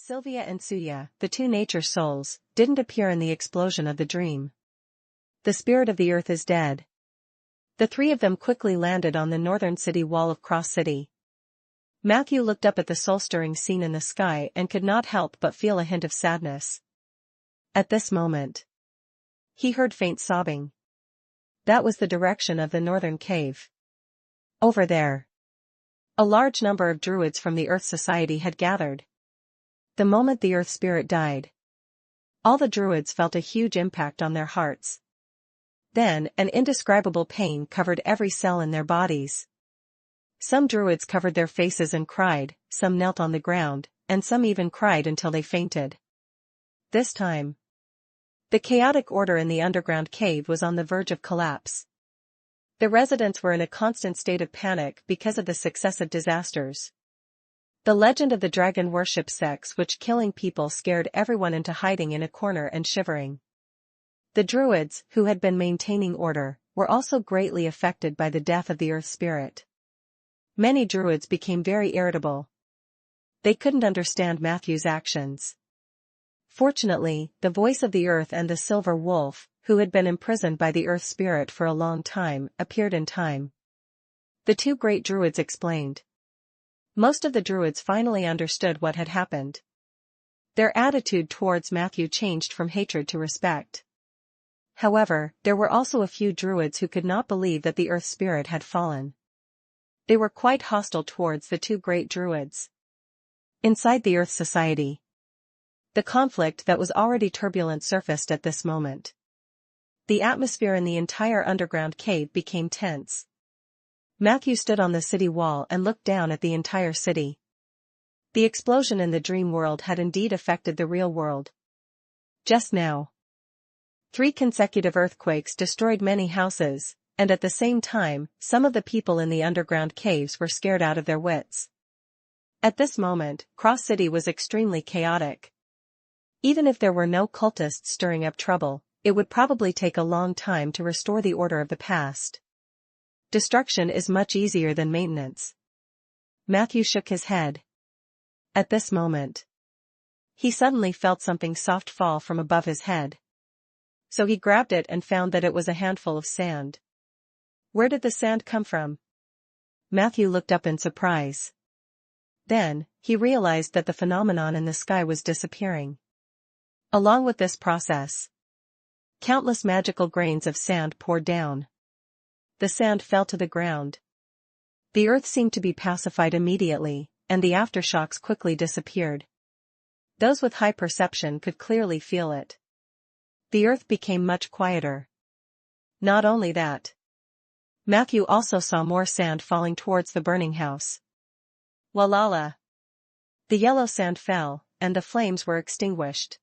Sylvia and Suya, the two nature souls, didn't appear in the explosion of the dream. The spirit of the earth is dead. The three of them quickly landed on the northern city wall of Cross City. Matthew looked up at the soul-stirring scene in the sky and could not help but feel a hint of sadness. At this moment, he heard faint sobbing. That was the direction of the northern cave. Over there, a large number of druids from the Earth Society had gathered. The moment the Earth Spirit died, all the druids felt a huge impact on their hearts. Then, an indescribable pain covered every cell in their bodies. Some druids covered their faces and cried, some knelt on the ground, and some even cried until they fainted. This time, the chaotic order in the underground cave was on the verge of collapse. The residents were in a constant state of panic because of the successive disasters. The legend of the dragon worship sects which killing people scared everyone into hiding in a corner and shivering. The druids, who had been maintaining order, were also greatly affected by the death of the earth spirit. Many druids became very irritable. They couldn't understand Matthew's actions. Fortunately, the voice of the earth and the silver wolf, who had been imprisoned by the earth spirit for a long time, appeared in time. The two great druids explained. Most of the druids finally understood what had happened. Their attitude towards Matthew changed from hatred to respect. However, there were also a few druids who could not believe that the earth spirit had fallen. They were quite hostile towards the two great druids. Inside the Earth Society, the conflict that was already turbulent surfaced at this moment. The atmosphere in the entire underground cave became tense. Matthew stood on the city wall and looked down at the entire city. The explosion in the dream world had indeed affected the real world. Just now, 3 consecutive earthquakes destroyed many houses, and at the same time, some of the people in the underground caves were scared out of their wits. At this moment, Cross City was extremely chaotic. Even if there were no cultists stirring up trouble, it would probably take a long time to restore the order of the past. Destruction is much easier than maintenance. Matthew shook his head. At this moment, he suddenly felt something soft fall from above his head. So he grabbed it and found that it was a handful of sand. Where did the sand come from? Matthew looked up in surprise. Then, he realized that the phenomenon in the sky was disappearing. Along with this process, countless magical grains of sand poured down. The sand fell to the ground. The earth seemed to be pacified immediately, and the aftershocks quickly disappeared. Those with high perception could clearly feel it. The earth became much quieter. Not only that, Matthew also saw more sand falling towards the burning house. Walala! The yellow sand fell, and the flames were extinguished.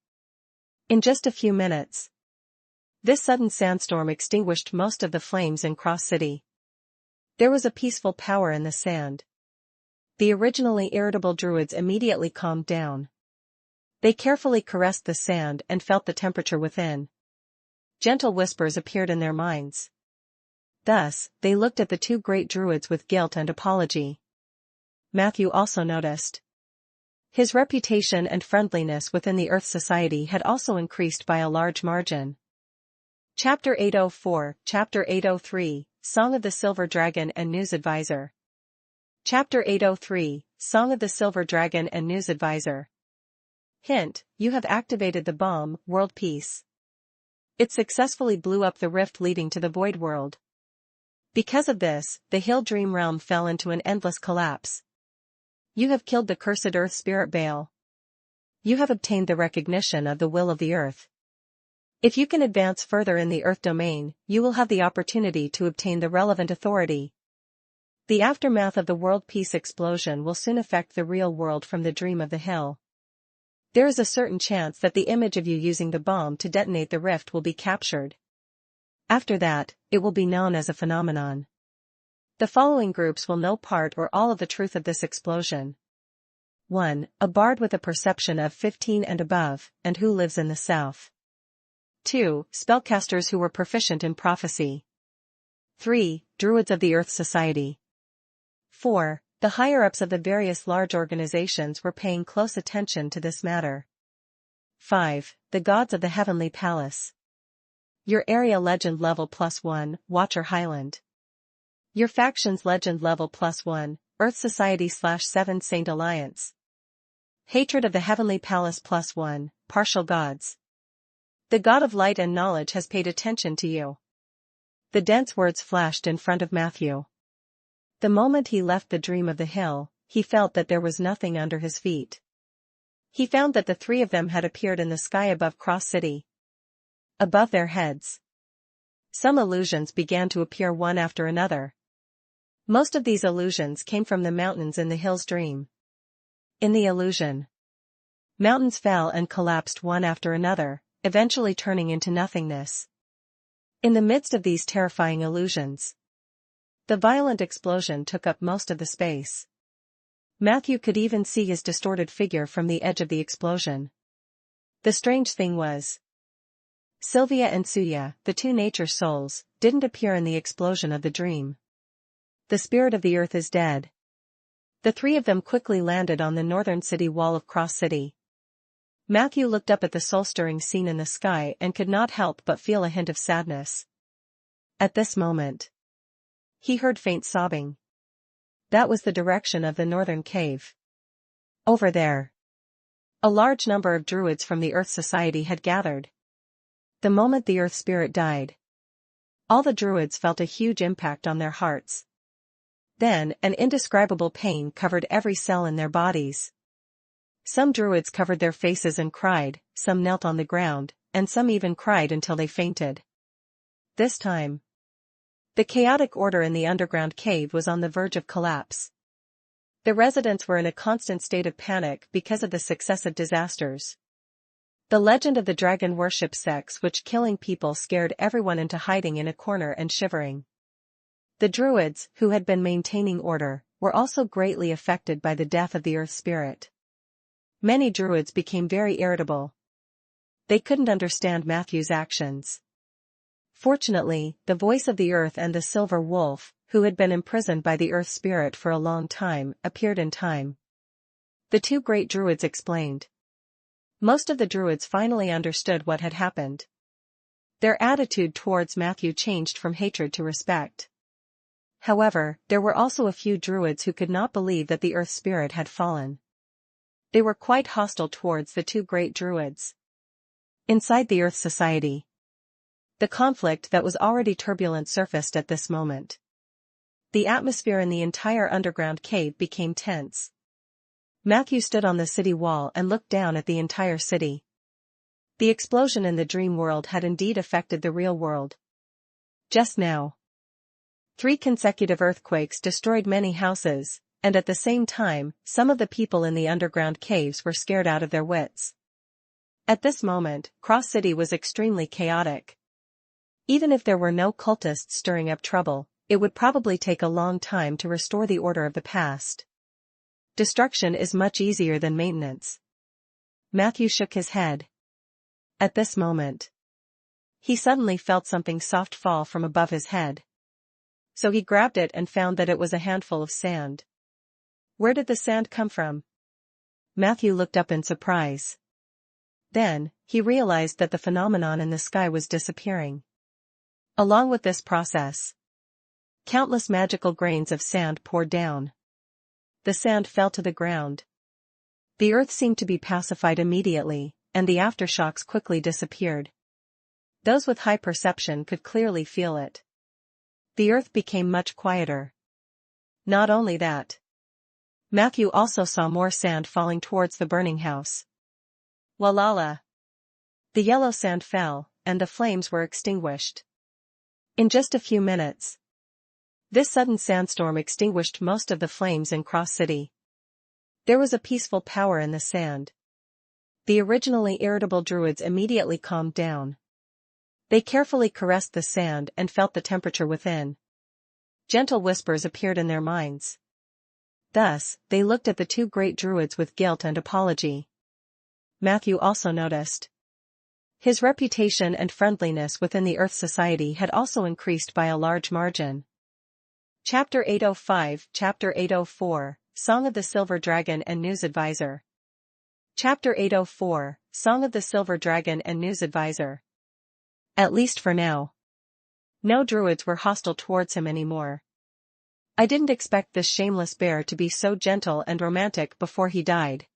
In just a few minutes, this sudden sandstorm extinguished most of the flames in Cross City. There was a peaceful power in the sand. The originally irritable druids immediately calmed down. They carefully caressed the sand and felt the temperature within. Gentle whispers appeared in their minds. Thus, they looked at the two great druids with guilt and apology. Matthew also noticed. His reputation and friendliness within the Earth Society had also increased by a large margin. Chapter 804, Chapter 803, Song of the Silver Dragon and News Advisor. Chapter 803, Song of the Silver Dragon and News Advisor. Hint, you have activated the bomb, World Peace. It successfully blew up the rift leading to the Void World. Because of this, the Hill Dream Realm fell into an endless collapse. You have killed the cursed Earth Spirit Baal. You have obtained the recognition of the will of the Earth. If you can advance further in the Earth domain, you will have the opportunity to obtain the relevant authority. The aftermath of the World Peace explosion will soon affect the real world from the Dream of the Hill. There is a certain chance that the image of you using the bomb to detonate the rift will be captured. After that, it will be known as a phenomenon. The following groups will know part or all of the truth of this explosion. 1. A bard with a perception of 15 and above, and who lives in the south. 2. Spellcasters who were proficient in prophecy. 3. Druids of the Earth Society. 4. The higher-ups of the various large organizations were paying close attention to this matter. 5. The Gods of the Heavenly Palace. Your area legend level +1, Watcher Highland. Your faction's legend level +1, Earth Society/7 Saint Alliance. Hatred of the Heavenly Palace +1, Partial Gods. The God of Light and Knowledge has paid attention to you. The dense words flashed in front of Matthew. The moment he left the dream of the hill, he felt that there was nothing under his feet. He found that the three of them had appeared in the sky above Cross City. Above their heads, some illusions began to appear one after another. Most of these illusions came from the mountains in the hill's dream. In the illusion, mountains fell and collapsed one after another, eventually turning into nothingness. In the midst of these terrifying illusions, the violent explosion took up most of the space. Matthew could even see his distorted figure from the edge of the explosion. The strange thing was, Sylvia and Suya, the two nature souls, didn't appear in the explosion of the dream. The spirit of the earth is dead. The three of them quickly landed on the northern city wall of Cross City. Matthew looked up at the soul-stirring scene in the sky and could not help but feel a hint of sadness. At this moment, he heard faint sobbing. That was the direction of the northern cave. Over there, a large number of druids from the Earth Society had gathered. The moment the Earth Spirit died, all the druids felt a huge impact on their hearts. Then, an indescribable pain covered every cell in their bodies. Some druids covered their faces and cried, some knelt on the ground, and some even cried until they fainted. This time, the chaotic order in the underground cave was on the verge of collapse. The residents were in a constant state of panic because of the successive disasters. The legend of the dragon worship sects which killing people scared everyone into hiding in a corner and shivering. The druids, who had been maintaining order, were also greatly affected by the death of the earth spirit. Many druids became very irritable. They couldn't understand Matthew's actions. Fortunately, the voice of the earth and the silver wolf, who had been imprisoned by the earth spirit for a long time, appeared in time. The two great druids explained. Most of the druids finally understood what had happened. Their attitude towards Matthew changed from hatred to respect. However, there were also a few druids who could not believe that the earth spirit had fallen. They were quite hostile towards the two great druids. Inside the Earth Society, the conflict that was already turbulent surfaced at this moment. The atmosphere in the entire underground cave became tense. Matthew stood on the city wall and looked down at the entire city. The explosion in the dream world had indeed affected the real world. Just now, 3 consecutive earthquakes destroyed many houses, and at the same time, some of the people in the underground caves were scared out of their wits. At this moment, Cross City was extremely chaotic. Even if there were no cultists stirring up trouble, it would probably take a long time to restore the order of the past. Destruction is much easier than maintenance. Matthew shook his head. At this moment, he suddenly felt something soft fall from above his head. So he grabbed it and found that it was a handful of sand. Where did the sand come from? Matthew looked up in surprise. Then, he realized that the phenomenon in the sky was disappearing. Along with this process, countless magical grains of sand poured down. The sand fell to the ground. The earth seemed to be pacified immediately, and the aftershocks quickly disappeared. Those with high perception could clearly feel it. The earth became much quieter. Not only that, Matthew also saw more sand falling towards the burning house. Walala! The yellow sand fell, and the flames were extinguished. In just a few minutes, this sudden sandstorm extinguished most of the flames in Cross City. There was a peaceful power in the sand. The originally irritable druids immediately calmed down. They carefully caressed the sand and felt the temperature within. Gentle whispers appeared in their minds. Thus, they looked at the two great druids with guilt and apology. Matthew also noticed. His reputation and friendliness within the Earth Society had also increased by a large margin. Chapter 805, Chapter 804, Song of the Silver Dragon and News Advisor. Chapter 804, Song of the Silver Dragon and News Advisor. At least for now. No druids were hostile towards him anymore. I didn't expect this shameless bear to be so gentle and romantic before he died.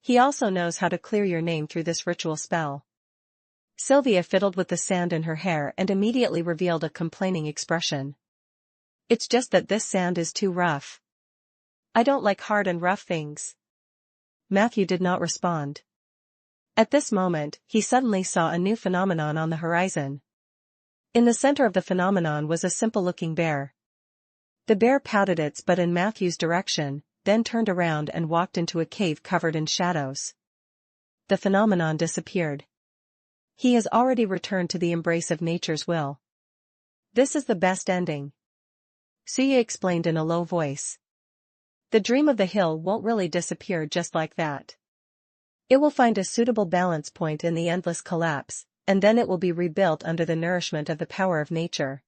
He also knows how to clear your name through this ritual spell. Sylvia fiddled with the sand in her hair and immediately revealed a complaining expression. It's just that this sand is too rough. I don't like hard and rough things. Matthew did not respond. At this moment, he suddenly saw a new phenomenon on the horizon. In the center of the phenomenon was a simple-looking bear. The bear pouted its butt in Matthew's direction, then turned around and walked into a cave covered in shadows. The phenomenon disappeared. He has already returned to the embrace of nature's will. This is the best ending. Suya explained in a low voice. The dream of the hill won't really disappear just like that. It will find a suitable balance point in the endless collapse, and then it will be rebuilt under the nourishment of the power of nature.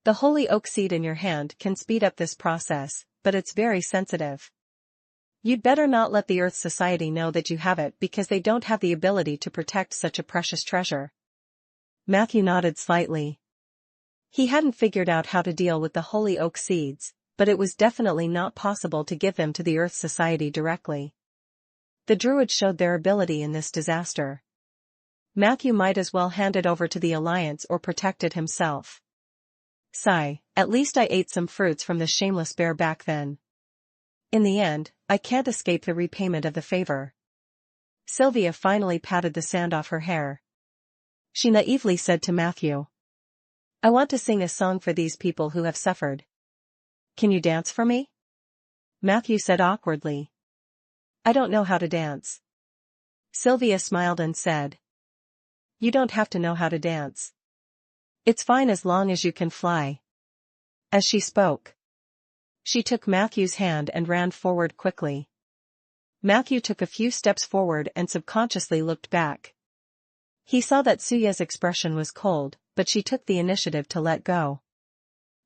The holy oak seed in your hand can speed up this process, but it's very sensitive. You'd better not let the Earth Society know that you have it because they don't have the ability to protect such a precious treasure. Matthew nodded slightly. He hadn't figured out how to deal with the holy oak seeds, but it was definitely not possible to give them to the Earth Society directly. The druids showed their ability in this disaster. Matthew might as well hand it over to the Alliance or protect it himself. Sigh, at least I ate some fruits from the shameless bear back then. In the end, I can't escape the repayment of the favor. Sylvia finally patted the sand off her hair. She naively said to Matthew, I want to sing a song for these people who have suffered. Can you dance for me? Matthew said awkwardly. I don't know how to dance. Sylvia smiled and said. You don't have to know how to dance. It's fine as long as you can fly. As she spoke, she took Matthew's hand and ran forward quickly. Matthew took a few steps forward and subconsciously looked back. He saw that Suya's expression was cold, but she took the initiative to let go.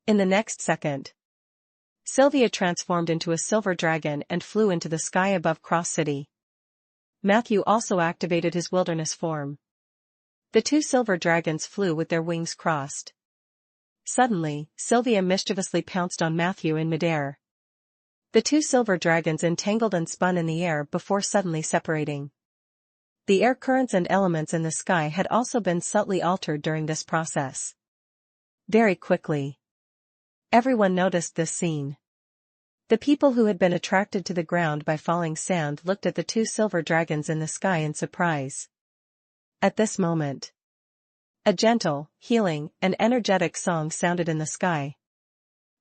In the next second, Sylvia transformed into a silver dragon and flew into the sky above Cross City. Matthew also activated his wilderness form. The two silver dragons flew with their wings crossed. Suddenly, Sylvia mischievously pounced on Matthew in midair. The two silver dragons entangled and spun in the air before suddenly separating. The air currents and elements in the sky had also been subtly altered during this process. Very quickly, everyone noticed this scene. The people who had been attracted to the ground by falling sand looked at the two silver dragons in the sky in surprise. At this moment, a gentle, healing, and energetic song sounded in the sky.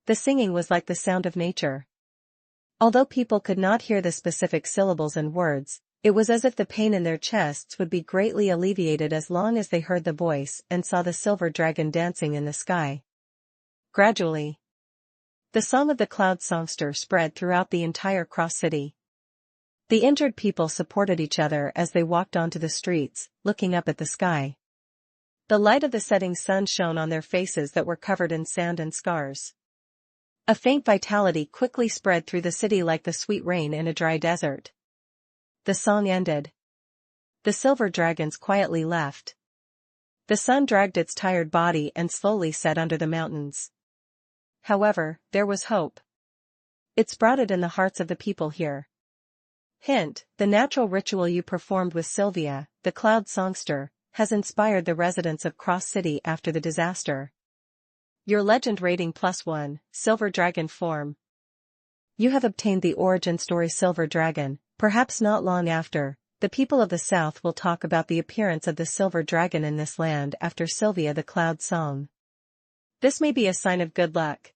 The singing was like the sound of nature. Although people could not hear the specific syllables and words, it was as if the pain in their chests would be greatly alleviated as long as they heard the voice and saw the silver dragon dancing in the sky. Gradually, the song of the cloud songster spread throughout the entire Cross City. The injured people supported each other as they walked onto the streets, looking up at the sky. The light of the setting sun shone on their faces that were covered in sand and scars. A faint vitality quickly spread through the city like the sweet rain in a dry desert. The song ended. The silver dragons quietly left. The sun dragged its tired body and slowly set under the mountains. However, there was hope. It sprouted in the hearts of the people here. Hint, the natural ritual you performed with Sylvia, the cloud songster, has inspired the residents of Cross City after the disaster. Your legend rating +1, Silver Dragon form. You have obtained the origin story Silver Dragon. Perhaps not long after, the people of the south will talk about the appearance of the silver dragon in this land after Sylvia the Cloud song. This may be a sign of good luck.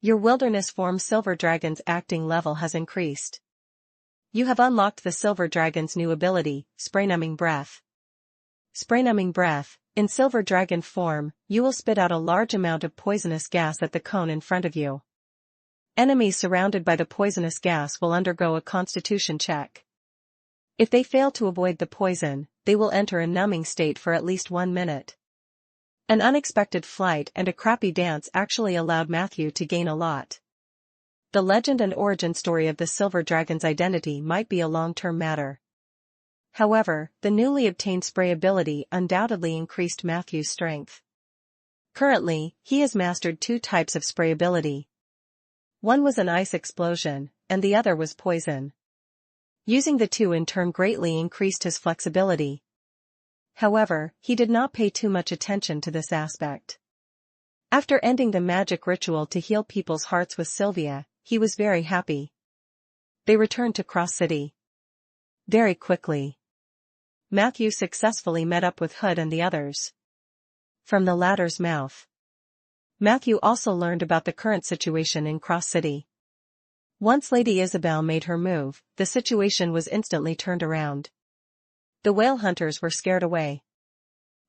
Your wilderness form silver dragon's acting level has increased. You have unlocked the silver dragon's new ability, Spray-Numbing Breath. Spray-Numbing Breath. In silver dragon form, you will spit out a large amount of poisonous gas at the cone in front of you. Enemies surrounded by the poisonous gas will undergo a constitution check. If they fail to avoid the poison, they will enter a numbing state for at least 1 minute. An unexpected flight and a crappy dance actually allowed Matthew to gain a lot. The legend and origin story of the silver dragon's identity might be a long-term matter. However, the newly obtained spray ability undoubtedly increased Matthew's strength. Currently, he has mastered 2 types of spray ability. One was an ice explosion, and the other was poison. Using the 2 in turn greatly increased his flexibility. However, he did not pay too much attention to this aspect. After ending the magic ritual to heal people's hearts with Sylvia, he was very happy. They returned to Cross City. Very quickly. Matthew successfully met up with Hood and the others. From the latter's mouth, Matthew also learned about the current situation in Cross City. Once Lady Isabel made her move, the situation was instantly turned around. The whale hunters were scared away.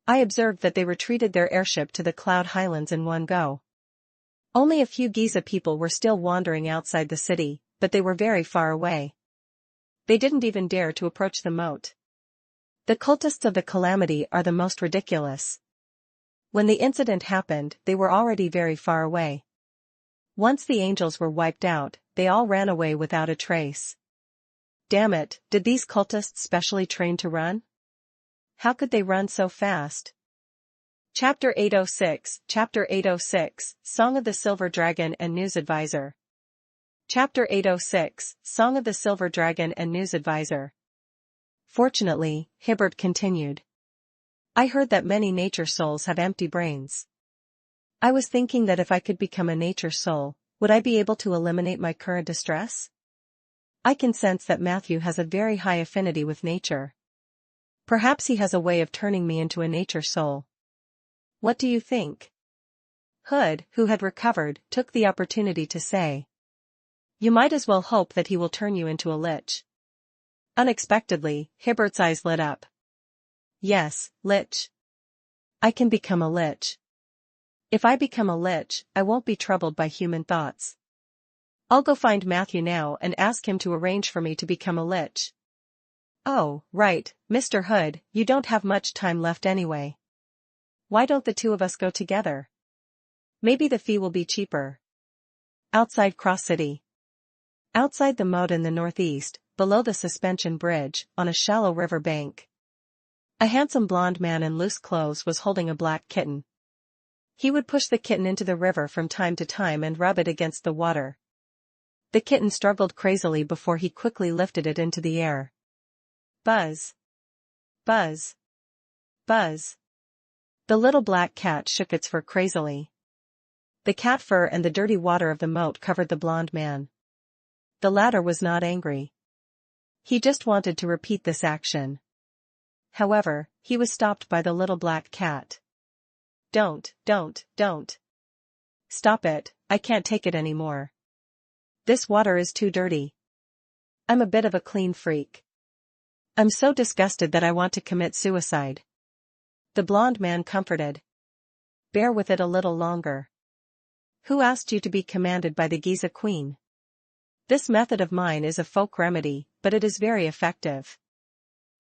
I observed that they retreated their airship to the Cloud Highlands in one go. Only a few Giza people were still wandering outside the city, but they were very far away. They didn't even dare to approach the moat. The cultists of the Calamity are the most ridiculous. When the incident happened, they were already very far away. Once the angels were wiped out, they all ran away without a trace. Damn it, did these cultists specially train to run? How could they run so fast? Chapter 806, Song of the Silver Dragon and News Advisor. Chapter 806, Song of the Silver Dragon and News Advisor. Fortunately, Hibbert continued. I heard that many nature souls have empty brains. I was thinking that if I could become a nature soul, would I be able to eliminate my current distress? I can sense that Matthew has a very high affinity with nature. Perhaps he has a way of turning me into a nature soul. What do you think? Hood, who had recovered, took the opportunity to say. You might as well hope that he will turn you into a lich. Unexpectedly, Hibbert's eyes lit up. Yes, lich. I can become a lich. If I become a lich, I won't be troubled by human thoughts. I'll go find Matthew now and ask him to arrange for me to become a lich. Oh, right, Mr. Hood, you don't have much time left anyway. Why don't the 2 of us go together? Maybe the fee will be cheaper. Outside Cross City. Outside the moat in the northeast, below the suspension bridge, on a shallow river bank. A handsome blonde man in loose clothes was holding a black kitten. He would push the kitten into the river from time to time and rub it against the water. The kitten struggled crazily before he quickly lifted it into the air. Buzz. Buzz. Buzz. The little black cat shook its fur crazily. The cat fur and the dirty water of the moat covered the blonde man. The latter was not angry. He just wanted to repeat this action. However, he was stopped by the little black cat. Don't. Stop it, I can't take it anymore. This water is too dirty. I'm a bit of a clean freak. I'm so disgusted that I want to commit suicide. The blonde man comforted. Bear with it a little longer. Who asked you to be commanded by the Giza Queen? This method of mine is a folk remedy, but it is very effective.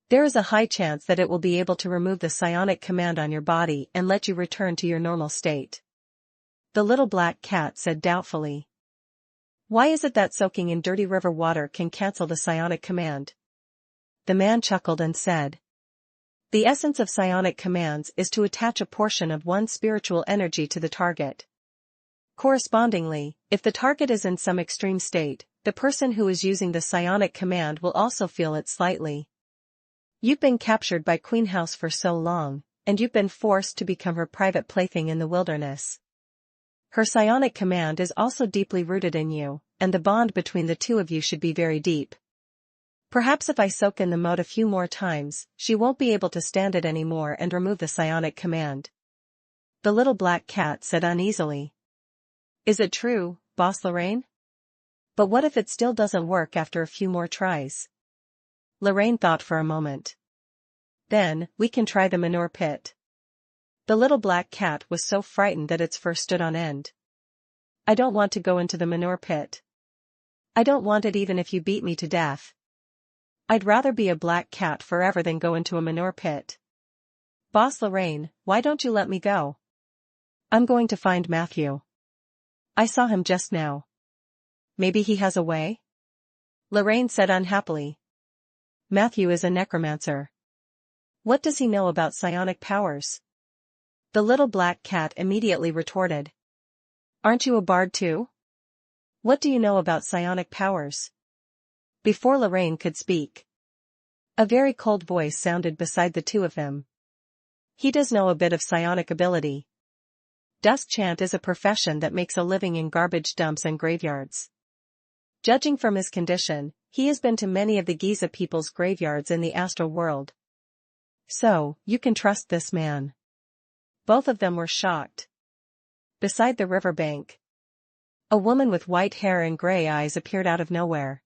There is a high chance that it will be able to remove the psionic command on your body and let you return to your normal state. The little black cat said doubtfully. Why is it that soaking in dirty river water can cancel the psionic command? The man chuckled and said. The essence of psionic commands is to attach a portion of one's spiritual energy to the target. Correspondingly, if the target is in some extreme state, the person who is using the psionic command will also feel it slightly. You've been captured by Queen House for so long, and you've been forced to become her private plaything in the wilderness. Her psionic command is also deeply rooted in you, and the bond between the 2 of you should be very deep. Perhaps if I soak in the moat a few more times, she won't be able to stand it anymore and remove the psionic command. The little black cat said uneasily. Is it true, Boss Lorraine? But what if it still doesn't work after a few more tries? Lorraine thought for a moment. Then, we can try the manure pit. The little black cat was so frightened that its fur stood on end. I don't want to go into the manure pit. I don't want it even if you beat me to death. I'd rather be a black cat forever than go into a manure pit. Boss Lorraine, why don't you let me go? I'm going to find Matthew. I saw him just now. Maybe he has a way? Lorraine said unhappily. Matthew is a necromancer. What does he know about psionic powers? The little black cat immediately retorted. Aren't you a bard too? What do you know about psionic powers? Before Lorraine could speak, a very cold voice sounded beside the two of them. He does know a bit of psionic ability. Dust chant is a profession that makes a living in garbage dumps and graveyards. Judging from his condition, he has been to many of the Giza people's graveyards in the astral world. So, you can trust this man. Both of them were shocked. Beside the riverbank, a woman with white hair and gray eyes appeared out of nowhere.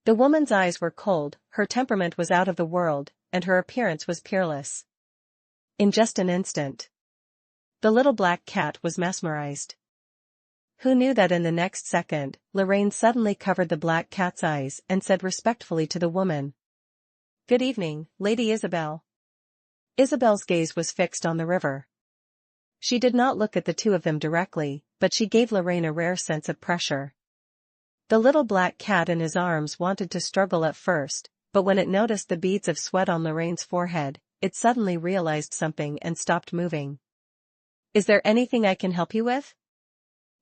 The woman's eyes were cold, her temperament was out of the world, and her appearance was peerless. In just an instant, the little black cat was mesmerized. Who knew that in the next second, Lorraine suddenly covered the black cat's eyes and said respectfully to the woman, "Good evening, Lady Isabel." Isabel's gaze was fixed on the river. She did not look at the two of them directly, but she gave Lorraine a rare sense of pressure. The little black cat in his arms wanted to struggle at first, but when it noticed the beads of sweat on Lorraine's forehead, it suddenly realized something and stopped moving. "Is there anything I can help you with?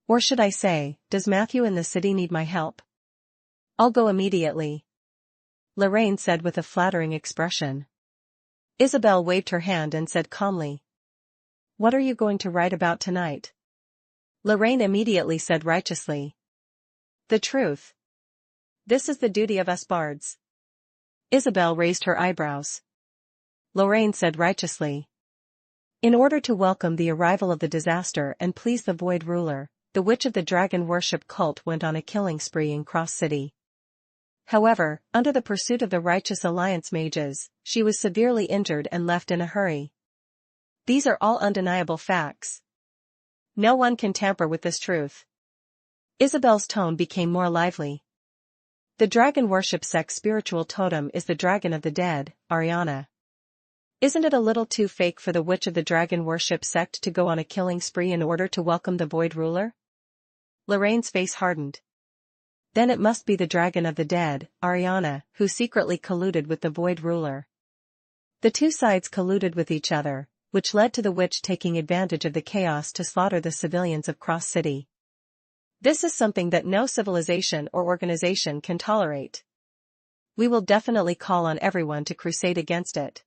Or should I say, does Matthew in the city need my help?" "I'll go immediately," Lorraine said with a flattering expression. Isabel waved her hand and said calmly, "What are you going to write about tonight?" Lorraine immediately said righteously, "The truth. This is the duty of us bards." Isabel raised her eyebrows. Lorraine said righteously, "In order to welcome the arrival of the disaster and please the Void Ruler, the Witch of the Dragon worship cult went on a killing spree in Cross City. However, under the pursuit of the Righteous Alliance mages, she was severely injured and left in a hurry. These are all undeniable facts. No one can tamper with this truth." Isabel's tone became more lively. "The dragon worship sect's spiritual totem is the dragon of the dead, Ariana. Isn't it a little too fake for the Witch of the Dragon worship sect to go on a killing spree in order to welcome the Void Ruler?" Lorraine's face hardened. "Then it must be the dragon of the dead, Ariana, who secretly colluded with the Void Ruler. The two sides colluded with each other, which led to the witch taking advantage of the chaos to slaughter the civilians of Cross City. This is something that no civilization or organization can tolerate. We will definitely call on everyone to crusade against it."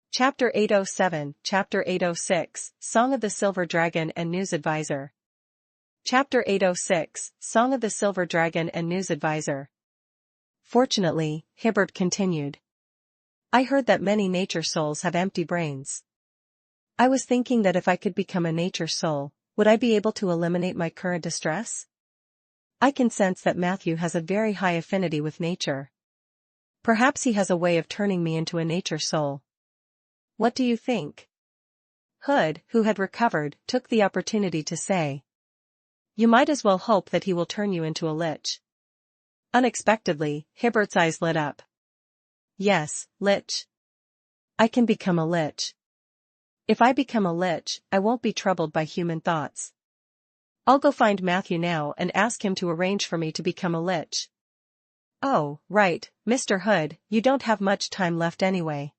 Chapter 807, Chapter 806, Song of the Silver Dragon and News Advisor. Chapter 806, Song of the Silver Dragon and News Advisor. Fortunately, Hibbert continued, "I heard that many nature souls have empty brains. I was thinking that if I could become a nature soul, would I be able to eliminate my current distress? I can sense that Matthew has a very high affinity with nature. Perhaps he has a way of turning me into a nature soul. What do you think?" Hood, who had recovered, took the opportunity to say, "You might as well hope that he will turn you into a lich." Unexpectedly, Hibbert's eyes lit up. "Yes, lich. I can become a lich. If I become a lich, I won't be troubled by human thoughts. I'll go find Matthew now and ask him to arrange for me to become a lich." "Oh, right, Mr. Hood, you don't have much time left anyway.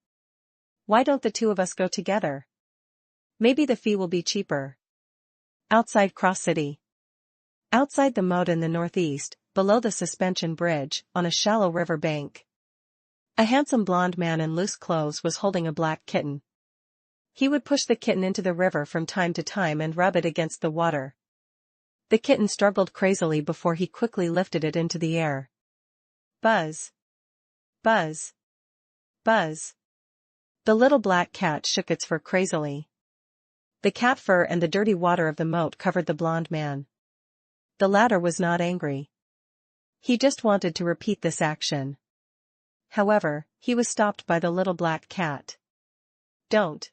Why don't the two of us go together? Maybe the fee will be cheaper." Outside Cross City. Outside the moat in the northeast, below the suspension bridge, on a shallow river bank, a handsome blonde man in loose clothes was holding a black kitten. He would push the kitten into the river from time to time and rub it against the water. The kitten struggled crazily before he quickly lifted it into the air. Buzz. Buzz. Buzz. The little black cat shook its fur crazily. The cat fur and the dirty water of the moat covered the blonde man. The latter was not angry. He just wanted to repeat this action. However, he was stopped by the little black cat. Don't.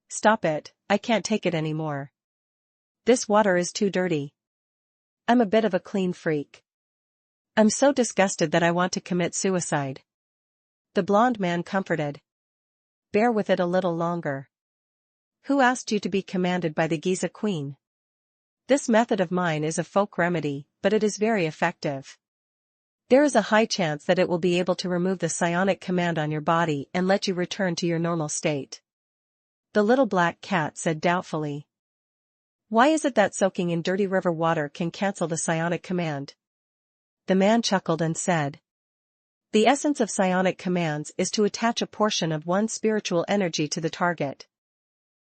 Stop it, I can't take it anymore. This water is too dirty. I'm a bit of a clean freak. I'm so disgusted that I want to commit suicide." The blonde man comforted. "Bear with it a little longer. Who asked you to be commanded by the Giza Queen? This method of mine is a folk remedy, but it is very effective. There is a high chance that it will be able to remove the psionic command on your body and let you return to your normal state. The little black cat said doubtfully. Why is it that soaking in dirty river water can cancel the psionic command? The man chuckled and said. The essence of psionic commands is to attach a portion of one's spiritual energy to the target.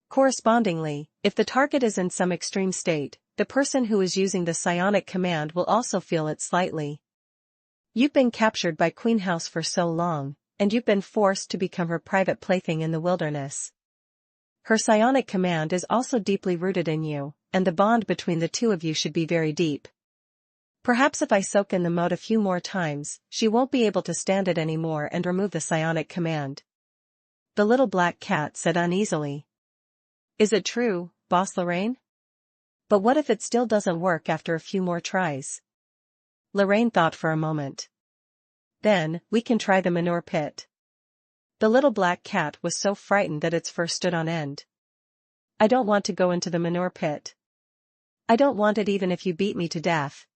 Correspondingly, if the target is in some extreme state, the person who is using the psionic command will also feel it slightly. You've been captured by Queen House for so long, and you've been forced to become her private plaything in the wilderness. Her psionic command is also deeply rooted in you, and the bond between the two of you should be very deep. Perhaps if I soak in the moat a few more times, she won't be able to stand it anymore and remove the psionic command. The little black cat said uneasily. Is it true, Boss Lorraine? But what if it still doesn't work after a few more tries? Lorraine thought for a moment. Then, we can try the manure pit. The little black cat was so frightened that its fur stood on end. I don't want to go into the manure pit. I don't want it even if you beat me to death.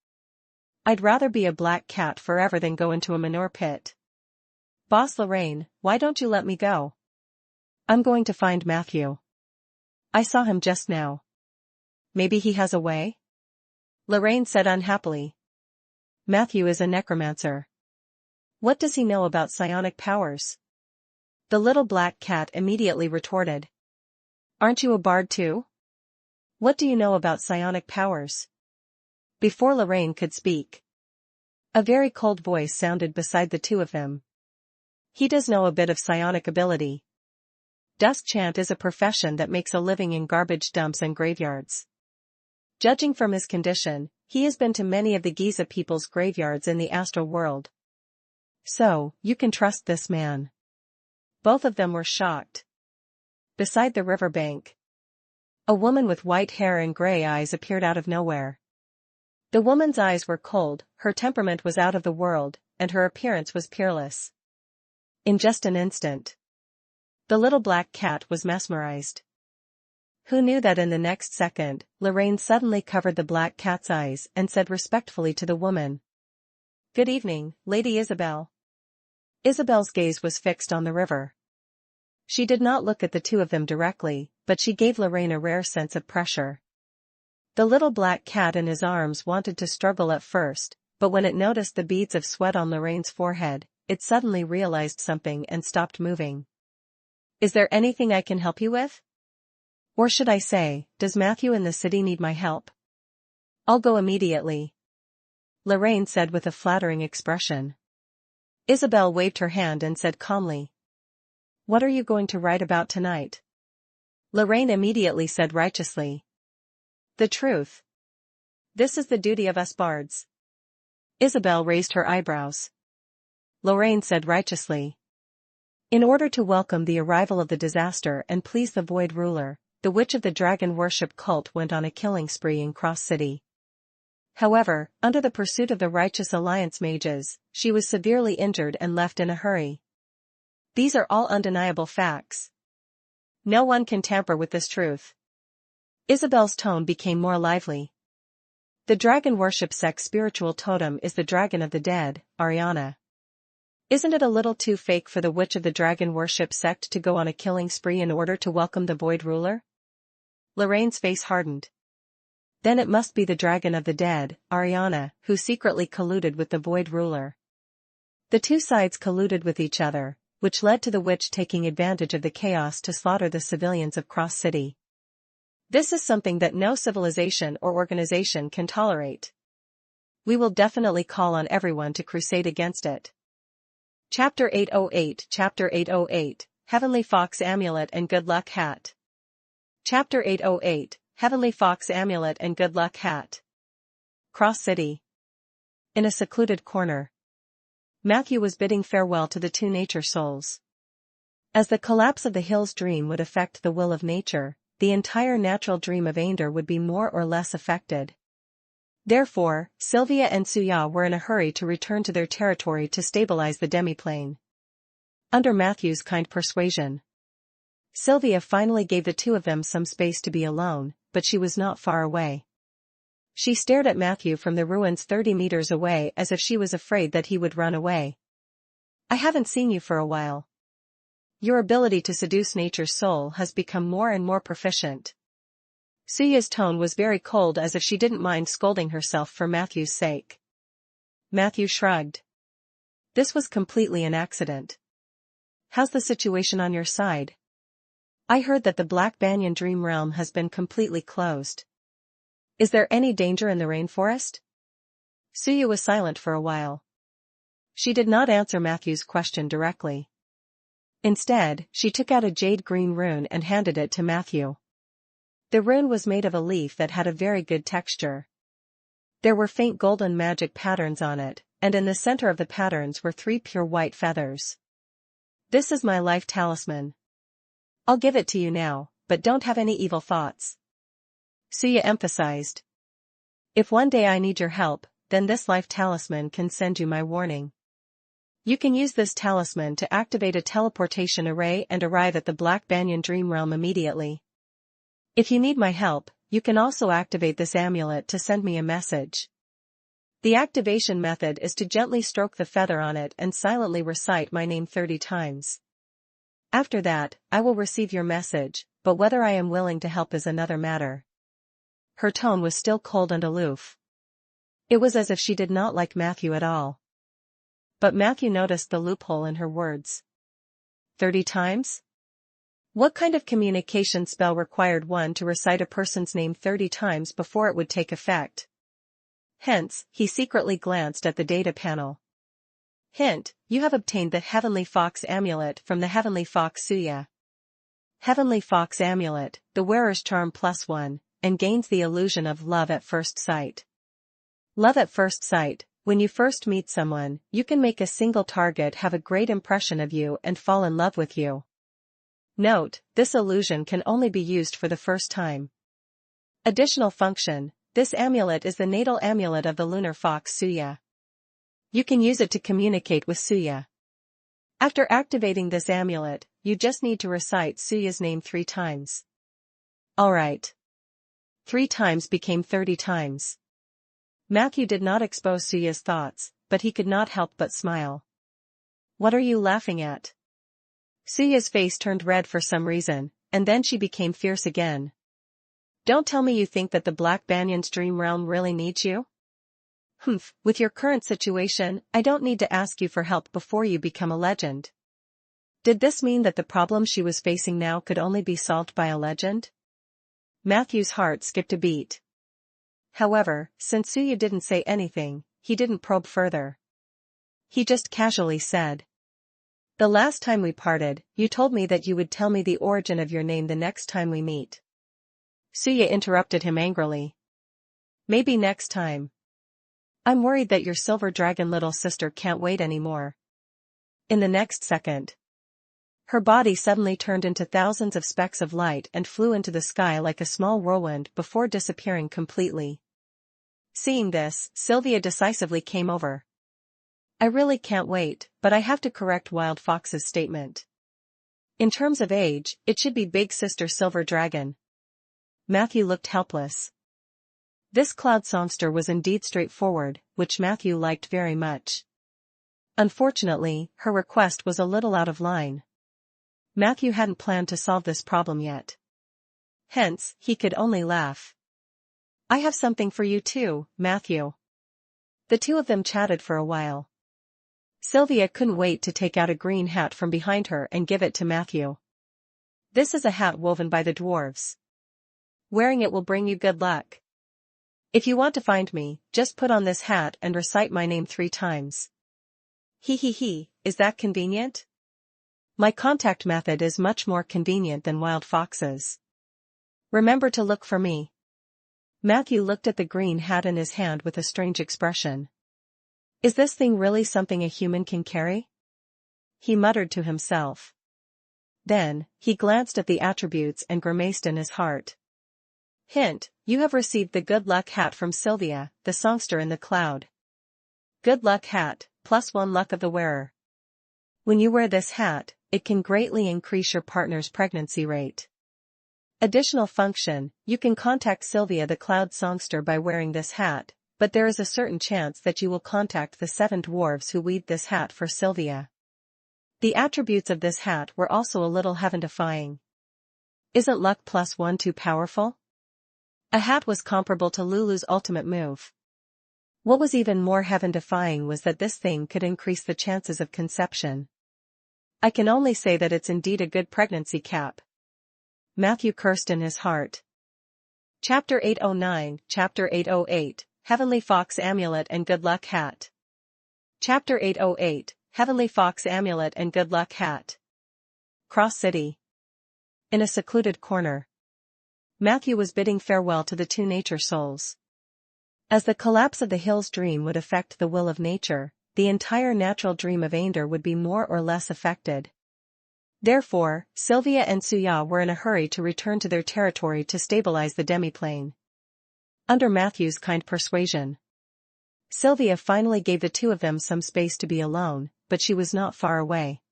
I'd rather be a black cat forever than go into a manure pit. Boss Lorraine, why don't you let me go? I'm going to find Matthew. I saw him just now. Maybe he has a way? Lorraine said unhappily. Matthew is a necromancer. What does he know about psionic powers? The little black cat immediately retorted. Aren't you a bard too? What do you know about psionic powers? Before Lorraine could speak, a very cold voice sounded beside the two of them. He does know a bit of psionic ability. Dust chant is a profession that makes a living in garbage dumps and graveyards. Judging from his condition, he has been to many of the Giza people's graveyards in the astral world. So, you can trust this man. Both of them were shocked. Beside the riverbank, a woman with white hair and gray eyes appeared out of nowhere. The woman's eyes were cold, her temperament was out of the world, and her appearance was peerless. In just an instant, the little black cat was mesmerized. Who knew that in the next second, Lorraine suddenly covered the black cat's eyes and said respectfully to the woman. Good evening, Lady Isabel. Isabel's gaze was fixed on the river. She did not look at the two of them directly, but she gave Lorraine a rare sense of pressure. The little black cat in his arms wanted to struggle at first, but when it noticed the beads of sweat on Lorraine's forehead, it suddenly realized something and stopped moving. Is there anything I can help you with? Or should I say, does Matthew in the city need my help? I'll go immediately, Lorraine said with a flattering expression. Isabel waved her hand and said calmly. What are you going to write about tonight? Lorraine immediately said righteously. The truth. This is the duty of us bards. Isabel raised her eyebrows. Lorraine said righteously. In order to welcome the arrival of the disaster and please the Void Ruler, the Witch of the Dragon Worship cult went on a killing spree in Cross City. However, under the pursuit of the Righteous Alliance mages, she was severely injured and left in a hurry. These are all undeniable facts. No one can tamper with this truth. Isabel's tone became more lively. The dragon worship sect's spiritual totem is the Dragon of the Dead, Ariana. Isn't it a little too fake for the Witch of the Dragon Worship sect to go on a killing spree in order to welcome the Void Ruler? Lorraine's face hardened. Then it must be the Dragon of the Dead, Ariana, who secretly colluded with the Void Ruler. The two sides colluded with each other, which led to the witch taking advantage of the chaos to slaughter the civilians of Cross City. This is something that no civilization or organization can tolerate. We will definitely call on everyone to crusade against it. Chapter 808 Chapter 808, Heavenly Fox Amulet and Good Luck Hat. Chapter 808, Heavenly Fox Amulet and Good Luck Hat. Cross City. In a secluded corner, Matthew was bidding farewell to the two nature souls. As the collapse of the Hills dream would affect the will of nature, the entire natural dream of Ainder would be more or less affected. Therefore, Sylvia and Suya were in a hurry to return to their territory to stabilize the demiplane. Under Matthew's kind persuasion, Sylvia finally gave the two of them some space to be alone, but she was not far away. She stared at Matthew from the ruins 30 meters away as if she was afraid that he would run away. I haven't seen you for a while. Your ability to seduce nature's soul has become more and more proficient. Suya's tone was very cold, as if she didn't mind scolding herself for Matthew's sake. Matthew shrugged. This was completely an accident. How's the situation on your side? I heard that the Black Banyan Dream Realm has been completely closed. Is there any danger in the rainforest? Suya was silent for a while. She did not answer Matthew's question directly. Instead, she took out a jade green rune and handed it to Matthew. The rune was made of a leaf that had a very good texture. There were faint golden magic patterns on it, and in the center of the patterns were 3 pure white feathers. This is my life talisman. I'll give it to you now, but don't have any evil thoughts. Suya emphasized. If one day I need your help, then this life talisman can send you my warning. You can use this talisman to activate a teleportation array and arrive at the Black Banyan Dream Realm immediately. If you need my help, you can also activate this amulet to send me a message. The activation method is to gently stroke the feather on it and silently recite my name 30 times. After that, I will receive your message, but whether I am willing to help is another matter. Her tone was still cold and aloof. It was as if she did not like Matthew at all. But Matthew noticed the loophole in her words. 30 times? What kind of communication spell required one to recite a person's name 30 times before it would take effect? Hence, he secretly glanced at the data panel. Hint, you have obtained the Heavenly Fox Amulet from the Heavenly Fox Suya. Heavenly Fox Amulet, the wearer's charm +1, and gains the illusion of love at first sight. Love at first sight, when you first meet someone, you can make a single target have a great impression of you and fall in love with you. Note, this illusion can only be used for the first time. Additional function, this amulet is the natal amulet of the lunar fox Suya. You can use it to communicate with Suya. After activating this amulet, you just need to recite Suya's name 3 times. Alright. 3 times became 30 times. Matthew did not expose Suya's thoughts, but he could not help but smile. What are you laughing at? Suya's face turned red for some reason, and then she became fierce again. Don't tell me you think that the Black Banyan's Dream Realm really needs you? Humph, with your current situation, I don't need to ask you for help before you become a legend. Did this mean that the problem she was facing now could only be solved by a legend? Matthew's heart skipped a beat. However, since Suya didn't say anything, he didn't probe further. He just casually said. The last time we parted, you told me that you would tell me the origin of your name the next time we meet. Suya interrupted him angrily. Maybe next time. I'm worried that your silver dragon little sister can't wait anymore. In the next second, her body suddenly turned into thousands of specks of light and flew into the sky like a small whirlwind before disappearing completely. Seeing this, Sylvia decisively came over. I really can't wait, but I have to correct Wild Fox's statement. In terms of age, it should be Big Sister Silver Dragon. Matthew looked helpless. This cloud songster was indeed straightforward, which Matthew liked very much. Unfortunately, her request was a little out of line. Matthew hadn't planned to solve this problem yet. Hence, he could only laugh. I have something for you too, Matthew. The two of them chatted for a while. Sylvia couldn't wait to take out a green hat from behind her and give it to Matthew. This is a hat woven by the dwarves. Wearing it will bring you good luck. If you want to find me, just put on this hat and recite my name 3 times. Is that convenient? My contact method is much more convenient than Wild Fox's. Remember to look for me. Matthew looked at the green hat in his hand with a strange expression. Is this thing really something a human can carry? He muttered to himself. Then, he glanced at the attributes and grimaced in his heart. Hint, you have received the good luck hat from Sylvia, the songster in the cloud. Good luck hat, +1 luck of the wearer. When you wear this hat, it can greatly increase your partner's pregnancy rate. Additional function, you can contact Sylvia the Cloud Songster by wearing this hat, but there is a certain chance that you will contact the 7 dwarves who weaved this hat for Sylvia. The attributes of this hat were also a little heaven-defying. Isn't luck +1 too powerful? A hat was comparable to Lulu's ultimate move. What was even more heaven-defying was that this thing could increase the chances of conception. I can only say that it's indeed a good pregnancy cap. Matthew cursed in his heart. Chapter 809, Chapter 808, Heavenly Fox Amulet and Good Luck Hat. Chapter 808, Heavenly Fox Amulet and Good Luck Hat. Cross City. In a secluded corner, Matthew was bidding farewell to the 2 nature souls. As the collapse of the hill's dream would affect the will of nature, the entire natural dream of Ainder would be more or less affected. Therefore, Sylvia and Suya were in a hurry to return to their territory to stabilize the demiplane. Under Matthew's kind persuasion, Sylvia finally gave the 2 of them some space to be alone, but she was not far away.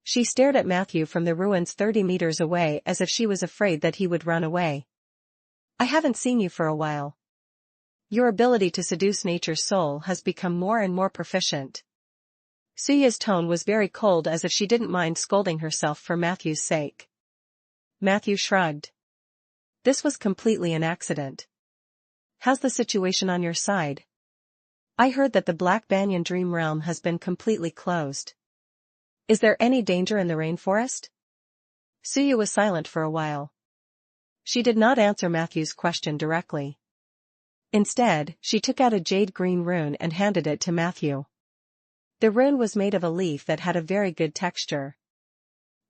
She stared at Matthew from the ruins 30 meters away as if she was afraid that he would run away. I haven't seen you for a while. Your ability to seduce nature's soul has become more and more proficient. Suya's tone was very cold as if she didn't mind scolding herself for Matthew's sake. Matthew shrugged. This was completely an accident. How's the situation on your side? I heard that the Black Banyan Dream Realm has been completely closed. Is there any danger in the rainforest? Suya was silent for a while. She did not answer Matthew's question directly. Instead, she took out a jade green rune and handed it to Matthew. The rune was made of a leaf that had a very good texture.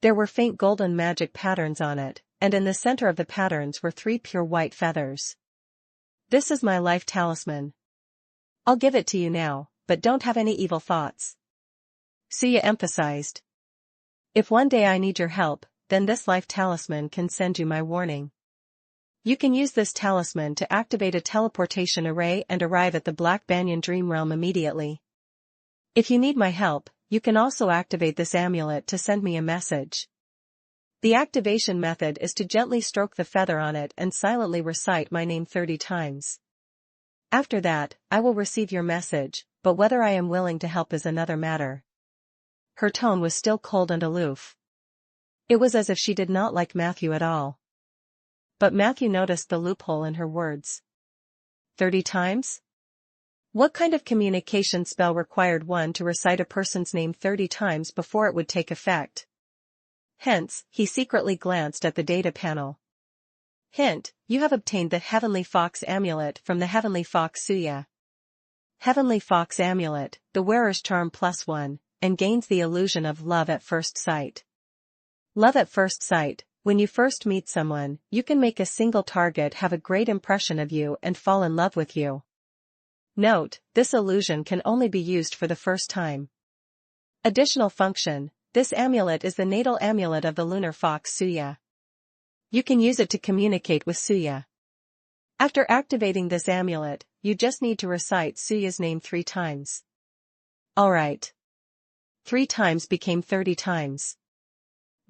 There were faint golden magic patterns on it, and in the center of the patterns were 3 pure white feathers. This is my life talisman. I'll give it to you now, but don't have any evil thoughts. Suya emphasized. If one day I need your help, then this life talisman can send you my warning. You can use this talisman to activate a teleportation array and arrive at the Black Banyan Dream Realm immediately. If you need my help, you can also activate this amulet to send me a message. The activation method is to gently stroke the feather on it and silently recite my name 30 times. After that, I will receive your message, but whether I am willing to help is another matter. Her tone was still cold and aloof. It was as if she did not like Matthew at all. But Matthew noticed the loophole in her words. 30 times? What kind of communication spell required one to recite a person's name 30 times before it would take effect? Hence, he secretly glanced at the data panel. Hint, you have obtained the Heavenly Fox Amulet from the Heavenly Fox Suya. Heavenly Fox Amulet, the wearer's charm +1, and gains the illusion of love at first sight. Love at first sight, when you first meet someone, you can make a single target have a great impression of you and fall in love with you. Note, this illusion can only be used for the first time. Additional function, this amulet is the natal amulet of the lunar fox Suya. You can use it to communicate with Suya. After activating this amulet, you just need to recite Suya's name 3 times. Alright. 3 times became 30 times.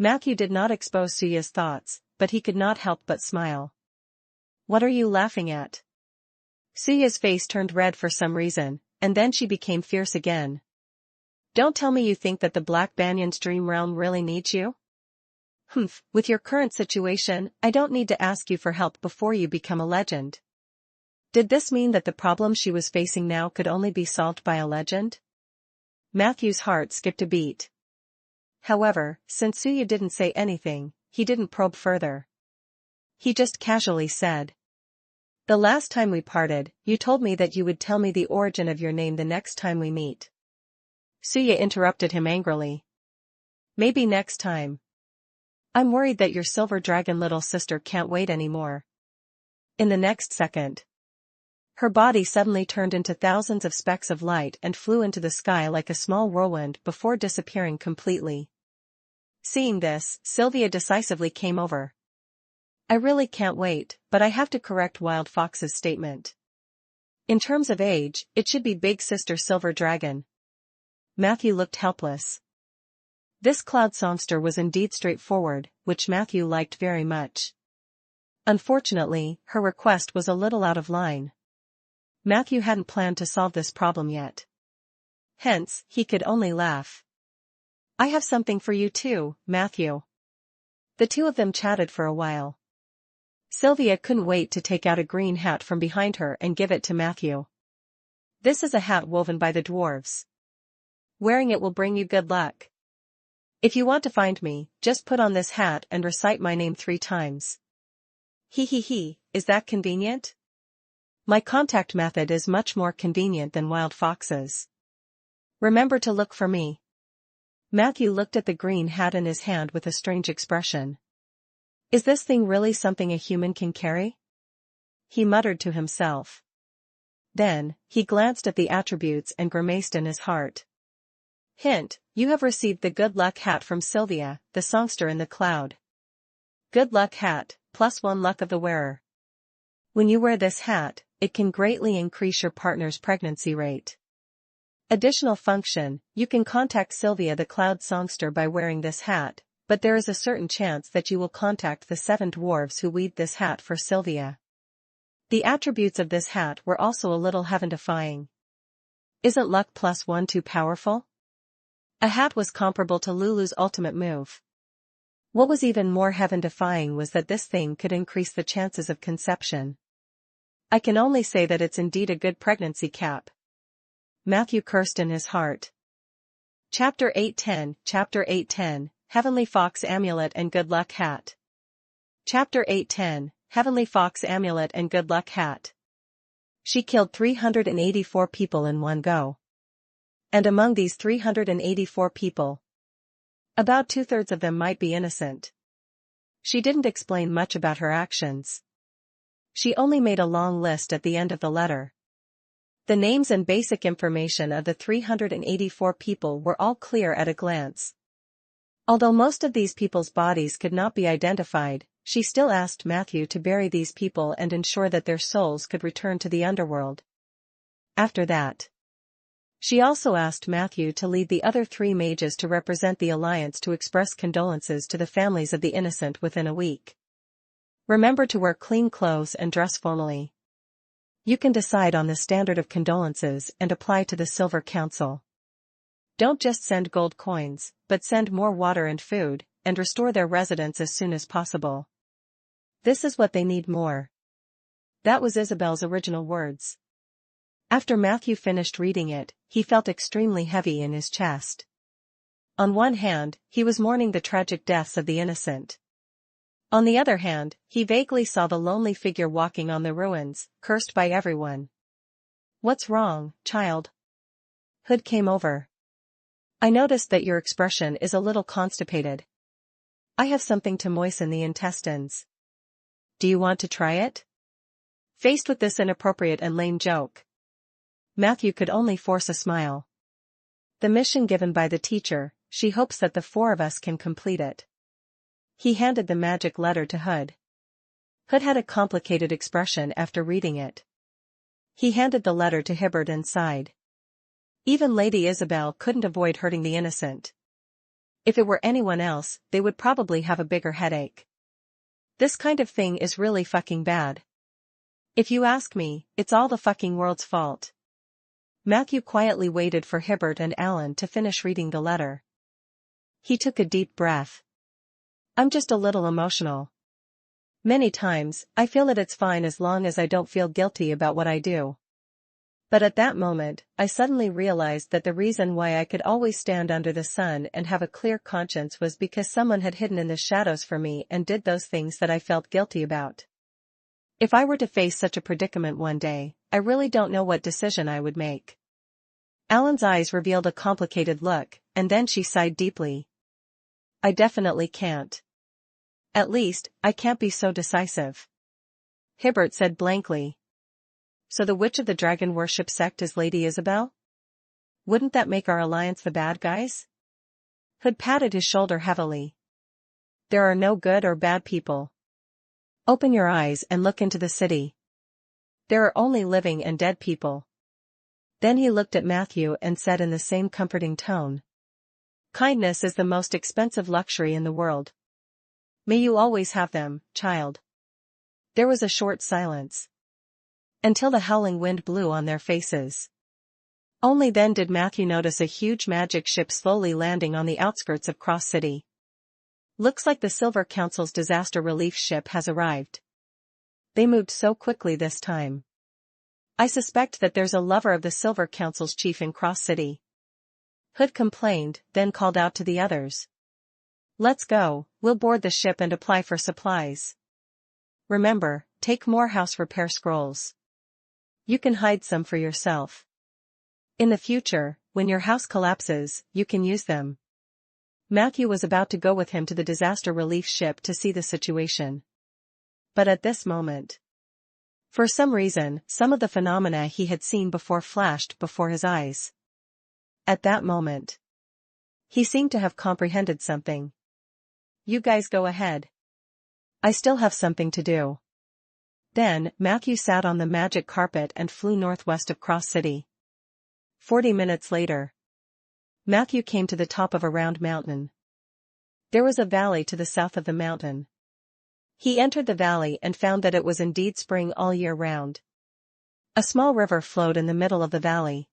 Matthew did not expose Suya's thoughts, but he could not help but smile. What are you laughing at? Suya's face turned red for some reason, and then she became fierce again. Don't tell me you think that the Black Banyan's Dream Realm really needs you? Humph, with your current situation, I don't need to ask you for help before you become a legend. Did this mean that the problem she was facing now could only be solved by a legend? Matthew's heart skipped a beat. However, since Suya didn't say anything, he didn't probe further. He just casually said. The last time we parted, you told me that you would tell me the origin of your name the next time we meet. Suya interrupted him angrily. Maybe next time. I'm worried that your silver dragon little sister can't wait anymore. In the next second, her body suddenly turned into thousands of specks of light and flew into the sky like a small whirlwind before disappearing completely. Seeing this, Sylvia decisively came over. I really can't wait, but I have to correct Wild Fox's statement. In terms of age, it should be Big Sister Silver Dragon. Matthew looked helpless. This cloud songster was indeed straightforward, which Matthew liked very much. Unfortunately, her request was a little out of line. Matthew hadn't planned to solve this problem yet. Hence, he could only laugh. "I have something for you too, Matthew." The two of them chatted for a while. Sylvia couldn't wait to take out a green hat from behind her and give it to Matthew. "This is a hat woven by the dwarves. Wearing it will bring you good luck. If you want to find me, just put on this hat and recite my name 3 times. He, is that convenient? My contact method is much more convenient than wild foxes. Remember to look for me." Matthew looked at the green hat in his hand with a strange expression. "Is this thing really something a human can carry?" he muttered to himself. Then, he glanced at the attributes and grimaced in his heart. Hint, you have received the good luck hat from Sylvia, the songster in the cloud. Good luck hat, +1 luck of the wearer. When you wear this hat, it can greatly increase your partner's pregnancy rate. Additional function, you can contact Sylvia the cloud songster by wearing this hat, but there is a certain chance that you will contact the 7 dwarves who weaved this hat for Sylvia. The attributes of this hat were also a little heaven-defying. Isn't luck +1 too powerful? A hat was comparable to Lulu's ultimate move. What was even more heaven-defying was that this thing could increase the chances of conception. I can only say that it's indeed a good pregnancy cap. Matthew cursed in his heart. Chapter 8:10, Heavenly Fox Amulet and Good Luck Hat. Chapter 8:10, Heavenly Fox Amulet and Good Luck Hat. She killed 384 people in one go. And among these 384 people, about 2/3 of them might be innocent. She didn't explain much about her actions. She only made a long list at the end of the letter. The names and basic information of the 384 people were all clear at a glance. Although most of these people's bodies could not be identified, she still asked Matthew to bury these people and ensure that their souls could return to the underworld. After that, she also asked Matthew to lead the other 3 mages to represent the Alliance to express condolences to the families of the innocent within a week. Remember to wear clean clothes and dress formally. You can decide on the standard of condolences and apply to the Silver Council. Don't just send gold coins, but send more water and food, and restore their residence as soon as possible. This is what they need more. That was Isabel's original words. After Matthew finished reading it, he felt extremely heavy in his chest. On one hand, he was mourning the tragic deaths of the innocent. On the other hand, he vaguely saw the lonely figure walking on the ruins, cursed by everyone. "What's wrong, child?" Hood came over. "I noticed that your expression is a little constipated. I have something to moisten the intestines. Do you want to try it?" Faced with this inappropriate and lame joke, Matthew could only force a smile. The mission given by the teacher, she hopes that the 4 of us can complete it. He handed the magic letter to Hood. Hood had a complicated expression after reading it. He handed the letter to Hibbert and sighed. Even Lady Isabel couldn't avoid hurting the innocent. If it were anyone else, they would probably have a bigger headache. This kind of thing is really fucking bad. If you ask me, it's all the fucking world's fault. Matthew quietly waited for Hibbert and Alan to finish reading the letter. He took a deep breath. "I'm just a little emotional. Many times, I feel that it's fine as long as I don't feel guilty about what I do. But at that moment, I suddenly realized that the reason why I could always stand under the sun and have a clear conscience was because someone had hidden in the shadows for me and did those things that I felt guilty about. If I were to face such a predicament one day, I really don't know what decision I would make." Alan's eyes revealed a complicated look, and then she sighed deeply. "I definitely can't. At least, I can't be so decisive." Hibbert said blankly. "So the Witch of the Dragon Worship sect is Lady Isabel? Wouldn't that make our alliance the bad guys?" Hood patted his shoulder heavily. "There are no good or bad people. Open your eyes and look into the city. There are only living and dead people." Then he looked at Matthew and said in the same comforting tone, Kindness is the most expensive luxury in the world. May you always have them, child. There was a short silence. Until the howling wind blew on their faces. Only then did Matthew notice a huge magic ship slowly landing on the outskirts of Cross City. Looks like the Silver Council's disaster relief ship has arrived. They moved so quickly this time. I suspect that there's a lover of the Silver Council's chief in Cross City. Hood complained, then called out to the others. Let's go, we'll board the ship and apply for supplies. Remember, take more house repair scrolls. You can hide some for yourself. In the future, when your house collapses, you can use them. Matthew was about to go with him to the disaster relief ship to see the situation. But at this moment, for some reason, some of the phenomena he had seen before flashed before his eyes. At that moment, he seemed to have comprehended something. You guys go ahead. I still have something to do. Then, Matthew sat on the magic carpet and flew northwest of Cross City. 40 minutes later, Matthew came to the top of a round mountain. There was a valley to the south of the mountain. He entered the valley and found that it was indeed spring all year round. A small river flowed in the middle of the valley.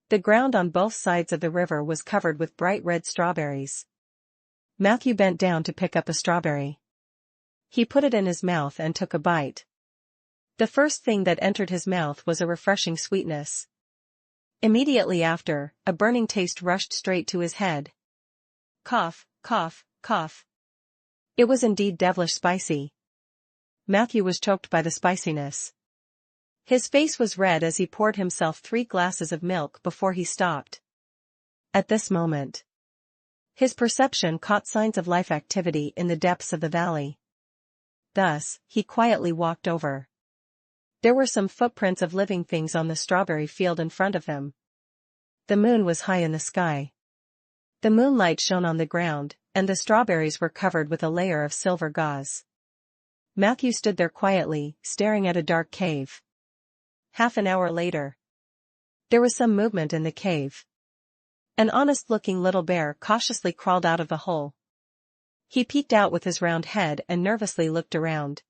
The ground on both sides of the river was covered with bright red strawberries. Matthew bent down to pick up a strawberry. He put it in his mouth and took a bite. The first thing that entered his mouth was a refreshing sweetness. Immediately after, a burning taste rushed straight to his head. Cough, cough, cough. It was indeed devilish spicy. Matthew was choked by the spiciness. His face was red as he poured himself 3 glasses of milk before he stopped. At this moment, his perception caught signs of life activity in the depths of the valley. Thus, he quietly walked over. There were some footprints of living things on the strawberry field in front of him. The moon was high in the sky. The moonlight shone on the ground, and the strawberries were covered with a layer of silver gauze. Matthew stood there quietly, staring at a dark cave. Half an hour later, there was some movement in the cave. An honest-looking little bear cautiously crawled out of the hole. He peeked out with his round head and nervously looked around.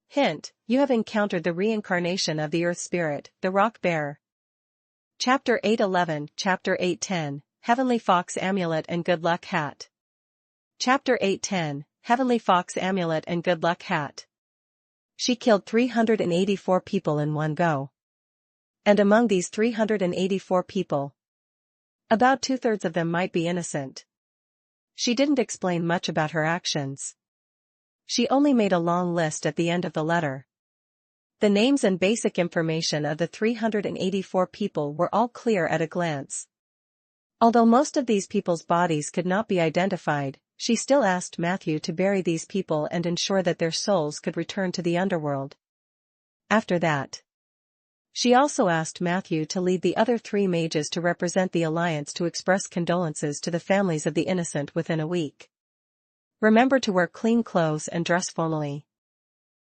Hint, you have encountered the reincarnation of the earth spirit, the rock bear. Chapter 8:11, Chapter 8:10, Heavenly Fox Amulet and Good Luck Hat. Chapter 8:10, Heavenly Fox Amulet and Good Luck Hat. She killed 384 people in one go. And among these 384 people, about 2/3 of them might be innocent. She didn't explain much about her actions. She only made a long list at the end of the letter. The names and basic information of the 384 people were all clear at a glance. Although most of these people's bodies could not be identified, she still asked Matthew to bury these people and ensure that their souls could return to the underworld. After that, she also asked Matthew to lead the other 3 mages to represent the Alliance to express condolences to the families of the innocent within a week. Remember to wear clean clothes and dress formally.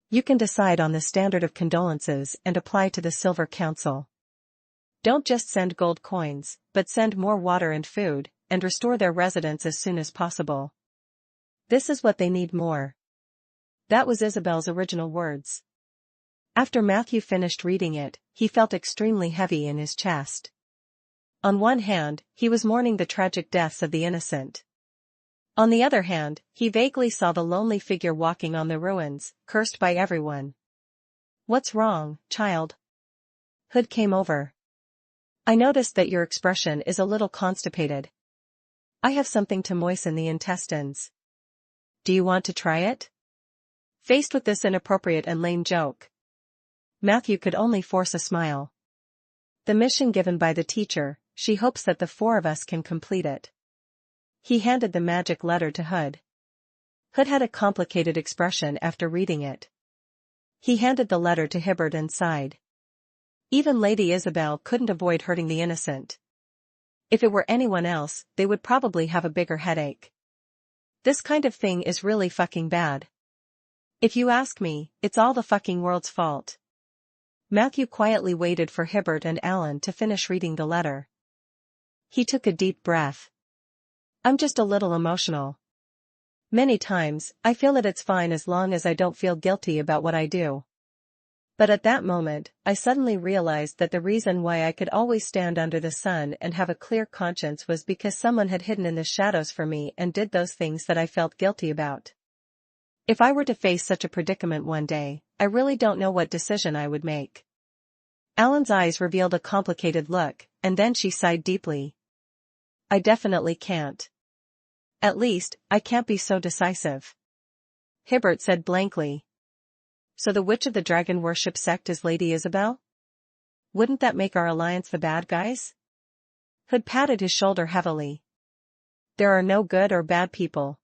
You can decide on the standard of condolences and apply to the Silver Council. Don't just send gold coins, but send more water and food, and restore their residence as soon as possible. This is what they need more. That was Isabel's original words. After Matthew finished reading it, he felt extremely heavy in his chest. On one hand, he was mourning the tragic deaths of the innocent. On the other hand, he vaguely saw the lonely figure walking on the ruins, cursed by everyone. What's wrong, child? Hood came over. I noticed that your expression is a little constipated. I have something to moisten the intestines. Do you want to try it? Faced with this inappropriate and lame joke, Matthew could only force a smile. The mission given by the teacher, she hopes that the 4 of us can complete it. He handed the magic letter to Hood. Hood had a complicated expression after reading it. He handed the letter to Hibbert and sighed. Even Lady Isabel couldn't avoid hurting the innocent. If it were anyone else, they would probably have a bigger headache. This kind of thing is really fucking bad. If you ask me, it's all the fucking world's fault. Matthew quietly waited for Hibbert and Alan to finish reading the letter. He took a deep breath. I'm just a little emotional. Many times, I feel that it's fine as long as I don't feel guilty about what I do. But at that moment, I suddenly realized that the reason why I could always stand under the sun and have a clear conscience was because someone had hidden in the shadows for me and did those things that I felt guilty about. If I were to face such a predicament one day, I really don't know what decision I would make. Alan's eyes revealed a complicated look, and then she sighed deeply. I definitely can't. At least, I can't be so decisive. Hibbert said blankly. So the Witch of the Dragon Worship sect is Lady Isabel? Wouldn't that make our alliance the bad guys? Hood patted his shoulder heavily. There are no good or bad people.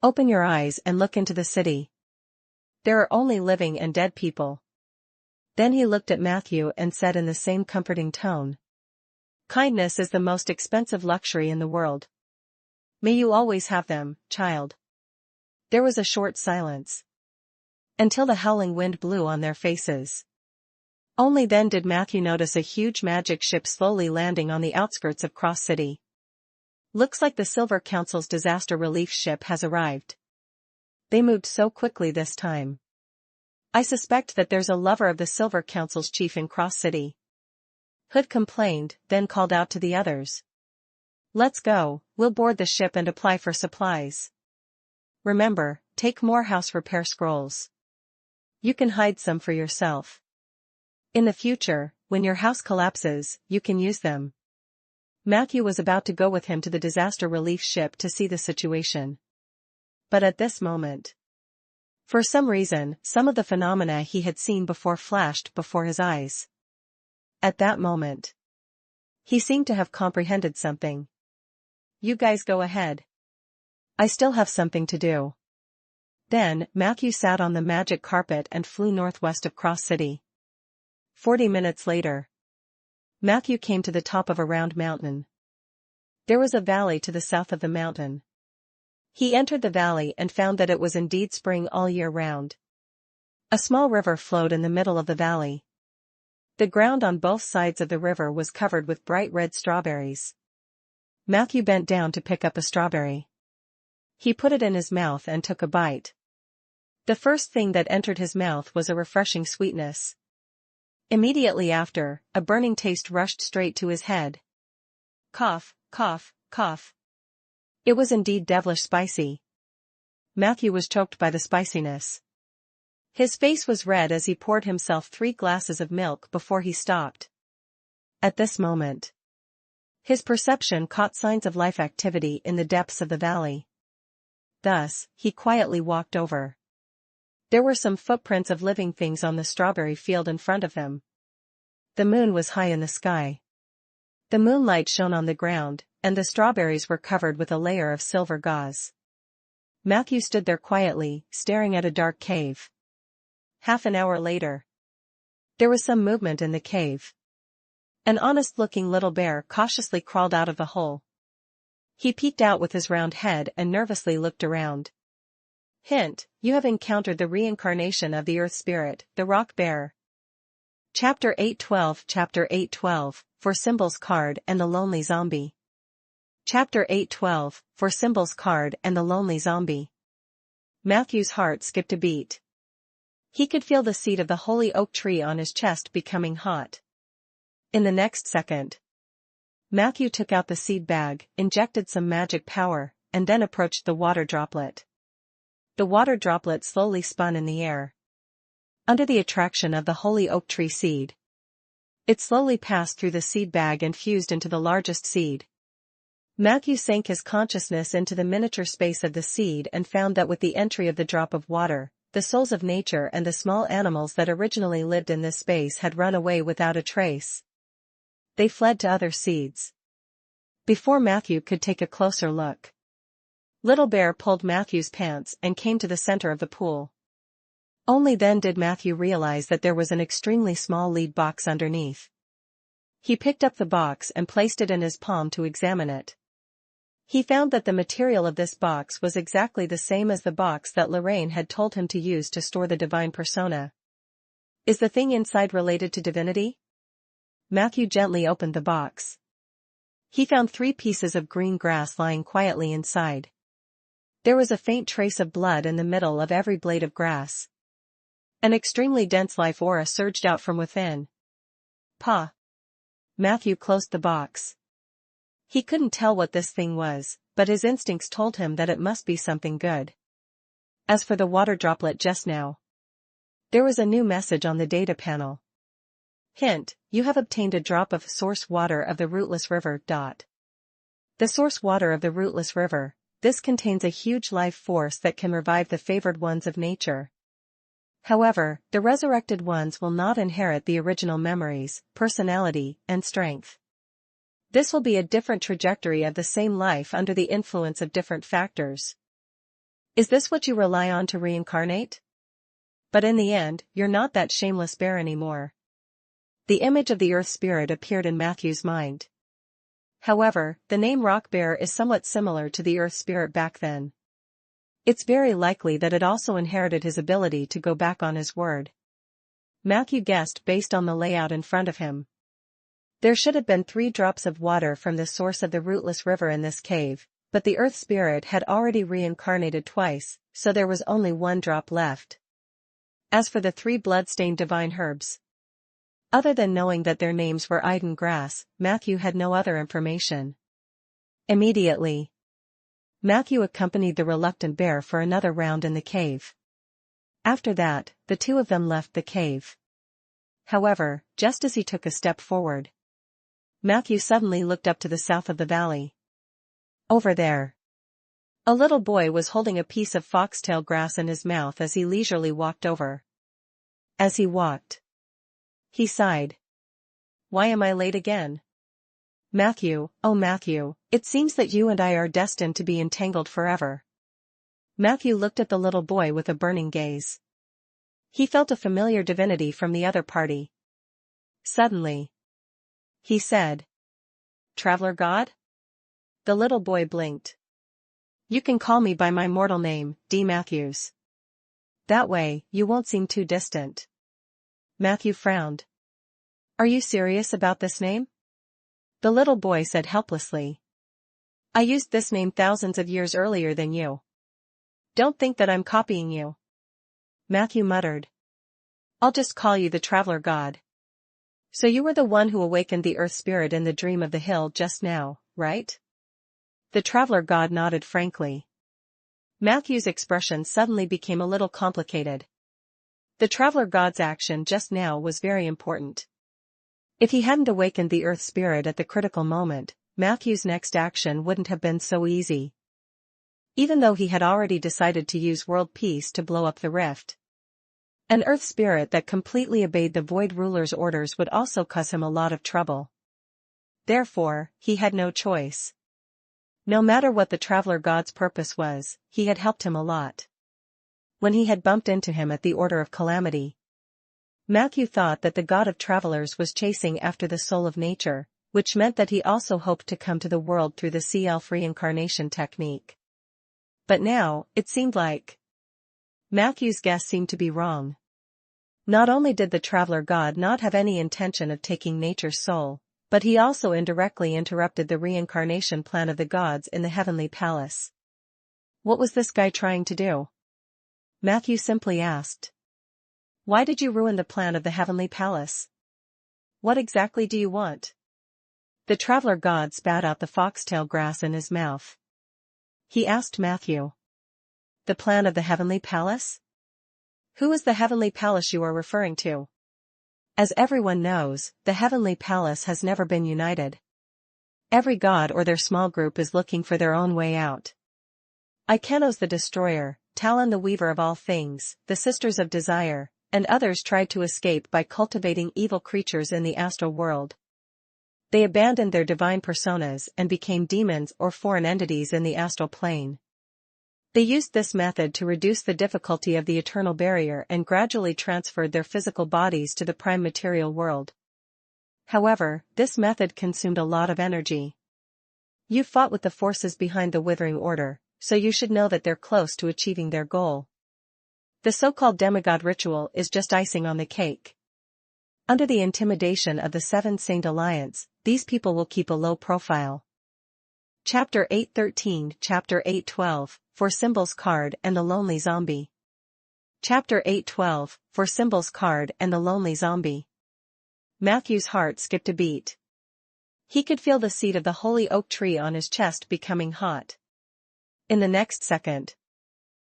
Open your eyes and look into the city. There are only living and dead people. Then he looked at Matthew and said in the same comforting tone. Kindness is the most expensive luxury in the world. May you always have them, child. There was a short silence. Until the howling wind blew on their faces. Only then did Matthew notice a huge magic ship slowly landing on the outskirts of Cross City. Looks like the Silver Council's disaster relief ship has arrived. They moved so quickly this time. I suspect that there's a lover of the Silver Council's chief in Cross City. Hood complained, then called out to the others. Let's go, we'll board the ship and apply for supplies. Remember, take more house repair scrolls. You can hide some for yourself. In the future, when your house collapses, you can use them. Matthew was about to go with him to the disaster relief ship to see the situation. But at this moment, for some reason, some of the phenomena he had seen before flashed before his eyes. At that moment, he seemed to have comprehended something. You guys go ahead. I still have something to do. Then, Matthew sat on the magic carpet and flew northwest of Cross City. 40 minutes later, Matthew came to the top of a round mountain. There was a valley to the south of the mountain. He entered the valley and found that it was indeed spring all year round. A small river flowed in the middle of the valley. The ground on both sides of the river was covered with bright red strawberries. Matthew bent down to pick up a strawberry. He put it in his mouth and took a bite. The first thing that entered his mouth was a refreshing sweetness. Immediately after, a burning taste rushed straight to his head. Cough, cough, cough. It was indeed devilish spicy. Matthew was choked by the spiciness. His face was red as he poured himself 3 glasses of milk before he stopped. At this moment, his perception caught signs of life activity in the depths of the valley. Thus, he quietly walked over. There were some footprints of living things on the strawberry field in front of them. The moon was high in the sky. The moonlight shone on the ground, and the strawberries were covered with a layer of silver gauze. Matthew stood there quietly, staring at a dark cave. Half an hour later, there was some movement in the cave. An honest-looking little bear cautiously crawled out of the hole. He peeked out with his round head and nervously looked around. Hint, you have encountered the reincarnation of the earth spirit, the rock bear. Chapter 812 Chapter 812, For Symbols Card and the Lonely Zombie. Chapter 812, For Symbols Card and the Lonely Zombie. Matthew's heart skipped a beat. He could feel the seed of the holy oak tree on his chest becoming hot. In the next second, Matthew took out the seed bag, injected some magic power, and then approached the water droplet. The water droplet slowly spun in the air. Under the attraction of the holy oak tree seed, it slowly passed through the seed bag and fused into the largest seed. Matthew sank his consciousness into the miniature space of the seed and found that with the entry of the drop of water, the souls of nature and the small animals that originally lived in this space had run away without a trace. They fled to other seeds. Before Matthew could take a closer look, Little Bear pulled Matthew's pants and came to the center of the pool. Only then did Matthew realize that there was an extremely small lead box underneath. He picked up the box and placed it in his palm to examine it. He found that the material of this box was exactly the same as the box that Lorraine had told him to use to store the divine persona. Is the thing inside related to divinity? Matthew gently opened the box. He found 3 pieces of green grass lying quietly inside. There was a faint trace of blood in the middle of every blade of grass. An extremely dense life aura surged out from within. Pa. Matthew closed the box. He couldn't tell what this thing was, but his instincts told him that it must be something good. As for the water droplet just now, there was a new message on the data panel. Hint, you have obtained a drop of source water of the rootless river. The source water of the rootless river, this contains a huge life force that can revive the favored ones of nature. However, the resurrected ones will not inherit the original memories, personality, and strength. This will be a different trajectory of the same life under the influence of different factors. Is this what you rely on to reincarnate? But in the end, you're not that shameless bear anymore. The image of the earth spirit appeared in Matthew's mind. However, the name Rock Bear is somewhat similar to the earth spirit back then. It's very likely that it also inherited his ability to go back on his word. Matthew guessed based on the layout in front of him. There should have been 3 drops of water from the source of the rootless river in this cave, but the earth spirit had already reincarnated twice, so there was only 1 drop left. As for the 3 blood-stained divine herbs, other than knowing that their names were Iden grass, Matthew had no other information. Immediately, Matthew accompanied the reluctant bear for another round in the cave. After that, the 2 of them left the cave. However, just as he took a step forward, Matthew suddenly looked up to the south of the valley. Over there, a little boy was holding a piece of foxtail grass in his mouth as he leisurely walked over. As he walked, he sighed. Why am I late again? Matthew, oh Matthew, it seems that you and I are destined to be entangled forever. Matthew looked at the little boy with a burning gaze. He felt a familiar divinity from the other party. Suddenly, he said, Traveler God? The little boy blinked. You can call me by my mortal name, D. Matthews. That way, you won't seem too distant. Matthew frowned. Are you serious about this name? The little boy said helplessly. I used this name thousands of years earlier than you. Don't think that I'm copying you. Matthew muttered. I'll just call you the Traveler God. So you were the one who awakened the earth spirit in the dream of the hill just now, right? The Traveler God nodded frankly. Matthew's expression suddenly became a little complicated. The Traveler God's action just now was very important. If he hadn't awakened the earth spirit at the critical moment, Matthew's next action wouldn't have been so easy. Even though he had already decided to use world peace to blow up the rift, an earth spirit that completely obeyed the Void Ruler's orders would also cause him a lot of trouble. Therefore, he had no choice. No matter what the Traveler God's purpose was, he had helped him a lot. When he had bumped into him at the Order of Calamity, Matthew thought that the God of Travelers was chasing after the soul of nature, which meant that he also hoped to come to the world through the Sea Elf reincarnation technique. But now, it seemed like Matthew's guess seemed to be wrong. Not only did the Traveler God not have any intention of taking nature's soul, but he also indirectly interrupted the reincarnation plan of the gods in the Heavenly Palace. What was this guy trying to do? Matthew simply asked. Why did you ruin the plan of the Heavenly Palace? What exactly do you want? The Traveler God spat out the foxtail grass in his mouth. He asked Matthew. The plan of the Heavenly Palace? Who is the Heavenly Palace you are referring to? As everyone knows, the Heavenly Palace has never been united. Every god or their small group is looking for their own way out. Ikenos the Destroyer, Talon the Weaver of all things, the Sisters of Desire, and others tried to escape by cultivating evil creatures in the astral world. They abandoned their divine personas and became demons or foreign entities in the astral plane. They used this method to reduce the difficulty of the eternal barrier and gradually transferred their physical bodies to the prime material world. However, this method consumed a lot of energy. You fought with the forces behind the Withering Order, so you should know that they're close to achieving their goal. The so-called demigod ritual is just icing on the cake. Under the intimidation of the Seven Saint Alliance, these people will keep a low profile. Chapter 8:13, Chapter 8:12, For Symbols Card and the Lonely Zombie. Chapter 8:12, For Symbols Card and the Lonely Zombie. Matthew's heart skipped a beat. He could feel the seed of the holy oak tree on his chest becoming hot. In the next second,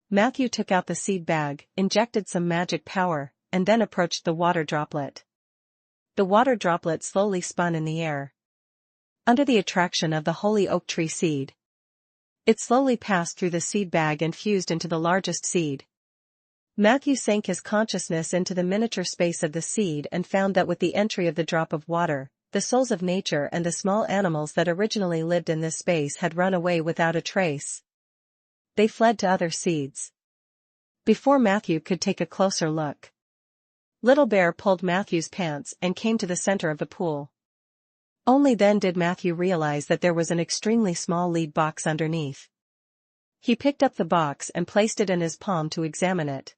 Matthew took out the seed bag, injected some magic power, and then approached the water droplet. The water droplet slowly spun in the air. Under the attraction of the holy oak tree seed, it slowly passed through the seed bag and fused into the largest seed. Matthew sank his consciousness into the miniature space of the seed and found that with the entry of the drop of water, the souls of nature and the small animals that originally lived in this space had run away without a trace. They fled to other seeds. Before Matthew could take a closer look, Little Bear pulled Matthew's pants and came to the center of the pool. Only then did Matthew realize that there was an extremely small lead box underneath. He picked up the box and placed it in his palm to examine it.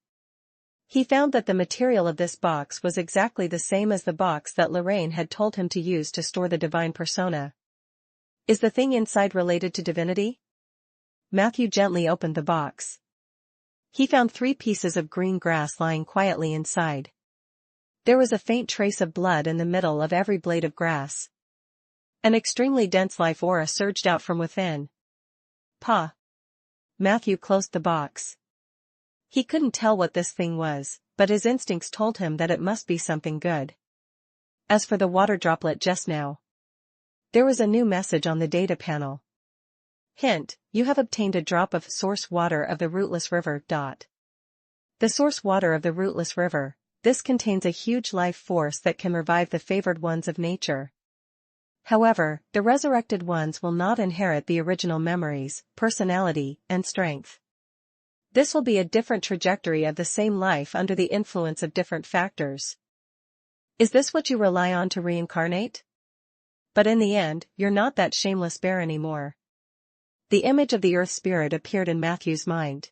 He found that the material of this box was exactly the same as the box that Lorraine had told him to use to store the divine persona. Is the thing inside related to divinity? Matthew gently opened the box. He found 3 pieces of green grass lying quietly inside. There was a faint trace of blood in the middle of every blade of grass. An extremely dense life aura surged out from within. Pa. Matthew closed the box. He couldn't tell what this thing was, but his instincts told him that it must be something good. As for the water droplet just now, there was a new message on the data panel. Hint, you have obtained a drop of source water of the rootless river. The source water of the rootless river, this contains a huge life force that can revive the favored ones of nature. However, the resurrected ones will not inherit the original memories, personality, and strength. This will be a different trajectory of the same life under the influence of different factors. Is this what you rely on to reincarnate? But in the end, you're not that shameless bear anymore. The image of the earth spirit appeared in Matthew's mind.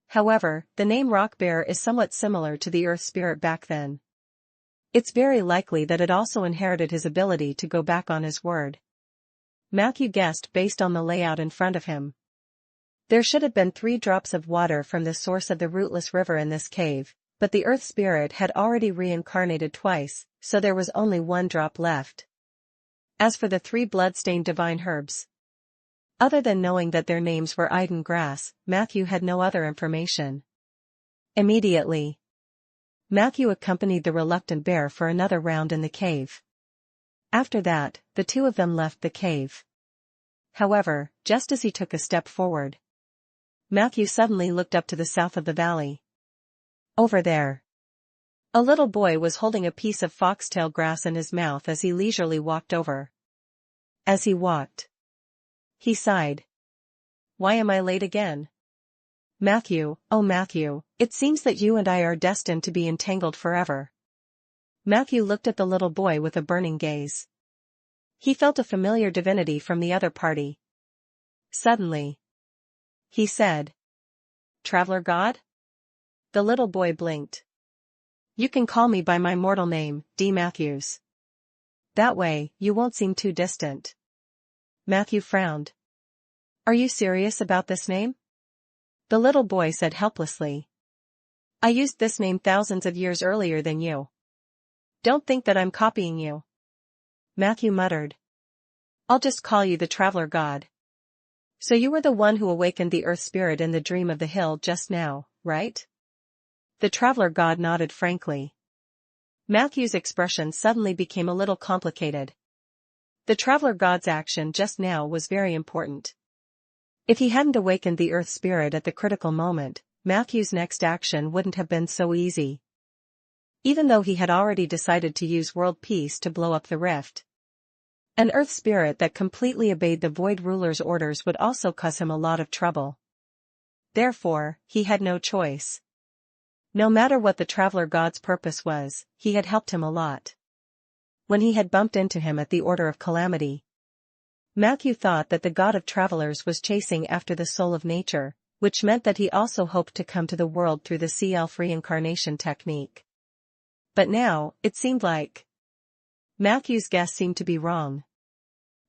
However, the name Rock Bear is somewhat similar to the earth spirit back then. It's very likely that it also inherited his ability to go back on his word. Matthew guessed based on the layout in front of him. There should have been 3 drops of water from the source of the rootless river in this cave, but the earth spirit had already reincarnated twice, so there was only 1 drop left. As for the 3 blood-stained divine herbs, other than knowing that their names were Iden grass, Matthew had no other information. Immediately, Matthew accompanied the reluctant bear for another round in the cave. After that, the 2 of them left the cave. However, just as he took a step forward, Matthew suddenly looked up to the south of the valley. Over there, a little boy was holding a piece of foxtail grass in his mouth as he leisurely walked over. As he walked, he sighed. Why am I late again? Matthew, oh Matthew, it seems that you and I are destined to be entangled forever. Matthew looked at the little boy with a burning gaze. He felt a familiar divinity from the other party. Suddenly, he said, Traveler God? The little boy blinked. You can call me by my mortal name, D. Matthews. That way, you won't seem too distant. Matthew frowned. Are you serious about this name? The little boy said helplessly. I used this name thousands of years earlier than you. Don't think that I'm copying you. Matthew muttered. I'll just call you the Traveler God. So you were the one who awakened the earth spirit in the dream of the hill just now, right? The Traveler God nodded frankly. Matthew's expression suddenly became a little complicated. The Traveler God's action just now was very important. If he hadn't awakened the earth spirit at the critical moment, Matthew's next action wouldn't have been so easy. Even though he had already decided to use world peace to blow up the rift, an earth spirit that completely obeyed the Void Ruler's orders would also cause him a lot of trouble. Therefore, he had no choice. No matter what the Traveler God's purpose was, he had helped him a lot. When he had bumped into him at the Order of Calamity, Matthew thought that the God of Travelers was chasing after the soul of nature, which meant that he also hoped to come to the world through the sea elf reincarnation technique. But now, it seemed like Matthew's guess seemed to be wrong.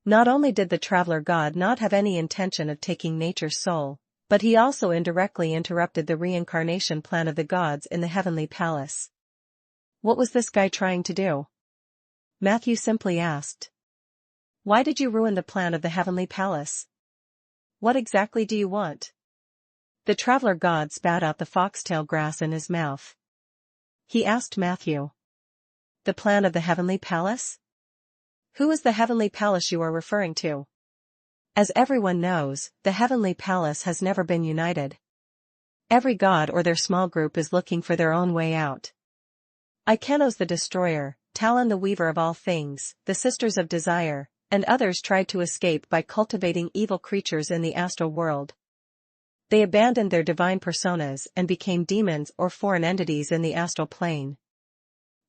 Not only did the traveler god not have any intention of taking nature's soul, but he also indirectly interrupted the reincarnation plan of the gods in the heavenly palace. What was this guy trying to do? Matthew simply asked. Why did you ruin the plan of the heavenly palace? What exactly do you want? The traveler god spat out the foxtail grass in his mouth. He asked Matthew. The plan of the heavenly palace? Who is the heavenly palace you are referring to? As everyone knows, the heavenly palace has never been united. Every god or their small group is looking for their own way out. Ikenos the destroyer, Talon the weaver of all things, the sisters of desire, and others tried to escape by cultivating evil creatures in the astral world. They abandoned their divine personas and became demons or foreign entities in the astral plane.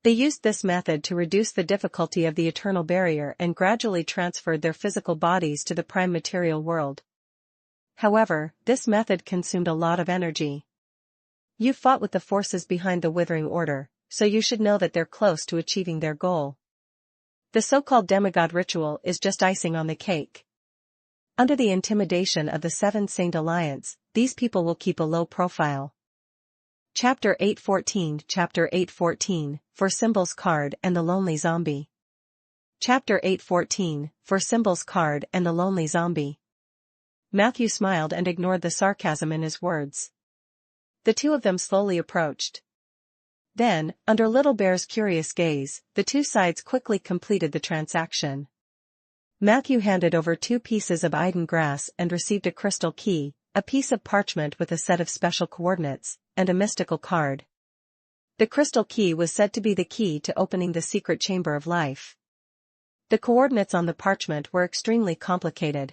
They used this method to reduce the difficulty of the eternal barrier and gradually transferred their physical bodies to the prime material world. However, this method consumed a lot of energy. You fought with the forces behind the Withering Order, so you should know that they're close to achieving their goal. The so-called demigod ritual is just icing on the cake. Under the intimidation of the Seven Saint Alliance, these people will keep a low profile. Chapter 814 Chapter 814, For Symbols Card and the Lonely Zombie. Chapter 814, For Symbols Card and the Lonely Zombie. Matthew smiled and ignored the sarcasm in his words. The two of them slowly approached. Then, under Little Bear's curious gaze, the two sides quickly completed the transaction. Matthew handed over 2 pieces of Iden grass and received a crystal key, a piece of parchment with a set of special coordinates, and a mystical card. The crystal key was said to be the key to opening the secret chamber of life. The coordinates on the parchment were extremely complicated.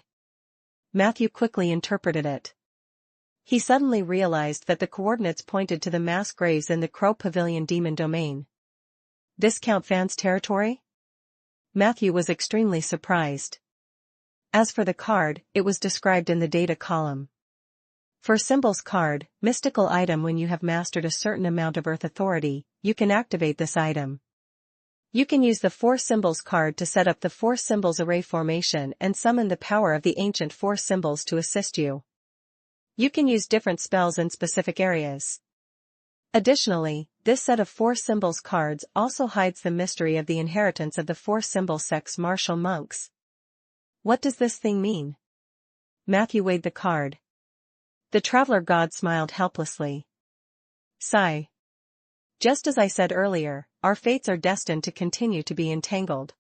Matthew quickly interpreted it. He suddenly realized that the coordinates pointed to the mass graves in the Crow Pavilion demon domain. This count Fan's territory? Matthew was extremely surprised. As for the card, it was described in the data column. For Symbols Card, mystical item. When you have mastered a certain amount of Earth authority, you can activate this item. You can use the 4 Symbols Card to set up the 4 Symbols Array formation and summon the power of the ancient 4 symbols to assist you. You can use different spells in specific areas. Additionally, this set of 4 Symbols Cards also hides the mystery of the inheritance of the 4 symbol sects martial monks. What does this thing mean? Matthew weighed the card. The traveler god smiled helplessly. Sigh. Just as I said earlier, our fates are destined to continue to be entangled.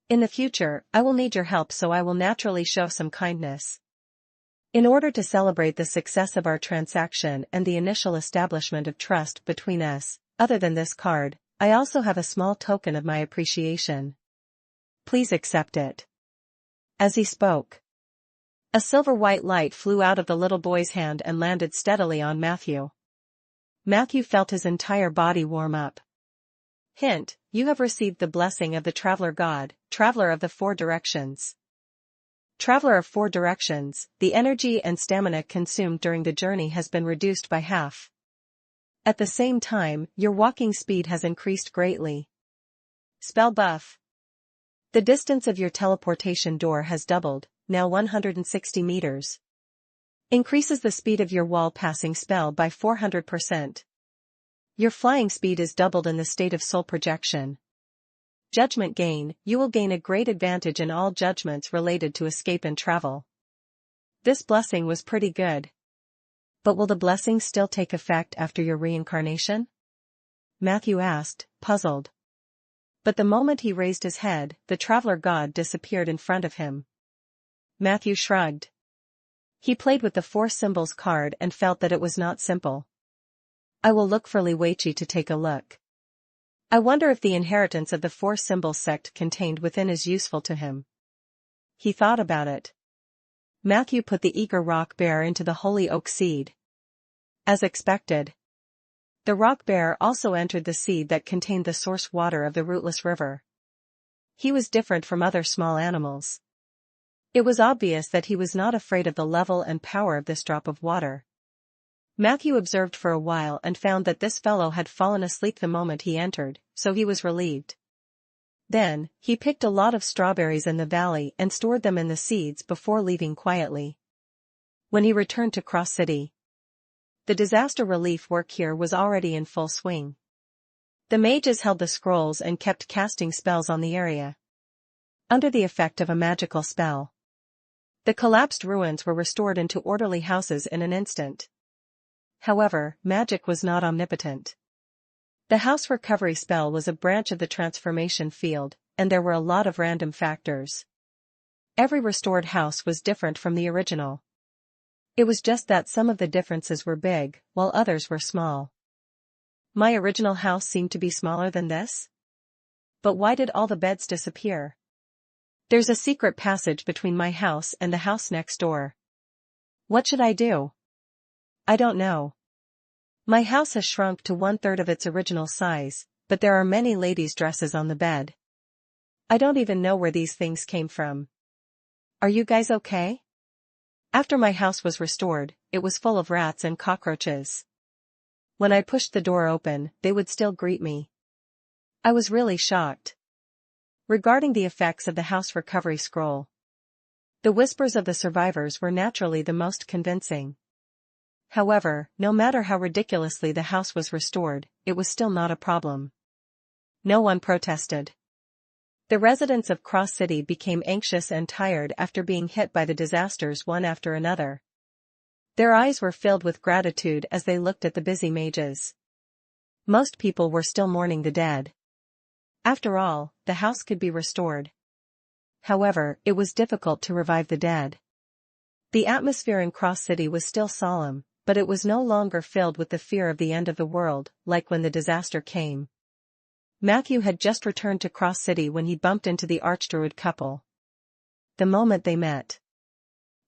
In the future, I will need your help, so I will naturally show some kindness. In order to celebrate the success of our transaction and the initial establishment of trust between us, other than this card, I also have a small token of my appreciation. Please accept it. As he spoke, a silver-white light flew out of the little boy's hand and landed steadily on Matthew. Matthew felt his entire body warm up. Hint: you have received the blessing of the Traveler God, Traveler of the 4 Directions. Traveler of 4 Directions, the energy and stamina consumed during the journey has been reduced by half. At the same time, your walking speed has increased greatly. Spell buff. The distance of your teleportation door has doubled, now 160 meters. Increases the speed of your wall-passing spell by 400%. Your flying speed is doubled in the state of soul projection. Judgment gain: you will gain a great advantage in all judgments related to escape and travel. This blessing was pretty good. But will the blessing still take effect after your reincarnation? Matthew asked, puzzled. But the moment he raised his head, the traveler god disappeared in front of him. Matthew shrugged. He played with the 4 Symbols Card and felt that it was not simple. I will look for Liweichi to take a look. I wonder if the inheritance of the 4 symbol sect contained within is useful to him. He thought about it. Matthew put the eager rock bear into the holy oak seed. As expected, the rock bear also entered the seed that contained the source water of the rootless river. He was different from other small animals. It was obvious that he was not afraid of the level and power of this drop of water. Matthew observed for a while and found that this fellow had fallen asleep the moment he entered, so he was relieved. Then, he picked a lot of strawberries in the valley and stored them in the seeds before leaving quietly. When he returned to Cross City, the disaster relief work here was already in full swing. The mages held the scrolls and kept casting spells on the area. Under the effect of a magical spell, the collapsed ruins were restored into orderly houses in an instant. However, magic was not omnipotent. The house recovery spell was a branch of the transformation field, and there were a lot of random factors. Every restored house was different from the original. It was just that some of the differences were big, while others were small. My original house seemed to be smaller than this? But why did all the beds disappear? There's a secret passage between my house and the house next door. What should I do? I don't know. My house has shrunk to 1/3 of its original size, but there are many ladies' dresses on the bed. I don't even know where these things came from. Are you guys okay? After my house was restored, it was full of rats and cockroaches. When I pushed the door open, they would still greet me. I was really shocked. Regarding the effects of the house recovery scroll, the whispers of the survivors were naturally the most convincing. However, no matter how ridiculously the house was restored, it was still not a problem. No one protested. The residents of Cross City became anxious and tired after being hit by the disasters one after another. Their eyes were filled with gratitude as they looked at the busy mages. Most people were still mourning the dead. After all, the house could be restored. However, it was difficult to revive the dead. The atmosphere in Cross City was still solemn, but it was no longer filled with the fear of the end of the world, like when the disaster came. Matthew had just returned to Cross City when he bumped into the Archdruid couple. The moment they met,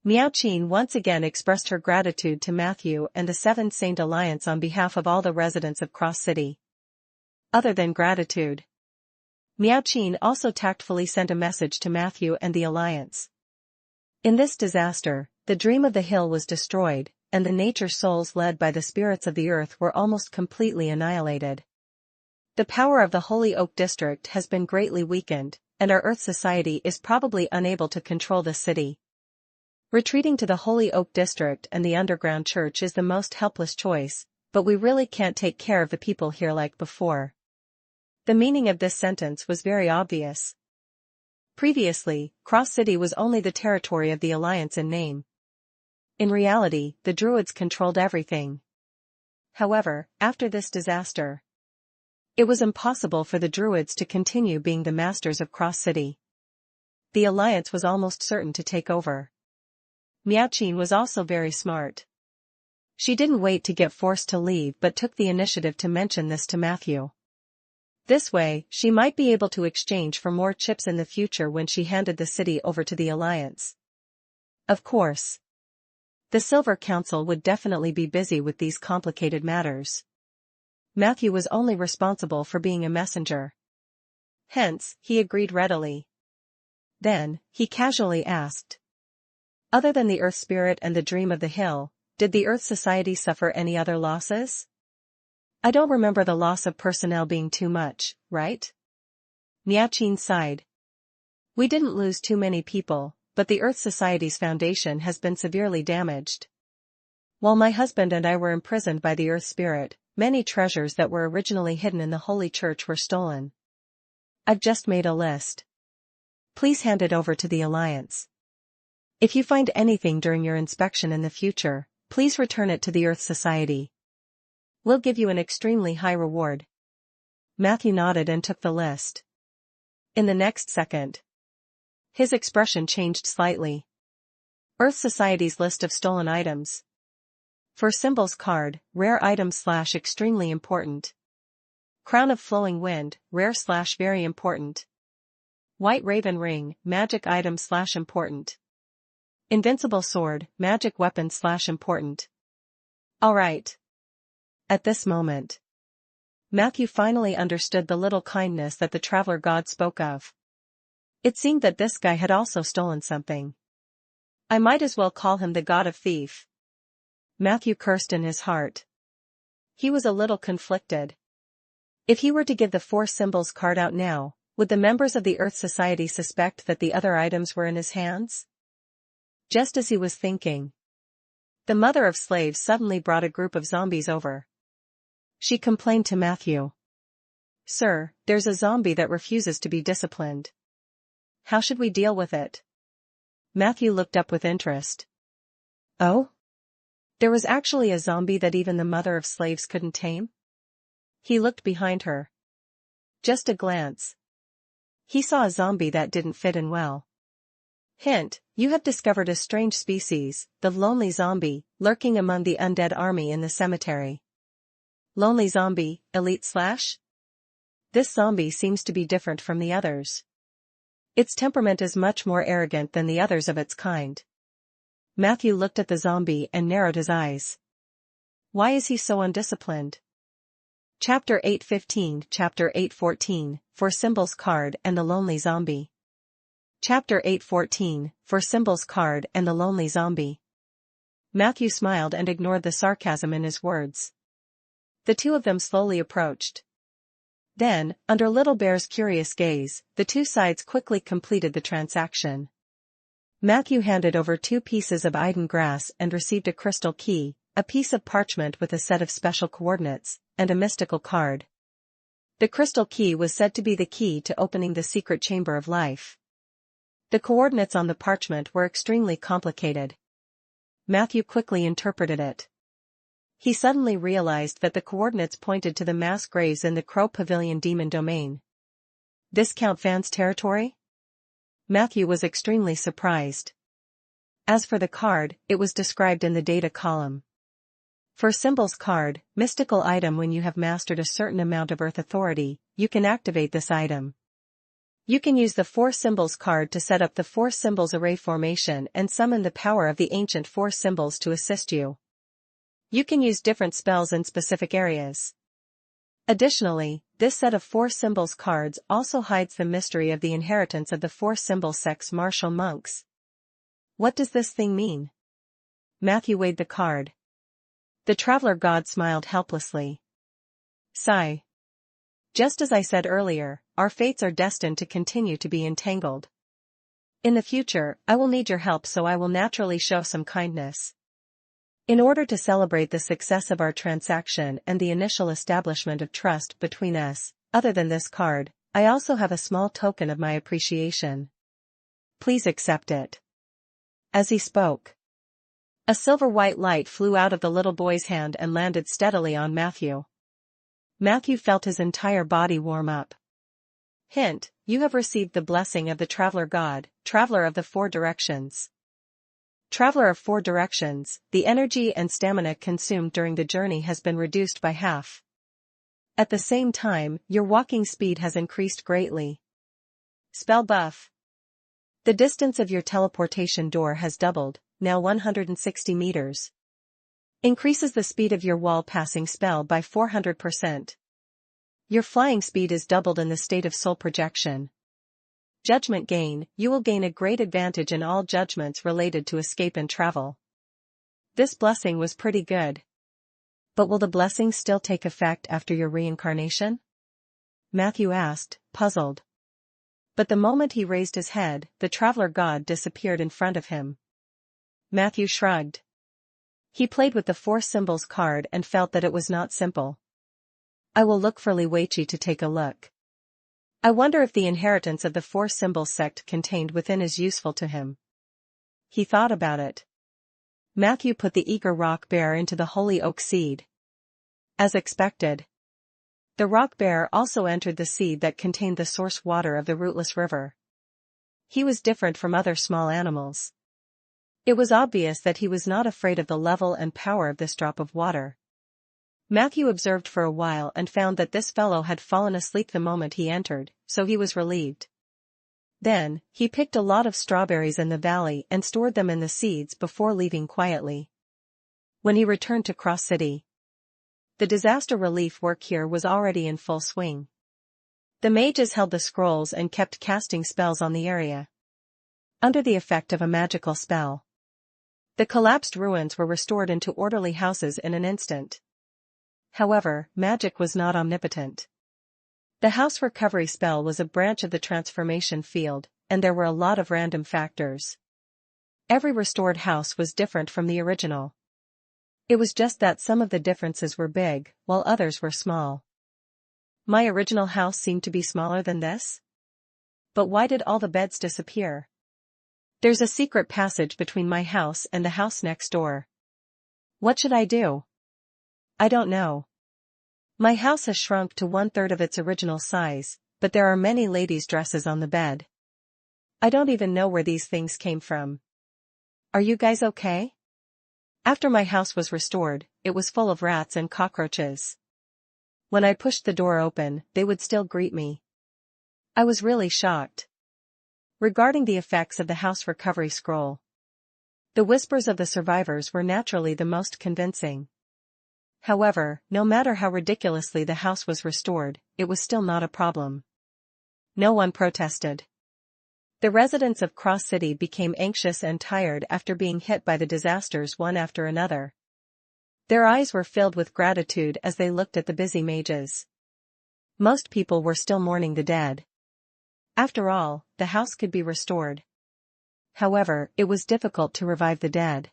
Miaoqin once again expressed her gratitude to Matthew and the Seven Saint Alliance on behalf of all the residents of Cross City. Other than gratitude, Miaoqin also tactfully sent a message to Matthew and the Alliance. In this disaster, the dream of the hill was destroyed, and the nature souls led by the spirits of the earth were almost completely annihilated. The power of the Holy Oak District has been greatly weakened, and our Earth Society is probably unable to control the city. Retreating to the Holy Oak District and the underground church is the most helpless choice, but we really can't take care of the people here like before. The meaning of this sentence was very obvious. Previously, Cross City was only the territory of the Alliance in name. In reality, the Druids controlled everything. However, after this disaster, it was impossible for the Druids to continue being the masters of Cross City. The Alliance was almost certain to take over. Miaoqin was also very smart. She didn't wait to get forced to leave but took the initiative to mention this to Matthew. This way, she might be able to exchange for more chips in the future when she handed the city over to the Alliance. Of course, the Silver Council would definitely be busy with these complicated matters. Matthew was only responsible for being a messenger. Hence, he agreed readily. Then, he casually asked, other than the Earth Spirit and the Dream of the Hill, did the Earth Society suffer any other losses? I don't remember the loss of personnel being too much, right? Miaoqin sighed. We didn't lose too many people, but the Earth Society's foundation has been severely damaged. While my husband and I were imprisoned by the Earth Spirit, many treasures that were originally hidden in the Holy Church were stolen. I've just made a list. Please hand it over to the Alliance. If you find anything during your inspection in the future, please return it to the Earth Society. We'll give you an extremely high reward. Matthew nodded and took the list. In the next second, his expression changed slightly. Earth Society's list of stolen items. For Symbols card, rare item / extremely important. Crown of Flowing Wind, rare / very important. White Raven Ring, magic item / important. Invincible Sword, magic weapon / important. Alright. At this moment, Matthew finally understood the little kindness that the traveler god spoke of. It seemed that this guy had also stolen something. I might as well call him the god of thief. Matthew cursed in his heart. He was a little conflicted. If he were to give the 4 Symbols card out now, Would the members of the Earth Society suspect that the other items were in his hands? Just as he was thinking, the mother of slaves suddenly brought a group of zombies over. She complained to Matthew. "Sir, there's a zombie that refuses to be disciplined. How should we deal with it?" Matthew looked up with interest. Oh? There was actually a zombie that even the mother of slaves couldn't tame? He looked behind her. Just a glance. He saw a zombie that didn't fit in well. Hint, you have discovered a strange species, the lonely zombie, lurking among the undead army in the cemetery. Lonely zombie, elite slash? This zombie seems to be different from the others. Its temperament is much more arrogant than the others of its kind. Matthew looked at the zombie and narrowed his eyes. Why is he so undisciplined? Chapter 8:15, Chapter 8:14, For Symbols Card and the Lonely Zombie. Chapter 8:14, For Symbols Card and the Lonely Zombie. Matthew smiled and ignored the sarcasm in his words. The two of them slowly approached. Then, under Little Bear's curious gaze, the two sides quickly completed the transaction. Matthew handed over 2 pieces of Iden grass and received a crystal key, a piece of parchment with a set of special coordinates, and a mystical card. The crystal key was said to be the key to opening the secret chamber of life. The coordinates on the parchment were extremely complicated. Matthew quickly interpreted it. He suddenly realized that the coordinates pointed to the mass graves in the Crow Pavilion demon domain. This Count Van's territory? Matthew was extremely surprised. As for the card, it was described in the data column. For Symbols Card, mystical item. When you have mastered a certain amount of Earth authority, you can activate this item. You can use the 4 Symbols Card to set up the 4 Symbols Array formation and summon the power of the ancient 4 symbols to assist you. You can use different spells in specific areas. Additionally, this set of 4 Symbols Cards also hides the mystery of the inheritance of the 4 symbol sects martial monks. What does this thing mean? Matthew weighed the card. The Traveler God smiled helplessly. Sigh. Just as I said earlier, our fates are destined to continue to be entangled. In the future, I will need your help, so I will naturally show some kindness. In order to celebrate the success of our transaction and the initial establishment of trust between us, other than this card, I also have a small token of my appreciation. Please accept it. As he spoke, a silver-white light flew out of the little boy's hand and landed steadily on Matthew. Matthew felt his entire body warm up. Hint, you have received the blessing of the Traveler God, Traveler of the 4 Directions. Traveler of 4 Directions, the energy and stamina consumed during the journey has been reduced by half. At the same time, your walking speed has increased greatly. Spell buff. The distance of your teleportation door has doubled, now 160 meters. Increases the speed of your wall passing spell by 400%. Your flying speed is doubled in the state of soul projection. Judgment gain, you will gain a great advantage in all judgments related to escape and travel. This blessing was pretty good. But will the blessing still take effect after your reincarnation? Matthew asked, puzzled. But the moment he raised his head, the Traveler God disappeared in front of him. Matthew shrugged. He played with the 4 Symbols Card and felt that it was not simple. I will look for Liweichi to take a look. I wonder if the inheritance of the 4 symbol sect contained within is useful to him. He thought about it. Matthew put the eager rock bear into the holy oak seed. As expected, the rock bear also entered the seed that contained the source water of the rootless river. He was different from other small animals. It was obvious that he was not afraid of the level and power of this drop of water. Matthew observed for a while and found that this fellow had fallen asleep the moment he entered, so he was relieved. Then, he picked a lot of strawberries in the valley and stored them in the seeds before leaving quietly. When he returned to Cross City, the disaster relief work here was already in full swing. The mages held the scrolls and kept casting spells on the area. Under the effect of a magical spell, the collapsed ruins were restored into orderly houses in an instant. However, magic was not omnipotent. The house recovery spell was a branch of the transformation field, and there were a lot of random factors. Every restored house was different from the original. It was just that some of the differences were big, while others were small. My original house seemed to be smaller than this? But why did all the beds disappear? There's a secret passage between my house and the house next door. What should I do? I don't know. My house has shrunk to 1/3 of its original size, but there are many ladies' dresses on the bed. I don't even know where these things came from. Are you guys okay? After my house was restored, it was full of rats and cockroaches. When I pushed the door open, they would still greet me. I was really shocked. Regarding the effects of the house recovery scroll, the whispers of the survivors were naturally the most convincing. However, no matter how ridiculously the house was restored, it was still not a problem. No one protested. The residents of Cross City became anxious and tired after being hit by the disasters one after another. Their eyes were filled with gratitude as they looked at the busy mages. Most people were still mourning the dead. After all, the house could be restored. However, it was difficult to revive the dead.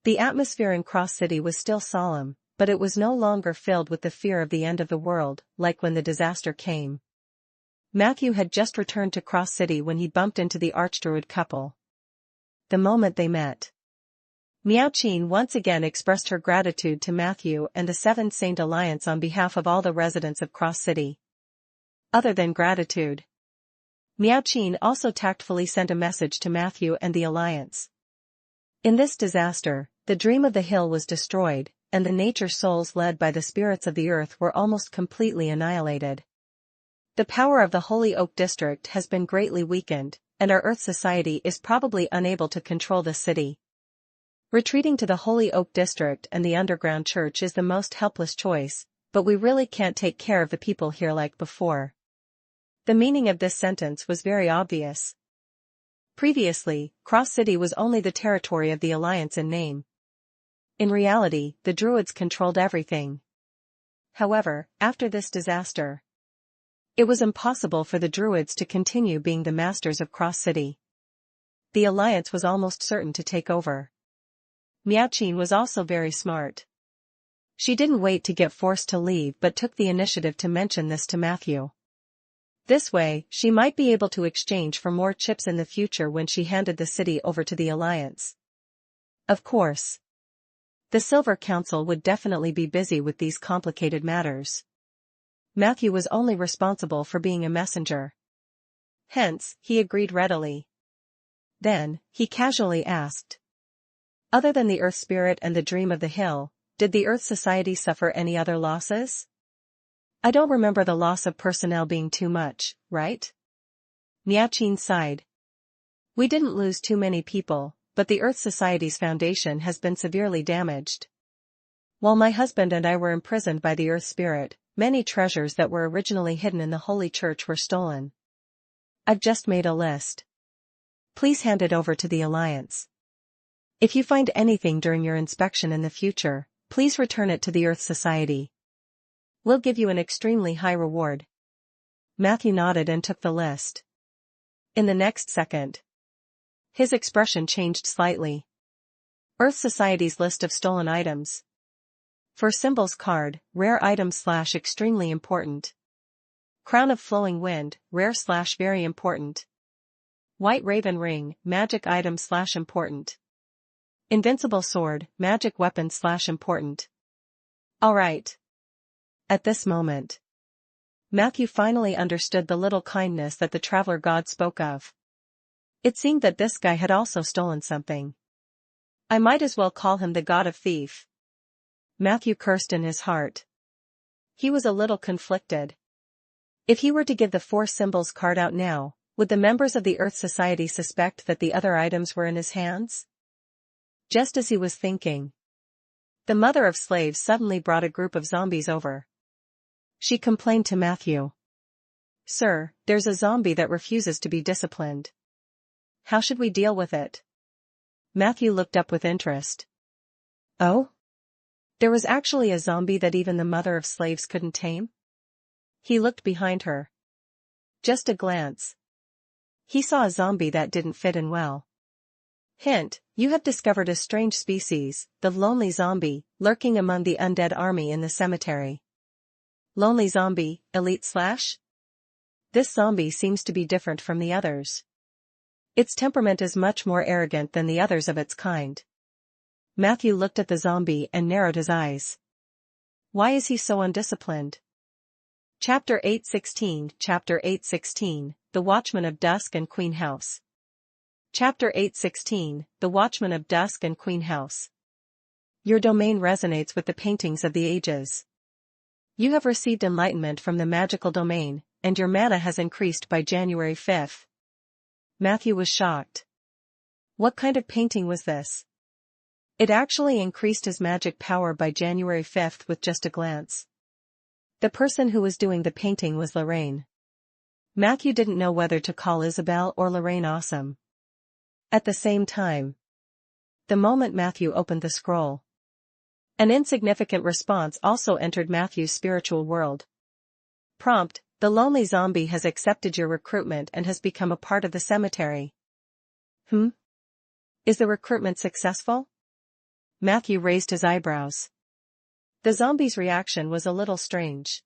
The atmosphere in Cross City was still solemn, but it was no longer filled with the fear of the end of the world, like when the disaster came. Matthew had just returned to Cross City when he bumped into the Archdruid couple. The moment they met, Miaoqin once again expressed her gratitude to Matthew and the Seven Saint Alliance on behalf of all the residents of Cross City. Other than gratitude, Miaoqin also tactfully sent a message to Matthew and the Alliance. In this disaster, the dream of the hill was destroyed, and the nature souls led by the spirits of the earth were almost completely annihilated. The power of the Holy Oak District has been greatly weakened, and our Earth Society is probably unable to control the city. Retreating to the Holy Oak District and the underground church is the most helpless choice, but we really can't take care of the people here like before. The meaning of this sentence was very obvious. Previously, Cross City was only the territory of the Alliance in name. In reality, the Druids controlled everything. However, after this disaster, it was impossible for the Druids to continue being the masters of Cross City. The Alliance was almost certain to take over. Miaoqin was also very smart. She didn't wait to get forced to leave but took the initiative to mention this to Matthew. This way, she might be able to exchange for more chips in the future when she handed the city over to the Alliance. Of course, the Silver Council would definitely be busy with these complicated matters. Matthew was only responsible for being a messenger. Hence, he agreed readily. Then, he casually asked, other than the Earth Spirit and the Dream of the Hill, did the Earth Society suffer any other losses? I don't remember the loss of personnel being too much, right? Miaoqin sighed. We didn't lose too many people, but the Earth Society's foundation has been severely damaged. While my husband and I were imprisoned by the Earth Spirit, many treasures that were originally hidden in the Holy Church were stolen. I've just made a list. Please hand it over to the Alliance. If you find anything during your inspection in the future, please return it to the Earth Society. We'll give you an extremely high reward. Matthew nodded and took the list. In the next second, his expression changed slightly. Earth Society's list of stolen items. For Symbols card, rare item / extremely important. Crown of Flowing Wind, rare / very important. White Raven Ring, magic item / important. Invincible Sword, magic weapon / important. Alright. At this moment, Matthew finally understood the little kindness that the traveler god spoke of. It seemed that this guy had also stolen something. I might as well call him the god of thief. Matthew cursed in his heart. He was a little conflicted. If he were to give the 4 Symbols card out now, would the members of the Earth Society suspect that the other items were in his hands? Just as he was thinking, the mother of slaves suddenly brought a group of zombies over. She complained to Matthew. Sir, there's a zombie that refuses to be disciplined. How should we deal with it? Matthew looked up with interest. Oh? There was actually a zombie that even the mother of slaves couldn't tame? He looked behind her. Just a glance. He saw a zombie that didn't fit in well. Hint, you have discovered a strange species, the lonely zombie, lurking among the undead army in the cemetery. Lonely zombie, elite slash? This zombie seems to be different from the others. Its temperament is much more arrogant than the others of its kind. Matthew looked at the zombie and narrowed his eyes. Why is he so undisciplined? Chapter 8:16 Chapter 8:16, The Watchman of Dusk and Queen House. Chapter 8:16, The Watchman of Dusk and Queen House. Your domain resonates with the paintings of the ages. You have received enlightenment from the magical domain, and your mana has increased by January 5th. Matthew was shocked. What kind of painting was this? It actually increased his magic power by January 5th with just a glance. The person who was doing the painting was Lorraine. Matthew didn't know whether to call Isabel or Lorraine awesome. At the same time, the moment Matthew opened the scroll, an insignificant response also entered Matthew's spiritual world. Prompt, the lonely zombie has accepted your recruitment and has become a part of the cemetery. Is the recruitment successful? Matthew raised his eyebrows. The zombie's reaction was a little strange.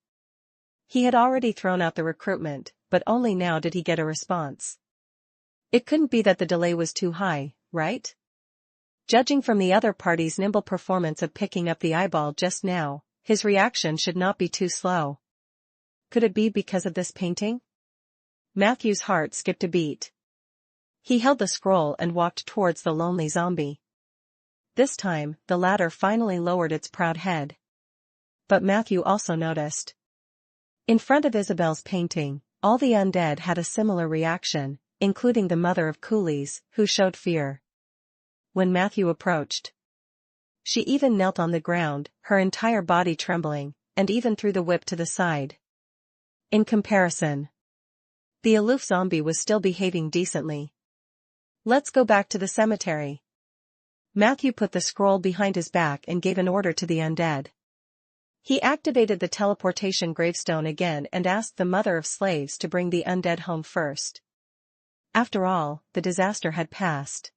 He had already thrown out the recruitment, but only now did he get a response. It couldn't be that the delay was too high, right? Judging from the other party's nimble performance of picking up the eyeball just now, his reaction should not be too slow. Could it be because of this painting? Matthew's heart skipped a beat. He held the scroll and walked towards the lonely zombie. This time, the latter finally lowered its proud head. But Matthew also noticed. In front of Isabel's painting, all the undead had a similar reaction, including the mother of coolies, who showed fear. When Matthew approached, she even knelt on the ground, her entire body trembling, and even threw the whip to the side. In comparison, the aloof zombie was still behaving decently. Let's go back to the cemetery. Matthew put the scroll behind his back and gave an order to the undead. He activated the teleportation gravestone again and asked the mother of slaves to bring the undead home first. After all, the disaster had passed.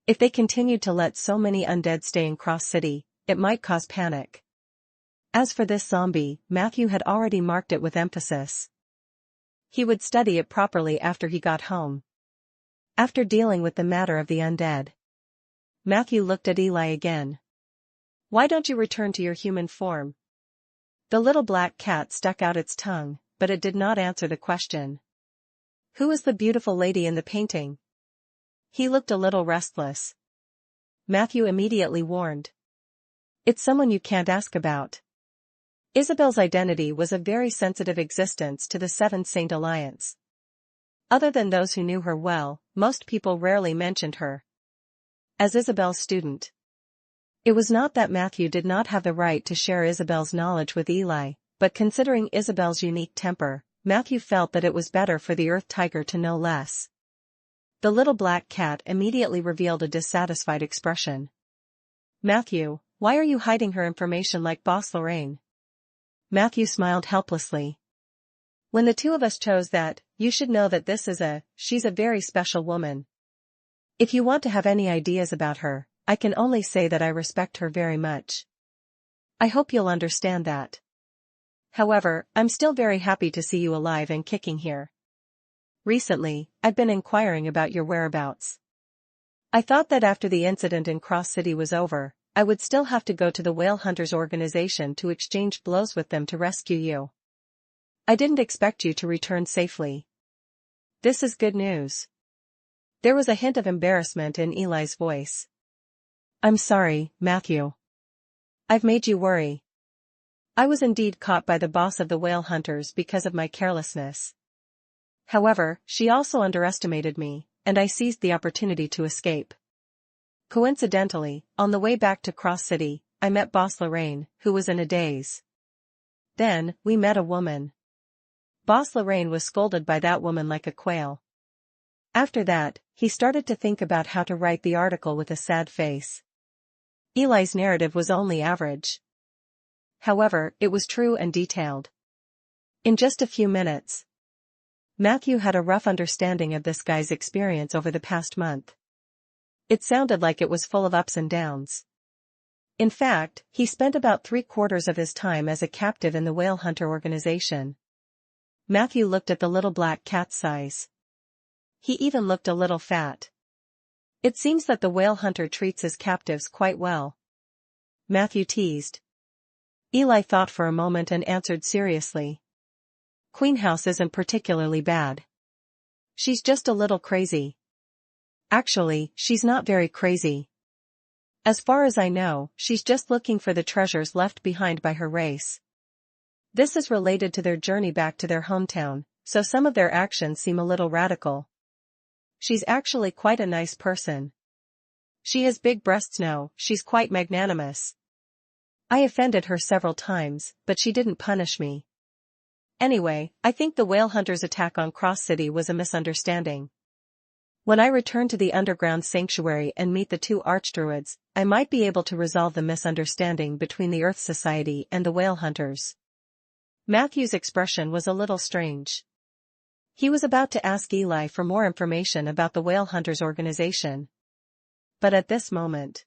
If they continued to let so many undead stay in Cross City, it might cause panic. As for this zombie, Matthew had already marked it with emphasis. He would study it properly after he got home. After dealing with the matter of the undead, Matthew looked at Eli again. Why don't you return to your human form? The little black cat stuck out its tongue, but it did not answer the question. Who is the beautiful lady in the painting? He looked a little restless. Matthew immediately warned. It's someone you can't ask about. Isabel's identity was a very sensitive existence to the Seventh Saint Alliance. Other than those who knew her well, most people rarely mentioned her. As Isabel's student, it was not that Matthew did not have the right to share Isabel's knowledge with Eli, but considering Isabel's unique temper, Matthew felt that it was better for the Earth Tiger to know less. The little black cat immediately revealed a dissatisfied expression. Matthew, why are you hiding her information like Boss Lorraine? Matthew smiled helplessly. When the two of us chose that, you should know that she's a very special woman. If you want to have any ideas about her, I can only say that I respect her very much. I hope you'll understand that. However, I'm still very happy to see you alive and kicking here. Recently, I've been inquiring about your whereabouts. I thought that after the incident in Cross City was over, I would still have to go to the Whale Hunters organization to exchange blows with them to rescue you. I didn't expect you to return safely. This is good news. There was a hint of embarrassment in Eli's voice. I'm sorry, Matthew. I've made you worry. I was indeed caught by the boss of the Whale Hunters because of my carelessness. However, she also underestimated me, and I seized the opportunity to escape. Coincidentally, on the way back to Cross City, I met Boss Lorraine, who was in a daze. Then, we met a woman. Boss Lorraine was scolded by that woman like a quail. After that, he started to think about how to write the article with a sad face. Eli's narrative was only average. However, it was true and detailed. In just a few minutes, Matthew had a rough understanding of this guy's experience over the past month. It sounded like it was full of ups and downs. In fact, he spent about 3/4 of his time as a captive in the whale hunter organization. Matthew looked at the little black cat's size. He even looked a little fat. It seems that the whale hunter treats his captives quite well. Matthew teased. Eli thought for a moment and answered seriously. Queenhouse isn't particularly bad. She's just a little crazy. Actually, she's not very crazy. As far as I know, she's just looking for the treasures left behind by her race. This is related to their journey back to their hometown, so some of their actions seem a little radical. She's actually quite a nice person. She has big breasts now, she's quite magnanimous. I offended her several times, but she didn't punish me. Anyway, I think the whale hunter's attack on Cross City was a misunderstanding. When I return to the underground sanctuary and meet the 2 archdruids, I might be able to resolve the misunderstanding between the Earth Society and the whale hunters. Matthew's expression was a little strange. He was about to ask Eli for more information about the whale hunters organization. But at this moment,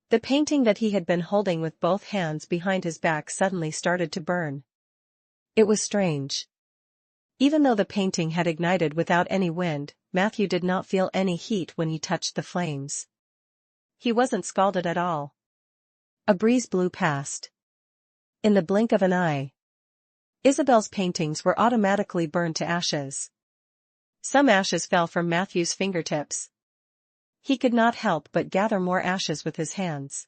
the painting that he had been holding with both hands behind his back suddenly started to burn. It was strange. Even though the painting had ignited without any wind, Matthew did not feel any heat when he touched the flames. He wasn't scalded at all. A breeze blew past. In the blink of an eye, Isabel's paintings were automatically burned to ashes. Some ashes fell from Matthew's fingertips. He could not help but gather more ashes with his hands.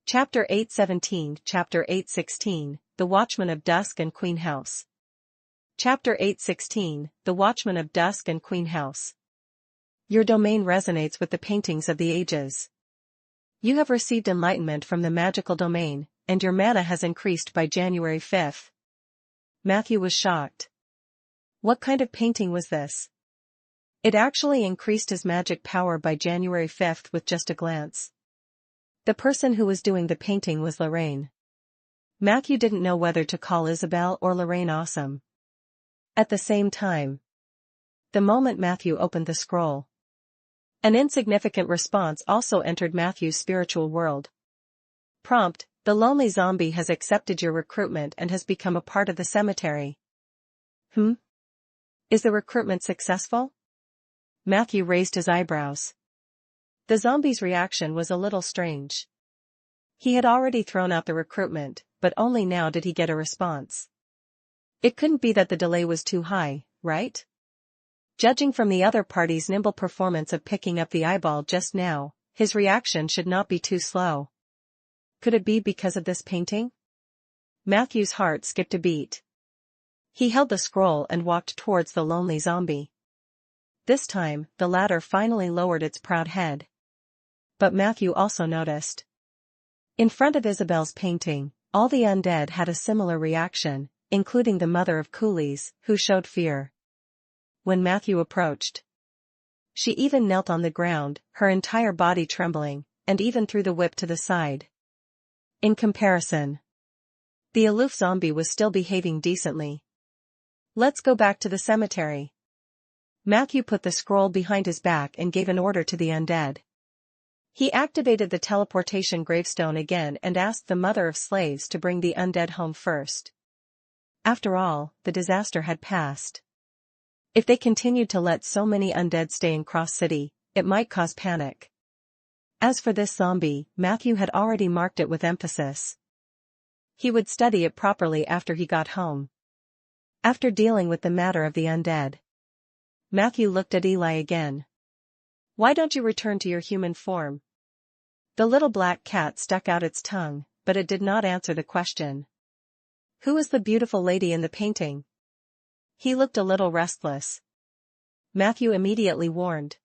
Chapter 8:17, Chapter 8:16, The Watchman of Dusk and Queen House. Chapter 8:16, The Watchman of Dusk and Queen House. Your domain resonates with the paintings of the ages. You have received enlightenment from the magical domain, and your mana has increased by January 5th. Matthew was shocked. What kind of painting was this? It actually increased his magic power by January 5th with just a glance. The person who was doing the painting was Lorraine. Matthew didn't know whether to call Isabel or Lorraine awesome. At the same time, the moment Matthew opened the scroll, an insignificant response also entered Matthew's spiritual world. Prompt: the lonely zombie has accepted your recruitment and has become a part of the cemetery. Is the recruitment successful? Matthew raised his eyebrows. The zombie's reaction was a little strange. He had already thrown out the recruitment, but only now did he get a response. It couldn't be that the delay was too high, right? Judging from the other party's nimble performance of picking up the eyeball just now, his reaction should not be too slow. Could it be because of this painting? Matthew's heart skipped a beat. He held the scroll and walked towards the lonely zombie. This time, the latter finally lowered its proud head. But Matthew also noticed. In front of Isabel's painting, all the undead had a similar reaction, including the mother of coolies, who showed fear. When Matthew approached, she even knelt on the ground, her entire body trembling, and even threw the whip to the side. In comparison, the aloof zombie was still behaving decently. Let's go back to the cemetery. Matthew put the scroll behind his back and gave an order to the undead. He activated the teleportation gravestone again and asked the mother of slaves to bring the undead home first. After all, the disaster had passed. If they continued to let so many undead stay in Cross City, it might cause panic. As for this zombie, Matthew had already marked it with emphasis. He would study it properly after he got home. After dealing with the matter of the undead, Matthew looked at Eli again. Why don't you return to your human form? The little black cat stuck out its tongue, but it did not answer the question. Who is the beautiful lady in the painting? He looked a little restless. Matthew immediately warned.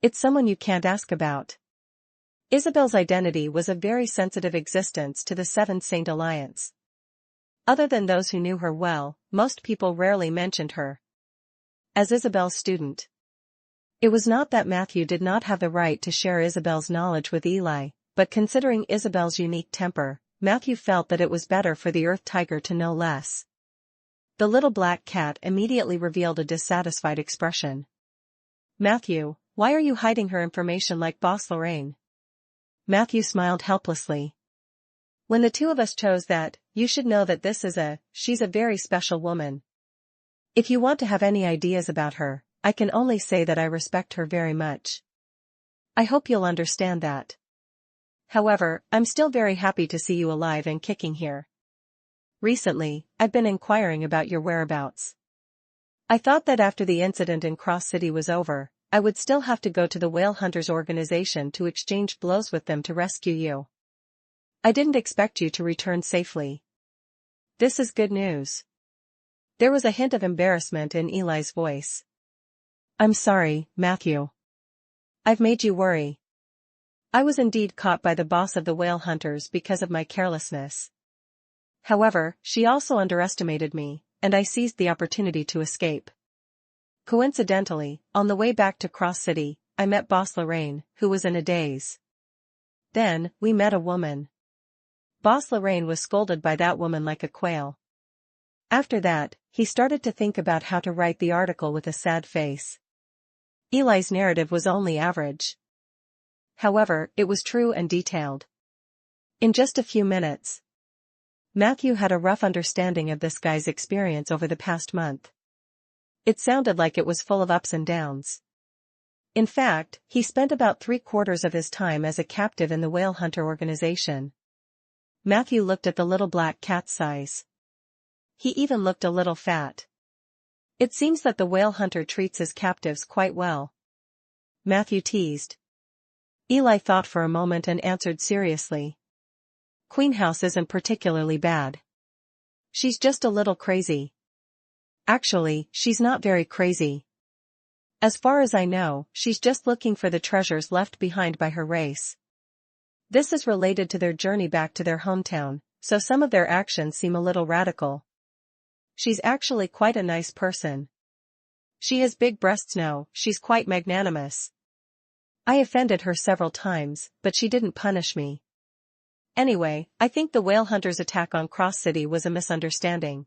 It's someone you can't ask about. Isabel's identity was a very sensitive existence to the Seven Saint Alliance. Other than those who knew her well, most people rarely mentioned her. As Isabel's student, it was not that Matthew did not have the right to share Isabel's knowledge with Eli, but considering Isabel's unique temper, Matthew felt that it was better for the Earth Tiger to know less. The little black cat immediately revealed a dissatisfied expression. Matthew, why are you hiding her information like Boss Lorraine? Matthew smiled helplessly. When the two of us chose that, you should know that she's a very special woman. If you want to have any ideas about her, I can only say that I respect her very much. I hope you'll understand that. However, I'm still very happy to see you alive and kicking here. Recently, I've been inquiring about your whereabouts. I thought that after the incident in Cross City was over, I would still have to go to the Whale Hunters organization to exchange blows with them to rescue you. I didn't expect you to return safely. This is good news. There was a hint of embarrassment in Eli's voice. I'm sorry, Matthew. I've made you worry. I was indeed caught by the boss of the Whale Hunters because of my carelessness. However, she also underestimated me, and I seized the opportunity to escape. Coincidentally, on the way back to Cross City, I met Boss Lorraine, who was in a daze. Then, we met a woman. Boss Lorraine was scolded by that woman like a quail. After that, he started to think about how to write the article with a sad face. Eli's narrative was only average. However, it was true and detailed. In just a few minutes, Matthew had a rough understanding of this guy's experience over the past month. It sounded like it was full of ups and downs. In fact, he spent about 3/4 of his time as a captive in the Whale Hunter organization. Matthew looked at the little black cat's size. He even looked a little fat. It seems that the Whale Hunter treats his captives quite well. Matthew teased. Eli thought for a moment and answered seriously. Queenhouse isn't particularly bad. She's just a little crazy. Actually, she's not very crazy. As far as I know, she's just looking for the treasures left behind by her race. This is related to their journey back to their hometown, so some of their actions seem a little radical. She's actually quite a nice person. She has big breasts now, she's quite magnanimous. I offended her several times, but she didn't punish me. Anyway, I think the Whale Hunters' attack on Cross City was a misunderstanding.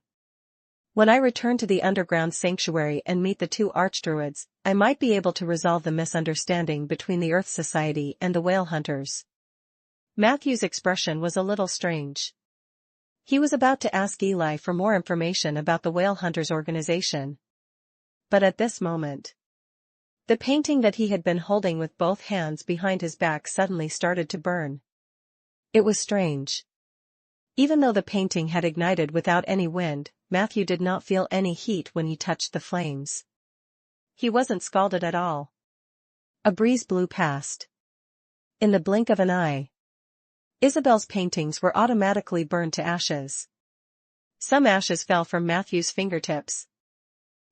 When I return to the underground sanctuary and meet the two archdruids, I might be able to resolve the misunderstanding between the Earth Society and the Whale Hunters. Matthew's expression was a little strange. He was about to ask Eli for more information about the Whale Hunters organization. But at this moment, the painting that he had been holding with both hands behind his back suddenly started to burn. It was strange. Even though the painting had ignited without any wind, Matthew did not feel any heat when he touched the flames. He wasn't scalded at all. A breeze blew past. In the blink of an eye, Isabel's paintings were automatically burned to ashes. Some ashes fell from Matthew's fingertips.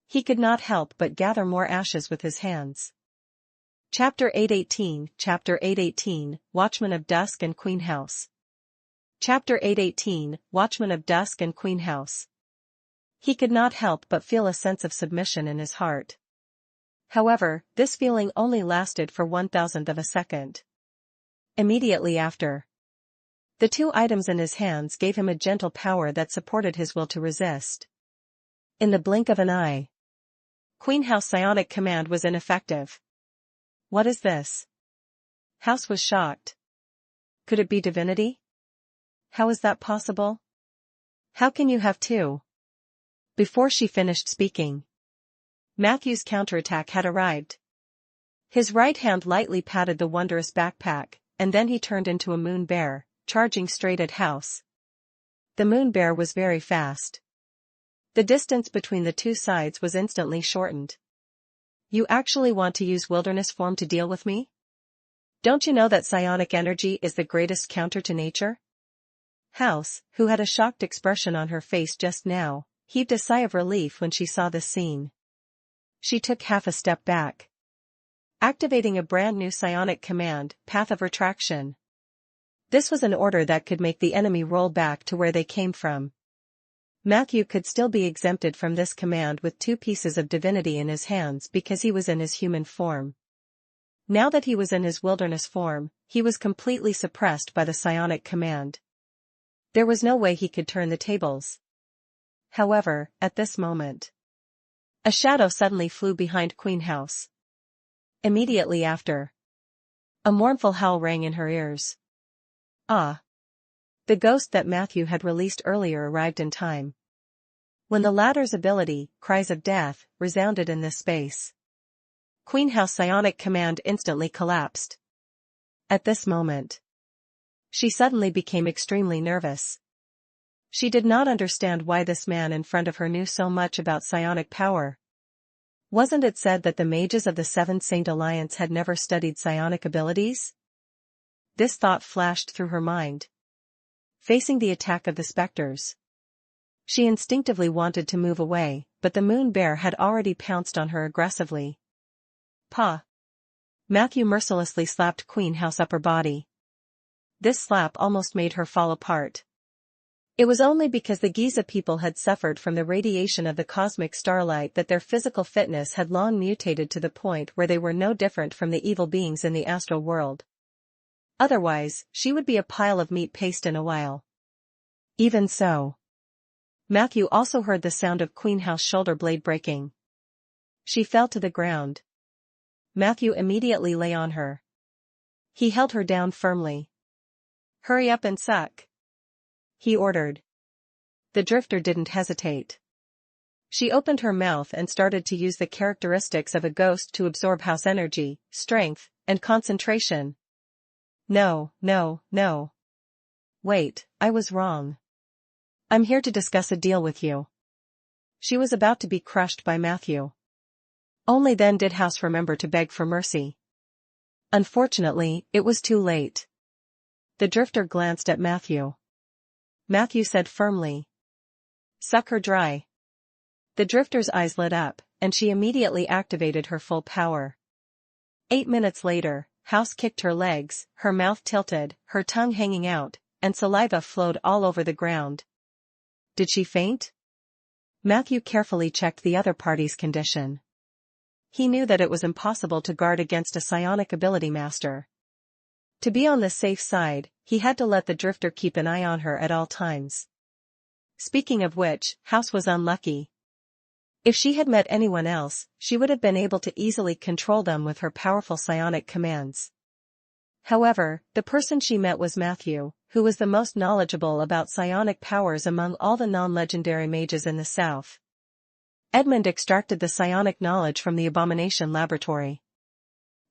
He could not help but gather more ashes with his hands. Chapter 818, Watchman of Dusk and Queen House. Chapter 818, Watchman of Dusk and Queen House. He could not help but feel a sense of submission in his heart. However, this feeling only lasted for 1/1000th of a second. Immediately after, the two items in his hands gave him a gentle power that supported his will to resist. In the blink of an eye, Queen House psionic command was ineffective. What is this? House was shocked. Could it be divinity? How is that possible? How can you have two? Before she finished speaking, Matthew's counterattack had arrived. His right hand lightly patted the wondrous backpack, and then he turned into a moon bear, charging straight at House. The moon bear was very fast. The distance between the two sides was instantly shortened. You actually want to use wilderness form to deal with me? Don't you know that psionic energy is the greatest counter to nature? House, who had a shocked expression on her face just now, heaved a sigh of relief when she saw this scene. She took half a step back, activating a brand new psionic command, Path of Retraction. This was an order that could make the enemy roll back to where they came from. Matthew could still be exempted from this command with two pieces of divinity in his hands because he was in his human form. Now that he was in his wilderness form, he was completely suppressed by the psionic command. There was no way he could turn the tables. However, at this moment, a shadow suddenly flew behind Queen House. Immediately after, a mournful howl rang in her ears. Ah! The ghost that Matthew had released earlier arrived in time. When the latter's ability, Cries of Death, resounded in this space, Queen House psionic command instantly collapsed. At this moment, she suddenly became extremely nervous. She did not understand why this man in front of her knew so much about psionic power. Wasn't it said that the mages of the Seventh Saint Alliance had never studied psionic abilities? This thought flashed through her mind. Facing the attack of the specters, she instinctively wanted to move away, but the moon bear had already pounced on her aggressively. "Pa!" Matthew mercilessly slapped Queen House upper body. This slap almost made her fall apart. It was only because the Giza people had suffered from the radiation of the cosmic starlight that their physical fitness had long mutated to the point where they were no different from the evil beings in the astral world. Otherwise, she would be a pile of meat paste in a while. Even so, Matthew also heard the sound of Queen House shoulder blade breaking. She fell to the ground. Matthew immediately lay on her. He held her down firmly. "Hurry up and suck," he ordered. The drifter didn't hesitate. She opened her mouth and started to use the characteristics of a ghost to absorb house energy, strength, and concentration. No, no, no. Wait, I was wrong. I'm here to discuss a deal with you. She was about to be crushed by Matthew. Only then did House remember to beg for mercy. Unfortunately, it was too late. The drifter glanced at Matthew. Matthew said firmly, "Suck her dry." The drifter's eyes lit up, and she immediately activated her full power. 8 minutes later, House kicked her legs, her mouth tilted, her tongue hanging out, and saliva flowed all over the ground. Did she faint? Matthew carefully checked the other party's condition. He knew that it was impossible to guard against a psionic ability master. To be on the safe side, he had to let the drifter keep an eye on her at all times. Speaking of which, House was unlucky. If she had met anyone else, she would have been able to easily control them with her powerful psionic commands. However, the person she met was Matthew, who was the most knowledgeable about psionic powers among all the non-legendary mages in the south. Edmund extracted the psionic knowledge from the Abomination Laboratory.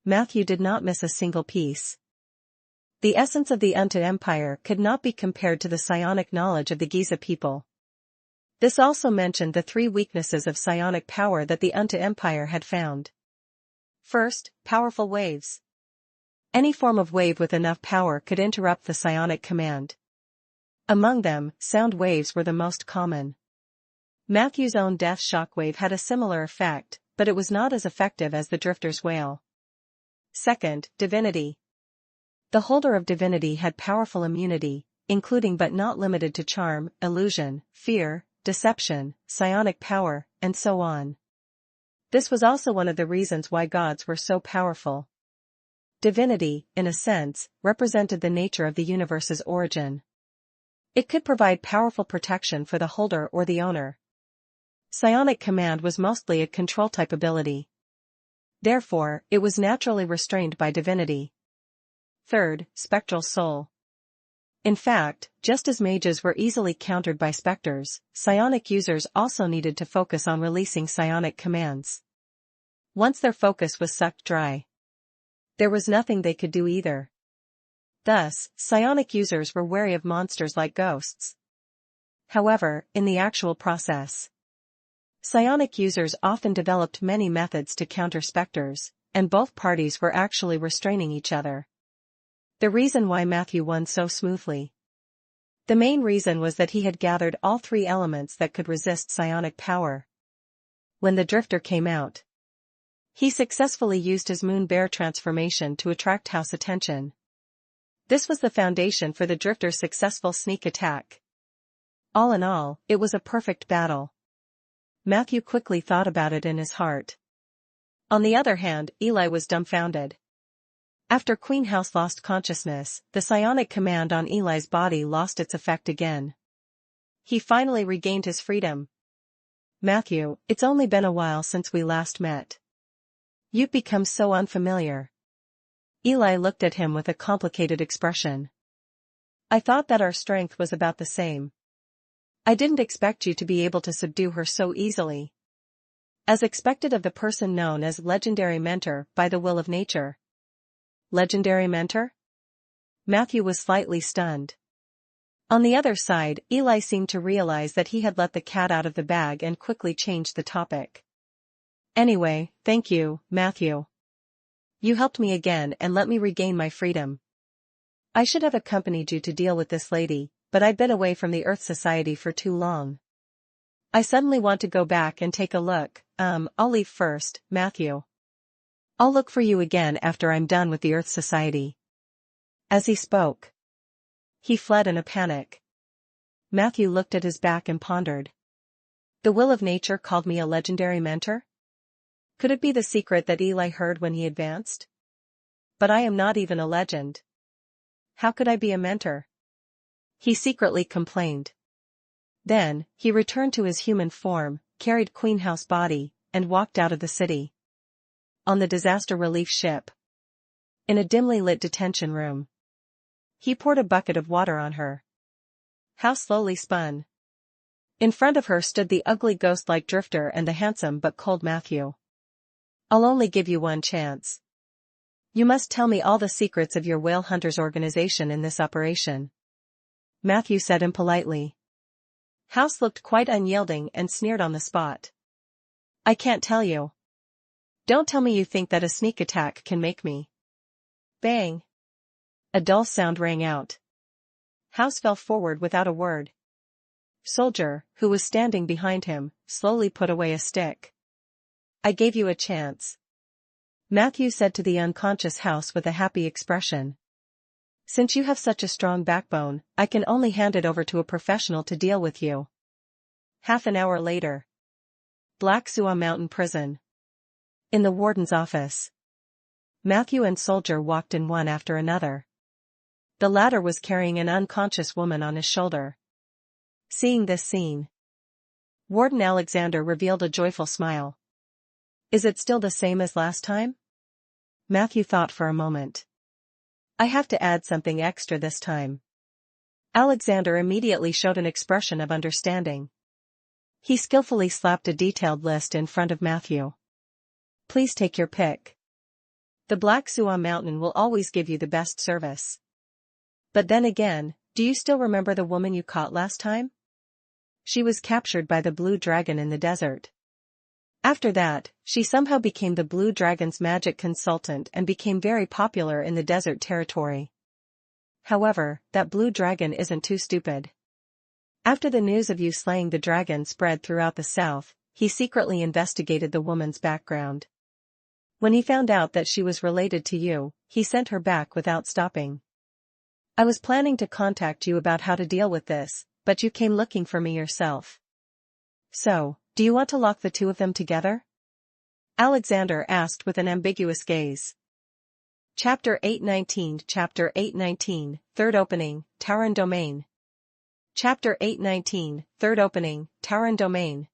Matthew did not miss a single piece. The essence of the Undead Empire could not be compared to the psionic knowledge of the Giza people. This also mentioned the 3 weaknesses of psionic power that the Undead Empire had found. First, powerful waves. Any form of wave with enough power could interrupt the psionic command. Among them, sound waves were the most common. Matthew's own death shockwave had a similar effect, but it was not as effective as the drifter's wail. Second, divinity. The holder of divinity had powerful immunity, including but not limited to charm, illusion, fear, deception, psionic power, and so on. This was also one of the reasons why gods were so powerful. Divinity, in a sense, represented the nature of the universe's origin. It could provide powerful protection for the holder or the owner. Psionic command was mostly a control-type ability. Therefore, it was naturally restrained by divinity. Third, spectral soul. In fact, just as mages were easily countered by specters, psionic users also needed to focus on releasing psionic commands. Once their focus was sucked dry, there was nothing they could do either. Thus, psionic users were wary of monsters like ghosts. However, in the actual process, psionic users often developed many methods to counter specters, and both parties were actually restraining each other. The reason why Matthew won so smoothly. The main reason was that he had gathered all 3 elements that could resist psionic power. When the drifter came out, he successfully used his moon bear transformation to attract house attention. This was the foundation for the drifter's successful sneak attack. All in all, it was a perfect battle. Matthew quickly thought about it in his heart. On the other hand, Eli was dumbfounded. After Queen House lost consciousness, the psionic command on Eli's body lost its effect again. He finally regained his freedom. Matthew, it's only been a while since we last met. You've become so unfamiliar. Eli looked at him with a complicated expression. I thought that our strength was about the same. I didn't expect you to be able to subdue her so easily. As expected of the person known as Legendary Mentor by the will of nature. Legendary Mentor? Matthew was slightly stunned. On the other side, Eli seemed to realize that he had let the cat out of the bag and quickly changed the topic. Anyway, thank you, Matthew. You helped me again and let me regain my freedom. I should have accompanied you to deal with this lady, but I've been away from the Earth Society for too long. I suddenly want to go back and take a look. I'll leave first, Matthew. I'll look for you again after I'm done with the Earth Society. As he spoke, he fled in a panic. Matthew looked at his back and pondered. The will of nature called me a legendary mentor? Could it be the secret that Eli heard when he advanced? But I am not even a legend. How could I be a mentor? He secretly complained. Then, he returned to his human form, carried Queenhouse's body, and walked out of the city. On the disaster relief ship. In a dimly lit detention room. He poured a bucket of water on her. House slowly spun. In front of her stood the ugly ghost-like Drifter and the handsome but cold Matthew. I'll only give you one chance. You must tell me all the secrets of your whale hunters organization in this operation. Matthew said impolitely. House looked quite unyielding and sneered on the spot. I can't tell you. Don't tell me you think that a sneak attack can make me. Bang. A dull sound rang out. House fell forward without a word. Soldier, who was standing behind him, slowly put away a stick. I gave you a chance. Matthew said to the unconscious House with a happy expression. Since you have such a strong backbone, I can only hand it over to a professional to deal with you. Half an hour later. Black Suwa Mountain Prison. In the warden's office. Matthew and Soldier walked in one after another. The latter was carrying an unconscious woman on his shoulder. Seeing this scene, Warden Alexander revealed a joyful smile. Is it still the same as last time? Matthew thought for a moment. I have to add something extra this time. Alexander immediately showed an expression of understanding. He skillfully slapped a detailed list in front of Matthew. Please take your pick. The Black Suwa Mountain will always give you the best service. But then again, do you still remember the woman you caught last time? She was captured by the Blue Dragon in the desert. After that, she somehow became the Blue Dragon's magic consultant and became very popular in the desert territory. However, that Blue Dragon isn't too stupid. After the news of you slaying the dragon spread throughout the south, he secretly investigated the woman's background. When he found out that she was related to you, he sent her back without stopping. I was planning to contact you about how to deal with this, but you came looking for me yourself. So, do you want to lock the two of them together? Alexander asked with an ambiguous gaze. Chapter 819 Chapter 819, Third Opening, Tauran Domain. Chapter 819, Third Opening, Tauran Domain.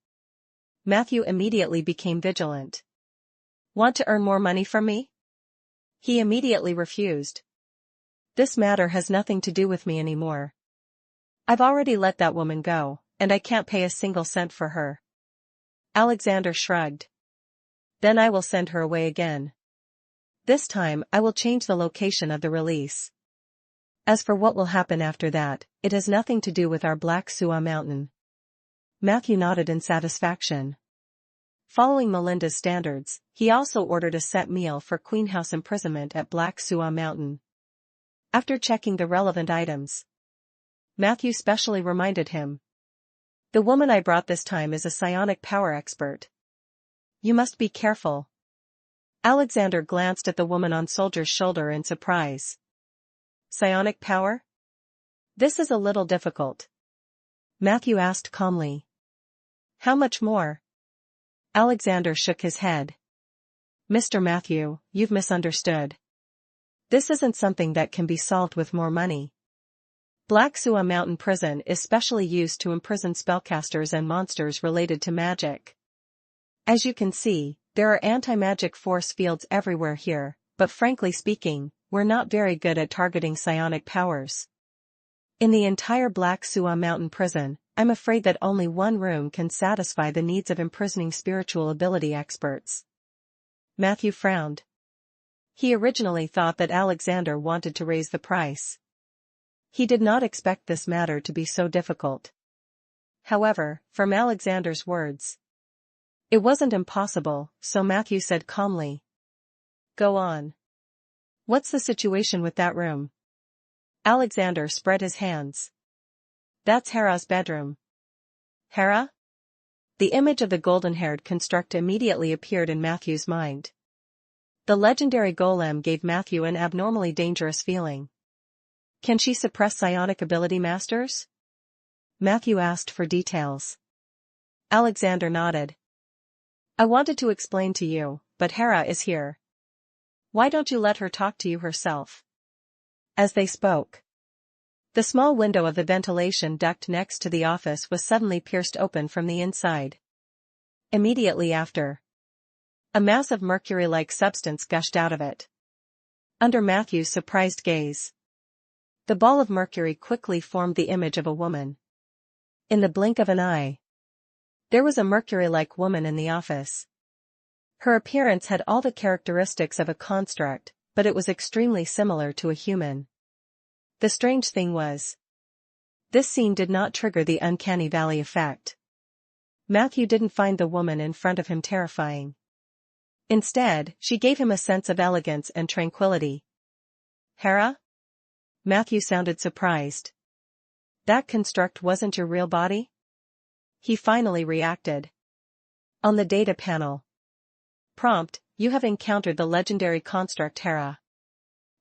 Matthew immediately became vigilant. Want to earn more money from me? He immediately refused. This matter has nothing to do with me anymore. I've already let that woman go, and I can't pay a single cent for her. Alexander shrugged. Then I will send her away again. This time I will change the location of the release. As for what will happen after that, it has nothing to do with our Black Suwa Mountain. Matthew nodded in satisfaction. Following Melinda's standards, he also ordered a set meal for Queenhouse imprisonment at Black Suwa Mountain. After checking the relevant items, Matthew specially reminded him. The woman I brought this time is a psionic power expert. You must be careful. Alexander glanced at the woman on Soldier's shoulder in surprise. Psionic power? This is a little difficult. Matthew asked calmly. How much more? Alexander shook his head. Mr. Matthew, you've misunderstood. This isn't something that can be solved with more money. Black Sua Mountain Prison is specially used to imprison spellcasters and monsters related to magic. As you can see, there are anti-magic force fields everywhere here, but frankly speaking, we're not very good at targeting psionic powers. In the entire Black Sua Mountain Prison, I'm afraid that only one room can satisfy the needs of imprisoning spiritual ability experts. Matthew frowned. He originally thought that Alexander wanted to raise the price. He did not expect this matter to be so difficult. However, from Alexander's words, it wasn't impossible, so Matthew said calmly, "Go on. What's the situation with that room?" Alexander spread his hands. "That's Hera's bedroom." Hera? The image of the golden-haired construct immediately appeared in Matthew's mind. The legendary golem gave Matthew an abnormally dangerous feeling. Can she suppress psionic ability masters? Matthew asked for details. Alexander nodded. I wanted to explain to you, but Hera is here. Why don't you let her talk to you herself? As they spoke, the small window of the ventilation duct next to the office was suddenly pierced open from the inside. Immediately after, a mass of mercury-like substance gushed out of it. Under Matthew's surprised gaze, the ball of mercury quickly formed the image of a woman. In the blink of an eye, there was a mercury-like woman in the office. Her appearance had all the characteristics of a construct, but it was extremely similar to a human. The strange thing was, this scene did not trigger the uncanny valley effect. Matthew didn't find the woman in front of him terrifying. Instead, she gave him a sense of elegance and tranquility. Hera? Matthew sounded surprised. That construct wasn't your real body? He finally reacted. On the data panel. Prompt, you have encountered the legendary construct Hera.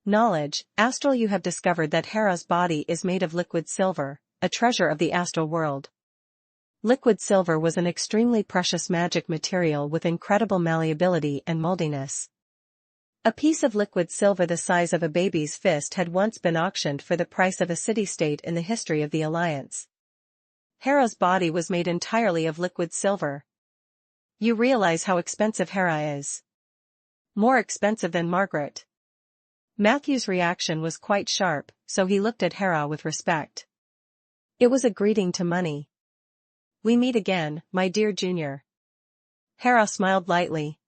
Knowledge, astral, you have discovered that Hera's body is made of liquid silver, a treasure of the astral world. Liquid silver was an extremely precious magic material with incredible malleability and moldiness. A piece of liquid silver the size of a baby's fist had once been auctioned for the price of a city-state in the history of the Alliance. Hera's body was made entirely of liquid silver. You realize how expensive Hera is. More expensive than Margaret. Matthew's reaction was quite sharp, so he looked at Hera with respect. It was a greeting to money. We meet again, my dear junior. Hera smiled lightly.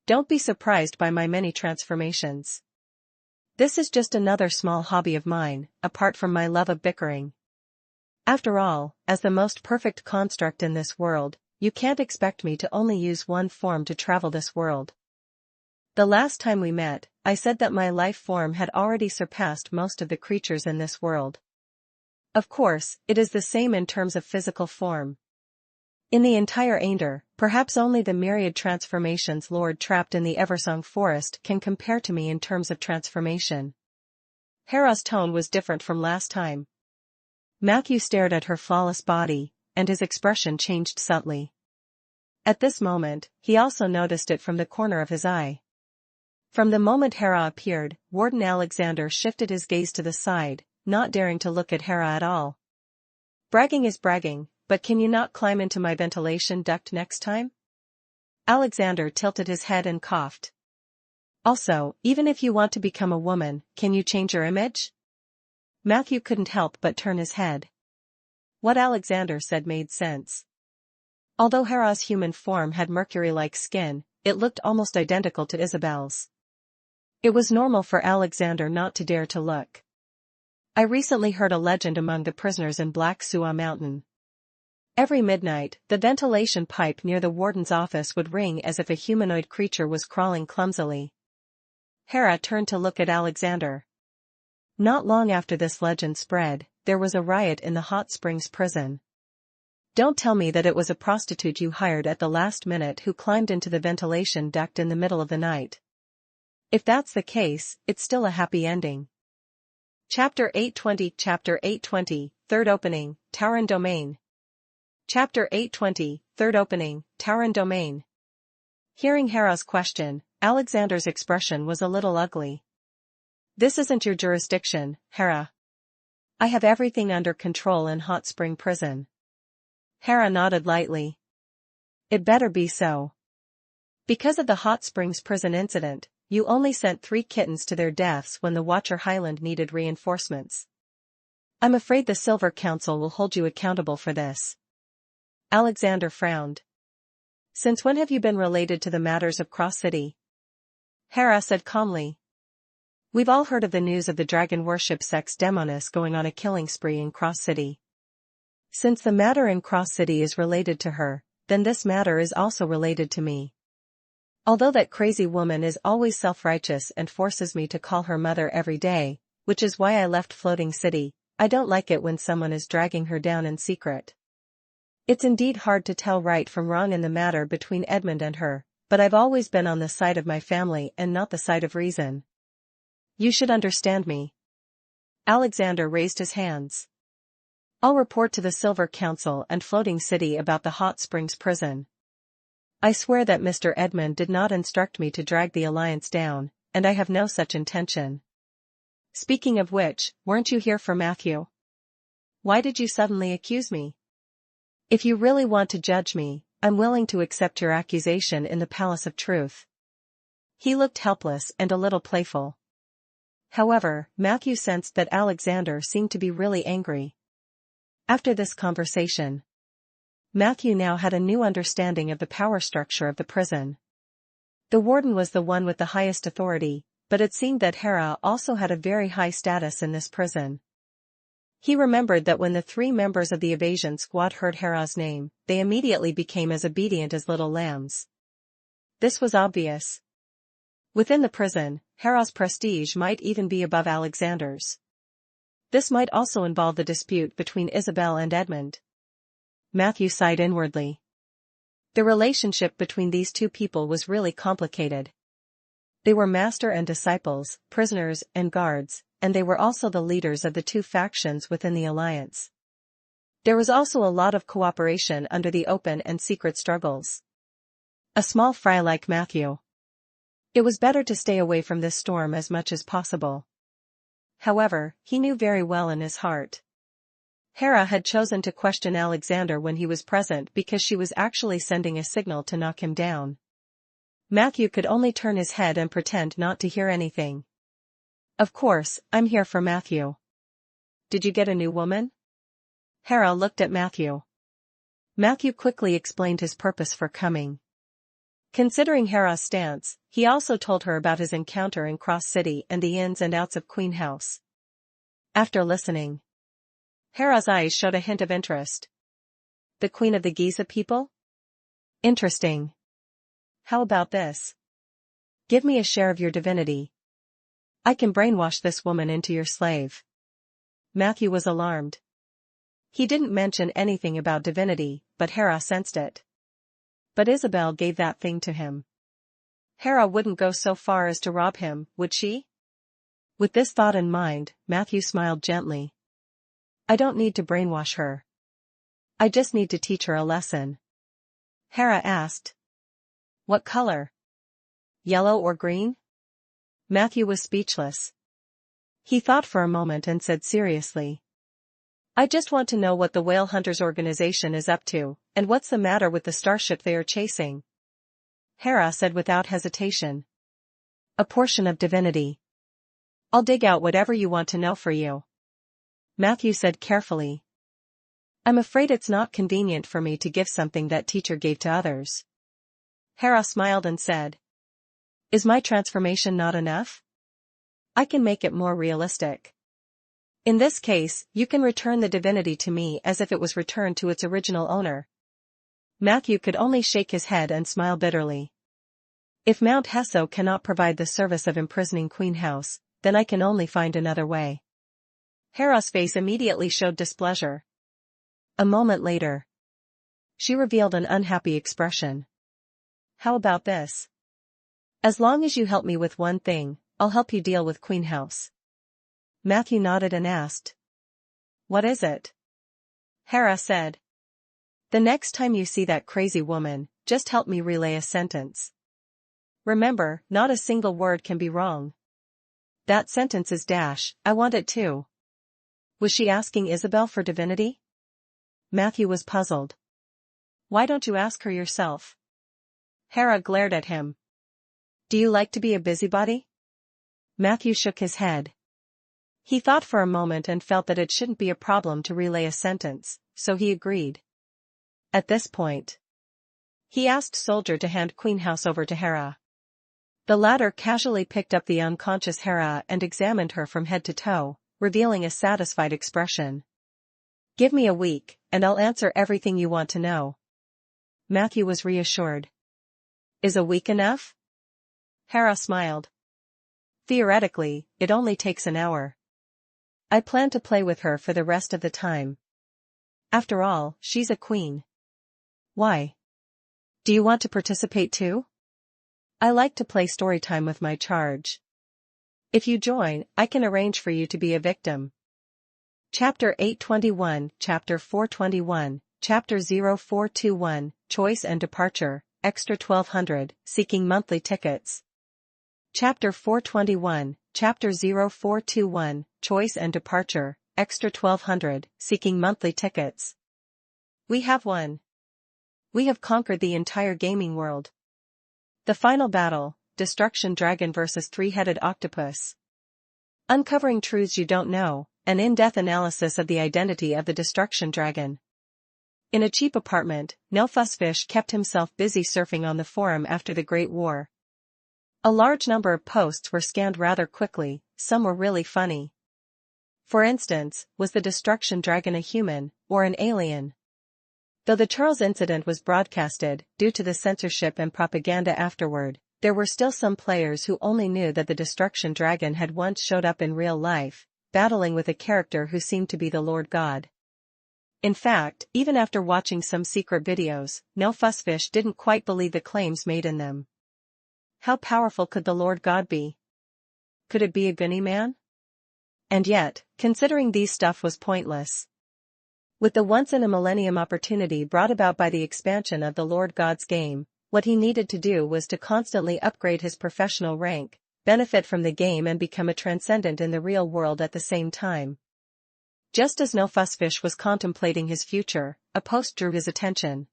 Don't be surprised by my many transformations. This is just another small hobby of mine, apart from my love of bickering. After all, as the most perfect construct in this world, you can't expect me to only use one form to travel this world. The last time we met, I said that my life form had already surpassed most of the creatures in this world. Of course, it is the same in terms of physical form. In the entire Aender, perhaps only the myriad transformations Lord trapped in the Eversong forest can compare to me in terms of transformation. Hera's tone was different from last time. Matthew stared at her flawless body, and his expression changed subtly. At this moment, he also noticed it from the corner of his eye. From the moment Hera appeared, Warden Alexander shifted his gaze to the side, not daring to look at Hera at all. Bragging is bragging, but can you not climb into my ventilation duct next time? Alexander tilted his head and coughed. Also, even if you want to become a woman, can you change your image? Matthew couldn't help but turn his head. What Alexander said made sense. Although Hera's human form had mercury-like skin, it looked almost identical to Isabel's. It was normal for Alexander not to dare to look. I recently heard a legend among the prisoners in Black Sua Mountain. Every midnight, the ventilation pipe near the warden's office would ring as if a humanoid creature was crawling clumsily. Hera turned to look at Alexander. Not long after this legend spread, there was a riot in the Hot Springs prison. Don't tell me that it was a prostitute you hired at the last minute who climbed into the ventilation duct in the middle of the night. If that's the case, it's still a happy ending. Chapter 820, Third Opening, Tauren Domain. Chapter 820, Third Opening, Tauren Domain. Hearing Hera's question, Alexander's expression was a little ugly. This isn't your jurisdiction, Hera. I have everything under control in Hot Spring Prison. Hera nodded lightly. It better be so. Because of the Hot Springs Prison incident, you only sent 3 kittens to their deaths when the Watcher Highland needed reinforcements. I'm afraid the Silver Council will hold you accountable for this. Alexander frowned. Since when have you been related to the matters of Cross City? Hera said calmly. We've all heard of the news of the dragon worship sex Demonis going on a killing spree in Cross City. Since the matter in Cross City is related to her, then this matter is also related to me. Although that crazy woman is always self-righteous and forces me to call her mother every day, which is why I left Floating City, I don't like it when someone is dragging her down in secret. It's indeed hard to tell right from wrong in the matter between Edmund and her, but I've always been on the side of my family and not the side of reason. You should understand me. Alexander raised his hands. I'll report to the Silver Council and Floating City about the Hot Springs Prison. I swear that Mr. Edmund did not instruct me to drag the Alliance down, and I have no such intention. Speaking of which, weren't you here for Matthew? Why did you suddenly accuse me? If you really want to judge me, I'm willing to accept your accusation in the Palace of Truth. He looked helpless and a little playful. However, Matthew sensed that Alexander seemed to be really angry. After this conversation, Matthew now had a new understanding of the power structure of the prison. The warden was the one with the highest authority, but it seemed that Hera also had a very high status in this prison. He remembered that when the 3 members of the evasion squad heard Hera's name, they immediately became as obedient as little lambs. This was obvious. Within the prison, Hera's prestige might even be above Alexander's. This might also involve the dispute between Isabel and Edmund. Matthew sighed inwardly. The relationship between these 2 people was really complicated. They were master and disciples, prisoners and guards, and they were also the leaders of the 2 factions within the Alliance. There was also a lot of cooperation under the open and secret struggles. A small fry like Matthew. It was better to stay away from this storm as much as possible. However, he knew very well in his heart. Hera had chosen to question Alexander when he was present because she was actually sending a signal to knock him down. Matthew could only turn his head and pretend not to hear anything. Of course, I'm here for Matthew. Did you get a new woman? Hera looked at Matthew. Matthew quickly explained his purpose for coming. Considering Hera's stance, he also told her about his encounter in Cross City and the ins and outs of Queen House. After listening, Hera's eyes showed a hint of interest. The Queen of the Giza people? Interesting. How about this? Give me a share of your divinity. I can brainwash this woman into your slave. Matthew was alarmed. He didn't mention anything about divinity, but Hera sensed it. But Isabel gave that thing to him. Hera wouldn't go so far as to rob him, would she? With this thought in mind, Matthew smiled gently. I don't need to brainwash her. I just need to teach her a lesson. Hera asked. What color? Yellow or green? Matthew was speechless. He thought for a moment and said seriously. I just want to know what the Whale Hunters organization is up to, and what's the matter with the starship they are chasing. Hera said without hesitation. A portion of divinity. I'll dig out whatever you want to know for you. Matthew said carefully. I'm afraid it's not convenient for me to give something that teacher gave to others. Hera smiled and said. Is my transformation not enough? I can make it more realistic. In this case, you can return the divinity to me as if it was returned to its original owner. Matthew could only shake his head and smile bitterly. If Mount Hesso cannot provide the service of imprisoning Queen House, then I can only find another way. Hera's face immediately showed displeasure. A moment later, she revealed an unhappy expression. How about this? As long as you help me with one thing, I'll help you deal with Queen House. Matthew nodded and asked. What is it? Hera said. The next time you see that crazy woman, just help me relay a sentence. Remember, not a single word can be wrong. That sentence is dash, I want it too. Was she asking Isabel for divinity? Matthew was puzzled. Why don't you ask her yourself? Hera glared at him. Do you like to be a busybody? Matthew shook his head. He thought for a moment and felt that it shouldn't be a problem to relay a sentence, so he agreed. At this point, he asked Soldier to hand Queen House over to Hera. The latter casually picked up the unconscious Hera and examined her from head to toe, revealing a satisfied expression. Give me a week, and I'll answer everything you want to know. Matthew was reassured. Is a week enough? Hera smiled. Theoretically, it only takes an hour. I plan to play with her for the rest of the time. After all, she's a queen. Why? Do you want to participate too? I like to play storytime with my charge. If you join, I can arrange for you to be a victim. Chapter 821, Chapter 421, Chapter 0421, Choice and Departure, Extra 1200, Seeking Monthly Tickets. Chapter 421, Chapter 0421, Choice and Departure, Extra 1200, Seeking Monthly Tickets. We have won. We have conquered the entire gaming world. The final battle, Destruction Dragon vs. Three-Headed Octopus. Uncovering truths you don't know, an in-depth analysis of the identity of the Destruction Dragon. In a cheap apartment, No Fuss Fish kept himself busy surfing on the forum after the Great War. A large number of posts were scanned rather quickly, some were really funny. For instance, was the Destruction Dragon a human, or an alien? Though the Charles incident was broadcasted, due to the censorship and propaganda afterward, there were still some players who only knew that the Destruction Dragon had once showed up in real life, battling with a character who seemed to be the Lord God. In fact, even after watching some secret videos, No Fuss Fish didn't quite believe the claims made in them. How powerful could the Lord God be? Could it be a Gunny man? And yet, considering these stuff was pointless. With the once-in-a-millennium opportunity brought about by the expansion of the Lord God's game, what he needed to do was to constantly upgrade his professional rank, benefit from the game and become a transcendent in the real world at the same time. Just as No Fuss Fish was contemplating his future, a post drew his attention.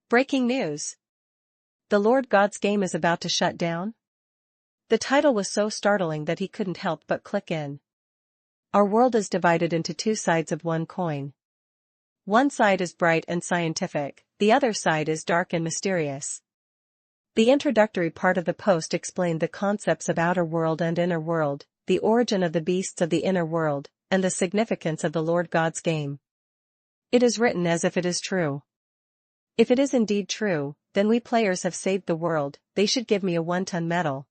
Breaking news! The Lord God's game is about to shut down? The title was so startling that he couldn't help but click in. Our world is divided into two sides of one coin. One side is bright and scientific, the other side is dark and mysterious. The introductory part of the post explained the concepts of outer world and inner world, the origin of the beasts of the inner world, and the significance of the Lord God's game. It is written as if it is true. If it is indeed true, then we players have saved the world, they should give me a 1-ton medal.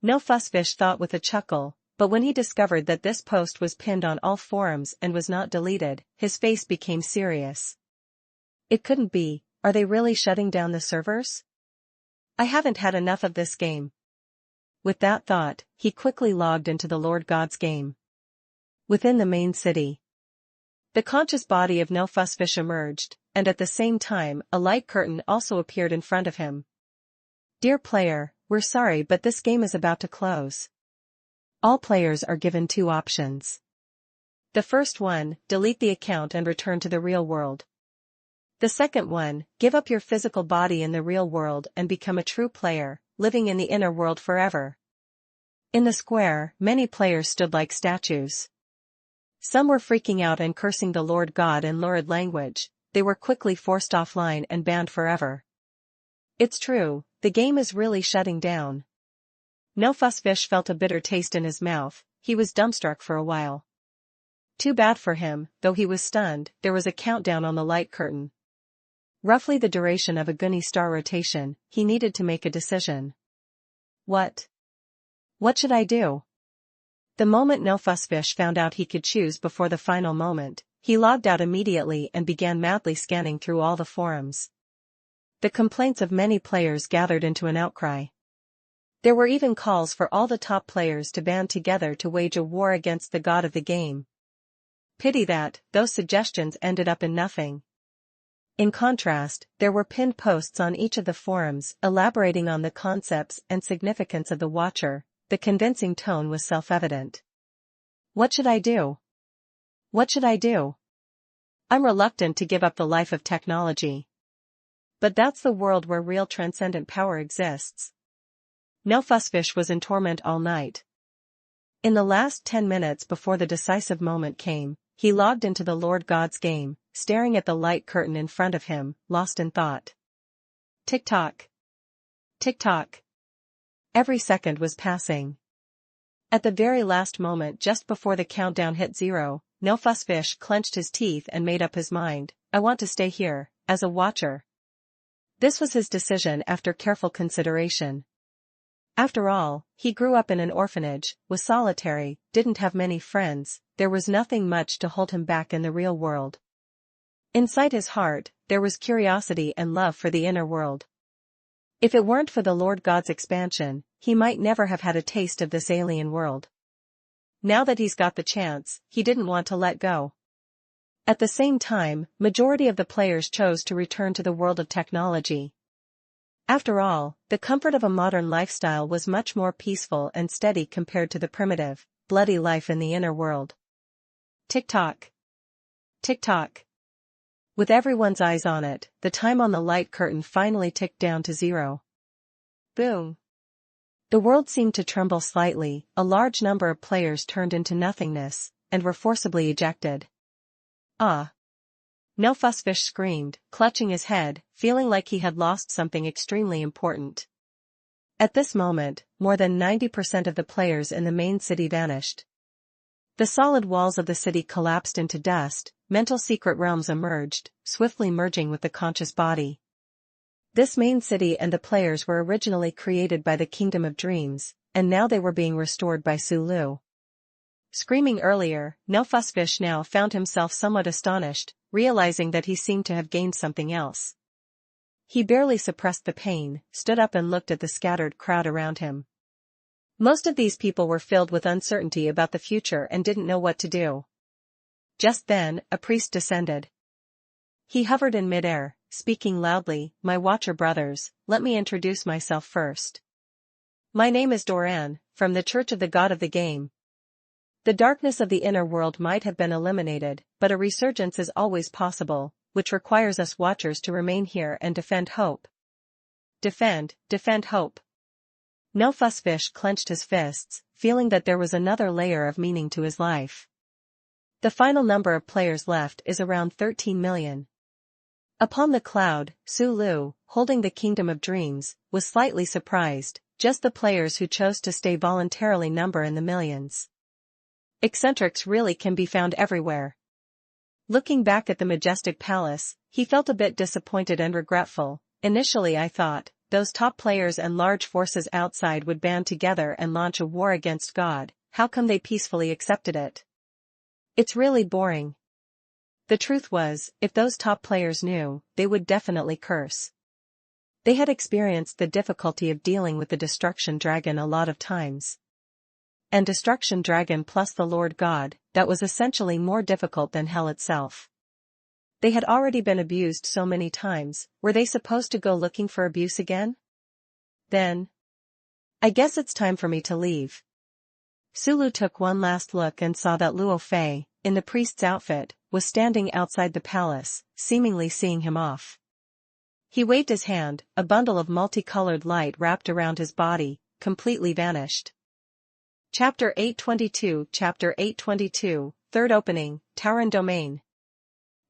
No Fuss Fish thought with a chuckle, but when he discovered that this post was pinned on all forums and was not deleted, his face became serious. It couldn't be, are they really shutting down the servers? I haven't had enough of this game. With that thought, he quickly logged into the Lord God's game. Within the main city, the conscious body of No Fuss Fish emerged, and at the same time, a light curtain also appeared in front of him. Dear player, we're sorry but this game is about to close. All players are given two options. The first one, delete the account and return to the real world. The second one, give up your physical body in the real world and become a true player, living in the inner world forever. In the square, many players stood like statues. Some were freaking out and cursing the Lord God in lurid language, they were quickly forced offline and banned forever. It's true, the game is really shutting down. No Fuss Fish felt a bitter taste in his mouth, he was dumbstruck for a while. Too bad for him, though he was stunned, there was a countdown on the light curtain. Roughly the duration of a Gunny star rotation, he needed to make a decision. What should I do? The moment No Fuss Fish found out he could choose before the final moment, he logged out immediately and began madly scanning through all the forums. The complaints of many players gathered into an outcry. There were even calls for all the top players to band together to wage a war against the god of the game. Pity that, those suggestions ended up in nothing. In contrast, there were pinned posts on each of the forums elaborating on the concepts and significance of the Watcher. The convincing tone was self-evident. What should I do? What should I do? I'm reluctant to give up the life of technology. But that's the world where real transcendent power exists. Nelfussfish was in torment all night. In the last 10 minutes before the decisive moment came, he logged into the Lord God's game, staring at the light curtain in front of him, lost in thought. Tick-tock. Tick-tock. Every second was passing. At the very last moment just before the countdown hit 0, Nelfussfish clenched his teeth and made up his mind, I want to stay here, as a watcher. This was his decision after careful consideration. After all, he grew up in an orphanage, was solitary, didn't have many friends, there was nothing much to hold him back in the real world. Inside his heart, there was curiosity and love for the inner world. If it weren't for the Lord God's expansion, he might never have had a taste of this alien world. Now that he's got the chance, he didn't want to let go. At the same time, majority of the players chose to return to the world of technology. After all, the comfort of a modern lifestyle was much more peaceful and steady compared to the primitive, bloody life in the inner world. Tick-tock. Tick-tock. With everyone's eyes on it, the time on the light curtain finally ticked down to 0. Boom. The world seemed to tremble slightly, a large number of players turned into nothingness, and were forcibly ejected. Ah! Nelfussfish screamed, clutching his head, feeling like he had lost something extremely important. At this moment, more than 90% of the players in the main city vanished. The solid walls of the city collapsed into dust, mental secret realms emerged, swiftly merging with the conscious body. This main city and the players were originally created by the Kingdom of Dreams, and now they were being restored by Sulu. Screaming earlier, Nelfussfish now found himself somewhat astonished, realizing that he seemed to have gained something else. He barely suppressed the pain, stood up and looked at the scattered crowd around him. Most of these people were filled with uncertainty about the future and didn't know what to do. Just then, a priest descended. He hovered in midair, speaking loudly, "My Watcher brothers, let me introduce myself first. My name is Doran, from the Church of the God of the Game. The darkness of the inner world might have been eliminated, but a resurgence is always possible, which requires us Watchers to remain here and defend hope. Defend hope." Nelfussfish clenched his fists, feeling that there was another layer of meaning to his life. The final number of players left is around 13 million. Upon the cloud, Sulu, holding the Kingdom of Dreams, was slightly surprised, just the players who chose to stay voluntarily number in the millions. Eccentrics really can be found everywhere. Looking back at the majestic palace, he felt a bit disappointed and regretful. Initially I thought, those top players and large forces outside would band together and launch a war against God. How come they peacefully accepted it? It's really boring. The truth was, if those top players knew, they would definitely curse. They had experienced the difficulty of dealing with the Destruction Dragon a lot of times. And Destruction Dragon plus the Lord God, that was essentially more difficult than hell itself. They had already been abused so many times, were they supposed to go looking for abuse again? Then, I guess it's time for me to leave. Sulu took one last look and saw that Luo Fei, in the priest's outfit, was standing outside the palace, seemingly seeing him off. He waved his hand, a bundle of multicolored light wrapped around his body, completely vanished. Chapter 822 Chapter 822, Third Opening, Tauran Domain.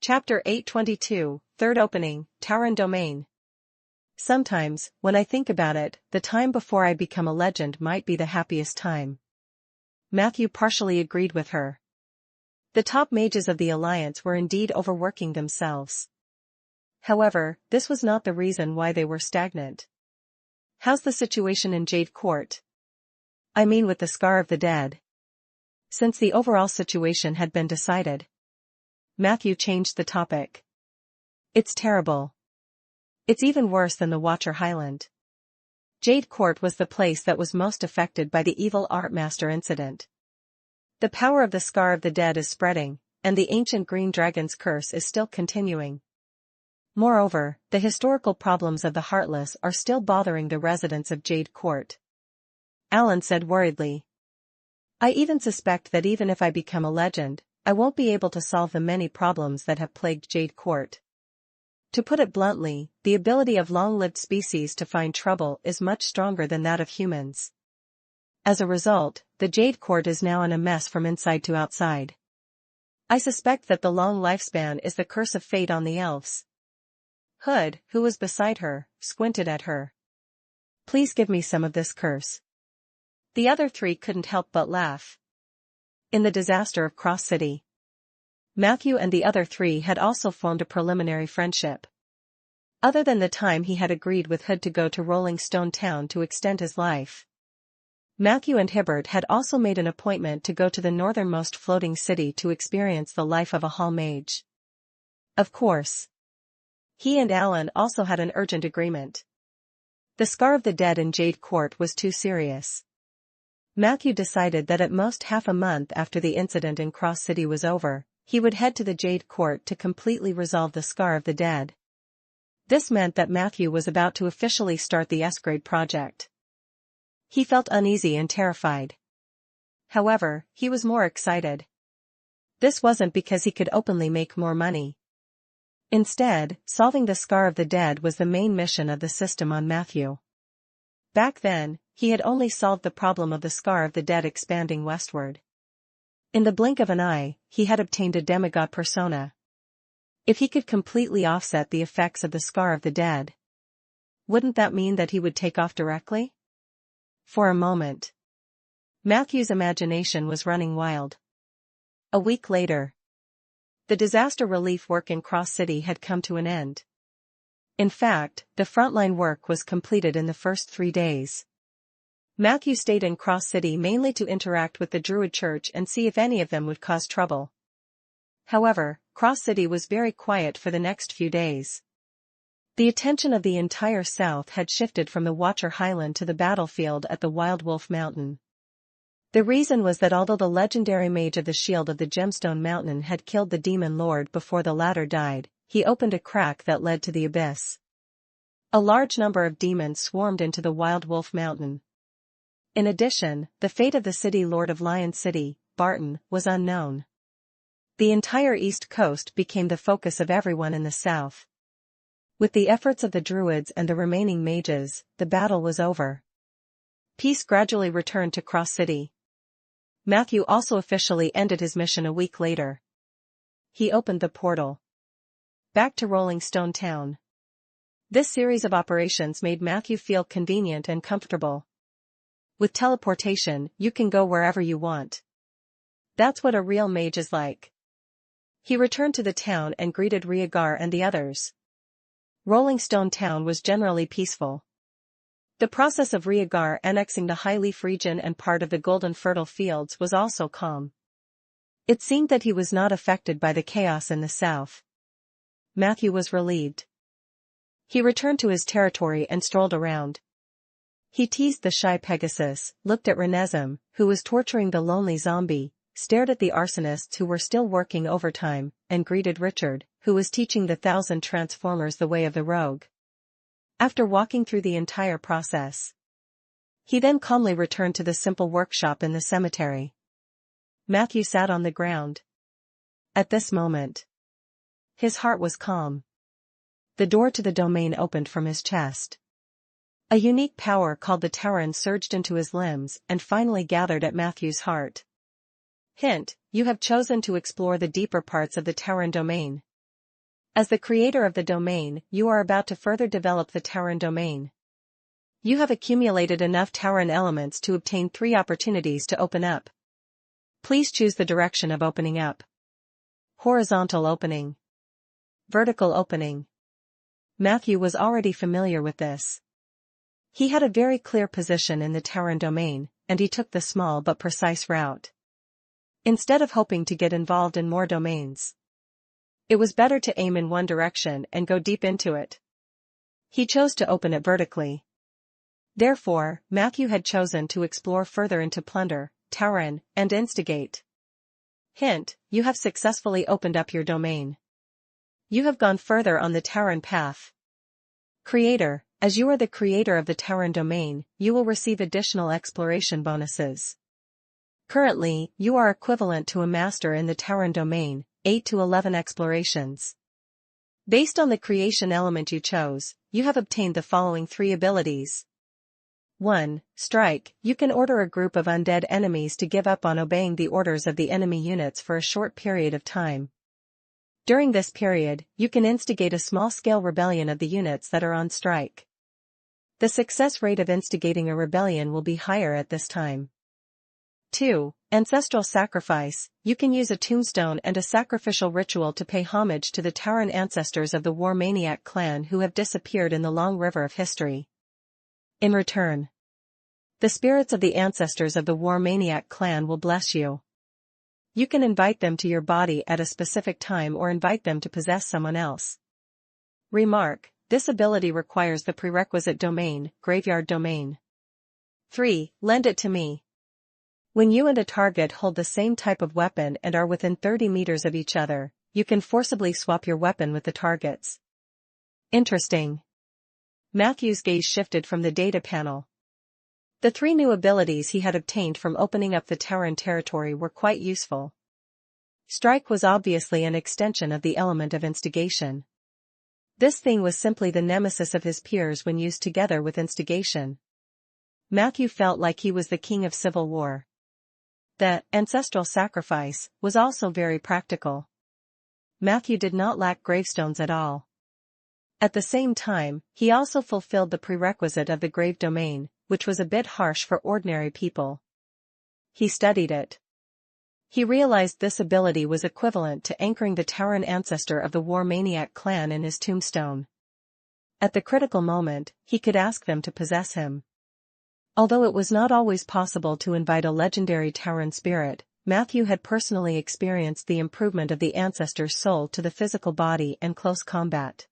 Chapter 822, Third Opening, Tauran Domain. Sometimes, when I think about it, the time before I become a legend might be the happiest time. Matthew partially agreed with her. The top mages of the Alliance were indeed overworking themselves. However, this was not the reason why they were stagnant. How's the situation in Jade Court? I mean with the Scar of the Dead. Since the overall situation had been decided, Matthew changed the topic. It's terrible. It's even worse than the Watcher Highland. Jade Court was the place that was most affected by the evil Artmaster incident. The power of the Scar of the Dead is spreading, and the ancient green dragon's curse is still continuing. Moreover, the historical problems of the Heartless are still bothering the residents of Jade Court. Alan said worriedly. I even suspect that even if I become a legend, I won't be able to solve the many problems that have plagued Jade Court. To put it bluntly, the ability of long-lived species to find trouble is much stronger than that of humans. As a result, the Jade Court is now in a mess from inside to outside. I suspect that the long lifespan is the curse of fate on the elves. Hood, who was beside her, squinted at her. Please give me some of this curse. The other three couldn't help but laugh. In the disaster of Cross City, Matthew and the other three had also formed a preliminary friendship. Other than the time he had agreed with Hood to go to Rolling Stone Town to extend his life, Matthew and Hibbert had also made an appointment to go to the northernmost floating city to experience the life of a hall mage. Of course, he and Alan also had an urgent agreement. The scar of the dead in Jade Court was too serious. Matthew decided that at most half a month after the incident in Cross City was over, he would head to the Jade Court to completely resolve the scar of the dead. This meant that Matthew was about to officially start the S-grade project. He felt uneasy and terrified. However, he was more excited. This wasn't because he could openly make more money. Instead, solving the scar of the dead was the main mission of the system on Matthew. Back then, he had only solved the problem of the scar of the dead expanding westward. In the blink of an eye, he had obtained a demigod persona. If he could completely offset the effects of the scar of the dead, wouldn't that mean that he would take off directly? For a moment, Matthew's imagination was running wild. A week later, the disaster relief work in Cross City had come to an end. In fact, the frontline work was completed in the first 3 days. Matthew stayed in Cross City mainly to interact with the Druid Church and see if any of them would cause trouble. However, Cross City was very quiet for the next few days. The attention of the entire South had shifted from the Watcher Highland to the battlefield at the Wild Wolf Mountain. The reason was that although the legendary mage of the Shield of the Gemstone Mountain had killed the Demon Lord before the latter died, he opened a crack that led to the abyss. A large number of demons swarmed into the Wild Wolf Mountain. In addition, the fate of the city lord of Lion City, Barton, was unknown. The entire East Coast became the focus of everyone in the South. With the efforts of the Druids and the remaining mages, the battle was over. Peace gradually returned to Cross City. Matthew also officially ended his mission a week later. He opened the portal back to Rolling Stone Town. This series of operations made Matthew feel convenient and comfortable. With teleportation, you can go wherever you want. That's what a real mage is like. He returned to the town and greeted Rhaegar and the others. Rolling Stone Town was generally peaceful. The process of Rhaegar annexing the Highleaf region and part of the Golden Fertile Fields was also calm. It seemed that he was not affected by the chaos in the south. Matthew was relieved. He returned to his territory and strolled around. He teased the shy Pegasus, looked at Renesm, who was torturing the lonely zombie, stared at the arsonists who were still working overtime, and greeted Richard, who was teaching the 1,000 Transformers the way of the rogue. After walking through the entire process, he then calmly returned to the simple workshop in the cemetery. Matthew sat on the ground. At this moment, his heart was calm. The door to the domain opened from his chest. A unique power called the Terran surged into his limbs and finally gathered at Matthew's heart. Hint: you have chosen to explore the deeper parts of the Terran domain. As the creator of the domain, you are about to further develop the Terran domain. You have accumulated enough Terran elements to obtain 3 opportunities to open up. Please choose the direction of opening up. Horizontal opening. Vertical opening. Matthew was already familiar with this. He had a very clear position in the Terran domain, and he took the small but precise route. Instead of hoping to get involved in more domains, it was better to aim in one direction and go deep into it. He chose to open it vertically. Therefore, Matthew had chosen to explore further into Plunder, Terran, and Instigate. Hint: you have successfully opened up your domain. You have gone further on the Terran path. Creator: as you are the creator of the Terran domain, you will receive additional exploration bonuses. Currently, you are equivalent to a master in the Tauren domain, 8 to 11 explorations. Based on the creation element you chose, you have obtained the following 3 abilities. 1. Strike. You can order a group of undead enemies to give up on obeying the orders of the enemy units for a short period of time. During this period, you can instigate a small-scale rebellion of the units that are on strike. The success rate of instigating a rebellion will be higher at this time. 2. Ancestral sacrifice. You can use a tombstone and a sacrificial ritual to pay homage to the Tauren ancestors of the War Maniac clan who have disappeared in the long river of history. In return, the spirits of the ancestors of the War Maniac clan will bless you. You can invite them to your body at a specific time or invite them to possess someone else. Remark: this ability requires the prerequisite domain, graveyard domain. 3. Lend it to me. When you and a target hold the same type of weapon and are within 30 meters of each other, you can forcibly swap your weapon with the target's. Interesting. Matthew's gaze shifted from the data panel. The 3 new abilities he had obtained from opening up the Tauren territory were quite useful. Strike was obviously an extension of the element of instigation. This thing was simply the nemesis of his peers when used together with instigation. Matthew felt like he was the king of civil war. The ancestral sacrifice was also very practical. Matthew did not lack gravestones at all. At the same time, he also fulfilled the prerequisite of the grave domain, which was a bit harsh for ordinary people. He studied it. He realized this ability was equivalent to anchoring the Tauren ancestor of the War Maniac clan in his tombstone. At the critical moment, he could ask them to possess him. Although it was not always possible to invite a legendary Tauren spirit, Matthew had personally experienced the improvement of the ancestor's soul to the physical body and close combat.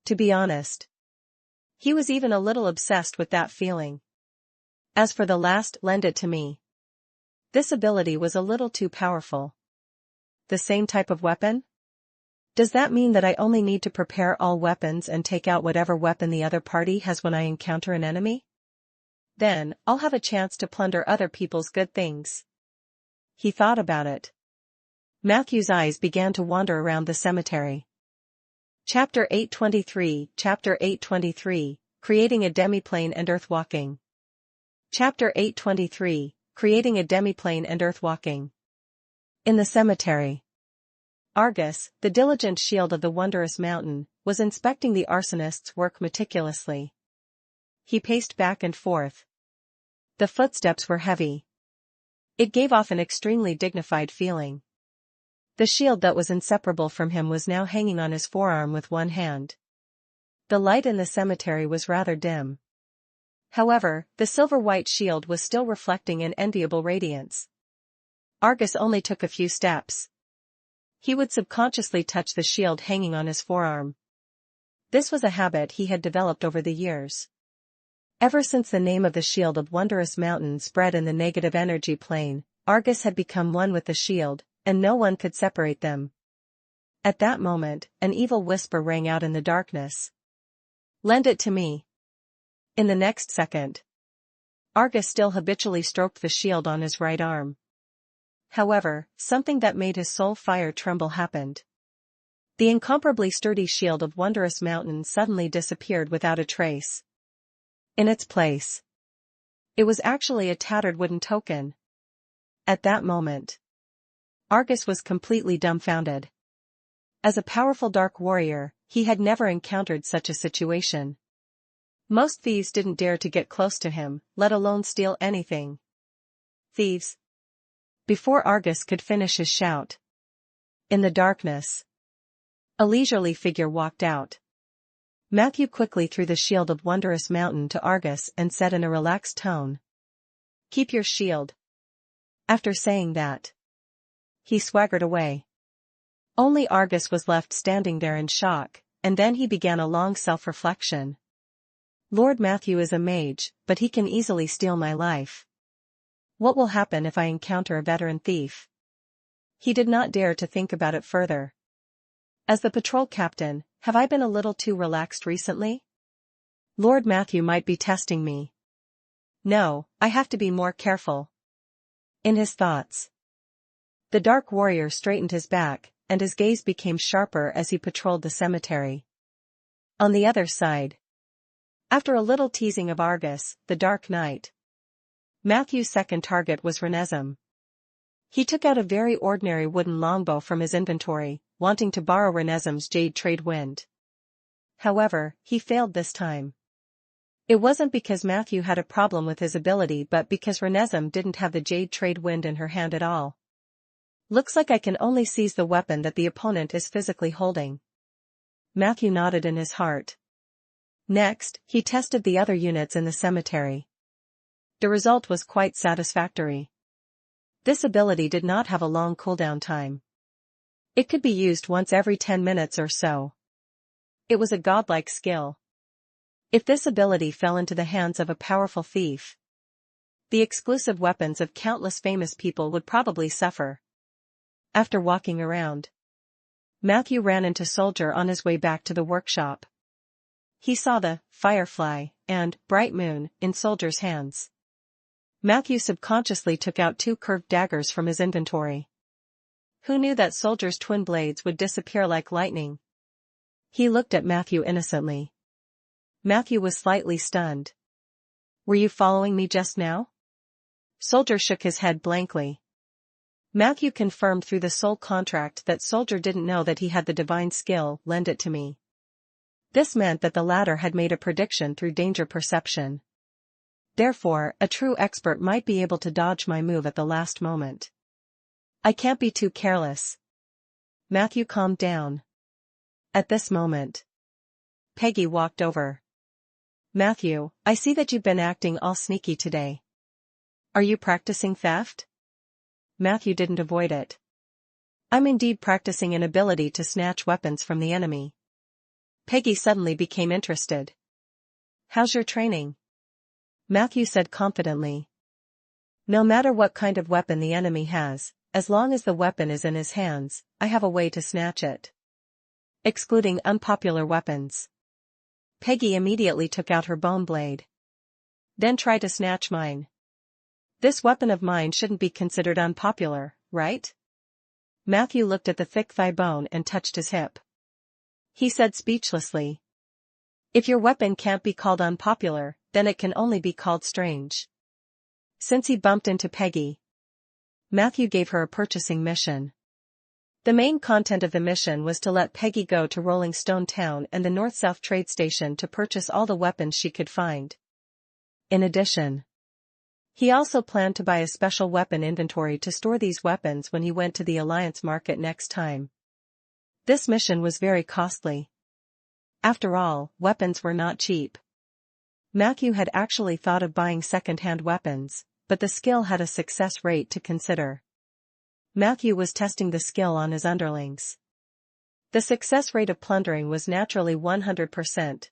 To be honest, he was even a little obsessed with that feeling. As for the last, lend it to me. This ability was a little too powerful. The same type of weapon? Does that mean that I only need to prepare all weapons and take out whatever weapon the other party has when I encounter an enemy? Then, I'll have a chance to plunder other people's good things. He thought about it. Matthew's eyes began to wander around the cemetery. Chapter 823, Chapter 823, Creating a Demiplane and Earthwalking. Chapter 823, Creating a Demiplane and Earthwalking. In the cemetery, Argus, the diligent shield of the wondrous mountain, was inspecting the arsonist's work meticulously. He paced back and forth. The footsteps were heavy. It gave off an extremely dignified feeling. The shield that was inseparable from him was now hanging on his forearm with one hand. The light in the cemetery was rather dim. However, the silver-white shield was still reflecting an enviable radiance. Argus only took a few steps. He would subconsciously touch the shield hanging on his forearm. This was a habit he had developed over the years. Ever since the name of the shield of Wondrous Mountain spread in the negative energy plane, Argus had become one with the shield, and no one could separate them. At that moment, an evil whisper rang out in the darkness. Lend it to me. In the next second, Argus still habitually stroked the shield on his right arm. However, something that made his soul fire tremble happened. The incomparably sturdy shield of Wondrous Mountain suddenly disappeared without a trace. In its place, it was actually a tattered wooden token. At that moment, Argus was completely dumbfounded. As a powerful dark warrior, he had never encountered such a situation. Most thieves didn't dare to get close to him, let alone steal anything. Thieves! Before Argus could finish his shout, in the darkness, a leisurely figure walked out. Matthew quickly threw the shield of Wondrous Mountain to Argus and said in a relaxed tone, "Keep your shield." After saying that, he swaggered away. Only Argus was left standing there in shock, and then he began a long self-reflection. Lord Matthew is a mage, but he can easily steal my life. What will happen if I encounter a veteran thief? He did not dare to think about it further. As the patrol captain, have I been a little too relaxed recently? Lord Matthew might be testing me. No, I have to be more careful. In his thoughts, the dark warrior straightened his back, and his gaze became sharper as he patrolled the cemetery. On the other side, after a little teasing of Argus, the Dark Knight, Matthew's second target was Renesm. He took out a very ordinary wooden longbow from his inventory, wanting to borrow Renesm's jade trade wind. However, he failed this time. It wasn't because Matthew had a problem with his ability but because Renesm didn't have the jade trade wind in her hand at all. Looks like I can only seize the weapon that the opponent is physically holding. Matthew nodded in his heart. Next, he tested the other units in the cemetery. The result was quite satisfactory. This ability did not have a long cooldown time. It could be used once every 10 minutes or so. It was a godlike skill. If this ability fell into the hands of a powerful thief, the exclusive weapons of countless famous people would probably suffer. After walking around, Matthew ran into Soldier on his way back to the workshop. He saw the Firefly and Bright Moon in Soldier's hands. Matthew subconsciously took out 2 curved daggers from his inventory. Who knew that Soldier's twin blades would disappear like lightning? He looked at Matthew innocently. Matthew was slightly stunned. Were you following me just now? Soldier shook his head blankly. Matthew confirmed through the soul contract that Soldier didn't know that he had the divine skill, lend it to me. This meant that the latter had made a prediction through danger perception. Therefore, a true expert might be able to dodge my move at the last moment. I can't be too careless. Matthew calmed down. At this moment, Peggy walked over. Matthew, I see that you've been acting all sneaky today. Are you practicing theft? Matthew didn't avoid it. I'm indeed practicing an ability to snatch weapons from the enemy. Peggy suddenly became interested. How's your training? Matthew said confidently. No matter what kind of weapon the enemy has, as long as the weapon is in his hands, I have a way to snatch it. Excluding unpopular weapons. Peggy immediately took out her bone blade. Then try to snatch mine. This weapon of mine shouldn't be considered unpopular, right? Matthew looked at the thick thigh bone and touched his hip. He said speechlessly. If your weapon can't be called unpopular, then it can only be called strange. Since he bumped into Peggy, Matthew gave her a purchasing mission. The main content of the mission was to let Peggy go to Rolling Stone Town and the North-South Trade Station to purchase all the weapons she could find. In addition, he also planned to buy a special weapon inventory to store these weapons when he went to the Alliance market next time. This mission was very costly. After all, weapons were not cheap. Matthew had actually thought of buying second-hand weapons, but the skill had a success rate to consider. Matthew was testing the skill on his underlings. The success rate of plundering was naturally 100%.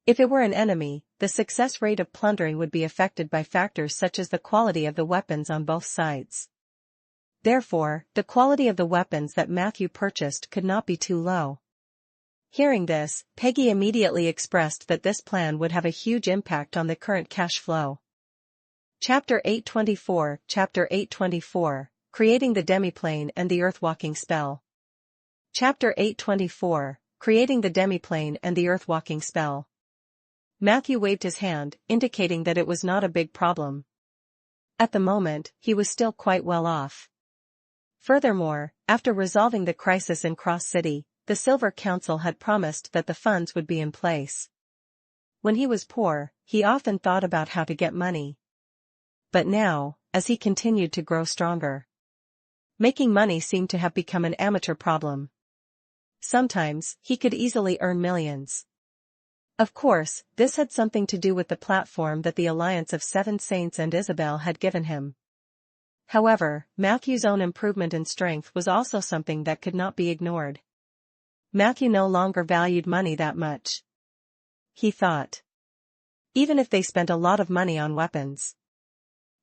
If it were an enemy, the success rate of plundering would be affected by factors such as the quality of the weapons on both sides. Therefore, the quality of the weapons that Matthew purchased could not be too low. Hearing this, Peggy immediately expressed that this plan would have a huge impact on the current cash flow. Chapter 824 Chapter 824, Creating the Demiplane and the Earthwalking Spell. Chapter 824, Creating the Demiplane and the Earthwalking Spell. Matthew waved his hand, indicating that it was not a big problem. At the moment, he was still quite well off. Furthermore, after resolving the crisis in Cross City, the Silver Council had promised that the funds would be in place. When he was poor, he often thought about how to get money. But now, as he continued to grow stronger, making money seemed to have become an amateur problem. Sometimes, he could easily earn millions. Of course, this had something to do with the platform that the Alliance of Seven Saints and Isabel had given him. However, Matthew's own improvement in strength was also something that could not be ignored. Matthew no longer valued money that much. He thought. Even if they spent a lot of money on weapons.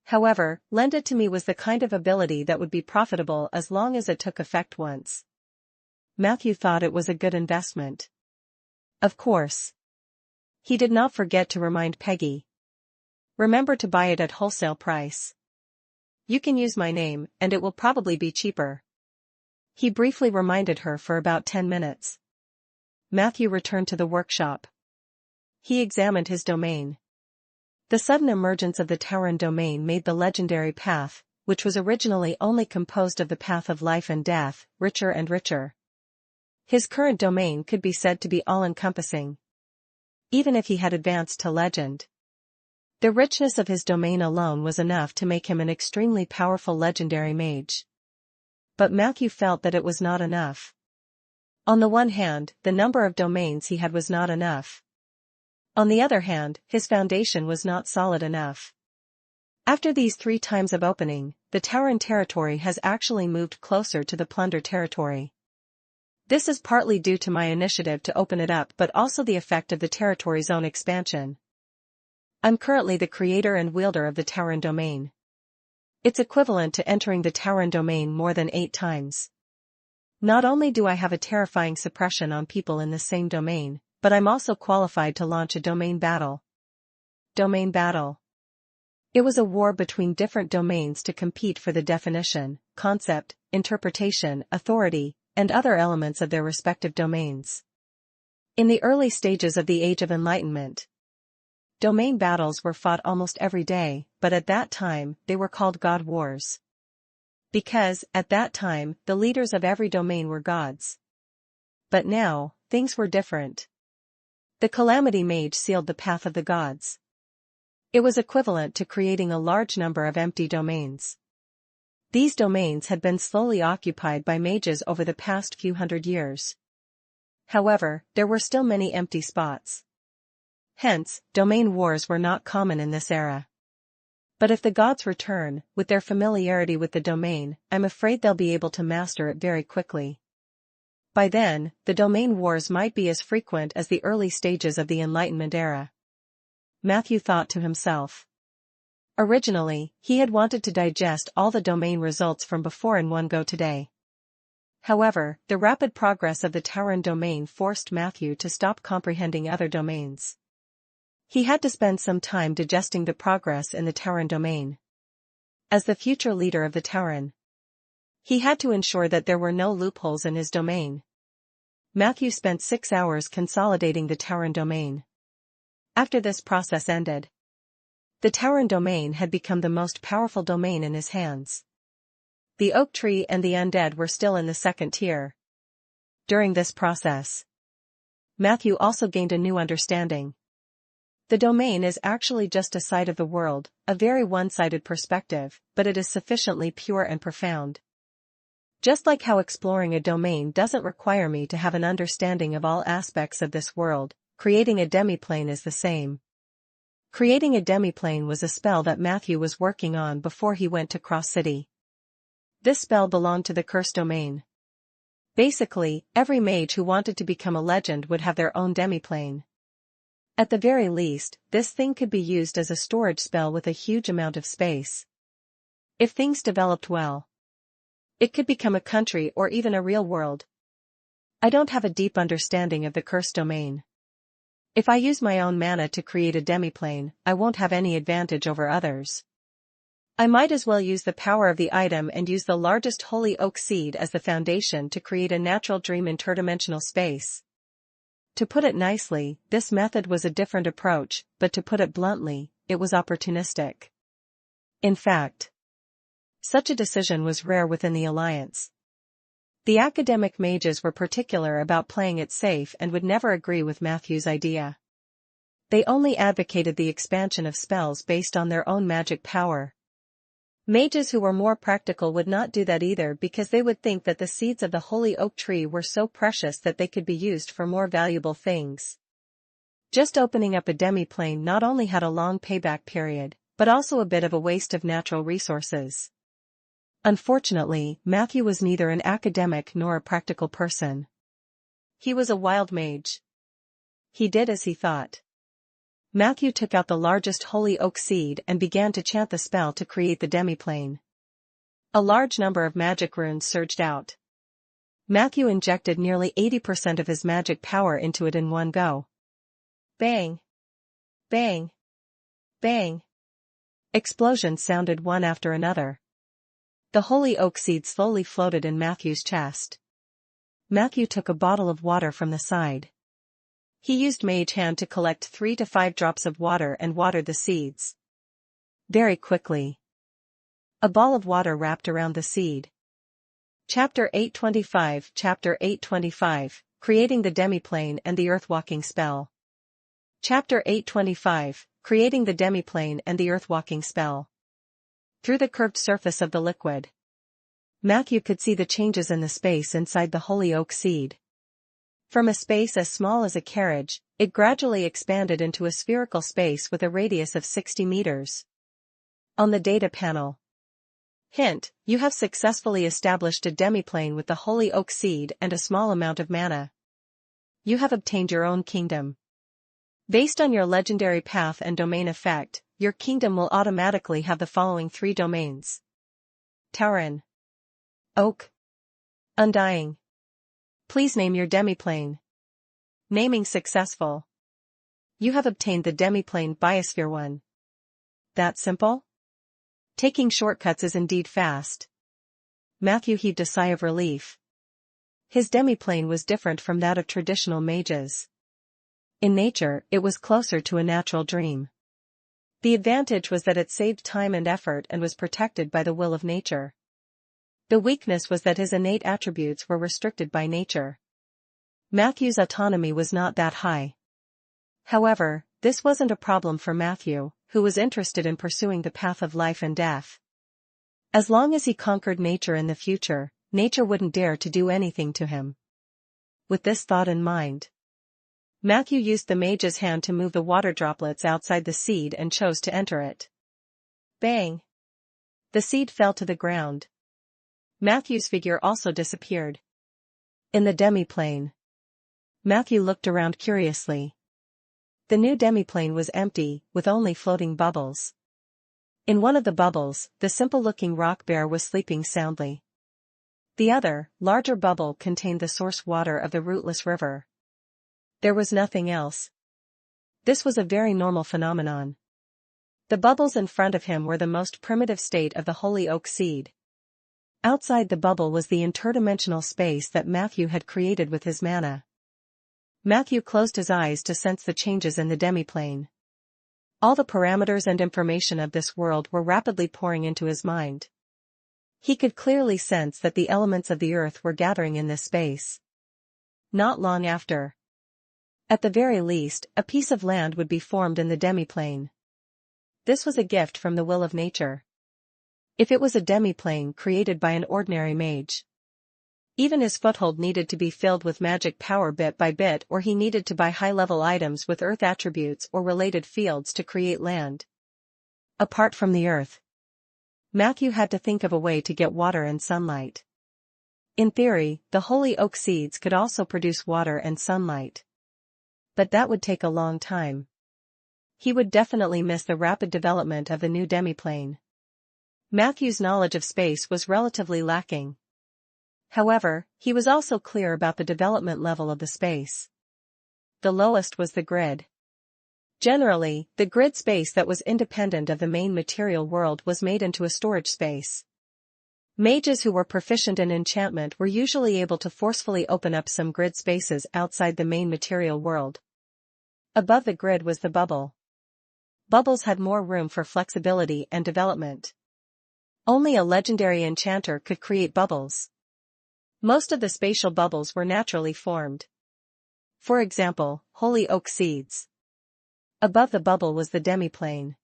However, lend it to me was the kind of ability that would be profitable as long as it took effect once. Matthew thought it was a good investment. Of course. He did not forget to remind Peggy. Remember to buy it at wholesale price. You can use my name, and it will probably be cheaper. He briefly reminded her for about 10 minutes. Matthew returned to the workshop. He examined his domain. The sudden emergence of the Tauren domain made the legendary path, which was originally only composed of the path of life and death, richer and richer. His current domain could be said to be all-encompassing. Even if he had advanced to legend. The richness of his domain alone was enough to make him an extremely powerful legendary mage. But Matthew felt that it was not enough. On the one hand, the number of domains he had was not enough. On the other hand, his foundation was not solid enough. After these 3 times of opening, the Tauren territory has actually moved closer to the Plunder territory. This is partly due to my initiative to open it up but also the effect of the territory's own expansion. I'm currently the creator and wielder of the Tauren domain. It's equivalent to entering the Tauren domain more than 8 times. Not only do I have a terrifying suppression on people in the same domain, but I'm also qualified to launch a domain battle. Domain battle. It was a war between different domains to compete for the definition, concept, interpretation, authority, and other elements of their respective domains. In the early stages of the Age of Enlightenment, domain battles were fought almost every day, but at that time, they were called God Wars. Because, at that time, the leaders of every domain were gods. But now, things were different. The Calamity Mage sealed the path of the gods. It was equivalent to creating a large number of empty domains. These domains had been slowly occupied by mages over the past few hundred years. However, there were still many empty spots. Hence, domain wars were not common in this era. But if the gods return, with their familiarity with the domain, I'm afraid they'll be able to master it very quickly. By then, the domain wars might be as frequent as the early stages of the Enlightenment era. Matthew thought to himself. Originally, he had wanted to digest all the domain results from before in one go today. However, the rapid progress of the Tauren domain forced Matthew to stop comprehending other domains. He had to spend some time digesting the progress in the Tauren domain. As the future leader of the Tauren, he had to ensure that there were no loopholes in his domain. Matthew spent 6 hours consolidating the Tauren domain. After this process ended, the Tauren domain had become the most powerful domain in his hands. The oak tree and the undead were still in the second tier. During this process, Matthew also gained a new understanding. The domain is actually just a side of the world, a very one-sided perspective, but it is sufficiently pure and profound. Just like how exploring a domain doesn't require me to have an understanding of all aspects of this world, creating a demiplane is the same. Creating a demiplane was a spell that Matthew was working on before he went to Cross City. This spell belonged to the Curse domain. Basically, every mage who wanted to become a legend would have their own demiplane. At the very least, this thing could be used as a storage spell with a huge amount of space. If things developed well, it could become a country or even a real world. I don't have a deep understanding of the Curse domain. If I use my own mana to create a demiplane, I won't have any advantage over others. I might as well use the power of the item and use the largest holy oak seed as the foundation to create a natural dream interdimensional space. To put it nicely, this method was a different approach, but to put it bluntly, it was opportunistic. In fact, such a decision was rare within the Alliance. The academic mages were particular about playing it safe and would never agree with Matthew's idea. They only advocated the expansion of spells based on their own magic power. Mages who were more practical would not do that either because they would think that the seeds of the holy oak tree were so precious that they could be used for more valuable things. Just opening up a demiplane not only had a long payback period, but also a bit of a waste of natural resources. Unfortunately, Matthew was neither an academic nor a practical person. He was a wild mage. He did as he thought. Matthew took out the largest holy oak seed and began to chant the spell to create the demiplane. A large number of magic runes surged out. Matthew injected nearly 80% of his magic power into it in one go. Bang! Bang! Bang! Explosions sounded one after another. The holy oak seed slowly floated in Matthew's chest. Matthew took a bottle of water from the side. He used Mage Hand to collect 3 to 5 drops of water and watered the seeds. Very quickly. A ball of water wrapped around the seed. Chapter 825 Chapter 825, Creating the Demiplane and the Earthwalking Spell. Chapter 825, Creating the Demiplane and the Earthwalking Spell. Through the curved surface of the liquid, Matthew could see the changes in the space inside the holy oak seed. From a space as small as a carriage, it gradually expanded into a spherical space with a radius of 60 meters. On the data panel. Hint, you have successfully established a demiplane with the holy oak seed and a small amount of mana. You have obtained your own kingdom. Based on your legendary path and domain effect, your kingdom will automatically have the following 3 domains. Tauren. Oak. Undying. Please name your demiplane. Naming successful. You have obtained the demiplane Biosphere 1. That simple? Taking shortcuts is indeed fast. Matthew heaved a sigh of relief. His demiplane was different from that of traditional mages. In nature, it was closer to a natural dream. The advantage was that it saved time and effort and was protected by the will of nature. The weakness was that his innate attributes were restricted by nature. Matthew's autonomy was not that high. However, this wasn't a problem for Matthew, who was interested in pursuing the path of life and death. As long as he conquered nature in the future, nature wouldn't dare to do anything to him. With this thought in mind, Matthew used the mage's hand to move the water droplets outside the seed and chose to enter it. Bang! The seed fell to the ground. Matthew's figure also disappeared. In the demiplane, Matthew looked around curiously. The new demiplane was empty, with only floating bubbles. In one of the bubbles, the simple-looking rock bear was sleeping soundly. The other, larger bubble contained the source water of the rootless river. There was nothing else. This was a very normal phenomenon. The bubbles in front of him were the most primitive state of the holy oak seed. Outside the bubble was the interdimensional space that Matthew had created with his mana. Matthew closed his eyes to sense the changes in the demiplane. All the parameters and information of this world were rapidly pouring into his mind. He could clearly sense that the elements of the earth were gathering in this space. Not long after, at the very least, a piece of land would be formed in the demiplane. This was a gift from the will of nature. If it was a demiplane created by an ordinary mage, even his foothold needed to be filled with magic power bit by bit, or he needed to buy high-level items with earth attributes or related fields to create land. Apart from the earth, Matthew had to think of a way to get water and sunlight. In theory, the holy oak seeds could also produce water and sunlight. But that would take a long time. He would definitely miss the rapid development of the new demiplane. Matthew's knowledge of space was relatively lacking. However, he was also clear about the development level of the space. The lowest was the grid. Generally, the grid space that was independent of the main material world was made into a storage space. Mages who were proficient in enchantment were usually able to forcefully open up some grid spaces outside the main material world. Above the grid was the bubble. Bubbles had more room for flexibility and development. Only a legendary enchanter could create bubbles. Most of the spatial bubbles were naturally formed. For example, holy oak seeds. Above the bubble was the demiplane.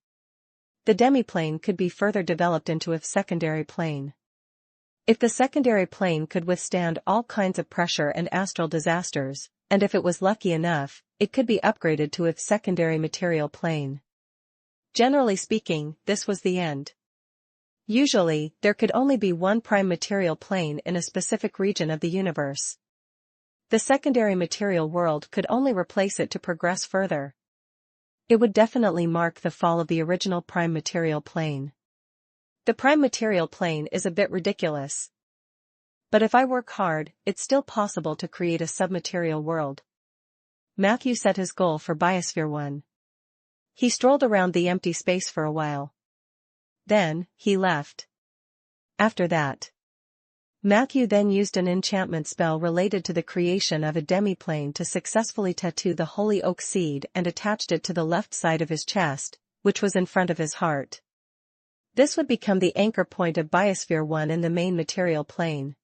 The demiplane could be further developed into a secondary plane. If the secondary plane could withstand all kinds of pressure and astral disasters, and if it was lucky enough, it could be upgraded to a secondary material plane. Generally speaking, this was the end. Usually, there could only be one prime material plane in a specific region of the universe. The secondary material world could only replace it to progress further. It would definitely mark the fall of the original prime material plane. The prime material plane is a bit ridiculous. But if I work hard, it's still possible to create a submaterial world. Matthew set his goal for Biosphere 1. He strolled around the empty space for a while. Then, he left. After that, Matthew then used an enchantment spell related to the creation of a demiplane to successfully tattoo the holy oak seed and attached it to the left side of his chest, which was in front of his heart. This would become the anchor point of Biosphere 1 in the main material plane.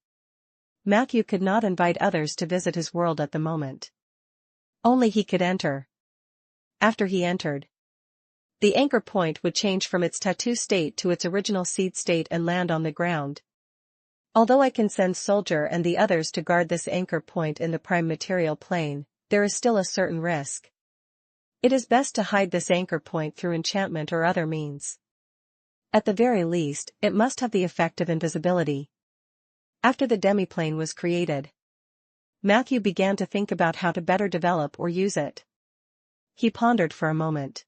Matthew could not invite others to visit his world at the moment. Only he could enter. After he entered, the anchor point would change from its tattoo state to its original seed state and land on the ground. Although I can send Soldier and the others to guard this anchor point in the prime material plane, there is still a certain risk. It is best to hide this anchor point through enchantment or other means. At the very least, it must have the effect of invisibility. After the demiplane was created, Matthew began to think about how to better develop or use it. He pondered for a moment.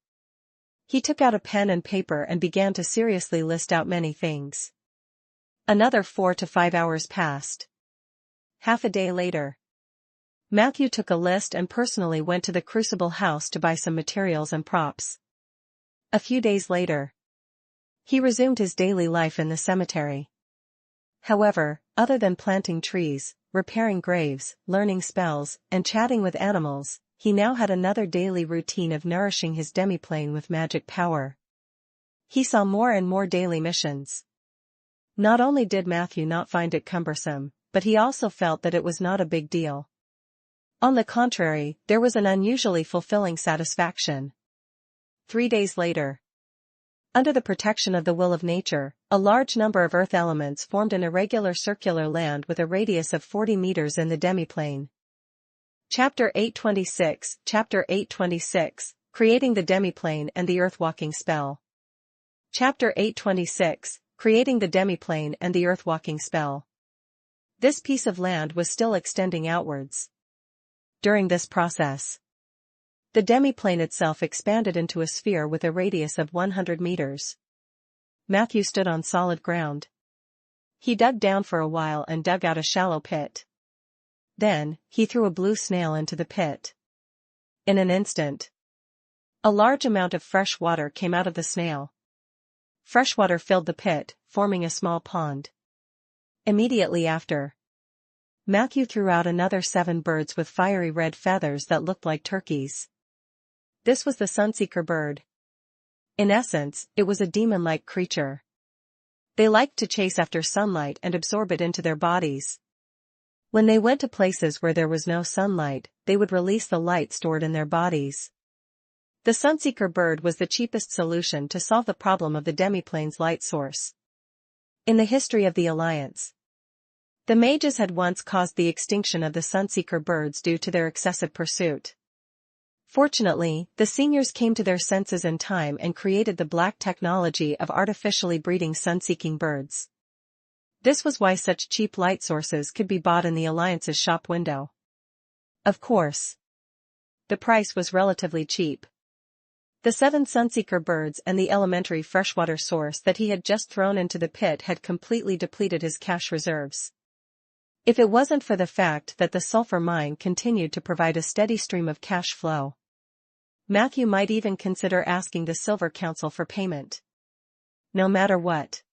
He took out a pen and paper and began to seriously list out many things. Another 4 to 5 hours passed. Half a day later, Matthew took a list and personally went to the Crucible house to buy some materials and props. A few days later, he resumed his daily life in the cemetery. However, other than planting trees, repairing graves, learning spells, and chatting with animals, he now had another daily routine of nourishing his demiplane with magic power. He saw more and more daily missions. Not only did Matthew not find it cumbersome, but he also felt that it was not a big deal. On the contrary, there was an unusually fulfilling satisfaction. 3 days later, under the protection of the will of nature, a large number of earth elements formed an irregular circular land with a radius of 40 meters in the demiplane. Chapter 826, Chapter 826, Creating the Demiplane and the Earthwalking Spell. Chapter 826, Creating the Demiplane and the Earthwalking Spell. This piece of land was still extending outwards. During this process, the demiplane itself expanded into a sphere with a radius of 100 meters. Matthew stood on solid ground. He dug down for a while and dug out a shallow pit. Then, he threw a blue snail into the pit. In an instant, a large amount of fresh water came out of the snail. Fresh water filled the pit, forming a small pond. Immediately after, Matthew threw out another 7 birds with fiery red feathers that looked like turkeys. This was the Sunseeker bird. In essence, it was a demon-like creature. They liked to chase after sunlight and absorb it into their bodies. When they went to places where there was no sunlight, they would release the light stored in their bodies. The Sunseeker bird was the cheapest solution to solve the problem of the demiplane's light source. In the history of the Alliance, the mages had once caused the extinction of the Sunseeker birds due to their excessive pursuit. Fortunately, the seniors came to their senses in time and created the black technology of artificially breeding sun-seeking birds. This was why such cheap light sources could be bought in the Alliance's shop window. Of course, the price was relatively cheap. The 7 Sunseeker birds and the elementary freshwater source that he had just thrown into the pit had completely depleted his cash reserves. If it wasn't for the fact that the sulfur mine continued to provide a steady stream of cash flow, Matthew might even consider asking the Silver Council for payment. No matter what,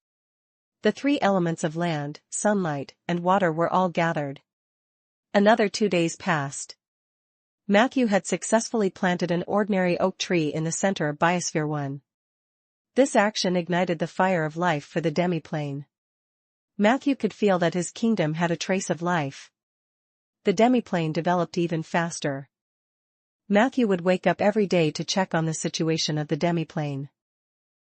the 3 elements of land, sunlight, and water were all gathered. Another 2 days passed. Matthew had successfully planted an ordinary oak tree in the center of Biosphere 1. This action ignited the fire of life for the demiplane. Matthew could feel that his kingdom had a trace of life. The demiplane developed even faster. Matthew would wake up every day to check on the situation of the demiplane.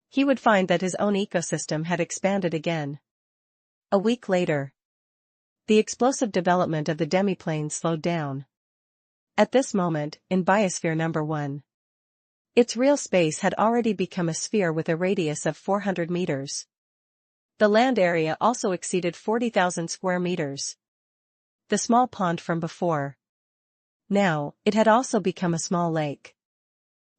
He would find that his own ecosystem had expanded again. A week later, the explosive development of the demiplane slowed down. At this moment, in Biosphere number 1, its real space had already become a sphere with a radius of 400 meters. The land area also exceeded 40,000 square meters. The small pond from before. Now, it had also become a small lake.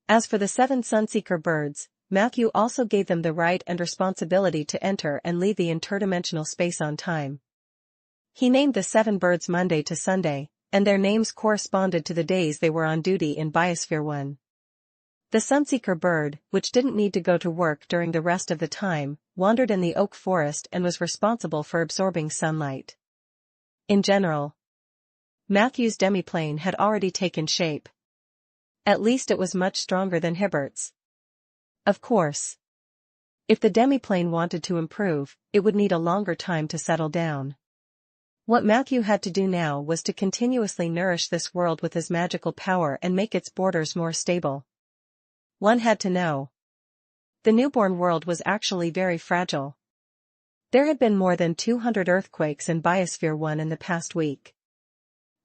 As for the 7 Sunseeker birds, Matthew also gave them the right and responsibility to enter and leave the interdimensional space on time. He named the 7 birds Monday to Sunday, and their names corresponded to the days they were on duty in Biosphere 1. The sunseeker bird, which didn't need to go to work during the rest of the time, wandered in the oak forest and was responsible for absorbing sunlight. In general, Matthew's demiplane had already taken shape. At least it was much stronger than Hibbert's. Of course, if the demiplane wanted to improve, it would need a longer time to settle down. What Matthew had to do now was to continuously nourish this world with his magical power and make its borders more stable. One had to know. The newborn world was actually very fragile. There had been more than 200 earthquakes in Biosphere 1 in the past week.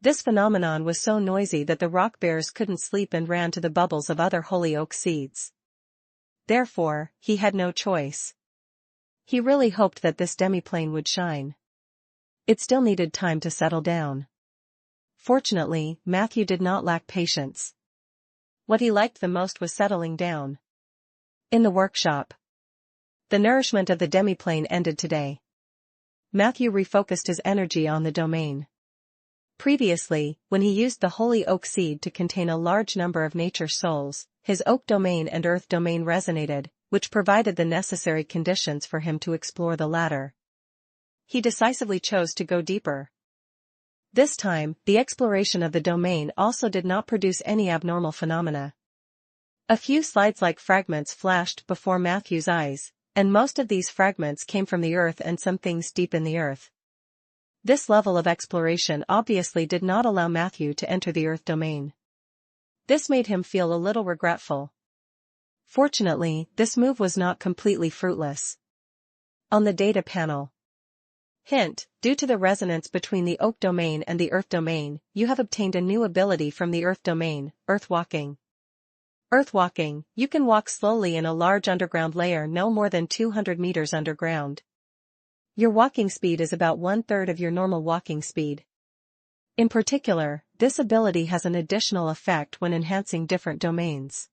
This phenomenon was so noisy that the rock bears couldn't sleep and ran to the bubbles of other holy oak seeds. Therefore, he had no choice. He really hoped that this demiplane would shine. It still needed time to settle down. Fortunately, Matthew did not lack patience. What he liked the most was settling down. In the workshop. The nourishment of the demiplane ended today. Matthew refocused his energy on the domain. Previously, when he used the holy oak seed to contain a large number of nature souls, his oak domain and earth domain resonated, which provided the necessary conditions for him to explore the latter. He decisively chose to go deeper. This time, the exploration of the domain also did not produce any abnormal phenomena. A few slides-like fragments flashed before Matthew's eyes, and most of these fragments came from the earth and some things deep in the earth. This level of exploration obviously did not allow Matthew to enter the earth domain. This made him feel a little regretful. Fortunately, this move was not completely fruitless. On the data panel. Hint, due to the resonance between the oak domain and the earth domain, you have obtained a new ability from the earth domain, earthwalking. Earthwalking, you can walk slowly in a large underground layer no more than 200 meters underground. Your walking speed is about 1/3 of your normal walking speed. In particular, this ability has an additional effect when enhancing different domains.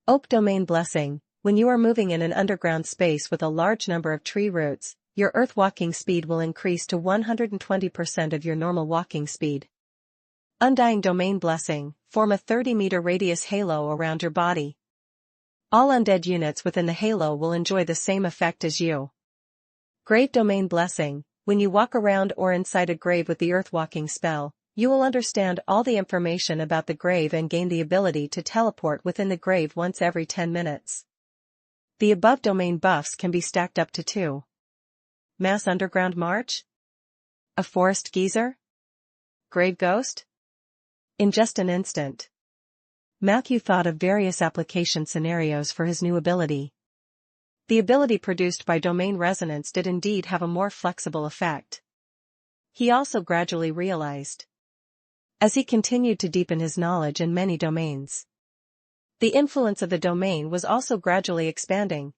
Oak domain blessing, when you are moving in an underground space with a large number of tree roots, your earth walking speed will increase to 120% of your normal walking speed. Undying domain blessing, form a 30-meter radius halo around your body. All undead units within the halo will enjoy the same effect as you. Grave domain blessing, when you walk around or inside a grave with the earthwalking spell, you will understand all the information about the grave and gain the ability to teleport within the grave once every 10 minutes. The above domain buffs can be stacked up to 2. Mass underground march? A forest geyser? Grave ghost? In just an instant, Matthew thought of various application scenarios for his new ability. The ability produced by domain resonance did indeed have a more flexible effect. He also gradually realized, as he continued to deepen his knowledge in many domains, the influence of the domain was also gradually expanding.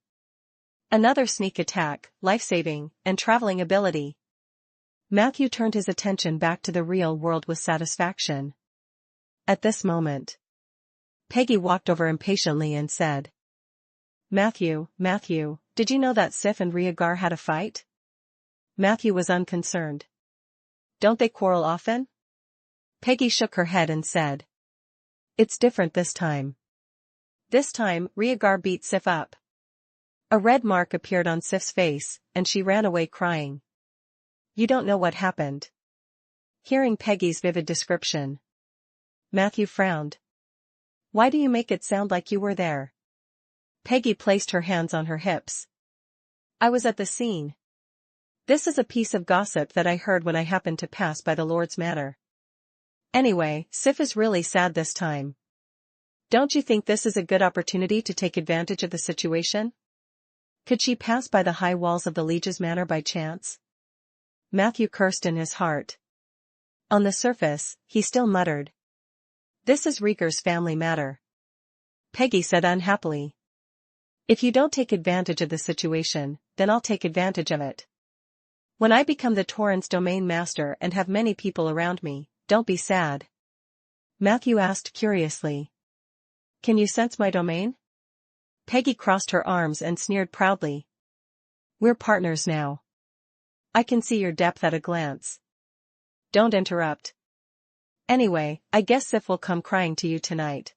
Another sneak attack, life-saving, and traveling ability. Matthew turned his attention back to the real world with satisfaction. At this moment, Peggy walked over impatiently and said, Matthew, did you know that Sif and Rhaegar had a fight?" Matthew was unconcerned. "Don't they quarrel often?" Peggy shook her head and said, "It's different this time. This time, Rhaegar beat Sif up." A red mark appeared on Sif's face, and she ran away crying. "You don't know what happened." Hearing Peggy's vivid description, Matthew frowned. "Why do you make it sound like you were there?" Peggy placed her hands on her hips. "I was at the scene. This is a piece of gossip that I heard when I happened to pass by the Lord's Manor. Anyway, Sif is really sad this time. Don't you think this is a good opportunity to take advantage of the situation? Could she pass by the high walls of the Liege's Manor by chance?" Matthew cursed in his heart. On the surface, he still muttered, "This is Rhaegar's family matter." Peggy said unhappily, "If you don't take advantage of the situation, then I'll take advantage of it. When I become the Torrent's domain master and have many people around me, don't be sad." Matthew asked curiously, "Can you sense my domain?" Peggy crossed her arms and sneered proudly. "We're partners now. I can see your depth at a glance. Don't interrupt. Anyway, I guess Sif will come crying to you tonight."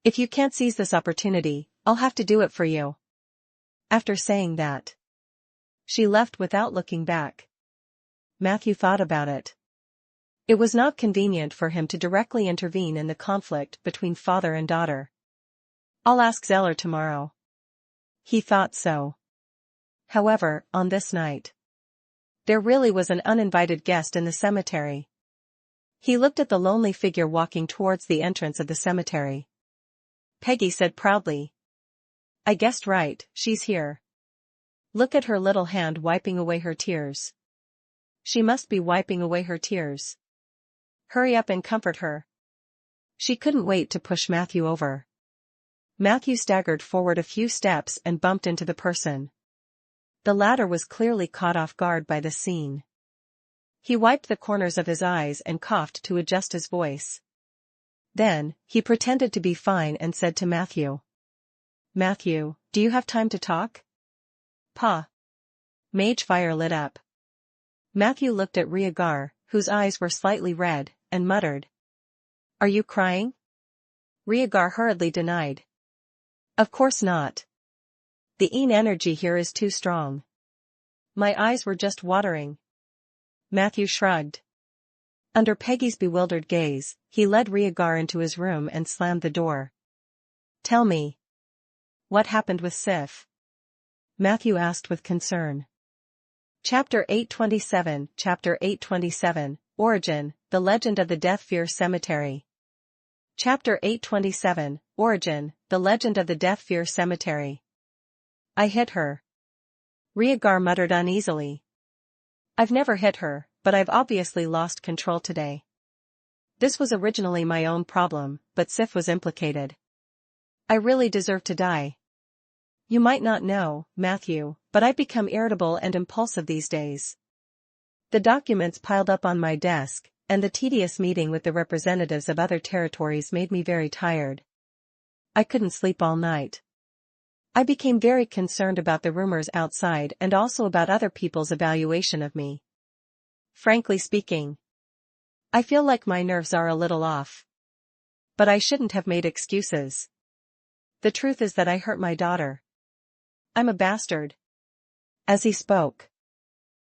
If you can't seize this opportunity, I'll have to do it for you. After saying that, she left without looking back. Matthew thought about it. It was not convenient for him to directly intervene in the conflict between father and daughter. I'll ask Zeller tomorrow. He thought so. However, on this night, there really was an uninvited guest in the cemetery. He looked at the lonely figure walking towards the entrance of the cemetery. Peggy said proudly, "I guessed right, she's here. Look at her little hand wiping away her tears. She must be wiping away her tears. Hurry up and comfort her." She couldn't wait to push Matthew over. Matthew staggered forward a few steps and bumped into the person. The latter was clearly caught off guard by the scene. He wiped the corners of his eyes and coughed to adjust his voice. Then, he pretended to be fine and said to Matthew, "Matthew, do you have time to talk?" "Pa." Mage fire lit up. Matthew looked at Rhaegar, whose eyes were slightly red, and muttered, "Are you crying?" Rhaegar hurriedly denied. "Of course not. The energy here is too strong. My eyes were just watering." Matthew shrugged. Under Peggy's bewildered gaze, he led Rhaegar into his room and slammed the door. "Tell me. What happened with Sif?" Matthew asked with concern. Chapter 827 Chapter 827, Origin, The Legend of the Deathfear Cemetery. Chapter 827, Origin, The Legend of the Deathfear Cemetery. "I hit her." Rhaegar muttered uneasily. "I've never hit her, but I've obviously lost control today. This was originally my own problem, but Sif was implicated. I really deserve to die. You might not know, Matthew, but I've become irritable and impulsive these days. The documents piled up on my desk, and the tedious meeting with the representatives of other territories made me very tired. I couldn't sleep all night. I became very concerned about the rumors outside and also about other people's evaluation of me. Frankly speaking, I feel like my nerves are a little off. But I shouldn't have made excuses. The truth is that I hurt my daughter. I'm a bastard." As he spoke,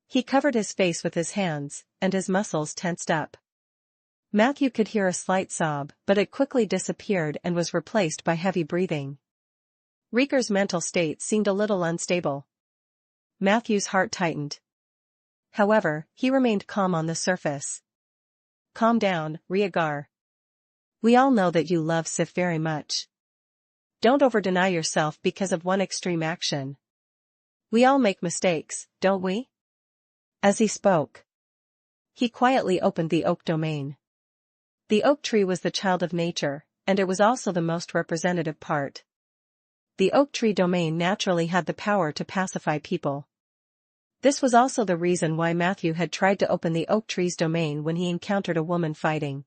he covered his face with his hands, and his muscles tensed up. Matthew could hear a slight sob, but it quickly disappeared and was replaced by heavy breathing. Rhaegar's mental state seemed a little unstable. Matthew's heart tightened. However, he remained calm on the surface. "Calm down, Rhaegar. We all know that you love Sif very much. Don't overdeny yourself because of one extreme action. We all make mistakes, don't we?" As he spoke, he quietly opened the oak domain. The oak tree was the child of nature, and it was also the most representative part. The oak tree domain naturally had the power to pacify people. This was also the reason why Matthew had tried to open the oak tree's domain when he encountered a woman fighting.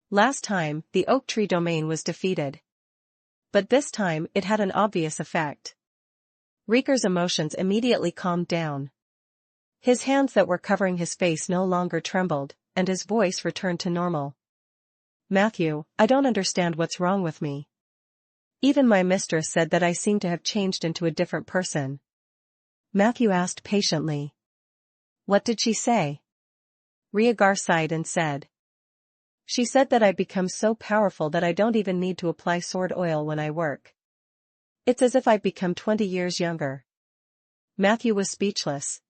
Last time, the oak tree domain was defeated. But this time it had an obvious effect. Rhaegar's emotions immediately calmed down. His hands that were covering his face no longer trembled, and his voice returned to normal. "Matthew, I don't understand what's wrong with me. Even my mistress said that I seem to have changed into a different person." Matthew asked patiently. "What did she say?" Rhaegar sighed and said, "She said that I've become so powerful that I don't even need to apply sword oil when I work. It's as if I've become 20 years younger." Matthew was speechless.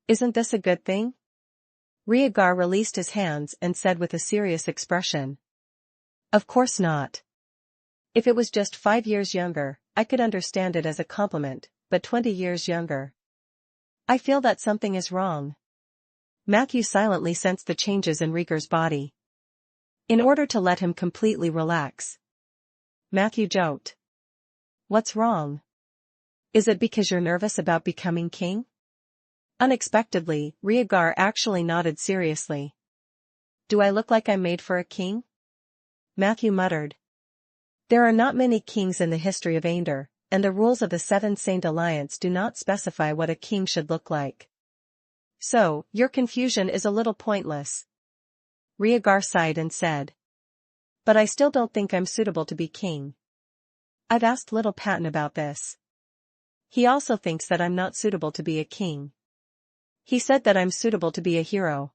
"Isn't this a good thing?" Rhaegar released his hands and said with a serious expression, "Of course not. If it was just 5 years younger, I could understand it as a compliment, but 20 years younger. I feel that something is wrong." Matthew silently sensed the changes in Rhaegar's body. In order to let him completely relax, Matthew joked, "What's wrong? Is it because you're nervous about becoming king?" Unexpectedly, Rhaegar actually nodded seriously. "Do I look like I'm made for a king?" Matthew muttered. "There are not many kings in the history of Aender, and the rules of the Seven Saint Alliance do not specify what a king should look like. So, your confusion is a little pointless." Rhaegar sighed and said, But I still don't think I'm suitable to be king. I've asked little Patton about this. He also thinks that I'm not suitable to be a king. He said that I'm suitable to be a hero.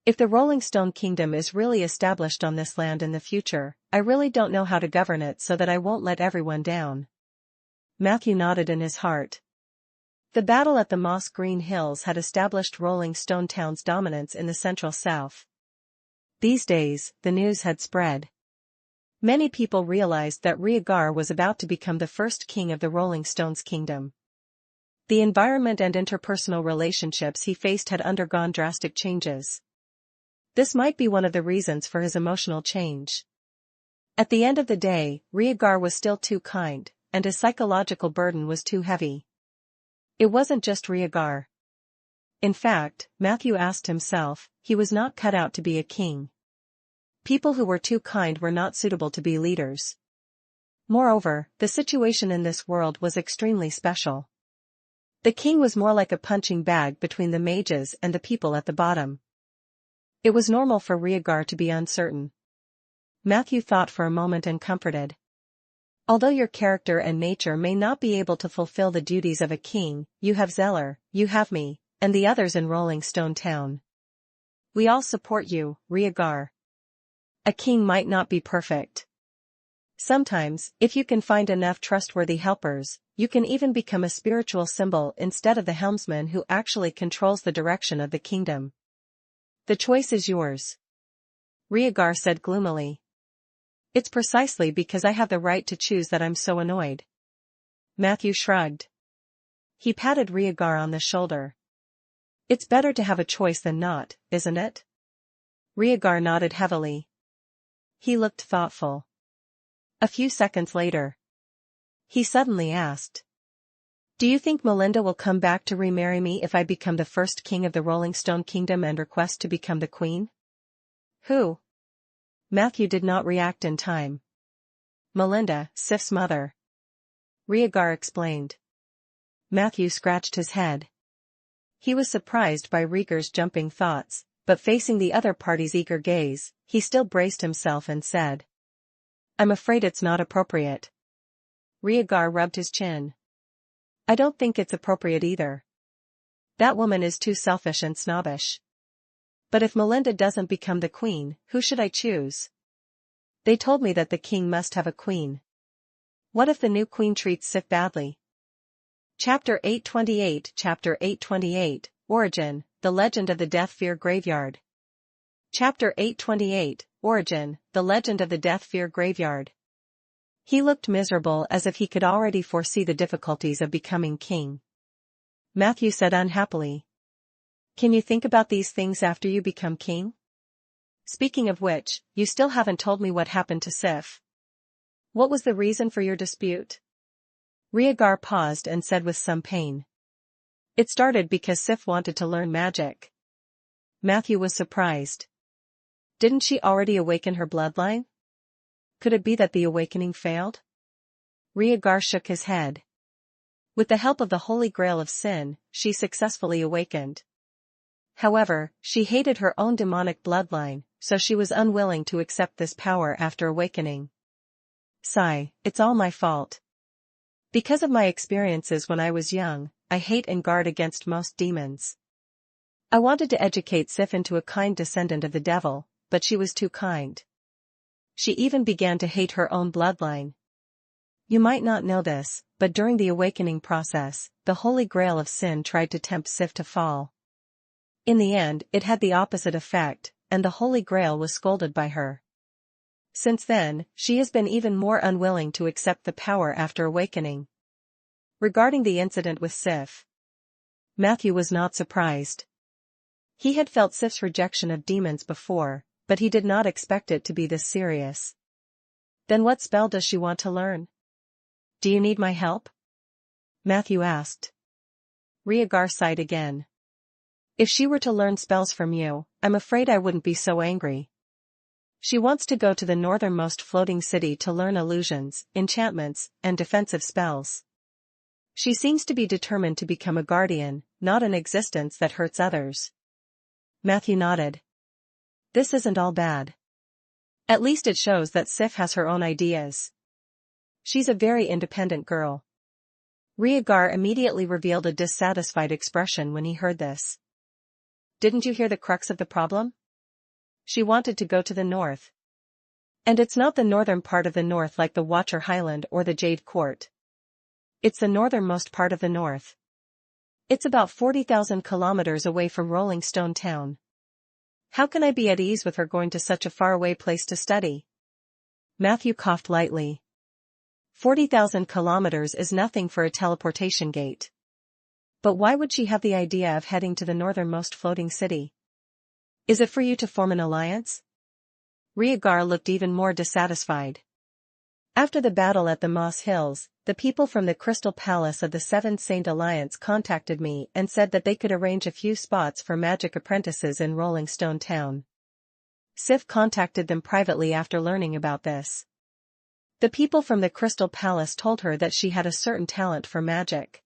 If the Rolling Stone Kingdom is really established on this land in the future, I really don't know how to govern it so that I won't let everyone down. Matthew nodded in his heart. The battle at the Moss Green Hills had established Rolling Stone Town's dominance in the Central South. These days, the news had spread. Many people realized that Rhaegar was about to become the first king of the Rolling Stones kingdom. The environment and interpersonal relationships he faced had undergone drastic changes. This might be one of the reasons for his emotional change. At the end of the day, Rhaegar was still too kind, and his psychological burden was too heavy. It wasn't just Rhaegar. In fact, Matthew asked himself, he was not cut out to be a king. People who were too kind were not suitable to be leaders. Moreover, the situation in this world was extremely special. The king was more like a punching bag between the mages and the people at the bottom. It was normal for Rhaegar to be uncertain. Matthew thought for a moment and comforted. Although your character and nature may not be able to fulfill the duties of a king, you have Zeller, you have me, and the others in Rolling Stone Town. We all support you, Rhaegar. A king might not be perfect. Sometimes, if you can find enough trustworthy helpers, you can even become a spiritual symbol instead of the helmsman who actually controls the direction of the kingdom. The choice is yours. Rhaegar said gloomily. It's precisely because I have the right to choose that I'm so annoyed. Matthew shrugged. He patted Rhaegar on the shoulder. It's better to have a choice than not, isn't it? Rhaegar nodded heavily. He looked thoughtful. A few seconds later, he suddenly asked. Do you think Melinda will come back to remarry me if I become the first king of the Rolling Stone Kingdom and request to become the queen? Who? Matthew did not react in time. Melinda, Sif's mother. Rhaegar explained. Matthew scratched his head. He was surprised by Rhaegar's jumping thoughts, but facing the other party's eager gaze, he still braced himself and said. I'm afraid it's not appropriate. Rhaegar rubbed his chin. I don't think it's appropriate either. That woman is too selfish and snobbish. But if Melinda doesn't become the queen, who should I choose? They told me that the king must have a queen. What if the new queen treats Sif badly? Chapter 828 Chapter 828, Origin, The Legend of the Deathfear Graveyard. Chapter 828, Origin, The Legend of the Deathfear Graveyard. He looked miserable as if he could already foresee the difficulties of becoming king. Matthew said unhappily. Can you think about these things after you become king? Speaking of which, you still haven't told me what happened to Sif. What was the reason for your dispute? Rhaegar paused and said with some pain. It started because Sif wanted to learn magic. Matthew was surprised. Didn't she already awaken her bloodline? Could it be that the awakening failed? Rhaegar shook his head. With the help of the Holy Grail of Sin, she successfully awakened. However, she hated her own demonic bloodline, so she was unwilling to accept this power after awakening. Sigh, it's all my fault. Because of my experiences when I was young, I hate and guard against most demons. I wanted to educate Sif into a kind descendant of the devil, but she was too kind. She even began to hate her own bloodline. You might not know this, but during the awakening process, the Holy Grail of Sin tried to tempt Sif to fall. In the end, it had the opposite effect, and the Holy Grail was scolded by her. Since then, she has been even more unwilling to accept the power after awakening. Regarding the incident with Sif, Matthew was not surprised. He had felt Sif's rejection of demons before, but he did not expect it to be this serious. Then what spell does she want to learn? Do you need my help? Matthew asked. Rhaegar sighed again. If she were to learn spells from you, I'm afraid I wouldn't be so angry. She wants to go to the northernmost floating city to learn illusions, enchantments, and defensive spells. She seems to be determined to become a guardian, not an existence that hurts others. Matthew nodded. This isn't all bad. At least it shows that Sif has her own ideas. She's a very independent girl. Rhaegar immediately revealed a dissatisfied expression when he heard this. Didn't you hear the crux of the problem? She wanted to go to the north. And it's not the northern part of the north like the Watcher Highland or the Jade Court. It's the northernmost part of the north. It's about 40,000 kilometers away from Rolling Stone Town. How can I be at ease with her going to such a faraway place to study? Matthew coughed lightly. 40,000 kilometers is nothing for a teleportation gate. But why would she have the idea of heading to the northernmost floating city? Is it for you to form an alliance? Rhaegar looked even more dissatisfied. After the battle at the Moss Hills, the people from the Crystal Palace of the Seven Saint Alliance contacted me and said that they could arrange a few spots for magic apprentices in Rolling Stone Town. Sif contacted them privately after learning about this. The people from the Crystal Palace told her that she had a certain talent for magic.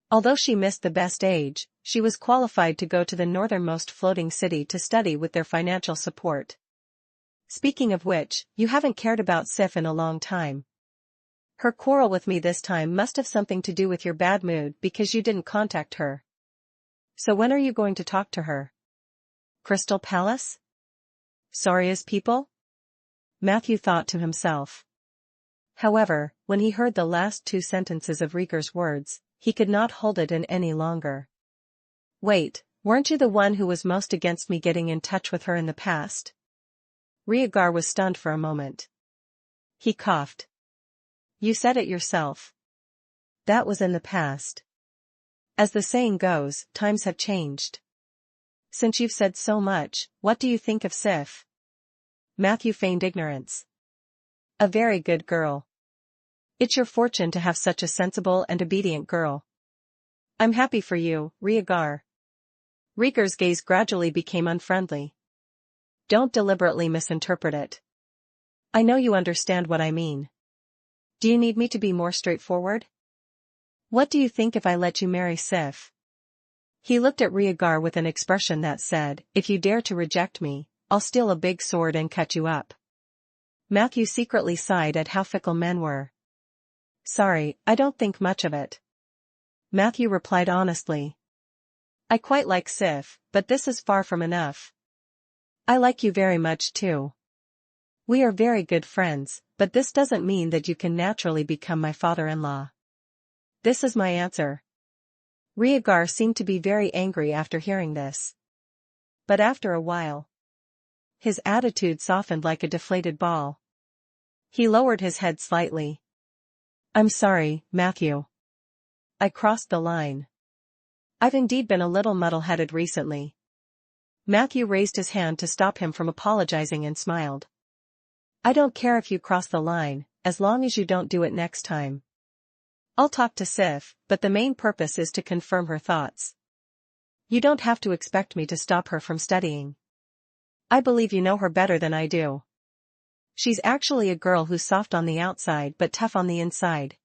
Although she missed the best age, she was qualified to go to the northernmost floating city to study with their financial support. Speaking of which, you haven't cared about Sif in a long time. Her quarrel with me this time must have something to do with your bad mood because you didn't contact her. So when are you going to talk to her? Crystal Palace? Saria's people? Matthew thought to himself. However, when he heard the last two sentences of Rhaegar's words, he could not hold it in any longer. Wait, weren't you the one who was most against me getting in touch with her in the past? Rhaegar was stunned for a moment. He coughed. You said it yourself. That was in the past. As the saying goes, times have changed. Since you've said so much, what do you think of Sif? Matthew feigned ignorance. A very good girl. It's your fortune to have such a sensible and obedient girl. I'm happy for you, Rhaegar. Rhaegar's gaze gradually became unfriendly. Don't deliberately misinterpret it. I know you understand what I mean. Do you need me to be more straightforward? What do you think if I let you marry Sif? He looked at Rhaegar with an expression that said, if you dare to reject me, I'll steal a big sword and cut you up. Matthew secretly sighed at how fickle men were. Sorry, I don't think much of it. Matthew replied honestly. I quite like Sif, but this is far from enough. I like you very much too. We are very good friends, but this doesn't mean that you can naturally become my father-in-law. This is my answer. Rhaegar seemed to be very angry after hearing this. But after a while, his attitude softened like a deflated ball. He lowered his head slightly. I'm sorry, Matthew. I crossed the line. I've indeed been a little muddle-headed recently. Matthew raised his hand to stop him from apologizing and smiled. I don't care if you cross the line, as long as you don't do it next time. I'll talk to Sif, but the main purpose is to confirm her thoughts. You don't have to expect me to stop her from studying. I believe you know her better than I do. She's actually a girl who's soft on the outside but tough on the inside.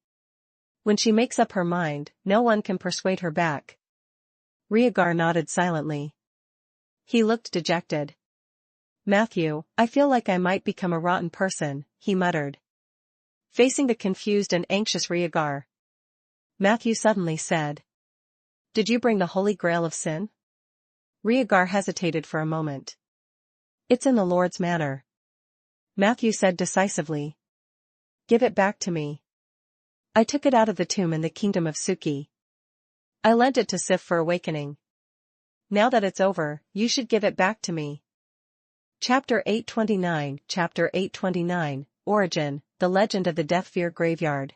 When she makes up her mind, no one can persuade her back. Rhaegar nodded silently. He looked dejected. Matthew, I feel like I might become a rotten person, he muttered. Facing the confused and anxious Rhaegar, Matthew suddenly said, Did you bring the Holy Grail of Sin? Rhaegar hesitated for a moment. It's in the Lord's manor. Matthew said decisively. Give it back to me. I took it out of the tomb in the kingdom of Suki. I lent it to Sif for awakening. Now that it's over, you should give it back to me. Chapter 829 Chapter 829, Origin, The Legend of the Deathfear Graveyard.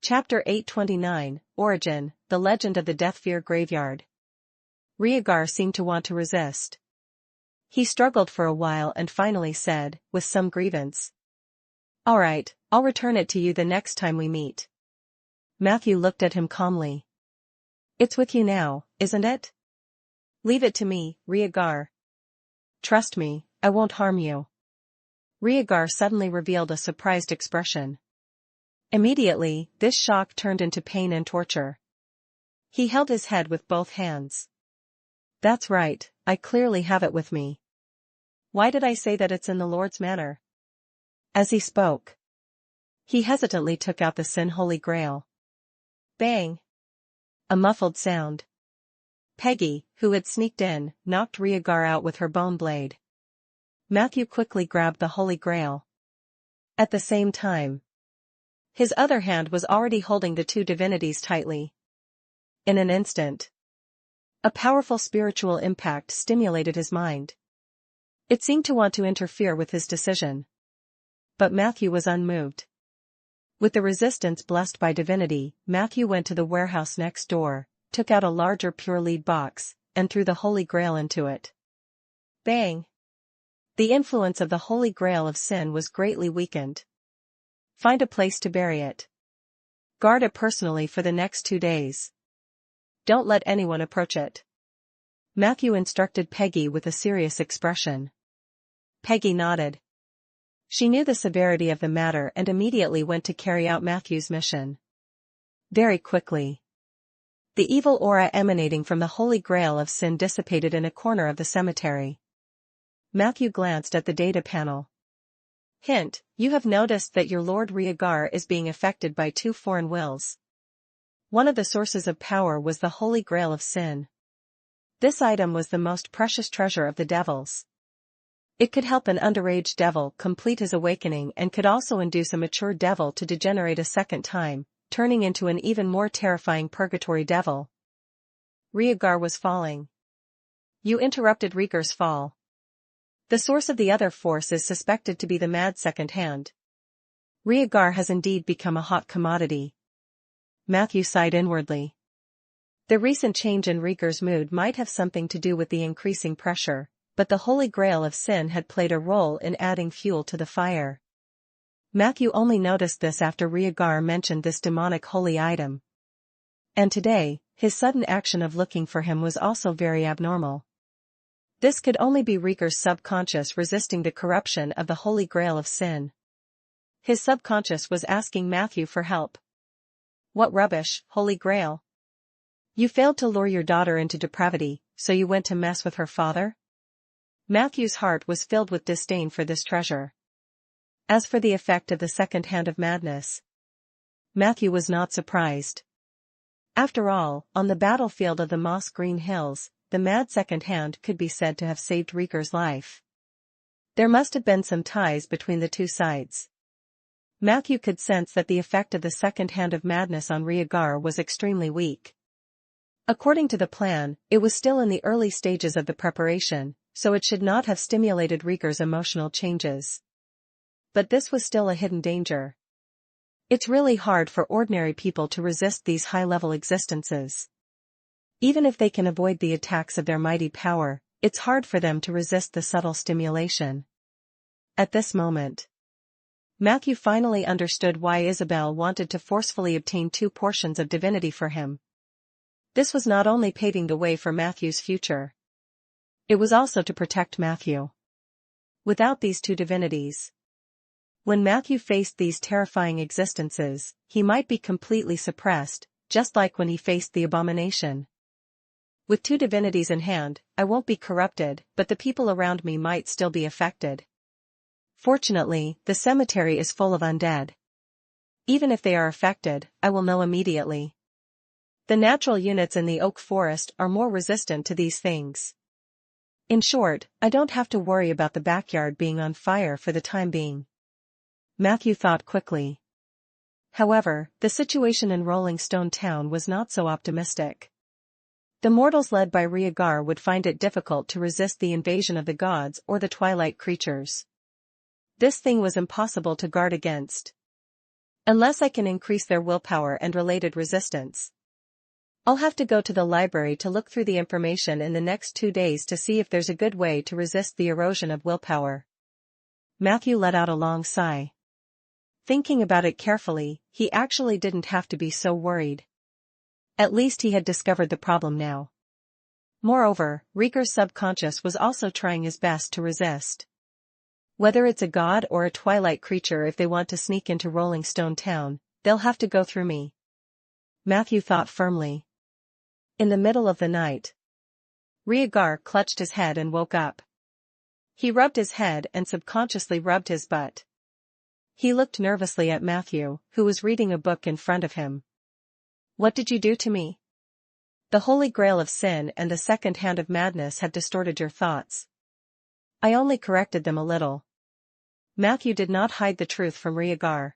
Chapter 829, Origin, The Legend of the Deathfear Graveyard. Rhaegar seemed to want to resist. He struggled for a while and finally said, with some grievance. All right, I'll return it to you the next time we meet. Matthew looked at him calmly. It's with you now, isn't it? Leave it to me, Rhaegar. Trust me, I won't harm you. Rhaegar suddenly revealed a surprised expression. Immediately, this shock turned into pain and torture. He held his head with both hands. That's right, I clearly have it with me. Why did I say that it's in the Lord's manor? As he spoke, he hesitantly took out the Sin Holy Grail. Bang! A muffled sound. Peggy, who had sneaked in, knocked Rhaegar out with her bone blade. Matthew quickly grabbed the Holy Grail. At the same time, his other hand was already holding the two divinities tightly. In an instant, a powerful spiritual impact stimulated his mind. It seemed to want to interfere with his decision. But Matthew was unmoved. With the resistance blessed by divinity, Matthew went to the warehouse next door, took out a larger pure lead box, and threw the Holy Grail into it. Bang! The influence of the Holy Grail of sin was greatly weakened. Find a place to bury it. Guard it personally for the next 2 days. Don't let anyone approach it. Matthew instructed Peggy with a serious expression. Peggy nodded. She knew the severity of the matter and immediately went to carry out Matthew's mission. Very quickly, the evil aura emanating from the Holy Grail of sin dissipated in a corner of the cemetery. Matthew glanced at the data panel. Hint, you have noticed that your Lord Rhaegar is being affected by 2 foreign wills. One of the sources of power was the Holy Grail of sin. This item was the most precious treasure of the devils. It could help an underage devil complete his awakening and could also induce a mature devil to degenerate a second time, turning into an even more terrifying purgatory devil. Rhaegar was falling. You interrupted Rhaegar's fall. The source of the other force is suspected to be the mad second hand. Rhaegar has indeed become a hot commodity. Matthew sighed inwardly. The recent change in Rhaegar's mood might have something to do with the increasing pressure, but the Holy Grail of sin had played a role in adding fuel to the fire. Matthew only noticed this after Rhaegar mentioned this demonic holy item. And today, his sudden action of looking for him was also very abnormal. This could only be Rhaegar's subconscious resisting the corruption of the Holy Grail of sin. His subconscious was asking Matthew for help. What rubbish, Holy Grail? You failed to lure your daughter into depravity, so you went to mess with her father? Matthew's heart was filled with disdain for this treasure. As for the effect of the second hand of madness, Matthew was not surprised. After all, on the battlefield of the Moss Green Hills, the mad second hand could be said to have saved Rhaegar's life. There must have been some ties between the two sides. Matthew could sense that the effect of the second hand of madness on Rhaegar was extremely weak. According to the plan, it was still in the early stages of the preparation, so it should not have stimulated Rhaegar's emotional changes. But this was still a hidden danger. It's really hard for ordinary people to resist these high-level existences. Even if they can avoid the attacks of their mighty power, it's hard for them to resist the subtle stimulation. At this moment, Matthew finally understood why Isabel wanted to forcefully obtain 2 portions of divinity for him. This was not only paving the way for Matthew's future. It was also to protect Matthew. Without these 2 divinities, when Matthew faced these terrifying existences, he might be completely suppressed, just like when he faced the abomination. With 2 divinities in hand, I won't be corrupted, but the people around me might still be affected. Fortunately, the cemetery is full of undead. Even if they are affected, I will know immediately. The natural units in the oak forest are more resistant to these things. In short, I don't have to worry about the backyard being on fire for the time being. Matthew thought quickly. However, the situation in Rolling Stone Town was not so optimistic. The mortals led by Rhaegar would find it difficult to resist the invasion of the gods or the twilight creatures. This thing was impossible to guard against. Unless I can increase their willpower and related resistance. I'll have to go to the library to look through the information in the next 2 days to see if there's a good way to resist the erosion of willpower. Matthew let out a long sigh. Thinking about it carefully, he actually didn't have to be so worried. At least he had discovered the problem now. Moreover, Rhaegar's subconscious was also trying his best to resist. Whether it's a god or a twilight creature, if they want to sneak into Rolling Stone Town, they'll have to go through me. Matthew thought firmly. In the middle of the night, Rhaegar clutched his head and woke up. He rubbed his head and subconsciously rubbed his butt. He looked nervously at Matthew, who was reading a book in front of him. What did you do to me? The holy grail of sin and the second hand of madness had distorted your thoughts. I only corrected them a little. Matthew did not hide the truth from Rhaegar.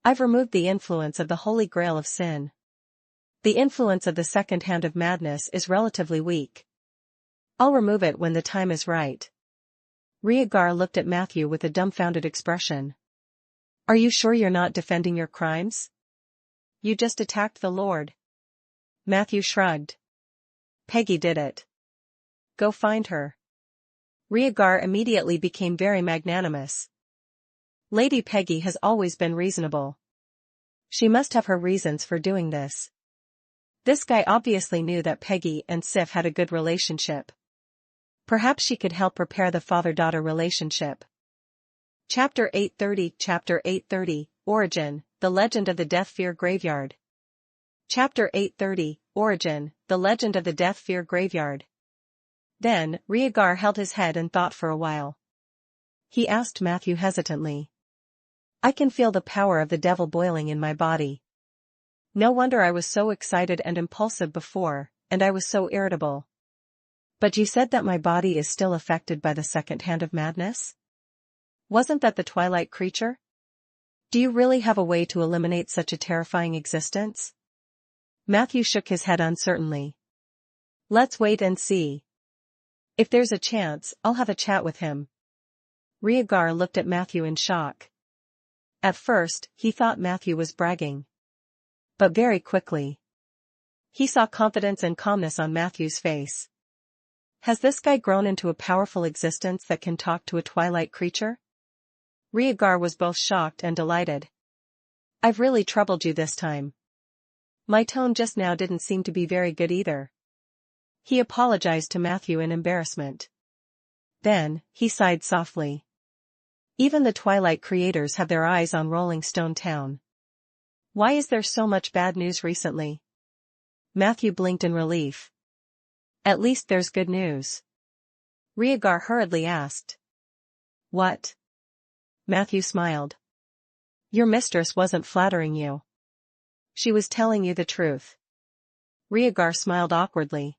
I've removed the influence of the holy grail of sin. The influence of the second hand of madness is relatively weak. I'll remove it when the time is right. Rhaegar looked at Matthew with a dumbfounded expression. Are you sure you're not defending your crimes? You just attacked the Lord. Matthew shrugged. Peggy did it. Go find her. Rhaegar immediately became very magnanimous. Lady Peggy has always been reasonable. She must have her reasons for doing this. This guy obviously knew that Peggy and Sif had a good relationship. Perhaps she could help repair the father-daughter relationship. Chapter 830 Origin, The Legend of the Death-Fear Graveyard. Chapter 830, Origin, The Legend of the Death-Fear Graveyard. Then, Rhaegar held his head and thought for a while. He asked Matthew hesitantly. I can feel the power of the devil boiling in my body. No wonder I was so excited and impulsive before, and I was so irritable. But you said that my body is still affected by the second hand of madness? Wasn't that the twilight creature? Do you really have a way to eliminate such a terrifying existence? Matthew shook his head uncertainly. Let's wait and see. If there's a chance, I'll have a chat with him. Rhaegar looked at Matthew in shock. At first, he thought Matthew was bragging. But very quickly, he saw confidence and calmness on Matthew's face. Has this guy grown into a powerful existence that can talk to a twilight creature? Rhaegar was both shocked and delighted. I've really troubled you this time. My tone just now didn't seem to be very good either. He apologized to Matthew in embarrassment. Then, he sighed softly. Even the Twilight creators have their eyes on Rolling Stone Town. Why is there so much bad news recently? Matthew blinked in relief. At least there's good news. Rhaegar hurriedly asked. What? Matthew smiled. Your mistress wasn't flattering you. She was telling you the truth. Rhaegar smiled awkwardly.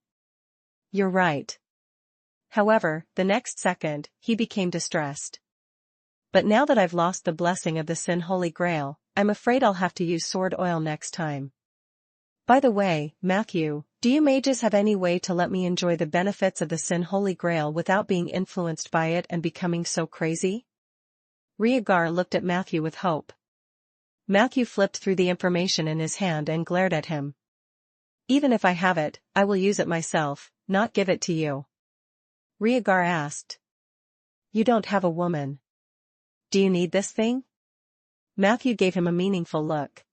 You're right. However, the next second, he became distressed. But now that I've lost the blessing of the Sin Holy Grail, I'm afraid I'll have to use sword oil next time. By the way, Matthew, do you mages have any way to let me enjoy the benefits of the Sin Holy Grail without being influenced by it and becoming so crazy? Rhaegar looked at Matthew with hope. Matthew flipped through the information in his hand and glared at him. Even if I have it, I will use it myself, not give it to you. Rhaegar asked. You don't have a woman. Do you need this thing? Matthew gave him a meaningful look.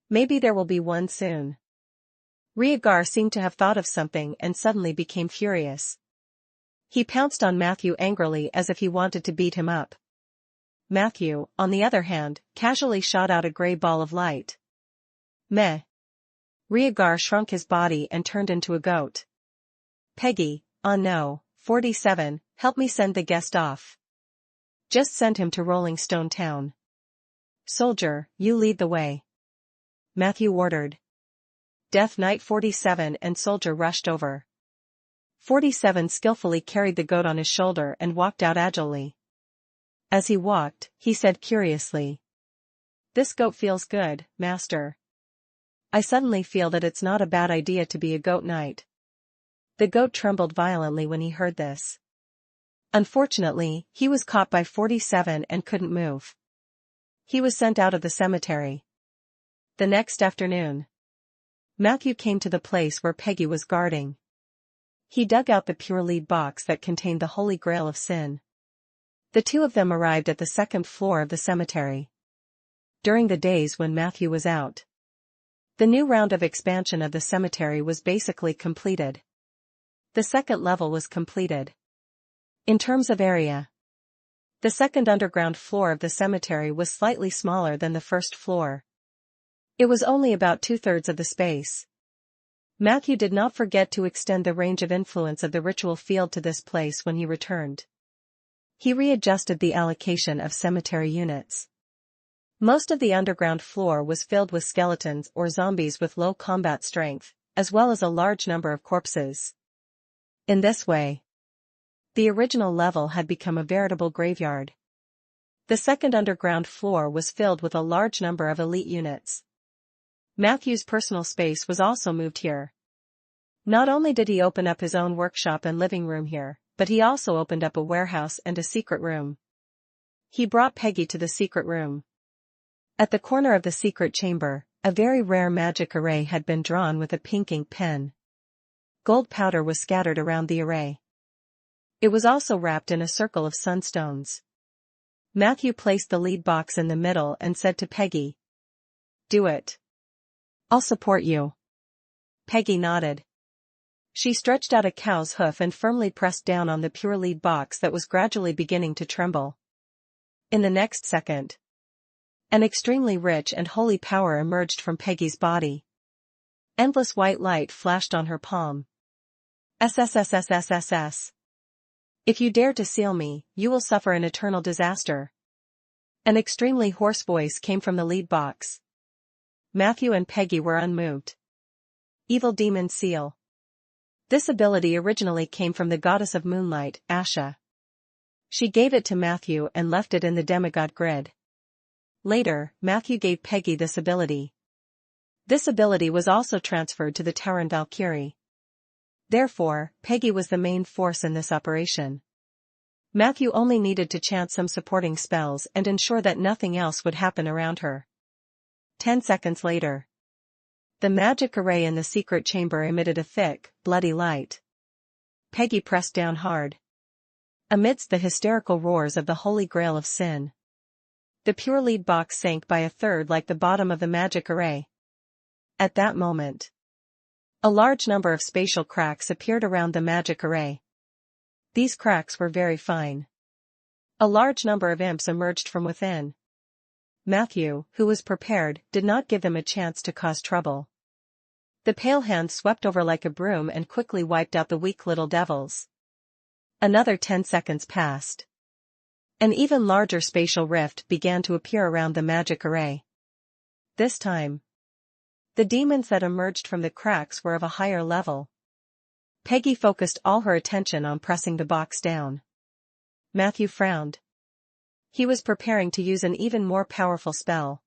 Maybe there will be one soon. Rhaegar seemed to have thought of something and suddenly became furious. He pounced on Matthew angrily as if he wanted to beat him up. Matthew, on the other hand, casually shot out a gray ball of light. Meh. Rhaegar shrunk his body and turned into a goat. Peggy, no, 47, help me send the guest off. Just send him to Rolling Stone Town. Soldier, you lead the way. Matthew ordered. Death Knight 47 and Soldier rushed over. 47 skillfully carried the goat on his shoulder and walked out agilely. As he walked, he said curiously. This goat feels good, master. I suddenly feel that it's not a bad idea to be a goat knight. The goat trembled violently when he heard this. Unfortunately, he was caught by 47 and couldn't move. He was sent out of the cemetery. The next afternoon, Matthew came to the place where Peggy was guarding. He dug out the pure lead box that contained the Holy Grail of Sin. The two of them arrived at the second floor of the cemetery. During the days when Matthew was out, the new round of expansion of the cemetery was basically completed. The second level was completed. In terms of area, the second underground floor of the cemetery was slightly smaller than the first floor. It was only about 2/3 of the space. Matthew did not forget to extend the range of influence of the ritual field to this place when he returned. He readjusted the allocation of cemetery units. Most of the underground floor was filled with skeletons or zombies with low combat strength, as well as a large number of corpses. In this way, the original level had become a veritable graveyard. The second underground floor was filled with a large number of elite units. Matthew's personal space was also moved here. Not only did he open up his own workshop and living room here, but he also opened up a warehouse and a secret room. He brought Peggy to the secret room. At the corner of the secret chamber, a very rare magic array had been drawn with a pink ink pen. Gold powder was scattered around the array. It was also wrapped in a circle of sunstones. Matthew placed the lead box in the middle and said to Peggy, "Do it. I'll support you." Peggy nodded. She stretched out a cow's hoof and firmly pressed down on the pure lead box that was gradually beginning to tremble. In the next second, an extremely rich and holy power emerged from Peggy's body. Endless white light flashed on her palm. SSSSSSS. If you dare to seal me, you will suffer an eternal disaster. An extremely hoarse voice came from the lead box. Matthew and Peggy were unmoved. Evil Demon Seal. This ability originally came from the goddess of moonlight, Asha. She gave it to Matthew and left it in the demigod grid. Later, Matthew gave Peggy this ability. This ability was also transferred to the Tauren Valkyrie. Therefore, Peggy was the main force in this operation. Matthew only needed to chant some supporting spells and ensure that nothing else would happen around her. 10 seconds later, the magic array in the secret chamber emitted a thick, bloody light. Peggy pressed down hard. Amidst the hysterical roars of the Holy Grail of Sin, the pure lead box sank by a third like the bottom of the magic array. At that moment, a large number of spatial cracks appeared around the magic array. These cracks were very fine. A large number of imps emerged from within. Matthew, who was prepared, did not give them a chance to cause trouble. The pale hand swept over like a broom and quickly wiped out the weak little devils. Another 10 seconds passed. An even larger spatial rift began to appear around the magic array. This time, the demons that emerged from the cracks were of a higher level. Peggy focused all her attention on pressing the box down. Matthew frowned. He was preparing to use an even more powerful spell.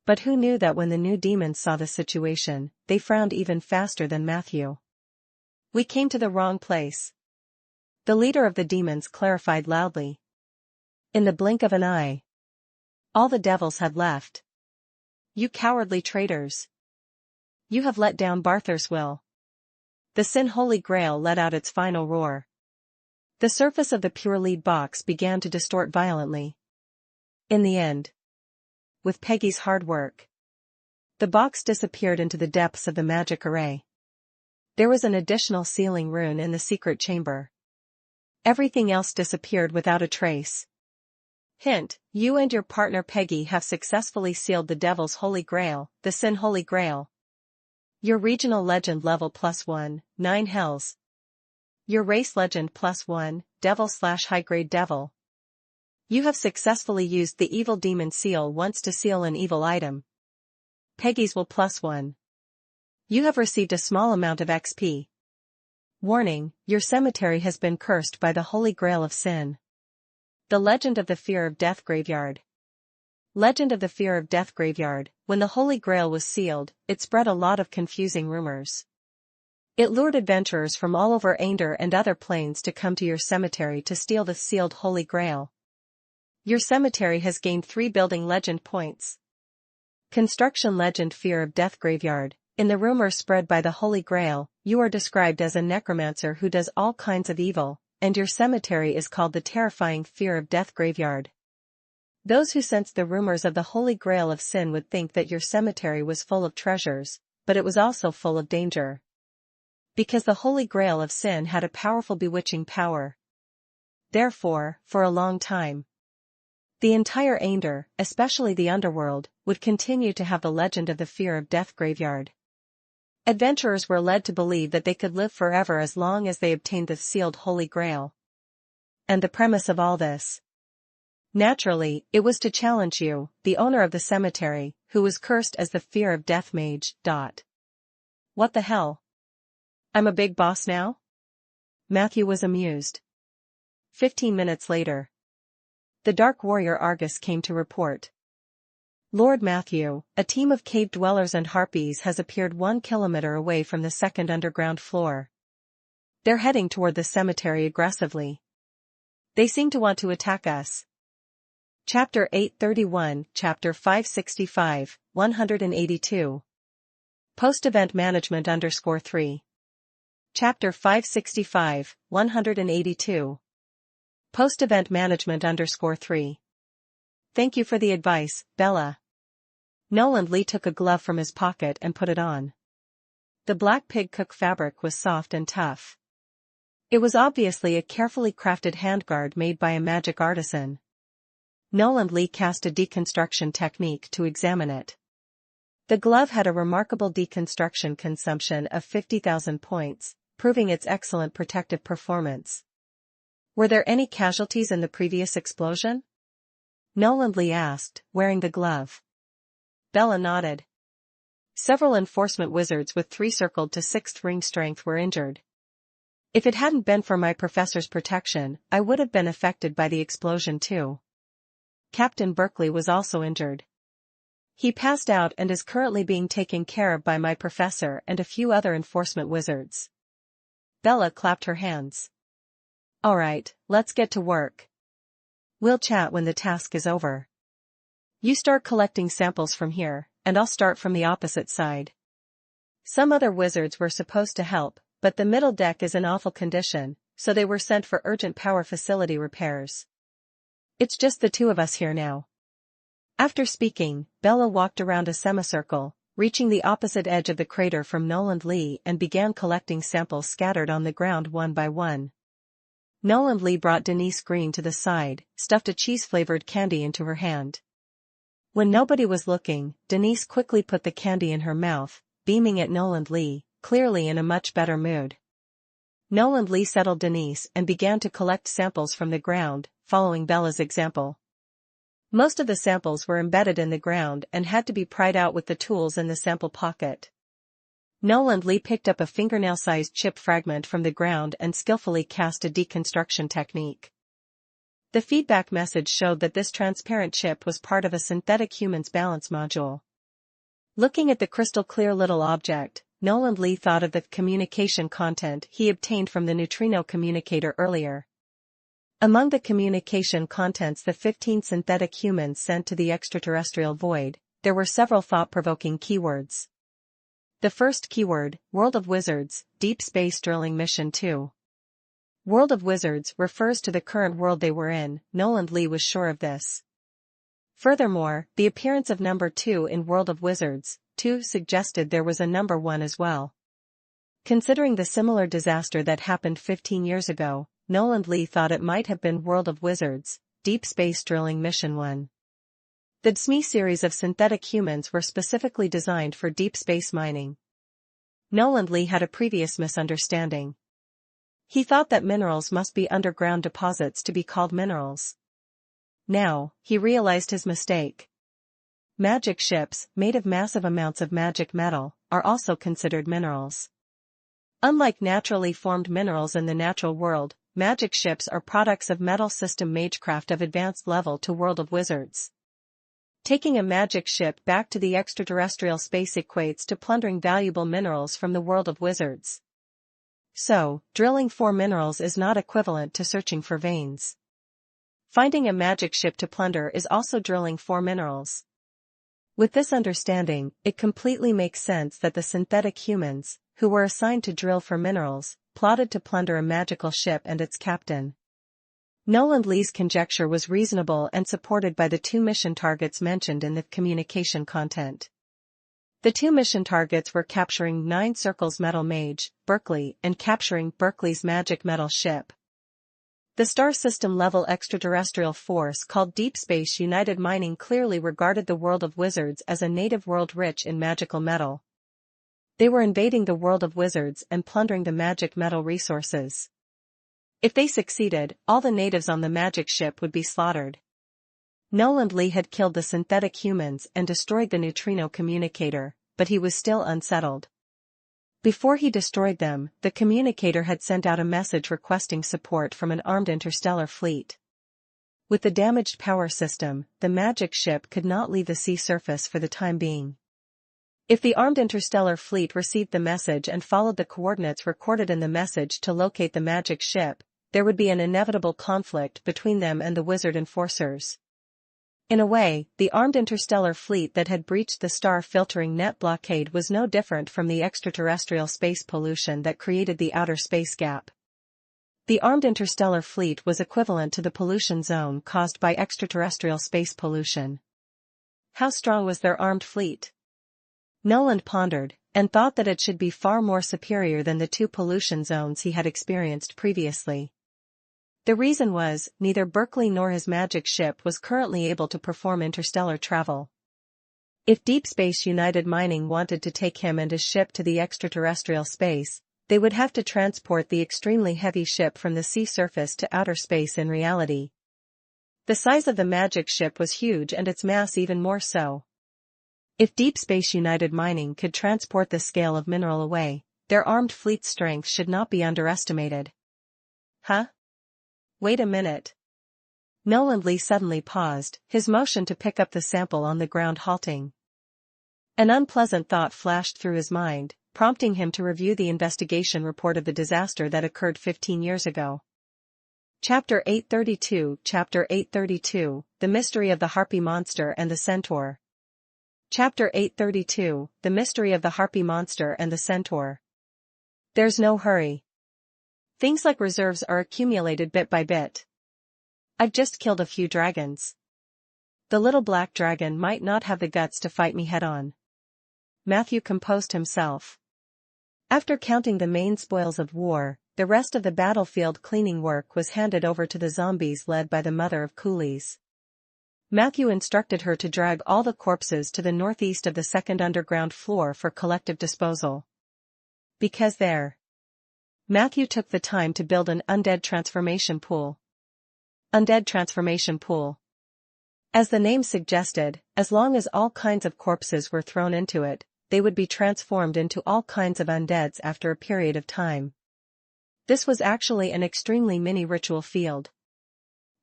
But who knew that when the new demons saw the situation, they frowned even faster than Matthew. "We came to the wrong place," the leader of the demons clarified loudly. In the blink of an eye, all the devils had left. "You cowardly traitors. You have let down Barthur's will." The Sin Holy Grail let out its final roar. The surface of the pure lead box began to distort violently. In the end, with Peggy's hard work, the box disappeared into the depths of the magic array. There was an additional sealing rune in the secret chamber. Everything else disappeared without a trace. Hint: you and your partner Peggy have successfully sealed the Devil's Holy Grail, the Sin Holy Grail. Your regional legend level +1, 9 hells. Your race legend +1, Devil/High Grade Devil. You have successfully used the Evil Demon Seal once to seal an evil item. Peggy's will +1. You have received a small amount of XP. Warning: your cemetery has been cursed by the Holy Grail of Sin. The Legend of the Fear of Death Graveyard. Legend of the Fear of Death Graveyard. When the Holy Grail was sealed, it spread a lot of confusing rumors. It lured adventurers from all over Aender and other planes to come to your cemetery to steal the sealed Holy Grail. Your cemetery has gained 3 building legend points. Construction Legend Fear of Death Graveyard. In the rumors spread by the Holy Grail, you are described as a necromancer who does all kinds of evil, and your cemetery is called the terrifying Fear of Death Graveyard. Those who sensed the rumors of the Holy Grail of Sin would think that your cemetery was full of treasures, but it was also full of danger. Because the Holy Grail of Sin had a powerful bewitching power. Therefore, for a long time, the entire Aender, especially the underworld, would continue to have the legend of the Fear of Death Graveyard. Adventurers were led to believe that they could live forever as long as they obtained the sealed Holy Grail. and the premise of all this? Naturally, it was to challenge you, the owner of the cemetery, who was cursed as the fear of death mage. What the hell? I'm a big boss now? Matthew was amused. 15 minutes later. The Dark Warrior Argus came to report. Lord Matthew, a team of cave dwellers and harpies has appeared 1 kilometer away from the second underground floor. They're heading toward the cemetery aggressively. They seem to want to attack us. Chapter 831, Chapter 565, 182. Post-event management _3. Chapter 565, 182. Post-event management _3. Thank you for the advice, Bella. Noland Lee took a glove from his pocket and put it on. The black pig cook fabric was soft and tough. It was obviously a carefully crafted handguard made by a magic artisan. Noland Lee cast a deconstruction technique to examine it. The glove had a remarkable deconstruction consumption of 50,000 points, proving its excellent protective performance. Were there any casualties in the previous explosion? Noland Lee asked, wearing the glove. Bella nodded. Several enforcement wizards with 3 circled to 6th ring strength were injured. If it hadn't been for my professor's protection, I would have been affected by the explosion too. Captain Berkeley was also injured. He passed out and is currently being taken care of by my professor and a few other enforcement wizards. Bella clapped her hands. All right, let's get to work. We'll chat when the task is over. You start collecting samples from here, and I'll start from the opposite side. Some other wizards were supposed to help, but the middle deck is in awful condition, so they were sent for urgent power facility repairs. It's just the 2 of us here now. After speaking, Bella walked around a semicircle, reaching the opposite edge of the crater from Noland Lee and began collecting samples scattered on the ground one by one. Noland Lee brought Denise Green to the side, stuffed a cheese-flavored candy into her hand. When nobody was looking, Denise quickly put the candy in her mouth, beaming at Noland Lee, clearly in a much better mood. Noland Lee settled Denise and began to collect samples from the ground, following Bella's example. Most of the samples were embedded in the ground and had to be pried out with the tools in the sample pocket. Noland Lee picked up a fingernail-sized chip fragment from the ground and skillfully cast a deconstruction technique. The feedback message showed that this transparent chip was part of a synthetic human's balance module. Looking at the crystal-clear little object, Noland Lee thought of the communication content he obtained from the neutrino communicator earlier. Among the communication contents the 15 synthetic humans sent to the extraterrestrial void, there were several thought-provoking keywords. The first keyword, World of Wizards, Deep Space Drilling Mission 2. World of Wizards refers to the current world they were in, Noland Lee was sure of this. Furthermore, the appearance of number 2 in World of Wizards, 2 suggested there was a number 1 as well. Considering the similar disaster that happened 15 years ago, Noland Lee thought it might have been World of Wizards, Deep Space Drilling Mission 1. The DSME series of synthetic humans were specifically designed for deep space mining. Noland Lee had a previous misunderstanding. He thought that minerals must be underground deposits to be called minerals. Now, he realized his mistake. Magic ships, made of massive amounts of magic metal, are also considered minerals. Unlike naturally formed minerals in the natural world, magic ships are products of metal system magecraft of advanced level to World of Wizards. Taking a magic ship back to the extraterrestrial space equates to plundering valuable minerals from the World of Wizards. So, drilling for minerals is not equivalent to searching for veins. Finding a magic ship to plunder is also drilling for minerals. With this understanding, it completely makes sense that the synthetic humans, who were assigned to drill for minerals, plotted to plunder a magical ship and its captain. Noland Lee's conjecture was reasonable and supported by the 2 mission targets mentioned in the communication content. The 2 mission targets were capturing 9 Circles Metal Mage, Berkeley, and capturing Berkeley's magic metal ship. The star system level extraterrestrial force called Deep Space United Mining clearly regarded the World of Wizards as a native world rich in magical metal. They were invading the World of Wizards and plundering the magic metal resources. If they succeeded, all the natives on the magic ship would be slaughtered. Noland Lee had killed the synthetic humans and destroyed the neutrino communicator, but he was still unsettled. Before he destroyed them, the communicator had sent out a message requesting support from an armed interstellar fleet. With the damaged power system, the magic ship could not leave the sea surface for the time being. If the armed interstellar fleet received the message and followed the coordinates recorded in the message to locate the magic ship, there would be an inevitable conflict between them and the wizard enforcers. In a way, the armed interstellar fleet that had breached the star-filtering net blockade was no different from the extraterrestrial space pollution that created the outer space gap. The armed interstellar fleet was equivalent to the pollution zone caused by extraterrestrial space pollution. How strong was their armed fleet? Noland pondered, and thought that it should be far more superior than the 2 pollution zones he had experienced previously. The reason was, neither Berkeley nor his magic ship was currently able to perform interstellar travel. If Deep Space United Mining wanted to take him and his ship to the extraterrestrial space, they would have to transport the extremely heavy ship from the sea surface to outer space in reality. The size of the magic ship was huge and its mass even more so. If Deep Space United Mining could transport the scale of mineral away, their armed fleet's strength should not be underestimated. Huh? Wait a minute. Noland Lee suddenly paused, his motion to pick up the sample on the ground halting. An unpleasant thought flashed through his mind, prompting him to review the investigation report of the disaster that occurred 15 years ago. Chapter 832 Chapter 832, The Mystery of the Harpy Monster and the Centaur. Chapter 832, The Mystery of the Harpy Monster and the Centaur. There's no hurry. Things like reserves are accumulated bit by bit. I've just killed a few dragons. The little black dragon might not have the guts to fight me head-on. Matthew composed himself. After counting the main spoils of war, the rest of the battlefield cleaning work was handed over to the zombies led by the mother of coolies. Matthew instructed her to drag all the corpses to the northeast of the second underground floor for collective disposal. Because there. Matthew took the time to build an undead transformation pool. Undead transformation pool. As the name suggested, as long as all kinds of corpses were thrown into it, they would be transformed into all kinds of undeads after a period of time. This was actually an extremely mini ritual field.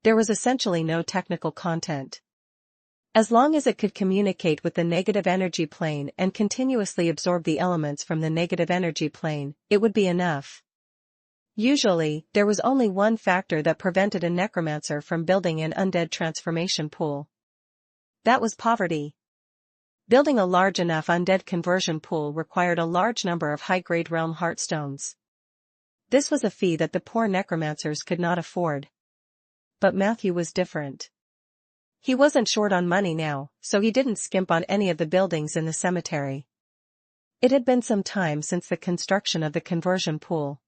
There was essentially no technical content. As long as it could communicate with the negative energy plane and continuously absorb the elements from the negative energy plane, it would be enough. Usually, there was only one factor that prevented a necromancer from building an undead transformation pool. That was poverty. Building a large enough undead conversion pool required a large number of high-grade realm heartstones. This was a fee that the poor necromancers could not afford. But Matthew was different. He wasn't short on money now, so he didn't skimp on any of the buildings in the cemetery. It had been some time since the construction of the conversion pool.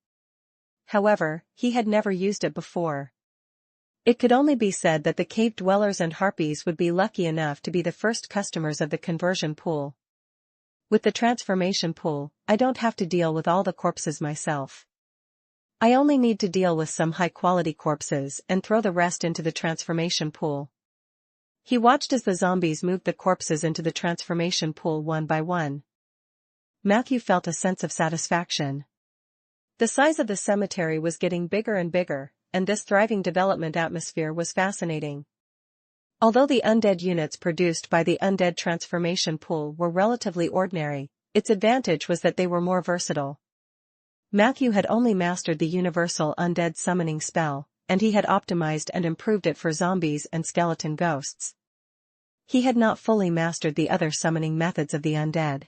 However, he had never used it before. It could only be said that the cave dwellers and harpies would be lucky enough to be the first customers of the conversion pool. With the transformation pool, I don't have to deal with all the corpses myself. I only need to deal with some high-quality corpses and throw the rest into the transformation pool. He watched as the zombies moved the corpses into the transformation pool one by one. Matthew felt a sense of satisfaction. The size of the cemetery was getting bigger and bigger, and this thriving development atmosphere was fascinating. Although the undead units produced by the undead transformation pool were relatively ordinary, its advantage was that they were more versatile. Matthew had only mastered the universal undead summoning spell, and he had optimized and improved it for zombies and skeleton ghosts. He had not fully mastered the other summoning methods of the undead.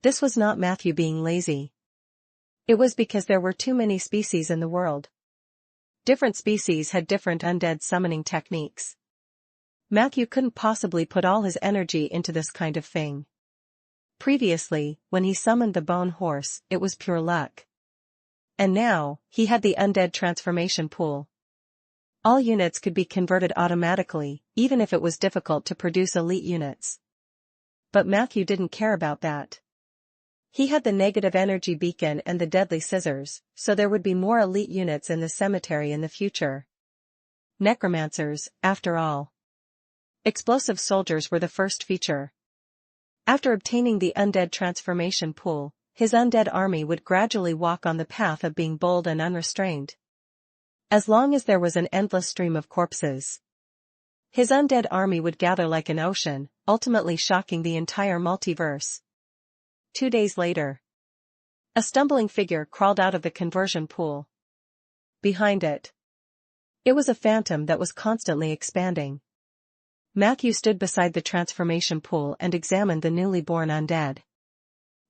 This was not Matthew being lazy. It was because there were too many species in the world. Different species had different undead summoning techniques. Matthew couldn't possibly put all his energy into this kind of thing. Previously, when he summoned the bone horse, it was pure luck. And now, he had the undead transformation pool. All units could be converted automatically, even if it was difficult to produce elite units. But Matthew didn't care about that. He had the negative energy beacon and the deadly scissors, so there would be more elite units in the cemetery in the future. Necromancers, after all. Explosive soldiers were the first feature. After obtaining the undead transformation pool, his undead army would gradually walk on the path of being bold and unrestrained. As long as there was an endless stream of corpses, his undead army would gather like an ocean, ultimately shocking the entire multiverse. 2 days later, a stumbling figure crawled out of the conversion pool. Behind it, it was a phantom that was constantly expanding. Matthew stood beside the transformation pool and examined the newly born undead.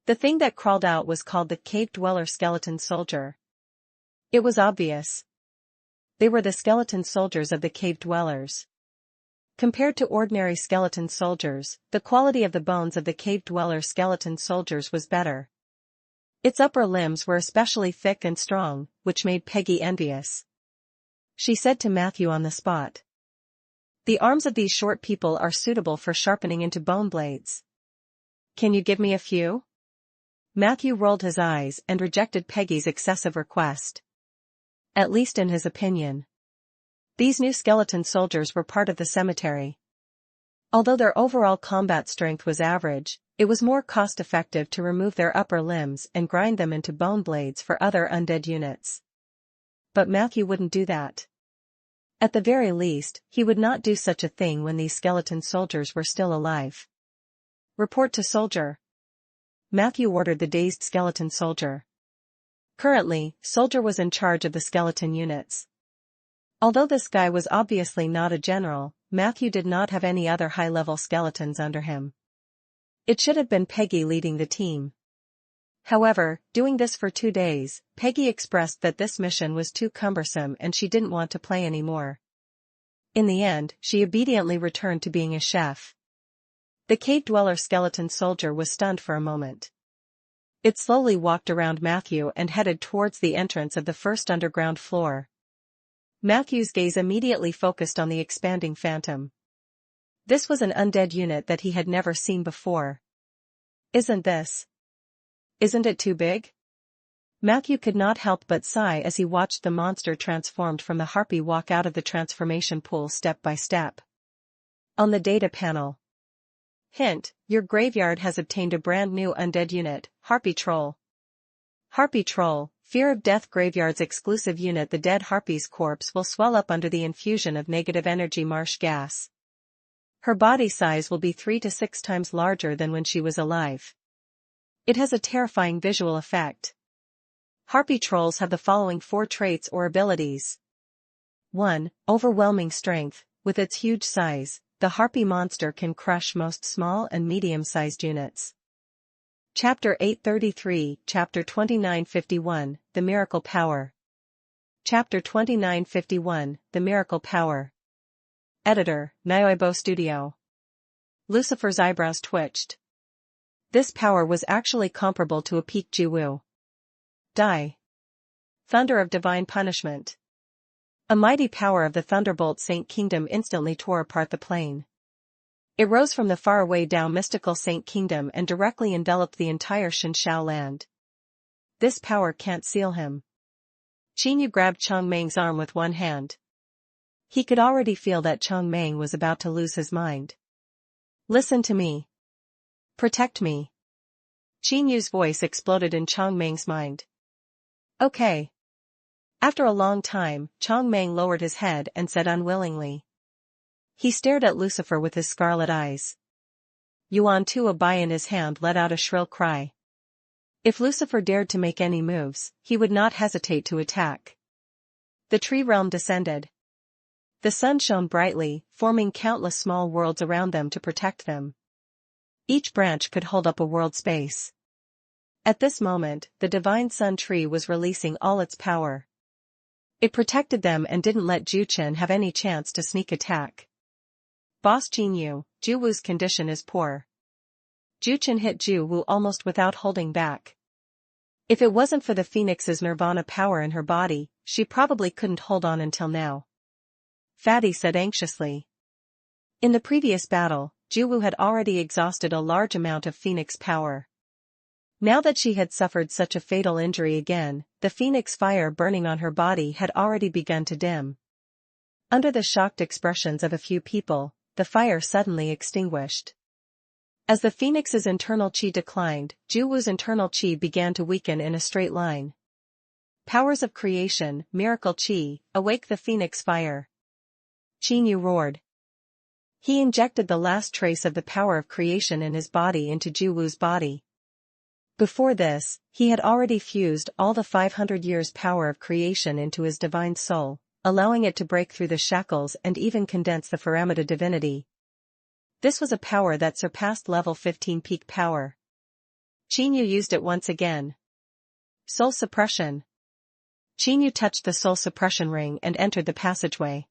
The thing that crawled out was called the cave dweller skeleton soldier. It was obvious. They were the skeleton soldiers of the cave dwellers. Compared to ordinary skeleton soldiers, the quality of the bones of the cave dweller skeleton soldiers was better. Its upper limbs were especially thick and strong, which made Peggy envious. She said to Matthew on the spot, "The arms of these short people are suitable for sharpening into bone blades. Can you give me a few?" Matthew rolled his eyes and rejected Peggy's excessive request. At least in his opinion. These new skeleton soldiers were part of the cemetery. Although their overall combat strength was average, it was more cost-effective to remove their upper limbs and grind them into bone blades for other undead units. But Matthew wouldn't do that. At the very least, he would not do such a thing when these skeleton soldiers were still alive. "Report to soldier." Matthew ordered the dazed skeleton soldier. Currently, Soldier was in charge of the skeleton units. Although this guy was obviously not a general, Matthew did not have any other high-level skeletons under him. It should have been Peggy leading the team. However, doing this for 2 days, Peggy expressed that this mission was too cumbersome and she didn't want to play anymore. In the end, she obediently returned to being a chef. The cave dweller skeleton soldier was stunned for a moment. It slowly walked around Matthew and headed towards the entrance of the first underground floor. Matthew's gaze immediately focused on the expanding phantom. This was an undead unit that he had never seen before. Isn't it too big? Matthew could not help but sigh as he watched the monster transformed from the harpy walk out of the transformation pool step by step. On the data panel. Hint, your graveyard has obtained a brand new undead unit, Harpy Troll. Harpy Troll, Fear of Death Graveyard's exclusive unit. The dead harpy's corpse will swell up under the infusion of negative energy marsh gas. Her body size will be 3 to 6 times larger than when she was alive. It has a terrifying visual effect. Harpy trolls have the following 4 traits or abilities. 1. Overwhelming strength. With its huge size, the harpy monster can crush most small and medium-sized units. Chapter 833, Chapter 2951, The Miracle Power. Chapter 2951, The Miracle Power. Editor, Nioibo Studio. Lucifer's eyebrows twitched. This power was actually comparable to a peak Jiwu. Die. Thunder of divine punishment. A mighty power of the Thunderbolt Saint Kingdom instantly tore apart the plane. It rose from the faraway Dao mystical Saint Kingdom and directly enveloped the entire Shinshao land. This power can't seal him. Qinyu grabbed Chong Meng's arm with one hand. He could already feel that Chong Meng was about to lose his mind. Listen to me. Protect me. Qinyu's voice exploded in Chong Meng's mind. Okay. After a long time, Chong Meng lowered his head and said unwillingly. He stared at Lucifer with his scarlet eyes. Yuan Tua Bai in his hand let out a shrill cry. If Lucifer dared to make any moves, he would not hesitate to attack. The tree realm descended. The sun shone brightly, forming countless small worlds around them to protect them. Each branch could hold up a world space. At this moment, the divine sun tree was releasing all its power. It protected them and didn't let Juchen have any chance to sneak attack. Boss Jinyu, Juwu's condition is poor. Juchen hit Juwu almost without holding back. If it wasn't for the Phoenix's nirvana power in her body, she probably couldn't hold on until now. Fatty said anxiously. In the previous battle, Juwu had already exhausted a large amount of Phoenix power. Now that she had suffered such a fatal injury again, the phoenix fire burning on her body had already begun to dim. Under the shocked expressions of a few people, the fire suddenly extinguished. As the phoenix's internal chi declined, Juwoo's internal chi began to weaken in a straight line. Powers of creation, miracle chi, awake the phoenix fire. Qinyu roared. He injected the last trace of the power of creation in his body into Juwoo's body. Before this, he had already fused all the 500 years' power of creation into his divine soul, allowing it to break through the shackles and even condense the Paramita divinity. This was a power that surpassed level 15 peak power. Qinyu used it once again. Soul suppression. Qinyu touched the soul suppression ring and entered the passageway.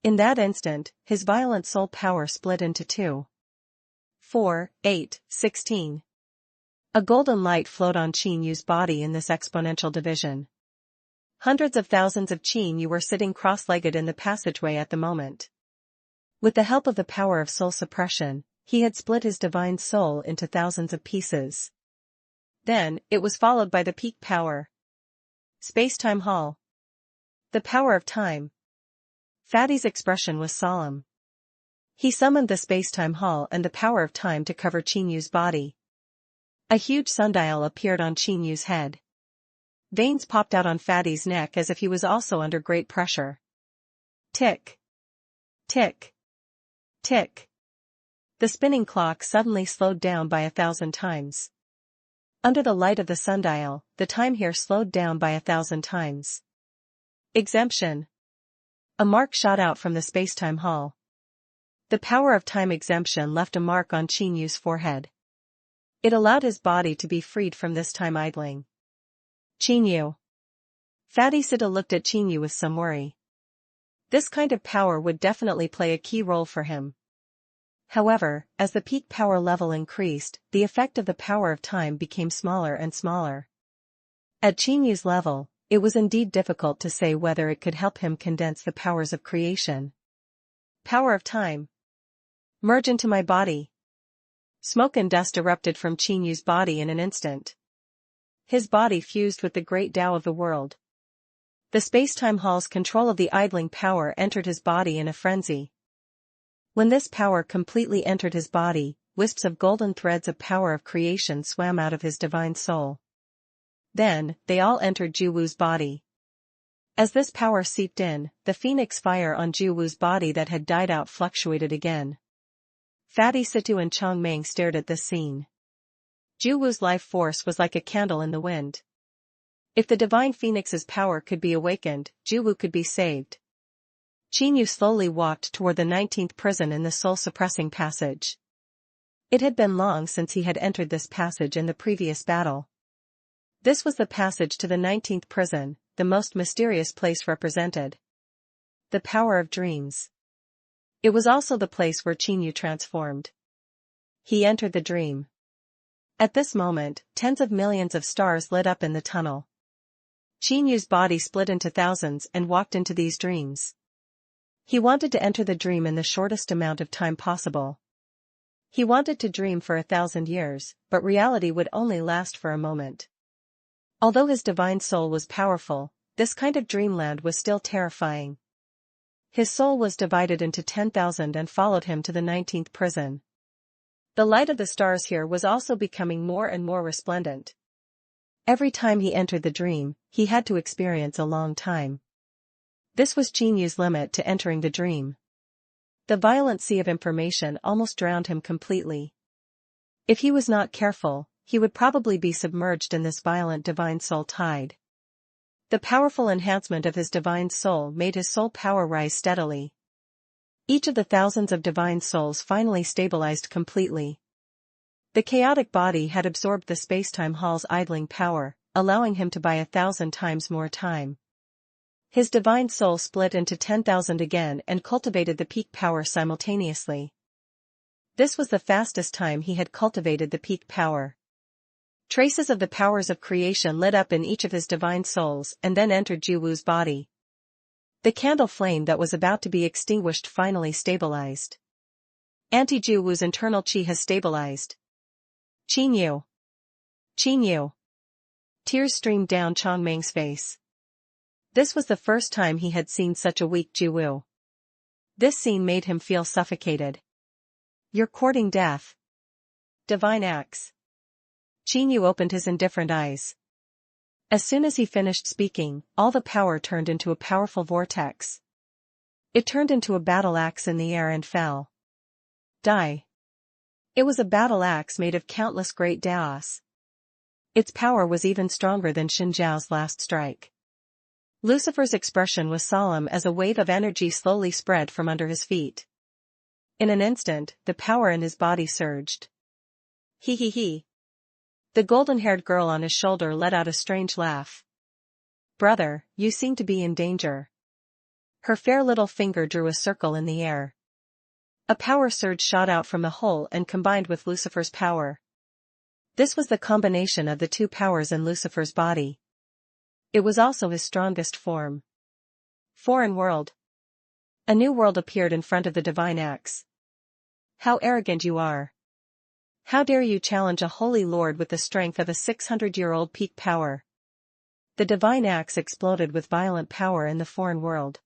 In that instant, his violent soul power split into 2. 4, 8, 16. A golden light flowed on Qinyu's body in this exponential division. Hundreds of thousands of Qinyu were sitting cross-legged in the passageway at the moment. With the help of the power of soul suppression, he had split his divine soul into thousands of pieces. Then, it was followed by the peak power. Space-time hall. The power of time. Fatty's expression was solemn. He summoned the space-time hall and the power of time to cover Qinyu's body. A huge sundial appeared on Qinyu's head. Veins popped out on Fatty's neck as if he was also under great pressure. Tick. Tick. Tick. The spinning clock suddenly slowed down by 1,000 times. Under the light of the sundial, the time here slowed down by 1,000 times. Exemption. A mark shot out from the space-time hall. The power of time exemption left a mark on Qinyu's forehead. It allowed his body to be freed from this time idling. Qinyu. Fatty Sita looked at Qinyu with some worry. This kind of power would definitely play a key role for him. However, as the peak power level increased, the effect of the power of time became smaller and smaller. At Qinyu's level, it was indeed difficult to say whether it could help him condense the powers of creation. Power of time. Merge into my body. Smoke and dust erupted from Qinyu's body in an instant. His body fused with the great Tao of the world. The space-time hall's control of the idling power entered his body in a frenzy. When this power completely entered his body, wisps of golden threads of power of creation swam out of his divine soul. Then, they all entered Juwoo's body. As this power seeped in, the phoenix fire on Juwoo's body that had died out fluctuated again. Fatty Situ and Chong Meng stared at this scene. Juwoo's life force was like a candle in the wind. If the divine phoenix's power could be awakened, Juwoo could be saved. Qinyu slowly walked toward the 19th prison in the soul-suppressing passage. It had been long since he had entered this passage in the previous battle. This was the passage to the 19th prison, the most mysterious place represented. The power of dreams. It was also the place where Qinyu transformed. He entered the dream. At this moment, tens of millions of stars lit up in the tunnel. Qinyu's body split into thousands and walked into these dreams. He wanted to enter the dream in the shortest amount of time possible. He wanted to dream for 1,000 years, but reality would only last for a moment. Although his divine soul was powerful, this kind of dreamland was still terrifying. His soul was divided into 10,000 and followed him to the 19th prison. The light of the stars here was also becoming more and more resplendent. Every time he entered the dream, he had to experience a long time. This was Qinyu's limit to entering the dream. The violent sea of information almost drowned him completely. If he was not careful, he would probably be submerged in this violent divine soul tide. The powerful enhancement of his divine soul made his soul power rise steadily. Each of the thousands of divine souls finally stabilized completely. The chaotic body had absorbed the space-time hall's idling power, allowing him to buy 1,000 times more time. His divine soul split into 10,000 again and cultivated the peak power simultaneously. This was the fastest time he had cultivated the peak power. Traces of the powers of creation lit up in each of his divine souls and then entered Juwoo's body. The candle flame that was about to be extinguished finally stabilized. Anti-Juwoo's internal chi has stabilized. Qinyu. Qin Yu. Tears streamed down Chong Meng's face. This was the first time he had seen such a weak Jiwu. This scene made him feel suffocated. You're courting death. Divine axe. Qin Yu opened his indifferent eyes. As soon as he finished speaking, all the power turned into a powerful vortex. It turned into a battle axe in the air and fell. Die. It was a battle axe made of countless great daos. Its power was even stronger than Xin Zhao's last strike. Lucifer's expression was solemn as a wave of energy slowly spread from under his feet. In an instant, the power in his body surged. He he he. The golden-haired girl on his shoulder let out a strange laugh. Brother, you seem to be in danger. Her fair little finger drew a circle in the air. A power surge shot out from the hole and combined with Lucifer's power. This was the combination of the two powers in Lucifer's body. It was also his strongest form. Foreign world. A new world appeared in front of the divine axe. How arrogant you are. How dare you challenge a holy lord with the strength of a 600-year-old peak power? The divine axe exploded with violent power in the foreign world.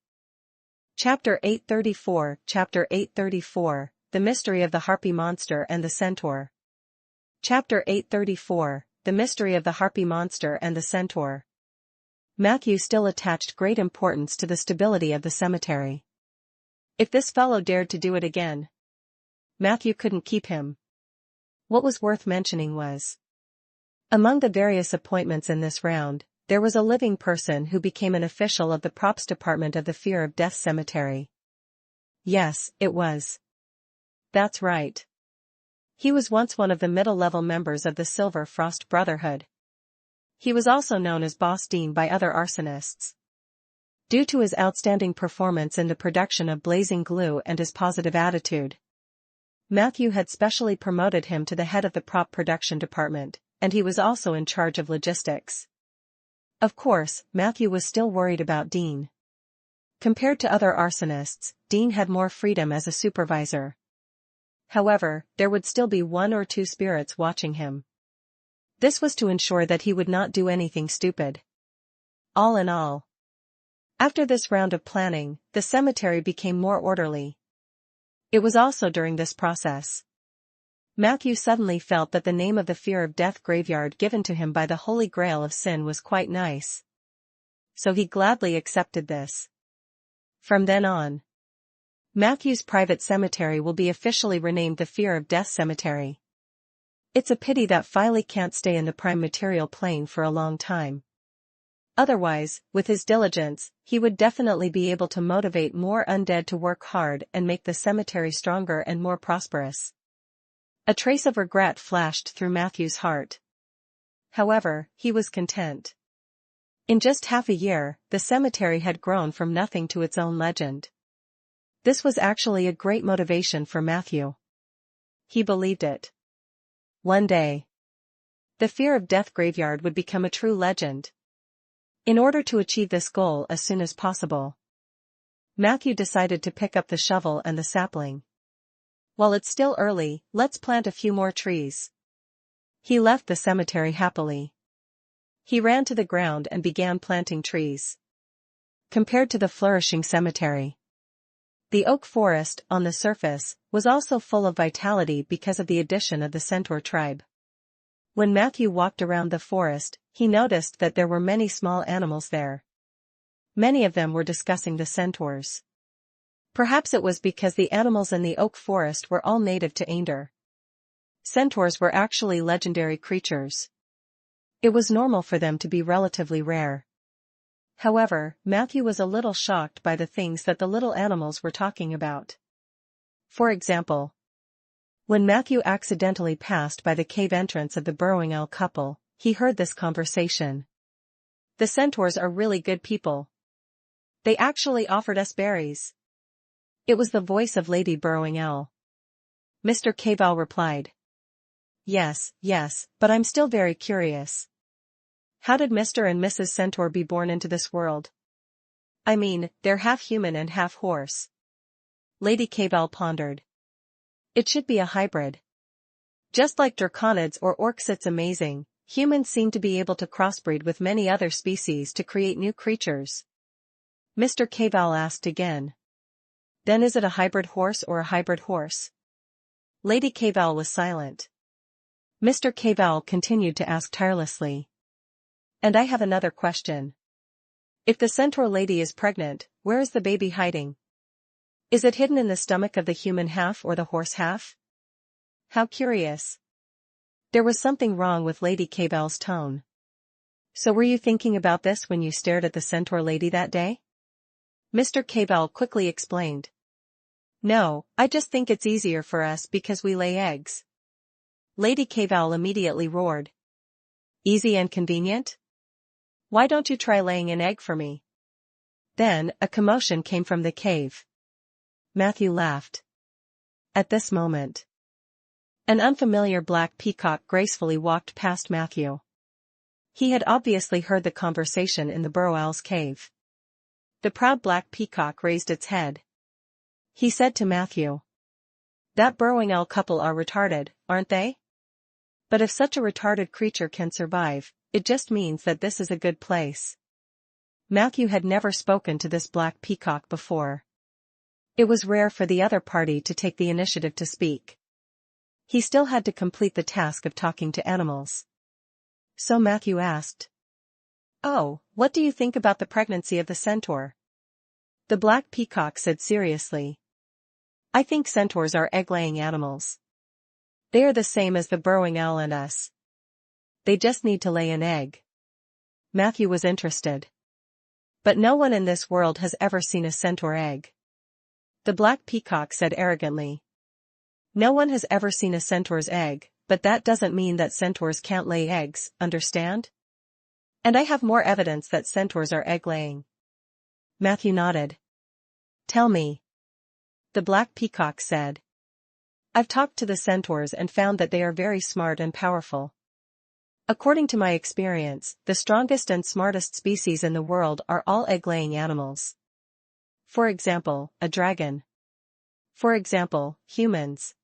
Chapter 834, Chapter 834, The Mystery of the Harpy Monster and the Centaur. Chapter 834, The Mystery of the Harpy Monster and the Centaur. Matthew still attached great importance to the stability of the cemetery. If this fellow dared to do it again, Matthew couldn't keep him. What was worth mentioning was, among the various appointments in this round, there was a living person who became an official of the props department of the Fear of Death Cemetery. Yes, it was. That's right. He was once one of the middle-level members of the Silver Frost Brotherhood. He was also known as Boss Dean by other arsonists. Due to his outstanding performance in the production of blazing glue and his positive attitude, Matthew had specially promoted him to the head of the prop production department, and he was also in charge of logistics. Of course, Matthew was still worried about Dean. Compared to other arsonists, Dean had more freedom as a supervisor. However, there would still be one or two spirits watching him. This was to ensure that he would not do anything stupid. All in all, after this round of planning, the cemetery became more orderly. It was also during this process Matthew suddenly felt that the name of the Fear of Death graveyard given to him by the Holy Grail of Sin was quite nice. So he gladly accepted this. From then on, Matthew's private cemetery will be officially renamed the Fear of Death Cemetery. It's a pity that Filey can't stay in the prime material plane for a long time. Otherwise, with his diligence, he would definitely be able to motivate more undead to work hard and make the cemetery stronger and more prosperous. A trace of regret flashed through Matthew's heart. However, he was content. In just half a year, the cemetery had grown from nothing to its own legend. This was actually a great motivation for Matthew. He believed it. One day, the Fear of Death graveyard would become a true legend. In order to achieve this goal as soon as possible, Matthew decided to pick up the shovel and the sapling. While it's still early, let's plant a few more trees. He left the cemetery happily. He ran to the ground and began planting trees. Compared to the flourishing cemetery, the oak forest, on the surface, was also full of vitality because of the addition of the centaur tribe. When Matthew walked around the forest, he noticed that there were many small animals there. Many of them were discussing the centaurs. Perhaps it was because the animals in the oak forest were all native to Ainder. Centaurs were actually legendary creatures. It was normal for them to be relatively rare. However, Matthew was a little shocked by the things that the little animals were talking about. For example, when Matthew accidentally passed by the cave entrance of the burrowing owl couple, he heard this conversation. The centaurs are really good people. They actually offered us berries. It was the voice of Lady Burrowing Owl. Mr. Cave Owl replied. Yes, but I'm still very curious. How did Mr. and Mrs. Centaur be born into this world? I mean, they're half human and half horse. Lady Cave Owl pondered. It should be a hybrid. Just like draconids or orcs. It's amazing, humans seem to be able to crossbreed with many other species to create new creatures. Mr. Cavell asked again. Then is it a hybrid horse or a hybrid horse? Lady Cavell was silent. Mr. Cavell continued to ask tirelessly. And I have another question. If the centaur lady is pregnant, where is the baby hiding? Is it hidden in the stomach of the human half or the horse half? How curious. There was something wrong with Lady Cavell's tone. So were you thinking about this when you stared at the centaur lady that day? Mr. Cavell quickly explained. No, I just think it's easier for us because we lay eggs. Lady Cavell immediately roared. Easy and convenient? Why don't you try laying an egg for me? Then, a commotion came from the cave. Matthew laughed. At this moment, an unfamiliar black peacock gracefully walked past Matthew. He had obviously heard the conversation in the burrow owl's cave. The proud black peacock raised its head. He said to Matthew. That burrowing owl couple are retarded, aren't they? But if such a retarded creature can survive, it just means that this is a good place. Matthew had never spoken to this black peacock before. It was rare for the other party to take the initiative to speak. He still had to complete the task of talking to animals. So Matthew asked. Oh, what do you think about the pregnancy of the centaur? The black peacock said seriously. I think centaurs are egg-laying animals. They are the same as the burrowing owl and us. They just need to lay an egg. Matthew was interested. But no one in this world has ever seen a centaur egg. The black peacock said arrogantly. No one has ever seen a centaur's egg, but that doesn't mean that centaurs can't lay eggs, understand? And I have more evidence that centaurs are egg-laying. Matthew nodded. Tell me. The black peacock said. I've talked to the centaurs and found that they are very smart and powerful. According to my experience, the strongest and smartest species in the world are all egg-laying animals. For example, a dragon. For example, humans.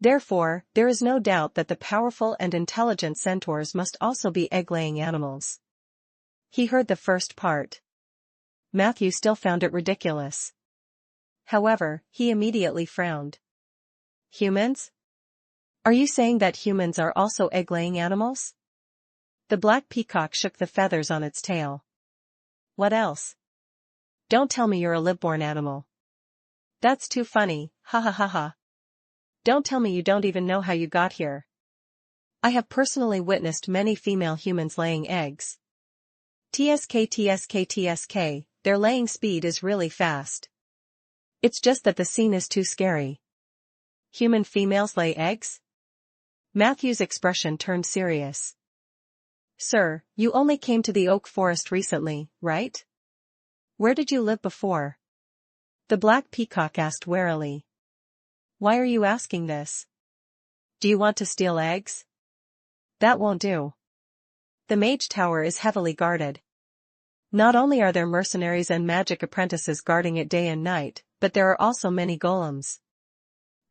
Therefore, there is no doubt that the powerful and intelligent centaurs must also be egg-laying animals. He heard the first part. Matthew still found it ridiculous. However, he immediately frowned. Humans? Are you saying that humans are also egg-laying animals? The black peacock shook the feathers on its tail. What else? Don't tell me you're a live-born animal. That's too funny, ha ha ha ha. Don't tell me you don't even know how you got here. I have personally witnessed many female humans laying eggs. TSK, their laying speed is really fast. It's just that the scene is too scary. Human females lay eggs? Matthew's expression turned serious. Sir, you only came to the oak forest recently, right? Where did you live before? The black peacock asked warily. Why are you asking this? Do you want to steal eggs? That won't do. The mage tower is heavily guarded. Not only are there mercenaries and magic apprentices guarding it day and night, but there are also many golems.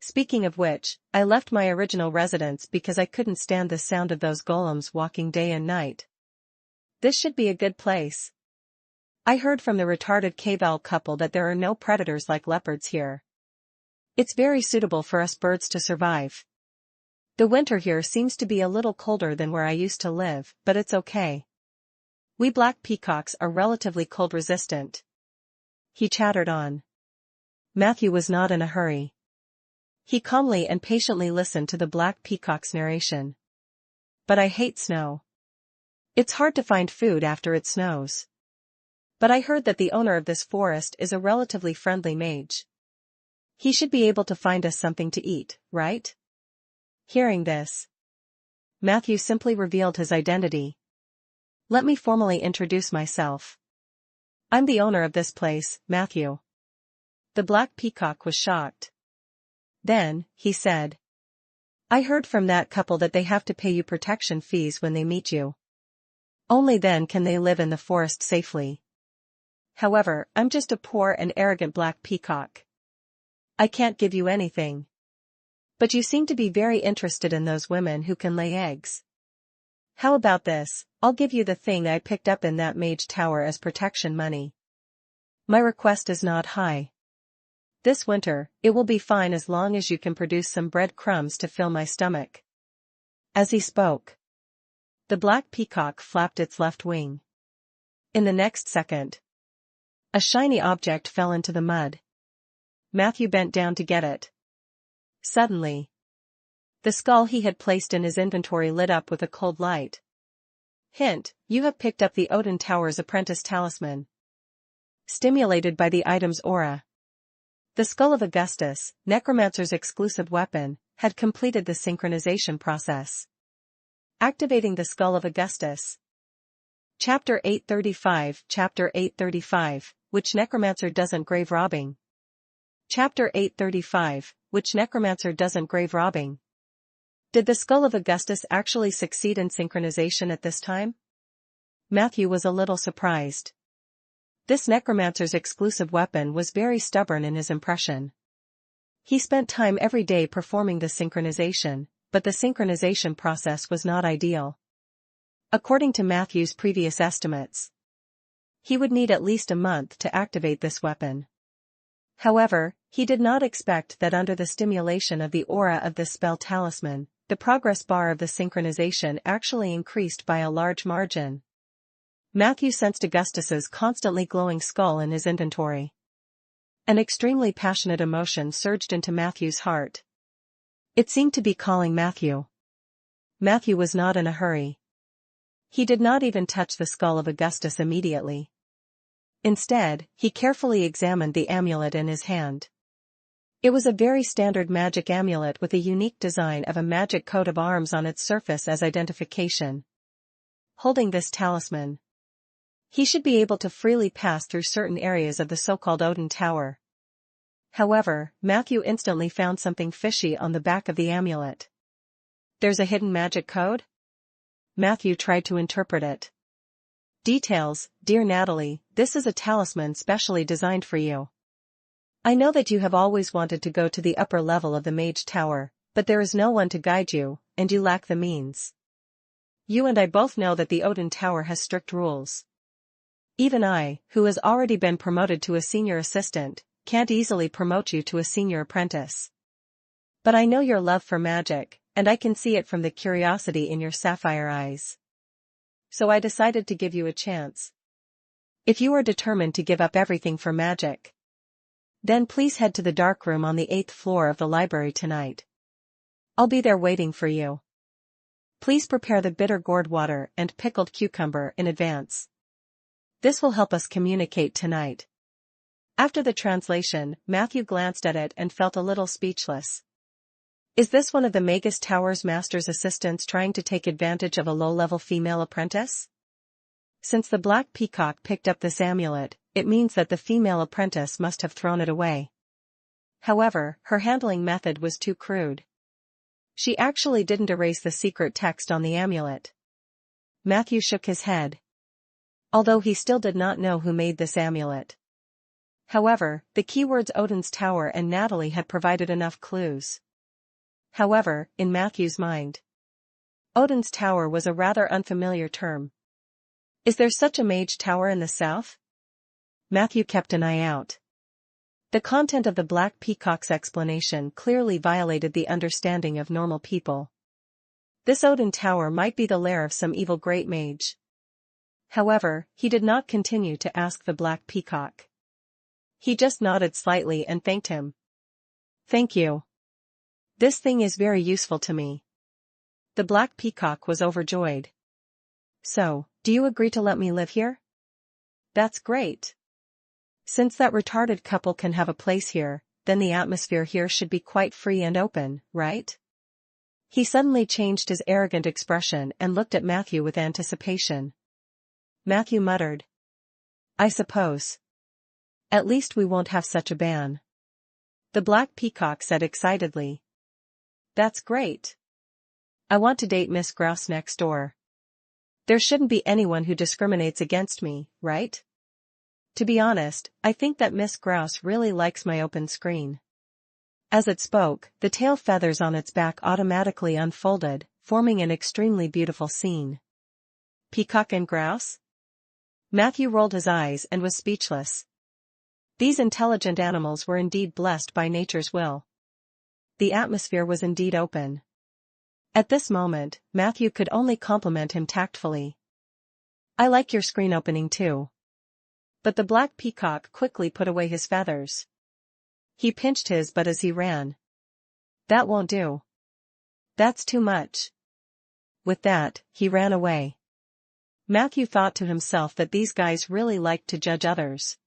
Speaking of which, I left my original residence because I couldn't stand the sound of those golems walking day and night. This should be a good place. I heard from the retarded cave owl couple that there are no predators like leopards here. It's very suitable for us birds to survive. The winter here seems to be a little colder than where I used to live, but it's okay. We black peacocks are relatively cold resistant. He chattered on. Matthew was not in a hurry. He calmly and patiently listened to the black peacock's narration. But I hate snow. It's hard to find food after it snows. But I heard that the owner of this forest is a relatively friendly mage. He should be able to find us something to eat, right? Hearing this, Matthew simply revealed his identity. Let me formally introduce myself. I'm the owner of this place, Matthew. The black peacock was shocked. Then, he said. I heard from that couple that they have to pay you protection fees when they meet you. Only then can they live in the forest safely. However, I'm just a poor and arrogant black peacock. I can't give you anything. But you seem to be very interested in those women who can lay eggs. How about this? I'll give you the thing I picked up in that mage tower as protection money. My request is not high. This winter, it will be fine as long as you can produce some breadcrumbs to fill my stomach. As he spoke, the black peacock flapped its left wing. In the next second, a shiny object fell into the mud. Matthew bent down to get it. Suddenly, the skull he had placed in his inventory lit up with a cold light. Hint, you have picked up the Odin Tower's apprentice talisman. Stimulated by the item's aura, the skull of Augustus, Necromancer's exclusive weapon, had completed the synchronization process. Activating the skull of Augustus. Chapter 835, which Necromancer doesn't grave robbing. Chapter 835, which Necromancer doesn't grave robbing. Did the skull of Augustus actually succeed in synchronization at this time? Matthew was a little surprised. This Necromancer's exclusive weapon was very stubborn in his impression. He spent time every day performing the synchronization, but the synchronization process was not ideal. According to Matthew's previous estimates, he would need at least a month to activate this weapon. However, he did not expect that under the stimulation of the aura of this spell talisman, the progress bar of the synchronization actually increased by a large margin. Matthew sensed Augustus's constantly glowing skull in his inventory. An extremely passionate emotion surged into Matthew's heart. It seemed to be calling Matthew. Matthew was not in a hurry. He did not even touch the skull of Augustus immediately. Instead, he carefully examined the amulet in his hand. It was a very standard magic amulet with a unique design of a magic coat of arms on its surface as identification. Holding this talisman, he should be able to freely pass through certain areas of the so-called Odin Tower. However, Matthew instantly found something fishy on the back of the amulet. There's a hidden magic code? Matthew tried to interpret it. Details, dear Natalie, this is a talisman specially designed for you. I know that you have always wanted to go to the upper level of the Mage Tower, but there is no one to guide you, and you lack the means. You and I both know that the Odin Tower has strict rules. Even I, who has already been promoted to a senior assistant, can't easily promote you to a senior apprentice. But I know your love for magic, and I can see it from the curiosity in your sapphire eyes. So I decided to give you a chance. If you are determined to give up everything for magic, then please head to the dark room on the 8th floor of the library tonight. I'll be there waiting for you. Please prepare the bitter gourd water and pickled cucumber in advance. This will help us communicate tonight. After the translation, Matthew glanced at it and felt a little speechless. Is this one of the Magus Tower's master's assistants trying to take advantage of a low-level female apprentice? Since the black peacock picked up this amulet, it means that the female apprentice must have thrown it away. However, her handling method was too crude. She actually didn't erase the secret text on the amulet. Matthew shook his head. Although he still did not know who made this amulet. However, the keywords Odin's Tower and Natalie had provided enough clues. However, in Matthew's mind, Odin's Tower was a rather unfamiliar term. Is there such a mage tower in the south? Matthew kept an eye out. The content of the Black Peacock's explanation clearly violated the understanding of normal people. This Odin Tower might be the lair of some evil great mage. However, he did not continue to ask the Black Peacock. He just nodded slightly and thanked him. Thank you. This thing is very useful to me. The Black Peacock was overjoyed. So, do you agree to let me live here? That's great. Since that retarded couple can have a place here, then the atmosphere here should be quite free and open, right? He suddenly changed his arrogant expression and looked at Matthew with anticipation. Matthew muttered. I suppose. At least we won't have such a ban. The Black Peacock said excitedly. That's great. I want to date Miss Grouse next door. There shouldn't be anyone who discriminates against me, right? To be honest, I think that Miss Grouse really likes my open screen. As it spoke, the tail feathers on its back automatically unfolded, forming an extremely beautiful scene. peacock and grouse? Matthew rolled his eyes and was speechless. These intelligent animals were indeed blessed by nature's will. The atmosphere was indeed open. At this moment, Matthew could only compliment him tactfully. I like your screen opening too. But the black peacock quickly put away his feathers. He pinched his butt as he ran. That won't do. That's too much. With that, he ran away. Matthew thought to himself that these guys really liked to judge others.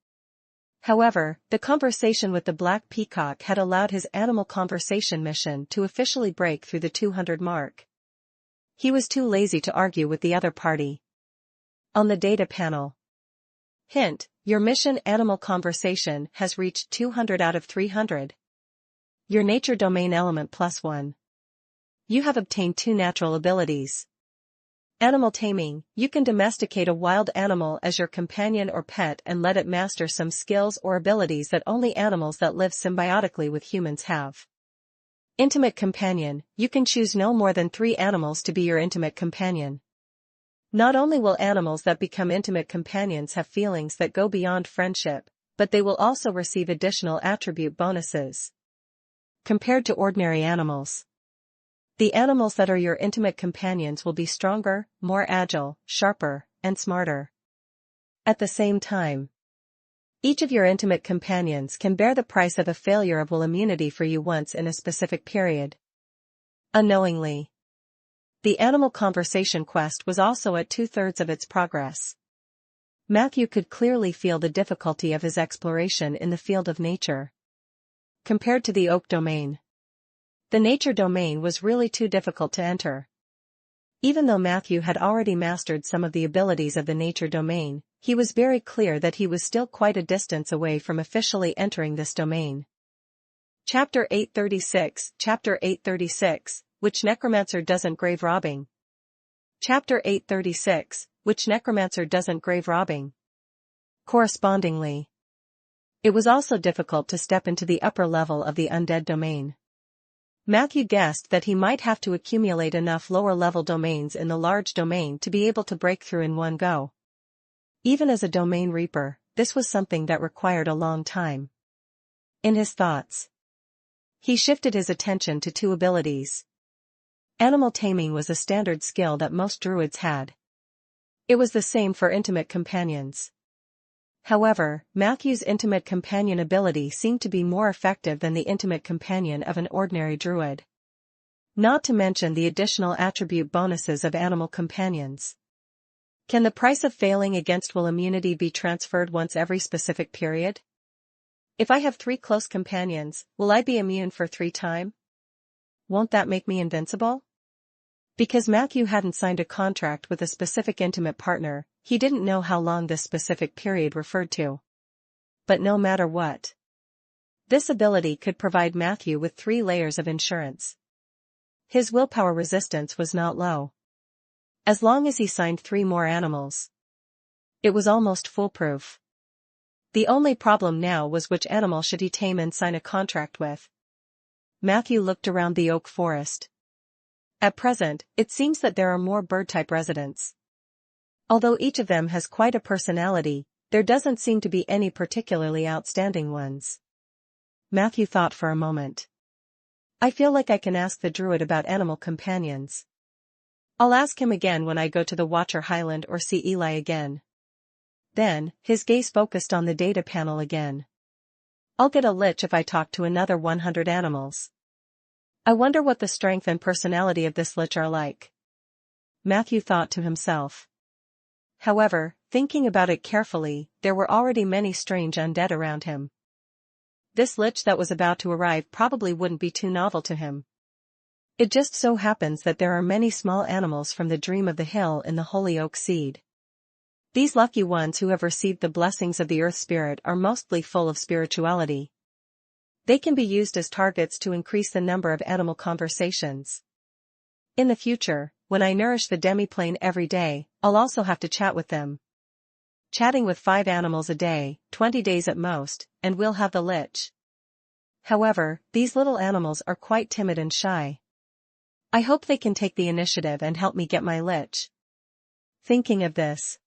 However, the conversation with the black peacock had allowed his animal conversation mission to officially break through the 200 mark. He was too lazy to argue with the other party. On the data panel. Hint, your mission animal conversation has reached 200 out of 300. Your nature domain element +1. You have obtained 2 natural abilities. Animal taming, you can domesticate a wild animal as your companion or pet and let it master some skills or abilities that only animals that live symbiotically with humans have. Intimate companion, you can choose no more than 3 animals to be your intimate companion. Not only will animals that become intimate companions have feelings that go beyond friendship, but they will also receive additional attribute bonuses. Compared to ordinary animals, the animals that are your intimate companions will be stronger, more agile, sharper, and smarter. At the same time, each of your intimate companions can bear the price of a failure of will immunity for you once in a specific period. Unknowingly, the animal conversation quest was also at 2/3 of its progress. Matthew could clearly feel the difficulty of his exploration in the field of nature. Compared to the oak domain, the nature domain was really too difficult to enter. Even though Matthew had already mastered some of the abilities of the nature domain, he was very clear that he was still quite a distance away from officially entering this domain. Chapter 836, Chapter 836, which Necromancer doesn't grave robbing. Chapter 836, which Necromancer doesn't grave robbing. Correspondingly, it was also difficult to step into the upper level of the undead domain. Matthew guessed that he might have to accumulate enough lower-level domains in the large domain to be able to break through in one go. Even as a domain reaper, this was something that required a long time. In his thoughts, he shifted his attention to 2 abilities. Animal taming was a standard skill that most druids had. It was the same for intimate companions. However, Matthew's intimate companion ability seemed to be more effective than the intimate companion of an ordinary druid. Not to mention the additional attribute bonuses of animal companions. Can the price of failing against will immunity be transferred once every specific period? If I have 3 close companions, will I be immune for 3 times? Won't that make me invincible? Because Matthew hadn't signed a contract with a specific intimate partner, he didn't know how long this specific period referred to. But no matter what, this ability could provide Matthew with 3 layers of insurance. His willpower resistance was not low. As long as he signed 3 more animals, it was almost foolproof. The only problem now was which animal should he tame and sign a contract with. Matthew looked around the oak forest. At present, it seems that there are more bird-type residents. Although each of them has quite a personality, there doesn't seem to be any particularly outstanding ones. Matthew thought for a moment. I feel like I can ask the druid about animal companions. I'll ask him again when I go to the Watcher Highland or see Eli again. Then, his gaze focused on the data panel again. I'll get a lich if I talk to another 100 animals. I wonder what the strength and personality of this lich are like. Matthew thought to himself. However, thinking about it carefully, there were already many strange undead around him. This lich that was about to arrive probably wouldn't be too novel to him. It just so happens that there are many small animals from the Dream of the Hill in the Holy Oak Seed. These lucky ones who have received the blessings of the Earth Spirit are mostly full of spirituality. They can be used as targets to increase the number of animal conversations. In the future, when I nourish the demiplane every day, I'll also have to chat with them. Chatting with 5 animals a day, 20 days at most, and we'll have the lich. However, these little animals are quite timid and shy. I hope they can take the initiative and help me get my lich. Thinking of this,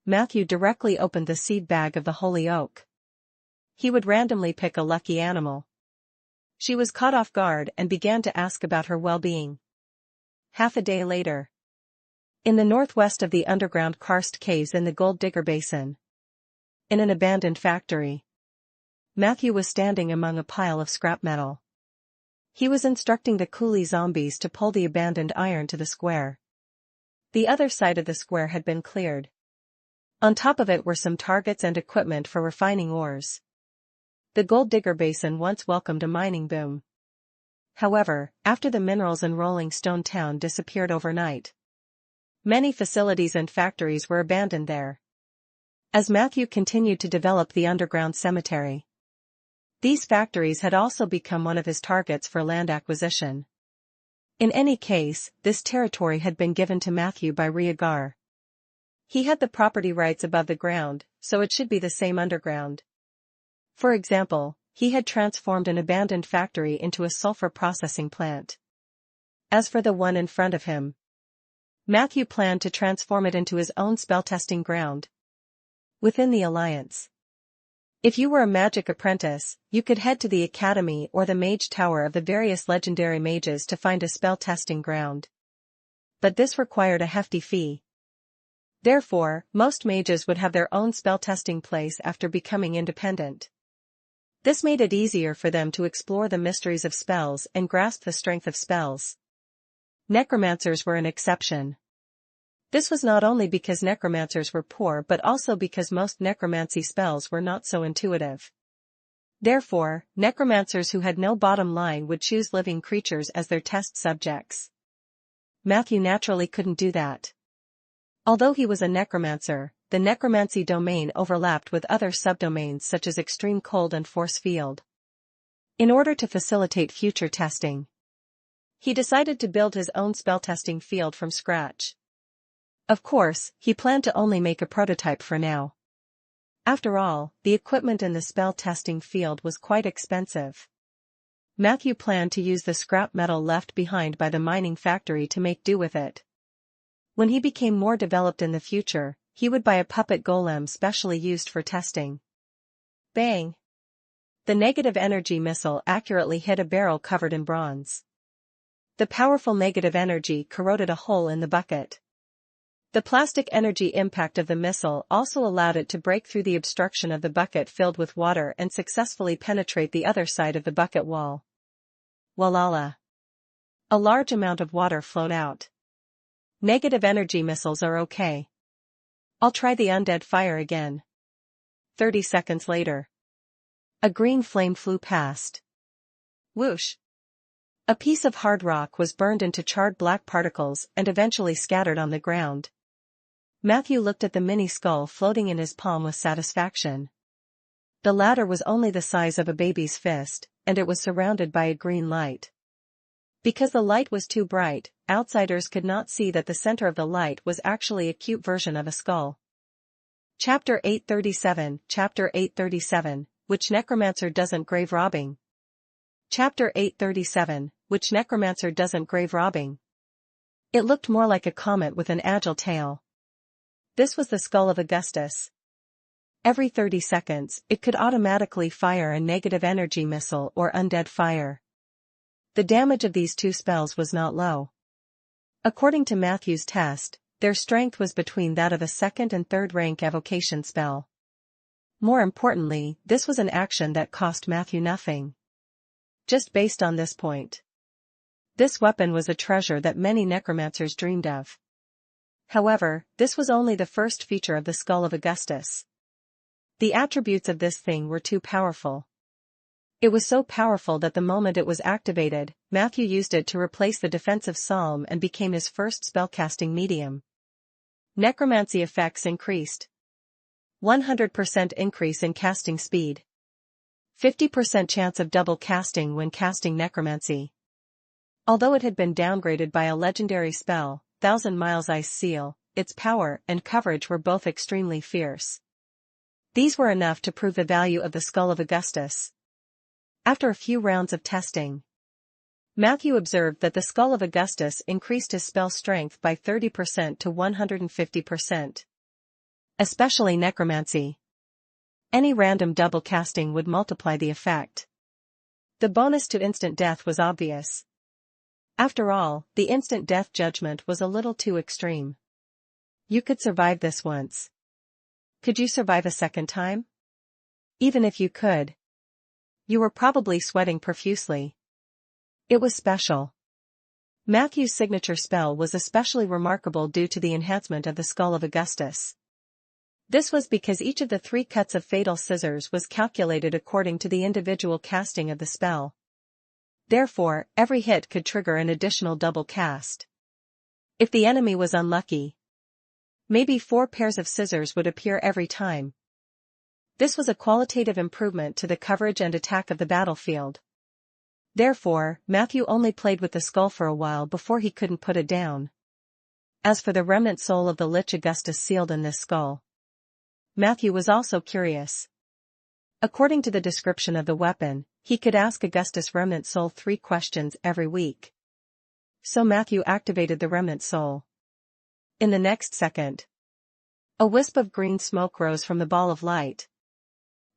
Matthew directly opened the seed bag of the holy oak. He would randomly pick a lucky animal. She was caught off guard and began to ask about her well-being. Half a day later, in the northwest of the underground karst caves in the Gold Digger Basin, in an abandoned factory, Matthew was standing among a pile of scrap metal. He was instructing the coolie zombies to pull the abandoned iron to the square. The other side of the square had been cleared. On top of it were some targets and equipment for refining ores. The Gold Digger Basin once welcomed a mining boom. However, after the minerals and Rolling Stone town disappeared overnight, many facilities and factories were abandoned there. As Matthew continued to develop the underground cemetery, these factories had also become one of his targets for land acquisition. In any case, this territory had been given to Matthew by Rhaegar. He had the property rights above the ground, so it should be the same underground. For example, he had transformed an abandoned factory into a sulfur processing plant. As for the one in front of him, Matthew planned to transform it into his own spell-testing ground. Within the Alliance, if you were a magic apprentice, you could head to the Academy or the Mage Tower of the various legendary mages to find a spell-testing ground. But this required a hefty fee. Therefore, most mages would have their own spell-testing place after becoming independent. This made it easier for them to explore the mysteries of spells and grasp the strength of spells. Necromancers were an exception. This was not only because necromancers were poor but also because most necromancy spells were not so intuitive. Therefore, necromancers who had no bottom line would choose living creatures as their test subjects. Matthew naturally couldn't do that. Although he was a necromancer, the necromancy domain overlapped with other subdomains such as extreme cold and force field. In order to facilitate future testing, he decided to build his own spell-testing field from scratch. Of course, he planned to only make a prototype for now. After all, the equipment in the spell-testing field was quite expensive. Matthew planned to use the scrap metal left behind by the mining factory to make do with it. When he became more developed in the future, he would buy a puppet golem specially used for testing. Bang! The negative energy missile accurately hit a barrel covered in bronze. The powerful negative energy corroded a hole in the bucket. The plastic energy impact of the missile also allowed it to break through the obstruction of the bucket filled with water and successfully penetrate the other side of the bucket wall. Walala! A large amount of water flowed out. Negative energy missiles are okay. I'll try the undead fire again. 30 seconds later, a green flame flew past. Whoosh! A piece of hard rock was burned into charred black particles and eventually scattered on the ground. Matthew looked at the mini skull floating in his palm with satisfaction. The latter was only the size of a baby's fist, and it was surrounded by a green light. Because the light was too bright, outsiders could not see that the center of the light was actually a cute version of a skull. Chapter 837, Chapter 837, Which Necromancer Doesn't Grave Robbing? Chapter 837, Which Necromancer Doesn't Grave Robbing? It looked more like a comet with an agile tail. This was the skull of Augustus. Every 30 seconds, it could automatically fire a negative energy missile or undead fire. The damage of these two spells was not low. According to Matthew's test, their strength was between that of a second and third rank evocation spell. More importantly, this was an action that cost Matthew nothing. Just based on this point, this weapon was a treasure that many necromancers dreamed of. However, this was only the first feature of the skull of Augustus. The attributes of this thing were too powerful. It was so powerful that the moment it was activated, Matthew used it to replace the defensive psalm and became his first spellcasting medium. Necromancy effects increased. 100% increase in casting speed. 50% chance of double casting when casting necromancy. Although it had been downgraded by a legendary spell, 1,000 Miles Ice Seal, its power and coverage were both extremely fierce. These were enough to prove the value of the skull of Augustus. After a few rounds of testing, Matthew observed that the skull of Augustus increased his spell strength by 30% to 150%. Especially necromancy. Any random double casting would multiply the effect. The bonus to instant death was obvious. After all, the instant death judgment was a little too extreme. You could survive this once. Could you survive a second time? Even if you could, you were probably sweating profusely. It was special. Matthew's signature spell was especially remarkable due to the enhancement of the skull of Augustus. This was because each of the 3 cuts of fatal scissors was calculated according to the individual casting of the spell. Therefore, every hit could trigger an additional double cast. If the enemy was unlucky, maybe 4 pairs of scissors would appear every time. This was a qualitative improvement to the coverage and attack of the battlefield. Therefore, Matthew only played with the skull for a while before he couldn't put it down. As for the remnant soul of the Lich Augustus sealed in this skull, Matthew was also curious. According to the description of the weapon, he could ask Augustus' remnant soul 3 questions every week. So Matthew activated the remnant soul. In the next second, a wisp of green smoke rose from the ball of light.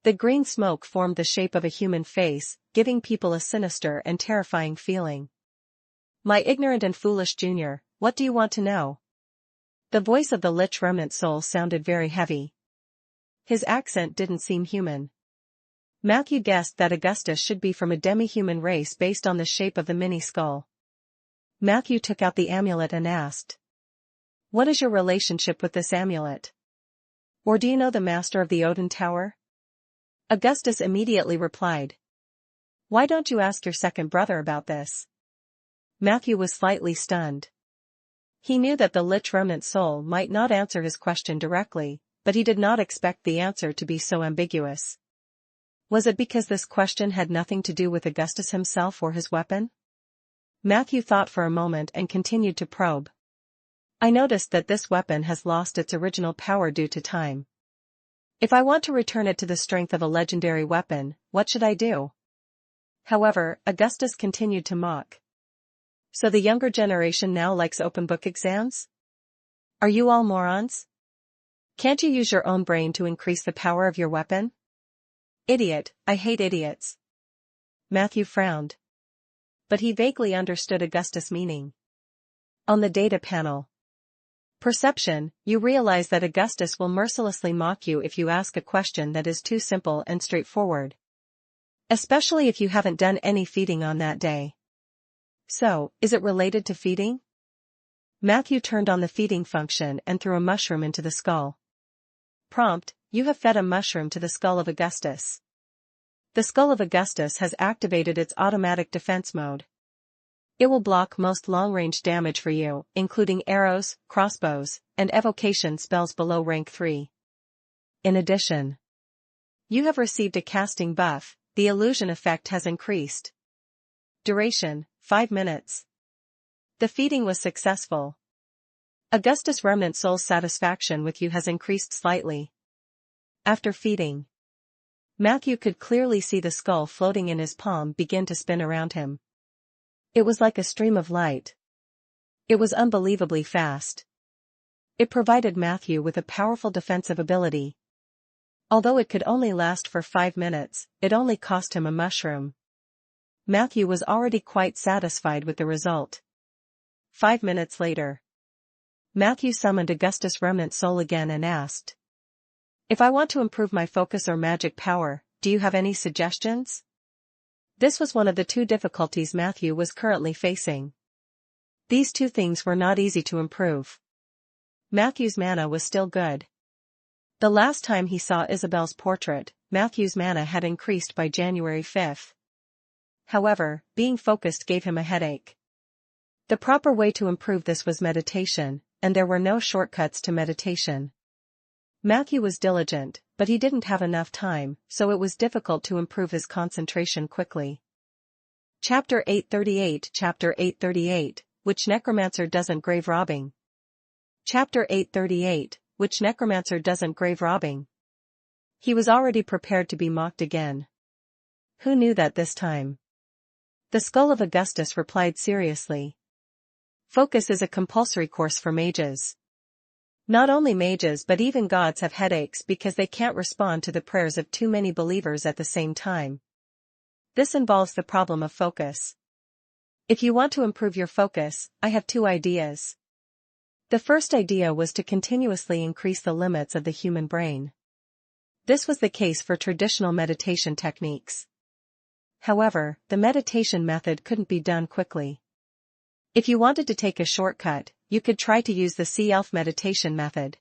The green smoke formed the shape of a human face, giving people a sinister and terrifying feeling. My ignorant and foolish junior, what do you want to know? The voice of the Lich remnant soul sounded very heavy. His accent didn't seem human. Matthew guessed that Augustus should be from a demi-human race based on the shape of the mini-skull. Matthew took out the amulet and asked, "What is your relationship with this amulet? Or do you know the master of the Odin Tower?" Augustus immediately replied, "Why don't you ask your second brother about this?" Matthew was slightly stunned. He knew that the Lich remnant soul might not answer his question directly, but he did not expect the answer to be so ambiguous. Was it because this question had nothing to do with Augustus himself or his weapon? Matthew thought for a moment and continued to probe. "I noticed that this weapon has lost its original power due to time. If I want to return it to the strength of a legendary weapon, what should I do?" However, Augustus continued to mock. "So the younger generation now likes open book exams? Are you all morons? Can't you use your own brain to increase the power of your weapon?" "Idiot, I hate idiots." Matthew frowned. But he vaguely understood Augustus' meaning. On the data panel, Perception, you realize that Augustus will mercilessly mock you if you ask a question that is too simple and straightforward. Especially if you haven't done any feeding on that day. So, is it related to feeding? Matthew turned on the feeding function and threw a mushroom into the skull. Prompt, you have fed a mushroom to the skull of Augustus. The skull of Augustus has activated its automatic defense mode. It will block most long-range damage for you, including arrows, crossbows, and evocation spells below rank 3. In addition, you have received a casting buff, the illusion effect has increased. Duration, 5 minutes. The feeding was successful. Augustus' remnant soul's satisfaction with you has increased slightly. After feeding, Matthew could clearly see the skull floating in his palm begin to spin around him. It was like a stream of light. It was unbelievably fast. It provided Matthew with a powerful defensive ability. Although it could only last for 5 minutes, it only cost him a mushroom. Matthew was already quite satisfied with the result. 5 minutes later, Matthew summoned Augustus' remnant soul again and asked, "If I want to improve my focus or magic power, do you have any suggestions?" This was one of the 2 difficulties Matthew was currently facing. These 2 things were not easy to improve. Matthew's mana was still good. The last time he saw Isabel's portrait, Matthew's mana had increased by January 5th. However, being focused gave him a headache. The proper way to improve this was meditation, and there were no shortcuts to meditation. Matthew was diligent, but he didn't have enough time, so it was difficult to improve his concentration quickly. Chapter 838 Chapter 838, Which Necromancer Doesn't Grave Robbing? Chapter 838, Which Necromancer Doesn't Grave Robbing? He was already prepared to be mocked again. Who knew that this time The skull of Augustus replied seriously. Focus is a compulsory course for mages. Not only mages but even gods have headaches because they can't respond to the prayers of too many believers at the same time. This involves the problem of focus. If you want to improve your focus, I have 2 ideas. The first idea was to continuously increase the limits of the human brain. This was the case for traditional meditation techniques. However, the meditation method couldn't be done quickly. If you wanted to take a shortcut, you could try to use the C-ELF meditation method.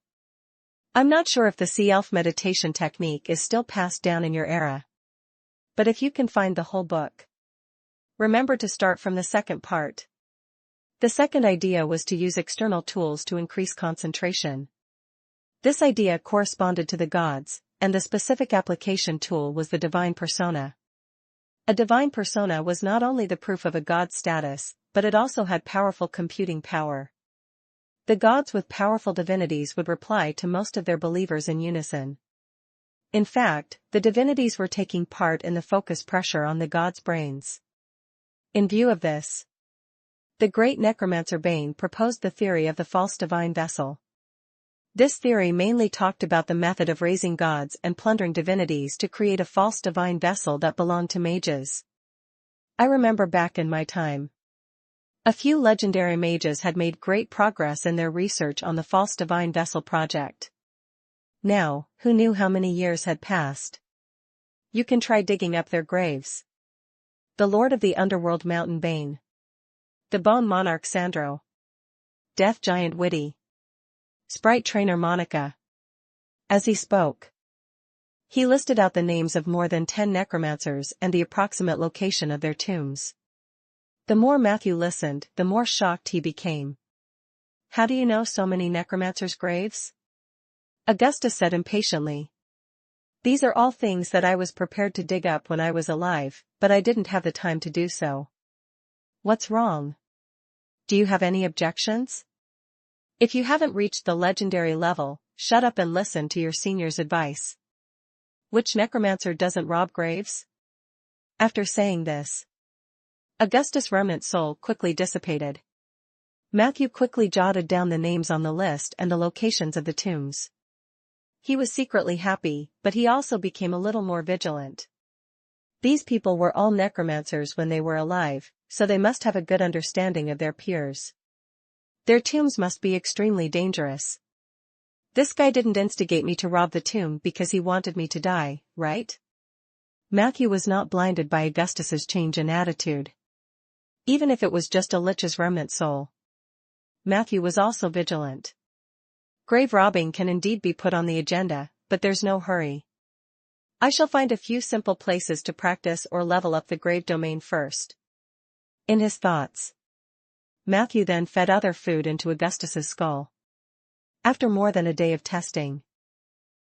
I'm not sure if the C-ELF meditation technique is still passed down in your era. But if you can find the whole book, remember to start from the second part. The second idea was to use external tools to increase concentration. This idea corresponded to the gods, and the specific application tool was the divine persona. A divine persona was not only the proof of a god's status, but it also had powerful computing power. The gods with powerful divinities would reply to most of their believers in unison. In fact, the divinities were taking part in the focus pressure on the gods' brains. In view of this, the great Necromancer Bane proposed the theory of the false divine vessel. This theory mainly talked about the method of raising gods and plundering divinities to create a false divine vessel that belonged to mages. I remember back in my time, a few legendary mages had made great progress in their research on the false divine vessel project. Now, who knew how many years had passed? You can try digging up their graves. The Lord of the Underworld Mountain Bane. The Bone Monarch Sandro. Death Giant Witty. Sprite Trainer Monica. As he spoke, he listed out the names of more than 10 necromancers and the approximate location of their tombs. The more Matthew listened, the more shocked he became. How do you know so many necromancers' graves? Augustus said impatiently. These are all things that I was prepared to dig up when I was alive, but I didn't have the time to do so. What's wrong? Do you have any objections? If you haven't reached the legendary level, shut up and listen to your senior's advice. Which necromancer doesn't rob graves? After saying this, Augustus' remnant soul quickly dissipated. Matthew quickly jotted down the names on the list and the locations of the tombs. He was secretly happy, but he also became a little more vigilant. These people were all necromancers when they were alive, so they must have a good understanding of their peers. Their tombs must be extremely dangerous. This guy didn't instigate me to rob the tomb because he wanted me to die, right? Matthew was not blinded by Augustus's change in attitude. Even if it was just a lich's remnant soul, Matthew was also vigilant. Grave robbing can indeed be put on the agenda, but there's no hurry. I shall find a few simple places to practice or level up the grave domain first. In his thoughts, Matthew then fed other food into Augustus's skull. After more than a day of testing,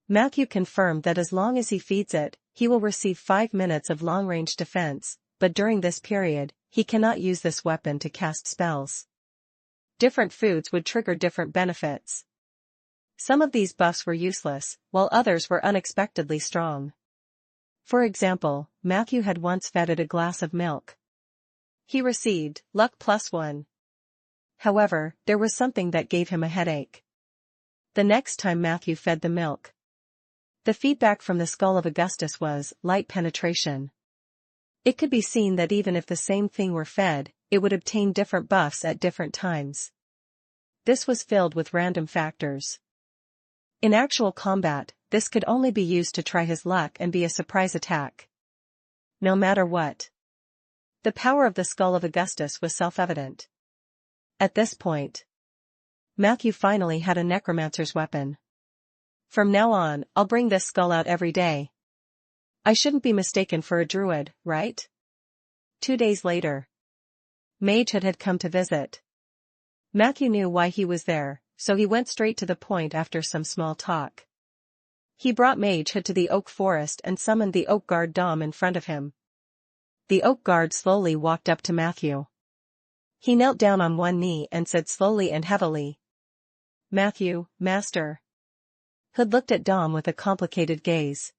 Matthew confirmed that as long as he feeds it, he will receive 5 minutes of long-range defense, but during this period, he cannot use this weapon to cast spells. Different foods would trigger different benefits. Some of these buffs were useless, while others were unexpectedly strong. For example, Matthew had once fed it a glass of milk. He received luck +1. However, there was something that gave him a headache. The next time Matthew fed the milk, the feedback from the skull of Augustus was light penetration. It could be seen that even if the same thing were fed, it would obtain different buffs at different times. This was filled with random factors. In actual combat, this could only be used to try his luck and be a surprise attack. No matter what, the power of the skull of Augustus was self-evident. At this point, Matthew finally had a necromancer's weapon. From now on, I'll bring this skull out every day. I shouldn't be mistaken for a druid, right? 2 days later, Magehead had come to visit. Matthew knew why he was there, so he went straight to the point after some small talk. He brought Magehead to the oak forest and summoned the oak guard Dom in front of him. The oak guard slowly walked up to Matthew. He knelt down on one knee and said slowly and heavily, "Matthew, master." Hood looked at Dom with a complicated gaze.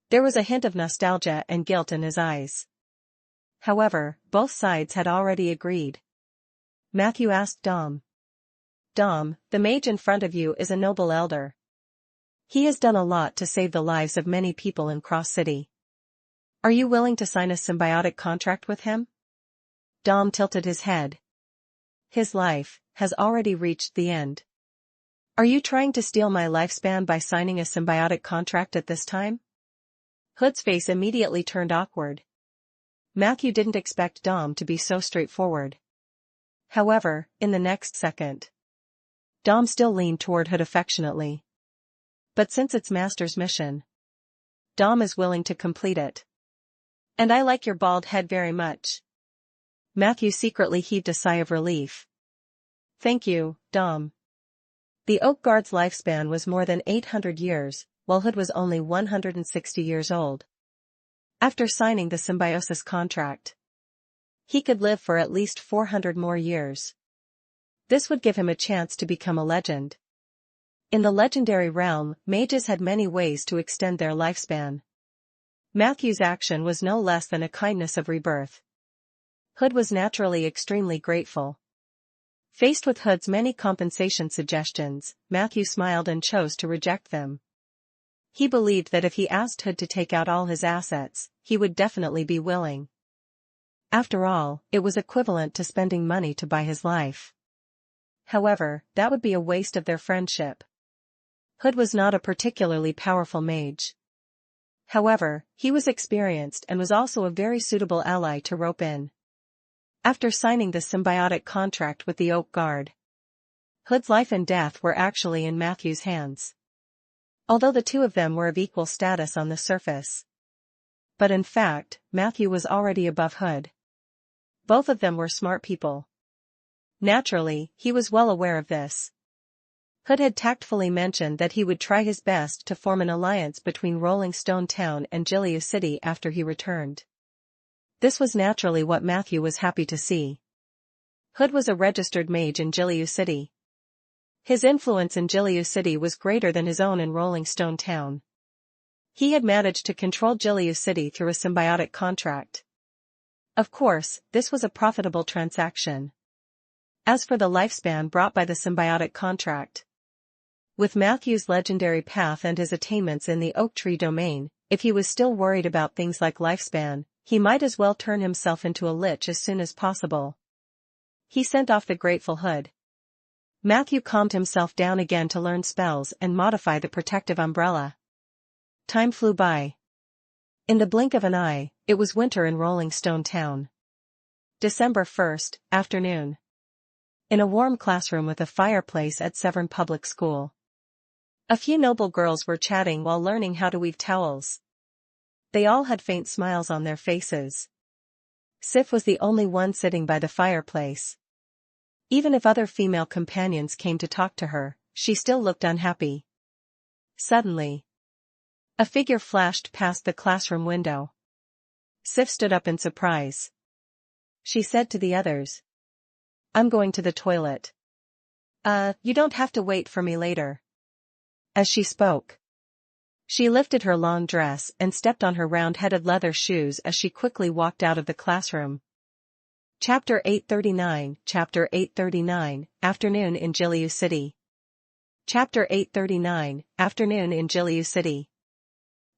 There was a hint of nostalgia and guilt in his eyes. However, both sides had already agreed. Matthew asked Dom. Dom, the mage in front of you is a noble elder. He has done a lot to save the lives of many people in Cross City. Are you willing to sign a symbiotic contract with him? Dom tilted his head. His life has already reached the end. Are you trying to steal my lifespan by signing a symbiotic contract at this time? Hood's face immediately turned awkward. Matthew didn't expect Dom to be so straightforward. However, in the next second, Dom still leaned toward Hood affectionately. But since it's Master's mission, Dom is willing to complete it. And I like your bald head very much. Matthew secretly heaved a sigh of relief. Thank you, Dom. The Oak Guard's lifespan was more than 800 years, while Hood was only 160 years old. After signing the symbiosis contract, he could live for at least 400 more years. This would give him a chance to become a legend. In the legendary realm, mages had many ways to extend their lifespan. Matthew's action was no less than a kindness of rebirth. Hood was naturally extremely grateful. Faced with Hood's many compensation suggestions, Matthew smiled and chose to reject them. He believed that if he asked Hood to take out all his assets, he would definitely be willing. After all, it was equivalent to spending money to buy his life. However, that would be a waste of their friendship. Hood was not a particularly powerful mage. However, he was experienced and was also a very suitable ally to rope in. After signing the symbiotic contract with the Oak Guard, Hood's life and death were actually in Matthew's hands. Although the two of them were of equal status on the surface. But in fact, Matthew was already above Hood. Both of them were smart people. Naturally, he was well aware of this. Hood had tactfully mentioned that he would try his best to form an alliance between Rolling Stone Town and Jiliu City after he returned. This was naturally what Matthew was happy to see. Hood was a registered mage in Jiliu City. His influence in Jiliu City was greater than his own in Rolling Stone Town. He had managed to control Jiliu City through a symbiotic contract. Of course, this was a profitable transaction. As for the lifespan brought by the symbiotic contract, with Matthew's legendary path and his attainments in the Oak Tree domain, if he was still worried about things like lifespan, he might as well turn himself into a lich as soon as possible. He sent off the grateful Hood. Matthew calmed himself down again to learn spells and modify the protective umbrella. Time flew by. In the blink of an eye, it was winter in Rolling Stone Town. December 1st, afternoon. In a warm classroom with a fireplace at Severn Public School. A few noble girls were chatting while learning how to weave towels. They all had faint smiles on their faces. Sif was the only one sitting by the fireplace. Even if other female companions came to talk to her, she still looked unhappy. Suddenly, a figure flashed past the classroom window. Sif stood up in surprise. She said to the others, "I'm going to the toilet. You don't have to wait for me later." As she spoke, she lifted her long dress and stepped on her round-headed leather shoes as she quickly walked out of the classroom. Chapter 839, Chapter 839, Afternoon in Jiliu City. Chapter 839, Afternoon in Jiliu City.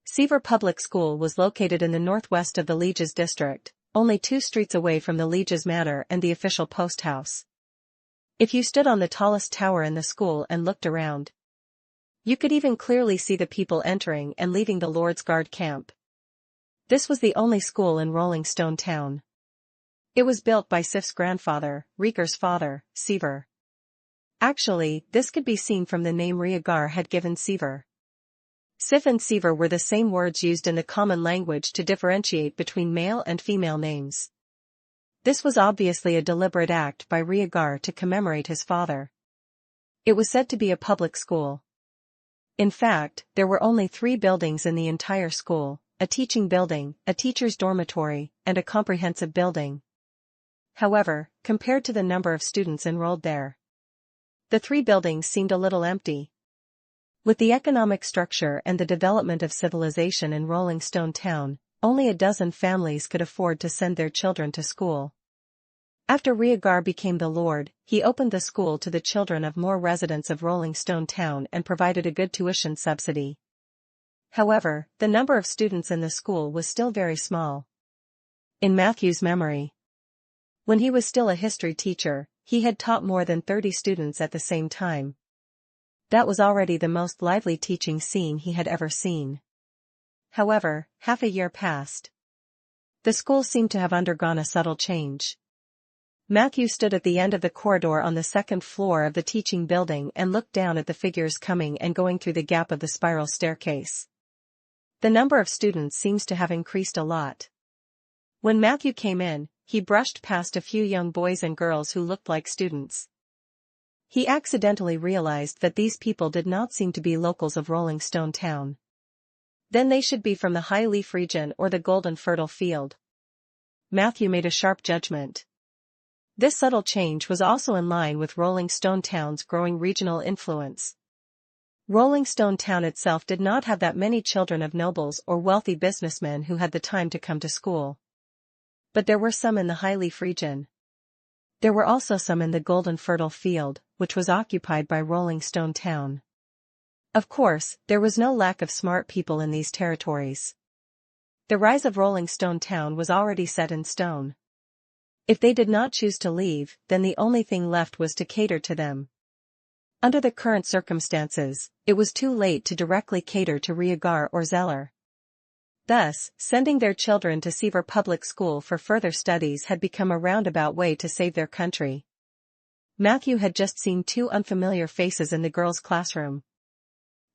Seaver Public School was located in the northwest of the Liege's district, only 2 streets away from the Liege's Manor and the official post house. If you stood on the tallest tower in the school and looked around, you could even clearly see the people entering and leaving the Lord's Guard camp. This was the only school in Rolling Stone Town. It was built by Sif's grandfather, Riker's father, Seaver. Actually, this could be seen from the name Rhaegar had given Seaver. Sif and Seaver were the same words used in the common language to differentiate between male and female names. This was obviously a deliberate act by Rhaegar to commemorate his father. It was said to be a public school. In fact, there were only 3 buildings in the entire school, a teaching building, a teacher's dormitory, and a comprehensive building. However, compared to the number of students enrolled there, the 3 buildings seemed a little empty. With the economic structure and the development of civilization in Rolling Stone Town, only a dozen families could afford to send their children to school. After Rhaegar became the lord, he opened the school to the children of more residents of Rolling Stone Town and provided a good tuition subsidy. However, the number of students in the school was still very small. In Matthew's memory, when he was still a history teacher, he had taught more than 30 students at the same time. That was already the most lively teaching scene he had ever seen. However, half a year passed. The school seemed to have undergone a subtle change. Matthew stood at the end of the corridor on the second floor of the teaching building and looked down at the figures coming and going through the gap of the spiral staircase. The number of students seems to have increased a lot. When Matthew came in, he brushed past a few young boys and girls who looked like students. He accidentally realized that these people did not seem to be locals of Rolling Stone Town. Then they should be from the High Leaf region or the Golden Fertile Field. Matthew made a sharp judgment. This subtle change was also in line with Rolling Stone Town's growing regional influence. Rolling Stone Town itself did not have that many children of nobles or wealthy businessmen who had the time to come to school. But there were some in the High Leaf region. There were also some in the Golden Fertile Field, which was occupied by Rolling Stone Town. Of course, there was no lack of smart people in these territories. The rise of Rolling Stone Town was already set in stone. If they did not choose to leave, then the only thing left was to cater to them. Under the current circumstances, it was too late to directly cater to Rhaegar or Zeller. Thus, sending their children to Seaver Public School for further studies had become a roundabout way to save their country. Matthew had just seen two unfamiliar faces in the girls' classroom.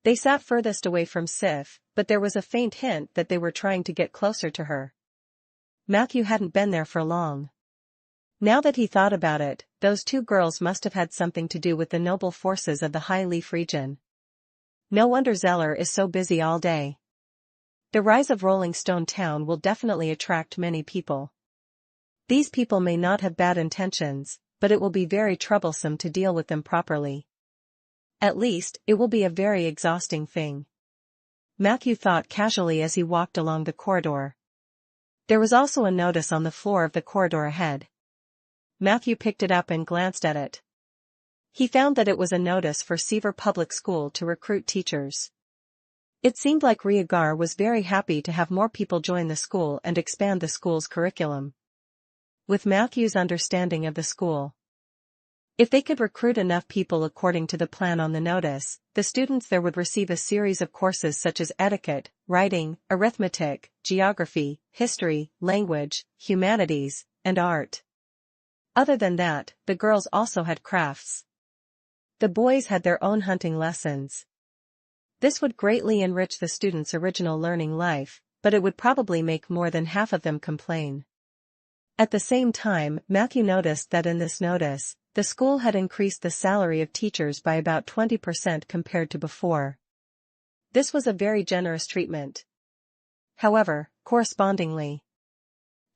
They sat furthest away from Sif, but there was a faint hint that they were trying to get closer to her. Matthew hadn't been there for long. Now that he thought about it, those two girls must have had something to do with the noble forces of the High Leaf region. No wonder Zeller is so busy all day. The rise of Rolling Stone Town will definitely attract many people. These people may not have bad intentions, but it will be very troublesome to deal with them properly. At least, it will be a very exhausting thing. Matthew thought casually as he walked along the corridor. There was also a notice on the floor of the corridor ahead. Matthew picked it up and glanced at it. He found that it was a notice for Seaver Public School to recruit teachers. It seemed like Rhaegar was very happy to have more people join the school and expand the school's curriculum. With Matthew's understanding of the school, if they could recruit enough people according to the plan on the notice, the students there would receive a series of courses such as etiquette, writing, arithmetic, geography, history, language, humanities, and art. Other than that, the girls also had crafts. The boys had their own hunting lessons. This would greatly enrich the students' original learning life, but it would probably make more than half of them complain. At the same time, Matthew noticed that in this notice, the school had increased the salary of teachers by about 20% compared to before. This was a very generous treatment. However, correspondingly,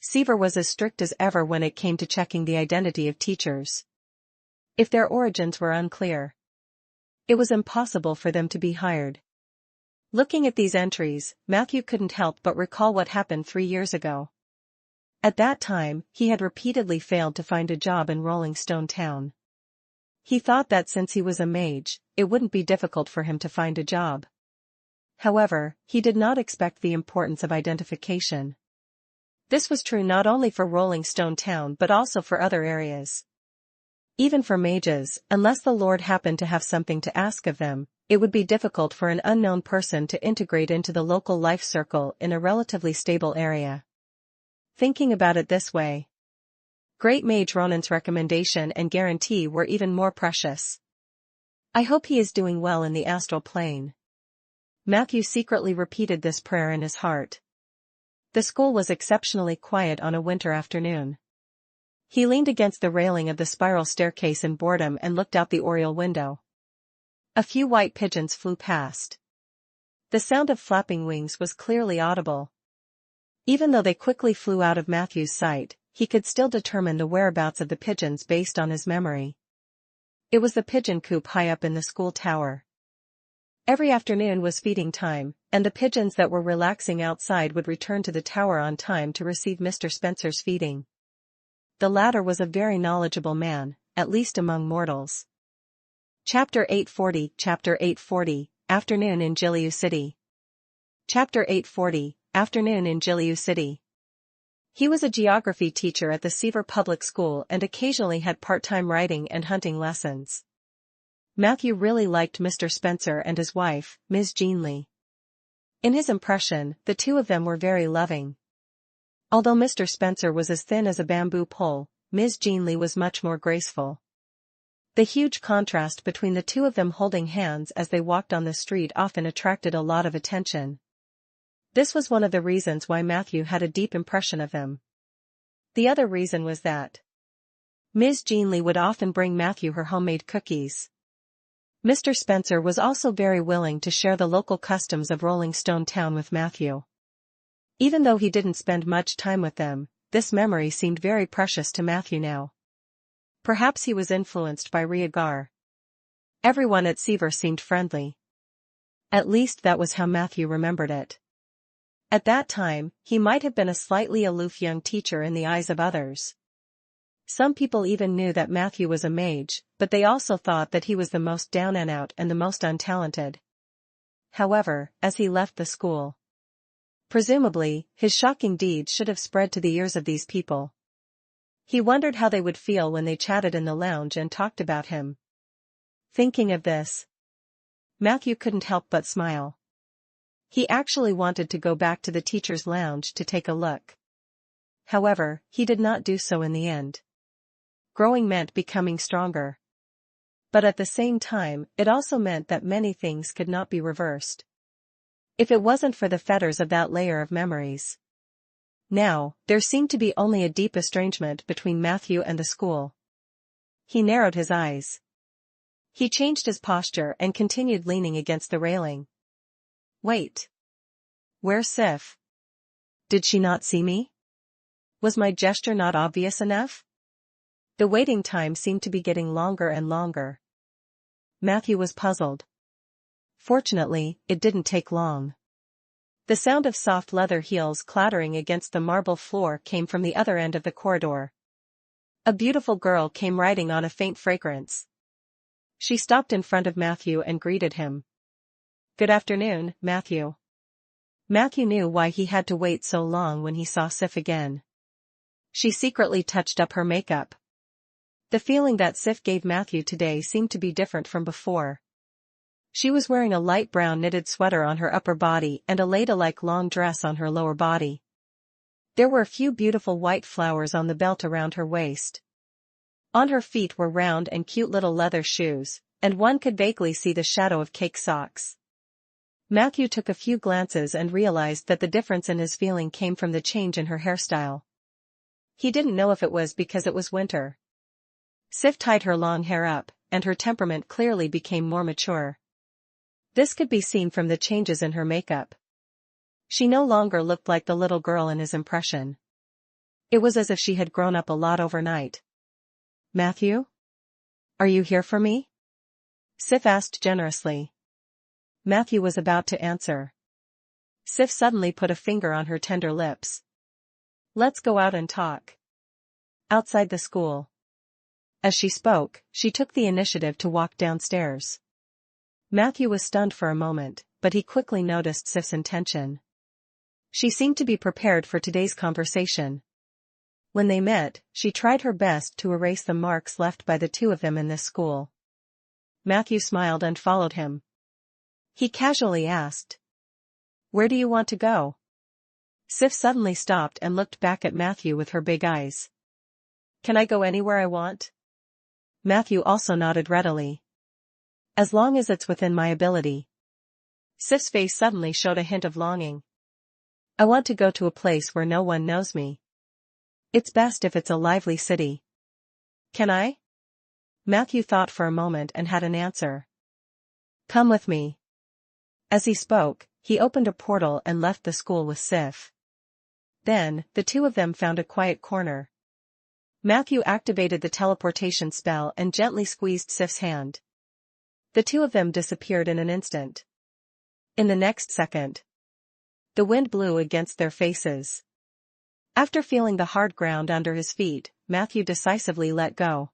Seaver was as strict as ever when it came to checking the identity of teachers. If their origins were unclear, it was impossible for them to be hired. Looking at these entries, Matthew couldn't help but recall what happened 3 years ago. At that time, he had repeatedly failed to find a job in Rolling Stone Town. He thought that since he was a mage, it wouldn't be difficult for him to find a job. However, he did not expect the importance of identification. This was true not only for Rolling Stone Town but also for other areas. Even for mages, unless the Lord happened to have something to ask of them, it would be difficult for an unknown person to integrate into the local life circle in a relatively stable area. Thinking about it this way, Great Mage Ronan's recommendation and guarantee were even more precious. I hope he is doing well in the astral plane. Matthew secretly repeated this prayer in his heart. The school was exceptionally quiet on a winter afternoon. He leaned against the railing of the spiral staircase in boredom and looked out the oriel window. A few white pigeons flew past. The sound of flapping wings was clearly audible. Even though they quickly flew out of Matthew's sight, he could still determine the whereabouts of the pigeons based on his memory. It was the pigeon coop high up in the school tower. Every afternoon was feeding time, and the pigeons that were relaxing outside would return to the tower on time to receive Mr. Spencer's feeding. The latter was a very knowledgeable man, at least among mortals. Chapter 840, Afternoon in Jiliu City. Chapter 840, Afternoon in Jiliu City. He was a geography teacher at the Seaver Public School and occasionally had part-time writing and hunting lessons. Matthew really liked Mr. Spencer and his wife, Ms. Jean Lee. In his impression, the two of them were very loving. Although Mr. Spencer was as thin as a bamboo pole, Ms. Jean Lee was much more graceful. The huge contrast between the two of them holding hands as they walked on the street often attracted a lot of attention. This was one of the reasons why Matthew had a deep impression of them. The other reason was that Ms. Jean Lee would often bring Matthew her homemade cookies. Mr. Spencer was also very willing to share the local customs of Rolling Stone Town with Matthew. Even though he didn't spend much time with them, this memory seemed very precious to Matthew now. Perhaps he was influenced by Rhaegar. Everyone at Seaver seemed friendly. At least that was how Matthew remembered it. At that time, he might have been a slightly aloof young teacher in the eyes of others. Some people even knew that Matthew was a mage, but they also thought that he was the most down and out and the most untalented. However, as he left the school, presumably, his shocking deeds should have spread to the ears of these people. He wondered how they would feel when they chatted in the lounge and talked about him. Thinking of this, Matthew couldn't help but smile. He actually wanted to go back to the teacher's lounge to take a look. However, he did not do so in the end. Growing meant becoming stronger. But at the same time, it also meant that many things could not be reversed. If it wasn't for the fetters of that layer of memories. Now, there seemed to be only a deep estrangement between Matthew and the school. He narrowed his eyes. He changed his posture and continued leaning against the railing. Wait. Where's Sif? Did she not see me? Was my gesture not obvious enough? The waiting time seemed to be getting longer and longer. Matthew was puzzled. Fortunately, it didn't take long. The sound of soft leather heels clattering against the marble floor came from the other end of the corridor. A beautiful girl came riding on a faint fragrance. She stopped in front of Matthew and greeted him. Good afternoon, Matthew. Matthew knew why he had to wait so long when he saw Sif again. She secretly touched up her makeup. The feeling that Sif gave Matthew today seemed to be different from before. She was wearing a light brown knitted sweater on her upper body and a ladle-like long dress on her lower body. There were a few beautiful white flowers on the belt around her waist. On her feet were round and cute little leather shoes, and one could vaguely see the shadow of cake socks. Matthew took a few glances and realized that the difference in his feeling came from the change in her hairstyle. He didn't know if it was because it was winter. Sif tied her long hair up, and her temperament clearly became more mature. This could be seen from the changes in her makeup. She no longer looked like the little girl in his impression. It was as if she had grown up a lot overnight. Matthew? Are you here for me? Sif asked generously. Matthew was about to answer. Sif suddenly put a finger on her tender lips. Let's go out and talk. Outside the school. As she spoke, she took the initiative to walk downstairs. Matthew was stunned for a moment, but he quickly noticed Sif's intention. She seemed to be prepared for today's conversation. When they met, she tried her best to erase the marks left by the two of them in this school. Matthew smiled and followed him. He casually asked, "Where do you want to go?" Sif suddenly stopped and looked back at Matthew with her big eyes. "Can I go anywhere I want?" Matthew also nodded readily. "As long as it's within my ability." Sif's face suddenly showed a hint of longing. "I want to go to a place where no one knows me. It's best if it's a lively city." "Can I?" Matthew thought for a moment and had an answer. "Come with me." As he spoke, he opened a portal and left the school with Sif. Then, the two of them found a quiet corner. Matthew activated the teleportation spell and gently squeezed Sif's hand. The two of them disappeared in an instant. In the next second, the wind blew against their faces. After feeling the hard ground under his feet, Matthew decisively let go.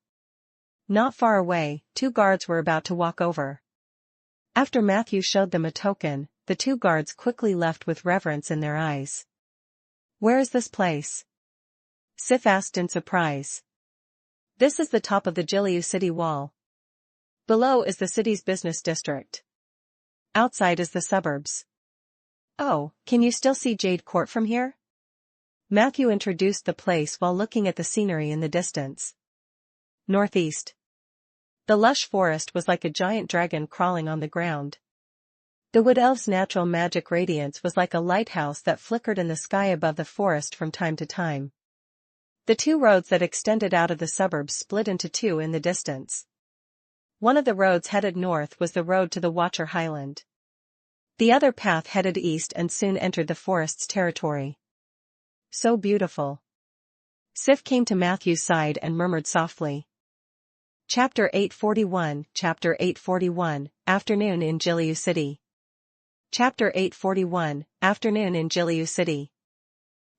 Not far away, two guards were about to walk over. After Matthew showed them a token, the two guards quickly left with reverence in their eyes. "Where is this place?" Sif asked in surprise. "This is the top of the Jiliu city wall. Below is the city's business district. Outside is the suburbs." "Oh, can you still see Jade Court from here?" Matthew introduced the place while looking at the scenery in the distance. Northeast. The lush forest was like a giant dragon crawling on the ground. The wood elf's natural magic radiance was like a lighthouse that flickered in the sky above the forest from time to time. The two roads that extended out of the suburbs split into two in the distance. One of the roads headed north was the road to the Watcher Highland. The other path headed east and soon entered the forest's territory. "So beautiful." Sif came to Matthew's side and murmured softly. Chapter 841, Chapter 841, Afternoon in Jiliu City. Chapter 841, Afternoon in Jiliu City.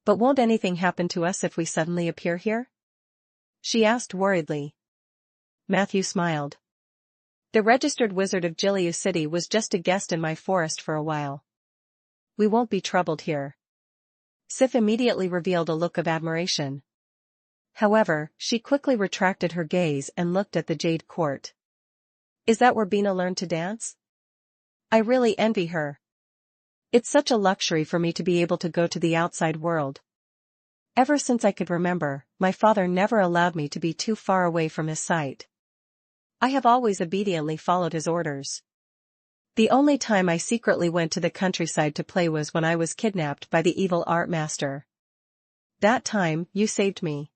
"But won't anything happen to us if we suddenly appear here?" she asked worriedly. Matthew smiled. "The registered wizard of Jiliu City was just a guest in my forest for a while. We won't be troubled here." Sif immediately revealed a look of admiration. However, she quickly retracted her gaze and looked at the Jade Court. "Is that where Bina learned to dance? I really envy her. It's such a luxury for me to be able to go to the outside world. Ever since I could remember, my father never allowed me to be too far away from his sight. I have always obediently followed his orders. The only time I secretly went to the countryside to play was when I was kidnapped by the evil art master. That time, you saved me.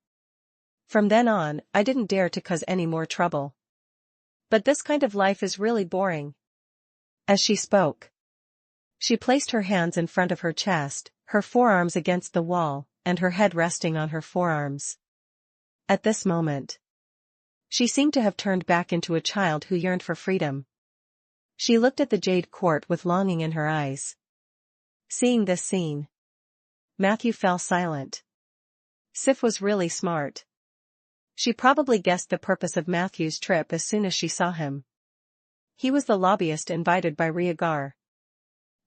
From then on, I didn't dare to cause any more trouble. But this kind of life is really boring." As she spoke, she placed her hands in front of her chest, her forearms against the wall, and her head resting on her forearms. At this moment, she seemed to have turned back into a child who yearned for freedom. She looked at the Jade Court with longing in her eyes. Seeing this scene, Matthew fell silent. Sif was really smart. She probably guessed the purpose of Matthew's trip as soon as she saw him. He was the lobbyist invited by Rhaegar.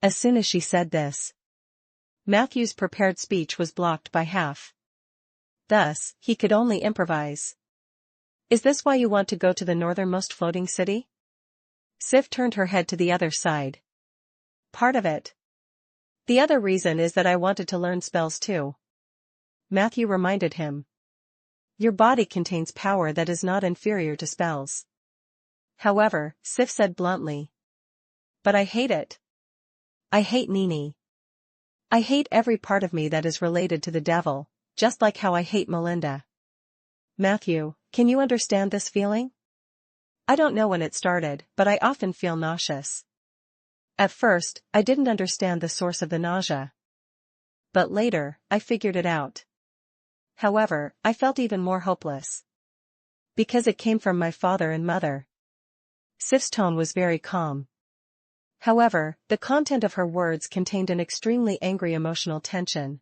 As soon as she said this, Matthew's prepared speech was blocked by half. Thus, he could only improvise. "Is this why you want to go to the northernmost floating city?" Sif turned her head to the other side. "Part of it. The other reason is that I wanted to learn spells too." Matthew reminded him. "Your body contains power that is not inferior to spells." However, Sif said bluntly. "But I hate it. I hate Nini. I hate every part of me that is related to the devil, just like how I hate Melinda." "Matthew, can you understand this feeling? I don't know when it started, but I often feel nauseous. At first, I didn't understand the source of the nausea. But later, I figured it out. However, I felt even more hopeless. Because it came from my father and mother." Sif's tone was very calm. However, the content of her words contained an extremely angry emotional tension.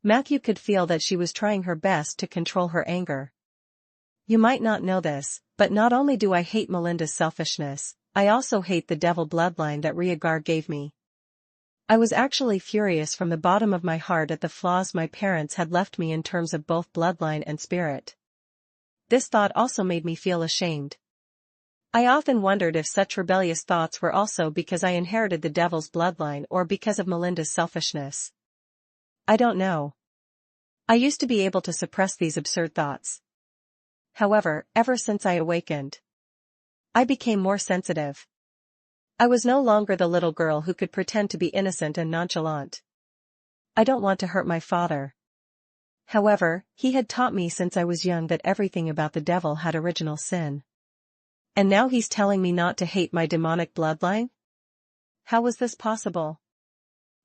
Matthew could feel that she was trying her best to control her anger. "You might not know this, but not only do I hate Melinda's selfishness, I also hate the devil bloodline that Rhaegar gave me. I was actually furious from the bottom of my heart at the flaws my parents had left me in terms of both bloodline and spirit. This thought also made me feel ashamed. I often wondered if such rebellious thoughts were also because I inherited the devil's bloodline or because of Melinda's selfishness. I don't know. I used to be able to suppress these absurd thoughts. However, ever since I awakened, I became more sensitive. I was no longer the little girl who could pretend to be innocent and nonchalant. I don't want to hurt my father. However, he had taught me since I was young that everything about the devil had original sin. And now he's telling me not to hate my demonic bloodline? How was this possible?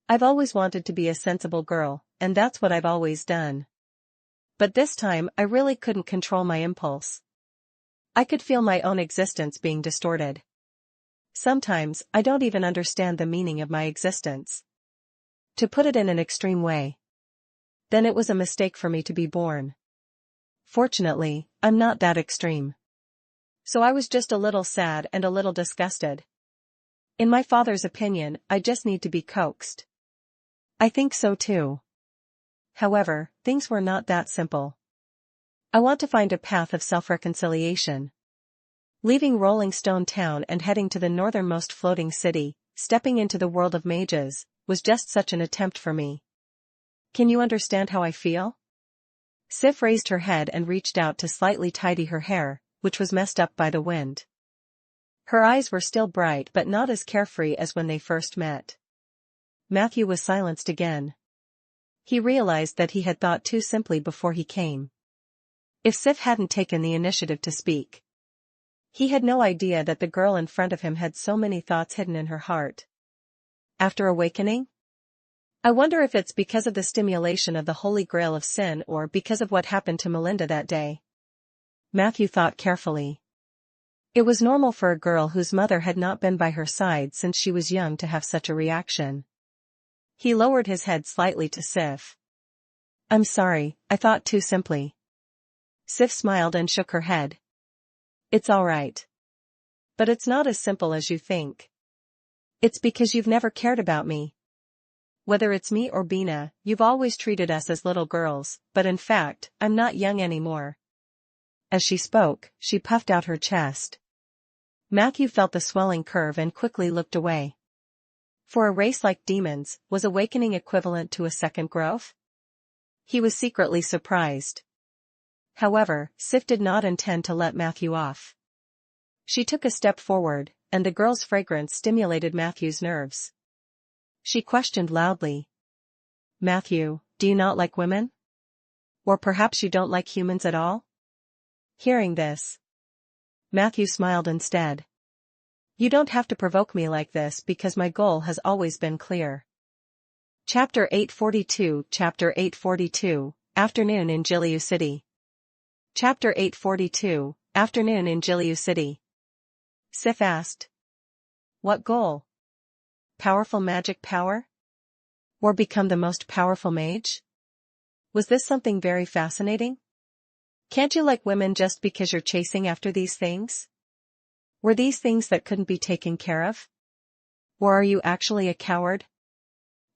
I've always wanted to be a sensible girl, and that's what I've always done. But this time I really couldn't control my impulse. I could feel my own existence being distorted." Sometimes, I don't even understand the meaning of my existence. To put it in an extreme way. Then it was a mistake for me to be born. Fortunately, I'm not that extreme. So I was just a little sad and a little disgusted. In my father's opinion, I just need to be coaxed. I think so too. However, things were not that simple. I want to find a path of self-reconciliation. Leaving Rolling Stone Town and heading to the northernmost floating city, stepping into the world of mages, was just such an attempt for me. Can you understand how I feel? Sif raised her head and reached out to slightly tidy her hair, which was messed up by the wind. Her eyes were still bright but not as carefree as when they first met. Matthew was silenced again. He realized that he had thought too simply before he came. If Sif hadn't taken the initiative to speak. He had no idea that the girl in front of him had so many thoughts hidden in her heart. After awakening? I wonder if it's because of the stimulation of the holy grail of sin or because of what happened to Melinda that day. Matthew thought carefully. It was normal for a girl whose mother had not been by her side since she was young to have such a reaction. He lowered his head slightly to Sif. I'm sorry, I thought too simply. Sif smiled and shook her head. It's all right. But it's not as simple as you think. It's because you've never cared about me. Whether it's me or Bina, you've always treated us as little girls, but in fact, I'm not young anymore. As she spoke, she puffed out her chest. Matthew felt the swelling curve and quickly looked away. For a race like demons, was awakening equivalent to a second growth? He was secretly surprised. However, Sif did not intend to let Matthew off. She took a step forward, and the girl's fragrance stimulated Matthew's nerves. She questioned loudly. Matthew, do you not like women? Or perhaps you don't like humans at all? Hearing this, Matthew smiled instead. You don't have to provoke me like this because my goal has always been clear. Chapter 842 Chapter 842, Afternoon in Jiliu City. Chapter 842, Afternoon in Jiliu City. Sif asked. What goal? Powerful magic power? Or become the most powerful mage? Was this something very fascinating? Can't you like women just because you're chasing after these things? Were these things that couldn't be taken care of? Or are you actually a coward?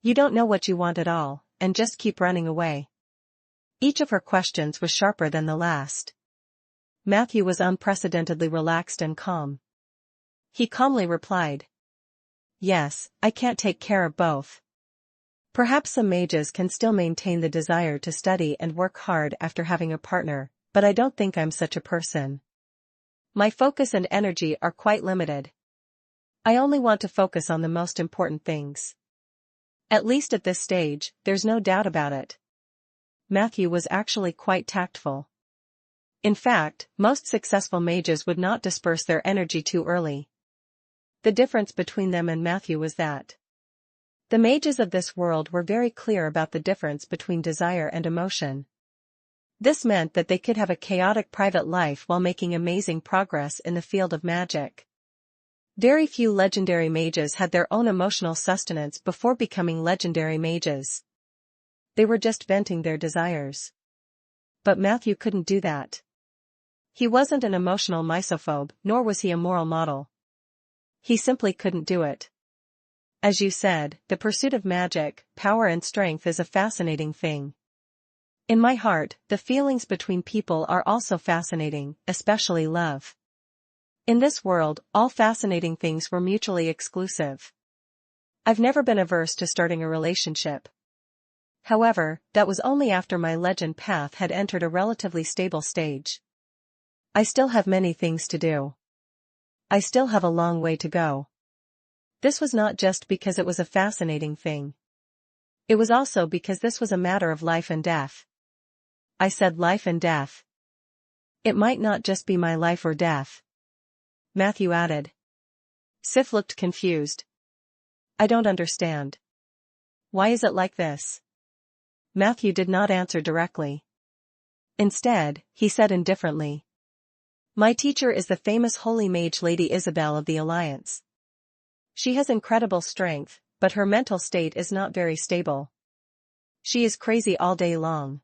You don't know what you want at all, and just keep running away. Each of her questions was sharper than the last. Matthew was unprecedentedly relaxed and calm. He calmly replied. Yes, I can't take care of both. Perhaps some mages can still maintain the desire to study and work hard after having a partner, but I don't think I'm such a person. My focus and energy are quite limited. I only want to focus on the most important things. At least at this stage, there's no doubt about it. Matthew was actually quite tactful. In fact, most successful mages would not disperse their energy too early. The difference between them and Matthew was that the mages of this world were very clear about the difference between desire and emotion. This meant that they could have a chaotic private life while making amazing progress in the field of magic. Very few legendary mages had their own emotional sustenance before becoming legendary mages. They were just venting their desires. But Matthew couldn't do that. He wasn't an emotional misophobe, nor was he a moral model. He simply couldn't do it. As you said, the pursuit of magic, power and strength is a fascinating thing. In my heart, the feelings between people are also fascinating, especially love. In this world, all fascinating things were mutually exclusive. I've never been averse to starting a relationship. However, that was only after my legend path had entered a relatively stable stage. I still have many things to do. I still have a long way to go. This was not just because it was a fascinating thing. It was also because this was a matter of life and death. I said life and death. It might not just be my life or death. Matthew added. Sif looked confused. I don't understand. Why is it like this? Matthew did not answer directly. Instead, he said indifferently. My teacher is the famous holy mage Lady Isabel of the Alliance. She has incredible strength, but her mental state is not very stable. She is crazy all day long.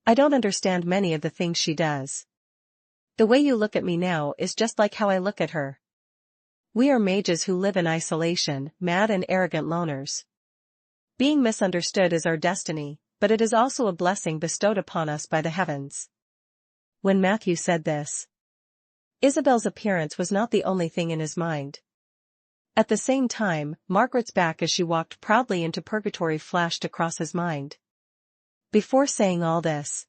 I don't understand many of the things she does. The way you look at me now is just like how I look at her. We are mages who live in isolation, mad and arrogant loners. Being misunderstood is our destiny, but it is also a blessing bestowed upon us by the heavens. When Matthew said this, Isabel's appearance was not the only thing in his mind. At the same time, Margaret's back as she walked proudly into purgatory flashed across his mind. Before saying all this,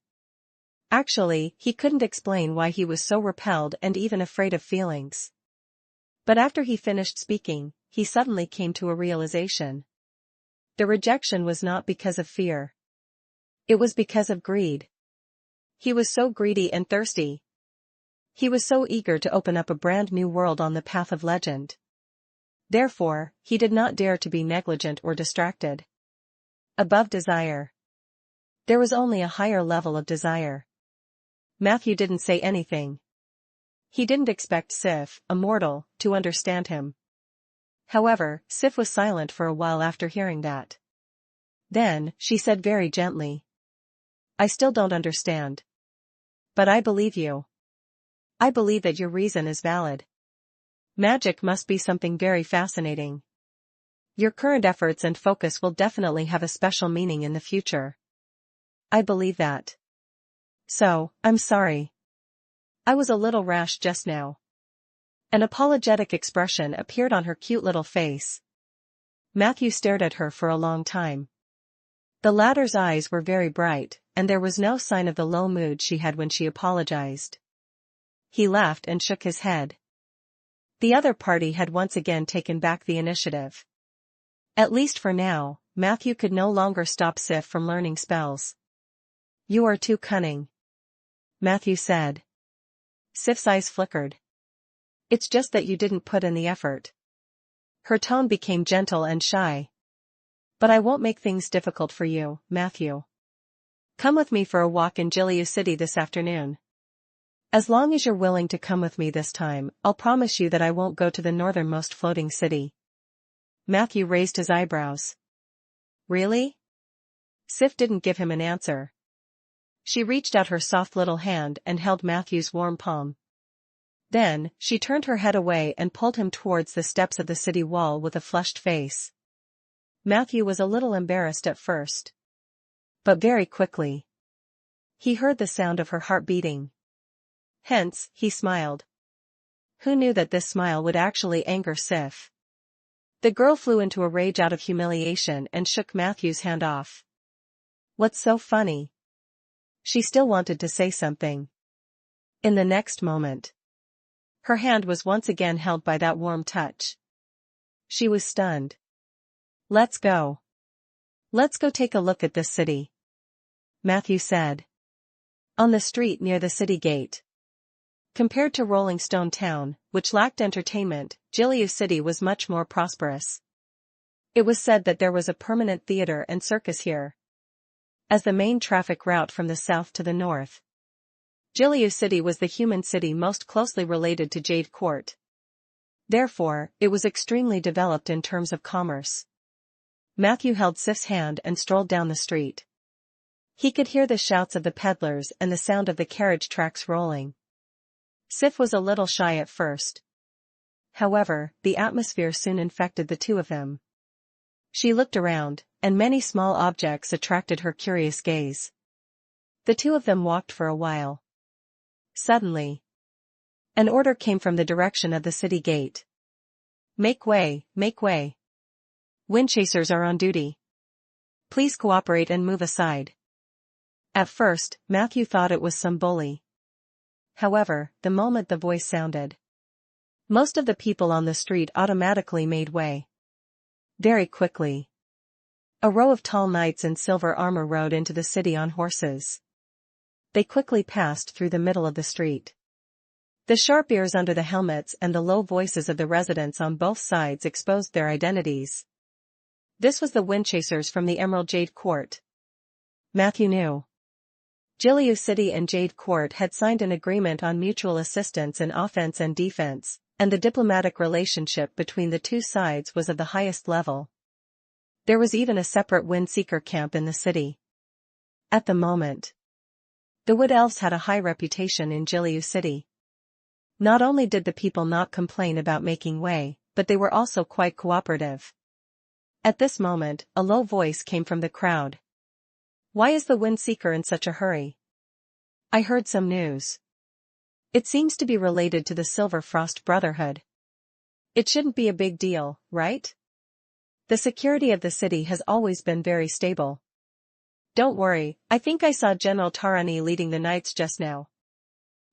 actually, he couldn't explain why he was so repelled and even afraid of feelings. But after he finished speaking, he suddenly came to a realization. The rejection was not because of fear. It was because of greed. He was so greedy and thirsty. He was so eager to open up a brand new world on the path of legend. Therefore, he did not dare to be negligent or distracted. Above desire, there was only a higher level of desire. Matthew didn't say anything. He didn't expect Sif, a mortal, to understand him. However, Sif was silent for a while after hearing that. Then, she said very gently, I still don't understand. But I believe you. I believe that your reason is valid. Magic must be something very fascinating. Your current efforts and focus will definitely have a special meaning in the future. I believe that. So, I'm sorry. I was a little rash just now. An apologetic expression appeared on her cute little face. Matthew stared at her for a long time. The latter's eyes were very bright, and there was no sign of the low mood she had when she apologized. He laughed and shook his head. The other party had once again taken back the initiative. At least for now, Matthew could no longer stop Sif from learning spells. You are too cunning, Matthew said. Sif's eyes flickered. It's just that you didn't put in the effort. Her tone became gentle and shy. But I won't make things difficult for you, Matthew. Come with me for a walk in Giliu City this afternoon. As long as you're willing to come with me this time, I'll promise you that I won't go to the northernmost floating city. Matthew raised his eyebrows. Really? Sif didn't give him an answer. She reached out her soft little hand and held Matthew's warm palm. Then, she turned her head away and pulled him towards the steps of the city wall with a flushed face. Matthew was a little embarrassed at first. But very quickly, he heard the sound of her heart beating. Hence, he smiled. Who knew that this smile would actually anger Sif? The girl flew into a rage out of humiliation and shook Matthew's hand off. What's so funny? She still wanted to say something. In the next moment, her hand was once again held by that warm touch. She was stunned. Let's go. Let's go take a look at this city, Matthew said. On the street near the city gate. Compared to Rolling Stone Town, which lacked entertainment, Giliu City was much more prosperous. It was said that there was a permanent theater and circus here. As the main traffic route from the south to the north, Giliu City was the human city most closely related to Jade Court. Therefore, it was extremely developed in terms of commerce. Matthew held Sif's hand and strolled down the street. He could hear the shouts of the peddlers and the sound of the carriage tracks rolling. Sif was a little shy at first. However, the atmosphere soon infected the two of them. She looked around, and many small objects attracted her curious gaze. The two of them walked for a while. Suddenly, an order came from the direction of the city gate. Make way, make way. Windchasers are on duty. Please cooperate and move aside. At first, Matthew thought it was some bully. However, the moment the voice sounded, most of the people on the street automatically made way. Very quickly, a row of tall knights in silver armor rode into the city on horses. They quickly passed through the middle of the street. The sharp ears under the helmets and the low voices of the residents on both sides exposed their identities. This was the Windchasers from the Emerald Jade Court. Matthew knew. Giliu City and Jade Court had signed an agreement on mutual assistance in offense and defense, and the diplomatic relationship between the two sides was of the highest level. There was even a separate Windseeker camp in the city. At the moment, the Wood Elves had a high reputation in Jiliu City. Not only did the people not complain about making way, but they were also quite cooperative. At this moment, a low voice came from the crowd. "Why is the Windseeker in such a hurry? I heard some news. It seems to be related to the Silver Frost Brotherhood. It shouldn't be a big deal, right? The security of the city has always been very stable. Don't worry, I think I saw General Tarani leading the knights just now.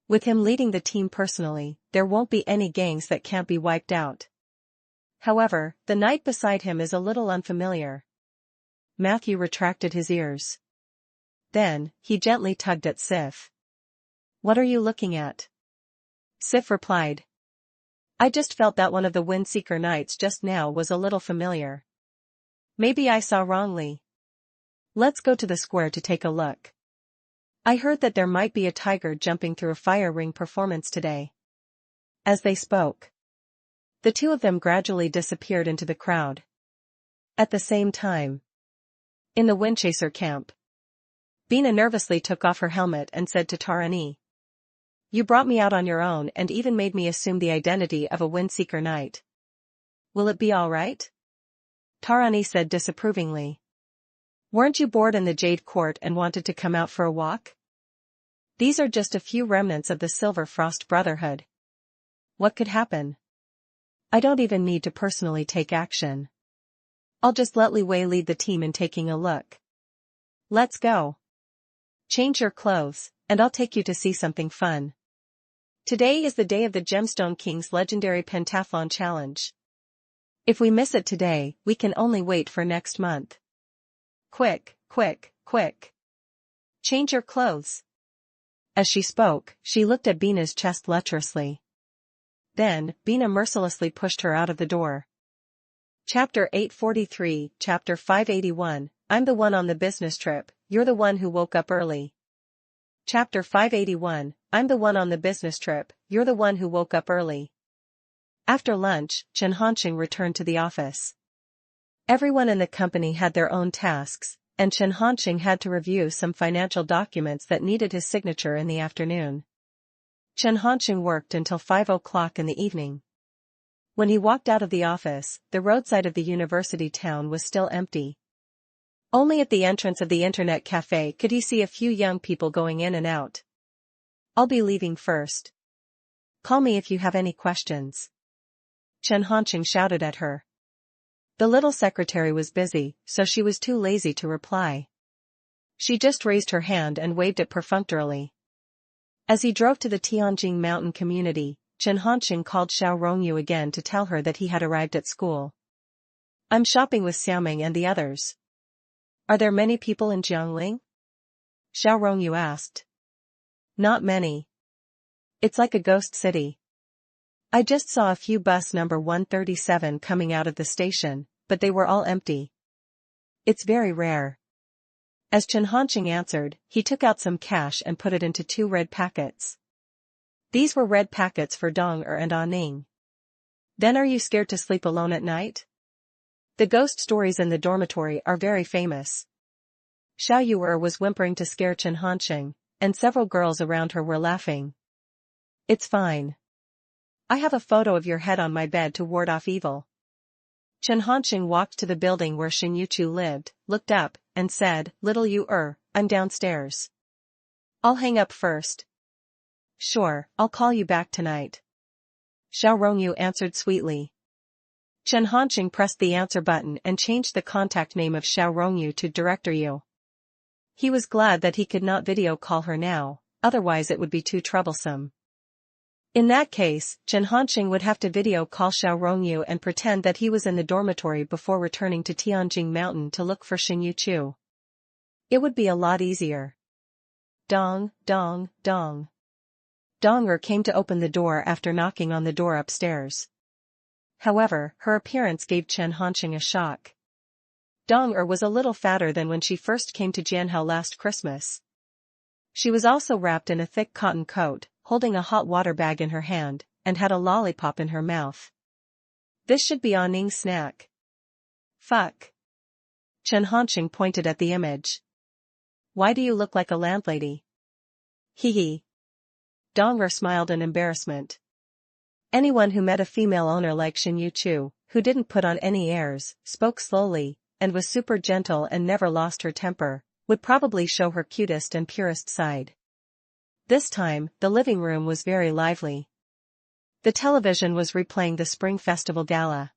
With him leading the team personally, there won't be any gangs that can't be wiped out. However, the knight beside him is a little unfamiliar." Matthew retracted his ears. Then, he gently tugged at Sif. "What are you looking at?" Sif replied. "I just felt that one of the Windseeker knights just now was a little familiar. Maybe I saw wrongly. Let's go to the square to take a look. I heard that there might be a tiger jumping through a fire ring performance today." As they spoke, the two of them gradually disappeared into the crowd. At the same time, in the Windchaser camp, Bina nervously took off her helmet and said to Tarani, "You brought me out on your own and even made me assume the identity of a Windseeker knight. Will it be all right?" Tarani said disapprovingly. "Weren't you bored in the Jade Court and wanted to come out for a walk? These are just a few remnants of the Silver Frost Brotherhood. What could happen? I don't even need to personally take action. I'll just let Li Wei lead the team in taking a look. Let's go. Change your clothes, and I'll take you to see something fun. Today is the day of the Gemstone King's legendary pentathlon challenge. If we miss it today, we can only wait for next month. Quick, quick, quick. Change your clothes." As she spoke, she looked at Bina's chest lecherously. Then, Bina mercilessly pushed her out of the door. Chapter 843, Chapter 581, I'm the one on the business trip, you're the one who woke up early. Chapter 581, I'm the one on the business trip, you're the one who woke up early. After lunch, Chen Hanqing returned to the office. Everyone in the company had their own tasks, and Chen Hanqing had to review some financial documents that needed his signature in the afternoon. Chen Hanqing worked until 5 o'clock in the evening. When he walked out of the office, the roadside of the university town was still empty. Only at the entrance of the internet cafe could he see a few young people going in and out. "I'll be leaving first. Call me if you have any questions," Chen Hanqing shouted at her. The little secretary was busy, so she was too lazy to reply. She just raised her hand and waved it perfunctorily. As he drove to the Tianjing Mountain community, Chen Hanqing called Xiao Rongyu again to tell her that he had arrived at school. "I'm shopping with Xiaoming and the others." "Are there many people in Jiangling?" Xiao Rongyu asked. "Not many. It's like a ghost city. I just saw a few bus number 137 coming out of the station, but they were all empty. It's very rare." As Chen Hanqing answered, he took out some cash and put it into 2 red packets. These were red packets for Dong and Ning. "Then are you scared to sleep alone at night? The ghost stories in the dormitory are very famous." Xiao Yuer was whimpering to scare Chen Hanqing, and several girls around her were laughing. "It's fine. I have a photo of your head on my bed to ward off evil." Chen Hanqing walked to the building where Xin Yuchu lived, looked up, and said, "Little Yuer, I'm downstairs. I'll hang up first." "Sure, I'll call you back tonight," Xiao Rongyu answered sweetly. Chen Hanqing pressed the answer button and changed the contact name of Xiao Rongyu to Director Yu. He was glad that he could not video call her now, otherwise it would be too troublesome. In that case, Chen Hanqing would have to video call Xiao Rongyu and pretend that he was in the dormitory before returning to Tianjing Mountain to look for Xin Yuchu. It would be a lot easier. Dong, dong, dong. Donger came to open the door after knocking on the door upstairs. However, her appearance gave Chen Hanqing a shock. Donger was a little fatter than when she first came to Jianhao last Christmas. She was also wrapped in a thick cotton coat, holding a hot water bag in her hand, and had a lollipop in her mouth. This should be Ning's snack. Fuck. Chen Hanqing pointed at the image. Why do you look like a landlady? Hee hee. Dong'er smiled in embarrassment. Anyone who met a female owner like Xin Yuchu, who didn't put on any airs, spoke slowly, and was super gentle and never lost her temper, would probably show her cutest and purest side. This time, the living room was very lively. The television was replaying the Spring Festival Gala.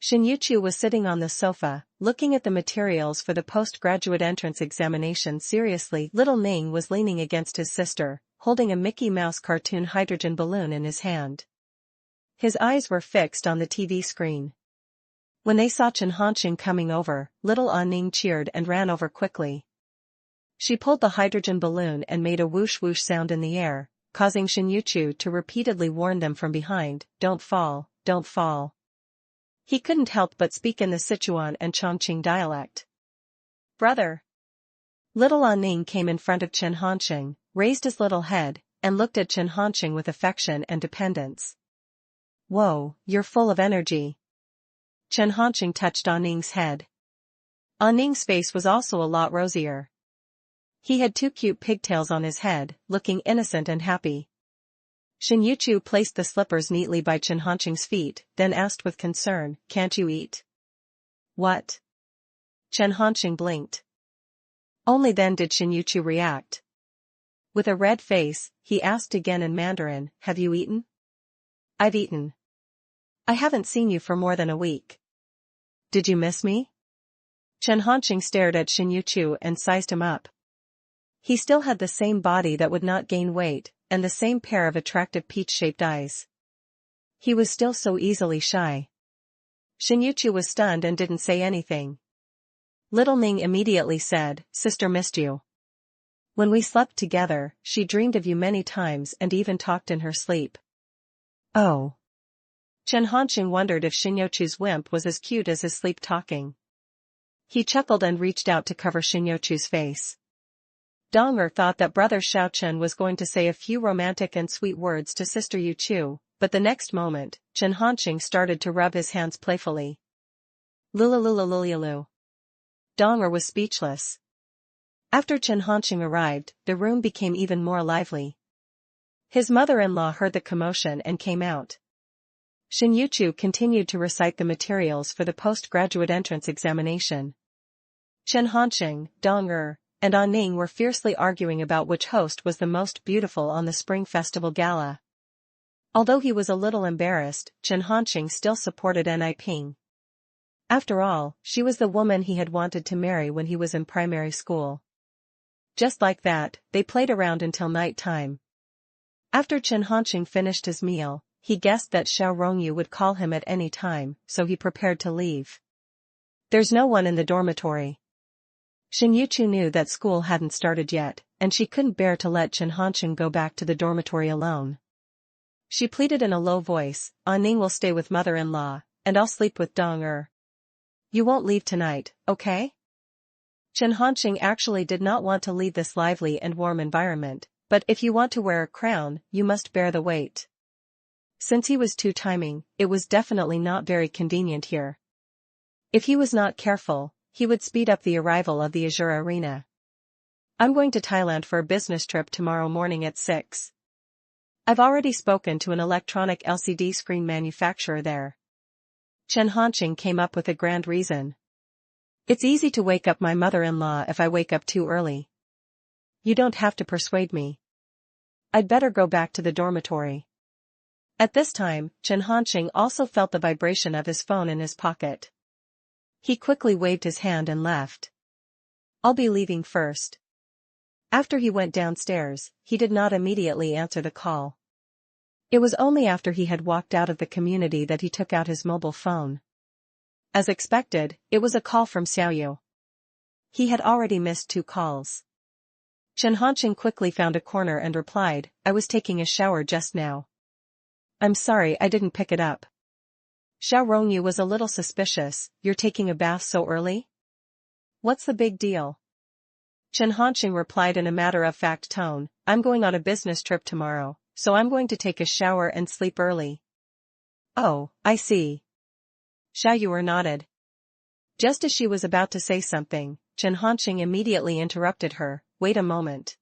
Xin Yuchu was sitting on the sofa, looking at the materials for the postgraduate entrance examination seriously. Little Ning was leaning against his sister, holding a Mickey Mouse cartoon hydrogen balloon in his hand. His eyes were fixed on the TV screen. When they saw Chen Hanqing coming over, little Ning cheered and ran over quickly. She pulled the hydrogen balloon and made a whoosh-whoosh sound in the air, causing Xin Yuchu to repeatedly warn them from behind, "Don't fall, don't fall." He couldn't help but speak in the Sichuan and Chongqing dialect. "Brother." Little Ning came in front of Chen Hanqing, raised his little head, and looked at Chen Hanqing with affection and dependence. "Whoa, you're full of energy." Chen Hanqing touched Ning's head. Ning's face was also a lot rosier. He had 2 cute pigtails on his head, looking innocent and happy. Xin Yuchu placed the slippers neatly by Chen Hanqing's feet, then asked with concern, "Can't you eat?" "What?" Chen Hanqing blinked. Only then did Xin Yuchu react. With a red face, he asked again in Mandarin, "Have you eaten?" "I've eaten. I haven't seen you for more than a week. Did you miss me?" Chen Hanqing stared at Xin Yuchu and sized him up. He still had the same body that would not gain weight, and the same pair of attractive peach-shaped eyes. He was still so easily shy. Xin Yuchu was stunned and didn't say anything. Little Ning immediately said, "Sister missed you. When we slept together, she dreamed of you many times and even talked in her sleep." "Oh." Chen Hanqing wondered if Xin Yuchu's wimp was as cute as his sleep talking. He chuckled and reached out to cover Xin Yuchu's face. Dong'er thought that brother Xiaochen was going to say a few romantic and sweet words to sister Yuchu, but the next moment, Chen Hanqing started to rub his hands playfully. Lulalulalulalu. Dong'er was speechless. After Chen Hanqing arrived, the room became even more lively. His mother-in-law heard the commotion and came out. Xin Yuchu continued to recite the materials for the postgraduate entrance examination. Chen Hanqing, Dong'er, and Ning were fiercely arguing about which host was the most beautiful on the Spring Festival Gala. Although he was a little embarrassed, Chen Hanqing still supported Niping. After all, she was the woman he had wanted to marry when he was in primary school. Just like that, they played around until night time. After Chen Hanqing finished his meal, he guessed that Xiao Rongyu would call him at any time, so he prepared to leave. There's no one in the dormitory. Xin Yuchu knew that school hadn't started yet, and she couldn't bear to let Chen Hanqing go back to the dormitory alone. She pleaded in a low voice, "Ning will stay with mother-in-law, and I'll sleep with Dong'er. You won't leave tonight, okay?" Chen Hanqing actually did not want to leave this lively and warm environment, but if you want to wear a crown, you must bear the weight. Since he was two-timing, it was definitely not very convenient here. If he was not careful, he would speed up the arrival of the Azure Arena. "I'm going to Thailand for a business trip tomorrow morning at 6. I've already spoken to an electronic LCD screen manufacturer there." Chen Hanqing came up with a grand reason. "It's easy to wake up my mother-in-law if I wake up too early. You don't have to persuade me. I'd better go back to the dormitory." At this time, Chen Hanqing also felt the vibration of his phone in his pocket. He quickly waved his hand and left. "I'll be leaving first." After he went downstairs, he did not immediately answer the call. It was only after he had walked out of the community that he took out his mobile phone. As expected, it was a call from Xiaoyu. He had already missed 2 calls. Chen Hanqing quickly found a corner and replied, "I was taking a shower just now. I'm sorry I didn't pick it up." Xiao Rongyu was a little suspicious. "You're taking a bath so early? What's the big deal?" Chen Hanqing replied in a matter-of-fact tone, "I'm going on a business trip tomorrow, so I'm going to take a shower and sleep early. Oh, I see. Xiaoyu nodded. Just as she was about to say something, Chen Hanqing immediately interrupted her. Wait a moment.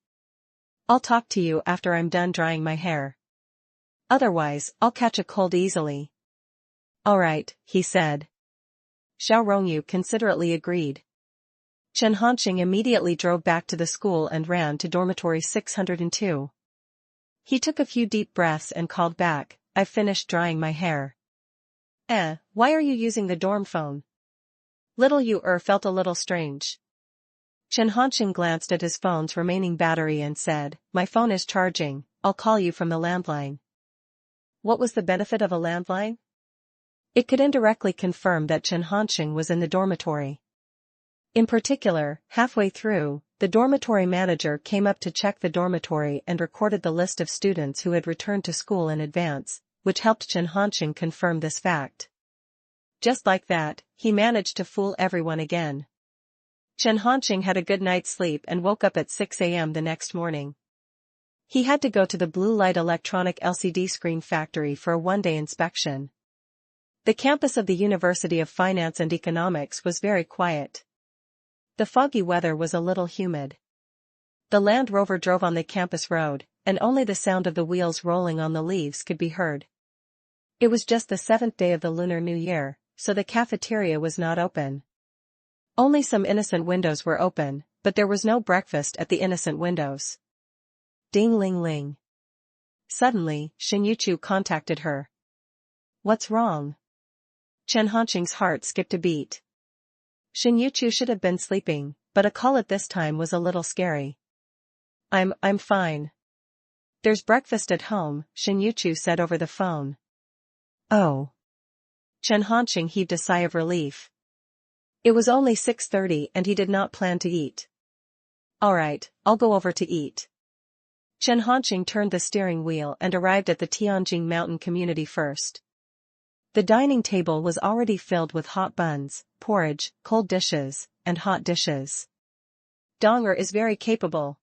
I'll talk to you after I'm done drying my hair. Otherwise, I'll catch a cold easily. Alright, he said. Xiao Rongyu considerately agreed. Chen Hanqing immediately drove back to the school and ran to dormitory 602. He took a few deep breaths and called back, I've finished drying my hair. Why are you using the dorm phone? Little Yu felt a little strange. Chen Hanqing glanced at his phone's remaining battery and said, my phone is charging, I'll call you from the landline. What was the benefit of a landline? It could indirectly confirm that Chen Hanqing was in the dormitory. In particular, halfway through, the dormitory manager came up to check the dormitory and recorded the list of students who had returned to school in advance, which helped Chen Hanqing confirm this fact. Just like that, he managed to fool everyone again. Chen Hanqing had a good night's sleep and woke up at 6 a.m. the next morning. He had to go to the blue light electronic LCD screen factory for a one-day inspection. The campus of the University of Finance and Economics was very quiet. The foggy weather was a little humid. The Land Rover drove on the campus road, and only the sound of the wheels rolling on the leaves could be heard. It was just the 7th day of the Lunar New Year, so the cafeteria was not open. Only some innocent windows were open, but there was no breakfast at the innocent windows. Ding-ling-ling. Suddenly, Xinyu contacted her. What's wrong? Chen Hanqing's heart skipped a beat. Xinyu should have been sleeping, but a call at this time was a little scary. I'm fine. There's breakfast at home, Xinyu said over the phone. Oh. Chen Hanqing heaved a sigh of relief. It was only 6:30 and he did not plan to eat. Alright, I'll go over to eat. Chen Hanqing turned the steering wheel and arrived at the Tianjing Mountain community first. The dining table was already filled with hot buns, porridge, cold dishes, and hot dishes. Donger is very capable.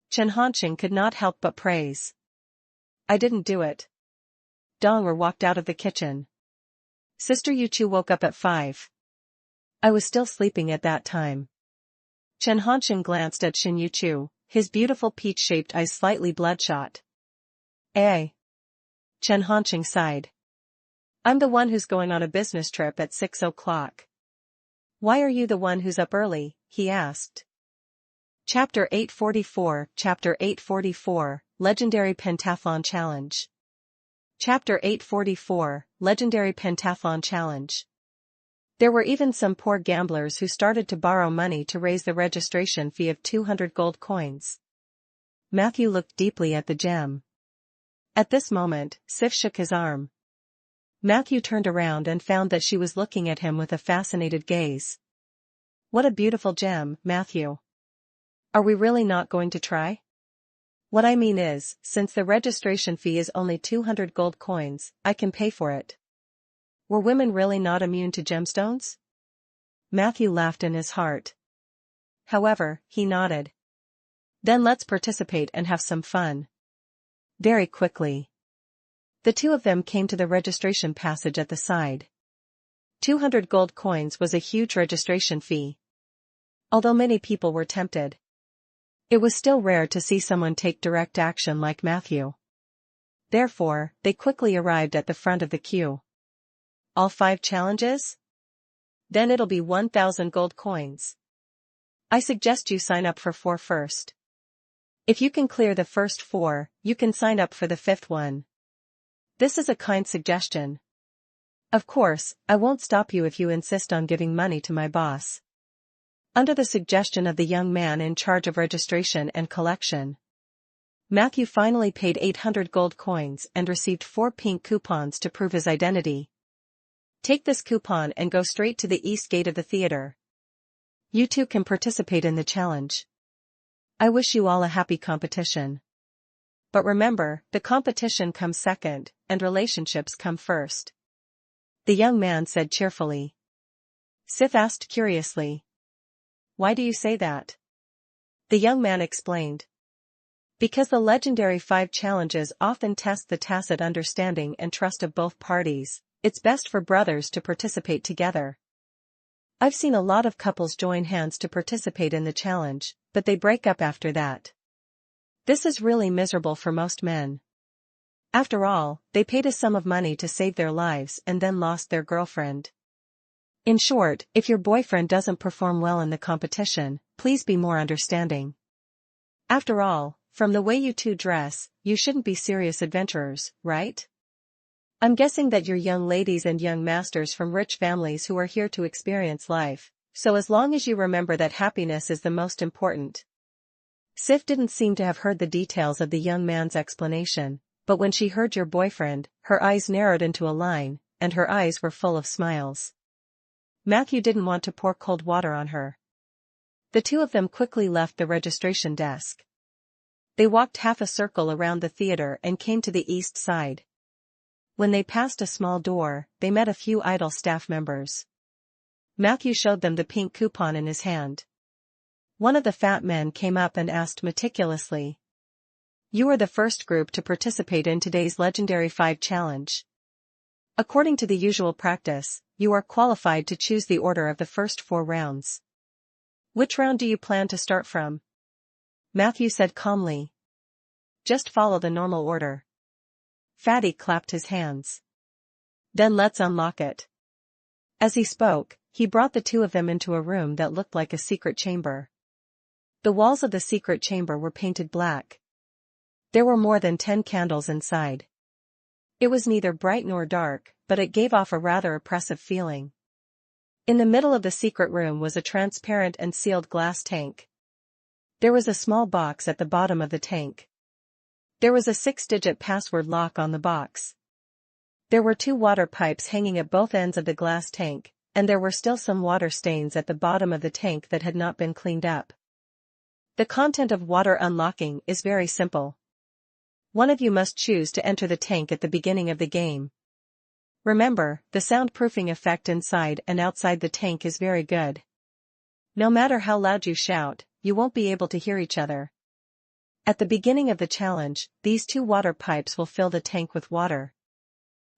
Chen Hanqing could not help but praise. I didn't do it. Donger walked out of the kitchen. Sister Yuchu woke up at 5. I was still sleeping at that time. Chen Hanqing glanced at Xin Yuchu, his beautiful peach-shaped eyes slightly bloodshot. Chen Hanqing sighed. I'm the one who's going on a business trip at 6 o'clock. Why are you the one who's up early? He asked. Chapter 844, Legendary Pentathlon Challenge. Chapter 844, Legendary Pentathlon Challenge. There were even some poor gamblers who started to borrow money to raise the registration fee of 200 gold coins. Matthew looked deeply at the gem. At this moment, Sif shook his arm. Matthew turned around and found that she was looking at him with a fascinated gaze. What a beautiful gem, Matthew. Are we really not going to try? What I mean is, since the registration fee is only 200 gold coins, I can pay for it. Were women really not immune to gemstones? Matthew laughed in his heart. However, he nodded. Then let's participate and have some fun. Very quickly. The two of them came to the registration passage at the side. 200 gold coins was a huge registration fee. Although many people were tempted, it was still rare to see someone take direct action like Matthew. Therefore, they quickly arrived at the front of the queue. All 5 challenges? Then it'll be 1,000 gold coins. I suggest you sign up for 4 first. If you can clear the first 4, you can sign up for the 5th one. This is a kind suggestion. Of course, I won't stop you if you insist on giving money to my boss. Under the suggestion of the young man in charge of registration and collection, Matthew finally paid 800 gold coins and received 4 pink coupons to prove his identity. Take this coupon and go straight to the east gate of the theater. You too can participate in the challenge. I wish you all a happy competition. But remember, the competition comes second, and relationships come first. The young man said cheerfully. Sif asked curiously. Why do you say that? The young man explained. Because the legendary 5 challenges often test the tacit understanding and trust of both parties, it's best for brothers to participate together. I've seen a lot of couples join hands to participate in the challenge, but they break up after that. This is really miserable for most men. After all, they paid a sum of money to save their lives and then lost their girlfriend. In short, if your boyfriend doesn't perform well in the competition, please be more understanding. After all, from the way you two dress, you shouldn't be serious adventurers, right? I'm guessing that you're young ladies and young masters from rich families who are here to experience life, so as long as you remember that happiness is the most important. Sif didn't seem to have heard the details of the young man's explanation, but when she heard your boyfriend, her eyes narrowed into a line, and her eyes were full of smiles. Matthew didn't want to pour cold water on her. The two of them quickly left the registration desk. They walked half a circle around the theater and came to the east side. When they passed a small door, they met a few idle staff members. Matthew showed them the pink coupon in his hand. One of the fat men came up and asked meticulously, "You are the first group to participate in today's Legendary 5 challenge. According to the usual practice, you are qualified to choose the order of the first 4 rounds. Which round do you plan to start from?" Matthew said calmly. "Just follow the normal order." Fatty clapped his hands. "Then let's unlock it." As he spoke, he brought the two of them into a room that looked like a secret chamber. The walls of the secret chamber were painted black. There were more than 10 candles inside. It was neither bright nor dark, but it gave off a rather oppressive feeling. In the middle of the secret room was a transparent and sealed glass tank. There was a small box at the bottom of the tank. There was a 6-digit password lock on the box. There were 2 water pipes hanging at both ends of the glass tank, and there were still some water stains at the bottom of the tank that had not been cleaned up. The content of water unlocking is very simple. One of you must choose to enter the tank at the beginning of the game. Remember, the soundproofing effect inside and outside the tank is very good. No matter how loud you shout, you won't be able to hear each other. At the beginning of the challenge, these 2 water pipes will fill the tank with water.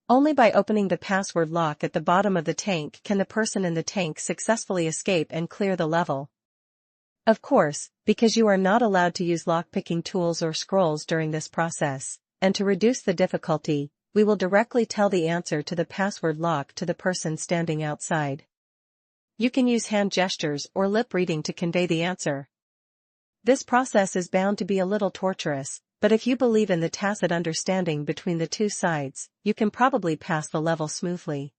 Only by opening the password lock at the bottom of the tank can the person in the tank successfully escape and clear the level. Of course, because you are not allowed to use lockpicking tools or scrolls during this process, and to reduce the difficulty, we will directly tell the answer to the password lock to the person standing outside. You can use hand gestures or lip reading to convey the answer. This process is bound to be a little torturous, but if you believe in the tacit understanding between the two sides, you can probably pass the level smoothly.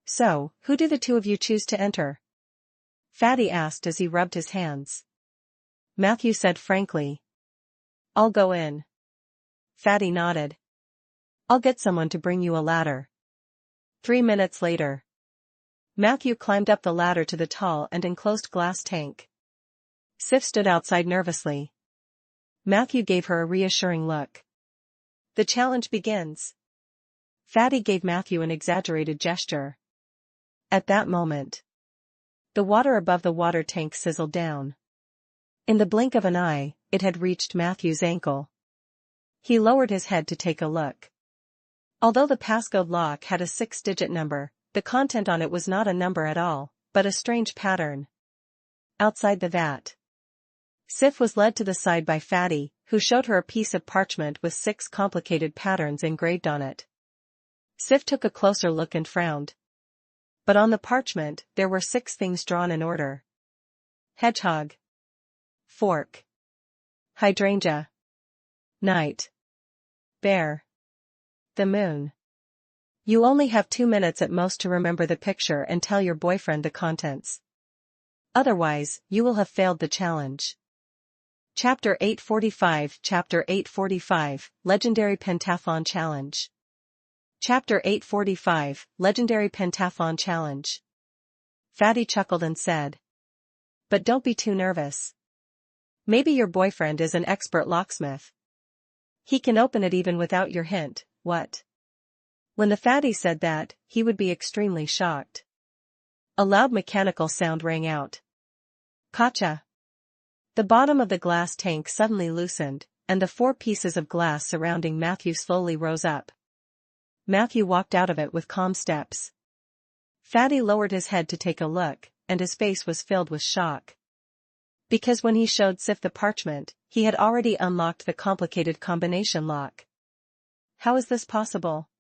"So, who do the two of you choose to enter?" Fatty asked as he rubbed his hands. Matthew said frankly, "I'll go in." Fatty nodded. "I'll get someone to bring you a ladder." 3 minutes later. Matthew climbed up the ladder to the tall and enclosed glass tank. Sif stood outside nervously. Matthew gave her a reassuring look. "The challenge begins." Fatty gave Matthew an exaggerated gesture. At that moment, the water above the water tank sizzled down. In the blink of an eye, it had reached Matthew's ankle. He lowered his head to take a look. Although the passcode lock had a 6-digit number, the content on it was not a number at all, but a strange pattern. Outside the vat, Sif was led to the side by Fatty, who showed her a piece of parchment with 6 complicated patterns engraved on it. Sif took a closer look and frowned. But on the parchment, there were 6 things drawn in order. Hedgehog, fork, hydrangea, knight, bear, the moon. You only have 2 minutes at most to remember the picture and tell your boyfriend the contents. Otherwise, you will have failed the challenge. Chapter 845 Chapter 845, Legendary Pentathlon Challenge. Chapter 845, Legendary Pentathlon Challenge. Fatty chuckled and said, "But don't be too nervous. Maybe your boyfriend is an expert locksmith. He can open it even without your hint, what?" When the fatty said that, he would be extremely shocked. A loud mechanical sound rang out. Gotcha! The bottom of the glass tank suddenly loosened, and the 4 pieces of glass surrounding Matthew slowly rose up. Matthew walked out of it with calm steps. Fatty lowered his head to take a look, and his face was filled with shock. Because when he showed Sif the parchment, he had already unlocked the complicated combination lock. How is this possible?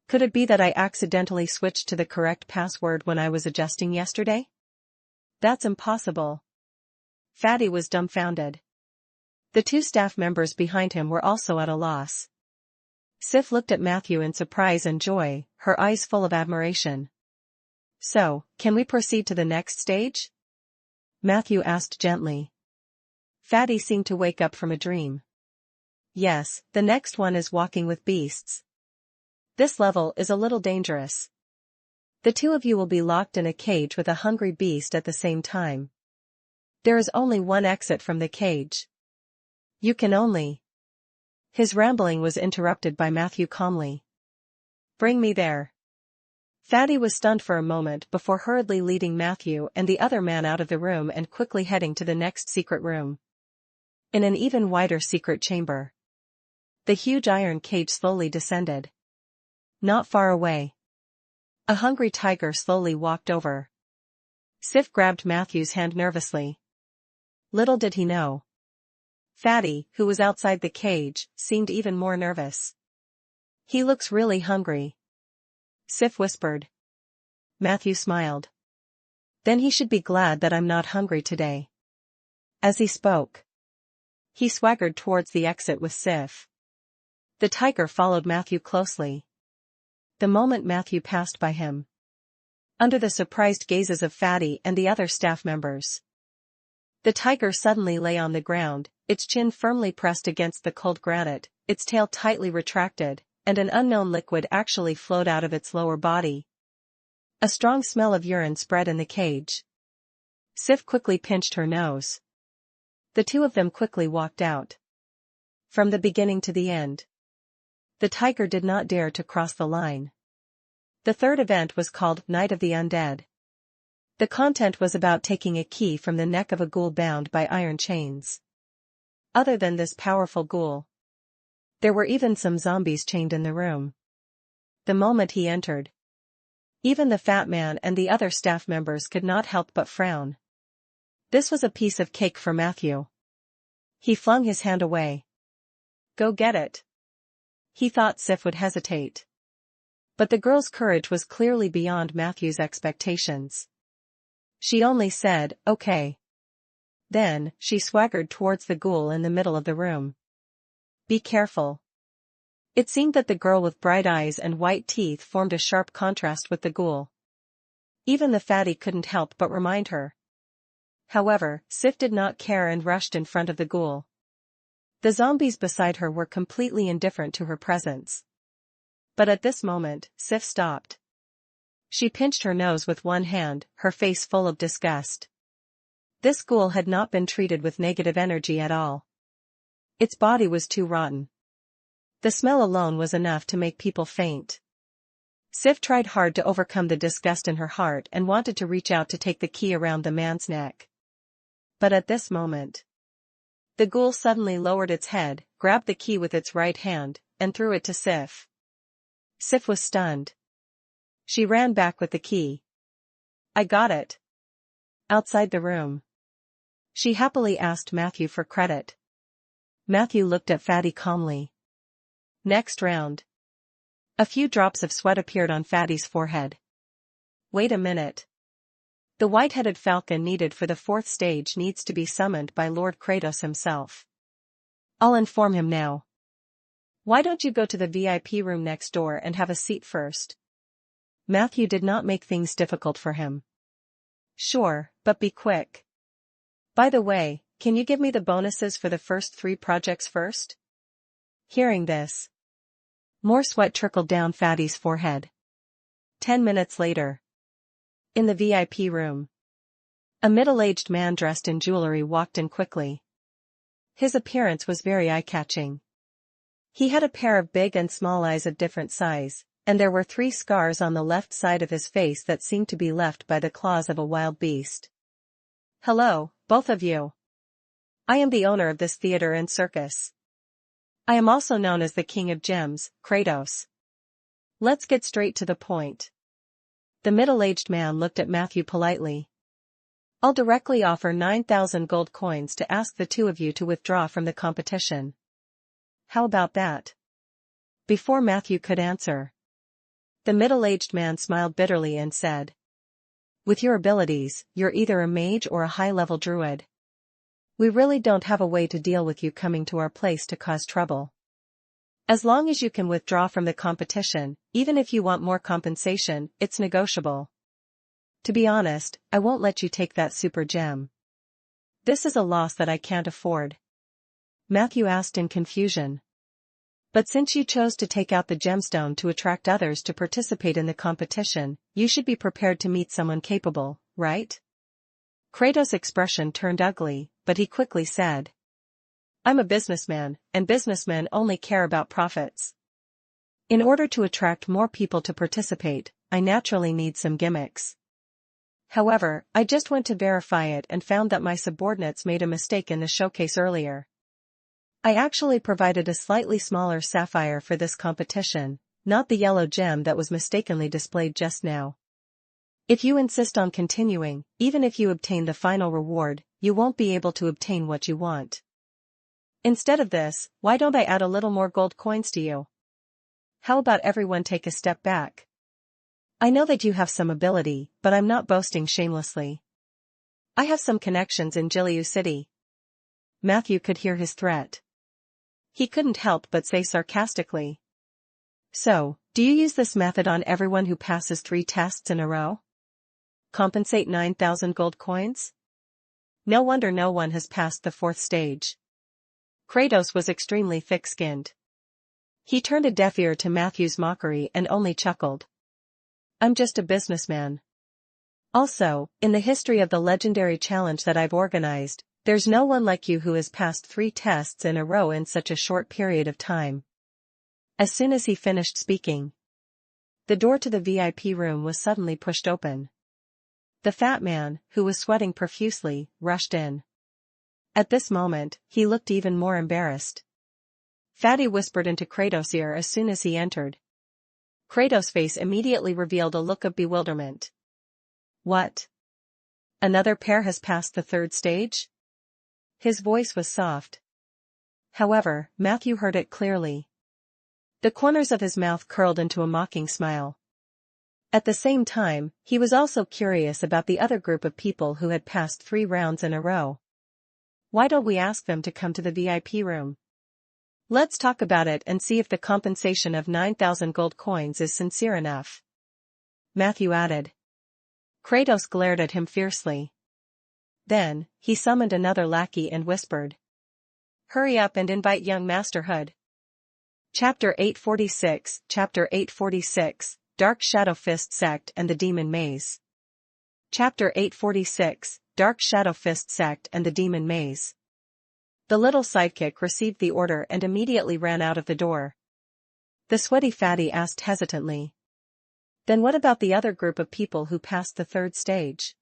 Could it be that I accidentally switched to the correct password when I was adjusting yesterday? That's impossible. Fatty was dumbfounded. The 2 staff members behind him were also at a loss. Sif looked at Matthew in surprise and joy, her eyes full of admiration. So, can we proceed to the next stage? Matthew asked gently. Fatty seemed to wake up from a dream. Yes, the next one is walking with beasts. This level is a little dangerous. The 2 of you will be locked in a cage with a hungry beast at the same time. There is only one exit from the cage. You can only... His rambling was interrupted by Matthew calmly. Bring me there. Fatty was stunned for a moment before hurriedly leading Matthew and the other man out of the room and quickly heading to the next secret room. In an even wider secret chamber. The huge iron cage slowly descended. Not far away. A hungry tiger slowly walked over. Sif grabbed Matthew's hand nervously. Little did he know. Fatty, who was outside the cage, seemed even more nervous. He looks really hungry. Sif whispered. Matthew smiled. Then he should be glad that I'm not hungry today. As he spoke, he swaggered towards the exit with Sif. The tiger followed Matthew closely. The moment Matthew passed by him, under the surprised gazes of Fatty and the other staff members, the tiger suddenly lay on the ground, its chin firmly pressed against the cold granite, its tail tightly retracted, and an unknown liquid actually flowed out of its lower body. A strong smell of urine spread in the cage. Sif quickly pinched her nose. The 2 of them quickly walked out. From the beginning to the end, the tiger did not dare to cross the line. The 3rd event was called Night of the Undead. The content was about taking a key from the neck of a ghoul bound by iron chains. Other than this powerful ghoul, there were even some zombies chained in the room. The moment he entered, even the fat man and the other staff members could not help but frown. This was a piece of cake for Matthew. He flung his hand away. Go get it. He thought Sif would hesitate. But the girl's courage was clearly beyond Matthew's expectations. She only said, okay. Then, she swaggered towards the ghoul in the middle of the room. Be careful. It seemed that the girl with bright eyes and white teeth formed a sharp contrast with the ghoul. Even the fatty couldn't help but remind her. However, Sif did not care and rushed in front of the ghoul. The zombies beside her were completely indifferent to her presence. But at this moment, Sif stopped. She pinched her nose with one hand, her face full of disgust. This ghoul had not been treated with negative energy at all. Its body was too rotten. The smell alone was enough to make people faint. Sif tried hard to overcome the disgust in her heart and wanted to reach out to take the key around the man's neck. But at this moment, the ghoul suddenly lowered its head, grabbed the key with its right hand, and threw it to Sif. Sif was stunned. She ran back with the key. I got it. Outside the room, she happily asked Matthew for credit. Matthew looked at Fatty calmly. Next round. A few drops of sweat appeared on Fatty's forehead. Wait a minute. The white-headed falcon needed for the 4th stage needs to be summoned by Lord Kratos himself. I'll inform him now. Why don't you go to the VIP room next door and have a seat first? Matthew did not make things difficult for him. Sure, but be quick. By the way, can you give me the bonuses for the first 3 projects first? Hearing this, more sweat trickled down Fatty's forehead. 10 minutes later, in the VIP room, a middle-aged man dressed in jewelry walked in quickly. His appearance was very eye-catching. He had a pair of big and small eyes of different size, and there were 3 scars on the left side of his face that seemed to be left by the claws of a wild beast. Hello, both of you. I am the owner of this theater and circus. I am also known as the King of Gems, Kratos. Let's get straight to the point. The middle-aged man looked at Matthew politely. I'll directly offer 9,000 gold coins to ask the two of you to withdraw from the competition. How about that? Before Matthew could answer, the middle-aged man smiled bitterly and said, with your abilities, you're either a mage or a high-level druid. We really don't have a way to deal with you coming to our place to cause trouble. As long as you can withdraw from the competition, even if you want more compensation, it's negotiable. To be honest, I won't let you take that super gem. This is a loss that I can't afford. Matthew asked in confusion. But since you chose to take out the gemstone to attract others to participate in the competition, you should be prepared to meet someone capable, right? Kratos' expression turned ugly, but he quickly said, I'm a businessman, and businessmen only care about profits. In order to attract more people to participate, I naturally need some gimmicks. However, I just went to verify it and found that my subordinates made a mistake in the showcase earlier. I actually provided a slightly smaller sapphire for this competition, not the yellow gem that was mistakenly displayed just now. If you insist on continuing, even if you obtain the final reward, you won't be able to obtain what you want. Instead of this, why don't I add a little more gold coins to you? How about everyone take a step back? I know that you have some ability, but I'm not boasting shamelessly. I have some connections in Gilead City. Matthew could hear his threat. He couldn't help but say sarcastically. So, do you use this method on everyone who passes 3 tests in a row? Compensate 9,000 gold coins? No wonder no one has passed the 4th stage. Kratos was extremely thick-skinned. He turned a deaf ear to Matthew's mockery and only chuckled. I'm just a businessman. Also, in the history of the legendary challenge that I've organized, there's no one like you who has passed 3 tests in a row in such a short period of time. As soon as he finished speaking, the door to the VIP room was suddenly pushed open. The fat man, who was sweating profusely, rushed in. At this moment, he looked even more embarrassed. Fatty whispered into Kratos' ear as soon as he entered. Kratos' face immediately revealed a look of bewilderment. What? Another pair has passed the 3rd stage? His voice was soft. However, Matthew heard it clearly. The corners of his mouth curled into a mocking smile. At the same time, he was also curious about the other group of people who had passed 3 rounds in a row. Why don't we ask them to come to the VIP room? Let's talk about it and see if the compensation of 9,000 gold coins is sincere enough. Matthew added. Kratos glared at him fiercely. Then, he summoned another lackey and whispered. Hurry up and invite young Master Hood. Chapter 846, Chapter 846, Dark Shadow Fist Sect and the Demon Maze. Chapter 846, Dark Shadow Fist Sect and the Demon Maze. The little sidekick received the order and immediately ran out of the door. The sweaty fatty asked hesitantly. Then what about the other group of people who passed the 3rd stage?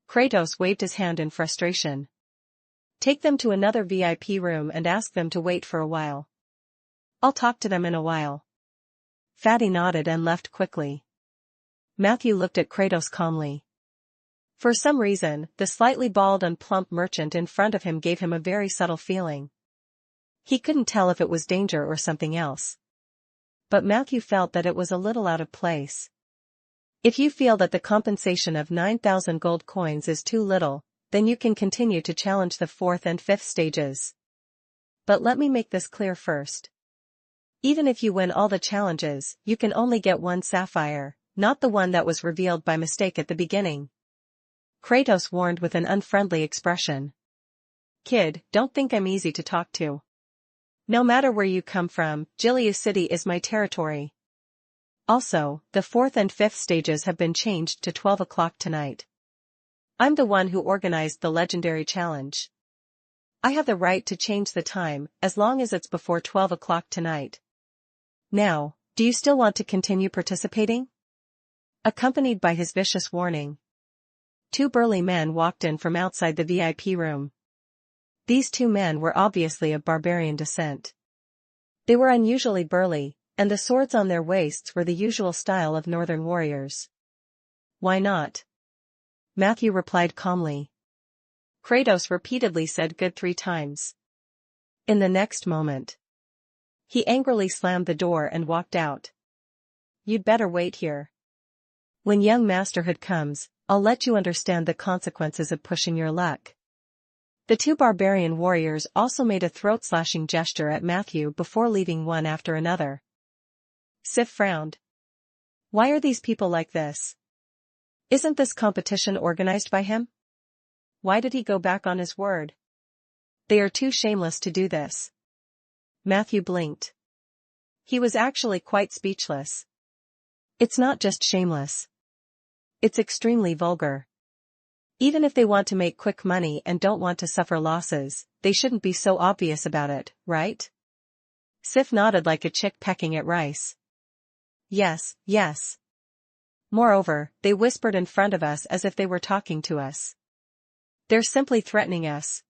Kratos waved his hand in frustration. Take them to another VIP room and ask them to wait for a while. I'll talk to them in a while. Fatty nodded and left quickly. Matthew looked at Kratos calmly. For some reason, the slightly bald and plump merchant in front of him gave him a very subtle feeling. He couldn't tell if it was danger or something else. But Matthew felt that it was a little out of place. If you feel that the compensation of 9,000 gold coins is too little, then you can continue to challenge the 4th and 5th stages. But let me make this clear first. Even if you win all the challenges, you can only get 1 sapphire, not the one that was revealed by mistake at the beginning. Kratos warned with an unfriendly expression. Kid, don't think I'm easy to talk to. No matter where you come from, Gilead City is my territory. Also, the 4th and 5th stages have been changed to 12 o'clock tonight. I'm the one who organized the legendary challenge. I have the right to change the time, as long as it's before 12 o'clock tonight. Now, do you still want to continue participating? Accompanied by his vicious warning, 2 burly men walked in from outside the VIP room. These 2 men were obviously of barbarian descent. They were unusually burly, and the swords on their waists were the usual style of northern warriors. "Why not?" Matthew replied calmly. Kratos repeatedly said good 3 times. In the next moment, he angrily slammed the door and walked out. "You'd better wait here. When young masterhood comes, I'll let you understand the consequences of pushing your luck." The 2 barbarian warriors also made a throat-slashing gesture at Matthew before leaving one after another. Sif frowned. Why are these people like this? Isn't this competition organized by him? Why did he go back on his word? They are too shameless to do this. Matthew blinked. He was actually quite speechless. It's not just shameless. It's extremely vulgar. Even if they want to make quick money and don't want to suffer losses, they shouldn't be so obvious about it, right? Sif nodded like a chick pecking at rice. Yes, yes. Moreover, they whispered in front of us as if they were talking to us. They're simply threatening us.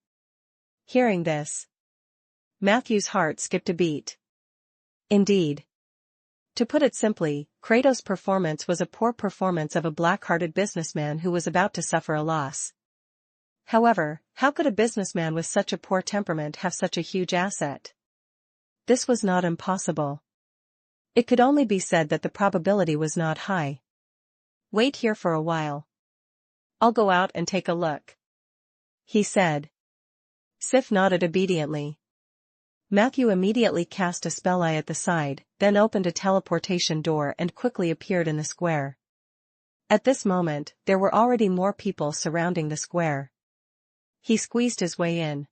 Hearing this, Matthew's heart skipped a beat. Indeed. To put it simply, Kratos' performance was a poor performance of a black-hearted businessman who was about to suffer a loss. However, how could a businessman with such a poor temperament have such a huge asset? This was not impossible. It could only be said that the probability was not high. Wait here for a while. I'll go out and take a look, he said. Sif nodded obediently. Matthew immediately cast a spell eye at the side, then opened a teleportation door and quickly appeared in the square. At this moment, there were already more people surrounding the square. He squeezed his way in.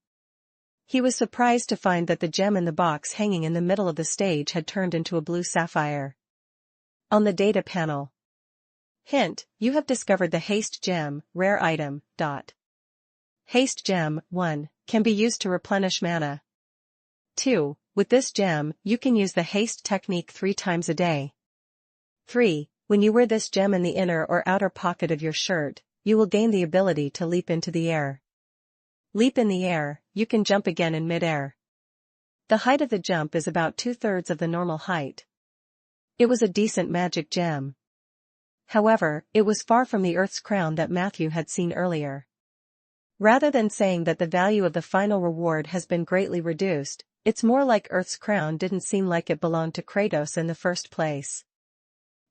He was surprised to find that the gem in the box hanging in the middle of the stage had turned into a blue sapphire. On the data panel. Hint, you have discovered the haste gem, rare item. Haste gem, 1, can be used to replenish mana. 2, with this gem, you can use the haste technique 3 times a day. 3, when you wear this gem in the inner or outer pocket of your shirt, you will gain the ability to leap into the air. Leap in the air, you can jump again in mid-air. The height of the jump is about 2/3 of the normal height. It was a decent magic gem. However, it was far from the Earth's crown that Matthew had seen earlier. Rather than saying that the value of the final reward has been greatly reduced, it's more like Earth's crown didn't seem like it belonged to Kratos in the first place.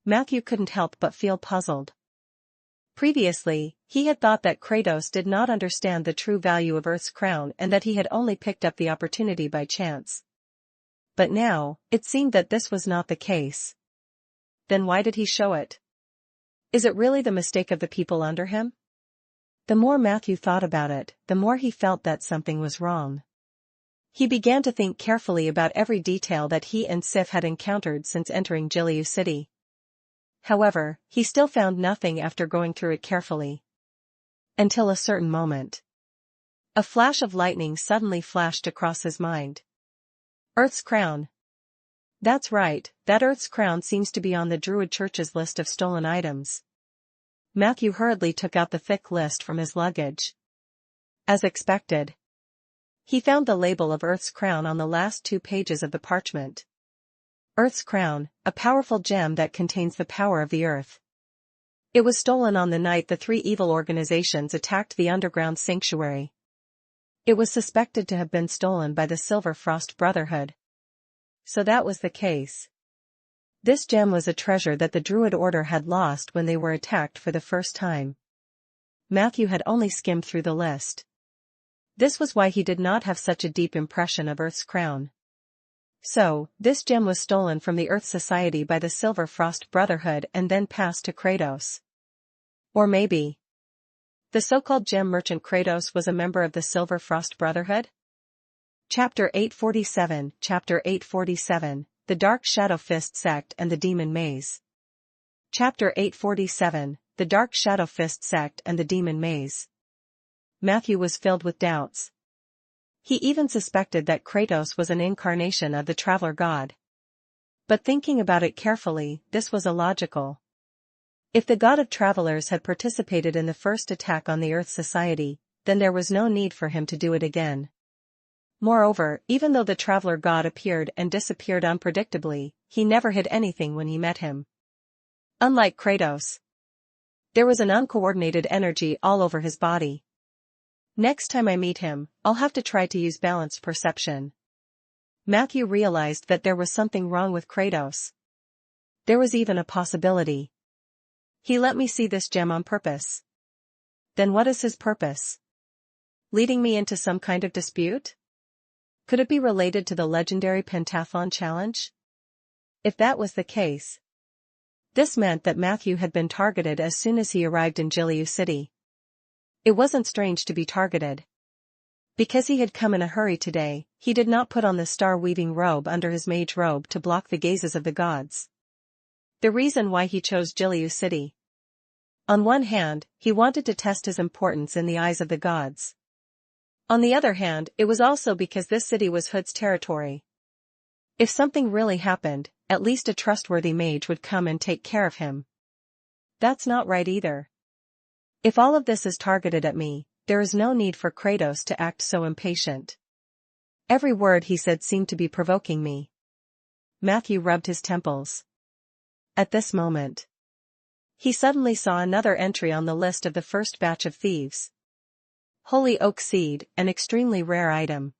Matthew couldn't help but feel puzzled. Previously, he had thought that Kratos did not understand the true value of Earth's crown and that he had only picked up the opportunity by chance. But now, it seemed that this was not the case. Then why did he show it? Is it really the mistake of the people under him? The more Matthew thought about it, the more he felt that something was wrong. He began to think carefully about every detail that he and Sif had encountered since entering Jiliu City. However, he still found nothing after going through it carefully. Until a certain moment. A flash of lightning suddenly flashed across his mind. Earth's crown. That's right, that Earth's crown seems to be on the Druid Church's list of stolen items. Matthew hurriedly took out the thick list from his luggage. As expected, he found the label of Earth's crown on the last 2 pages of the parchment. Earth's crown, a powerful gem that contains the power of the Earth. It was stolen on the night the 3 evil organizations attacked the underground sanctuary. It was suspected to have been stolen by the Silver Frost Brotherhood. So that was the case. This gem was a treasure that the Druid Order had lost when they were attacked for the first time. Matthew had only skimmed through the list. This was why he did not have such a deep impression of Earth's crown. So, this gem was stolen from the Earth Society by the Silver Frost Brotherhood and then passed to Kratos. Or maybe the so-called gem merchant Kratos was a member of the Silver Frost Brotherhood? Chapter 847, Chapter 847, The Dark Shadow Fist Sect and the Demon Maze. Chapter 847, The Dark Shadow Fist Sect and the Demon Maze. Matthew was filled with doubts. He even suspected that Kratos was an incarnation of the Traveler God. But thinking about it carefully, this was illogical. If the God of Travelers had participated in the first attack on the Earth Society, then there was no need for him to do it again. Moreover, even though the traveler god appeared and disappeared unpredictably, he never hid anything when he met him. Unlike Kratos, there was an uncoordinated energy all over his body. Next time I meet him, I'll have to try to use balanced perception. Matthew realized that there was something wrong with Kratos. There was even a possibility. He let me see this gem on purpose. Then what is his purpose? Leading me into some kind of dispute? Could it be related to the legendary pentathlon challenge? If that was the case, this meant that Matthew had been targeted as soon as he arrived in Giliu City. It wasn't strange to be targeted. Because he had come in a hurry today, he did not put on the star-weaving robe under his mage robe to block the gazes of the gods. The reason why he chose Giliu City. On one hand, he wanted to test his importance in the eyes of the gods. On the other hand, it was also because this city was Hood's territory. If something really happened, at least a trustworthy mage would come and take care of him. That's not right either. If all of this is targeted at me, there is no need for Kratos to act so impatient. Every word he said seemed to be provoking me. Matthew rubbed his temples. At this moment, he suddenly saw another entry on the list of the first batch of thieves. Holy Oak Seed, an extremely rare item.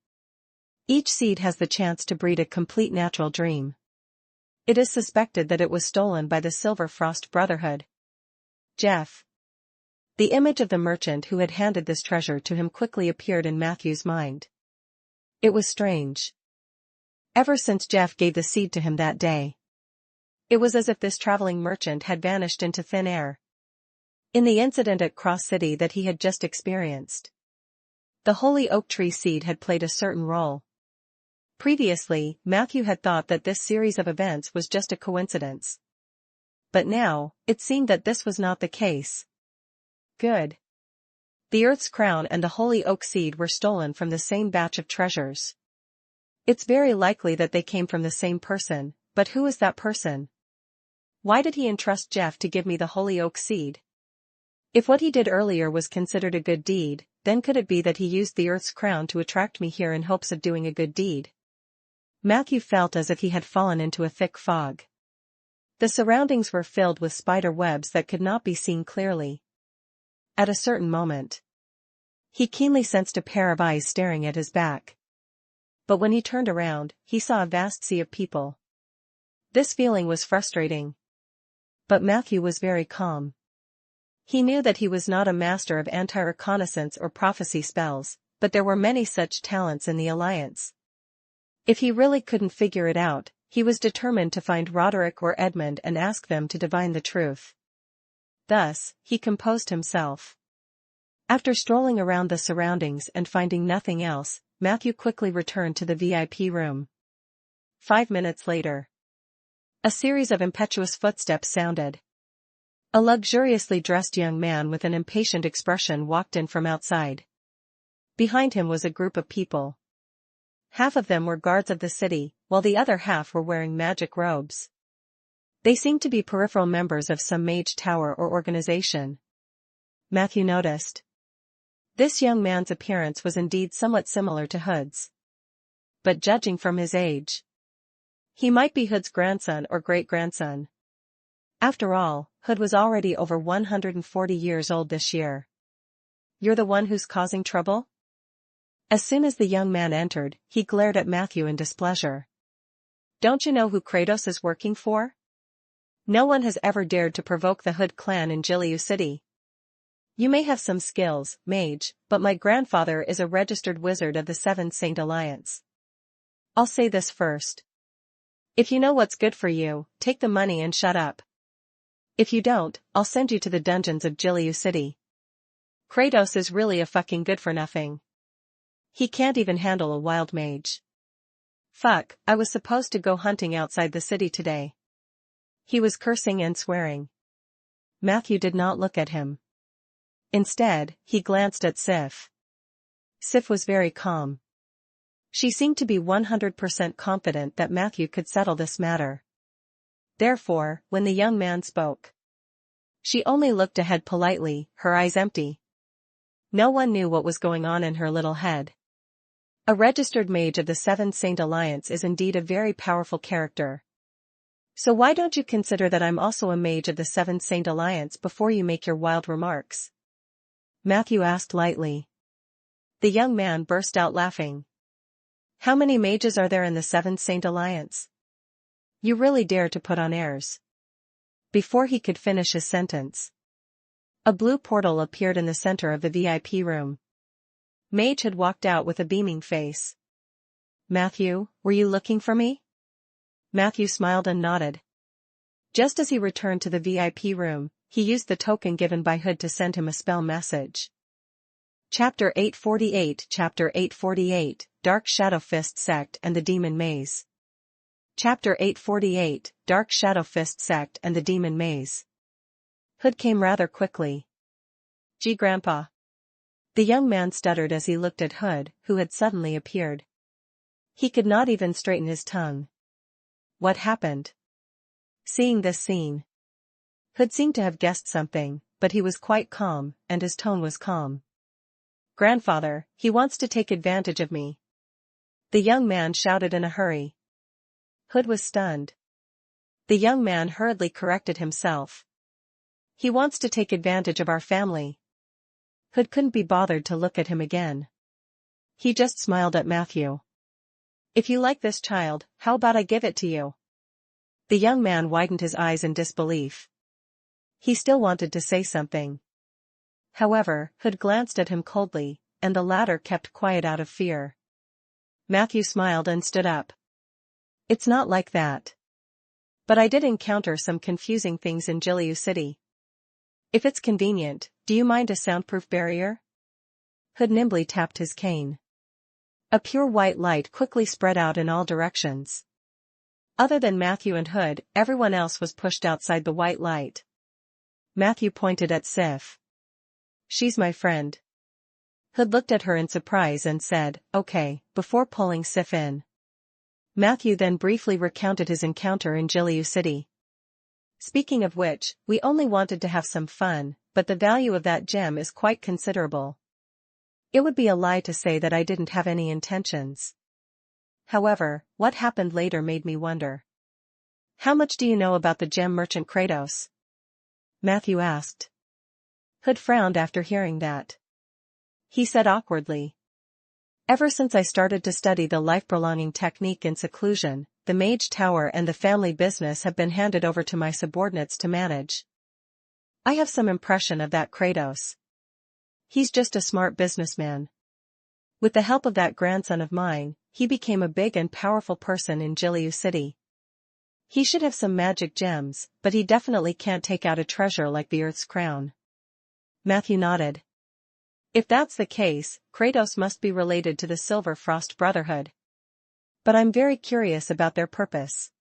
Each seed has the chance to breed a complete natural dream. It is suspected that it was stolen by the Silver Frost Brotherhood. Jeff. The image of the merchant who had handed this treasure to him quickly appeared in Matthew's mind. It was strange. Ever since Jeff gave the seed to him that day, it was as if this traveling merchant had vanished into thin air. In the incident at Cross City that he had just experienced, the holy oak tree seed had played a certain role. Previously, Matthew had thought that this series of events was just a coincidence. But now, it seemed that this was not the case. Good. The Earth's crown and the holy oak seed were stolen from the same batch of treasures. It's very likely that they came from the same person, but who is that person? Why did he entrust Jeff to give me the holy oak seed? If what he did earlier was considered a good deed, then could it be that he used the Earth's crown to attract me here in hopes of doing a good deed? Matthew felt as if he had fallen into a thick fog. The surroundings were filled with spider webs that could not be seen clearly. At a certain moment, he keenly sensed a pair of eyes staring at his back. But when he turned around, he saw a vast sea of people. This feeling was frustrating. But Matthew was very calm. He knew that he was not a master of anti-reconnaissance or prophecy spells, but there were many such talents in the Alliance. If he really couldn't figure it out, he was determined to find Roderick or Edmund and ask them to divine the truth. Thus, he composed himself. After strolling around the surroundings and finding nothing else, Matthew quickly returned to the VIP room. 5 minutes later, a series of impetuous footsteps sounded. A luxuriously dressed young man with an impatient expression walked in from outside. Behind him was a group of people. Half of them were guards of the city, while the other half were wearing magic robes. They seemed to be peripheral members of some mage tower or organization. Matthew noticed. This young man's appearance was indeed somewhat similar to Hood's. But judging from his age, he might be Hood's grandson or great-grandson. After all, Hood was already over 140 years old this year. You're the one who's causing trouble? As soon as the young man entered, he glared at Matthew in displeasure. Don't you know who Kratos is working for? No one has ever dared to provoke the Hood clan in Giliu City. You may have some skills, mage, but my grandfather is a registered wizard of the Seven Saint Alliance. I'll say this first. If you know what's good for you, take the money and shut up. If you don't, I'll send you to the dungeons of Giliu City. Kratos is really a fucking good-for-nothing. He can't even handle a wild mage. Fuck, I was supposed to go hunting outside the city today. He was cursing and swearing. Matthew did not look at him. Instead, he glanced at Sif. Sif was very calm. She seemed to be 100% confident that Matthew could settle this matter. Therefore, when the young man spoke, she only looked ahead politely, her eyes empty. No one knew what was going on in her little head. A registered mage of the Seven Saint Alliance is indeed a very powerful character. So why don't you consider that I'm also a mage of the Seven Saint Alliance before you make your wild remarks? Matthew asked lightly. The young man burst out laughing. How many mages are there in the Seven Saint Alliance? You really dare to put on airs. Before he could finish his sentence, a blue portal appeared in the center of the VIP room. Mage had walked out with a beaming face. Matthew, were you looking for me? Matthew smiled and nodded. Just as he returned to the VIP room, he used the token given by Hood to send him a spell message. Chapter 848 Chapter 848, Dark Shadow Fist Sect and the Demon Maze. Chapter 848, Dark Shadow Fist Sect and the Demon Maze. Hood came rather quickly. Gee, Grandpa. The young man stuttered as he looked at Hood, who had suddenly appeared. He could not even straighten his tongue. What happened? Seeing this scene, Hood seemed to have guessed something, but he was quite calm, and his tone was calm. Grandfather, he wants to take advantage of me. The young man shouted in a hurry. Hood was stunned. The young man hurriedly corrected himself. He wants to take advantage of our family. Hood couldn't be bothered to look at him again. He just smiled at Matthew. If you like this child, how about I give it to you? The young man widened his eyes in disbelief. He still wanted to say something. However, Hood glanced at him coldly, and the latter kept quiet out of fear. Matthew smiled and stood up. It's not like that. But I did encounter some confusing things in Jiliu City. If it's convenient, do you mind a soundproof barrier? Hood nimbly tapped his cane. A pure white light quickly spread out in all directions. Other than Matthew and Hood, everyone else was pushed outside the white light. Matthew pointed at Sif. She's my friend. Hood looked at her in surprise and said, okay, before pulling Sif in. Matthew then briefly recounted his encounter in Jiliu City. Speaking of which, we only wanted to have some fun, but the value of that gem is quite considerable. It would be a lie to say that I didn't have any intentions. However, what happened later made me wonder. How much do you know about the gem merchant Kratos? Matthew asked. Hood frowned after hearing that. He said awkwardly. Ever since I started to study the life-prolonging technique in seclusion, the mage tower and the family business have been handed over to my subordinates to manage. I have some impression of that Kratos. He's just a smart businessman. With the help of that grandson of mine, he became a big and powerful person in Jiliu City. He should have some magic gems, but he definitely can't take out a treasure like the Earth's crown. Matthew nodded. If that's the case, Kratos must be related to the Silver Frost Brotherhood. But I'm very curious about their purpose.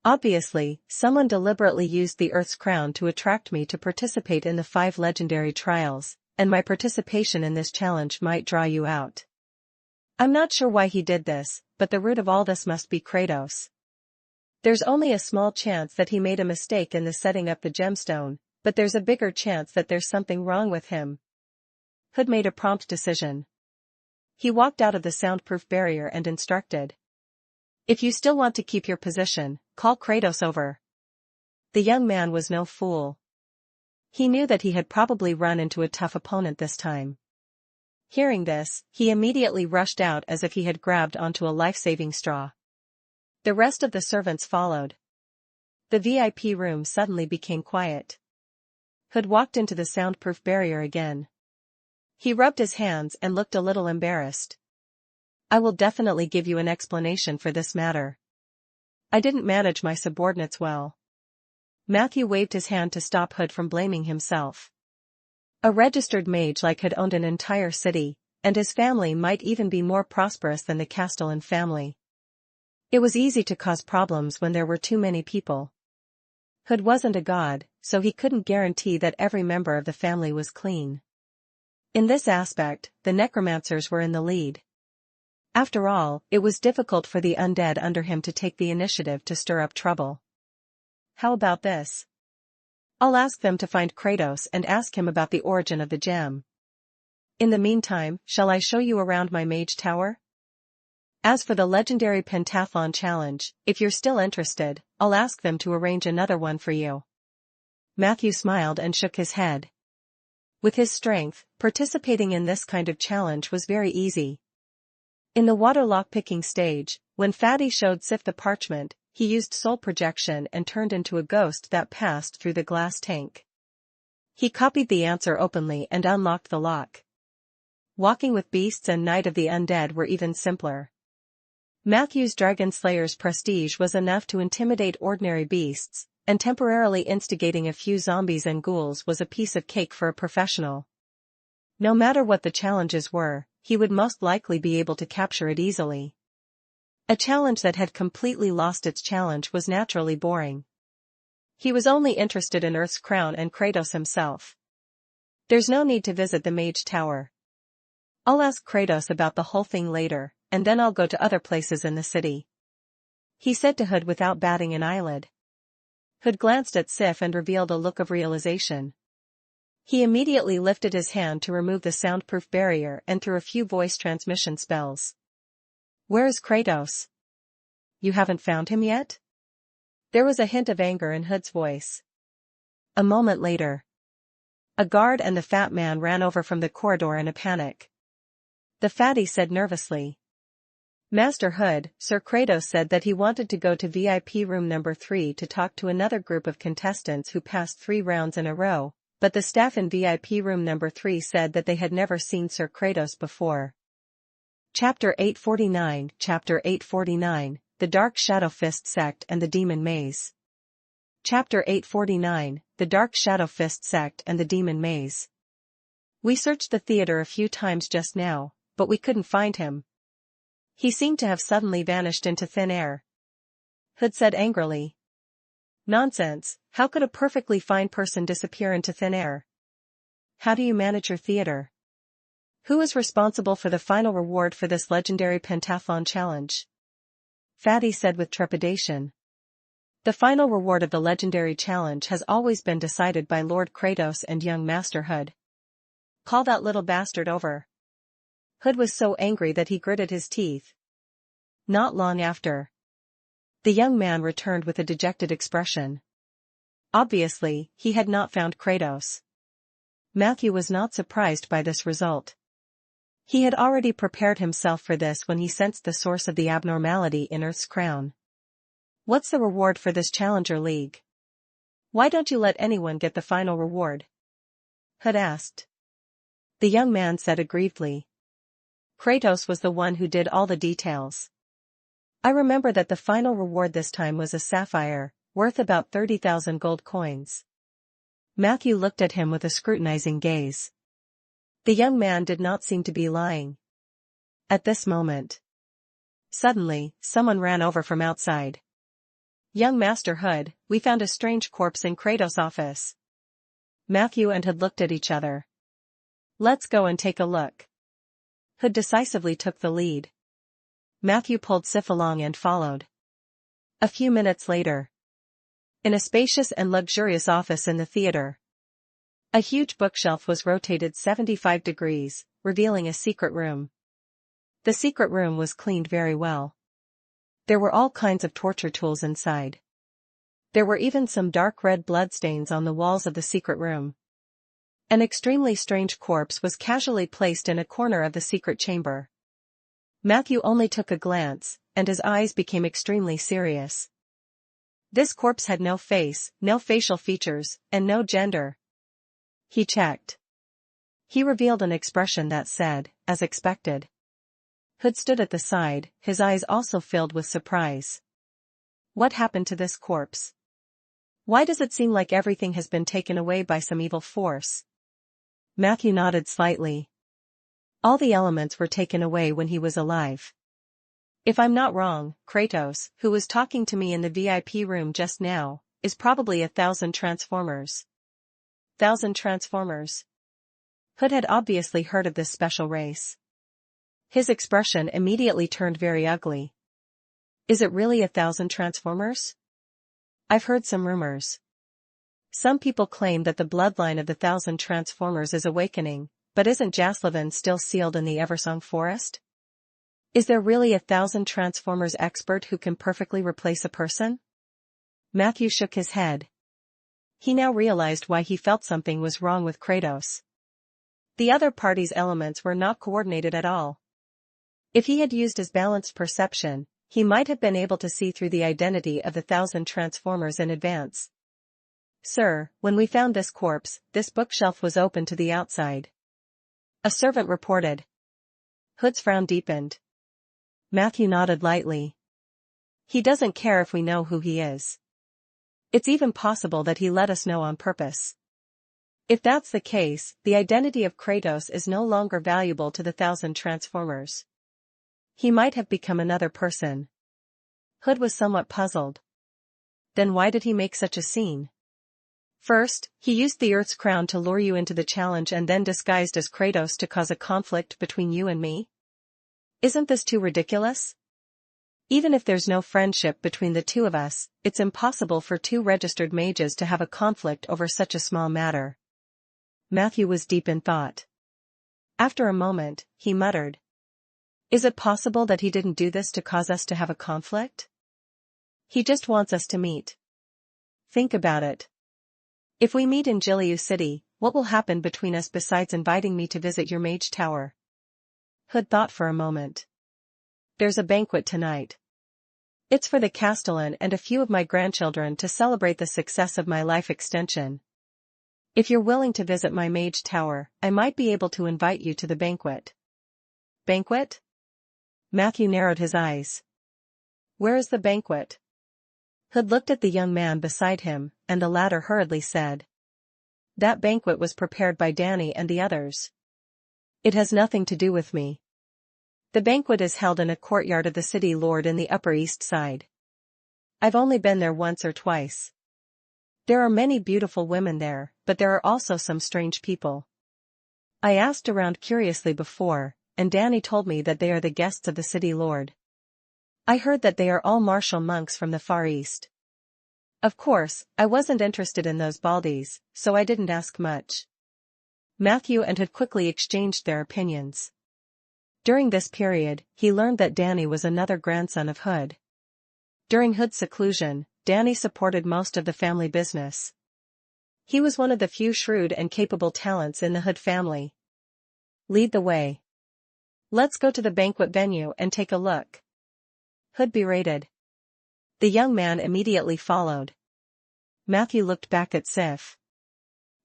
Obviously, someone deliberately used the Earth's crown to attract me to participate in the 5 legendary trials, and my participation in this challenge might draw you out. I'm not sure why he did this, but the root of all this must be Kratos. There's only a small chance that he made a mistake in the setting up the gemstone, but there's a bigger chance that there's something wrong with him. Hood made a prompt decision. He walked out of the soundproof barrier and instructed. If you still want to keep your position, call Kratos over. The young man was no fool. He knew that he had probably run into a tough opponent this time. Hearing this, he immediately rushed out as if he had grabbed onto a life-saving straw. The rest of the servants followed. The VIP room suddenly became quiet. Hood walked into the soundproof barrier again. He rubbed his hands and looked a little embarrassed. I will definitely give you an explanation for this matter. I didn't manage my subordinates well. Matthew waved his hand to stop Hood from blaming himself. A registered mage like Hood owned an entire city, and his family might even be more prosperous than the Castellan family. It was easy to cause problems when there were too many people. Hood wasn't a god, so he couldn't guarantee that every member of the family was clean. In this aspect, the Necromancers were in the lead. After all, it was difficult for the undead under him to take the initiative to stir up trouble. How about this? I'll ask them to find Kratos and ask him about the origin of the gem. In the meantime, shall I show you around my mage tower? As for the legendary pentathlon challenge, if you're still interested, I'll ask them to arrange another one for you. Matthew smiled and shook his head. With his strength, participating in this kind of challenge was very easy. In the water lockpicking stage, when Fatty showed Sif the parchment, he used soul projection and turned into a ghost that passed through the glass tank. He copied the answer openly and unlocked the lock. Walking with beasts and Night of the Undead were even simpler. Matthew's Dragon Slayer's prestige was enough to intimidate ordinary beasts, and temporarily instigating a few zombies and ghouls was a piece of cake for a professional. No matter what the challenges were, he would most likely be able to capture it easily. A challenge that had completely lost its challenge was naturally boring. He was only interested in Earth's crown and Kratos himself. There's no need to visit the Mage Tower. I'll ask Kratos about the whole thing later, and then I'll go to other places in the city, he said to Hood without batting an eyelid. Hood glanced at Sif and revealed a look of realization. He immediately lifted his hand to remove the soundproof barrier and threw a few voice transmission spells. Where's Kratos? You haven't found him yet? There was a hint of anger in Hood's voice. A moment later, a guard and the fat man ran over from the corridor in a panic. The fatty said nervously, Master Hood, Sir Kratos said that he wanted to go to VIP room number 3 to talk to another group of contestants who passed 3 rounds in a row, but the staff in VIP room number 3 said that they had never seen Sir Kratos before. Chapter 849 Chapter 849, The Dark Shadow Fist Sect and the Demon Maze. Chapter 849, The Dark Shadow Fist Sect and the Demon Maze. We searched the theater a few times just now, but we couldn't find him. He seemed to have suddenly vanished into thin air. Hood said angrily. Nonsense, how could a perfectly fine person disappear into thin air? How do you manage your theater? Who is responsible for the final reward for this legendary pentathlon challenge? Fatty said with trepidation. The final reward of the legendary challenge has always been decided by Lord Kratos and young Master Hood. Call that little bastard over. Hood was so angry that he gritted his teeth. Not long after, the young man returned with a dejected expression. Obviously, he had not found Kratos. Matthew was not surprised by this result. He had already prepared himself for this when he sensed the source of the abnormality in Earth's crown. What's the reward for this Challenger League? Why don't you let anyone get the final reward? Hood asked. The young man said aggrievedly. Kratos was the one who did all the details. I remember that the final reward this time was a sapphire, worth about 30,000 gold coins. Matthew looked at him with a scrutinizing gaze. The young man did not seem to be lying. At this moment, suddenly, someone ran over from outside. Young Master Hood, we found a strange corpse in Kratos' office. Matthew and Hood looked at each other. Let's go and take a look. Hood decisively took the lead. Matthew pulled Sif along and followed. A few minutes later, in a spacious and luxurious office in the theater, a huge bookshelf was rotated 75 degrees, revealing a secret room. The secret room was cleaned very well. There were all kinds of torture tools inside. There were even some dark red bloodstains on the walls of the secret room. An extremely strange corpse was casually placed in a corner of the secret chamber. Matthew only took a glance, and his eyes became extremely serious. This corpse had no face, no facial features, and no gender. He checked. He revealed an expression that said, as expected. Hood stood at the side, his eyes also filled with surprise. What happened to this corpse? Why does it seem like everything has been taken away by some evil force? Matthew nodded slightly. All the elements were taken away when he was alive. If I'm not wrong, Kratos, who was talking to me in the VIP room just now, is probably 1,000 Transformers. 1,000 Transformers. Hood had obviously heard of this special race. His expression immediately turned very ugly. Is it really 1,000 Transformers? I've heard some rumors. Some people claim that the bloodline of the 1,000 Transformers is awakening, but isn't Jaslevin still sealed in the Eversong forest? Is there really a 1,000 Transformers expert who can perfectly replace a person? Matthew shook his head. He now realized why he felt something was wrong with Kratos. The other party's elements were not coordinated at all. If he had used his balanced perception, he might have been able to see through the identity of the 1,000 Transformers in advance. Sir, when we found this corpse, this bookshelf was open to the outside. A servant reported. Hood's frown deepened. Matthew nodded lightly. He doesn't care if we know who he is. It's even possible that he let us know on purpose. If that's the case, the identity of Kratos is no longer valuable to the 1,000 Transformers. He might have become another person. Hood was somewhat puzzled. Then why did he make such a scene? First, he used the Earth's crown to lure you into the challenge and then disguised as Kratos to cause a conflict between you and me? Isn't this too ridiculous? Even if there's no friendship between the two of us, it's impossible for two registered mages to have a conflict over such a small matter. Matthew was deep in thought. After a moment, he muttered. Is it possible that he didn't do this to cause us to have a conflict? He just wants us to meet. Think about it. If we meet in Jiliu City, what will happen between us besides inviting me to visit your mage tower? Hood thought for a moment. There's a banquet tonight. It's for the Castellan and a few of my grandchildren to celebrate the success of my life extension. If you're willing to visit my mage tower, I might be able to invite you to the banquet. Banquet? Matthew narrowed his eyes. Where is the banquet? Hood looked at the young man beside him, and the latter hurriedly said. That banquet was prepared by Danny and the others. It has nothing to do with me. The banquet is held in a courtyard of the city lord in the Upper East Side. I've only been there once or twice. There are many beautiful women there, but there are also some strange people. I asked around curiously before, and Danny told me that they are the guests of the city lord. I heard that they are all martial monks from the Far East. Of course, I wasn't interested in those baldies, so I didn't ask much. Matthew and Hood quickly exchanged their opinions. During this period, he learned that Danny was another grandson of Hood. During Hood's seclusion, Danny supported most of the family business. He was one of the few shrewd and capable talents in the Hood family. Lead the way. Let's go to the banquet venue and take a look. Hood berated. The young man immediately followed. Matthew looked back at Sif.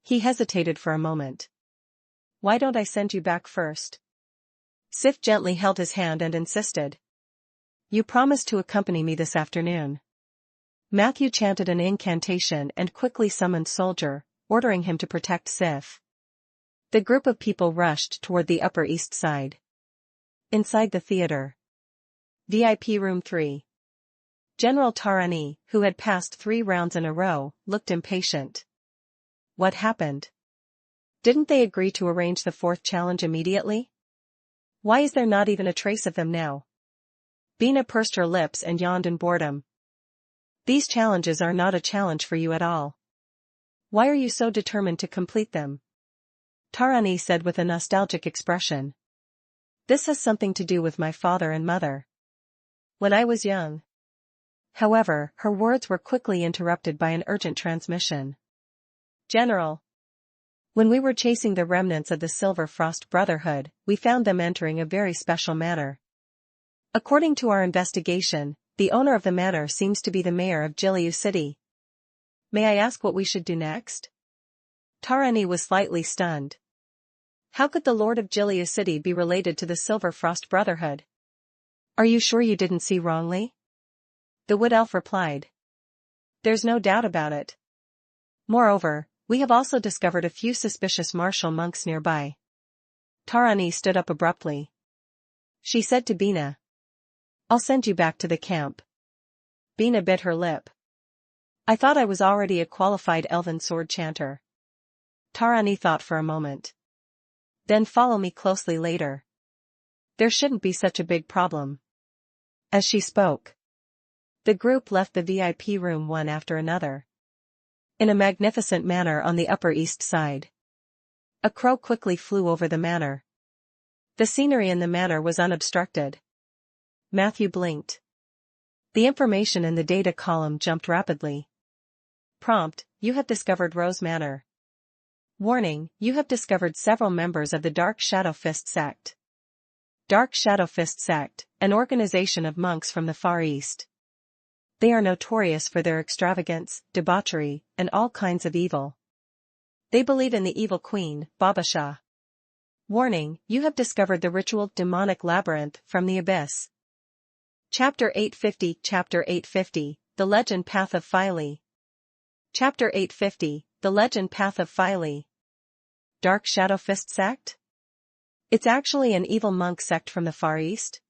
He hesitated for a moment. Why don't I send you back first? Sif gently held his hand and insisted. You promised to accompany me this afternoon. Matthew chanted an incantation and quickly summoned Soldier, ordering him to protect Sif. The group of people rushed toward the Upper East Side. Inside the theater. VIP Room 3. General Tarani, who had passed 3 rounds in a row, looked impatient. What happened? Didn't they agree to arrange the 4th challenge immediately? Why is there not even a trace of them now? Bina pursed her lips and yawned in boredom. These challenges are not a challenge for you at all. Why are you so determined to complete them? Tarani said with a nostalgic expression. This has something to do with my father and mother. When I was young. However, her words were quickly interrupted by an urgent transmission. General. When we were chasing the remnants of the Silver Frost Brotherhood, we found them entering a very special manor. According to our investigation, the owner of the manor seems to be the mayor of Jiliu City. May I ask what we should do next? Tarani was slightly stunned. How could the Lord of Jiliu City be related to the Silver Frost Brotherhood? Are you sure you didn't see wrongly? The Wood Elf replied. There's no doubt about it. Moreover, we have also discovered a few suspicious martial monks nearby. Tarani stood up abruptly. She said to Bina. I'll send you back to the camp. Bina bit her lip. I thought I was already a qualified elven sword chanter. Tarani thought for a moment. Then follow me closely later. There shouldn't be such a big problem. As she spoke, the group left the VIP room one after another. In a magnificent manor on the Upper East Side. A crow quickly flew over the manor. The scenery in the manor was unobstructed. Matthew blinked. The information in the data column jumped rapidly. Prompt: you have discovered Rose Manor. Warning: you have discovered several members of the Dark Shadow Fist sect. Dark Shadow Fist sect, an organization of monks from the Far East. They are notorious for their extravagance, debauchery, and all kinds of evil. They believe in the evil queen, Babasha. Warning: you have discovered the ritual demonic labyrinth from the abyss. Chapter 850 Chapter 850, The Legend Path of Phyle. Chapter 850, The Legend Path of Phyle. Dark Shadow Fist sect? It's actually an evil monk sect from the Far East?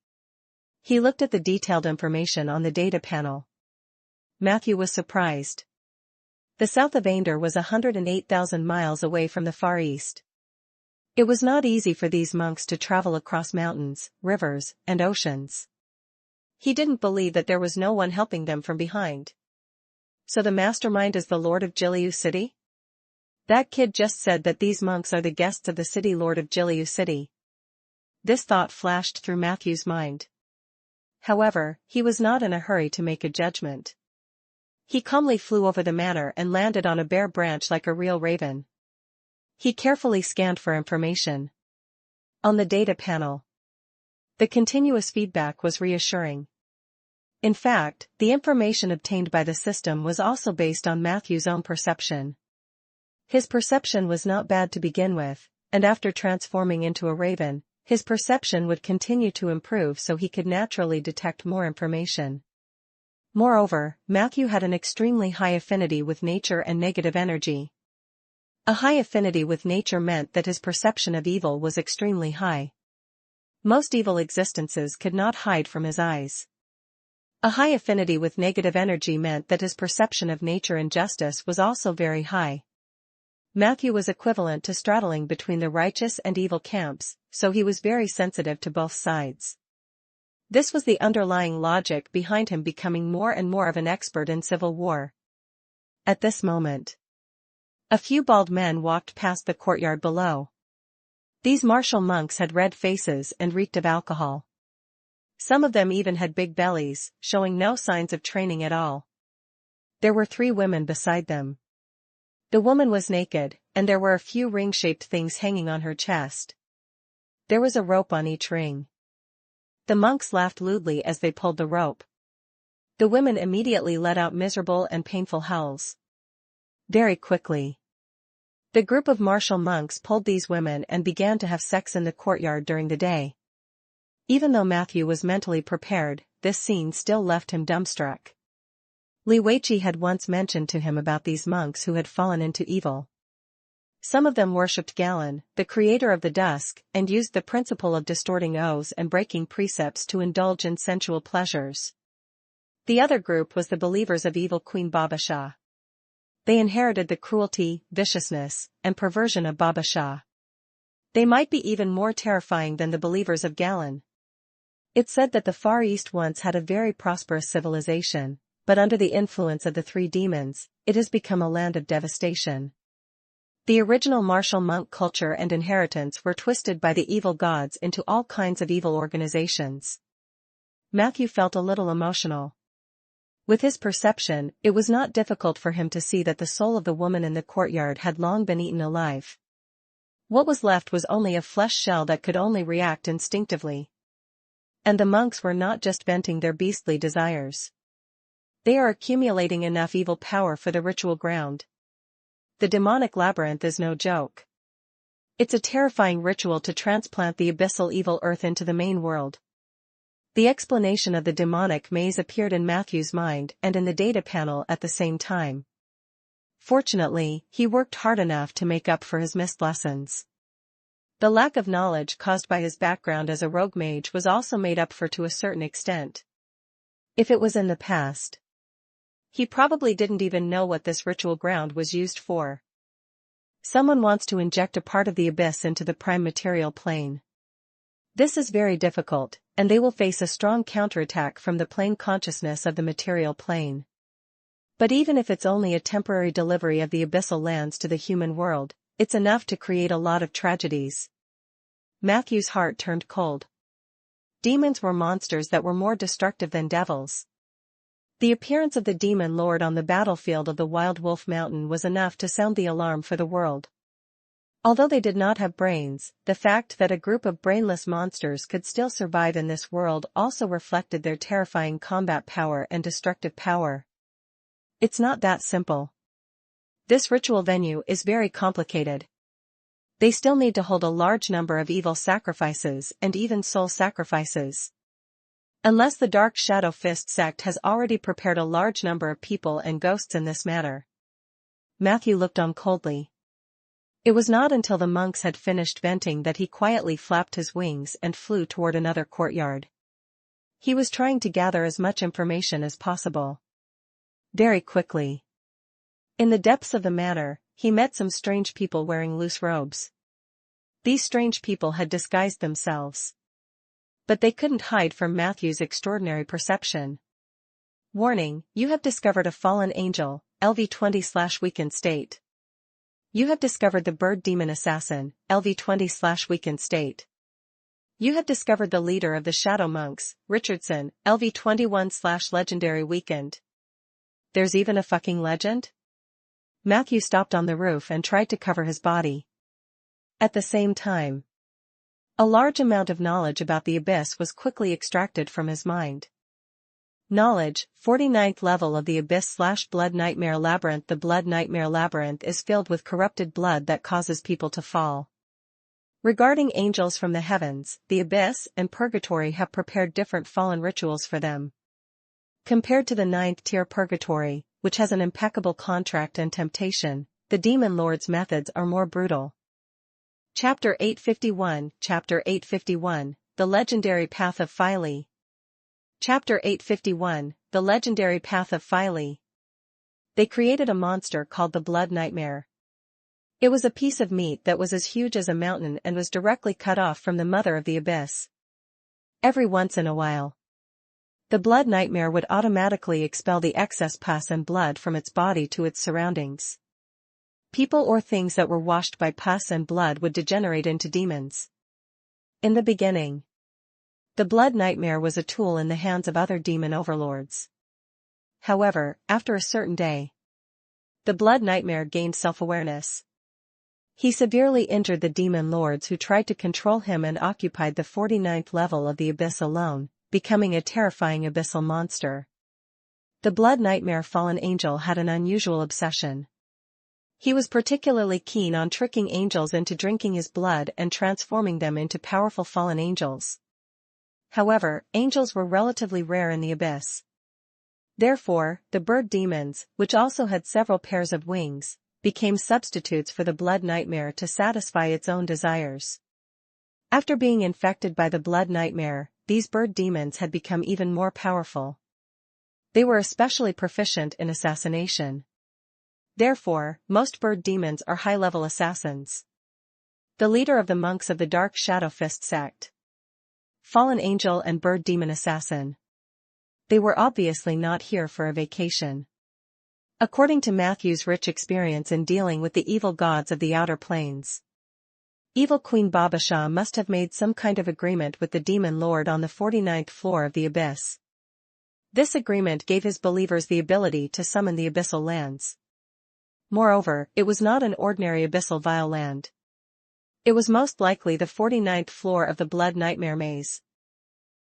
He looked at the detailed information on the data panel. Matthew was surprised. The south of Ainder was 108,000 miles away from the Far East. It was not easy for these monks to travel across mountains, rivers, and oceans. He didn't believe that there was no one helping them from behind. So the mastermind is the Lord of Jiliu City? That kid just said that these monks are the guests of the city lord of Jiliu City. This thought flashed through Matthew's mind. However, he was not in a hurry to make a judgment. He calmly flew over the manor and landed on a bare branch like a real raven. He carefully scanned for information. On the data panel, the continuous feedback was reassuring. In fact, the information obtained by the system was also based on Matthew's own perception. His perception was not bad to begin with, and after transforming into a raven, his perception would continue to improve so he could naturally detect more information. Moreover, Matthew had an extremely high affinity with nature and negative energy. A high affinity with nature meant that his perception of evil was extremely high. Most evil existences could not hide from his eyes. A high affinity with negative energy meant that his perception of nature and justice was also very high. Matthew was equivalent to straddling between the righteous and evil camps, so he was very sensitive to both sides. This was the underlying logic behind him becoming more and more of an expert in civil war. At this moment, a few bald men walked past the courtyard below. These martial monks had red faces and reeked of alcohol. Some of them even had big bellies, showing no signs of training at all. There were 3 women beside them. The woman was naked, and there were a few ring-shaped things hanging on her chest. There was a rope on each ring. The monks laughed lewdly as they pulled the rope. The women immediately let out miserable and painful howls. Very quickly, the group of martial monks pulled these women and began to have sex in the courtyard during the day. Even though Matthew was mentally prepared, this scene still left him dumbstruck. Li Weiqi had once mentioned to him about these monks who had fallen into evil. Some of them worshipped Galen, the creator of the dusk, and used the principle of distorting oaths and breaking precepts to indulge in sensual pleasures. The other group was the believers of evil Queen Babasha. They inherited the cruelty, viciousness, and perversion of Babasha. They might be even more terrifying than the believers of Galen. It's said that the Far East once had a very prosperous civilization, but under the influence of the 3 demons, it has become a land of devastation. The original martial monk culture and inheritance were twisted by the evil gods into all kinds of evil organizations. Matthew felt a little emotional. With his perception, it was not difficult for him to see that the soul of the woman in the courtyard had long been eaten alive. What was left was only a flesh shell that could only react instinctively. And the monks were not just venting their beastly desires. They are accumulating enough evil power for the ritual ground. The demonic labyrinth is no joke. It's a terrifying ritual to transplant the abyssal evil earth into the main world. The explanation of the demonic maze appeared in Matthew's mind and in the data panel at the same time. Fortunately, he worked hard enough to make up for his missed lessons. The lack of knowledge caused by his background as a rogue mage was also made up for to a certain extent. If it was in the past, he probably didn't even know what this ritual ground was used for. Someone wants to inject a part of the abyss into the prime material plane. This is very difficult, and they will face a strong counterattack from the plane consciousness of the material plane. But even if it's only a temporary delivery of the abyssal lands to the human world, it's enough to create a lot of tragedies. Matthew's heart turned cold. demons were monsters that were more destructive than devils. The appearance of the demon lord on the battlefield of the Wild Wolf Mountain was enough to sound the alarm for the world. Although they did not have brains, the fact that a group of brainless monsters could still survive in this world also reflected their terrifying combat power and destructive power. It's not that simple. This ritual venue is very complicated. They still need to hold a large number of evil sacrifices and even soul sacrifices. Unless the Dark Shadow Fist sect has already prepared a large number of people and ghosts in this matter. Matthew looked on coldly. It was not until the monks had finished venting that he quietly flapped his wings and flew toward another courtyard. He was trying to gather as much information as possible. Very quickly. In the depths of the manor, he met some strange people wearing loose robes. These strange people had disguised themselves. But they couldn't hide from Matthew's extraordinary perception. Warning, you have discovered a fallen angel, LV20/weakened state. You have discovered the bird demon assassin, LV20/weakened state. You have discovered the leader of the shadow monks, Richardson, LV21/legendary weakened. There's even a fucking legend? Matthew stopped on the roof and tried to cover his body. At the same time, a large amount of knowledge about the abyss was quickly extracted from his mind. Knowledge, 49th level of the Abyss/Blood Nightmare Labyrinth. The Blood Nightmare Labyrinth is filled with corrupted blood that causes people to fall. Regarding angels from the heavens, the Abyss and Purgatory have prepared different fallen rituals for them. Compared to the 9th tier Purgatory, which has an impeccable contract and temptation, the Demon Lord's methods are more brutal. Chapter 851, The Legendary Path of Phyle. Chapter 851, The Legendary Path of Phyle. They created a monster called the Blood Nightmare. It was a piece of meat that was as huge as a mountain and was directly cut off from the mother of the abyss. Every once in a while, the Blood Nightmare would automatically expel the excess pus and blood from its body to its surroundings. People or things that were washed by pus and blood would degenerate into demons. In the beginning, the Blood Nightmare was a tool in the hands of other demon overlords. However, after a certain day, the Blood Nightmare gained self-awareness. He severely injured the demon lords who tried to control him and occupied the 49th level of the abyss alone, becoming a terrifying abyssal monster. The Blood Nightmare fallen angel had an unusual obsession. He was particularly keen on tricking angels into drinking his blood and transforming them into powerful fallen angels. However, angels were relatively rare in the abyss. Therefore, the bird demons, which also had several pairs of wings, became substitutes for the Blood Nightmare to satisfy its own desires. After being infected by the Blood Nightmare, these bird demons had become even more powerful. They were especially proficient in assassination. Therefore, most bird demons are high-level assassins. The leader of the monks of the Dark Shadow Fist sect. Fallen angel and bird demon assassin. They were obviously not here for a vacation. According to Matthew's rich experience in dealing with the evil gods of the outer planes, evil Queen Babasha must have made some kind of agreement with the demon lord on the 49th floor of the abyss. This agreement gave his believers the ability to summon the abyssal lands. Moreover, it was not an ordinary abyssal vile land. It was most likely the 49th floor of the Blood Nightmare maze.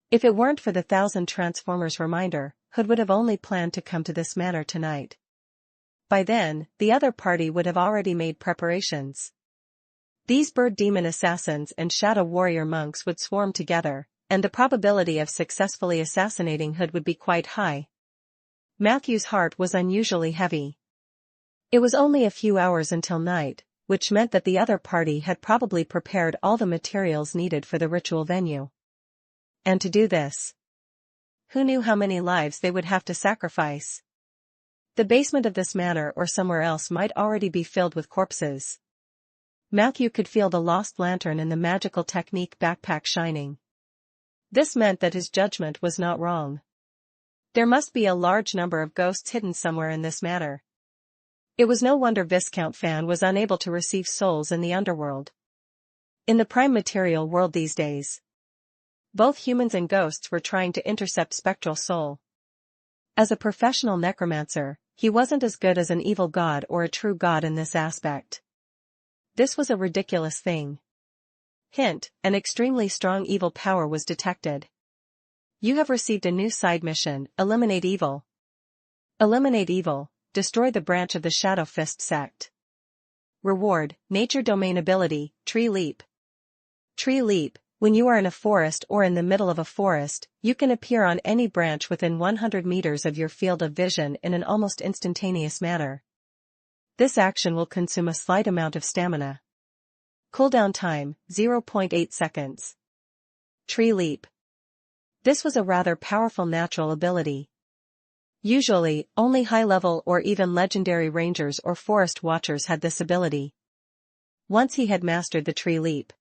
If it weren't for the 1000 Transformers reminder, Hood would have only planned to come to this manor tonight. By then, the other party would have already made preparations. These bird demon assassins and shadow warrior monks would swarm together, and the probability of successfully assassinating Hood would be quite high. Matthew's heart was unusually heavy. It was only a few hours until night, which meant that the other party had probably prepared all the materials needed for the ritual venue. And to do this, who knew how many lives they would have to sacrifice? The basement of this manor or somewhere else might already be filled with corpses. Matthew could feel the lost lantern in the magical technique backpack shining. This meant that his judgment was not wrong. There must be a large number of ghosts hidden somewhere in this manor. It was no wonder Viscount Fan was unable to receive souls in the underworld. In the prime material world these days, Both humans and ghosts were trying to intercept Spectral Soul. As a professional necromancer, he wasn't as good as an evil god or a true god in this aspect. This was a ridiculous thing. Hint, an extremely strong evil power was detected. You have received a new side mission, Eliminate Evil. Eliminate Evil, destroy the branch of the Shadow Fist sect. Reward, Nature Domain Ability, Tree Leap. Tree Leap, when you are in a forest or in the middle of a forest, you can appear on any branch within 100 meters of your field of vision in an almost instantaneous manner. This action will consume a slight amount of stamina. Cooldown time, 0.8 seconds. Tree Leap. This was a rather powerful natural ability. Usually, only high-level or even legendary rangers or forest watchers had this ability. Once he had mastered the Tree Leap,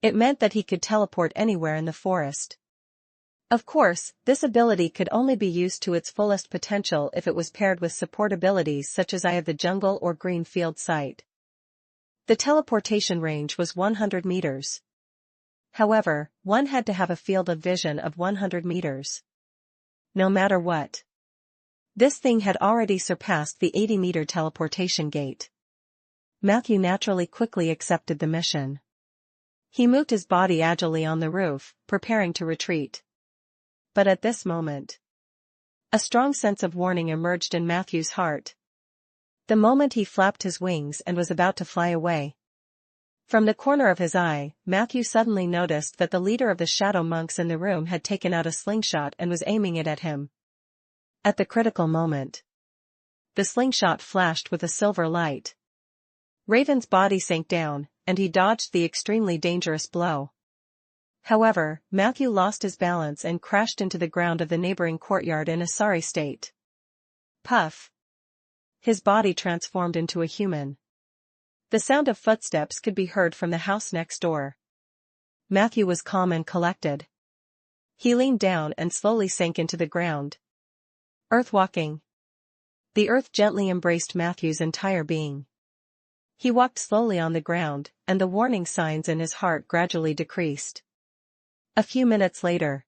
it meant that he could teleport anywhere in the forest. Of course, this ability could only be used to its fullest potential if it was paired with support abilities such as Eye of the Jungle or Green Field Sight. The teleportation range was 100 meters. However, one had to have a field of vision of 100 meters. No matter what. This thing had already surpassed the 80-meter teleportation gate. Matthew naturally quickly accepted the mission. He moved his body agilely on the roof, preparing to retreat. But at this moment, a strong sense of warning emerged in Matthew's heart. The moment he flapped his wings and was about to fly away. From the corner of his eye, Matthew suddenly noticed that the leader of the shadow monks in the room had taken out a slingshot and was aiming it at him. At the critical moment, the slingshot flashed with a silver light. Raven's body sank down, and he dodged the extremely dangerous blow. However, Matthew lost his balance and crashed into the ground of the neighboring courtyard in a sorry state. Puff. His body transformed into a human. The sound of footsteps could be heard from the house next door. Matthew was calm and collected. He leaned down and slowly sank into the ground. Earthwalking. The earth gently embraced Matthew's entire being. He walked slowly on the ground, and the warning signs in his heart gradually decreased. A few minutes later,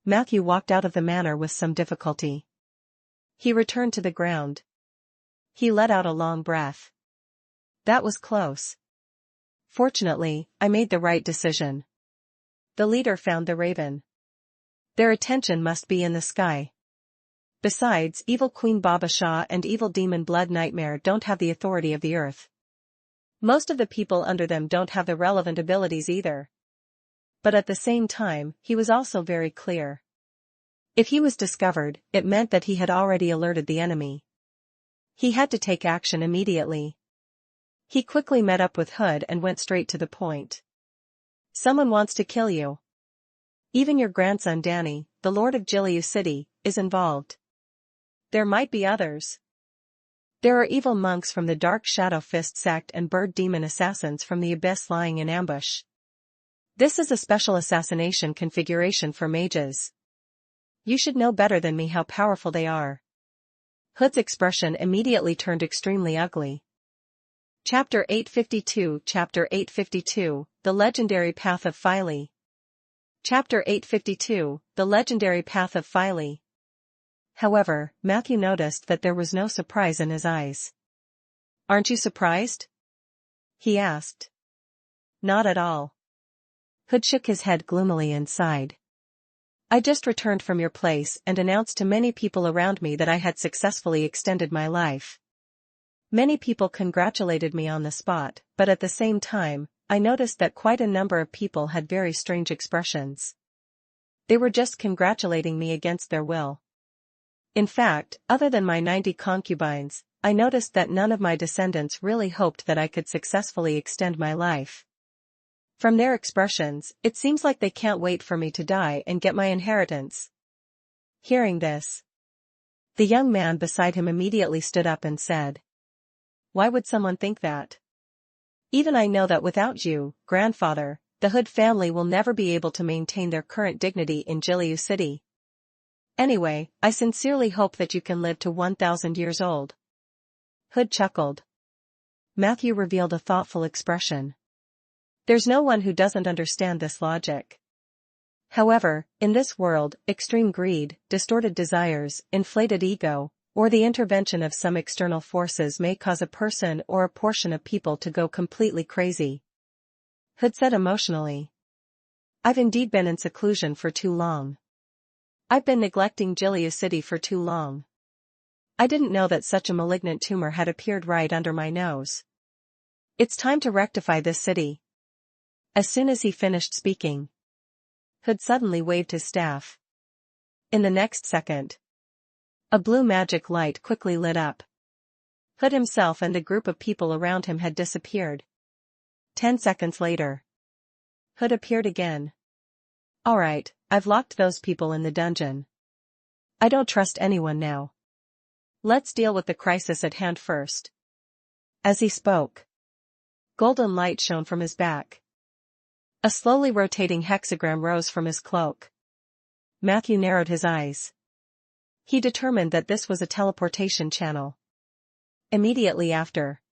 Matthew walked out of the manor with some difficulty. He returned to the ground. He let out a long breath. That was close. Fortunately, I made the right decision. The leader found the raven. Their attention must be in the sky. Besides, evil Queen Baba Shah and evil demon Blood Nightmare don't have the authority of the earth. Most of the people under them don't have the relevant abilities either. But at the same time, he was also very clear. If he was discovered, it meant that he had already alerted the enemy. He had to take action immediately. He quickly met up with Hood and went straight to the point. Someone wants to kill you. Even your grandson Danny, the Lord of Giliu City, is involved. There might be others. There are evil monks from the Dark Shadow Fist sect and bird demon assassins from the Abyss lying in ambush. This is a special assassination configuration for mages. You should know better than me how powerful they are. Hood's expression immediately turned extremely ugly. Chapter 852 Chapter 852, The Legendary Path of Phyle. Chapter 852, The Legendary Path of Phyle. However, Matthew noticed that there was no surprise in his eyes. Aren't you surprised? He asked. Not at all. Hood shook his head gloomily and sighed. I just returned from your place and announced to many people around me that I had successfully extended my life. Many people congratulated me on the spot, but at the same time, I noticed that quite a number of people had very strange expressions. They were just congratulating me against their will. In fact, other than my 90 concubines, I noticed that none of my descendants really hoped that I could successfully extend my life. From their expressions, it seems like they can't wait for me to die and get my inheritance. Hearing this, the young man beside him immediately stood up and said, Why would someone think that? Even I know that without you, grandfather, the Hood family will never be able to maintain their current dignity in Giliu City. Anyway, I sincerely hope that you can live to 1,000 years old. Hood chuckled. Matthew revealed a thoughtful expression. There's no one who doesn't understand this logic. However, in this world, extreme greed, distorted desires, inflated ego, or the intervention of some external forces may cause a person or a portion of people to go completely crazy. Hood said emotionally. I've indeed been in seclusion for too long. I've been neglecting Gilead City for too long. I didn't know that such a malignant tumor had appeared right under my nose. It's time to rectify this city. As soon as he finished speaking, Hood suddenly waved his staff. In the next second, a blue magic light quickly lit up. Hood himself and the group of people around him had disappeared. 10 seconds later, Hood appeared again. All right, I've locked those people in the dungeon. I don't trust anyone now. Let's deal with the crisis at hand first. As he spoke, golden light shone from his back. A slowly rotating hexagram rose from his cloak. Matthew narrowed his eyes. He determined that this was a teleportation channel. Immediately after,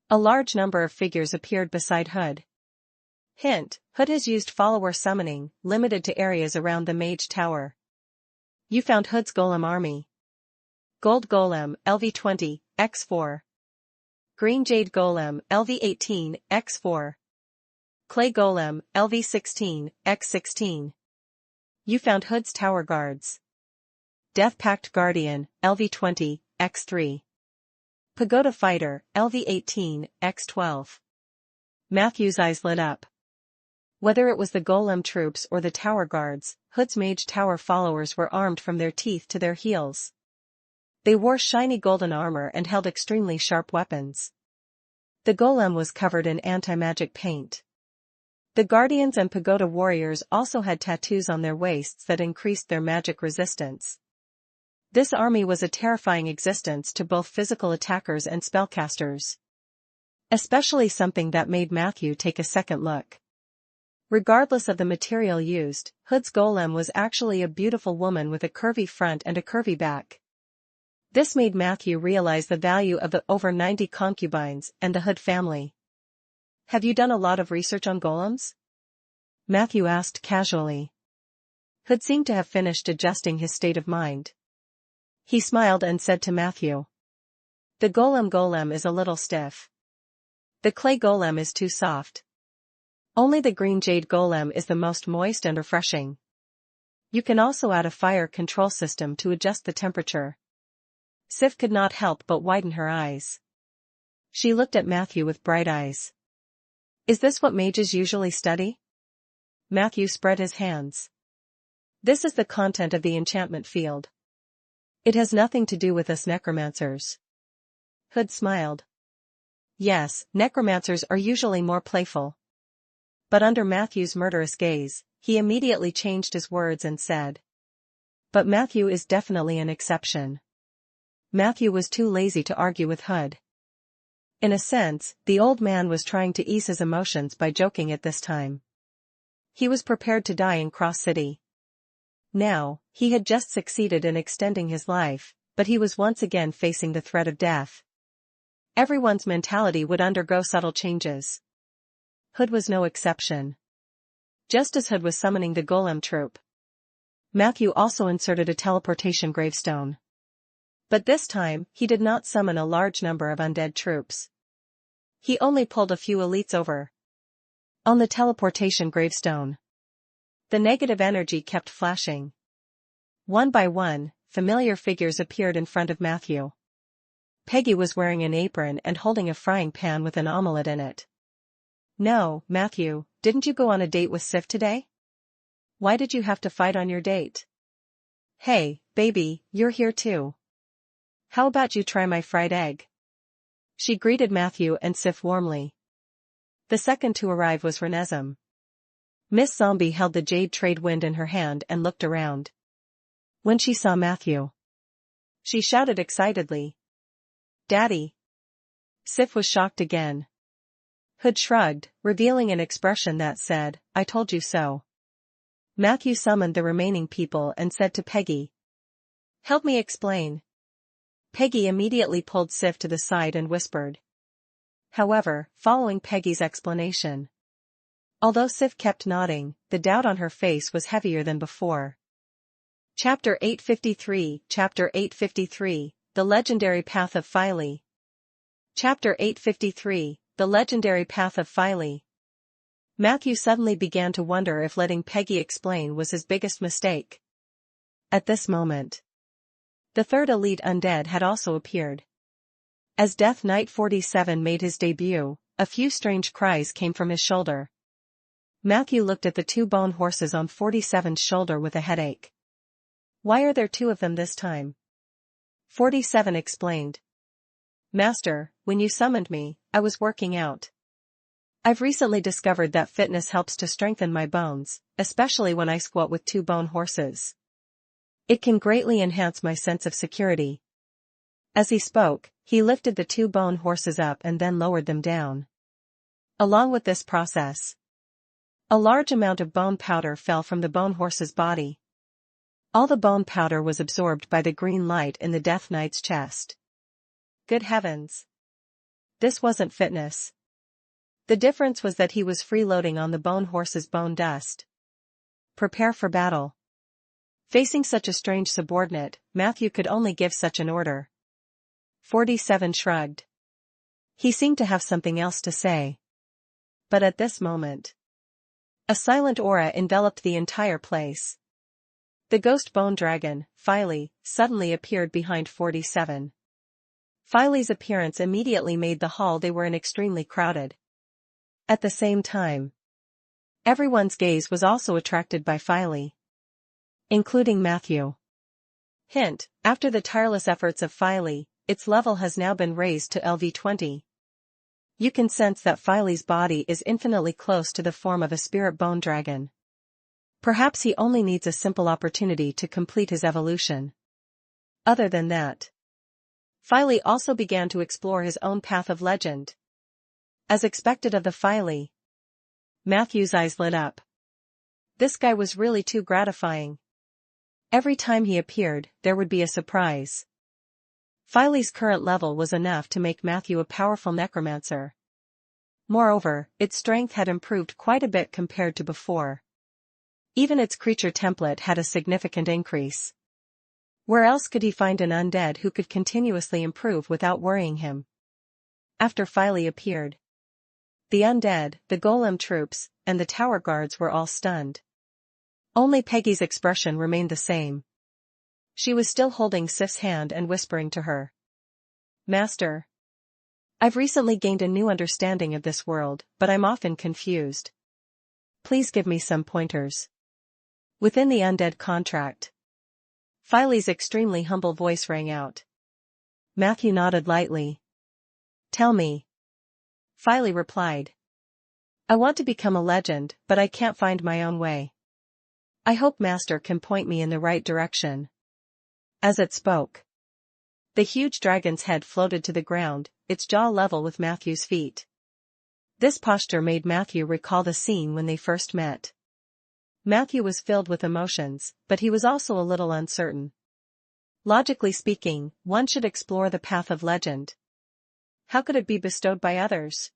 a large number of figures appeared beside Hood. Hint: Hood has used follower summoning, limited to areas around the Mage Tower. You found Hood's Golem army. Gold Golem, LV20, X4. Green Jade Golem, LV18, X4. Clay Golem, LV16, X16. You found Hood's Tower Guards. Death Pact Guardian, LV20, X3. Pagoda Fighter, LV18, X12. Matthew's eyes lit up. Whether it was the Golem troops or the Tower Guards, Hood's Mage Tower followers were armed from their teeth to their heels. They wore shiny golden armor and held extremely sharp weapons. The Golem was covered in anti-magic paint. The Guardians and Pagoda Warriors also had tattoos on their waists that increased their magic resistance. This army was a terrifying existence to both physical attackers and spellcasters. Especially something that made Matthew take a second look. Regardless of the material used, Hood's Golem was actually a beautiful woman with a curvy front and a curvy back. This made Matthew realize the value of the over 90 concubines and the Hood family. Have you done a lot of research on golems? Matthew asked casually. Hood seemed to have finished adjusting his state of mind. He smiled and said to Matthew, The Golem is a little stiff. The Clay Golem is too soft. Only the Green Jade Golem is the most moist and refreshing. You can also add a fire control system to adjust the temperature. Sif could not help but widen her eyes. She looked at Matthew with bright eyes. Is this what mages usually study? Matthew spread his hands. This is the content of the enchantment field. It has nothing to do with us necromancers. Hood smiled. Yes, necromancers are usually more playful. But under Matthew's murderous gaze, he immediately changed his words and said. But Matthew is definitely an exception. Matthew was too lazy to argue with Hood. In a sense, the old man was trying to ease his emotions by joking at this time. He was prepared to die in Cross City. Now, he had just succeeded in extending his life, but he was once again facing the threat of death. Everyone's mentality would undergo subtle changes. Hood was no exception. Just as Hood was summoning the Golem troop, Matthew also inserted a teleportation gravestone. But this time, he did not summon a large number of undead troops. He only pulled a few elites over. On the teleportation gravestone, the negative energy kept flashing. One by one, familiar figures appeared in front of Matthew. Peggy was wearing an apron and holding a frying pan with an omelette in it. No, Matthew, didn't you go on a date with Sif today? Why did you have to fight on your date? Hey, baby, you're here too. How about you try my fried egg? She greeted Matthew and Sif warmly. The second to arrive was Renesm. Miss Zombie held the jade trade wind in her hand and looked around. When she saw Matthew, she shouted excitedly. Daddy! Sif was shocked again. Hood shrugged, revealing an expression that said, I told you so. Matthew summoned the remaining people and said to Peggy. Help me explain. Peggy immediately pulled Sif to the side and whispered. However, following Peggy's explanation, Although Sif kept nodding, the doubt on her face was heavier than before. Chapter 853, The Legendary Path of Phyle. Chapter 853, The Legendary Path of Phyle. Matthew suddenly began to wonder if letting Peggy explain was his biggest mistake. At this moment, the third elite undead had also appeared. As Death Knight 47 made his debut, a few strange cries came from his shoulder. Matthew looked at the two bone horses on 47's shoulder with a headache. Why are there two of them this time? 47 explained. Master, when you summoned me, I was working out. I've recently discovered that fitness helps to strengthen my bones, especially when I squat with two bone horses. It can greatly enhance my sense of security. As he spoke, he lifted the two bone horses up and then lowered them down. Along with this process, a large amount of bone powder fell from the bone horse's body. All the bone powder was absorbed by the green light in the Death Knight's chest. Good heavens! This wasn't fitness. The difference was that he was freeloading on the bone horse's bone dust. Prepare for battle. Facing such a strange subordinate, Matthew could only give such an order. 47 shrugged. He seemed to have something else to say. But at this moment, a silent aura enveloped the entire place. The ghost bone dragon, Phyle, suddenly appeared behind 47. Phyle's appearance immediately made the hall they were in extremely crowded. At the same time, everyone's gaze was also attracted by Phyle, including Matthew. Hint, after the tireless efforts of Phyle, its level has now been raised to LV20. You can sense that Phyle's body is infinitely close to the form of a spirit bone dragon. Perhaps he only needs a simple opportunity to complete his evolution. Other than that, Phyle also began to explore his own path of legend. As expected of the Phyle, Matthew's eyes lit up. This guy was really too gratifying. Every time he appeared, there would be a surprise. Phyle's current level was enough to make Matthew a powerful necromancer. Moreover, its strength had improved quite a bit compared to before. Even its creature template had a significant increase. Where else could he find an undead who could continuously improve without worrying him? After Phyle appeared, the undead, the golem troops, and the tower guards were all stunned. Only Peggy's expression remained the same. She was still holding Sif's hand and whispering to her. Master, I've recently gained a new understanding of this world, but I'm often confused. Please give me some pointers. Within the undead contract, Phyle's extremely humble voice rang out. Matthew nodded lightly. Tell me. Phyle replied. I want to become a legend, but I can't find my own way. I hope Master can point me in the right direction. As it spoke, the huge dragon's head floated to the ground, its jaw level with Matthew's feet. This posture made Matthew recall the scene when they first met. Matthew was filled with emotions, but he was also a little uncertain. Logically speaking, one should explore the path of legend. How could it be bestowed by others?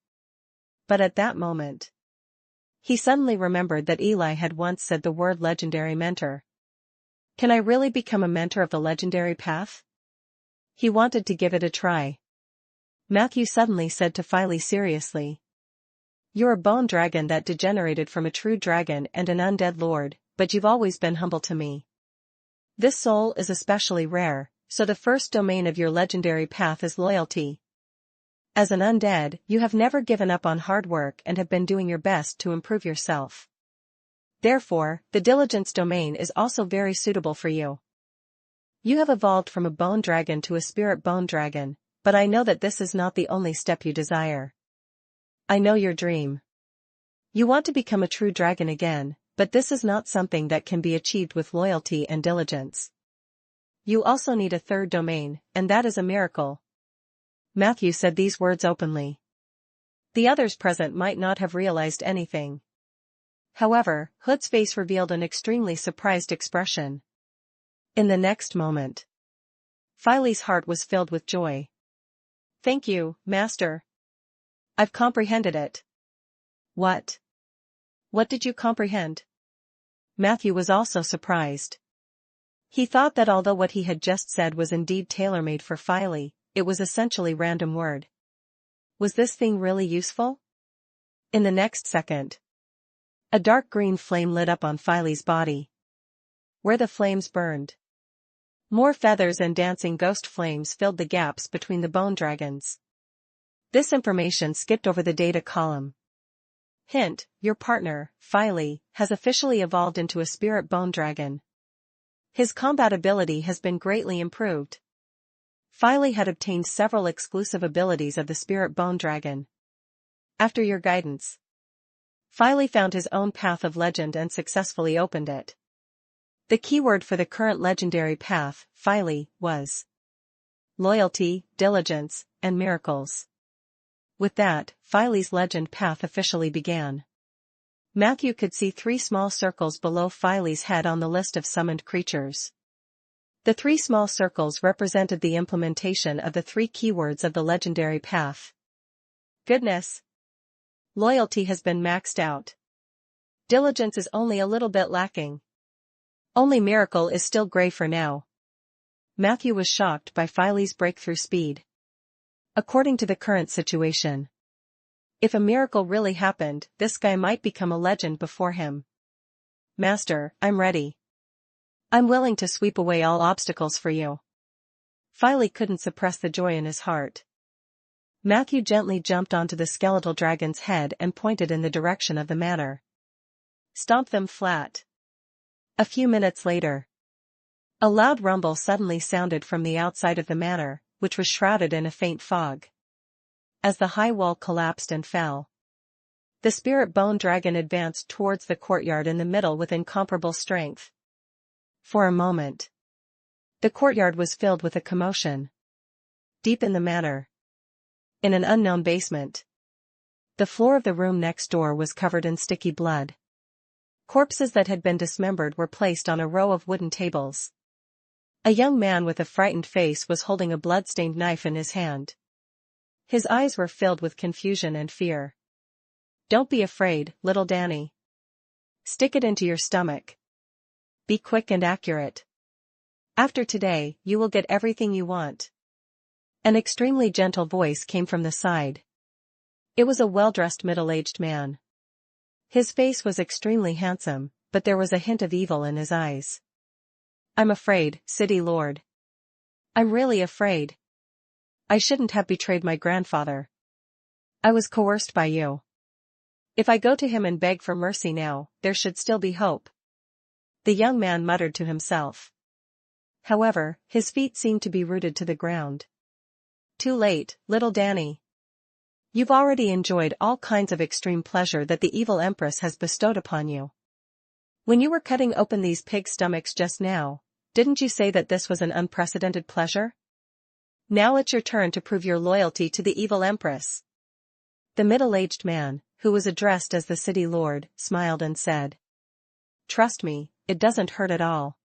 But at that moment, he suddenly remembered that Eli had once said the word legendary mentor. Can I really become a mentor of the legendary path? He wanted to give it a try. Matthew suddenly said to Phyle seriously. You're a bone dragon that degenerated from a true dragon and an undead lord, but you've always been humble to me. This soul is especially rare, so the first domain of your legendary path is loyalty. As an undead, you have never given up on hard work and have been doing your best to improve yourself. Therefore, the diligence domain is also very suitable for you. You have evolved from a bone dragon to a spirit bone dragon, but I know that this is not the only step you desire. I know your dream. You want to become a true dragon again, but this is not something that can be achieved with loyalty and diligence. You also need a third domain, and that is a miracle. Matthew said these words openly. The others present might not have realized anything. However, Hood's face revealed an extremely surprised expression. In the next moment, Phyle's heart was filled with joy. Thank you, Master. I've comprehended it. What? What did you comprehend? Matthew was also surprised. He thought that although what he had just said was indeed tailor-made for Filey, it was essentially random word. Was this thing really useful? In the next second, a dark green flame lit up on Filey's body. Where the flames burned, more feathers and dancing ghost flames filled the gaps between the bone dragons. This information skipped over the data column. Hint, your partner, Filey, has officially evolved into a spirit bone dragon. His combat ability has been greatly improved. Filey had obtained several exclusive abilities of the spirit bone dragon. After your guidance, Filey found his own path of legend and successfully opened it. The keyword for the current legendary path, Filey, was loyalty, diligence, and miracles. With that, Filey's legend path officially began. Matthew could see 3 small circles below Filey's head on the list of summoned creatures. The 3 small circles represented the implementation of the 3 keywords of the legendary path. Goodness! Loyalty has been maxed out. Diligence is only a little bit lacking. Only miracle is still gray for now. Matthew was shocked by Filey's breakthrough speed. According to the current situation, if a miracle really happened, this guy might become a legend before him. Master, I'm ready. I'm willing to sweep away all obstacles for you. Filey couldn't suppress the joy in his heart. Matthew gently jumped onto the skeletal dragon's head and pointed in the direction of the manor. Stomp them flat. A few minutes later, a loud rumble suddenly sounded from the outside of the manor, which was shrouded in a faint fog. As the high wall collapsed and fell, the spirit bone dragon advanced towards the courtyard in the middle with incomparable strength. For a moment, the courtyard was filled with a commotion. Deep in the manor, in an unknown basement, the floor of the room next door was covered in sticky blood. Corpses that had been dismembered were placed on a row of wooden tables. A young man with a frightened face was holding a blood-stained knife in his hand. His eyes were filled with confusion and fear. Don't be afraid, little Danny. Stick it into your stomach. Be quick and accurate. After today, you will get everything you want. An extremely gentle voice came from the side. It was a well-dressed middle-aged man. His face was extremely handsome, but there was a hint of evil in his eyes. I'm afraid, City Lord. I'm really afraid. I shouldn't have betrayed my grandfather. I was coerced by you. If I go to him and beg for mercy now, there should still be hope. The young man muttered to himself. However, his feet seemed to be rooted to the ground. Too late, little Danny. You've already enjoyed all kinds of extreme pleasure that the evil Empress has bestowed upon you. When you were cutting open these pig stomachs just now, didn't you say that this was an unprecedented pleasure? Now it's your turn to prove your loyalty to the evil Empress. The middle-aged man, who was addressed as the city lord, smiled and said, Trust me, it doesn't hurt at all.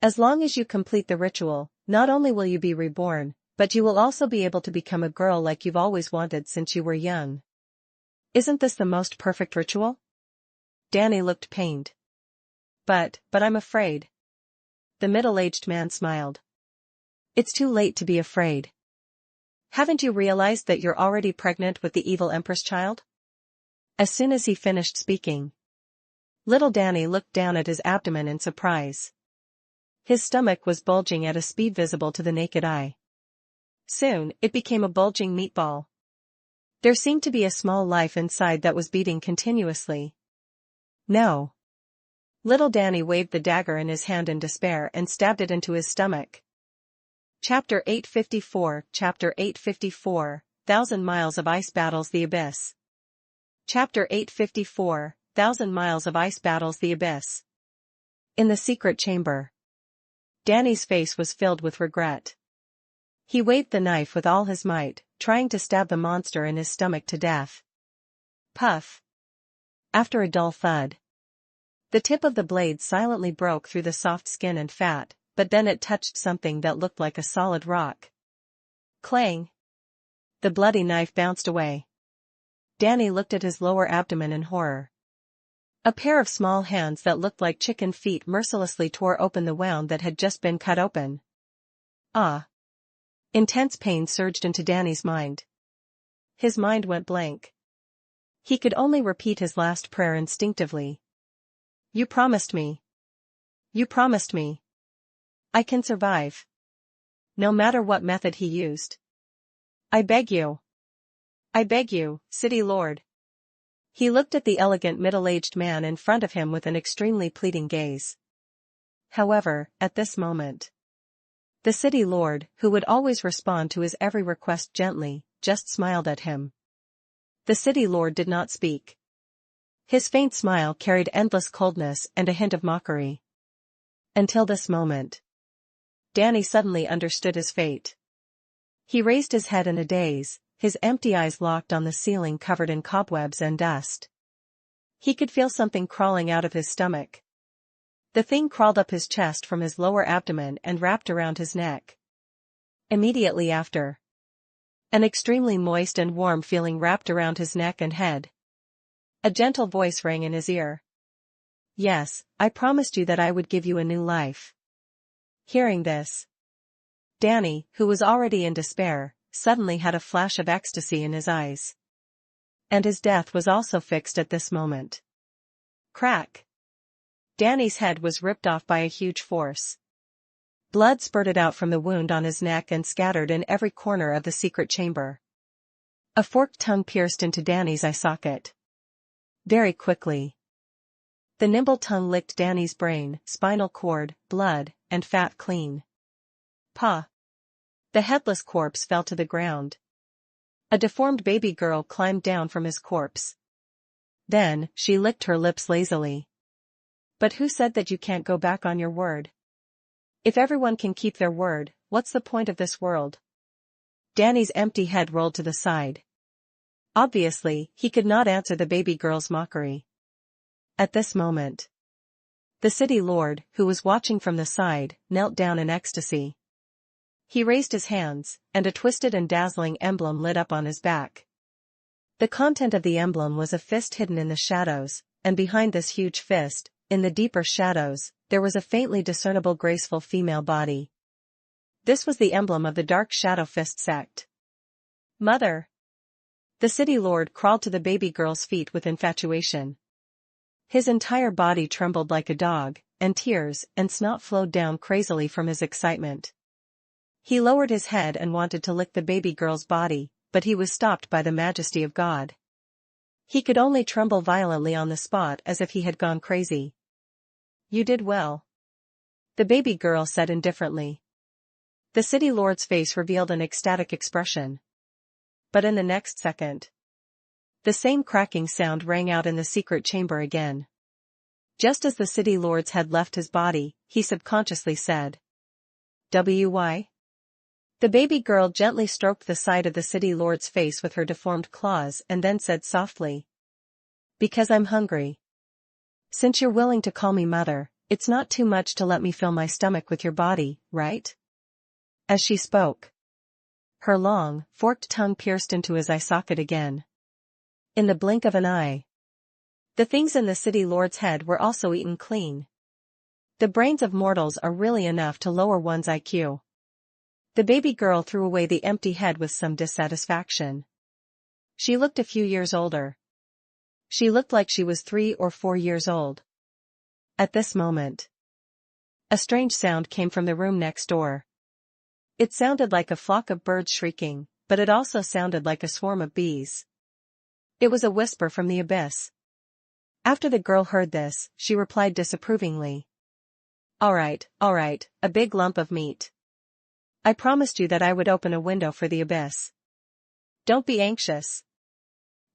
As long as you complete the ritual, not only will you be reborn, but you will also be able to become a girl like you've always wanted since you were young. Isn't this the most perfect ritual? Danny looked pained. But I'm afraid. The middle-aged man smiled. It's too late to be afraid. Haven't you realized that you're already pregnant with the evil Empress child? As soon as he finished speaking, little Danny looked down at his abdomen in surprise. His stomach was bulging at a speed visible to the naked eye. Soon, it became a bulging meatball. There seemed to be a small life inside that was beating continuously. No. Little Danny waved the dagger in his hand in despair and stabbed it into his stomach. Chapter 854, Chapter 854, 1,000 Miles of Ice Battles the Abyss. Chapter 854, 1,000 Miles of Ice Battles the Abyss. In the secret chamber, Danny's face was filled with regret. He waved the knife with all his might, trying to stab the monster in his stomach to death. Puff. After a dull thud, the tip of the blade silently broke through the soft skin and fat, but then it touched something that looked like a solid rock. Clang! The bloody knife bounced away. Danny looked at his lower abdomen in horror. A pair of small hands that looked like chicken feet mercilessly tore open the wound that had just been cut open. Ah! Intense pain surged into Danny's mind. His mind went blank. He could only repeat his last prayer instinctively. You promised me. You promised me. I can survive. No matter what method he used. I beg you. I beg you, City Lord. He looked at the elegant middle-aged man in front of him with an extremely pleading gaze. However, at this moment, the City Lord, who would always respond to his every request gently, just smiled at him. The City Lord did not speak. His faint smile carried endless coldness and a hint of mockery. Until this moment, Danny suddenly understood his fate. He raised his head in a daze, his empty eyes locked on the ceiling covered in cobwebs and dust. He could feel something crawling out of his stomach. The thing crawled up his chest from his lower abdomen and wrapped around his neck. Immediately after, an extremely moist and warm feeling wrapped around his neck and head. A gentle voice rang in his ear. Yes, I promised you that I would give you a new life. Hearing this, Danny, who was already in despair, suddenly had a flash of ecstasy in his eyes. And his death was also fixed at this moment. Crack! Danny's head was ripped off by a huge force. Blood spurted out from the wound on his neck and scattered in every corner of the secret chamber. A forked tongue pierced into Danny's eye socket. Very quickly, the nimble tongue licked Danny's brain, spinal cord, blood, and fat clean. Pah! The headless corpse fell to the ground. A deformed baby girl climbed down from his corpse. Then, she licked her lips lazily. But who said that you can't go back on your word? If everyone can keep their word, what's the point of this world? Danny's empty head rolled to the side. Obviously, he could not answer the baby girl's mockery. At this moment, the City Lord, who was watching from the side, knelt down in ecstasy. He raised his hands, and a twisted and dazzling emblem lit up on his back. The content of the emblem was a fist hidden in the shadows, and behind this huge fist, in the deeper shadows, there was a faintly discernible graceful female body. This was the emblem of the Dark Shadow Fist sect. Mother! The City Lord crawled to the baby girl's feet with infatuation. His entire body trembled like a dog, and tears and snot flowed down crazily from his excitement. He lowered his head and wanted to lick the baby girl's body, but he was stopped by the majesty of God. He could only tremble violently on the spot as if he had gone crazy. You did well. The baby girl said indifferently. The City Lord's face revealed an ecstatic expression. But in the next second, the same cracking sound rang out in the secret chamber again. Just as the City Lord's head left his body, he subconsciously said, "Why?" The baby girl gently stroked the side of the City Lord's face with her deformed claws and then said softly, "Because I'm hungry. Since you're willing to call me mother, it's not too much to let me fill my stomach with your body, right?" As she spoke, her long, forked tongue pierced into his eye socket again. In the blink of an eye, the things in the City Lord's head were also eaten clean. The brains of mortals are really enough to lower one's IQ. The baby girl threw away the empty head with some dissatisfaction. She looked a few years older. She looked like she was 3 or 4 years old. At this moment, a strange sound came from the room next door. It sounded like a flock of birds shrieking, but it also sounded like a swarm of bees. It was a whisper from the abyss. After the girl heard this, she replied disapprovingly. All right, a big lump of meat. I promised you that I would open a window for the abyss. Don't be anxious.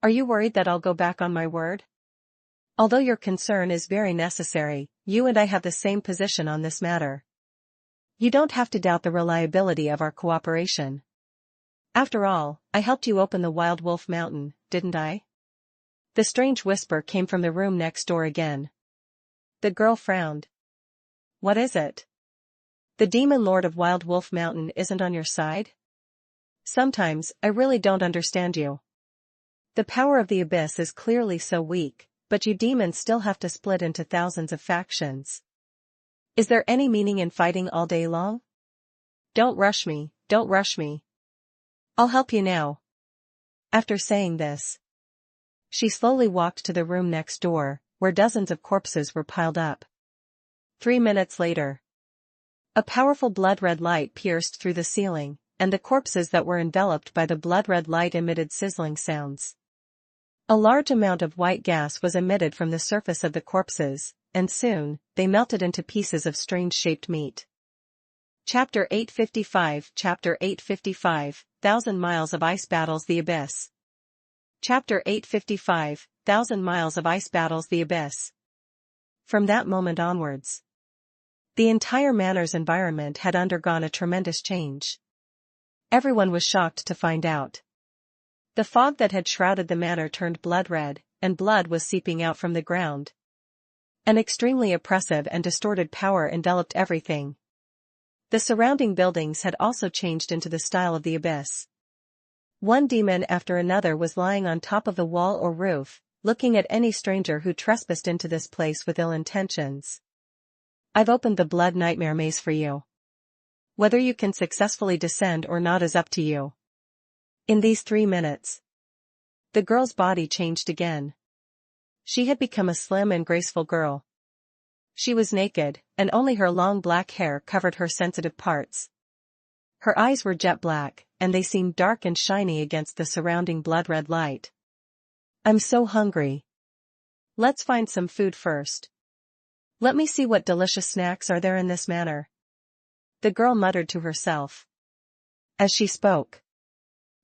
Are you worried that I'll go back on my word? Although your concern is very necessary, you and I have the same position on this matter. You don't have to doubt the reliability of our cooperation. After all, I helped you open the Wild Wolf Mountain, didn't I? The strange whisper came from the room next door again. The girl frowned. What is it? The demon lord of Wild Wolf Mountain isn't on your side? Sometimes, I really don't understand you. The power of the abyss is clearly so weak, but you demons still have to split into thousands of factions. Is there any meaning in fighting all day long? Don't rush me, don't rush me. I'll help you now. After saying this, she slowly walked to the room next door, where dozens of corpses were piled up. 3 minutes later, a powerful blood-red light pierced through the ceiling, and the corpses that were enveloped by the blood-red light emitted sizzling sounds. A large amount of white gas was emitted from the surface of the corpses, and soon, they melted into pieces of strange-shaped meat. Chapter 855 Chapter 855, 1,000 Miles of Ice Battles the Abyss. Chapter 855, 1,000 Miles of Ice Battles the Abyss. From that moment onwards, the entire manor's environment had undergone a tremendous change. Everyone was shocked to find out. The fog that had shrouded the manor turned blood-red, and blood was seeping out from the ground. An extremely oppressive and distorted power enveloped everything. The surrounding buildings had also changed into the style of the abyss. One demon after another was lying on top of the wall or roof, looking at any stranger who trespassed into this place with ill intentions. I've opened the blood nightmare maze for you. Whether you can successfully descend or not is up to you. In these 3 minutes, the girl's body changed again. She had become a slim and graceful girl. She was naked, and only her long black hair covered her sensitive parts. Her eyes were jet black, and they seemed dark and shiny against the surrounding blood-red light. I'm so hungry. Let's find some food first. Let me see what delicious snacks are there in this manor. The girl muttered to herself. As she spoke,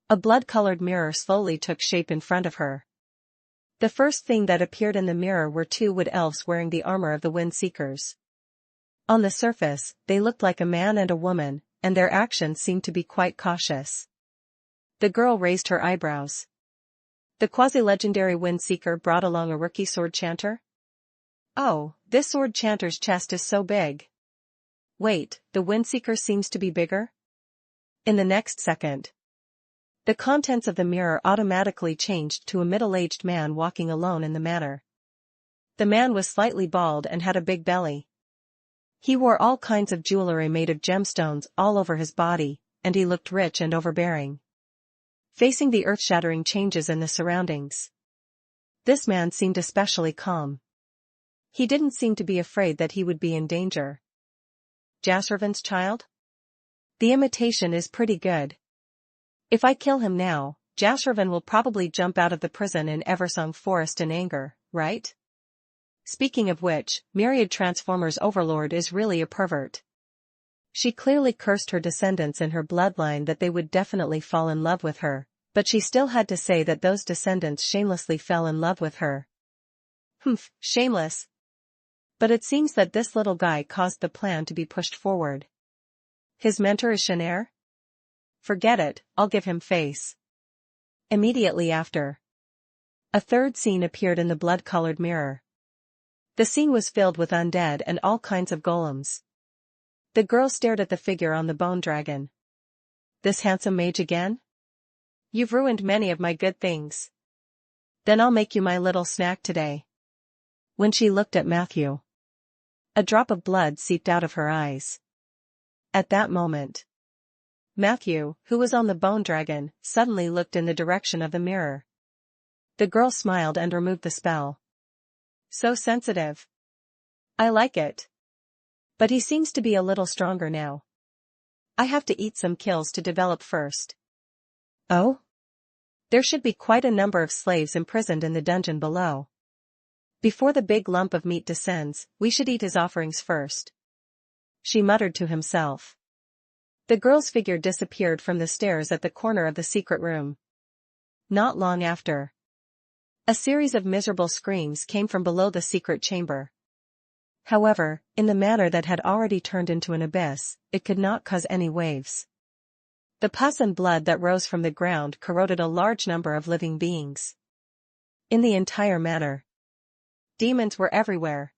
a blood-colored mirror slowly took shape in front of her. The first thing that appeared in the mirror were 2 wood elves wearing the armor of the Wind Seekers. On the surface, they looked like a man and a woman, and their actions seemed to be quite cautious. The girl raised her eyebrows. The quasi-legendary Wind Seeker brought along a rookie sword chanter? Oh, this sword chanter's chest is so big. Wait, the Wind Seeker seems to be bigger? In the next second, the contents of the mirror automatically changed to a middle-aged man walking alone in the manor. The man was slightly bald and had a big belly. He wore all kinds of jewelry made of gemstones all over his body, and he looked rich and overbearing. Facing the earth-shattering changes in the surroundings, this man seemed especially calm. He didn't seem to be afraid that he would be in danger. Jasravan's child? The imitation is pretty good. If I kill him now, Jasravan will probably jump out of the prison in Eversong Forest in anger, right? Speaking of which, Myriad Transformers' overlord is really a pervert. She clearly cursed her descendants in her bloodline that they would definitely fall in love with her, but she still had to say that those descendants shamelessly fell in love with her. Humph, shameless. But it seems that this little guy caused the plan to be pushed forward. His mentor is Shanair? Forget it, I'll give him face. Immediately after, a third scene appeared in the blood-colored mirror. The scene was filled with undead and all kinds of golems. The girl stared at the figure on the bone dragon. This handsome mage again? You've ruined many of my good things. Then I'll make you my little snack today. When she looked at Matthew, a drop of blood seeped out of her eyes. At that moment, Matthew, who was on the bone dragon, suddenly looked in the direction of the mirror. The girl smiled and removed the spell. So sensitive. I like it. But he seems to be a little stronger now. I have to eat some kills to develop first. Oh? There should be quite a number of slaves imprisoned in the dungeon below. Before the big lump of meat descends, we should eat his offerings first. She muttered to himself. The girl's figure disappeared from the stairs at the corner of the secret room. Not long after, a series of miserable screams came from below the secret chamber. However, in the manner that had already turned into an abyss, it could not cause any waves. The pus and blood that rose from the ground corroded a large number of living beings. In the entire manor, demons were everywhere.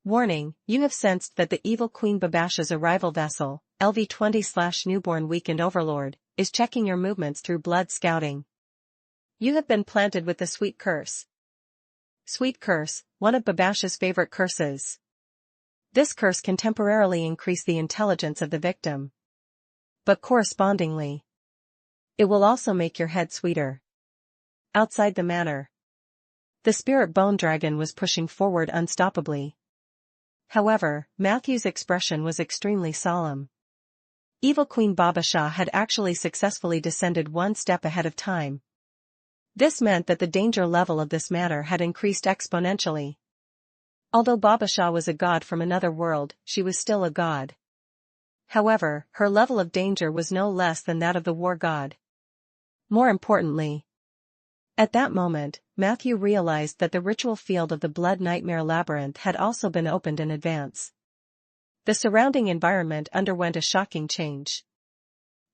Warning, you have sensed that the evil Queen Babasha's arrival vessel, LV-20/Newborn Weakened Overlord, is checking your movements through blood scouting. You have been planted with the sweet curse. Sweet curse, one of Babash's favorite curses. This curse can temporarily increase the intelligence of the victim. But correspondingly, it will also make your head sweeter. Outside the manor, the spirit bone dragon was pushing forward unstoppably. However, Matthew's expression was extremely solemn. Evil Queen Babasha had actually successfully descended one step ahead of time. This meant that the danger level of this manor had increased exponentially. Although Babasha was a god from another world, she was still a god. However, her level of danger was no less than that of the war god. More importantly, at that moment, Matthew realized that the ritual field of the Blood Nightmare Labyrinth had also been opened in advance. The surrounding environment underwent a shocking change.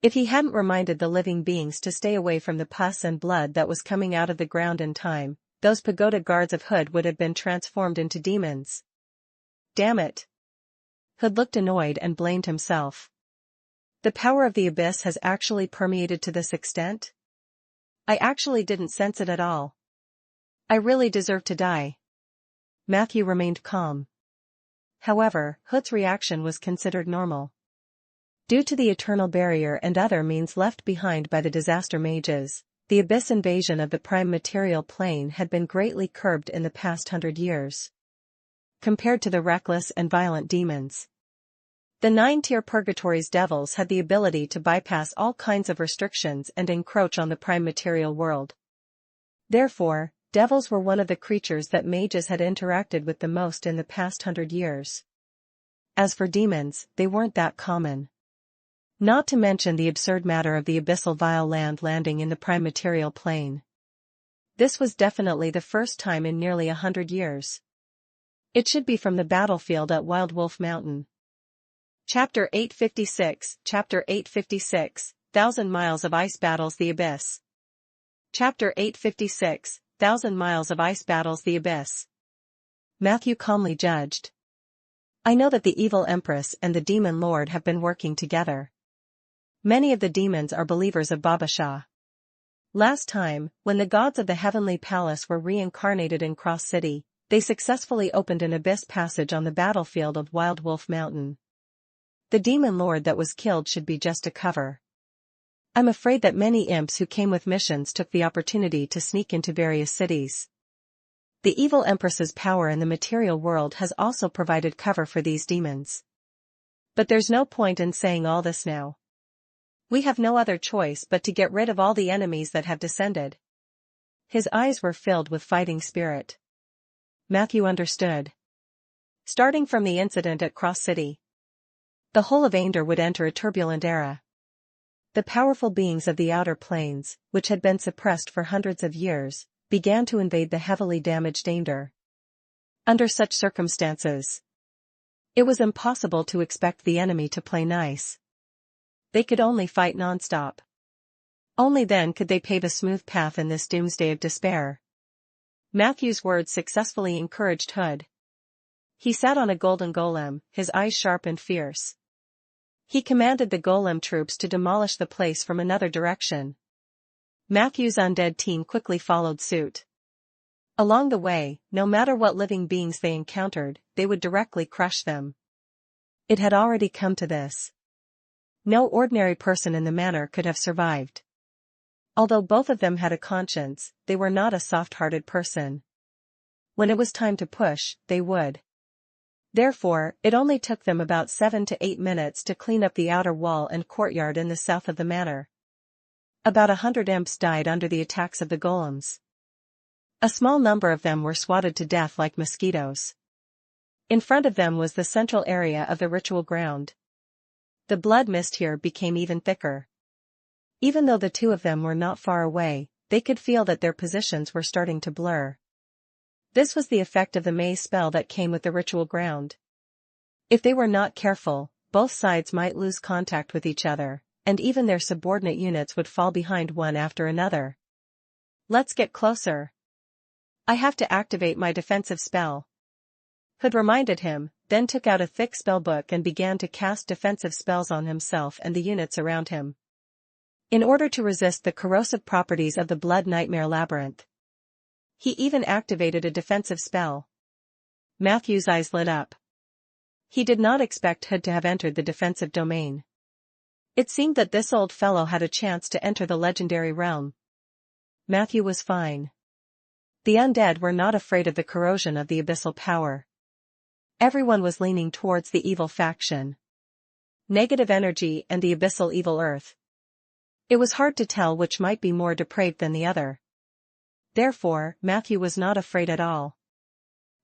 If he hadn't reminded the living beings to stay away from the pus and blood that was coming out of the ground in time, those pagoda guards of Hood would have been transformed into demons. Damn it! Hood looked annoyed and blamed himself. The power of the abyss has actually permeated to this extent? I actually didn't sense it at all. I really deserve to die. Matthew remained calm. However, Hood's reaction was considered normal. Due to the eternal barrier and other means left behind by the disaster mages, the abyss invasion of the prime material plane had been greatly curbed in the past 100 years. Compared to the reckless and violent demons, the 9-tier purgatory's devils had the ability to bypass all kinds of restrictions and encroach on the prime material world. Therefore, devils were one of the creatures that mages had interacted with the most in the past 100 years. As for demons, they weren't that common. Not to mention the absurd matter of the abyssal vile land landing in the prime material plane. This was definitely the first time in nearly 100 years. It should be from the battlefield at Wild Wolf Mountain. Chapter 856, Chapter 856, 1,000 Miles of Ice Battles the Abyss. Chapter 856, 1,000 Miles of Ice Battles the Abyss. Matthew calmly judged. I know that the evil empress and the demon lord have been working together. Many of the demons are believers of Babasha. Last time, when the gods of the Heavenly Palace were reincarnated in Cross City, they successfully opened an abyss passage on the battlefield of Wild Wolf Mountain. The demon lord that was killed should be just a cover. I'm afraid that many imps who came with missions took the opportunity to sneak into various cities. The evil empress's power in the material world has also provided cover for these demons. But there's no point in saying all this now. We have no other choice but to get rid of all the enemies that have descended. His eyes were filled with fighting spirit. Matthew understood. Starting from the incident at Cross City, the whole of Ainder would enter a turbulent era. The powerful beings of the outer planes, which had been suppressed for hundreds of years, began to invade the heavily damaged Ainder. Under such circumstances, it was impossible to expect the enemy to play nice. They could only fight non-stop. Only then could they pave a smooth path in this doomsday of despair. Matthew's words successfully encouraged Hood. He sat on a golden golem, his eyes sharp and fierce. He commanded the golem troops to demolish the place from another direction. Matthew's undead team quickly followed suit. Along the way, no matter what living beings they encountered, they would directly crush them. It had already come to this. No ordinary person in the manor could have survived. Although both of them had a conscience, they were not a soft-hearted person. When it was time to push, they would. Therefore, it only took them about 7 to 8 minutes to clean up the outer wall and courtyard in the south of the manor. About 100 imps died under the attacks of the golems. A small number of them were swatted to death like mosquitoes. In front of them was the central area of the ritual ground. The blood mist here became even thicker. Even though the two of them were not far away, they could feel that their positions were starting to blur. This was the effect of the maze spell that came with the ritual ground. If they were not careful, both sides might lose contact with each other, and even their subordinate units would fall behind one after another. Let's get closer. I have to activate my defensive spell. Hood reminded him, then took out a thick spellbook and began to cast defensive spells on himself and the units around him. In order to resist the corrosive properties of the Blood Nightmare Labyrinth, He even activated a defensive spell. Matthew's eyes lit up. He did not expect Hood to have entered the defensive domain. It seemed that this old fellow had a chance to enter the legendary realm. Matthew was fine. The undead were not afraid of the corrosion of the abyssal power. Everyone was leaning towards the evil faction. Negative energy and the abyssal evil earth. It was hard to tell which might be more depraved than the other. Therefore, Matthew was not afraid at all.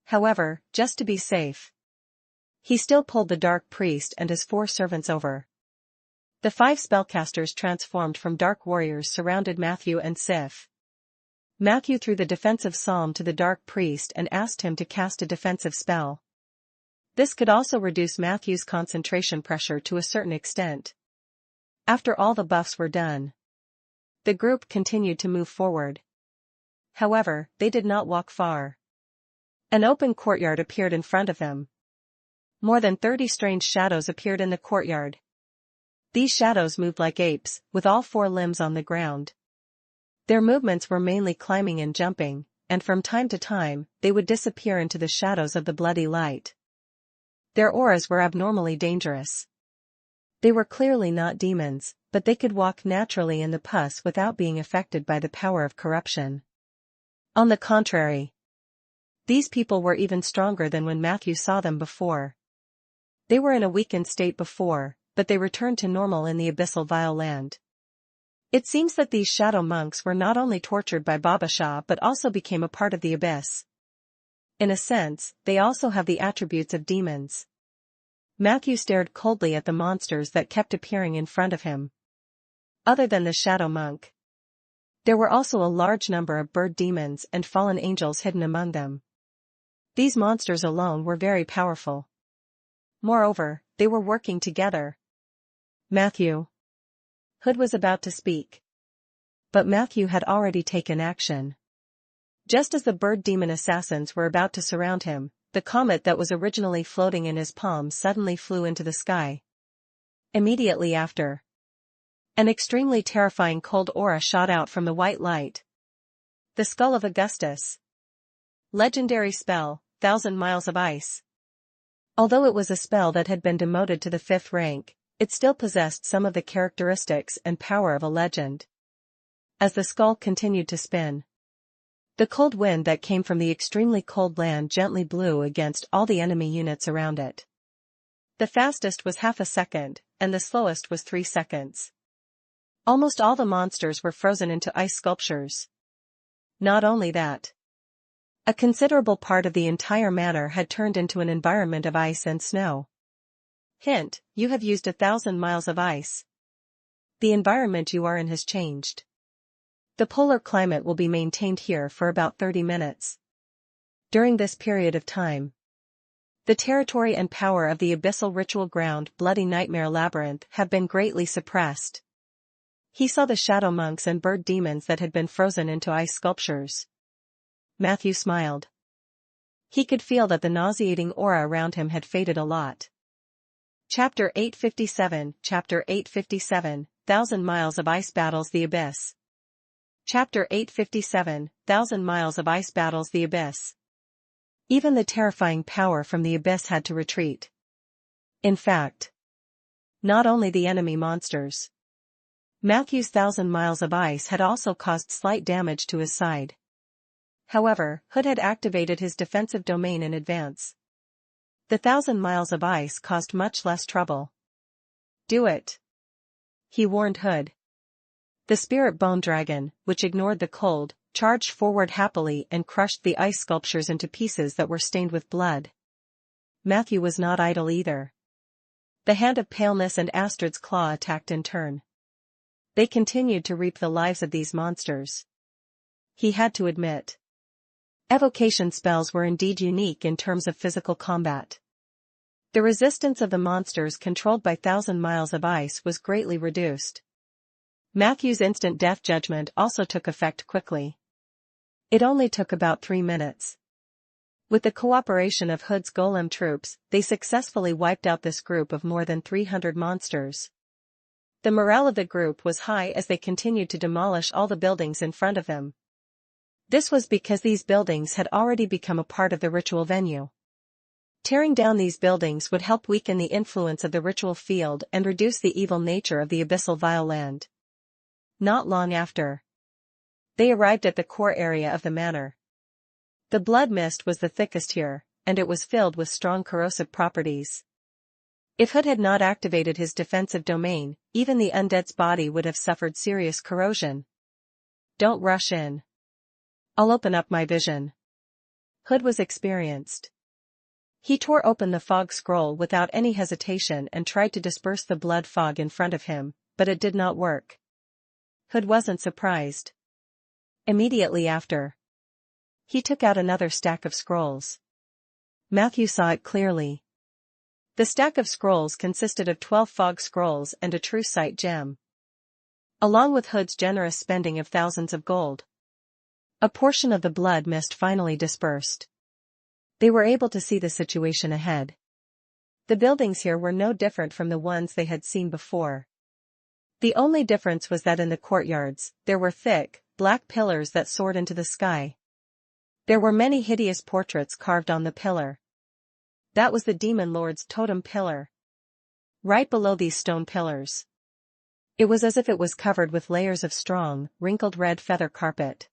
However, just to be safe, he still pulled the Dark Priest and his 4 servants over. The 5 spellcasters transformed from dark warriors surrounded Matthew and Sif. Matthew threw the defensive psalm to the Dark Priest and asked him to cast a defensive spell. This could also reduce Matthew's concentration pressure to a certain extent. After all the buffs were done, the group continued to move forward. However, they did not walk far. An open courtyard appeared in front of them. More than 30 strange shadows appeared in the courtyard. These shadows moved like apes, with all 4 limbs on the ground. Their movements were mainly climbing and jumping, and from time to time, they would disappear into the shadows of the bloody light. Their auras were abnormally dangerous. They were clearly not demons, but they could walk naturally in the pus without being affected by the power of corruption. On the contrary, these people were even stronger than when Matthew saw them before. They were in a weakened state before, but they returned to normal in the abyssal vile land. It seems that these shadow monks were not only tortured by Baba Shah but also became a part of the abyss. In a sense, they also have the attributes of demons. Matthew stared coldly at the monsters that kept appearing in front of him. Other than the shadow monk, there were also a large number of bird demons and fallen angels hidden among them. These monsters alone were very powerful. Moreover, they were working together. Matthew. Hood was about to speak. But Matthew had already taken action. Just as the bird demon assassins were about to surround him, the comet that was originally floating in his palm suddenly flew into the sky. Immediately after, an extremely terrifying cold aura shot out from the white light. The skull of Augustus. Legendary spell, 1,000 miles of ice. Although it was a spell that had been demoted to the 5th rank, it still possessed some of the characteristics and power of a legend. As the skull continued to spin, the cold wind that came from the extremely cold land gently blew against all the enemy units around it. The fastest was half a second, and the slowest was 3 seconds. Almost all the monsters were frozen into ice sculptures. Not only that, a considerable part of the entire manor had turned into an environment of ice and snow. Hint, you have used 1,000 miles of ice. The environment you are in has changed. The polar climate will be maintained here for about 30 minutes. During this period of time, the territory and power of the abyssal ritual ground Bloody Nightmare Labyrinth have been greatly suppressed. He saw the shadow monks and bird demons that had been frozen into ice sculptures. Matthew smiled. He could feel that the nauseating aura around him had faded a lot. Chapter 857, 1,000 miles of ice battles the abyss. Chapter 857, 1,000 miles of ice battles the abyss. Even the terrifying power from the abyss had to retreat. In fact, not only the enemy monsters. Matthew's 1,000 miles of ice had also caused slight damage to his side. However, Hood had activated his defensive domain in advance. The 1,000 miles of ice caused much less trouble. Do it, he warned Hood. The spirit bone dragon, which ignored the cold, charged forward happily and crushed the ice sculptures into pieces that were stained with blood. Matthew was not idle either. The Hand of Paleness and Astrid's Claw attacked in turn. They continued to reap the lives of these monsters. He had to admit, evocation spells were indeed unique in terms of physical combat. The resistance of the monsters controlled by 1,000 miles of ice was greatly reduced. Matthew's instant death judgment also took effect quickly. It only took about 3 minutes. With the cooperation of Hood's golem troops, they successfully wiped out this group of more than 300 monsters. The morale of the group was high as they continued to demolish all the buildings in front of them. This was because these buildings had already become a part of the ritual venue. Tearing down these buildings would help weaken the influence of the ritual field and reduce the evil nature of the abyssal vile land. Not long after, they arrived at the core area of the manor. The blood mist was the thickest here, and it was filled with strong corrosive properties. If Hood had not activated his defensive domain, even the undead's body would have suffered serious corrosion. Don't rush in. I'll open up my vision. Hood was experienced. He tore open the fog scroll without any hesitation and tried to disperse the blood fog in front of him, but it did not work. Hood wasn't surprised. Immediately after, he took out another stack of scrolls. Matthew saw it clearly. The stack of scrolls consisted of 12 fog scrolls and a true sight gem. Along with Hood's generous spending of thousands of gold, a portion of the blood mist finally dispersed. They were able to see the situation ahead. The buildings here were no different from the ones they had seen before. The only difference was that in the courtyards, there were thick, black pillars that soared into the sky. There were many hideous portraits carved on the pillar. That was the demon lord's totem pillar. Right below these stone pillars, it was as if it was covered with layers of strong, wrinkled red feather carpet.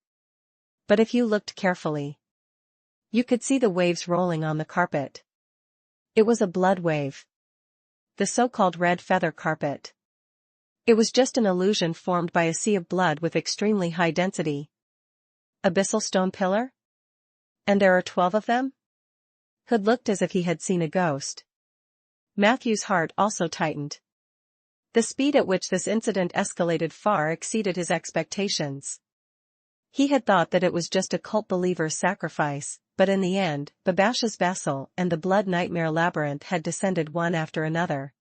But if you looked carefully, you could see the waves rolling on the carpet. It was a blood wave. The so-called red feather carpet. It was just an illusion formed by a sea of blood with extremely high density. Abyssal stone pillar? And there are 12 of them? Hood looked as if he had seen a ghost. Matthew's heart also tightened. The speed at which this incident escalated far exceeded his expectations. He had thought that it was just a cult believer's sacrifice, but in the end, Babash's vessel and the blood nightmare labyrinth had descended one after another.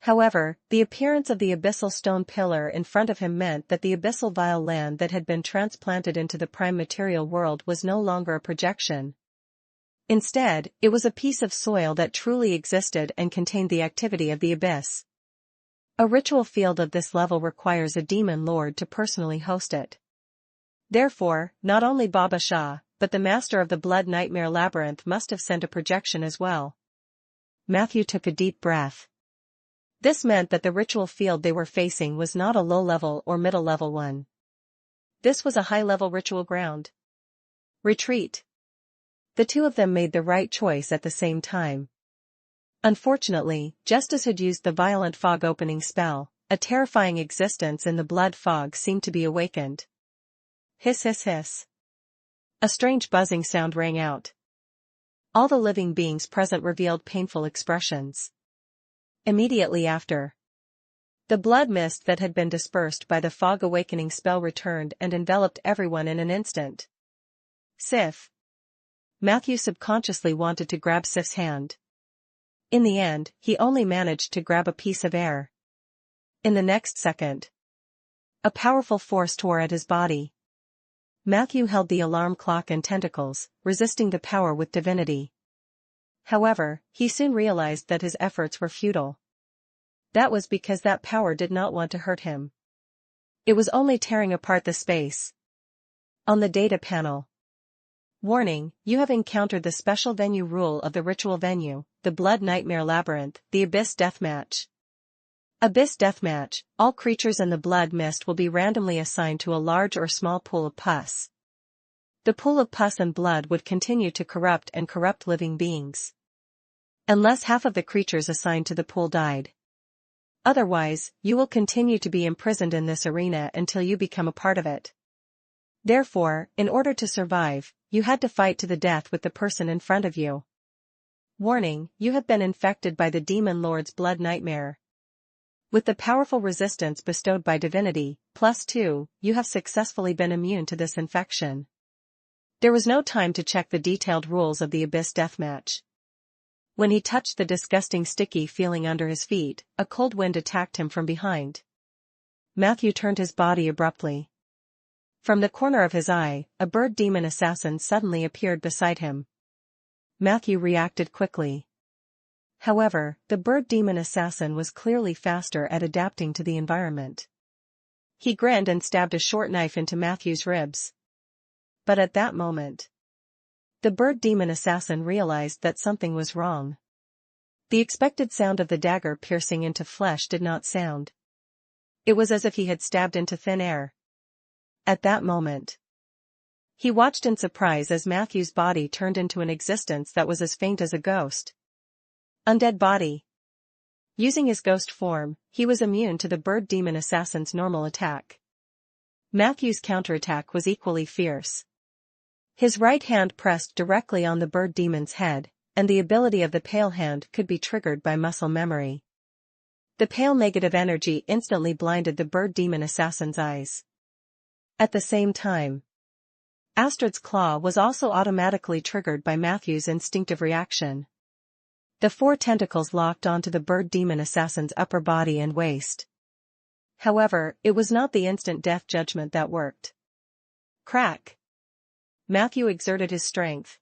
However, the appearance of the abyssal stone pillar in front of him meant that the abyssal vile land that had been transplanted into the prime material world was no longer a projection. Instead, it was a piece of soil that truly existed and contained the activity of the abyss. A ritual field of this level requires a demon lord to personally host it. Therefore, not only Baba Shah, but the master of the blood nightmare labyrinth must have sent a projection as well. Matthew took a deep breath. This meant that the ritual field they were facing was not a low-level or middle-level one. This was a high-level ritual ground. Retreat. The two of them made the right choice at the same time. Unfortunately, just as had used the violent fog opening spell, a terrifying existence in the blood fog seemed to be awakened. Hiss hiss hiss. A strange buzzing sound rang out. All the living beings present revealed painful expressions. Immediately after, the blood mist that had been dispersed by the fog awakening spell returned and enveloped everyone in an instant. Sif. Matthew subconsciously wanted to grab Sif's hand. In the end, he only managed to grab a piece of air. In the next second, a powerful force tore at his body. Matthew held the alarm clock and tentacles, resisting the power with divinity. However, he soon realized that his efforts were futile. That was because that power did not want to hurt him. It was only tearing apart the space. On the data panel. Warning, you have encountered the special venue rule of the ritual venue, the Blood Nightmare Labyrinth, the Abyss Deathmatch. Abyss Deathmatch, all creatures in the blood mist will be randomly assigned to a large or small pool of pus. The pool of pus and blood would continue to corrupt living beings. Unless half of the creatures assigned to the pool died. Otherwise, you will continue to be imprisoned in this arena until you become a part of it. Therefore, in order to survive, you had to fight to the death with the person in front of you. Warning, you have been infected by the Demon Lord's blood nightmare. With the powerful resistance bestowed by divinity, +2, you have successfully been immune to this infection. There was no time to check the detailed rules of the Abyss Deathmatch. When he touched the disgusting sticky feeling under his feet, a cold wind attacked him from behind. Matthew turned his body abruptly. From the corner of his eye, a bird demon assassin suddenly appeared beside him. Matthew reacted quickly. However, the bird demon assassin was clearly faster at adapting to the environment. He grinned and stabbed a short knife into Matthew's ribs. But at that moment, the bird demon assassin realized that something was wrong. The expected sound of the dagger piercing into flesh did not sound. It was as if he had stabbed into thin air. At that moment, he watched in surprise as Matthew's body turned into an existence that was as faint as a ghost. Undead body. Using his ghost form, he was immune to the bird demon assassin's normal attack. Matthew's counterattack was equally fierce. His right hand pressed directly on the bird demon's head, and the ability of the pale hand could be triggered by muscle memory. The pale negative energy instantly blinded the bird demon assassin's eyes. At the same time, Astrid's claw was also automatically triggered by Matthew's instinctive reaction. The 4 tentacles locked onto the bird demon assassin's upper body and waist. However, it was not the instant death judgment that worked. Crack! Matthew exerted his strength.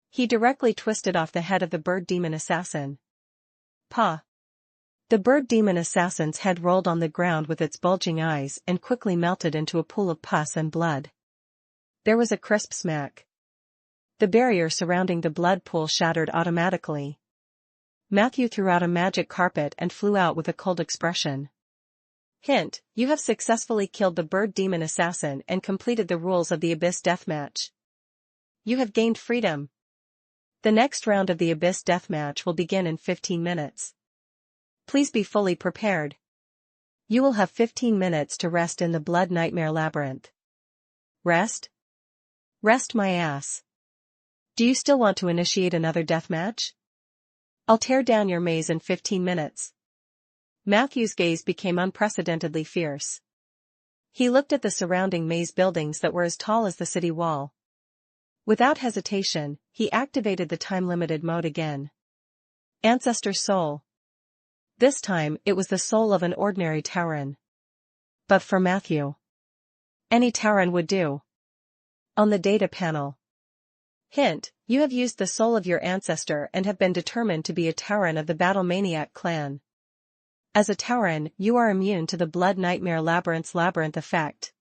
He directly twisted off the head of the bird demon assassin. Pa! The bird demon assassin's head rolled on the ground with its bulging eyes and quickly melted into a pool of pus and blood. There was a crisp smack. The barrier surrounding the blood pool shattered automatically. Matthew threw out a magic carpet and flew out with a cold expression. Hint: you have successfully killed the bird demon assassin and completed the rules of the Abyss Deathmatch. You have gained freedom. The next round of the Abyss Deathmatch will begin in 15 minutes. Please be fully prepared. You will have 15 minutes to rest in the Blood Nightmare Labyrinth. Rest? Rest my ass. Do you still want to initiate another deathmatch? I'll tear down your maze in 15 minutes. Matthew's gaze became unprecedentedly fierce. He looked at the surrounding maze buildings that were as tall as the city wall. Without hesitation, he activated the time-limited mode again. Ancestor Soul. This time, it was the soul of an ordinary Tauren. But for Matthew, any Tauren would do. On the data panel. Hint: you have used the soul of your ancestor and have been determined to be a Tauren of the Battle Maniac clan. As a Tauren, you are immune to the Blood Nightmare Labyrinth's labyrinth effect.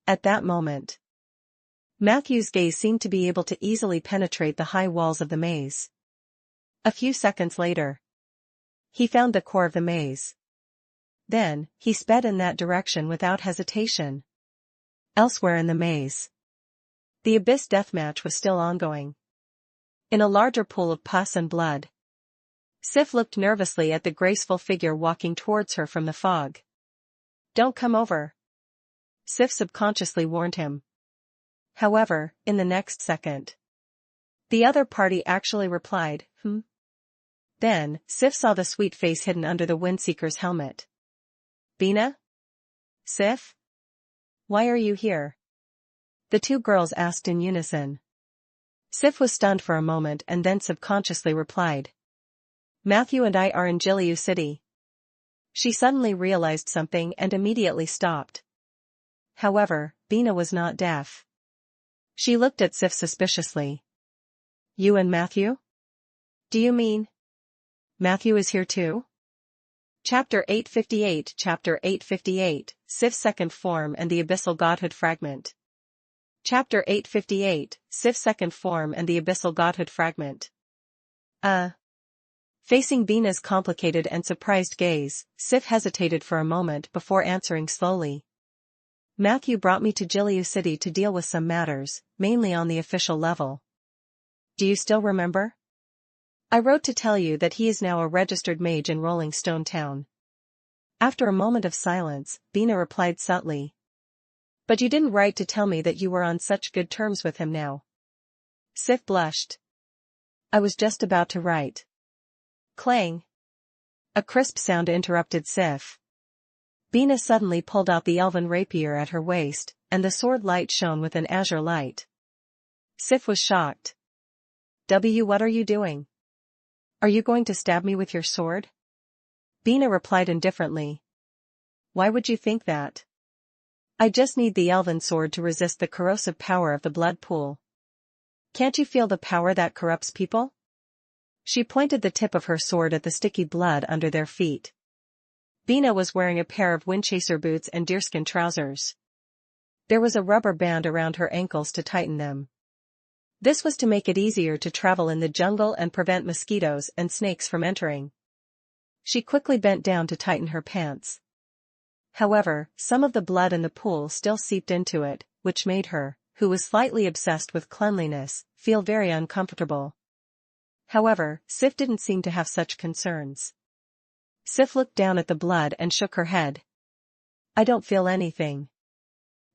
At that moment, Matthew's gaze seemed to be able to easily penetrate the high walls of the maze. A few seconds later, he found the core of the maze. Then, he sped in that direction without hesitation. Elsewhere in the maze, the Abyss Deathmatch was still ongoing. In a larger pool of pus and blood, Sif looked nervously at the graceful figure walking towards her from the fog. Don't come over. Sif subconsciously warned him. However, in the next second, the other party actually replied, Then, Sif saw the sweet face hidden under the Windseeker's helmet. Bina? Sif? Why are you here? The 2 girls asked in unison. Sif was stunned for a moment and then subconsciously replied. Matthew and I are in Jiliu City. She suddenly realized something and immediately stopped. However, Bina was not deaf. She looked at Sif suspiciously. You and Matthew? Do you mean Matthew is here too? Chapter 858 Chapter 858, Sif's Second Form and the Abyssal Godhood Fragment. Chapter 858, Sif's Second Form and the Abyssal Godhood Fragment. Facing Bina's complicated and surprised gaze, Sif hesitated for a moment before answering slowly. Matthew brought me to Jiliu City to deal with some matters, mainly on the official level. Do you still remember? I wrote to tell you that he is now a registered mage in Rolling Stone Town. After a moment of silence, Bina replied subtly. But you didn't write to tell me that you were on such good terms with him now. Sif blushed. I was just about to write. Clang. A crisp sound interrupted Sif. Bina suddenly pulled out the elven rapier at her waist, and the sword light shone with an azure light. Sif was shocked. What are you doing? Are you going to stab me with your sword? Bina replied indifferently. Why would you think that? I just need the elven sword to resist the corrosive power of the blood pool. Can't you feel the power that corrupts people? She pointed the tip of her sword at the sticky blood under their feet. Bina was wearing a pair of windchaser boots and deerskin trousers. There was a rubber band around her ankles to tighten them. This was to make it easier to travel in the jungle and prevent mosquitoes and snakes from entering. She quickly bent down to tighten her pants. However, some of the blood in the pool still seeped into it, which made her, who was slightly obsessed with cleanliness, feel very uncomfortable. However, Sif didn't seem to have such concerns. Sif looked down at the blood and shook her head. I don't feel anything.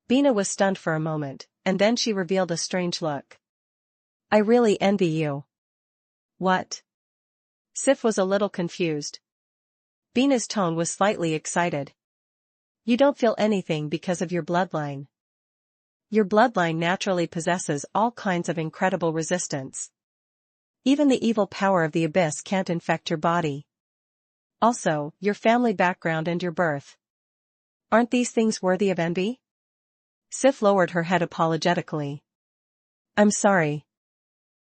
Bina was stunned for a moment, and then she revealed a strange look. I really envy you. What? Sif was a little confused. Bina's tone was slightly excited. You don't feel anything because of your bloodline. Your bloodline naturally possesses all kinds of incredible resistance. Even the evil power of the abyss can't infect your body. Also, your family background and your birth. Aren't these things worthy of envy? Sif lowered her head apologetically. I'm sorry.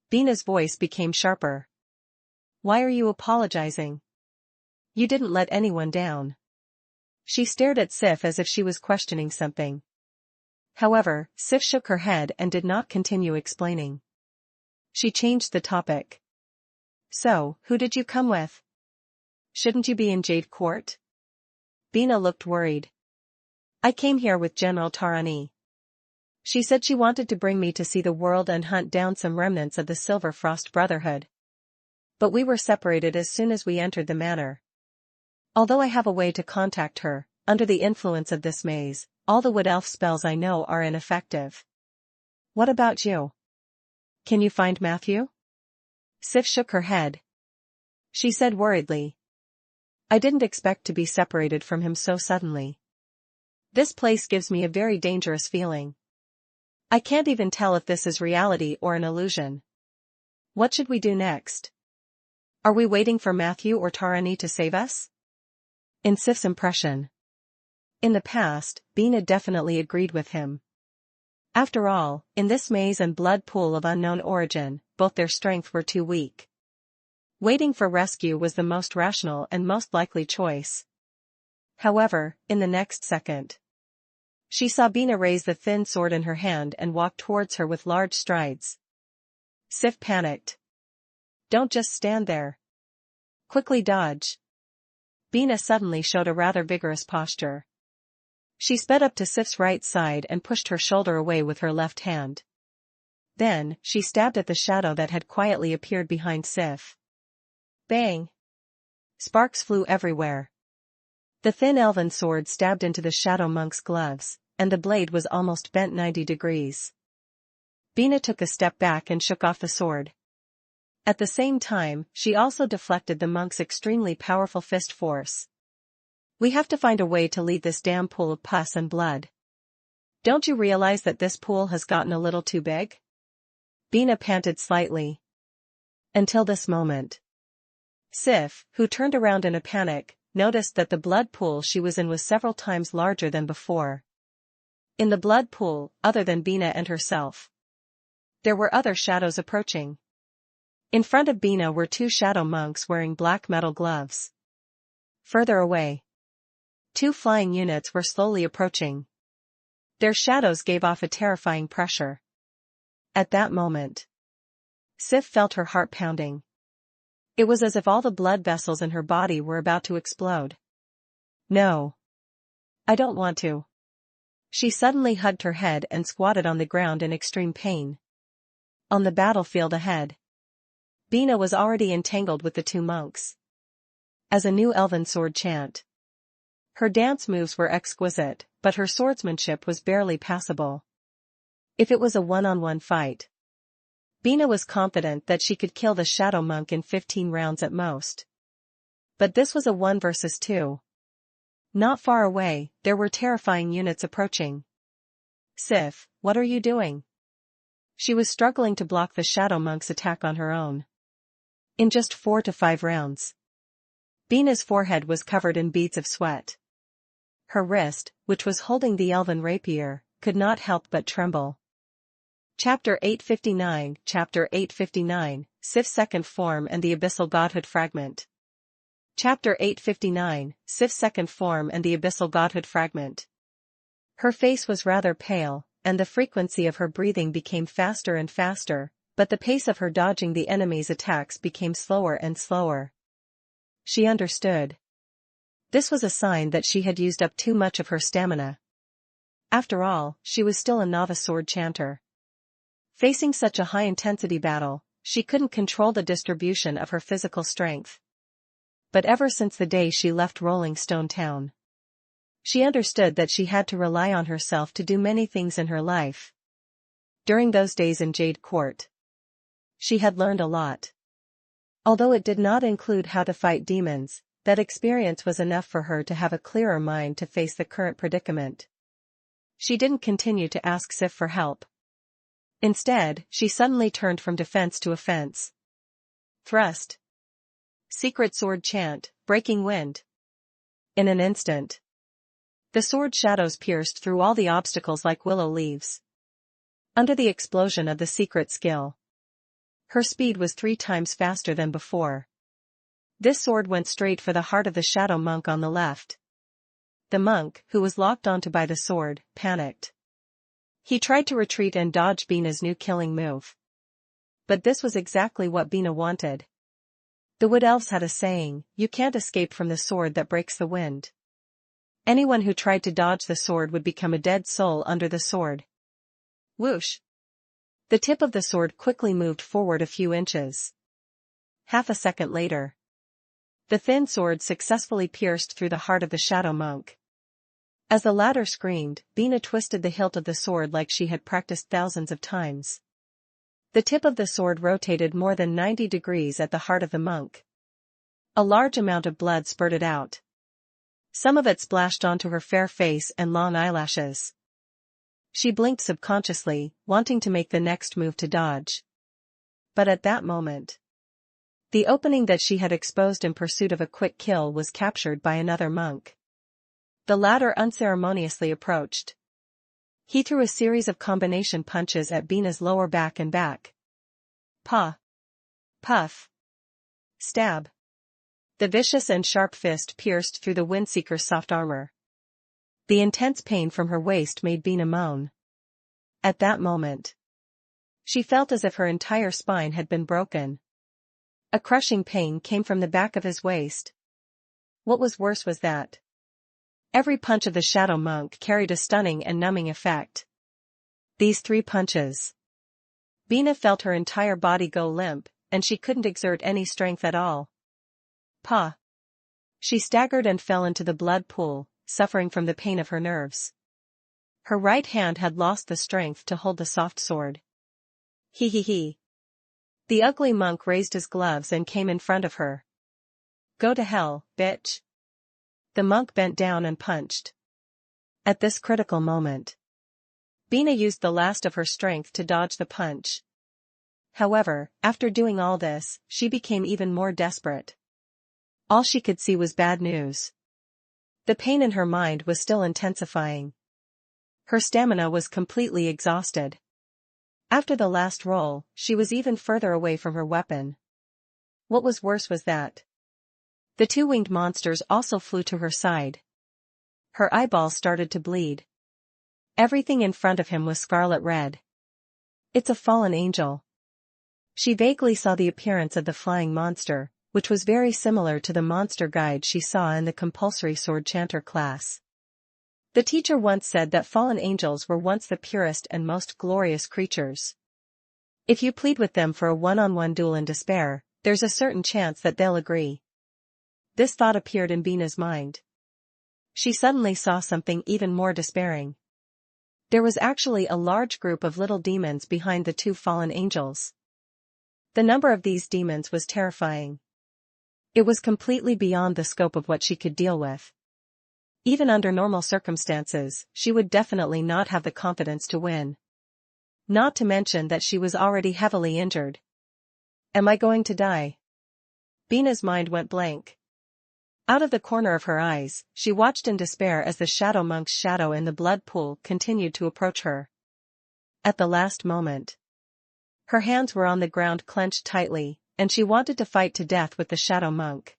Bina's voice became sharper. Why are you apologizing? You didn't let anyone down. She stared at Sif as if she was questioning something. However, Sif shook her head and did not continue explaining. She changed the topic. So, who did you come with? Shouldn't you be in Jade Court? Bina looked worried. I came here with General Tarani. She said she wanted to bring me to see the world and hunt down some remnants of the Silver Frost Brotherhood. But we were separated as soon as we entered the manor. Although I have a way to contact her, under the influence of this maze, all the wood elf spells I know are ineffective. What about you? Can you find Matthew? Sif shook her head. She said worriedly. I didn't expect to be separated from him so suddenly. This place gives me a very dangerous feeling. I can't even tell if this is reality or an illusion. What should we do next? Are we waiting for Matthew or Tarani to save us? In Sif's impression. In the past, Bina definitely agreed with him. After all, in this maze and blood pool of unknown origin, both their strength were too weak. Waiting for rescue was the most rational and most likely choice. However, in the next second, she saw Bina raise the thin sword in her hand and walk towards her with large strides. Sif panicked. Don't just stand there. Quickly dodge. Bina suddenly showed a rather vigorous posture. She sped up to Sif's right side and pushed her shoulder away with her left hand. Then, she stabbed at the shadow that had quietly appeared behind Sif. Bang! Sparks flew everywhere. The thin elven sword stabbed into the shadow monk's gloves, and the blade was almost bent 90 degrees. Bina took a step back and shook off the sword. At the same time, she also deflected the monk's extremely powerful fist force. We have to find a way to leave this damn pool of pus and blood. Don't you realize that this pool has gotten a little too big? Bina panted slightly. Until this moment. Sif, who turned around in a panic, noticed that the blood pool she was in was several times larger than before. In the blood pool, other than Bina and herself, there were other shadows approaching. In front of Bina were two shadow monks wearing black metal gloves. Further away, two flying units were slowly approaching. Their shadows gave off a terrifying pressure. At that moment, Sif felt her heart pounding. It was as if all the blood vessels in her body were about to explode. No. I don't want to. She suddenly hugged her head and squatted on the ground in extreme pain. On the battlefield ahead, Bina was already entangled with the two monks. As a new elven sword chant. Her dance moves were exquisite, but her swordsmanship was barely passable. If it was a one-on-one fight, Bina was confident that she could kill the shadow monk in 15 rounds at most. But this was a 1 versus 2. Not far away, there were terrifying units approaching. Sif, what are you doing? She was struggling to block the shadow monk's attack on her own. In just 4 to 5 rounds. Bina's forehead was covered in beads of sweat. Her wrist, which was holding the elven rapier, could not help but tremble. Chapter 859, Chapter 859, Sif's Second Form and the Abyssal Godhood Fragment. Chapter 859, Sif's Second Form and the Abyssal Godhood Fragment. Her face was rather pale, and the frequency of her breathing became faster and faster, but the pace of her dodging the enemy's attacks became slower and slower. She understood. This was a sign that she had used up too much of her stamina. After all, she was still a novice sword chanter. Facing such a high-intensity battle, she couldn't control the distribution of her physical strength. But ever since the day she left Rolling Stone Town, she understood that she had to rely on herself to do many things in her life. During those days in Jade Court, she had learned a lot. Although it did not include how to fight demons, that experience was enough for her to have a clearer mind to face the current predicament. She didn't continue to ask Sif for help. Instead, she suddenly turned from defense to offense. Thrust. Secret sword chant, breaking wind. In an instant, the sword shadows pierced through all the obstacles like willow leaves. Under the explosion of the secret skill, her speed was 3 times faster than before. This sword went straight for the heart of the shadow monk on the left. The monk, who was locked onto by the sword, panicked. He tried to retreat and dodge Bina's new killing move. But this was exactly what Bina wanted. The Wood Elves had a saying, "You can't escape from the sword that breaks the wind." Anyone who tried to dodge the sword would become a dead soul under the sword. Whoosh! The tip of the sword quickly moved forward a few inches. Half a second later, the thin sword successfully pierced through the heart of the shadow monk. As the latter screamed, Bina twisted the hilt of the sword like she had practiced thousands of times. The tip of the sword rotated more than 90 degrees at the heart of the monk. A large amount of blood spurted out. Some of it splashed onto her fair face and long eyelashes. She blinked subconsciously, wanting to make the next move to dodge. But at that moment, the opening that she had exposed in pursuit of a quick kill was captured by another monk. The latter unceremoniously approached. He threw a series of combination punches at Bina's lower back and back. Paw. Puff. Stab. The vicious and sharp fist pierced through the Windseeker's soft armor. The intense pain from her waist made Bina moan. At that moment, she felt as if her entire spine had been broken. A crushing pain came from the back of his waist. What was worse was that every punch of the shadow monk carried a stunning and numbing effect. These 3 punches. Bina felt her entire body go limp, and she couldn't exert any strength at all. Paw. She staggered and fell into the blood pool, suffering from the pain of her nerves. Her right hand had lost the strength to hold the soft sword. He. The ugly monk raised his gloves and came in front of her. Go to hell, bitch. The monk bent down and punched. At this critical moment, Bina used the last of her strength to dodge the punch. However, after doing all this, she became even more desperate. All she could see was bad news. The pain in her mind was still intensifying. Her stamina was completely exhausted. After the last roll, she was even further away from her weapon. What was worse was that the 2 winged monsters also flew to her side. Her eyeballs started to bleed. Everything in front of him was scarlet red. It's a fallen angel. She vaguely saw the appearance of the flying monster, which was very similar to the monster guide she saw in the compulsory sword chanter class. The teacher once said that fallen angels were once the purest and most glorious creatures. If you plead with them for a one-on-one duel in despair, there's a certain chance that they'll agree. This thought appeared in Bina's mind. She suddenly saw something even more despairing. There was actually a large group of little demons behind the 2 fallen angels. The number of these demons was terrifying. It was completely beyond the scope of what she could deal with. Even under normal circumstances, she would definitely not have the confidence to win. Not to mention that she was already heavily injured. Am I going to die? Bina's mind went blank. Out of the corner of her eyes, she watched in despair as the shadow monk's shadow in the blood pool continued to approach her. At the last moment, her hands were on the ground clenched tightly, and she wanted to fight to death with the shadow monk.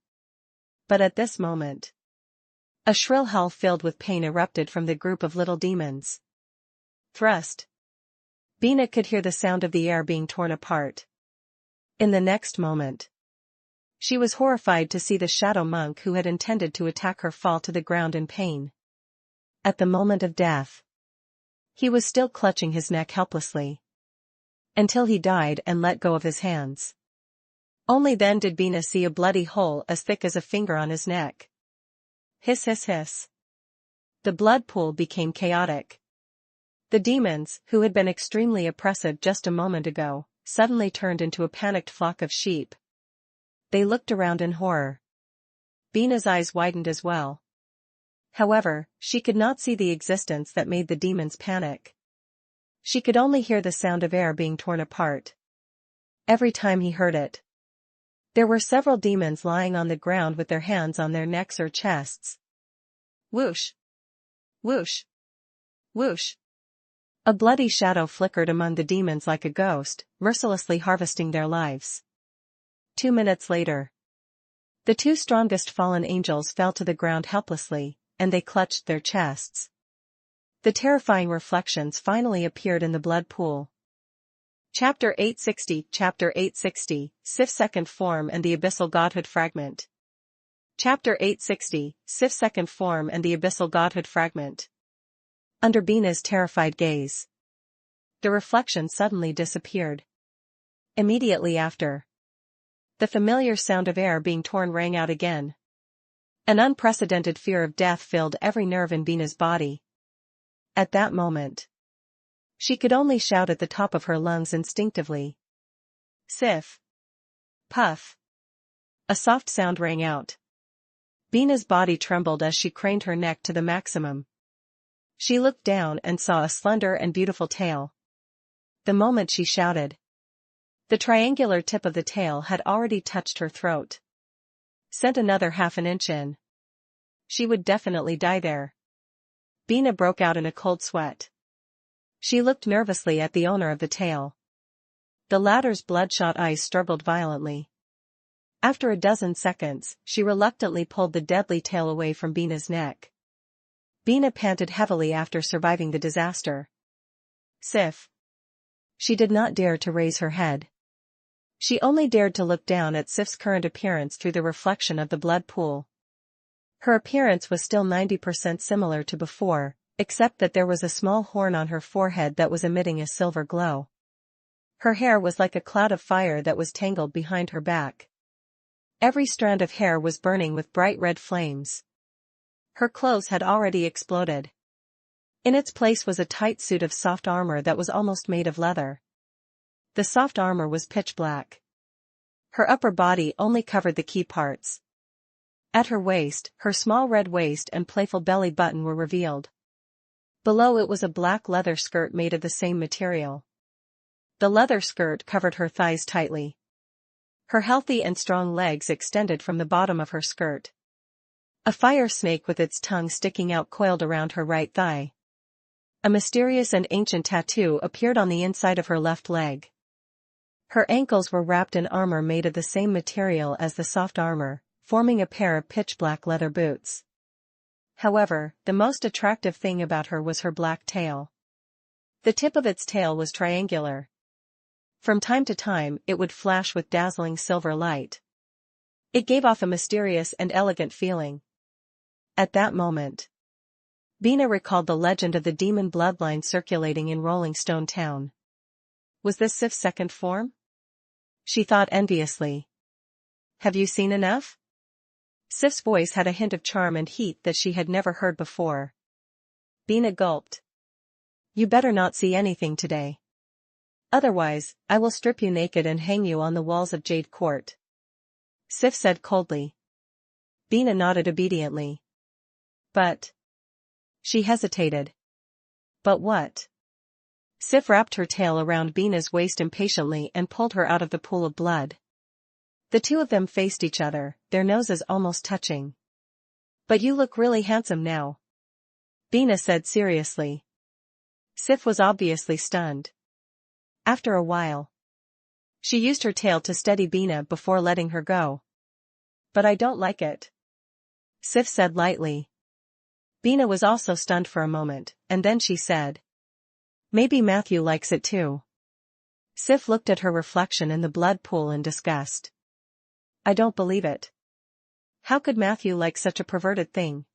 But at this moment, A shrill howl filled with pain erupted from the group of little demons. Thrust. Bina could hear the sound of the air being torn apart. In the next moment, she was horrified to see the shadow monk who had intended to attack her fall to the ground in pain. At the moment of death, he was still clutching his neck helplessly. Until he died and let go of his hands. Only then did Bina see a bloody hole as thick as a finger on his neck. Hiss hiss hiss. The blood pool became chaotic. The demons, who had been extremely oppressive just a moment ago, suddenly turned into a panicked flock of sheep. They looked around in horror. Bina's eyes widened as well. However, she could not see the existence that made the demons panic. She could only hear the sound of air being torn apart. Every time he heard it, there were several demons lying on the ground with their hands on their necks or chests. Whoosh! Whoosh! Whoosh! A bloody shadow flickered among the demons like a ghost, mercilessly harvesting their lives. 2 minutes later, the two strongest fallen angels fell to the ground helplessly, and they clutched their chests. The terrifying reflections finally appeared in the blood pool. Chapter 860, Sif's second form and the abyssal godhood fragment. Chapter 860, Sif's second form and the abyssal godhood fragment. Under Bina's terrified gaze, the reflection suddenly disappeared. Immediately after, the familiar sound of air being torn rang out again. An unprecedented fear of death filled every nerve in Bina's body. At that moment, she could only shout at the top of her lungs instinctively. Sif! Puff! A soft sound rang out. Bina's body trembled as she craned her neck to the maximum. She looked down and saw a slender and beautiful tail. The moment she shouted, the triangular tip of the tail had already touched her throat. Sent another half an inch in. She would definitely die there. Bina broke out in a cold sweat. She looked nervously at the owner of the tail. The latter's bloodshot eyes struggled violently. After a dozen seconds, she reluctantly pulled the deadly tail away from Bina's neck. Bina panted heavily after surviving the disaster. Sif. She did not dare to raise her head. She only dared to look down at Sif's current appearance through the reflection of the blood pool. Her appearance was still 90% similar to before, except that there was a small horn on her forehead that was emitting a silver glow. Her hair was like a cloud of fire that was tangled behind her back. Every strand of hair was burning with bright red flames. Her clothes had already exploded. In its place was a tight suit of soft armor that was almost made of leather. The soft armor was pitch black. Her upper body only covered the key parts. At her waist, her small red waist and playful belly button were revealed. Below it was a black leather skirt made of the same material. The leather skirt covered her thighs tightly. Her healthy and strong legs extended from the bottom of her skirt. A fire snake with its tongue sticking out coiled around her right thigh. A mysterious and ancient tattoo appeared on the inside of her left leg. Her ankles were wrapped in armor made of the same material as the soft armor, forming a pair of pitch-black leather boots. However, the most attractive thing about her was her black tail. The tip of its tail was triangular. From time to time, it would flash with dazzling silver light. It gave off a mysterious and elegant feeling. At that moment, Bina recalled the legend of the demon bloodline circulating in Rolling Stone Town. Was this Sif's second form? She thought enviously. Have you seen enough? Sif's voice had a hint of charm and heat that she had never heard before. Bina gulped. You better not see anything today. Otherwise, I will strip you naked and hang you on the walls of Jade Court. Sif said coldly. Bina nodded obediently. But. She hesitated. But what? Sif wrapped her tail around Bina's waist impatiently and pulled her out of the pool of blood. The two of them faced each other, their noses almost touching. But you look really handsome now, Bina said seriously. Sif was obviously stunned. After a while, she used her tail to steady Bina before letting her go. But I don't like it, Sif said lightly. Bina was also stunned for a moment, and then she said. Maybe Matthew likes it too. Sif looked at her reflection in the blood pool in disgust. I don't believe it. How could Matthew like such a perverted thing?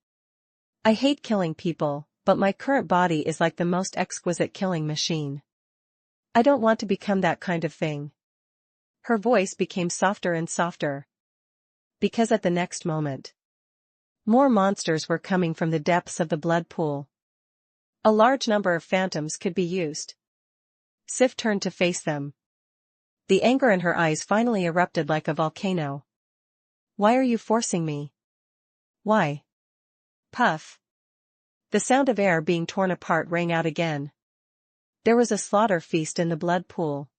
I hate killing people, but my current body is like the most exquisite killing machine. I don't want to become that kind of thing. Her voice became softer and softer. Because at the next moment, more monsters were coming from the depths of the blood pool. A large number of phantoms could be used. Sif turned to face them. The anger in her eyes finally erupted like a volcano. Why are you forcing me? Why? Puff. The sound of air being torn apart rang out again. There was a slaughter feast in the blood pool.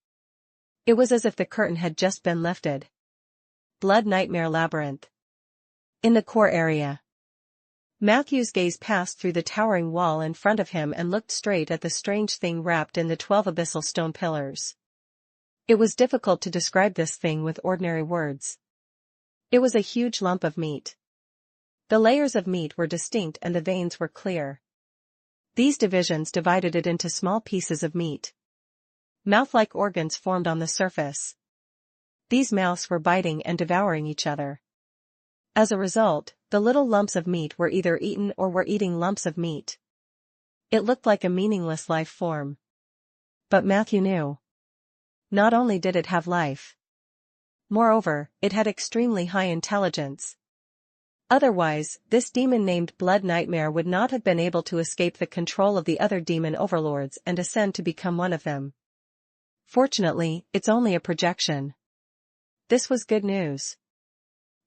It was as if the curtain had just been lifted. Blood Nightmare Labyrinth. In the core area. Matthew's gaze passed through the towering wall in front of him and looked straight at the strange thing wrapped in the 12 abyssal stone pillars. It was difficult to describe this thing with ordinary words. It was a huge lump of meat. The layers of meat were distinct and the veins were clear. These divisions divided it into small pieces of meat. Mouth-like organs formed on the surface. These mouths were biting and devouring each other. As a result, the little lumps of meat were either eaten or were eating lumps of meat. It looked like a meaningless life form. But Matthew knew. Not only did it have life. Moreover, it had extremely high intelligence. Otherwise, this demon named Blood Nightmare would not have been able to escape the control of the other demon overlords and ascend to become one of them. Fortunately, it's only a projection. This was good news.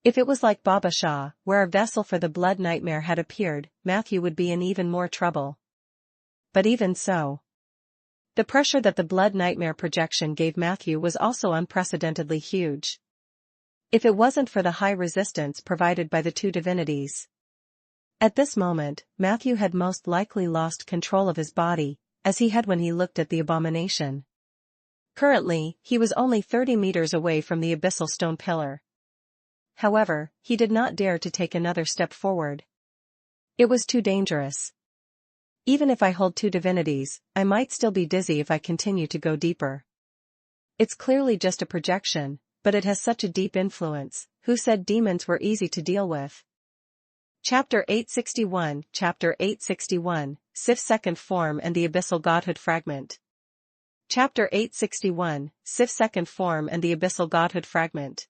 If it was like Baba Shah, where a vessel for the Blood Nightmare had appeared, Matthew would be in even more trouble. But even so, the pressure that the Blood Nightmare projection gave Matthew was also unprecedentedly huge. If it wasn't for the high resistance provided by the two divinities. At this moment, Matthew had most likely lost control of his body, as he had when he looked at the abomination. Currently, he was only 30 meters away from the abyssal stone pillar. However, he did not dare to take another step forward. It was too dangerous. Even if I hold two divinities, I might still be dizzy if I continue to go deeper. It's clearly just a projection, but it has such a deep influence. Who said demons were easy to deal with? Chapter 861, Sif's second form and the abyssal godhood fragment. Chapter 861, Sif's second form and the abyssal godhood fragment.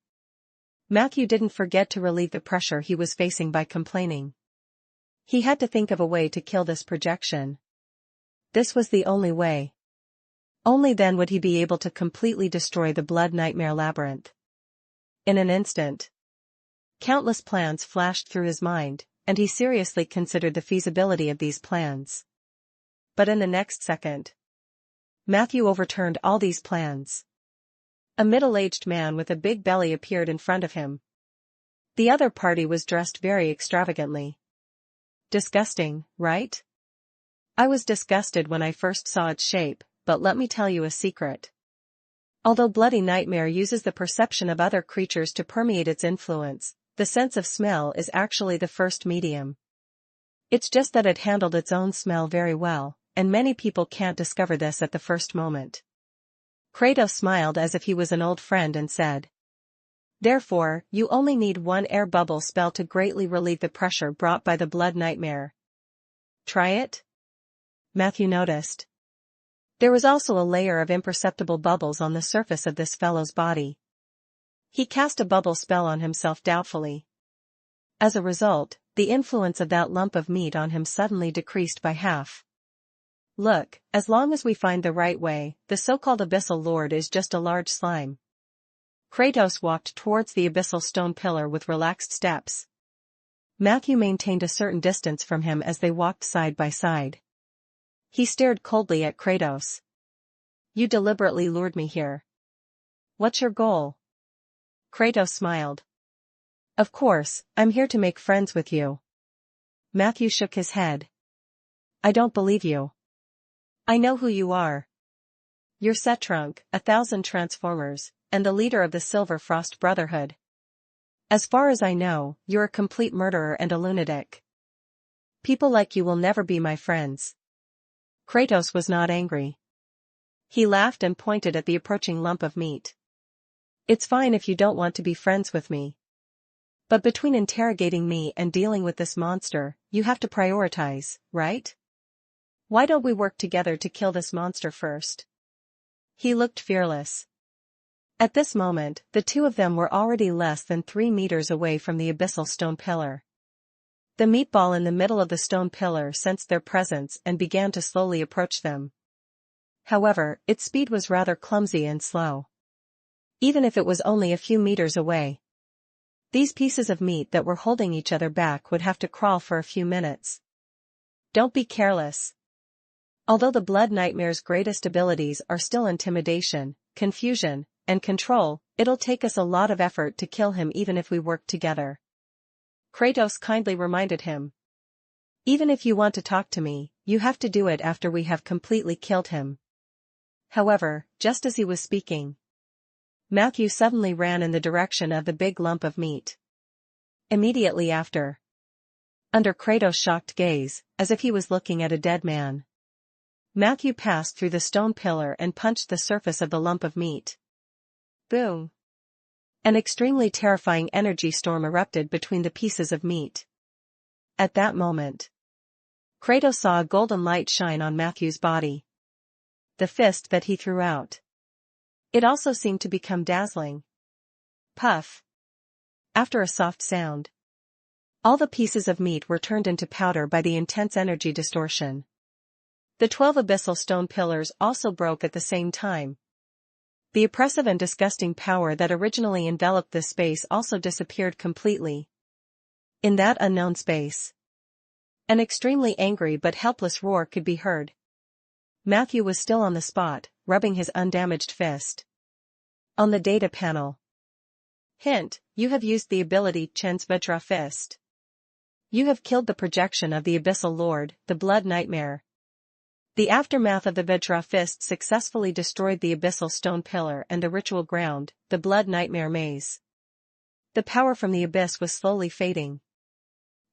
Matthew didn't forget to relieve the pressure he was facing by complaining. He had to think of a way to kill this projection. This was the only way. Only then would he be able to completely destroy the Blood Nightmare Labyrinth. In an instant, countless plans flashed through his mind, and he seriously considered the feasibility of these plans. But in the next second, Matthew overturned all these plans. A middle-aged man with a big belly appeared in front of him. The other party was dressed very extravagantly. Disgusting, right? I was disgusted when I first saw its shape, but let me tell you a secret. Although Bloody Nightmare uses the perception of other creatures to permeate its influence, the sense of smell is actually the first medium. It's just that it handled its own smell very well, and many people can't discover this at the first moment. Kratos smiled as if he was an old friend and said, therefore, you only need one air bubble spell to greatly relieve the pressure brought by the Blood Nightmare. Try it? Matthew noticed. There was also a layer of imperceptible bubbles on the surface of this fellow's body. He cast a bubble spell on himself doubtfully. As a result, the influence of that lump of meat on him suddenly decreased by half. Look, as long as we find the right way, the so-called Abyssal Lord is just a large slime. Kratos walked towards the abyssal stone pillar with relaxed steps. Matthew maintained a certain distance from him as they walked side by side. He stared coldly at Kratos. You deliberately lured me here. What's your goal? Kratos smiled. Of course, I'm here to make friends with you. Matthew shook his head. I don't believe you. I know who you are. You're Setrunk, 1,000 Transformers, and the leader of the Silver Frost Brotherhood. As far as I know, you're a complete murderer and a lunatic. People like you will never be my friends. Kratos was not angry. He laughed and pointed at the approaching lump of meat. It's fine if you don't want to be friends with me. But between interrogating me and dealing with this monster, you have to prioritize, right? Why don't we work together to kill this monster first? He looked fearless. At this moment, the two of them were already less than 3 meters away from the abyssal stone pillar. The meatball in the middle of the stone pillar sensed their presence and began to slowly approach them. However, its speed was rather clumsy and slow. Even if it was only a few meters away, these pieces of meat that were holding each other back would have to crawl for a few minutes. Don't be careless. Although the Blood Nightmare's greatest abilities are still intimidation, confusion, and control, it'll take us a lot of effort to kill him even if we work together. Kratos kindly reminded him. Even if you want to talk to me, you have to do it after we have completely killed him. However, just as he was speaking, Matthew suddenly ran in the direction of the big lump of meat. Immediately after, under Kratos' shocked gaze, as if he was looking at a dead man, Matthew passed through the stone pillar and punched the surface of the lump of meat. Boom! An extremely terrifying energy storm erupted between the pieces of meat. At that moment, Kratos saw a golden light shine on Matthew's body. The fist that he threw out. It also seemed to become dazzling. Puff! After a soft sound, all the pieces of meat were turned into powder by the intense energy distortion. The 12 abyssal stone pillars also broke at the same time. The oppressive and disgusting power that originally enveloped this space also disappeared completely. In that unknown space, an extremely angry but helpless roar could be heard. Matthew was still on the spot, rubbing his undamaged fist. On the data panel. Hint, you have used the ability Chen's Vajra Fist. You have killed the projection of the Abyssal Lord, the Blood Nightmare. The aftermath of the Vajra Fist successfully destroyed the Abyssal Stone Pillar and the ritual ground, the Blood Nightmare Maze. The power from the Abyss was slowly fading.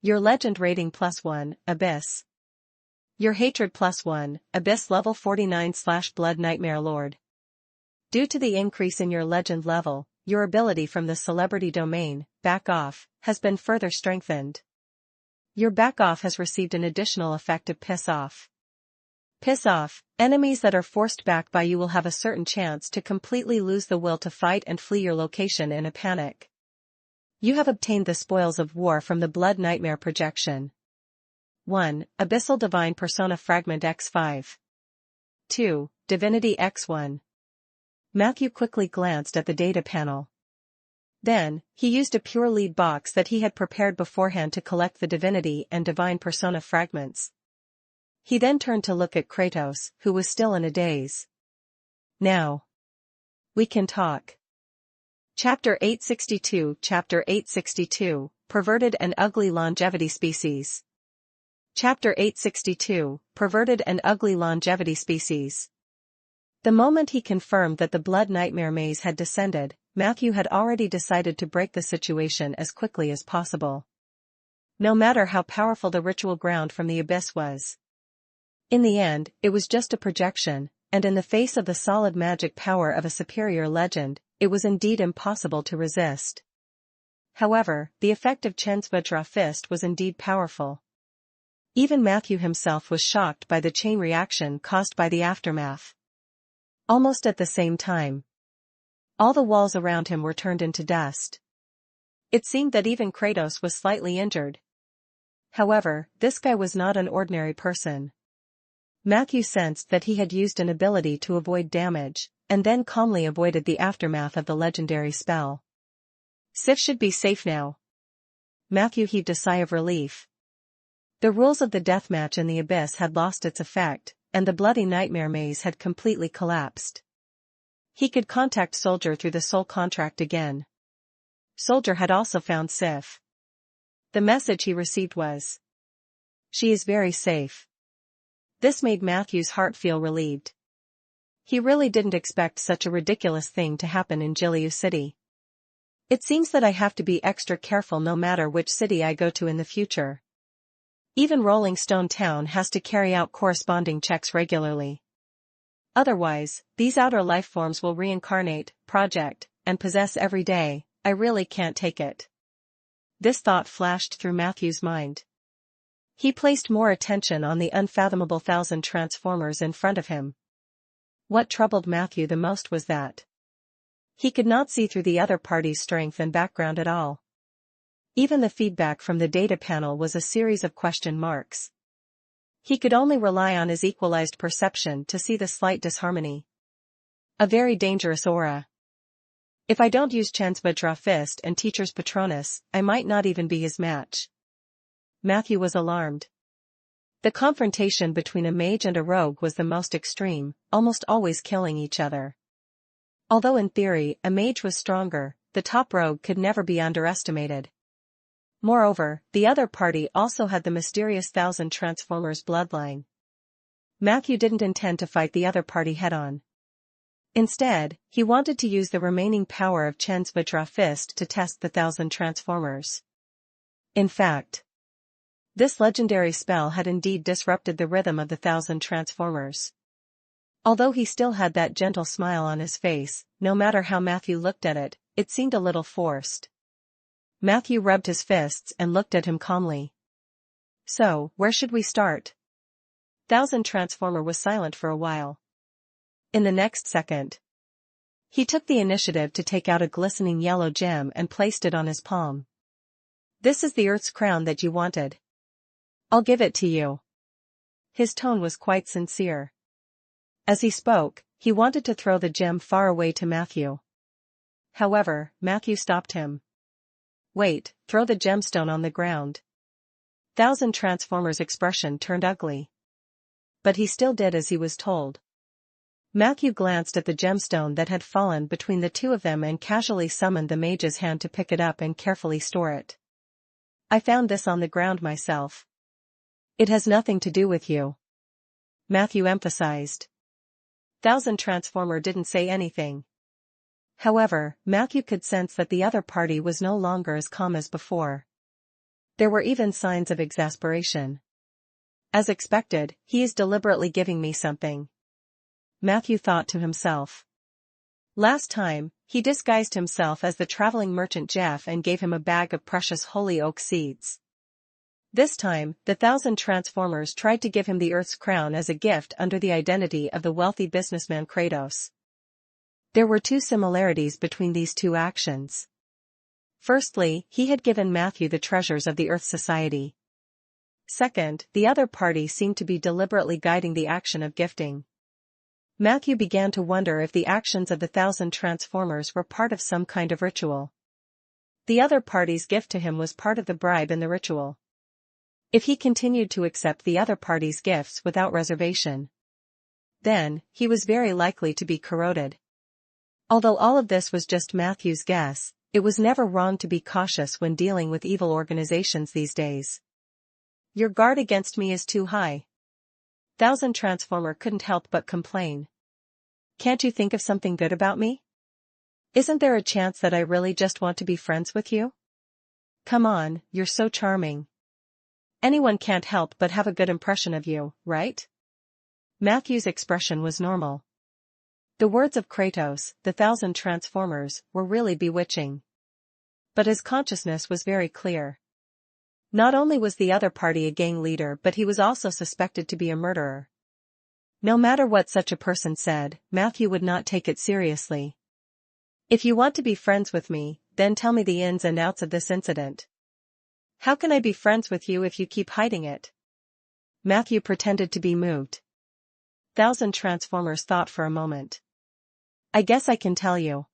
Your legend rating +1, Abyss. Your hatred +1, Abyss level 49/Blood Nightmare Lord. Due to the increase in your legend level, your ability from the celebrity domain, Back Off, has been further strengthened. Your Back Off has received an additional effect of Piss Off. Piss Off, enemies that are forced back by you will have a certain chance to completely lose the will to fight and flee your location in a panic. You have obtained the spoils of war from the Blood Nightmare projection. 1. Abyssal Divine Persona Fragment X5. 2. Divinity X1. Matthew quickly glanced at the data panel. Then, he used a pure lead box that he had prepared beforehand to collect the divinity and divine persona fragments. He then turned to look at Kratos, who was still in a daze. Now, we can talk. Chapter 862 Chapter 862, Perverted and Ugly Longevity Species. Chapter 862, Perverted and Ugly Longevity Species. The moment he confirmed that the Blood Nightmare Maze had descended, Matthew had already decided to break the situation as quickly as possible. No matter how powerful the ritual ground from the Abyss was. In the end, it was just a projection, and in the face of the solid magic power of a superior legend, it was indeed impossible to resist. However, the effect of Chen's Vajra Fist was indeed powerful. Even Matthew himself was shocked by the chain reaction caused by the aftermath. Almost at the same time, all the walls around him were turned into dust. It seemed that even Kratos was slightly injured. However, this guy was not an ordinary person. Matthew sensed that he had used an ability to avoid damage, and then calmly avoided the aftermath of the legendary spell. Sif should be safe now. Matthew heaved a sigh of relief. The rules of the deathmatch in the Abyss had lost its effect, and the Bloody Nightmare Maze had completely collapsed. He could contact Soldier through the soul contract again. Soldier had also found Sif. The message he received was, "She is very safe." This made Matthew's heart feel relieved. He really didn't expect such a ridiculous thing to happen in Jiliu City. It seems that I have to be extra careful no matter which city I go to in the future. Even Rolling Stone Town has to carry out corresponding checks regularly. Otherwise, these outer life forms will reincarnate, project, and possess every day. I really can't take it. This thought flashed through Matthew's mind. He placed more attention on the unfathomable 1,000 transformers in front of him. What troubled Matthew the most was that he could not see through the other party's strength and background at all. Even the feedback from the data panel was a series of question marks. He could only rely on his equalized perception to see the slight disharmony. A very dangerous aura. If I don't use Chen's Vajra Fist and Teacher's Patronus, I might not even be his match. Matthew was alarmed. The confrontation between a mage and a rogue was the most extreme, almost always killing each other. Although in theory a mage was stronger, the top rogue could never be underestimated. Moreover, the other party also had the mysterious 1,000 Transformers bloodline. Matthew didn't intend to fight the other party head-on. Instead, he wanted to use the remaining power of Chen's Vajra Fist to test the 1,000 Transformers. In fact, this legendary spell had indeed disrupted the rhythm of the 1,000 Transformers. Although he still had that gentle smile on his face, no matter how Matthew looked at it, it seemed a little forced. Matthew rubbed his fists and looked at him calmly. So, where should we start? 1,000 Transformer was silent for a while. In the next second, he took the initiative to take out a glistening yellow gem and placed it on his palm. This is the Earth's crown that you wanted. I'll give it to you. His tone was quite sincere. As he spoke, he wanted to throw the gem far away to Matthew. However, Matthew stopped him. Wait, throw the gemstone on the ground. 1,000 Transformers' expression turned ugly. But he still did as he was told. Matthew glanced at the gemstone that had fallen between the two of them and casually summoned the mage's hand to pick it up and carefully store it. I found this on the ground myself. It has nothing to do with you, Matthew emphasized. 1,000 Transformer didn't say anything. However, Matthew could sense that the other party was no longer as calm as before. There were even signs of exasperation. As expected, he is deliberately giving me something, Matthew thought to himself. Last time, he disguised himself as the traveling merchant Jeff and gave him a bag of precious holy oak seeds. This time, the 1,000 Transformers tried to give him the Earth's crown as a gift under the identity of the wealthy businessman Kratos. There were two similarities between these two actions. Firstly, he had given Matthew the treasures of the Earth Society. Second, the other party seemed to be deliberately guiding the action of gifting. Matthew began to wonder if the actions of the 1,000 Transformers were part of some kind of ritual. The other party's gift to him was part of the bribe in the ritual. If he continued to accept the other party's gifts without reservation, then he was very likely to be corroded. Although all of this was just Matthew's guess, it was never wrong to be cautious when dealing with evil organizations these days. Your guard against me is too high. 1,000 Transformer couldn't help but complain. Can't you think of something good about me? Isn't there a chance that I really just want to be friends with you? Come on, you're so charming. Anyone can't help but have a good impression of you, right? Matthew's expression was normal. The words of Kratos, the 1,000 Transformers, were really bewitching. But his consciousness was very clear. Not only was the other party a gang leader, but he was also suspected to be a murderer. No matter what such a person said, Matthew would not take it seriously. If you want to be friends with me, then tell me the ins and outs of this incident. How can I be friends with you if you keep hiding it? Matthew pretended to be moved. 1,000 Transformers thought for a moment. I guess I can tell you.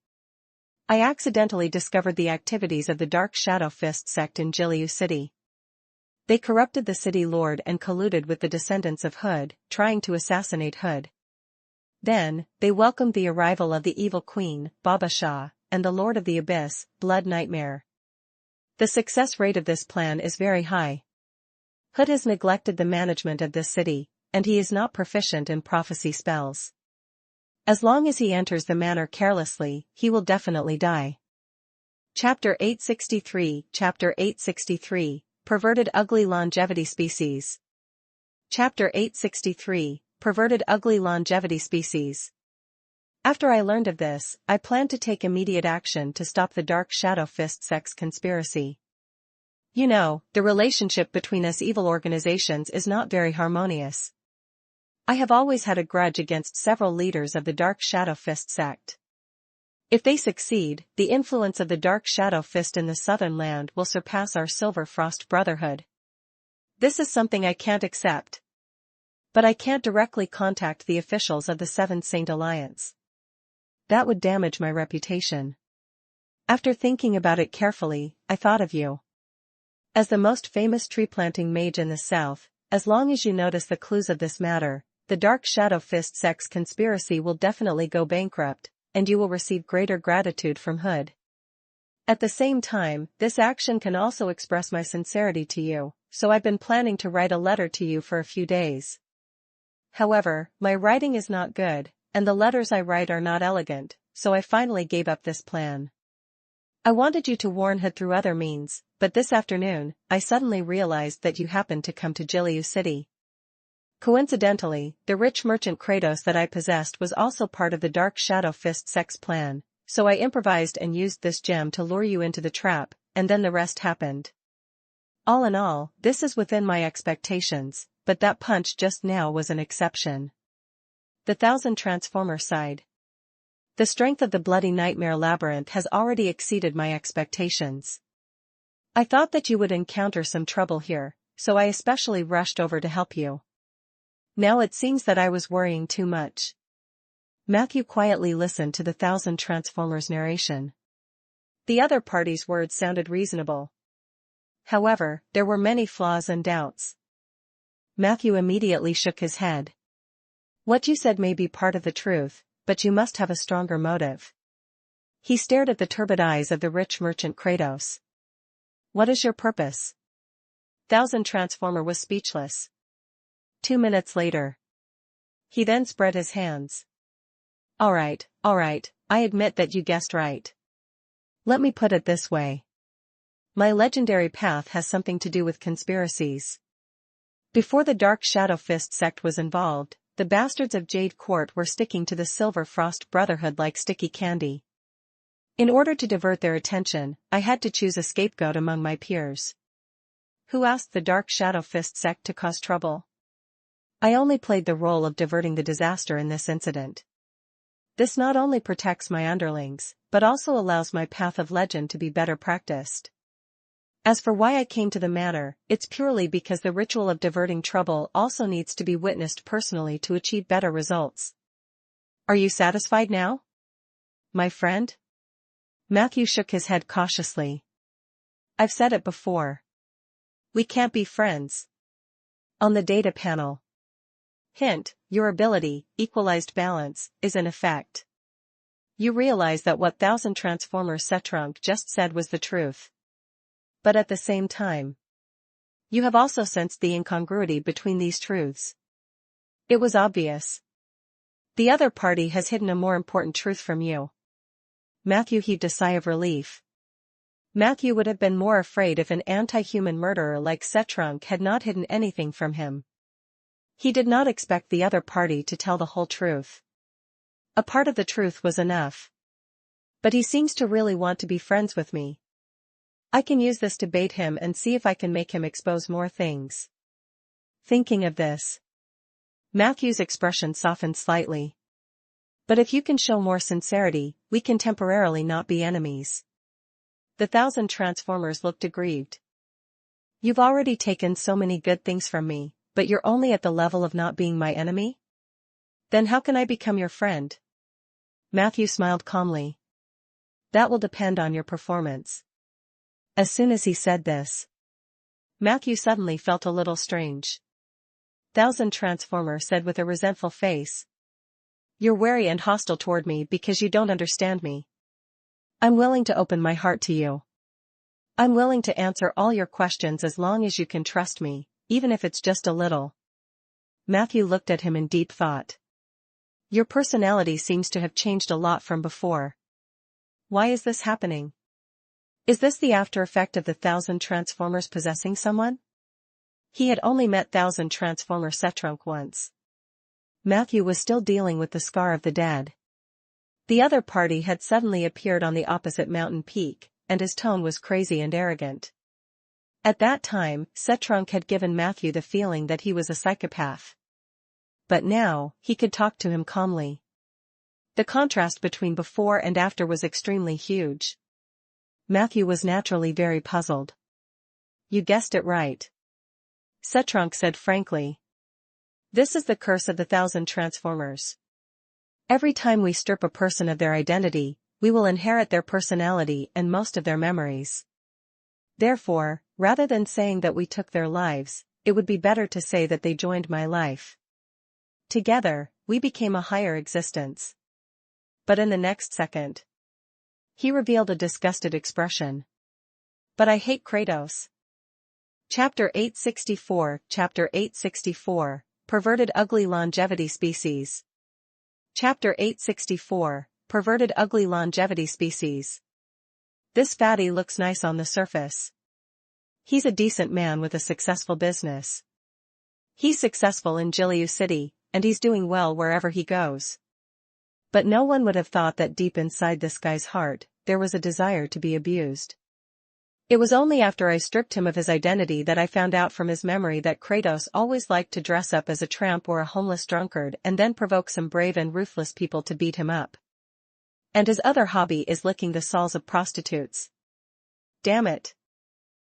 I accidentally discovered the activities of the Dark Shadow Fist sect in Jilliu City. They corrupted the city lord and colluded with the descendants of Hood, trying to assassinate Hood. Then, they welcomed the arrival of the evil queen, Baba Shah, and the Lord of the Abyss, Blood Nightmare. The success rate of this plan is very high. Hood has neglected the management of this city, and he is not proficient in prophecy spells. As long as he enters the manor carelessly, he will definitely die. Chapter 863, Perverted Ugly Longevity Species. Chapter 863, Perverted Ugly Longevity Species. After I learned of this, I planned to take immediate action to stop the Dark Shadow Fist sex conspiracy. You know, the relationship between us evil organizations is not very harmonious. I have always had a grudge against several leaders of the Dark Shadow Fist sect. If they succeed, the influence of the Dark Shadow Fist in the Southern Land will surpass our Silver Frost Brotherhood. This is something I can't accept. But I can't directly contact the officials of the Seven Saint Alliance. That would damage my reputation. After thinking about it carefully, I thought of you. As the most famous tree-planting mage in the South, as long as you notice the clues of this matter, the Dark Shadow Fist sex conspiracy will definitely go bankrupt, and you will receive greater gratitude from Hood. At the same time, this action can also express my sincerity to you, so I've been planning to write a letter to you for a few days. However, my writing is not good, and the letters I write are not elegant, so I finally gave up this plan. I wanted you to warn Hood through other means, but this afternoon, I suddenly realized that you happened to come to Jiliu City. Coincidentally, the rich merchant Kratos that I possessed was also part of the Dark Shadow Fist sex plan, so I improvised and used this gem to lure you into the trap, and then the rest happened. All in all, this is within my expectations, but that punch just now was an exception. The Thousand Transformer sighed. The strength of the Bloody Nightmare Labyrinth has already exceeded my expectations. I thought that you would encounter some trouble here, so I especially rushed over to help you. Now it seems that I was worrying too much. Matthew quietly listened to the Thousand Transformers' narration. The other party's words sounded reasonable. However, there were many flaws and doubts. Matthew immediately shook his head. What you said may be part of the truth, but you must have a stronger motive. He stared at the turbid eyes of the rich merchant Kratos. What is your purpose? Thousand Transformer was speechless. 2 minutes later. He then spread his hands. All right, I admit that you guessed right. Let me put it this way. My legendary path has something to do with conspiracies. Before the Dark Shadow Fist sect was involved, the bastards of Jade Court were sticking to the Silver Frost Brotherhood like sticky candy. In order to divert their attention, I had to choose a scapegoat among my peers. Who asked the Dark Shadow Fist sect to cause trouble? I only played the role of diverting the disaster in this incident. This not only protects my underlings, but also allows my path of legend to be better practiced. As for why I came to the matter, it's purely because the ritual of diverting trouble also needs to be witnessed personally to achieve better results. Are you satisfied now? My friend? Matthew shook his head cautiously. I've said it before. We can't be friends. On the data panel. Hint, your ability, equalized balance, is in effect. You realize that what Thousand Transformers Setrunk just said was the truth. But at the same time, you have also sensed the incongruity between these truths. It was obvious. The other party has hidden a more important truth from you. Matthew heaved a sigh of relief. Matthew would have been more afraid if an anti-human murderer like Setrunk had not hidden anything from him. He did not expect the other party to tell the whole truth. A part of the truth was enough. But he seems to really want to be friends with me. I can use this to bait him and see if I can make him expose more things. Thinking of this, Matthew's expression softened slightly. But if you can show more sincerity, we can temporarily not be enemies. The Thousand Transformers looked aggrieved. You've already taken so many good things from me, but you're only at the level of not being my enemy? Then how can I become your friend? Matthew smiled calmly. That will depend on your performance. As soon as he said this, Matthew suddenly felt a little strange. Thousand Transformer said with a resentful face. You're wary and hostile toward me because you don't understand me. I'm willing to open my heart to you. I'm willing to answer all your questions as long as you can trust me, even if it's just a little. Matthew looked at him in deep thought. Your personality seems to have changed a lot from before. Why is this happening? Is this the after effect of the 1,000 Transformers possessing someone? He had only met 1,000 Transformer Setrunk once. Matthew was still dealing with the scar of the dead. The other party had suddenly appeared on the opposite mountain peak, and his tone was crazy and arrogant. At that time, Setrunk had given Matthew the feeling that he was a psychopath. But now, he could talk to him calmly. The contrast between before and after was extremely huge. Matthew was naturally very puzzled. You guessed it right. Setrunk said frankly. This is the curse of the 1,000 Transformers. Every time we strip a person of their identity, we will inherit their personality and most of their memories. Therefore, rather than saying that we took their lives, it would be better to say that they joined my life. Together, we became a higher existence. But in the next second, he revealed a disgusted expression. But I hate Kratos. Chapter 864, Chapter 864, Perverted Ugly Longevity Species. Chapter 864, Perverted Ugly Longevity Species. This fatty looks nice on the surface. He's a decent man with a successful business. He's successful in Jilliu City, and he's doing well wherever he goes. But no one would have thought that deep inside this guy's heart, there was a desire to be abused. It was only after I stripped him of his identity that I found out from his memory that Kratos always liked to dress up as a tramp or a homeless drunkard and then provoke some brave and ruthless people to beat him up. And his other hobby is licking the soles of prostitutes. Damn it.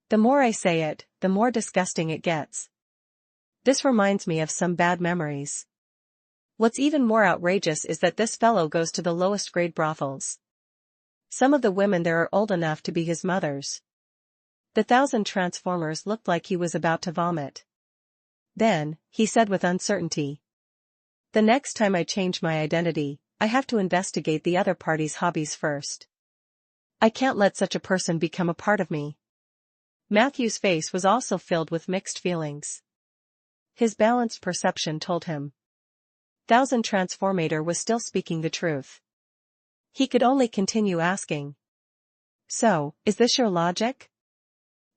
The more I say it, the more disgusting it gets. This reminds me of some bad memories. What's even more outrageous is that this fellow goes to the lowest grade brothels. Some of the women there are old enough to be his mothers. The 1,000 Transformers looked like he was about to vomit. Then, he said with uncertainty. The next time I change my identity, I have to investigate the other party's hobbies first. I can't let such a person become a part of me. Matthew's face was also filled with mixed feelings. His balanced perception told him 1,000 Transformator was still speaking the truth. He could only continue asking. So, is this your logic?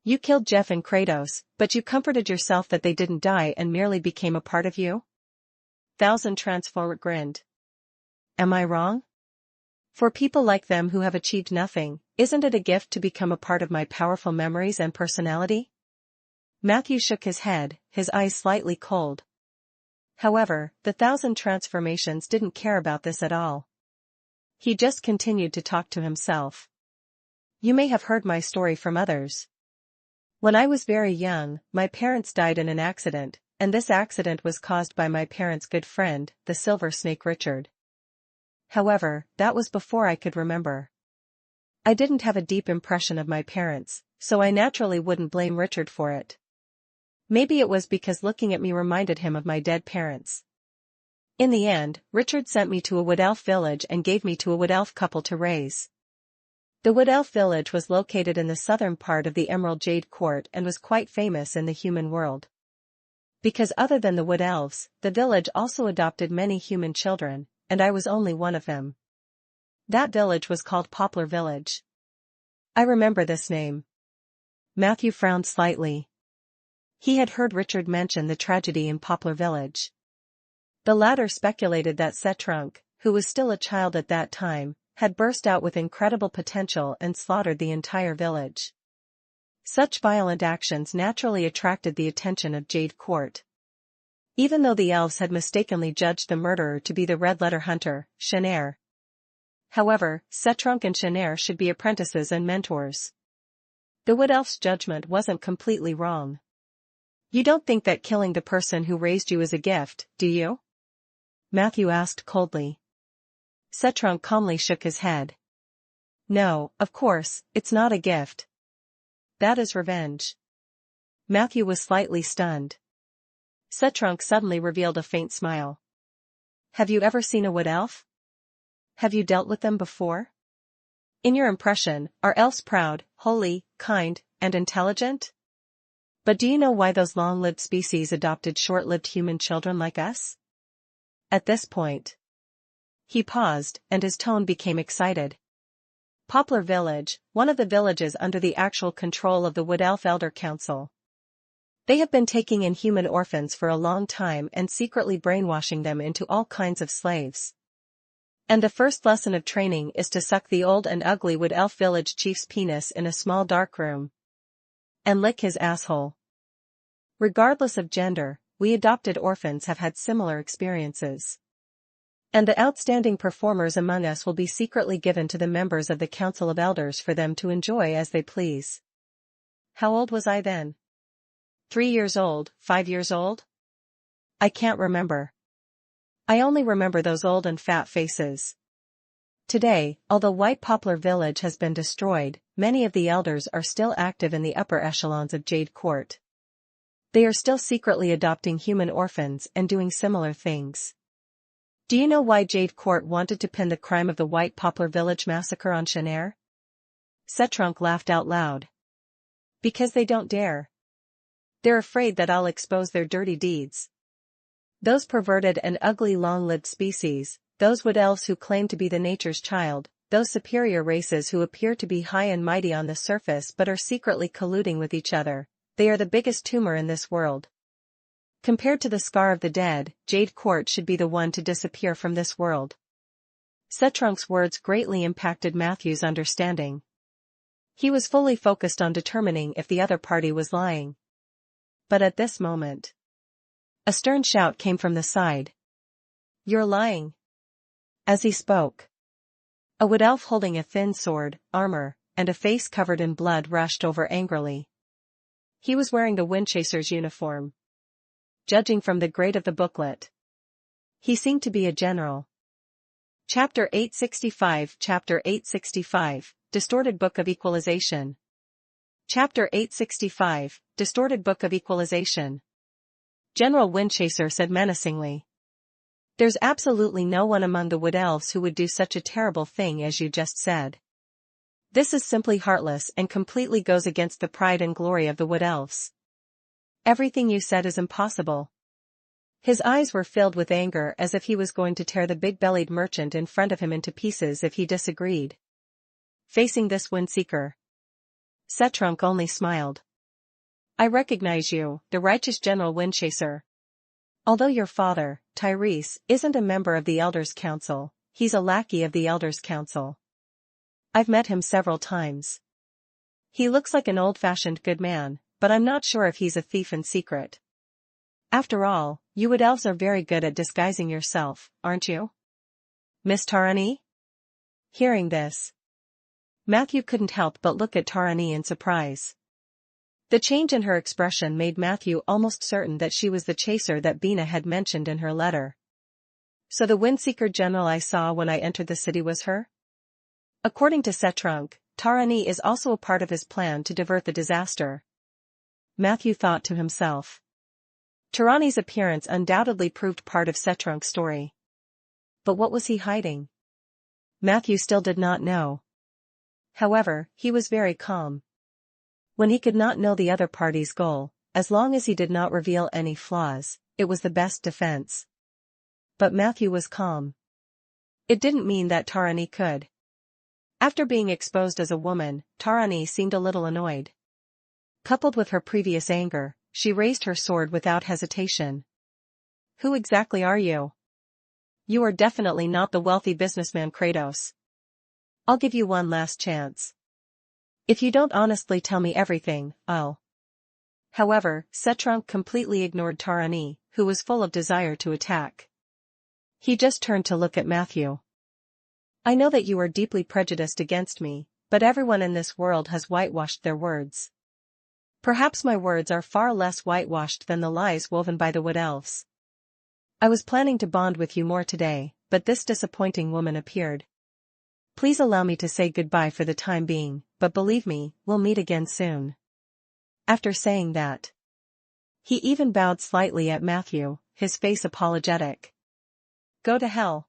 You killed Jeff and Kratos, but you comforted yourself that they didn't die and merely became a part of you? 1,000 Transformer grinned. Am I wrong? For people like them who have achieved nothing, isn't it a gift to become a part of my powerful memories and personality? Matthew shook his head, his eyes slightly cold. However, the 1,000 transformations didn't care about this at all. He just continued to talk to himself. You may have heard my story from others. When I was very young, my parents died in an accident, and this accident was caused by my parents' good friend, the Silver Snake Richard. However, that was before I could remember. I didn't have a deep impression of my parents, so I naturally wouldn't blame Richard for it. Maybe it was because looking at me reminded him of my dead parents. In the end, Richard sent me to a Wood Elf village and gave me to a Wood Elf couple to raise. The Wood Elf village was located in the southern part of the Emerald Jade Court and was quite famous in the human world. Because other than the Wood Elves, the village also adopted many human children, and I was only one of them. That village was called Poplar Village. I remember this name. Matthew frowned slightly. He had heard Richard mention the tragedy in Poplar Village. The latter speculated that Setrunk, who was still a child at that time, had burst out with incredible potential and slaughtered the entire village. Such violent actions naturally attracted the attention of Jade Court. Even though the elves had mistakenly judged the murderer to be the Red Letter Hunter, Shanair. However, Setrunk and Shanair should be apprentices and mentors. The Wood Elf's judgment wasn't completely wrong. You don't think that killing the person who raised you is a gift, do you? Matthew asked coldly. Setrunk calmly shook his head. No, of course, it's not a gift. That is revenge. Matthew was slightly stunned. Setrunk suddenly revealed a faint smile. Have you ever seen a Wood Elf? Have you dealt with them before? In your impression, are elves proud, holy, kind, and intelligent? But do you know why those long-lived species adopted short-lived human children like us? At this point, he paused, and his tone became excited. Poplar Village, one of the villages under the actual control of the Wood Elf Elder Council. They have been taking in human orphans for a long time and secretly brainwashing them into all kinds of slaves. And the first lesson of training is to suck the old and ugly Wood Elf Village chief's penis in a small dark room. And lick his asshole. Regardless of gender, we adopted orphans have had similar experiences. And the outstanding performers among us will be secretly given to the members of the Council of Elders for them to enjoy as they please. How old was I then? 3 years old, 5 years old? I can't remember. I only remember those old and fat faces. Today, although White Poplar Village has been destroyed, many of the elders are still active in the upper echelons of Jade Court. They are still secretly adopting human orphans and doing similar things. Do you know why Jade Court wanted to pin the crime of the White Poplar Village massacre on Shanair? Setrunk laughed out loud. Because they don't dare. They're afraid that I'll expose their dirty deeds. Those perverted and ugly long-lived species, those wood elves who claim to be the nature's child, those superior races who appear to be high and mighty on the surface but are secretly colluding with each other, they are the biggest tumor in this world. Compared to the scar of the dead, Jade Court should be the one to disappear from this world. Setrunk's words greatly impacted Matthew's understanding. He was fully focused on determining if the other party was lying. But at this moment, a stern shout came from the side. You're lying. As he spoke, a wood elf holding a thin sword, armor, and a face covered in blood rushed over angrily. He was wearing the Windchaser's uniform. Judging from the grade of the booklet, he seemed to be a general. Chapter 865 Chapter 865, Distorted Book of Equalization. Chapter 865, Distorted Book of Equalization. General Windchaser said menacingly. There's absolutely no one among the Wood Elves who would do such a terrible thing as you just said. This is simply heartless and completely goes against the pride and glory of the Wood Elves. Everything you said is impossible. His eyes were filled with anger as if he was going to tear the big-bellied merchant in front of him into pieces if he disagreed. Facing this Windseeker, Setrunk only smiled. I recognize you, the righteous General Windchaser. Although your father, Tyrese, isn't a member of the Elders' Council, he's a lackey of the Elders' Council. I've met him several times. He looks like an old-fashioned good man, but I'm not sure if he's a thief in secret. After all, you Wood Elves are very good at disguising yourself, aren't you? Miss Tarani? Hearing this, Matthew couldn't help but look at Tarani in surprise. The change in her expression made Matthew almost certain that she was the chaser that Bina had mentioned in her letter. So the Windseeker general I saw when I entered the city was her? According to Setrunk, Tarani is also a part of his plan to divert the disaster. Matthew thought to himself. Tarani's appearance undoubtedly proved part of Setrunk's story. But what was he hiding? Matthew still did not know. However, he was very calm. When he could not know the other party's goal, as long as he did not reveal any flaws, it was the best defense. But Matthew was calm. It didn't mean that Tarani could. After being exposed as a woman, Tarani seemed a little annoyed. Coupled with her previous anger, she raised her sword without hesitation. Who exactly are you? You are definitely not the wealthy businessman Kratos. I'll give you one last chance. If you don't honestly tell me everything, I'll. However, Setrunk completely ignored Tarani, who was full of desire to attack. He just turned to look at Matthew. I know that you are deeply prejudiced against me, but everyone in this world has whitewashed their words. Perhaps my words are far less whitewashed than the lies woven by the Wood Elves. I was planning to bond with you more today, but this disappointing woman appeared. Please allow me to say goodbye for the time being, but believe me, we'll meet again soon. After saying that, he even bowed slightly at Matthew, his face apologetic. Go to hell.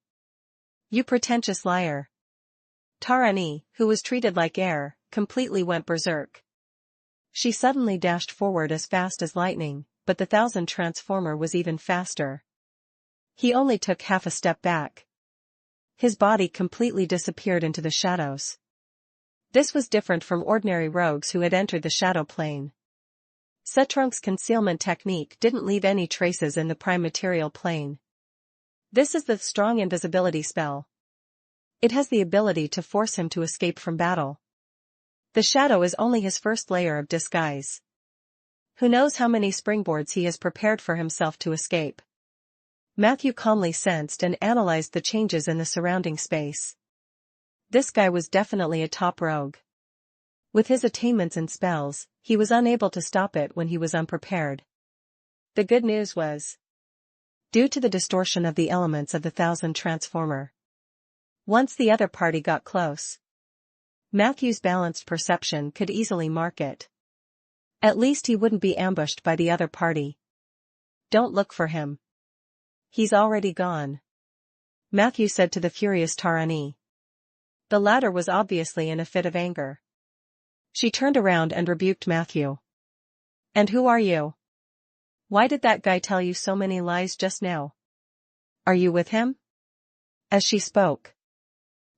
You pretentious liar. Tarani, who was treated like air, completely went berserk. She suddenly dashed forward as fast as lightning, but the Thousand Transformer was even faster. He only took half a step back. His body completely disappeared into the shadows. This was different from ordinary rogues who had entered the shadow plane. Setrunk's concealment technique didn't leave any traces in the prime material plane. This is the strong invisibility spell. It has the ability to force him to escape from battle. The shadow is only his first layer of disguise. Who knows how many springboards he has prepared for himself to escape. Matthew calmly sensed and analyzed the changes in the surrounding space. This guy was definitely a top rogue. With his attainments and spells, he was unable to stop it when he was unprepared. The good news was, due to the distortion of the elements of the Thousand Transformer. Once the other party got close, Matthew's balanced perception could easily mark it. At least he wouldn't be ambushed by the other party. Don't look for him. He's already gone, Matthew said to the furious Tarani. The latter was obviously in a fit of anger. She turned around and rebuked Matthew. And who are you? Why did that guy tell you so many lies just now? Are you with him? As she spoke,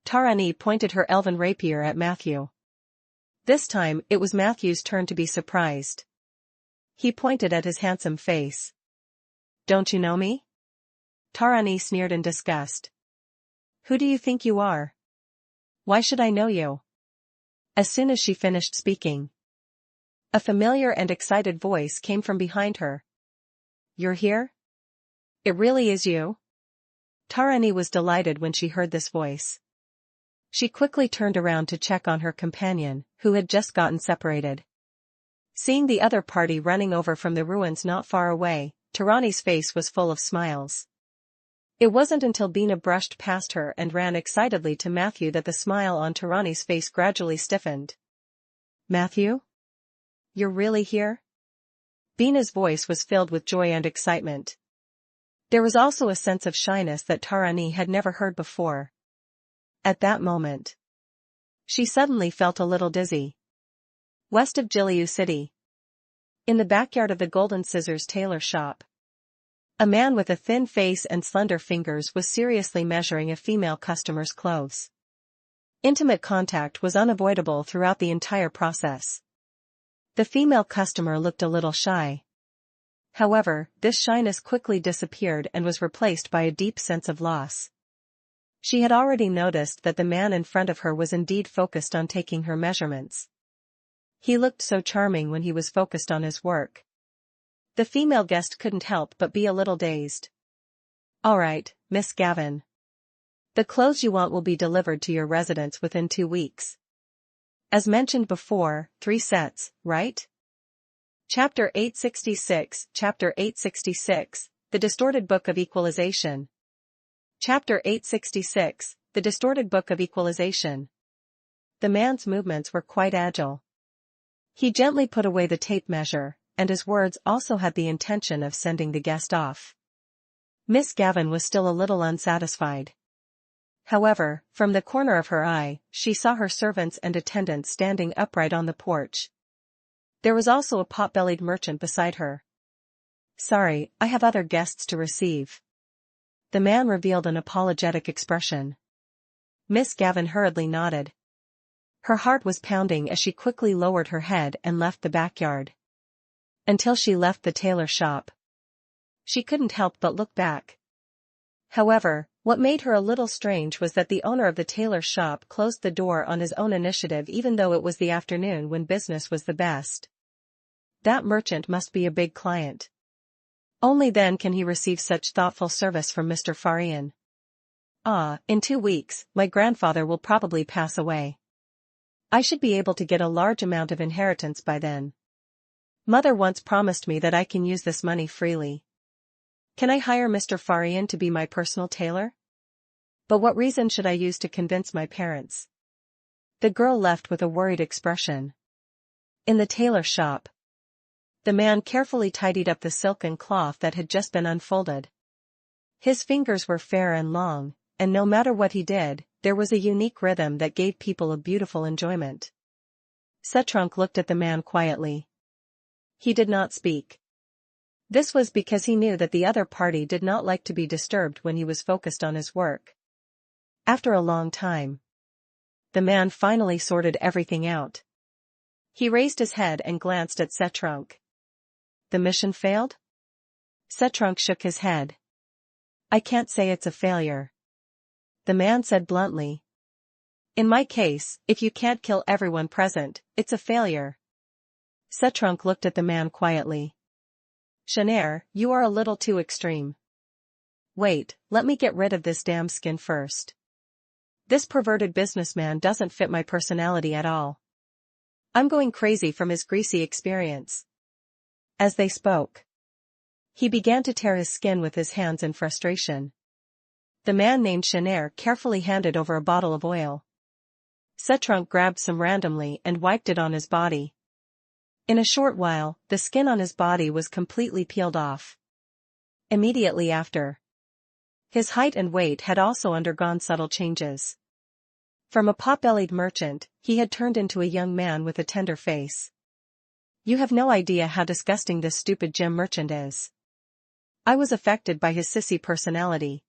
Tarani pointed her elven rapier at Matthew. This time, it was Matthew's turn to be surprised. He pointed at his handsome face. Don't you know me? Tarani sneered in disgust. Who do you think you are? Why should I know you? As soon as she finished speaking, a familiar and excited voice came from behind her. You're here? It really is you? Tarani was delighted when she heard this voice. She quickly turned around to check on her companion, who had just gotten separated. Seeing the other party running over from the ruins not far away, Tarani's face was full of smiles. It wasn't until Bina brushed past her and ran excitedly to Matthew that the smile on Tarani's face gradually stiffened. Matthew? You're really here? Bina's voice was filled with joy and excitement. There was also a sense of shyness that Tarani had never heard before. At that moment, she suddenly felt a little dizzy. West of Jiliu City, in the backyard of the Golden Scissors tailor shop, a man with a thin face and slender fingers was seriously measuring a female customer's clothes. Intimate contact was unavoidable throughout the entire process. The female customer looked a little shy. However, this shyness quickly disappeared and was replaced by a deep sense of loss. She had already noticed that the man in front of her was indeed focused on taking her measurements. He looked so charming when he was focused on his work. The female guest couldn't help but be a little dazed. All right, Miss Gavin. The clothes you want will be delivered to your residence within 2 weeks. As mentioned before, 3 sets, right? Chapter 866, Chapter 866, The Distorted Book of Equalization. Chapter 866, The Distorted Book of Equalization. The man's movements were quite agile. He gently put away the tape measure, and his words also had the intention of sending the guest off. Miss Gavin was still a little unsatisfied. However, from the corner of her eye, she saw her servants and attendants standing upright on the porch. There was also a pot-bellied merchant beside her. Sorry, I have other guests to receive. The man revealed an apologetic expression. Miss Gavin hurriedly nodded. Her heart was pounding as she quickly lowered her head and left the backyard. Until she left the tailor shop, she couldn't help but look back. However, what made her a little strange was that the owner of the tailor shop closed the door on his own initiative even though it was the afternoon when business was the best. That merchant must be a big client. Only then can he receive such thoughtful service from Mr. Farian. In 2 weeks, my grandfather will probably pass away. I should be able to get a large amount of inheritance by then. Mother once promised me that I can use this money freely. Can I hire Mr. Farian to be my personal tailor? But what reason should I use to convince my parents? The girl left with a worried expression. In the tailor shop, the man carefully tidied up the silken cloth that had just been unfolded. His fingers were fair and long, and no matter what he did, there was a unique rhythm that gave people a beautiful enjoyment. Setrunk looked at the man quietly. He did not speak. This was because he knew that the other party did not like to be disturbed when he was focused on his work. After a long time, the man finally sorted everything out. He raised his head and glanced at Setrunk. The mission failed? Setrunk shook his head. I can't say it's a failure. The man said bluntly. In my case, if you can't kill everyone present, it's a failure. Setrunk looked at the man quietly. Shanair, you are a little too extreme. Wait, let me get rid of this damn skin first. This perverted businessman doesn't fit my personality at all. I'm going crazy from his greasy experience. As they spoke, he began to tear his skin with his hands in frustration. The man named Shanair carefully handed over a bottle of oil. Setrunk grabbed some randomly and wiped it on his body. In a short while, the skin on his body was completely peeled off. Immediately after, his height and weight had also undergone subtle changes. From a pot-bellied merchant, he had turned into a young man with a tender face. You have no idea how disgusting this stupid gem merchant is. I was affected by his sissy personality.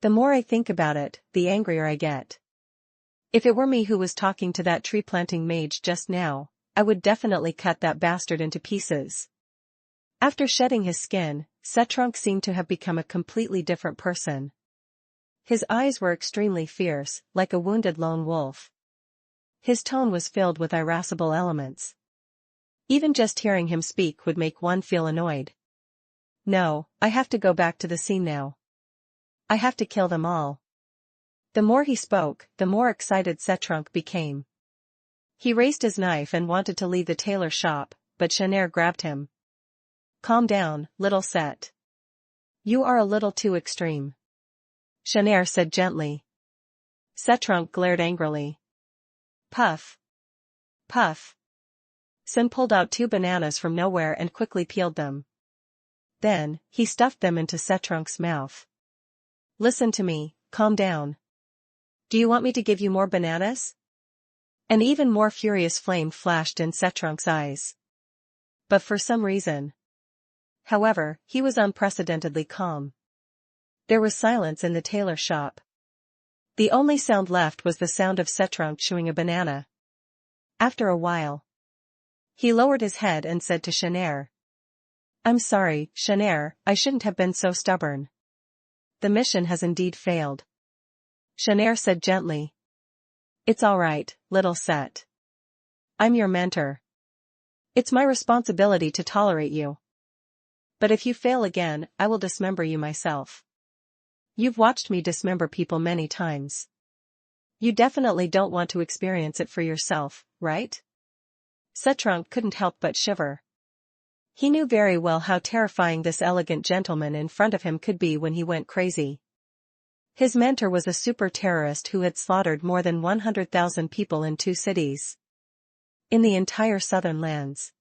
The more I think about it, the angrier I get. If it were me who was talking to that tree-planting mage just now, I would definitely cut that bastard into pieces. After shedding his skin, Setrunk seemed to have become a completely different person. His eyes were extremely fierce, like a wounded lone wolf. His tone was filled with irascible elements. Even just hearing him speak would make one feel annoyed. No, I have to go back to the scene now. I have to kill them all. The more he spoke, the more excited Setrunk became. He raised his knife and wanted to leave the tailor shop, but Shanair grabbed him. Calm down, little Set. You are a little too extreme. Shanair said gently. Setrunk glared angrily. Puff. Puff. Sen pulled out 2 bananas from nowhere and quickly peeled them. Then, he stuffed them into Setrunk's mouth. Listen to me, calm down. Do you want me to give you more bananas? An even more furious flame flashed in Setrunk's eyes. But for some reason. However, he was unprecedentedly calm. There was silence in the tailor shop. The only sound left was the sound of Setrunk chewing a banana. After a while, he lowered his head and said to Shanair. I'm sorry, Shanair, I shouldn't have been so stubborn. The mission has indeed failed. Shanair said gently. It's all right, little Set. I'm your mentor. It's my responsibility to tolerate you. But if you fail again, I will dismember you myself. You've watched me dismember people many times. You definitely don't want to experience it for yourself, right? Setrunk couldn't help but shiver. He knew very well how terrifying this elegant gentleman in front of him could be when he went crazy. His mentor was a super terrorist who had slaughtered more than 100,000 people in 2 cities. In the entire southern lands.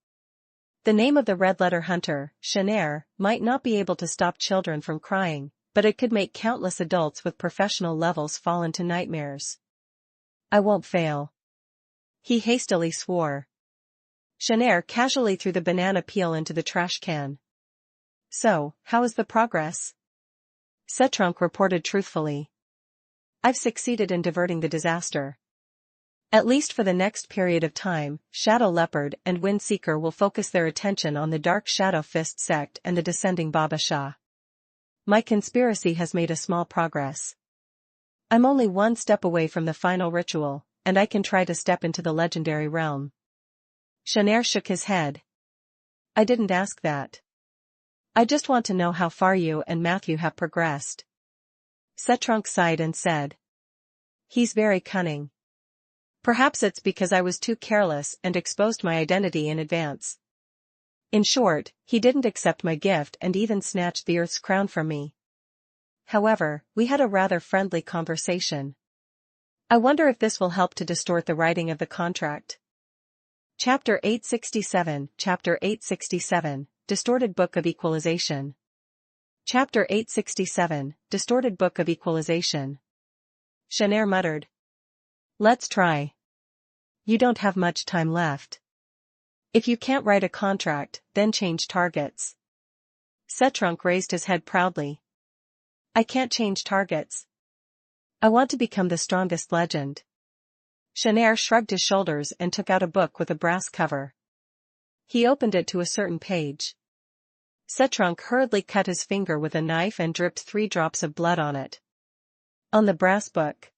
The name of the red-letter hunter, Shanair, might not be able to stop children from crying, but it could make countless adults with professional levels fall into nightmares. I won't fail. He hastily swore. Shanair casually threw the banana peel into the trash can. So, how is the progress? Setrunk reported truthfully. I've succeeded in diverting the disaster. At least for the next period of time, Shadow Leopard and Windseeker will focus their attention on the Dark Shadow Fist sect and the descending Baba Shah. My conspiracy has made a small progress. I'm only 1 step away from the final ritual, and I can try to step into the legendary realm. Shanair shook his head. I didn't ask that. I just want to know how far you and Matthew have progressed. Setrunk sighed and said. He's very cunning. Perhaps it's because I was too careless and exposed my identity in advance. In short, he didn't accept my gift and even snatched the Earth's crown from me. However, we had a rather friendly conversation. I wonder if this will help to distort the writing of the contract. Chapter 867, Chapter 867, Distorted Book of Equalization. Chapter 867, Distorted Book of Equalization. Shanair muttered. Let's try. You don't have much time left. If you can't write a contract, then change targets. Setrunk raised his head proudly. I can't change targets. I want to become the strongest legend. Shanair shrugged his shoulders and took out a book with a brass cover. He opened it to a certain page. Setrunk hurriedly cut his finger with a knife and dripped 3 drops of blood on it. On the brass book,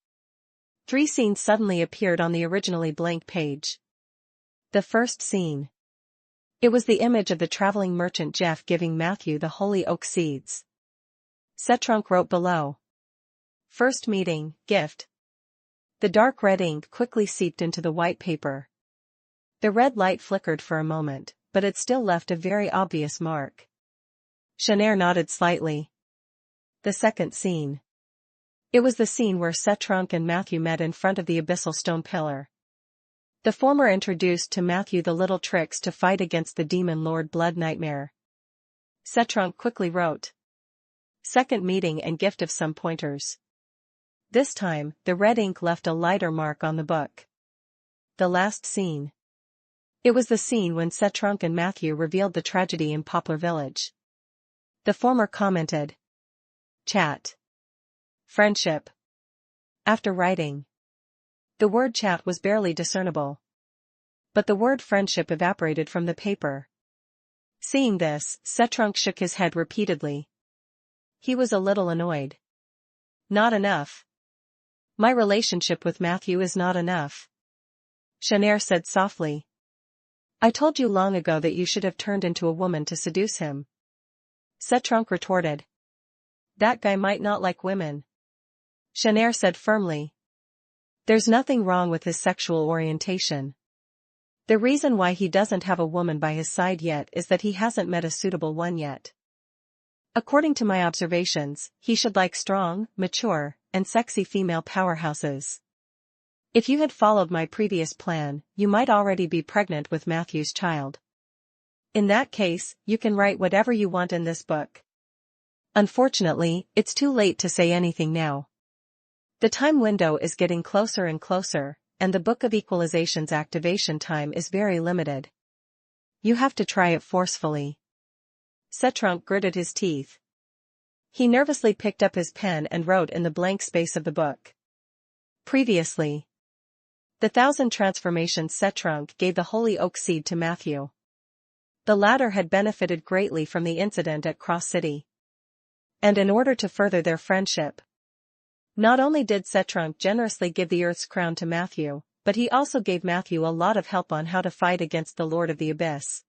3 scenes suddenly appeared on the originally blank page. The first scene. It was the image of the traveling merchant Jeff giving Matthew the holy oak seeds. Setrunk wrote below. First meeting, gift. The dark red ink quickly seeped into the white paper. The red light flickered for a moment, but it still left a very obvious mark. Shanair nodded slightly. The second scene. It was the scene where Setrunk and Matthew met in front of the abyssal stone pillar. The former introduced to Matthew the little tricks to fight against the demon lord Blood Nightmare. Setrunk quickly wrote. Second meeting and gift of some pointers. This time, the red ink left a lighter mark on the book. The last scene. It was the scene when Setrunk and Matthew revealed the tragedy in Poplar Village. The former commented. Chat. Friendship. After writing. The word chat was barely discernible. But the word friendship evaporated from the paper. Seeing this, Setrunk shook his head repeatedly. He was a little annoyed. Not enough. My relationship with Matthew is not enough. Shanair said softly. I told you long ago that you should have turned into a woman to seduce him. Setrunk retorted. That guy might not like women. Shanair said firmly. There's nothing wrong with his sexual orientation. The reason why he doesn't have a woman by his side yet is that he hasn't met a suitable one yet. According to my observations, he should like strong, mature, and sexy female powerhouses. If you had followed my previous plan, you might already be pregnant with Matthew's child. In that case, you can write whatever you want in this book. Unfortunately, it's too late to say anything now. The time window is getting closer and closer, and the Book of Equalization's activation time is very limited. You have to try it forcefully. Setrunk gritted his teeth. He nervously picked up his pen and wrote in the blank space of the book. Previously. The 1,000 transformations Setrunk gave the holy oak seed to Matthew. The latter had benefited greatly from the incident at Cross City. And in order to further their friendship, not only did Setrunk generously give the Earth's crown to Matthew, but he also gave Matthew a lot of help on how to fight against the Lord of the Abyss.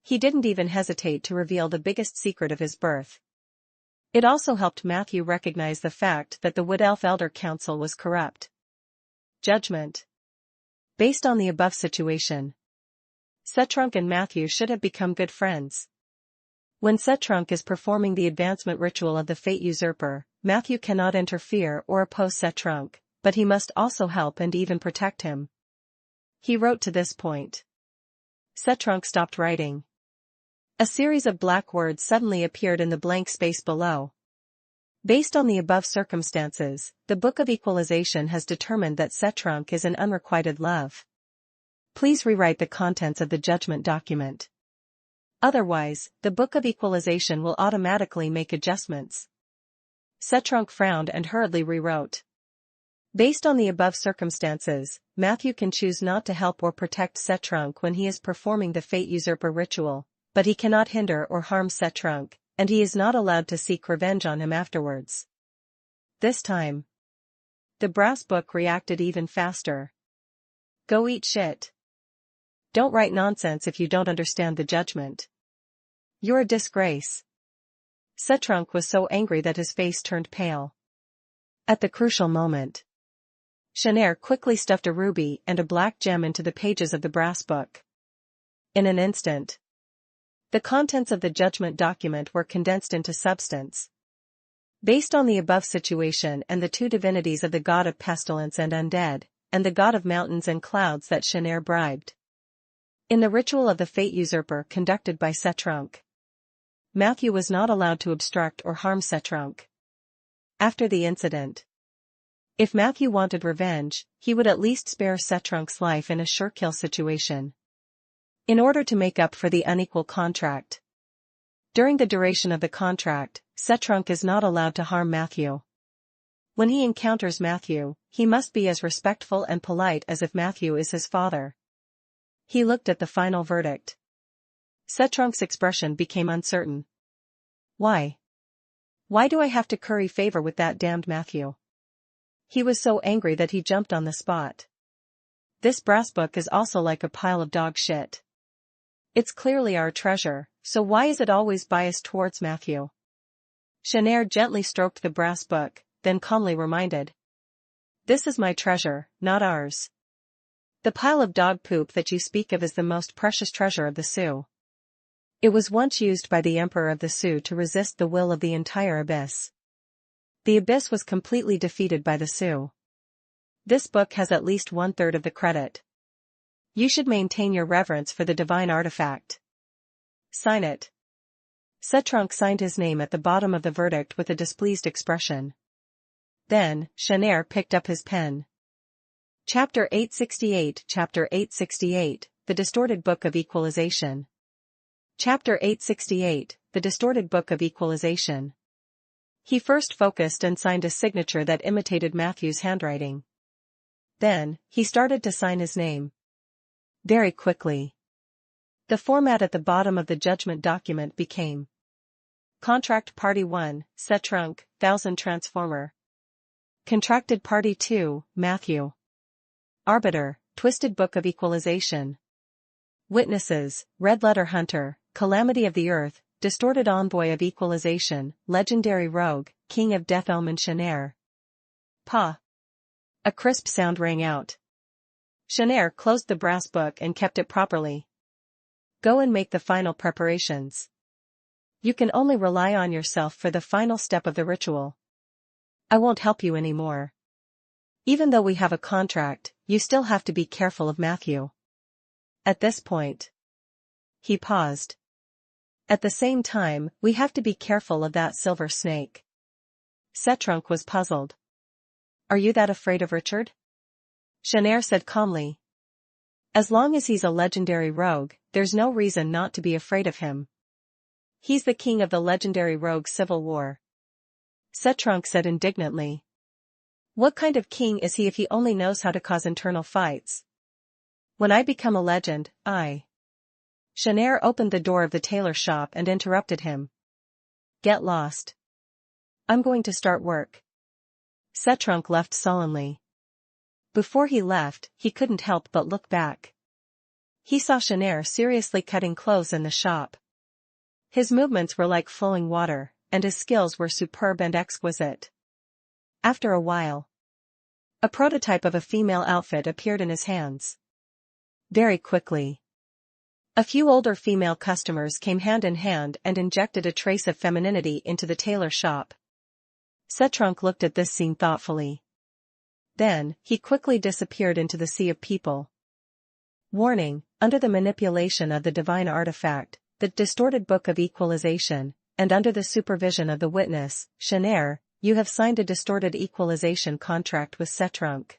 He didn't even hesitate to reveal the biggest secret of his birth. It also helped Matthew recognize the fact that the Wood Elf Elder Council was corrupt. Judgment. Based on the above situation, Setrunk and Matthew should have become good friends. When Setrunk is performing the advancement ritual of the Fate Usurper, Matthew cannot interfere or oppose Setrunk, but he must also help and even protect him. He wrote to this point. Setrunk stopped writing. A series of black words suddenly appeared in the blank space below. Based on the above circumstances, the Book of Equalization has determined that Setrunk is in unrequited love. Please rewrite the contents of the judgment document. Otherwise, the Book of Equalization will automatically make adjustments. Setrunk frowned and hurriedly rewrote. Based on the above circumstances, Matthew can choose not to help or protect Setrunk when he is performing the Fate Usurper ritual, but he cannot hinder or harm Setrunk, and he is not allowed to seek revenge on him afterwards. This time, the brass book reacted even faster. Go eat shit. Don't write nonsense if you don't understand the judgment. You're a disgrace. Setrunk was so angry that his face turned pale. At the crucial moment, Shanair quickly stuffed a ruby and a black gem into the pages of the brass book. In an instant, the contents of the judgment document were condensed into substance. Based on the above situation and the 2 divinities of the god of pestilence and undead, and the god of mountains and clouds that Shanair bribed. In the ritual of the Fate Usurper conducted by Setrunk, Matthew was not allowed to obstruct or harm Setrunk. After the incident, if Matthew wanted revenge, he would at least spare Setrunk's life in a sure-kill situation. In order to make up for the unequal contract. During the duration of the contract, Setrunk is not allowed to harm Matthew. When he encounters Matthew, he must be as respectful and polite as if Matthew is his father. He looked at the final verdict. Setrunk's expression became uncertain. Why? Why do I have to curry favor with that damned Matthew? He was so angry that he jumped on the spot. This brass book is also like a pile of dog shit. It's clearly our treasure, so why is it always biased towards Matthew? Shanair gently stroked the brass book, then calmly reminded. This is my treasure, not ours. The pile of dog poop that you speak of is the most precious treasure of the Sioux. It was once used by the Emperor of the Sioux to resist the will of the entire Abyss. The Abyss was completely defeated by the Sioux. This book has at least 1/3 of the credit. You should maintain your reverence for the divine artifact. Sign it. Setrunk signed his name at the bottom of the verdict with a displeased expression. Then, Shanair picked up his pen. Chapter 868 Chapter 868, The Distorted Book of Equalization. Chapter 868, The Distorted Book of Equalization. He first focused and signed a signature that imitated Matthew's handwriting. Then, he started to sign his name. Very quickly. The format at the bottom of the judgment document became Contract Party 1, Setrunk, 1000 Transformer. Contracted Party 2, Matthew. Arbiter, Twisted Book of Equalization. Witnesses, Red Letter Hunter, Calamity of the Earth, Distorted Envoy of Equalization, Legendary Rogue, King of Death Omen Shanair. Pa. A crisp sound rang out. Shanair closed the brass book and kept it properly. Go and make the final preparations. You can only rely on yourself for the final step of the ritual. I won't help you anymore. Even though we have a contract, you still have to be careful of Matthew. At this point. He paused. At the same time, we have to be careful of that silver snake. Setrunk was puzzled. Are you that afraid of Richard? Shanair said calmly. As long as he's a legendary rogue, there's no reason not to be afraid of him. He's the king of the legendary rogue civil war. Setrunk said indignantly. What kind of king is he if he only knows how to cause internal fights? When I become a legend, Shanair opened the door of the tailor shop and interrupted him. Get lost. I'm going to start work. Setrunk left sullenly. Before he left, he couldn't help but look back. He saw Shanair seriously cutting clothes in the shop. His movements were like flowing water, and his skills were superb and exquisite. After a while, a prototype of a female outfit appeared in his hands. Very quickly, a few older female customers came hand in hand and injected a trace of femininity into the tailor shop. Setrunk looked at this scene thoughtfully. Then, he quickly disappeared into the sea of people. Warning, under the manipulation of the divine artifact, the distorted book of equalization, and under the supervision of the witness, Shanair, you have signed a distorted equalization contract with Setrunk.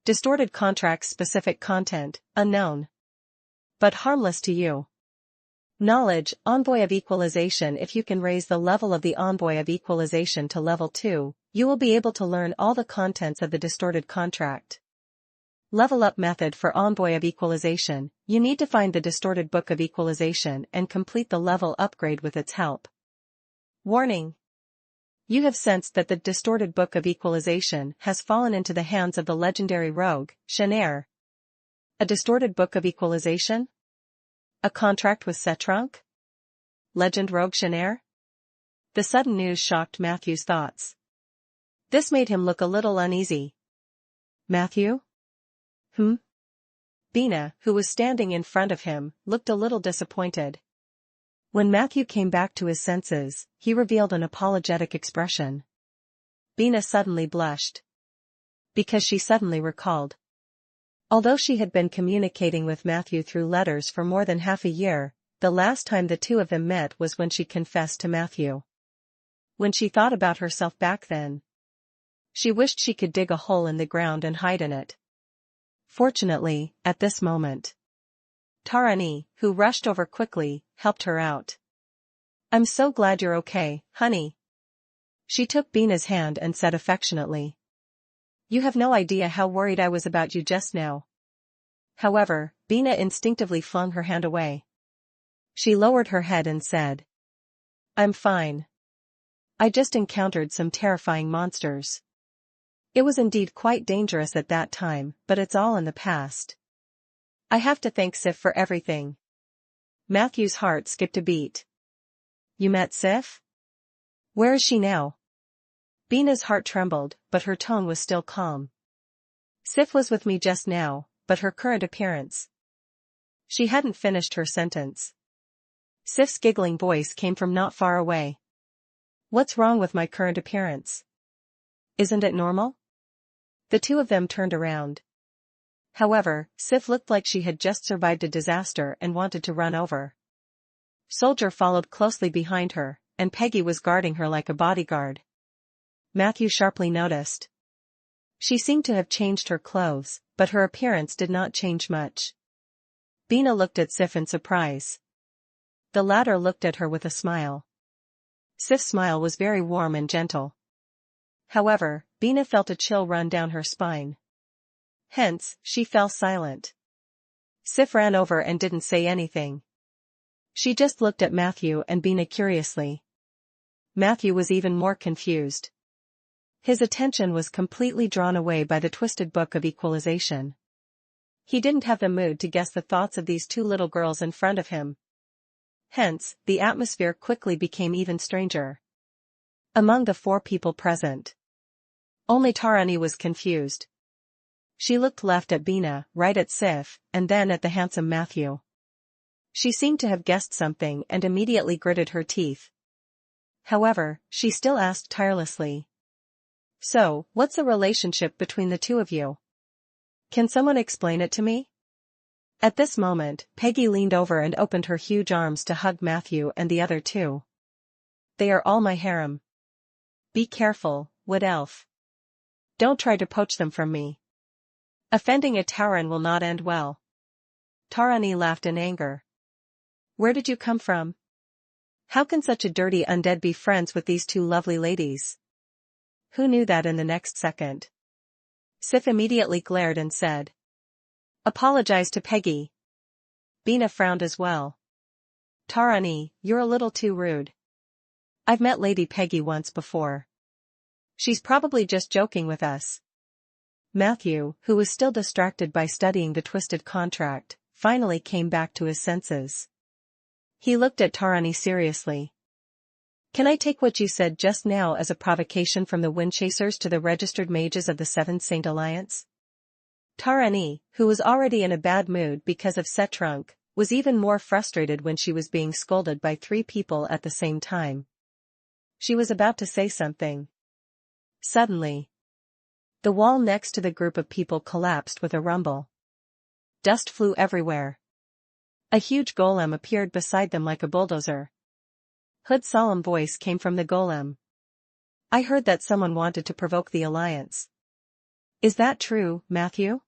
Distorted contract specific content, unknown. But harmless to you. Knowledge, Envoy of Equalization. If you can raise the level of the Envoy of Equalization to level 2, you will be able to learn all the contents of the distorted contract. Level up method for Envoy of Equalization. You need to find the distorted book of equalization and complete the level upgrade with its help. Warning. You have sensed that the distorted book of equalization has fallen into the hands of the legendary rogue, Shanair. A distorted book of equalization? A contract with Setrunk? Legend rogue Shanair? The sudden news shocked Matthew's thoughts. This made him look a little uneasy. Matthew? Bina, who was standing in front of him, looked a little disappointed. When Matthew came back to his senses, he revealed an apologetic expression. Bina suddenly blushed. Because she suddenly recalled. Although she had been communicating with Matthew through letters for more than half a year, the last time the two of them met was when she confessed to Matthew. When she thought about herself back then, she wished she could dig a hole in the ground and hide in it. Fortunately, at this moment, Tarani, who rushed over quickly, helped her out. I'm so glad you're okay, honey. She took Bina's hand and said affectionately. You have no idea how worried I was about you just now. However, Bina instinctively flung her hand away. She lowered her head and said. I'm fine. I just encountered some terrifying monsters. It was indeed quite dangerous at that time, but it's all in the past. I have to thank Sif for everything. Matthew's heart skipped a beat. You met Sif? Where is she now? Bina's heart trembled, but her tone was still calm. Sif was with me just now, but her current appearance. She hadn't finished her sentence. Sif's giggling voice came from not far away. What's wrong with my current appearance? Isn't it normal? The two of them turned around. However, Sif looked like she had just survived a disaster and wanted to run over. Soldier followed closely behind her, and Peggy was guarding her like a bodyguard. Matthew sharply noticed. She seemed to have changed her clothes, but her appearance did not change much. Bina looked at Sif in surprise. The latter looked at her with a smile. Sif's smile was very warm and gentle. However, Bina felt a chill run down her spine. Hence, she fell silent. Sif ran over and didn't say anything. She just looked at Matthew and Bina curiously. Matthew was even more confused. His attention was completely drawn away by the twisted book of equalization. He didn't have the mood to guess the thoughts of these two little girls in front of him. Hence, the atmosphere quickly became even stranger. Among the four people present, only Tarani was confused. She looked left at Bina, right at Sif, and then at the handsome Matthew. She seemed to have guessed something and immediately gritted her teeth. However, she still asked tirelessly. So, what's the relationship between the two of you? Can someone explain it to me? At this moment, Peggy leaned over and opened her huge arms to hug Matthew and the other two. They are all my harem. Be careful, wood elf. Don't try to poach them from me. Offending a Tauran will not end well. Tarani laughed in anger. Where did you come from? How can such a dirty undead be friends with these two lovely ladies? Who knew that in the next second? Sif immediately glared and said. Apologize to Peggy. Bina frowned as well. Tarani, you're a little too rude. I've met Lady Peggy once before. She's probably just joking with us. Matthew, who was still distracted by studying the twisted contract, finally came back to his senses. He looked at Tarani seriously. Can I take what you said just now as a provocation from the Windchasers to the registered mages of the Seventh Saint Alliance? Tarani, who was already in a bad mood because of Setrunk, was even more frustrated when she was being scolded by three people at the same time. She was about to say something. Suddenly, the wall next to the group of people collapsed with a rumble. Dust flew everywhere. A huge golem appeared beside them like a bulldozer. Hood's solemn voice came from the golem. I heard that someone wanted to provoke the alliance. Is that true, Matthew?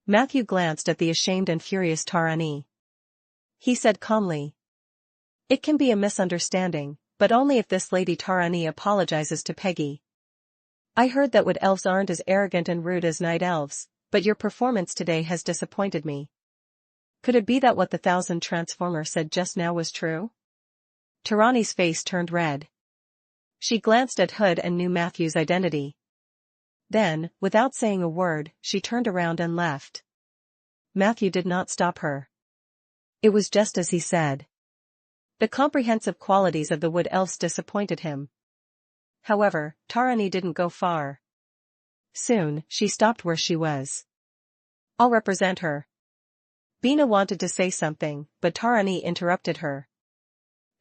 Matthew glanced at the ashamed and furious Tarani. He said calmly. It can be a misunderstanding, but only if this Lady Tarani apologizes to Peggy. I heard that wood elves aren't as arrogant and rude as night elves, but your performance today has disappointed me. Could it be that what the Thousand Transformer said just now was true? Tarani's face turned red. She glanced at Hood and knew Matthew's identity. Then, without saying a word, she turned around and left. Matthew did not stop her. It was just as he said. The comprehensive qualities of the wood elves disappointed him. However, Tarani didn't go far. Soon, she stopped where she was. I'll represent her. Bina wanted to say something, but Tarani interrupted her.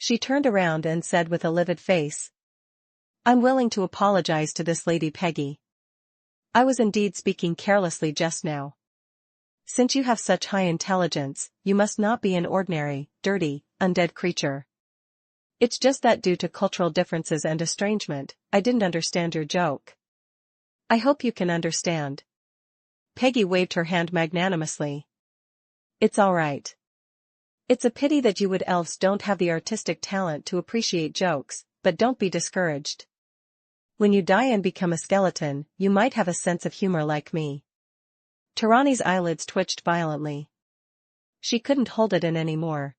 She turned around and said with a livid face. I'm willing to apologize to this Lady Peggy. I was indeed speaking carelessly just now. Since you have such high intelligence, you must not be an ordinary, dirty, undead creature. It's just that due to cultural differences and estrangement, I didn't understand your joke. I hope you can understand. Peggy waved her hand magnanimously. It's all right. It's a pity that you wood elves don't have the artistic talent to appreciate jokes, but don't be discouraged. When you die and become a skeleton, you might have a sense of humor like me. Tarani's eyelids twitched violently. She couldn't hold it in anymore.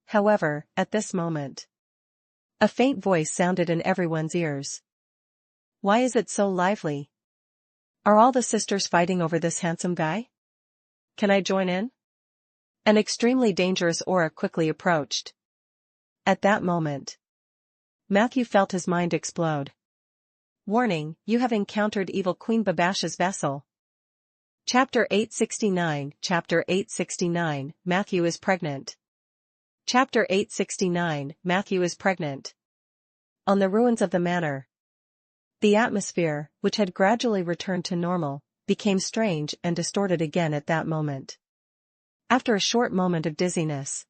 However, at this moment, a faint voice sounded in everyone's ears. Why is it so lively? Are all the sisters fighting over this handsome guy? Can I join in? An extremely dangerous aura quickly approached. At that moment, Matthew felt his mind explode. Warning, you have encountered Evil Queen Babash's vessel. Chapter 869, Chapter 869, Matthew is pregnant. Chapter 869, Matthew is pregnant. On the ruins of the manor. The atmosphere, which had gradually returned to normal, became strange and distorted again at that moment. After a short moment of dizziness,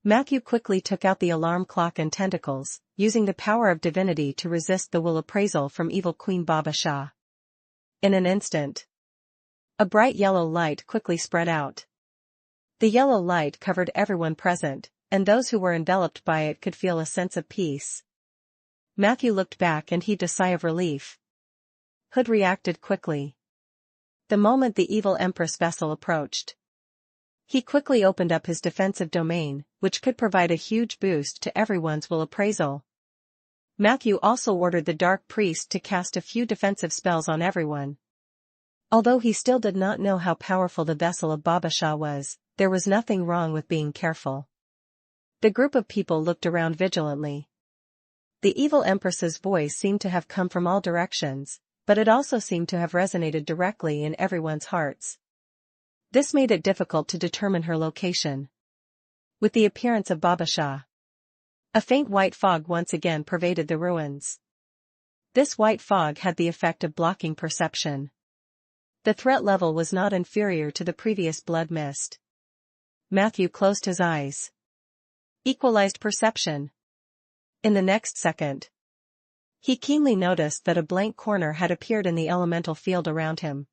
Matthew quickly took out the alarm clock and tentacles, using the power of divinity to resist the will appraisal from Evil Queen Babasha. In an instant, a bright yellow light quickly spread out. The yellow light covered everyone present, and those who were enveloped by it could feel a sense of peace. Matthew looked back and heaved a sigh of relief. Hood reacted quickly. The moment the evil Empress vessel approached, he quickly opened up his defensive domain, which could provide a huge boost to everyone's will appraisal. Matthew also ordered the Dark Priest to cast a few defensive spells on everyone. Although he still did not know how powerful the vessel of Babasha was, there was nothing wrong with being careful. The group of people looked around vigilantly. The evil Empress's voice seemed to have come from all directions, but it also seemed to have resonated directly in everyone's hearts. This made it difficult to determine her location. With the appearance of Babasha, a faint white fog once again pervaded the ruins. This white fog had the effect of blocking perception. The threat level was not inferior to the previous blood mist. Matthew closed his eyes. Equalized perception. In the next second, he keenly noticed that a blank corner had appeared in the elemental field around him.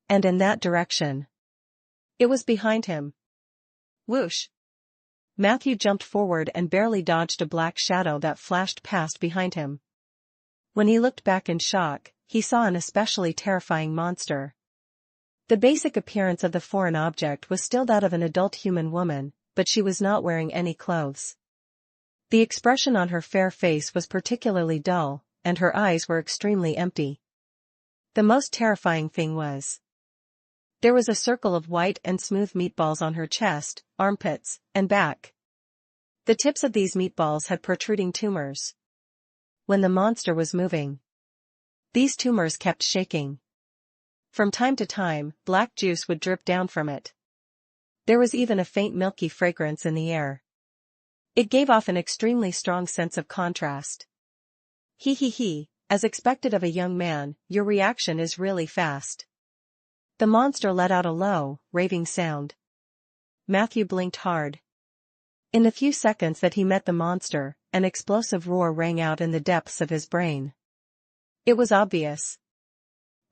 And in that direction, it was behind him. Whoosh! Matthew jumped forward and barely dodged a black shadow that flashed past behind him. When he looked back in shock, he saw an especially terrifying monster. The basic appearance of the foreign object was still that of an adult human woman, but she was not wearing any clothes. The expression on her fair face was particularly dull, and her eyes were extremely empty. The most terrifying thing was, there was a circle of white and smooth meatballs on her chest, armpits, and back. The tips of these meatballs had protruding tumors. When the monster was moving, these tumors kept shaking. From time to time, black juice would drip down from it. There was even a faint milky fragrance in the air. It gave off an extremely strong sense of contrast. He, as expected of a young man, your reaction is really fast. The monster let out a low, raving sound. Matthew blinked hard. In the few seconds that he met the monster, an explosive roar rang out in the depths of his brain. It was obvious.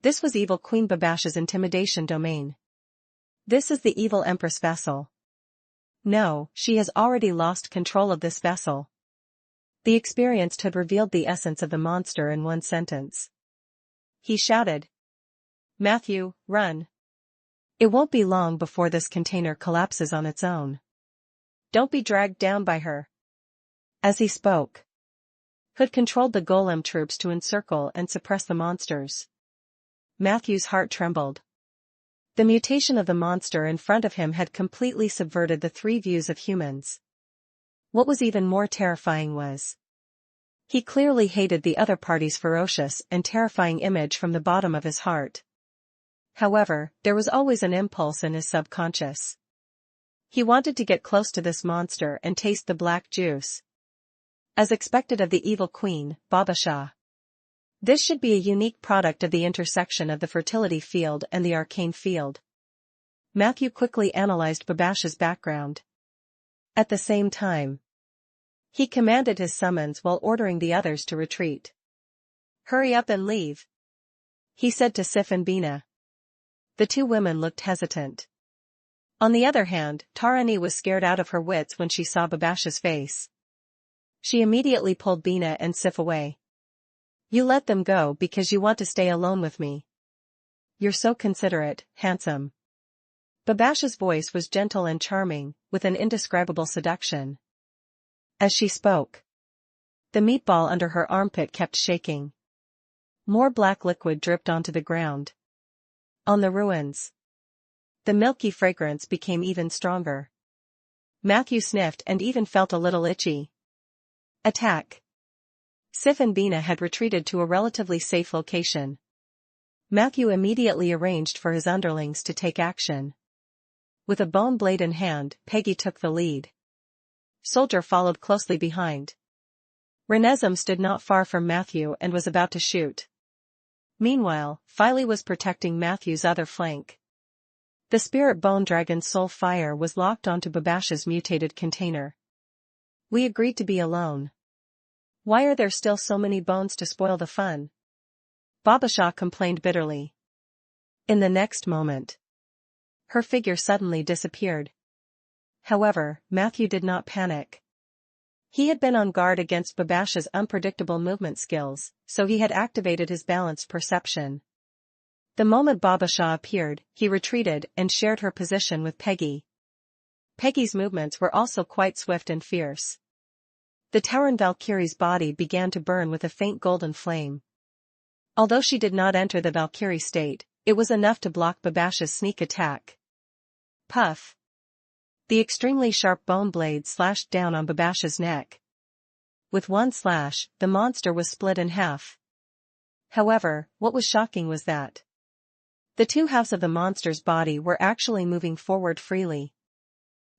This was Evil Queen Babash's intimidation domain. This is the evil Empress vessel. No, she has already lost control of this vessel. The experienced had revealed the essence of the monster in one sentence. He shouted. Matthew, run. It won't be long before this container collapses on its own. Don't be dragged down by her. As he spoke, Hood controlled the golem troops to encircle and suppress the monsters. Matthew's heart trembled. The mutation of the monster in front of him had completely subverted the three views of humans. What was even more terrifying was, he clearly hated the other party's ferocious and terrifying image from the bottom of his heart. However, there was always an impulse in his subconscious. He wanted to get close to this monster and taste the black juice. As expected of the evil queen, Babasha. This should be a unique product of the intersection of the fertility field and the arcane field. Matthew quickly analyzed Babasha's background. At the same time, he commanded his summons while ordering the others to retreat. Hurry up and leave, he said to Sif and Bina. The two women looked hesitant. On the other hand, Tarani was scared out of her wits when she saw Babasha's face. She immediately pulled Bina and Sif away. You let them go because you want to stay alone with me. You're so considerate, handsome. Babash's voice was gentle and charming, with an indescribable seduction. As she spoke, the meatball under her armpit kept shaking. More black liquid dripped onto the ground. On the ruins, the milky fragrance became even stronger. Matthew sniffed and even felt a little itchy. Attack. Sif and Bina had retreated to a relatively safe location. Matthew immediately arranged for his underlings to take action. With a bone blade in hand, Peggy took the lead. Soldier followed closely behind. Renesm stood not far from Matthew and was about to shoot. Meanwhile, Filey was protecting Matthew's other flank. The spirit bone dragon's soul fire was locked onto Babash's mutated container. We agreed to be alone. Why are there still so many bones to spoil the fun? Babasha complained bitterly. In the next moment, her figure suddenly disappeared. However, Matthew did not panic. He had been on guard against Babash's unpredictable movement skills, so he had activated his balanced perception. The moment Babasha appeared, he retreated and shared her position with Peggy. Peggy's movements were also quite swift and fierce. The Tauren Valkyrie's body began to burn with a faint golden flame. Although she did not enter the Valkyrie state, it was enough to block Babash's sneak attack. Puff. The extremely sharp bone blade slashed down on Babash's neck. With one slash, the monster was split in half. However, what was shocking was that the two halves of the monster's body were actually moving forward freely.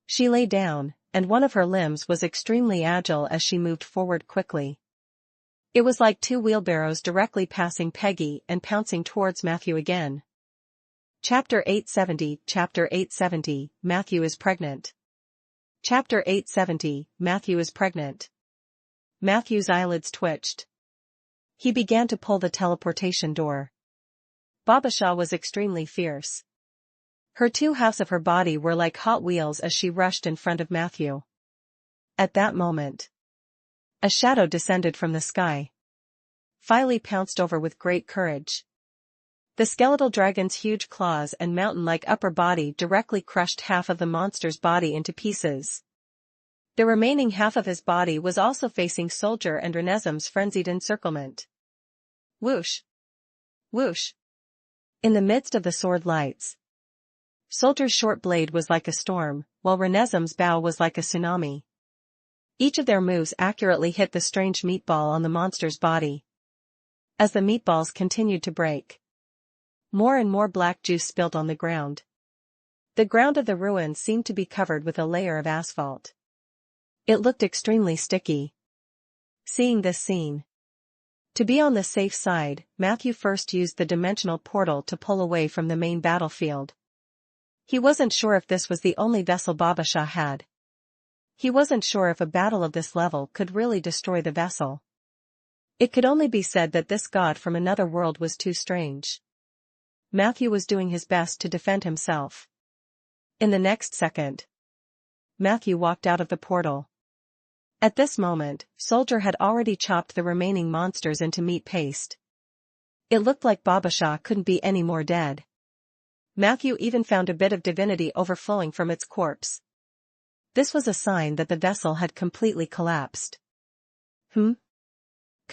She lay down, and one of her limbs was extremely agile as she moved forward quickly. It was like two wheelbarrows directly passing Peggy and pouncing towards Matthew again. Chapter 870, Matthew is pregnant. Chapter 870, Matthew is pregnant. Matthew's eyelids twitched. He began to pull the teleportation door. Babasha was extremely fierce. Her two halves of her body were like Hot Wheels as she rushed in front of Matthew. At that moment, a shadow descended from the sky. Filey pounced over with great courage. The skeletal dragon's huge claws and mountain-like upper body directly crushed half of the monster's body into pieces. The remaining half of his body was also facing Soldier and Renesm's frenzied encirclement. Whoosh! Whoosh! In the midst of the sword lights, Soldier's short blade was like a storm, while Renesm's bow was like a tsunami. Each of their moves accurately hit the strange meatball on the monster's body. As the meatballs continued to break, more and more black juice spilled on the ground. The ground of the ruins seemed to be covered with a layer of asphalt. It looked extremely sticky. Seeing this scene, to be on the safe side, Matthew first used the dimensional portal to pull away from the main battlefield. He wasn't sure if this was the only vessel Babasha had. He wasn't sure if a battle of this level could really destroy the vessel. It could only be said that this god from another world was too strange. Matthew was doing his best to defend himself. In the next second, Matthew walked out of the portal. At this moment, Soldier had already chopped the remaining monsters into meat paste. It looked like Babasha couldn't be any more dead. Matthew even found a bit of divinity overflowing from its corpse. This was a sign that the vessel had completely collapsed. Could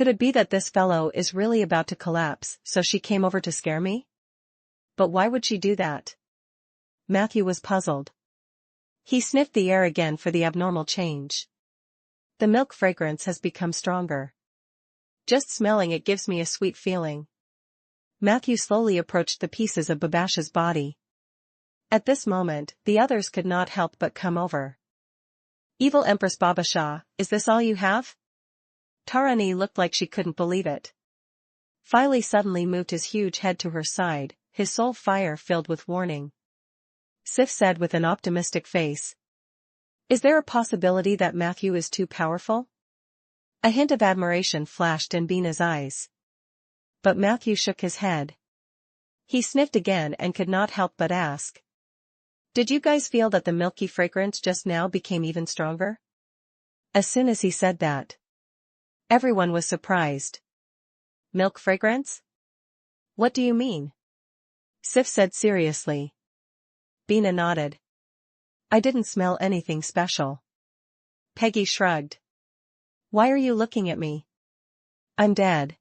it be that this fellow is really about to collapse, so she came over to scare me? But why would she do that? Matthew was puzzled. He sniffed the air again for the abnormal change. The milk fragrance has become stronger. Just smelling it gives me a sweet feeling. Matthew slowly approached the pieces of Babasha's body. At this moment, the others could not help but come over. Evil Empress Babasha, is this all you have? Tarani looked like she couldn't believe it. Filey suddenly moved his huge head to her side, his soul fire filled with warning. Sif said with an optimistic face. Is there a possibility that Matthew is too powerful? A hint of admiration flashed in Bina's eyes. But Matthew shook his head. He sniffed again and could not help but ask. Did you guys feel that the milky fragrance just now became even stronger? As soon as he said that, everyone was surprised. Milk fragrance? What do you mean? Sif said seriously. Bina nodded. I didn't smell anything special. Peggy shrugged. Why are you looking at me? I'm dead.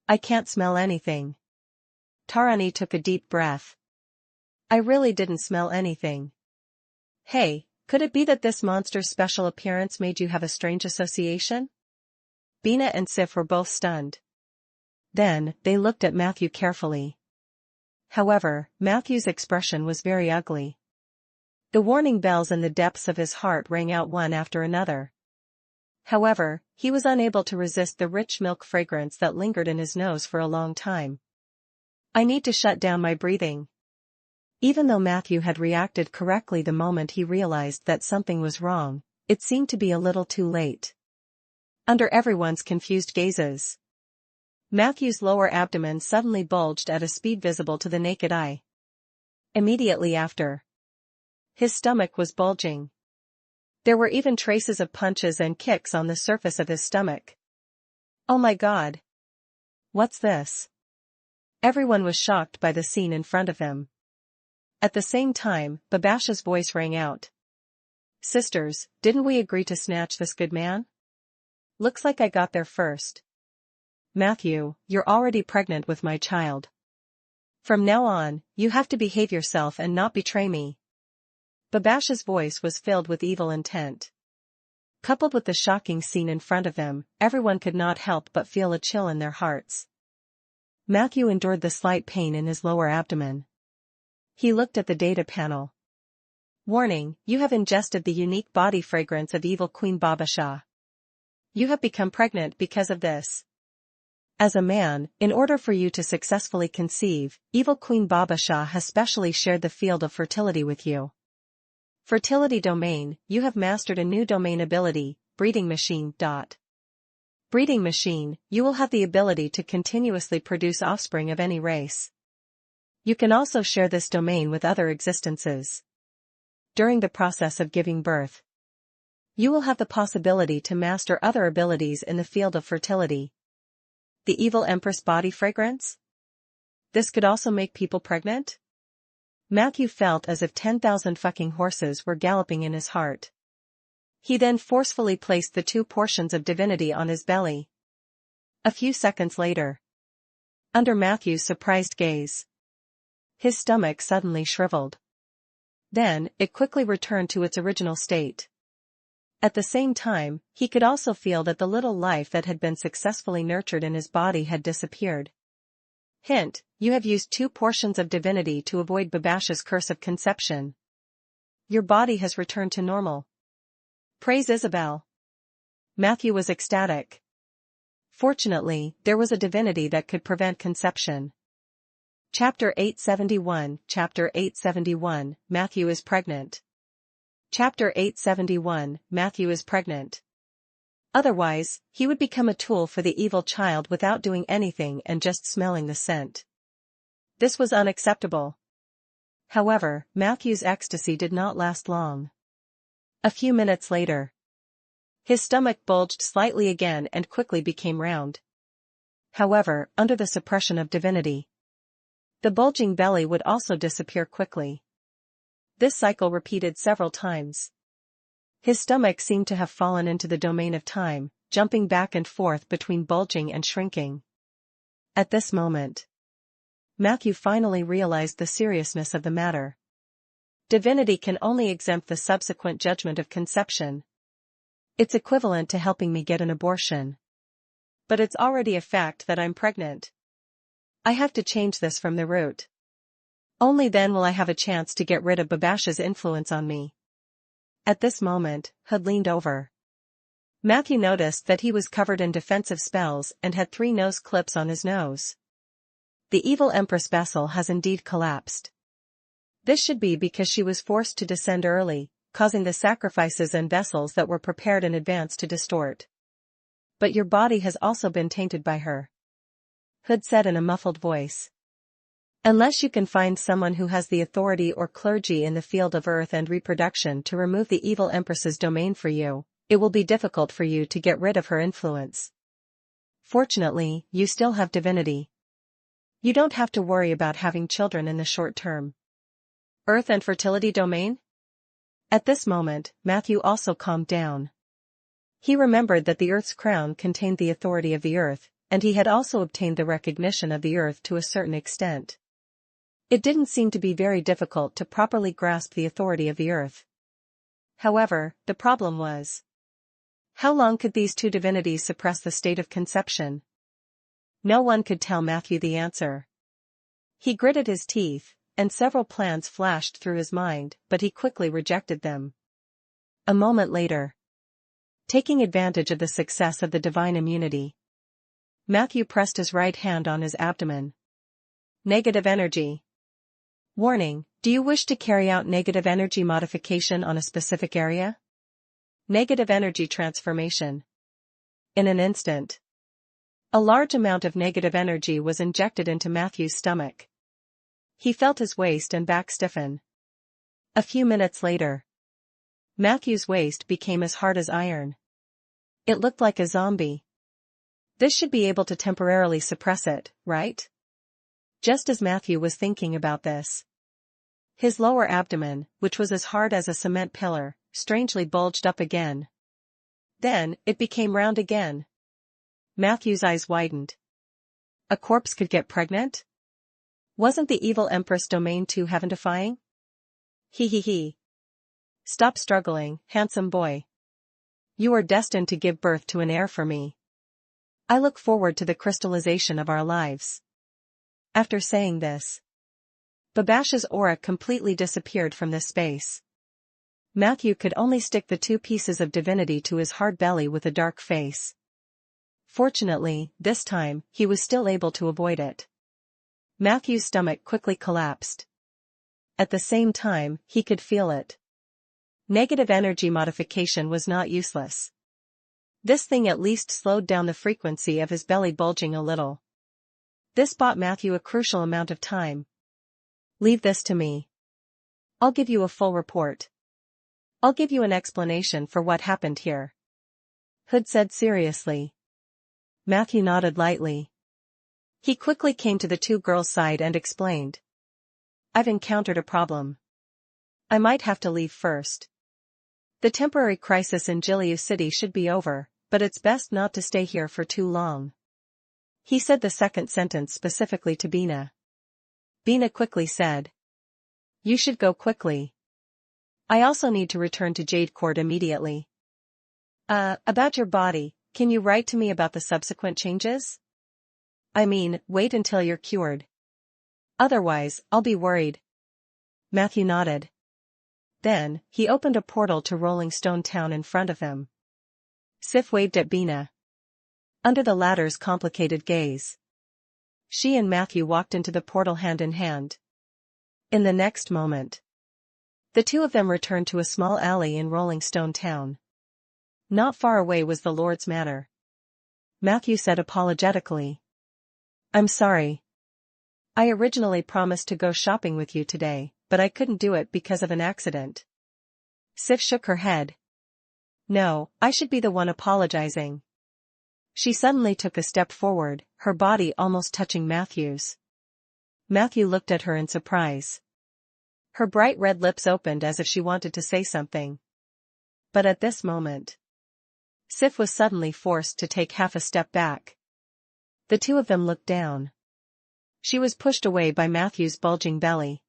I can't smell anything. Tarani took a deep breath. I really didn't smell anything. Hey, could it be that this monster's special appearance made you have a strange association? Bina and Sif were both stunned. Then, they looked at Matthew carefully. However, Matthew's expression was very ugly. The warning bells in the depths of his heart rang out one after another. However, he was unable to resist the rich milk fragrance that lingered in his nose for a long time. I need to shut down my breathing. Even though Matthew had reacted correctly the moment he realized that something was wrong, it seemed to be a little too late. Under everyone's confused gazes, Matthew's lower abdomen suddenly bulged at a speed visible to the naked eye. Immediately after, his stomach was bulging. There were even traces of punches and kicks on the surface of his stomach. Oh my God! What's this? Everyone was shocked by the scene in front of him. At the same time, Babasha's voice rang out. Sisters, didn't we agree to snatch this good man? Looks like I got there first. Matthew, you're already pregnant with my child. From now on, you have to behave yourself and not betray me. Babasha's voice was filled with evil intent. Coupled with the shocking scene in front of them, everyone could not help but feel a chill in their hearts. Matthew endured the slight pain in his lower abdomen. He looked at the data panel. Warning, you have ingested the unique body fragrance of Evil Queen Babasha. You have become pregnant because of this. As a man, in order for you to successfully conceive, Evil Queen Babasha has specially shared the field of fertility with you. Fertility domain, you have mastered a new domain ability, breeding machine. Breeding machine, you will have the ability to continuously produce offspring of any race. You can also share this domain with other existences. During the process of giving birth, you will have the possibility to master other abilities in the field of fertility. The Evil Empress body fragrance? This could also make people pregnant? Matthew felt as if 10,000 fucking horses were galloping in his heart. He then forcefully placed the 2 portions of divinity on his belly. A few seconds later, under Matthew's surprised gaze, his stomach suddenly shriveled. Then, it quickly returned to its original state. At the same time, he could also feel that the little life that had been successfully nurtured in his body had disappeared. Hint, you have used 2 portions of divinity to avoid Babasha's curse of conception. Your body has returned to normal. Praise Isabel. Matthew was ecstatic. Fortunately, there was a divinity that could prevent conception. Chapter 871, Chapter 871, Matthew is pregnant. Chapter 871, Matthew is pregnant. Otherwise, he would become a tool for the evil child without doing anything and just smelling the scent. This was unacceptable. However, Matthew's ecstasy did not last long. A few minutes later, his stomach bulged slightly again and quickly became round. However, under the suppression of divinity, the bulging belly would also disappear quickly. This cycle repeated several times. His stomach seemed to have fallen into the domain of time, jumping back and forth between bulging and shrinking. At this moment, Matthew finally realized the seriousness of the matter. Divinity can only exempt the subsequent judgment of conception. It's equivalent to helping me get an abortion. But it's already a fact that I'm pregnant. I have to change this from the root. Only then will I have a chance to get rid of Babasha's influence on me. At this moment, Hood leaned over. Matthew noticed that he was covered in defensive spells and had 3 nose clips on his nose. The evil Empress vessel has indeed collapsed. This should be because she was forced to descend early, causing the sacrifices and vessels that were prepared in advance to distort. But your body has also been tainted by her, Hood said in a muffled voice. Unless you can find someone who has the authority or clergy in the field of earth and reproduction to remove the evil Empress's domain for you, it will be difficult for you to get rid of her influence. Fortunately, you still have divinity. You don't have to worry about having children in the short term. Earth and fertility domain? At this moment, Matthew also calmed down. He remembered that the Earth's crown contained the authority of the Earth, and he had also obtained the recognition of the Earth to a certain extent. It didn't seem to be very difficult to properly grasp the authority of the Earth. However, the problem was, how long could these two divinities suppress the state of conception? No one could tell Matthew the answer. He gritted his teeth, and several plans flashed through his mind, but he quickly rejected them. A moment later, taking advantage of the success of the divine immunity, Matthew pressed his right hand on his abdomen. Negative energy. Warning, do you wish to carry out negative energy modification on a specific area? Negative energy transformation. In an instant, a large amount of negative energy was injected into Matthew's stomach. He felt his waist and back stiffen. A few minutes later, Matthew's waist became as hard as iron. It looked like a zombie. This should be able to temporarily suppress it, right? Just as Matthew was thinking about this, his lower abdomen, which was as hard as a cement pillar, strangely bulged up again. Then, it became round again. Matthew's eyes widened. A corpse could get pregnant? Wasn't the evil Empress domain too heaven-defying? He. Stop struggling, handsome boy. You are destined to give birth to an heir for me. I look forward to the crystallization of our lives. After saying this, Babash's aura completely disappeared from this space. Matthew could only stick the two pieces of divinity to his hard belly with a dark face. Fortunately, this time, he was still able to avoid it. Matthew's stomach quickly collapsed. At the same time, he could feel it. Negative energy modification was not useless. This thing at least slowed down the frequency of his belly bulging a little. This bought Matthew a crucial amount of time. Leave this to me. I'll give you a full report. I'll give you an explanation for what happened here. Hood said seriously. Matthew nodded lightly. He quickly came to the two girls' side and explained. I've encountered a problem. I might have to leave first. The temporary crisis in Jiliu City should be over, but it's best not to stay here for too long. He said the second sentence specifically to Bina. Bina quickly said. You should go quickly. I also need to return to Jade Court immediately. About your body, can you write to me about the subsequent changes? I mean, wait until you're cured. Otherwise, I'll be worried. Matthew nodded. Then, he opened a portal to Rolling Stone Town in front of them. Sif waved at Bina. Under the latter's complicated gaze, she and Matthew walked into the portal hand in hand. In the next moment, the two of them returned to a small alley in Rolling Stone Town. Not far away was the Lord's Manor. Matthew said apologetically. I'm sorry. I originally promised to go shopping with you today, but I couldn't do it because of an accident. Sif shook her head. No, I should be the one apologizing. She suddenly took a step forward, her body almost touching Matthew's. Matthew looked at her in surprise. Her bright red lips opened as if she wanted to say something. But at this moment, Sif was suddenly forced to take half a step back. The two of them looked down. She was pushed away by Matthew's bulging belly.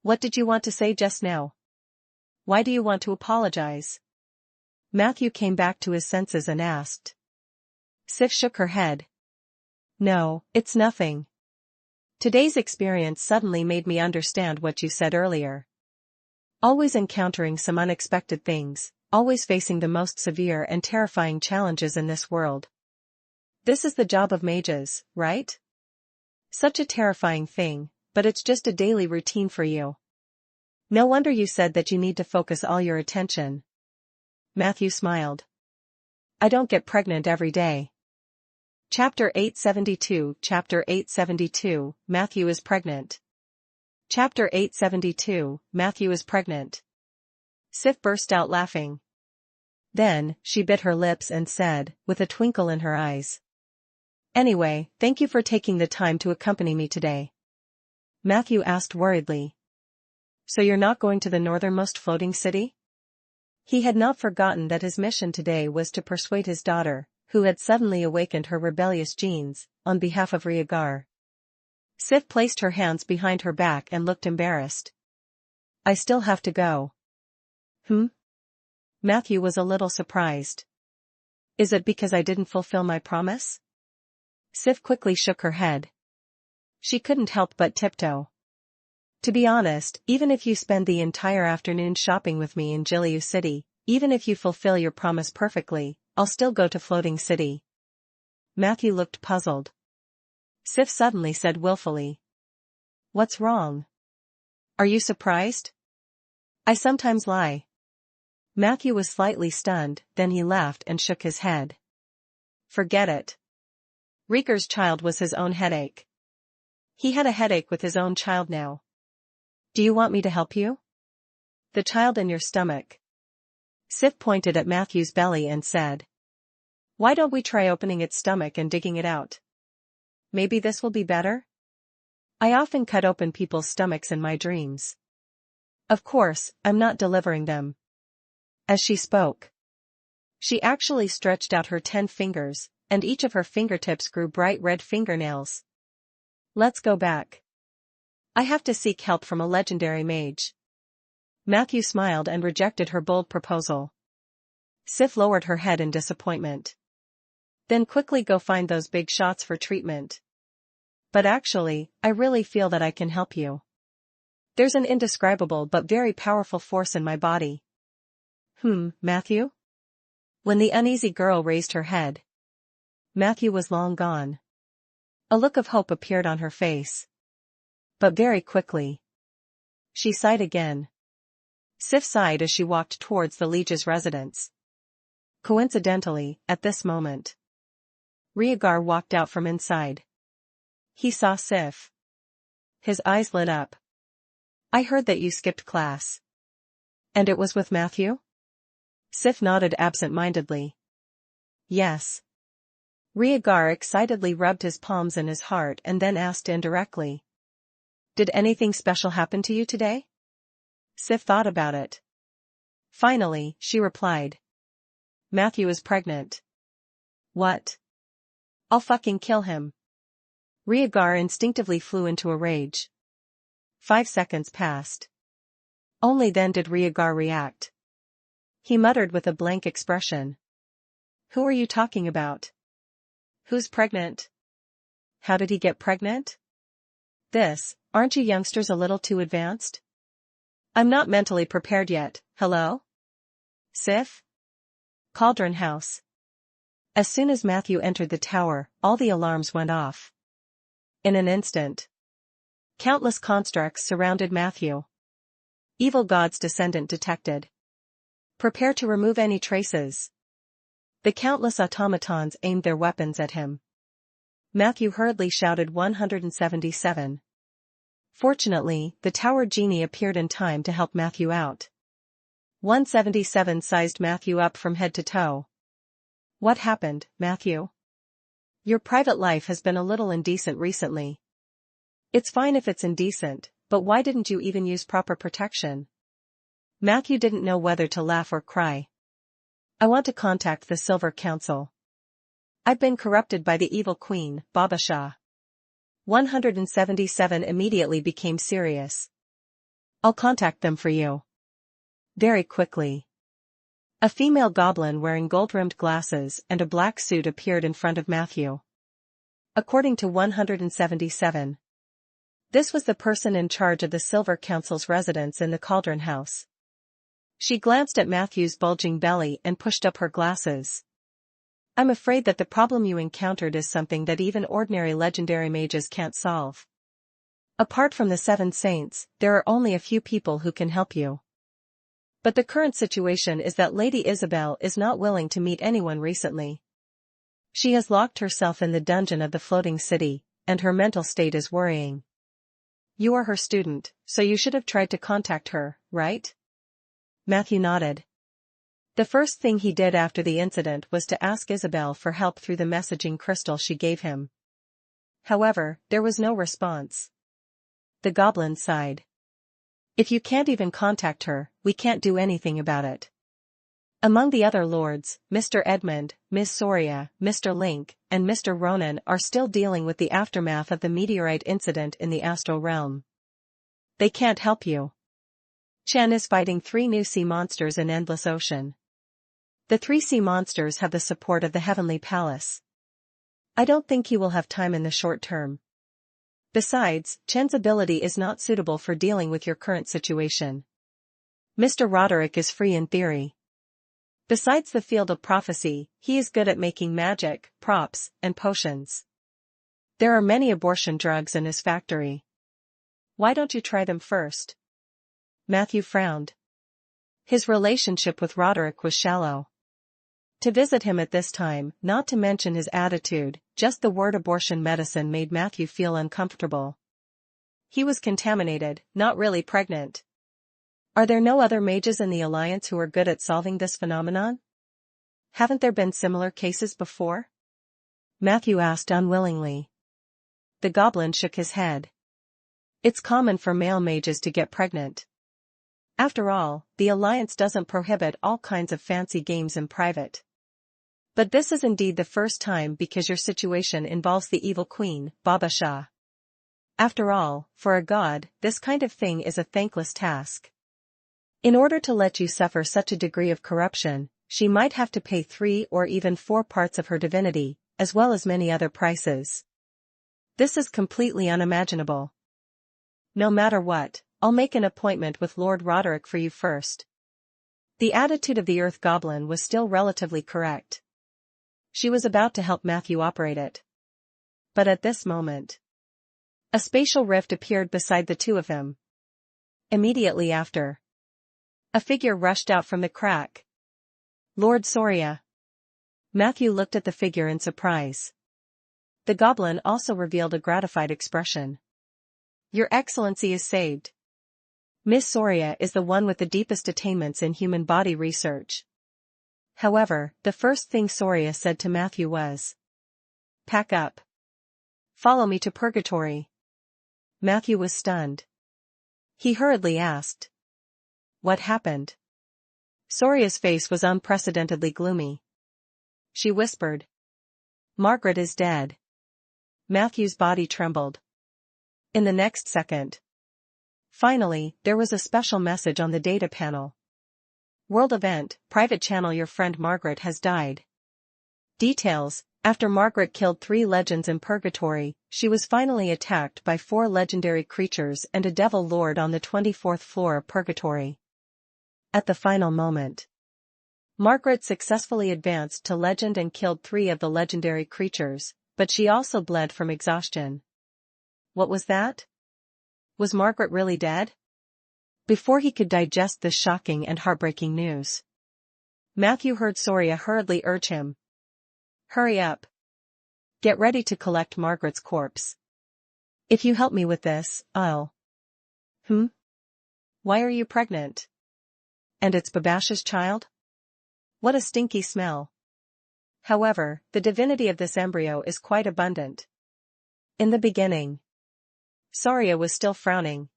What did you want to say just now? Why do you want to apologize? Matthew came back to his senses and asked. Sif shook her head. No, it's nothing. Today's experience suddenly made me understand what you said earlier. Always encountering some unexpected things, always facing the most severe and terrifying challenges in this world. This is the job of mages, right? Such a terrifying thing, but it's just a daily routine for you. No wonder you said that you need to focus all your attention. Matthew smiled. I don't get pregnant every day. Chapter 872 Chapter 872, Matthew is pregnant. Chapter 872, Matthew is pregnant. Sif burst out laughing. Then, she bit her lips and said, with a twinkle in her eyes. Anyway, thank you for taking the time to accompany me today. Matthew asked worriedly. So you're not going to the northernmost floating city? He had not forgotten that his mission today was to persuade his daughter, who had suddenly awakened her rebellious genes, on behalf of Rhaegar. Sif placed her hands behind her back and looked embarrassed. I still have to go. Matthew was a little surprised. Is it because I didn't fulfill my promise? Sif quickly shook her head. She couldn't help but tiptoe. To be honest, even if you spend the entire afternoon shopping with me in Jiliu City, even if you fulfill your promise perfectly, I'll still go to Floating City. Matthew looked puzzled. Sif suddenly said willfully. What's wrong? Are you surprised? I sometimes lie. Matthew was slightly stunned, then he laughed and shook his head. Forget it. Rhaegar's child was his own headache. He had a headache with his own child now. Do you want me to help you? The child in your stomach. Sif pointed at Matthew's belly and said. Why don't we try opening its stomach and digging it out? Maybe this will be better? I often cut open people's stomachs in my dreams. Of course, I'm not delivering them. As she spoke, she actually stretched out her 10 fingers, and each of her fingertips grew bright red fingernails. Let's go back. I have to seek help from a legendary mage. Matthew smiled and rejected her bold proposal. Sif lowered her head in disappointment. Then quickly go find those big shots for treatment. But actually, I really feel that I can help you. There's an indescribable but very powerful force in my body. Matthew? When the uneasy girl raised her head, Matthew was long gone. A look of hope appeared on her face. But very quickly, she sighed again. Sif sighed as she walked towards the liege's residence. Coincidentally, at this moment, Rhaegar walked out from inside. He saw Sif. His eyes lit up. I heard that you skipped class. And it was with Matthew? Sif nodded absent-mindedly. Yes. Rhaegar excitedly rubbed his palms in his heart and then asked indirectly. Did anything special happen to you today? Sif thought about it. Finally, she replied. Matthew is pregnant. What? I'll fucking kill him. Rhaegar instinctively flew into a rage. 5 seconds passed. Only then did Rhaegar react. He muttered with a blank expression. Who are you talking about? Who's pregnant? How did he get pregnant? Aren't you youngsters a little too advanced? I'm not mentally prepared yet, hello? Sif? Cauldron House. As soon as Matthew entered the tower, all the alarms went off. In an instant, countless constructs surrounded Matthew. Evil god's descendant detected. Prepare to remove any traces. The countless automatons aimed their weapons at him. Matthew hurriedly shouted 177. Fortunately, the tower genie appeared in time to help Matthew out. 177 sized Matthew up from head to toe. What happened, Matthew? Your private life has been a little indecent recently. It's fine if it's indecent, but why didn't you even use proper protection? Matthew didn't know whether to laugh or cry. I want to contact the Silver Council. I've been corrupted by the evil queen, Baba Shah. 177 immediately became serious. I'll contact them for you. Very quickly. A female goblin wearing gold-rimmed glasses and a black suit appeared in front of Matthew. According to 177. This was the person in charge of the Silver Council's residence in the Cauldron House. She glanced at Matthew's bulging belly and pushed up her glasses. I'm afraid that the problem you encountered is something that even ordinary legendary mages can't solve. Apart from the 7 saints, there are only a few people who can help you. But the current situation is that Lady Isabel is not willing to meet anyone recently. She has locked herself in the dungeon of the floating city, and her mental state is worrying. You are her student, so you should have tried to contact her, right? Matthew nodded. The first thing he did after the incident was to ask Isabel for help through the messaging crystal she gave him. However, there was no response. The goblin sighed. If you can't even contact her, we can't do anything about it. Among the other lords, Mr. Edmund, Ms. Soria, Mr. Link, and Mr. Ronan are still dealing with the aftermath of the meteorite incident in the astral realm. They can't help you. Chen is fighting 3 new sea monsters in Endless Ocean. The 3 sea monsters have the support of the Heavenly Palace. I don't think he will have time in the short term. Besides, Chen's ability is not suitable for dealing with your current situation. Mr. Roderick is free in theory. Besides the field of prophecy, he is good at making magic, props, and potions. There are many abortion drugs in his factory. Why don't you try them first? Matthew frowned. His relationship with Roderick was shallow. To visit him at this time, not to mention his attitude, just the word abortion medicine made Matthew feel uncomfortable. He was contaminated, not really pregnant. Are there no other mages in the Alliance who are good at solving this phenomenon? Haven't there been similar cases before? Matthew asked unwillingly. The goblin shook his head. It's common for male mages to get pregnant. After all, the Alliance doesn't prohibit all kinds of fancy games in private. But this is indeed the first time because your situation involves the evil queen, Baba Shah. After all, for a god, this kind of thing is a thankless task. In order to let you suffer such a degree of corruption, she might have to pay 3 or even 4 parts of her divinity, as well as many other prices. This is completely unimaginable. No matter what, I'll make an appointment with Lord Roderick for you first. The attitude of the Earth Goblin was still relatively correct. She was about to help Matthew operate it. But at this moment, a spatial rift appeared beside the 2 of them. Immediately after, a figure rushed out from the crack. Lord Soria. Matthew looked at the figure in surprise. The goblin also revealed a gratified expression. Your Excellency is saved. Miss Soria is the one with the deepest attainments in human body research. However, the first thing Soria said to Matthew was, pack up. Follow me to purgatory. Matthew was stunned. He hurriedly asked, what happened? Soria's face was unprecedentedly gloomy. She whispered, Margaret is dead. Matthew's body trembled. In the next second. Finally, there was a special message on the data panel. World event, private channel, your friend Margaret has died. Details, after Margaret killed 3 legends in purgatory, she was finally attacked by 4 legendary creatures and a devil lord on the 24th floor of purgatory. At the final moment, Margaret successfully advanced to legend and killed 3 of the legendary creatures, but she also bled from exhaustion. What was that? Was Margaret really dead? Before he could digest this shocking and heartbreaking news, Matthew heard Soria hurriedly urge him. Hurry up. Get ready to collect Margaret's corpse. If you help me with this, I'll... Why are you pregnant? And it's Babash's child? What a stinky smell. However, the divinity of this embryo is quite abundant. In the beginning, Soria was still frowning.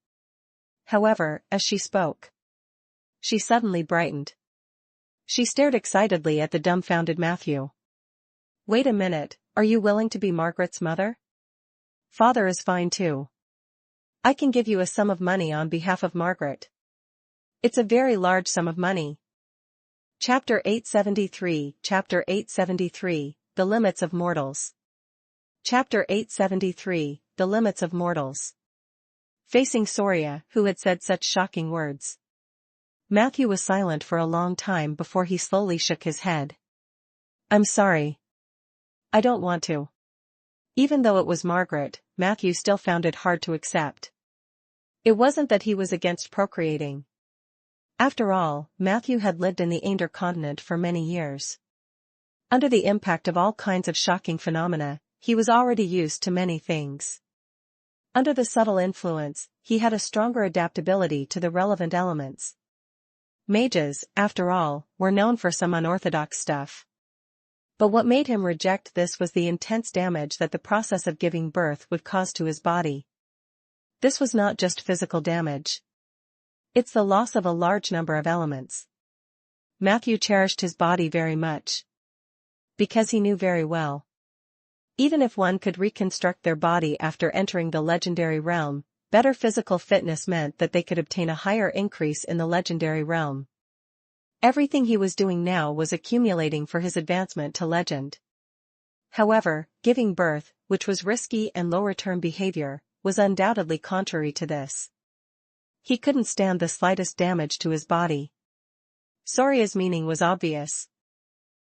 However, as she spoke, she suddenly brightened. She stared excitedly at the dumbfounded Matthew. Wait a minute, are you willing to be Margaret's mother? Father is fine too. I can give you a sum of money on behalf of Margaret. It's a very large sum of money. Chapter 873, Chapter 873, The Limits of Mortals. Chapter 873, The Limits of Mortals. Facing Soria, who had said such shocking words, Matthew was silent for a long time before he slowly shook his head. I'm sorry. I don't want to. Even though it was Margaret, Matthew still found it hard to accept. It wasn't that he was against procreating. After all, Matthew had lived in the Ander continent for many years. Under the impact of all kinds of shocking phenomena, he was already used to many things. Under the subtle influence, he had a stronger adaptability to the relevant elements. Mages, after all, were known for some unorthodox stuff. But what made him reject this was the intense damage that the process of giving birth would cause to his body. This was not just physical damage. It's the loss of a large number of elements. Matthew cherished his body very much. Because he knew very well. Even if one could reconstruct their body after entering the legendary realm, better physical fitness meant that they could obtain a higher increase in the legendary realm. Everything he was doing now was accumulating for his advancement to legend. However, giving birth, which was risky and low-return behavior, was undoubtedly contrary to this. He couldn't stand the slightest damage to his body. Soria's meaning was obvious.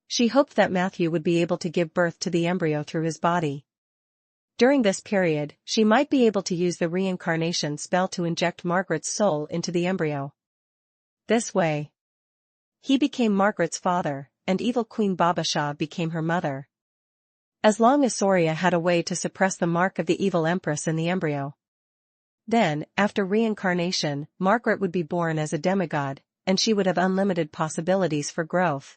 She hoped that Matthew would be able to give birth to the embryo through his body. During this period, she might be able to use the reincarnation spell to inject Margaret's soul into the embryo. This way, he became Margaret's father, and evil Queen Babasha became her mother. As long as Soria had a way to suppress the mark of the evil empress in the embryo. Then, after reincarnation, Margaret would be born as a demigod, and she would have unlimited possibilities for growth.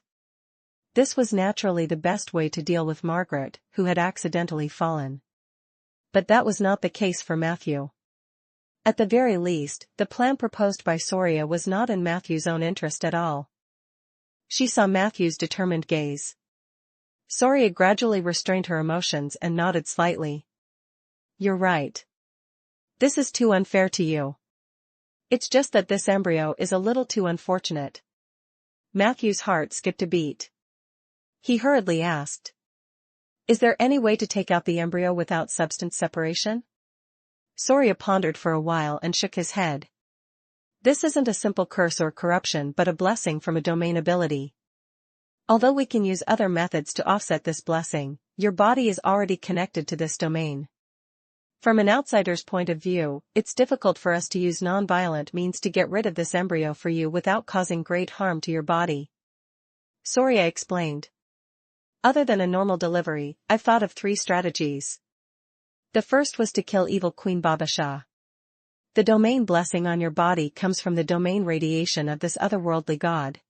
This was naturally the best way to deal with Margaret, who had accidentally fallen. But that was not the case for Matthew. At the very least, the plan proposed by Soria was not in Matthew's own interest at all. She saw Matthew's determined gaze. Soria gradually restrained her emotions and nodded slightly. You're right. This is too unfair to you. It's just that this embryo is a little too unfortunate. Matthew's heart skipped a beat. He hurriedly asked. Is there any way to take out the embryo without substance separation? Soria pondered for a while and shook his head. This isn't a simple curse or corruption but a blessing from a domain ability. Although we can use other methods to offset this blessing, your body is already connected to this domain. From an outsider's point of view, it's difficult for us to use non-violent means to get rid of this embryo for you without causing great harm to your body. Soria explained. Other than a normal delivery, I've thought of 3 strategies. The first was to kill evil Queen Babasha. The domain blessing on your body comes from the domain radiation of this otherworldly god.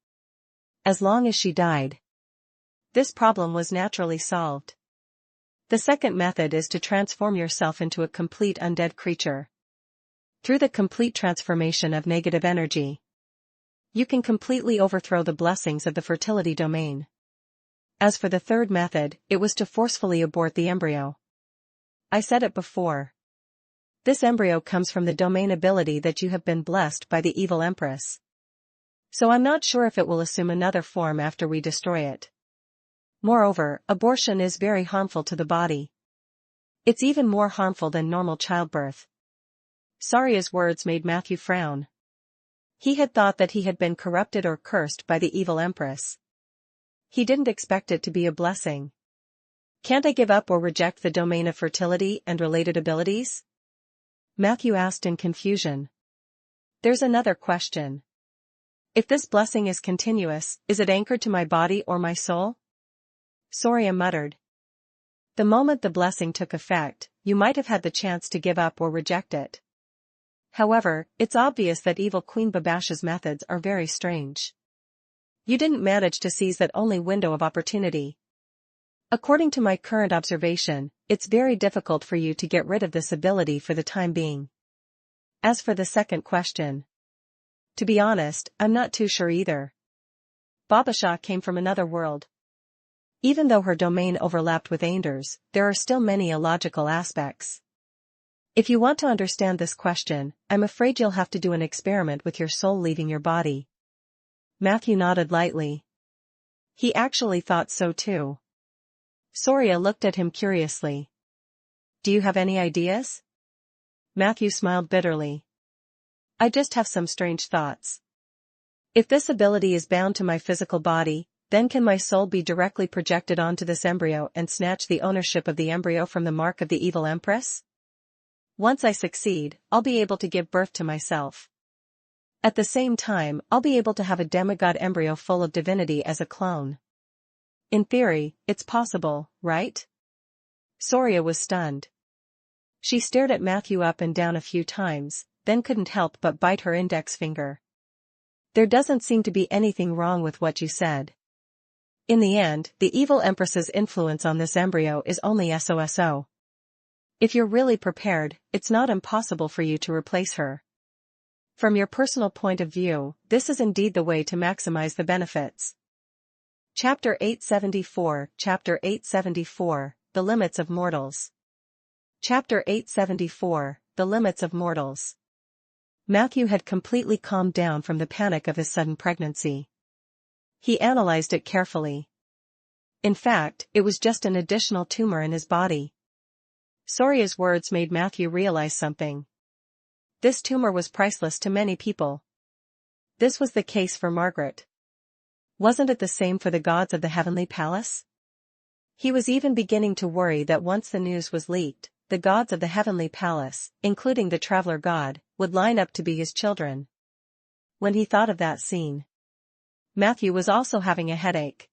As long as she died, this problem was naturally solved. The second method is to transform yourself into a complete undead creature. Through the complete transformation of negative energy, you can completely overthrow the blessings of the fertility domain. As for the third method, it was to forcefully abort the embryo. I said it before. This embryo comes from the domain ability that you have been blessed by the evil empress. So I'm not sure if it will assume another form after we destroy it. Moreover, abortion is very harmful to the body. It's even more harmful than normal childbirth. Soria's words made Matthew frown. He had thought that he had been corrupted or cursed by the evil empress. He didn't expect it to be a blessing. Can't I give up or reject the domain of fertility and related abilities? Matthew asked in confusion. There's another question. If this blessing is continuous, is it anchored to my body or my soul? Soria muttered. The moment the blessing took effect, you might have had the chance to give up or reject it. However, it's obvious that evil Queen Babasha's methods are very strange. You didn't manage to seize that only window of opportunity. According to my current observation, it's very difficult for you to get rid of this ability for the time being. As for the second question, to be honest, I'm not too sure either. Babasha came from another world. Even though her domain overlapped with Ainder's, there are still many illogical aspects. If you want to understand this question, I'm afraid you'll have to do an experiment with your soul leaving your body. Matthew nodded lightly. He actually thought so too. Soria looked at him curiously. Do you have any ideas? Matthew smiled bitterly. I just have some strange thoughts. If this ability is bound to my physical body, then can my soul be directly projected onto this embryo and snatch the ownership of the embryo from the mark of the evil empress? Once I succeed, I'll be able to give birth to myself. At the same time, I'll be able to have a demigod embryo full of divinity as a clone. In theory, it's possible, right? Soria was stunned. She stared at Matthew up and down a few times, then couldn't help but bite her index finger. There doesn't seem to be anything wrong with what you said. In the end, the evil empress's influence on this embryo is only so. If you're really prepared, it's not impossible for you to replace her. From your personal point of view, this is indeed the way to maximize the benefits. Chapter 874, The Limits of Mortals. Chapter 874, The Limits of Mortals. Matthew had completely calmed down from the panic of his sudden pregnancy. He analyzed it carefully. In fact, it was just an additional tumor in his body. Soria's words made Matthew realize something. This tumor was priceless to many people. This was the case for Margaret. Wasn't it the same for the gods of the heavenly palace? He was even beginning to worry that once the news was leaked, the gods of the heavenly palace, including the traveler god, would line up to be his children. When he thought of that scene, Matthew was also having a headache.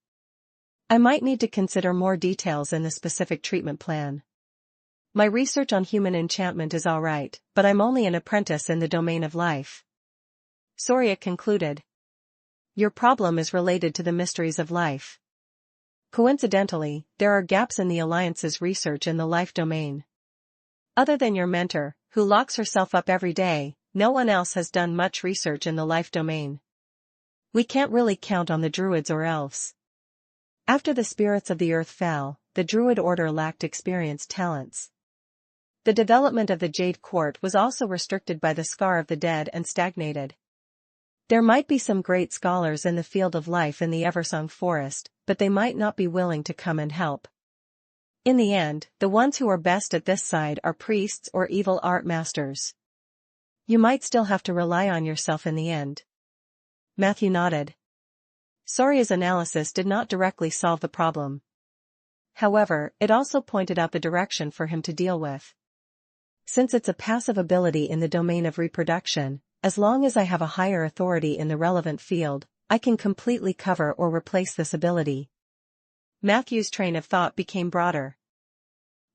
I might need to consider more details in the specific treatment plan. My research on human enchantment is alright, but I'm only an apprentice in the domain of life. Soria concluded. Your problem is related to the mysteries of life. Coincidentally, there are gaps in the Alliance's research in the life domain. Other than your mentor, who locks herself up every day, no one else has done much research in the life domain. We can't really count on the druids or elves. After the spirits of the earth fell, the druid order lacked experienced talents. The development of the Jade Court was also restricted by the scar of the dead and stagnated. There might be some great scholars in the field of life in the Eversong Forest, but they might not be willing to come and help. In the end, the ones who are best at this side are priests or evil art masters. You might still have to rely on yourself in the end. Matthew nodded. Soria's analysis did not directly solve the problem. However, it also pointed out the direction for him to deal with. Since it's a passive ability in the domain of reproduction, as long as I have a higher authority in the relevant field, I can completely cover or replace this ability. Matthew's train of thought became broader.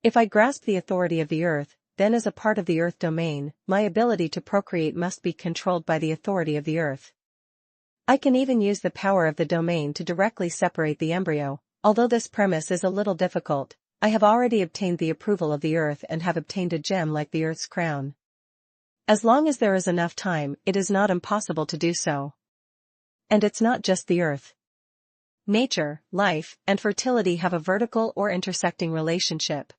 If I grasp the authority of the earth, then as a part of the earth domain, my ability to procreate must be controlled by the authority of the earth. I can even use the power of the domain to directly separate the embryo. Although this premise is a little difficult, I have already obtained the approval of the earth and have obtained a gem like the earth's crown. As long as there is enough time, it is not impossible to do so. And it's not just the earth. Nature, life, and fertility have a vertical or intersecting relationship.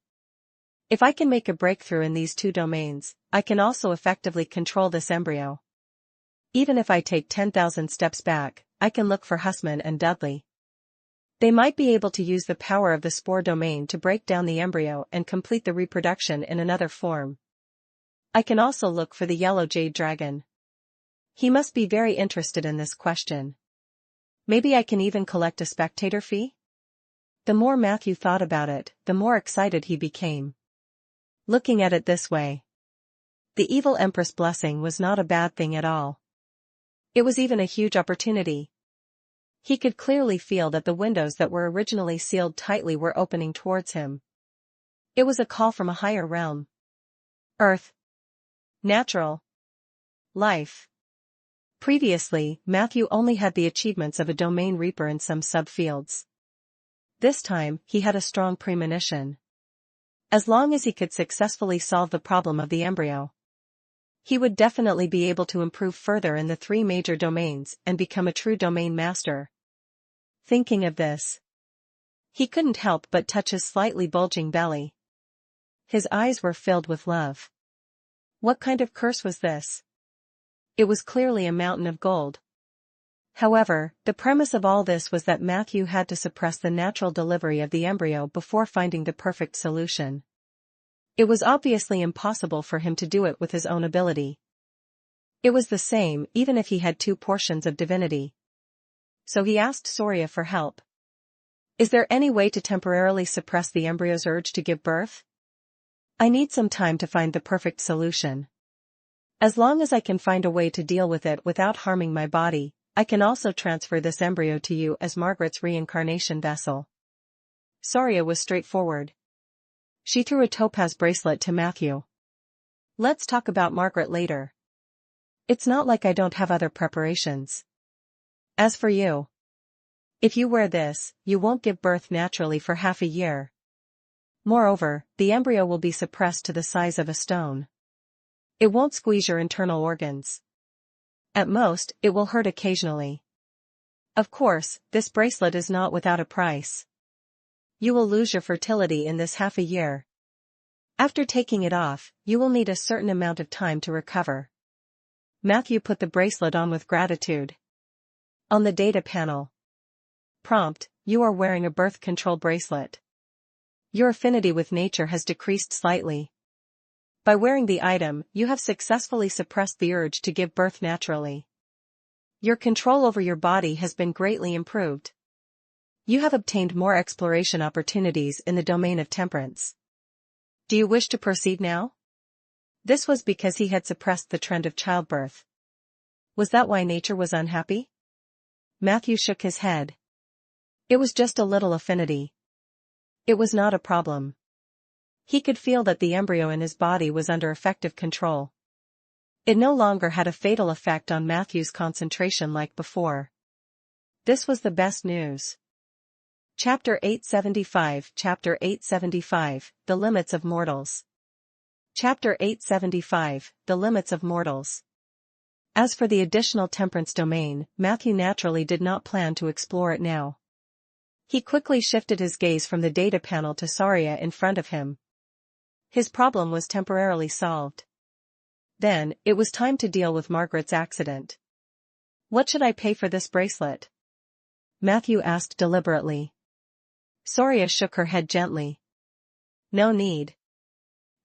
If I can make a breakthrough in these two domains, I can also effectively control this embryo. Even if I take 10,000 steps back, I can look for Husman and Dudley. They might be able to use the power of the spore domain to break down the embryo and complete the reproduction in another form. I can also look for the yellow jade dragon. He must be very interested in this question. Maybe I can even collect a spectator fee? The more Matthew thought about it, the more excited he became. Looking at it this way, the evil Empress blessing was not a bad thing at all. It was even a huge opportunity. He could clearly feel that the windows that were originally sealed tightly were opening towards him. It was a call from a higher realm. Earth. Natural. Life. Previously, Matthew only had the achievements of a domain reaper in some subfields. This time, he had a strong premonition. As long as he could successfully solve the problem of the embryo, he would definitely be able to improve further in the three major domains and become a true domain master. Thinking of this, he couldn't help but touch his slightly bulging belly. His eyes were filled with love. What kind of curse was this? It was clearly a mountain of gold. However, the premise of all this was that Matthew had to suppress the natural delivery of the embryo before finding the perfect solution. It was obviously impossible for him to do it with his own ability. It was the same even if he had 2 portions of divinity. So he asked Soria for help. Is there any way to temporarily suppress the embryo's urge to give birth? I need some time to find the perfect solution. As long as I can find a way to deal with it without harming my body, I can also transfer this embryo to you as Margaret's reincarnation vessel. Soria was straightforward. She threw a topaz bracelet to Matthew. Let's talk about Margaret later. It's not like I don't have other preparations. As for you, if you wear this, you won't give birth naturally for half a year. Moreover, the embryo will be suppressed to the size of a stone. It won't squeeze your internal organs. At most, it will hurt occasionally. Of course, this bracelet is not without a price. You will lose your fertility in this half a year. After taking it off, you will need a certain amount of time to recover. Matthew put the bracelet on with gratitude. On the data panel. Prompt: you are wearing a birth control bracelet. Your affinity with nature has decreased slightly. By wearing the item, you have successfully suppressed the urge to give birth naturally. Your control over your body has been greatly improved. You have obtained more exploration opportunities in the domain of temperance. Do you wish to proceed now? This was because he had suppressed the trend of childbirth. Was that why nature was unhappy? Matthew shook his head. It was just a little affinity. It was not a problem. He could feel that the embryo in his body was under effective control. It no longer had a fatal effect on Matthew's concentration like before. This was the best news. Chapter 875 Chapter 875, The Limits of Mortals. Chapter 875, The Limits of Mortals. As for the additional temperance domain, Matthew naturally did not plan to explore it now. He quickly shifted his gaze from the data panel to Saria in front of him. His problem was temporarily solved. Then, it was time to deal with Margaret's accident. What should I pay for this bracelet? Matthew asked deliberately. Saria shook her head gently. No need.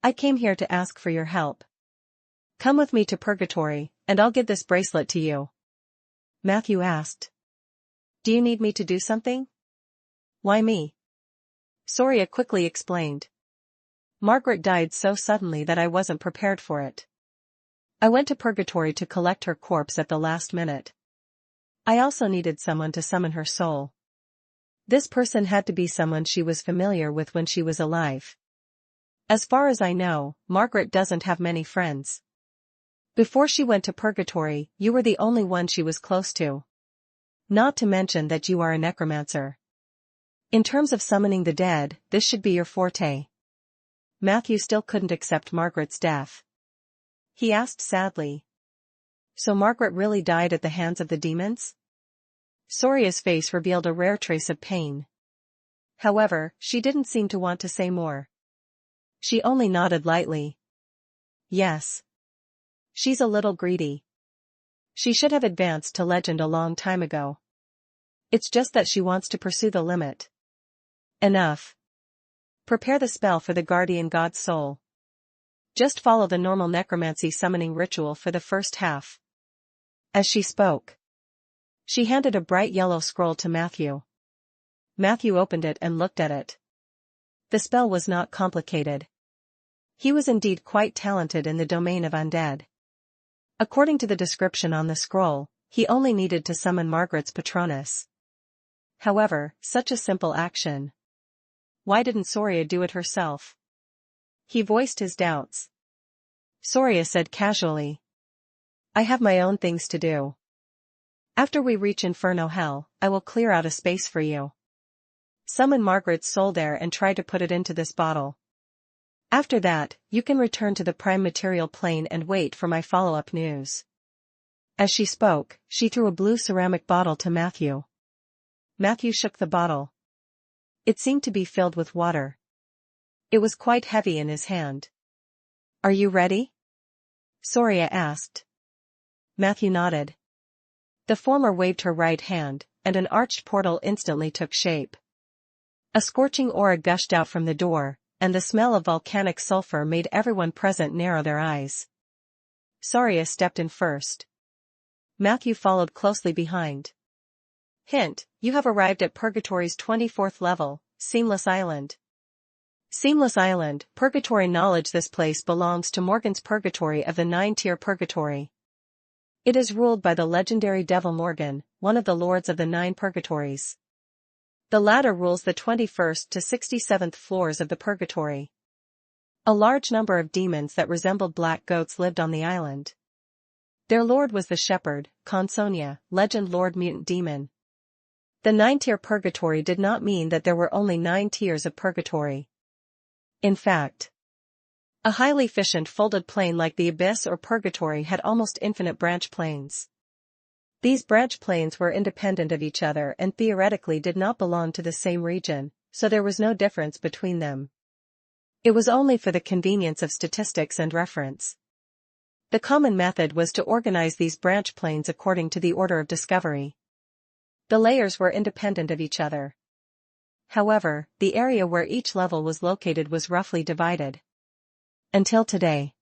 I came here to ask for your help. Come with me to Purgatory, and I'll give this bracelet to you. Matthew asked. Do you need me to do something? Why me? Saria quickly explained. Margaret died so suddenly that I wasn't prepared for it. I went to Purgatory to collect her corpse at the last minute. I also needed someone to summon her soul. This person had to be someone she was familiar with when she was alive. As far as I know, Margaret doesn't have many friends. Before she went to Purgatory, you were the only one she was close to. Not to mention that you are a necromancer. In terms of summoning the dead, this should be your forte. Matthew still couldn't accept Margaret's death. He asked sadly. So Margaret really died at the hands of the demons? Soria's face revealed a rare trace of pain. However, she didn't seem to want to say more. She only nodded lightly. Yes. She's a little greedy. She should have advanced to legend a long time ago. It's just that she wants to pursue the limit. Enough. Prepare the spell for the guardian god's soul. Just follow the normal necromancy summoning ritual for the first half. As she spoke, she handed a bright yellow scroll to Matthew. Matthew opened it and looked at it. The spell was not complicated. He was indeed quite talented in the domain of undead. According to the description on the scroll, he only needed to summon Margaret's Patronus. However, such a simple action. Why didn't Saria do it herself? He voiced his doubts. Saria said casually. I have my own things to do. After we reach Inferno Hell, I will clear out a space for you. Summon Margaret's soul there and try to put it into this bottle. After that, you can return to the prime material plane and wait for my follow-up news. As she spoke, she threw a blue ceramic bottle to Matthew. Matthew shook the bottle. It seemed to be filled with water. It was quite heavy in his hand. Are you ready? Saria asked. Matthew nodded. The former waved her right hand, and an arched portal instantly took shape. A scorching aura gushed out from the door, and the smell of volcanic sulfur made everyone present narrow their eyes. Saria stepped in first. Matthew followed closely behind. Hint, you have arrived at Purgatory's 24th level, Seamless Island. Seamless Island, Purgatory knowledge. This place belongs to Morgan's Purgatory of the 9-tier Purgatory. It is ruled by the legendary Devil Morgan, one of the lords of the 9 Purgatories. The latter rules the 21st to 67th floors of the Purgatory. A large number of demons that resembled black goats lived on the island. Their lord was the shepherd, Consonia, legend lord mutant demon. The 9-tier purgatory did not mean that there were only 9 tiers of purgatory. In fact, a highly efficient folded plane like the abyss or purgatory had almost infinite branch planes. These branch planes were independent of each other and theoretically did not belong to the same region, so there was no difference between them. It was only for the convenience of statistics and reference. The common method was to organize these branch planes according to the order of discovery. The layers were independent of each other. However, the area where each level was located was roughly divided. Until today,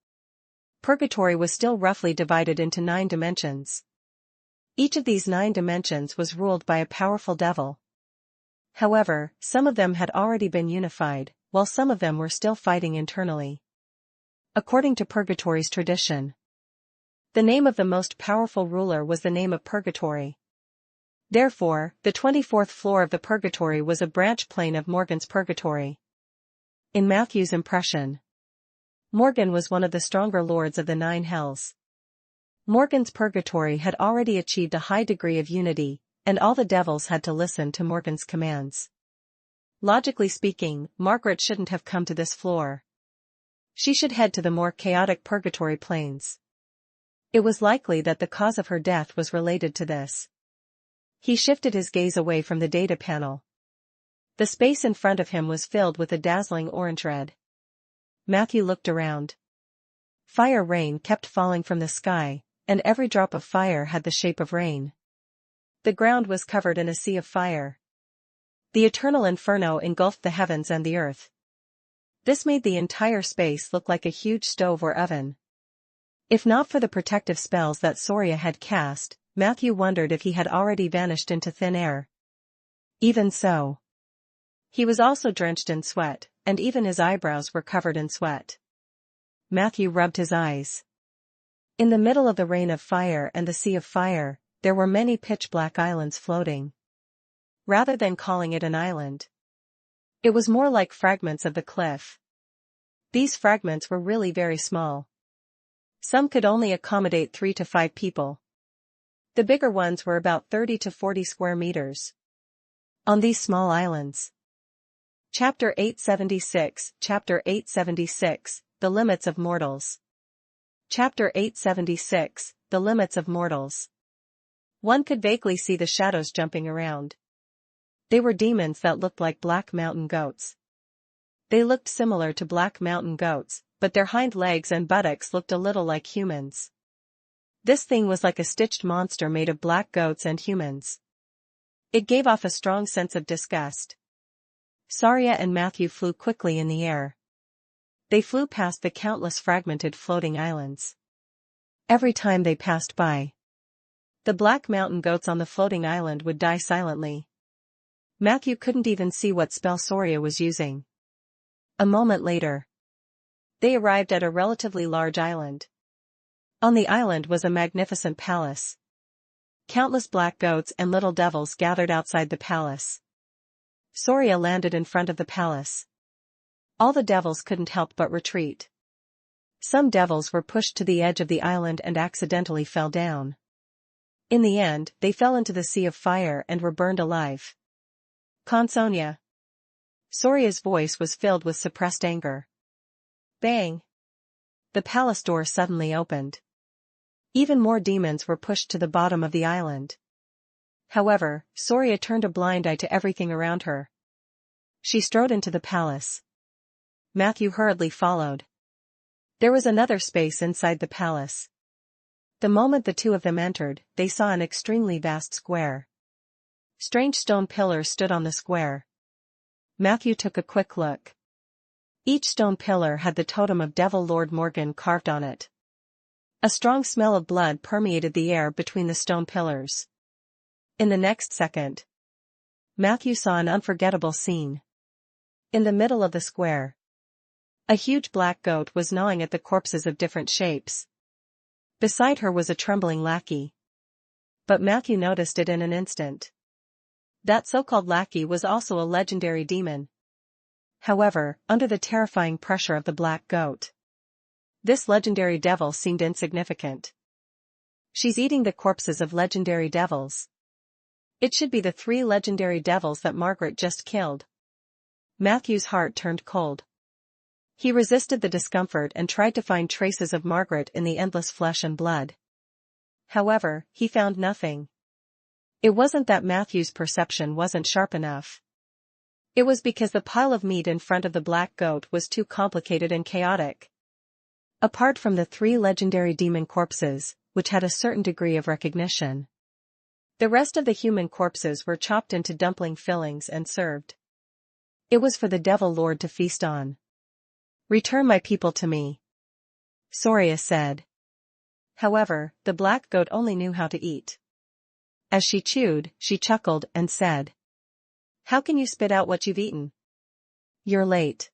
purgatory was still roughly divided into 9 dimensions. Each of these 9 dimensions was ruled by a powerful devil. However, some of them had already been unified, while some of them were still fighting internally. According to purgatory's tradition, the name of the most powerful ruler was the name of purgatory. Therefore, the 24th floor of the purgatory was a branch plane of Morgan's purgatory. In Matthew's impression, Morgan was one of the stronger lords of the 9 hells. Morgan's purgatory had already achieved a high degree of unity, and all the devils had to listen to Morgan's commands. Logically speaking, Margaret shouldn't have come to this floor. She should head to the more chaotic purgatory planes. It was likely that the cause of her death was related to this. He shifted his gaze away from the data panel. The space in front of him was filled with a dazzling orange red. Matthew looked around. Fire rain kept falling from the sky, and every drop of fire had the shape of rain. The ground was covered in a sea of fire. The eternal inferno engulfed the heavens and the earth. This made the entire space look like a huge stove or oven. If not for the protective spells that Soria had cast, Matthew wondered if he had already vanished into thin air. Even so, he was also drenched in sweat, and even his eyebrows were covered in sweat. Matthew rubbed his eyes. In the middle of the rain of fire and the sea of fire, there were many pitch-black islands floating. Rather than calling it an island, it was more like fragments of the cliff. These fragments were really very small. Some could only accommodate 3 to 5 people. The bigger ones were about 30 to 40 square meters. On these small islands. Chapter 876, Chapter 876, The Limits of Mortals. Chapter 876, The Limits of Mortals. One could vaguely see the shadows jumping around. They were demons that looked like black mountain goats. They looked similar to black mountain goats, but their hind legs and buttocks looked a little like humans. This thing was like a stitched monster made of black goats and humans. It gave off a strong sense of disgust. Saria and Matthew flew quickly in the air. They flew past the countless fragmented floating islands. Every time they passed by, the black mountain goats on the floating island would die silently. Matthew couldn't even see what spell Soria was using. A moment later, they arrived at a relatively large island. On the island was a magnificent palace. Countless black goats and little devils gathered outside the palace. Soria landed in front of the palace. All the devils couldn't help but retreat. Some devils were pushed to the edge of the island and accidentally fell down. In the end, they fell into the sea of fire and were burned alive. Consonia. Soria's voice was filled with suppressed anger. Bang! The palace door suddenly opened. Even more demons were pushed to the bottom of the island. However, Soria turned a blind eye to everything around her. She strode into the palace. Matthew hurriedly followed. There was another space inside the palace. The moment the two of them entered, they saw an extremely vast square. Strange stone pillars stood on the square. Matthew took a quick look. Each stone pillar had the totem of Devil Lord Morgan carved on it. A strong smell of blood permeated the air between the stone pillars. In the next second, Matthew saw an unforgettable scene. In the middle of the square, a huge black goat was gnawing at the corpses of different shapes. Beside her was a trembling lackey. But Matthew noticed it in an instant. That so-called lackey was also a legendary demon. However, under the terrifying pressure of the black goat, this legendary devil seemed insignificant. She's eating the corpses of legendary devils. It should be the 3 legendary devils that Margaret just killed. Matthew's heart turned cold. He resisted the discomfort and tried to find traces of Margaret in the endless flesh and blood. However, he found nothing. It wasn't that Matthew's perception wasn't sharp enough. It was because the pile of meat in front of the black goat was too complicated and chaotic. Apart from the 3 legendary demon corpses, which had a certain degree of recognition, the rest of the human corpses were chopped into dumpling fillings and served. It was for the Devil Lord to feast on. "Return my people to me," Soria said. However, the black goat only knew how to eat. As she chewed, she chuckled and said, "How can you spit out what you've eaten? You're late.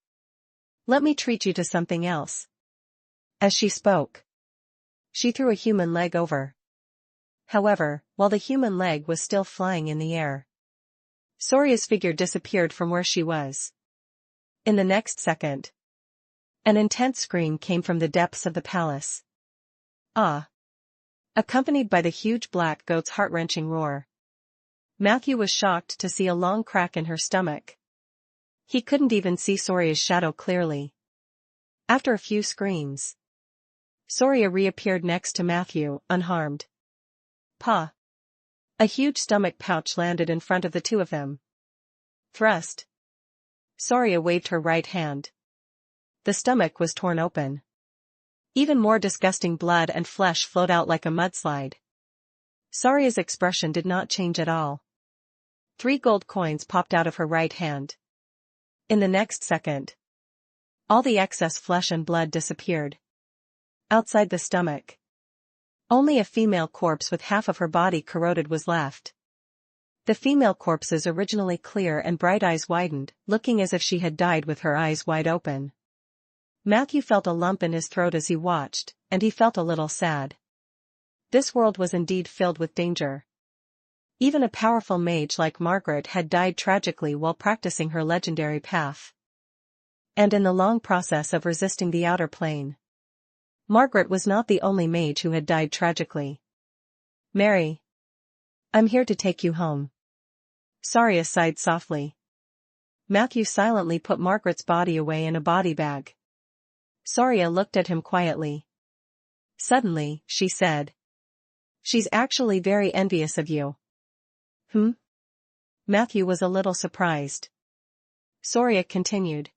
Let me treat you to something else." As she spoke, she threw a human leg over. However, while the human leg was still flying in the air, Soria's figure disappeared from where she was. In the next second, an intense scream came from the depths of the palace. "Ah!" Accompanied by the huge black goat's heart-wrenching roar. Matthew was shocked to see a long crack in her stomach. He couldn't even see Soria's shadow clearly. After a few screams, Soria reappeared next to Matthew, unharmed. "Pa!" A huge stomach pouch landed in front of the two of them. "Thrust." Soria waved her right hand. The stomach was torn open. Even more disgusting blood and flesh flowed out like a mudslide. Soria's expression did not change at all. 3 gold coins popped out of her right hand. In the next second, all the excess flesh and blood disappeared. Outside the stomach, only a female corpse with half of her body corroded was left. The female corpse's originally clear and bright eyes widened, looking as if she had died with her eyes wide open. Matthew felt a lump in his throat as he watched, and he felt a little sad. This world was indeed filled with danger. Even a powerful mage like Margaret had died tragically while practicing her legendary path. And in the long process of resisting the outer plane, Margaret was not the only mage who had died tragically. "Mary, I'm here to take you home." Soria sighed softly. Matthew silently put Margaret's body away in a body bag. Soria looked at him quietly. Suddenly, she said, "She's actually very envious of you." Matthew was a little surprised. Soria continued.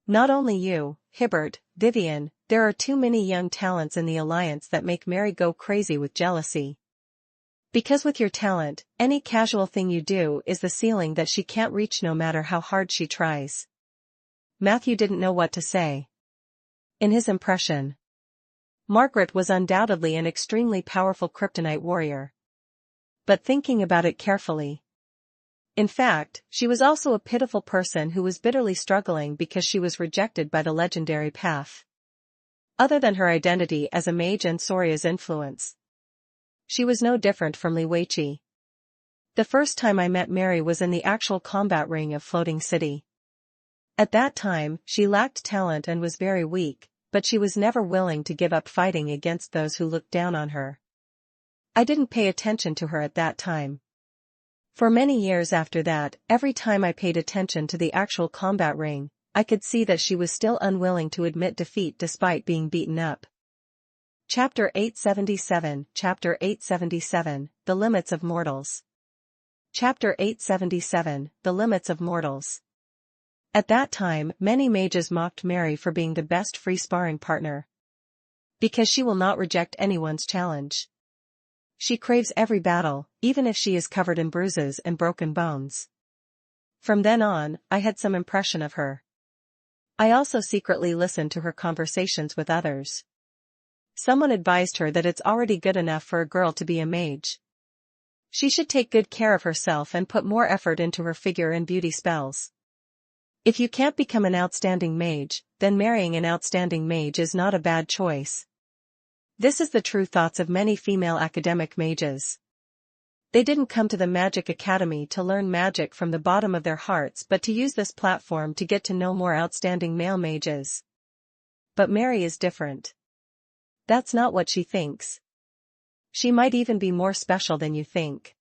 "Not only you, Hibbert, Vivian, there are too many young talents in the Alliance that make Mary go crazy with jealousy. Because with your talent, any casual thing you do is the ceiling that she can't reach no matter how hard she tries." Matthew didn't know what to say. In his impression, Margaret was undoubtedly an extremely powerful kryptonite warrior. But thinking about it carefully, in fact, she was also a pitiful person who was bitterly struggling because she was rejected by the legendary path. Other than her identity as a mage and Soria's influence, she was no different from Liweichi. "The first time I met Mary was in the actual combat ring of Floating City. At that time, she lacked talent and was very weak, but she was never willing to give up fighting against those who looked down on her. I didn't pay attention to her at that time. For many years after that, every time I paid attention to the actual combat ring, I could see that she was still unwilling to admit defeat despite being beaten up." Chapter 877, Chapter 877, The Limits of Mortals. Chapter 877, The Limits of Mortals. At that time, many mages mocked Mary for being the best free sparring partner. Because she will not reject anyone's challenge. She craves every battle, even if she is covered in bruises and broken bones. From then on, I had some impression of her. I also secretly listened to her conversations with others. Someone advised her that it's already good enough for a girl to be a mage. She should take good care of herself and put more effort into her figure and beauty spells. If you can't become an outstanding mage, then marrying an outstanding mage is not a bad choice. This is the true thoughts of many female academic mages. They didn't come to the Magic Academy to learn magic from the bottom of their hearts but to use this platform to get to know more outstanding male mages. But Mary is different. That's not what she thinks. She might even be more special than you think.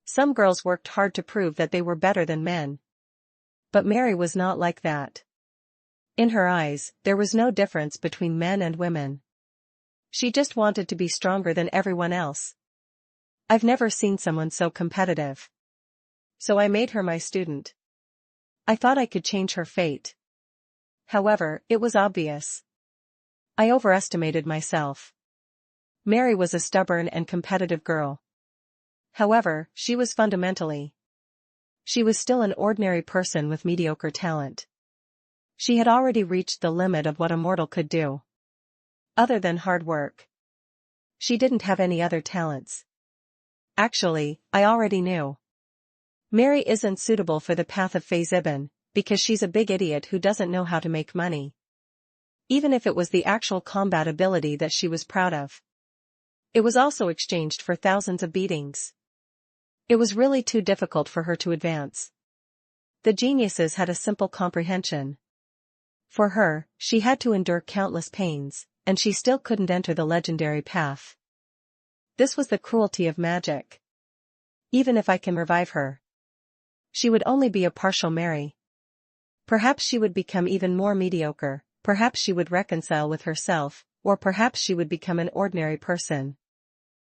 Some girls worked hard to prove that they were better than men. But Mary was not like that. In her eyes, there was no difference between men and women. She just wanted to be stronger than everyone else. I've never seen someone so competitive. So I made her my student. I thought I could change her fate. However, it was obvious. I overestimated myself. Mary was a stubborn and competitive girl. However, she was fundamentally. She was still an ordinary person with mediocre talent. She had already reached the limit of what a mortal could do. Other than hard work. She didn't have any other talents. Actually, I already knew. Mary isn't suitable for the path of Faye Zibin, because she's a big idiot who doesn't know how to make money. Even if it was the actual combat ability that she was proud of. It was also exchanged for thousands of beatings. It was really too difficult for her to advance. The geniuses had a simple comprehension. For her, she had to endure countless pains, and she still couldn't enter the legendary path. This was the cruelty of magic. Even if I can revive her, she would only be a partial Mary. Perhaps she would become even more mediocre, perhaps she would reconcile with herself, or perhaps she would become an ordinary person.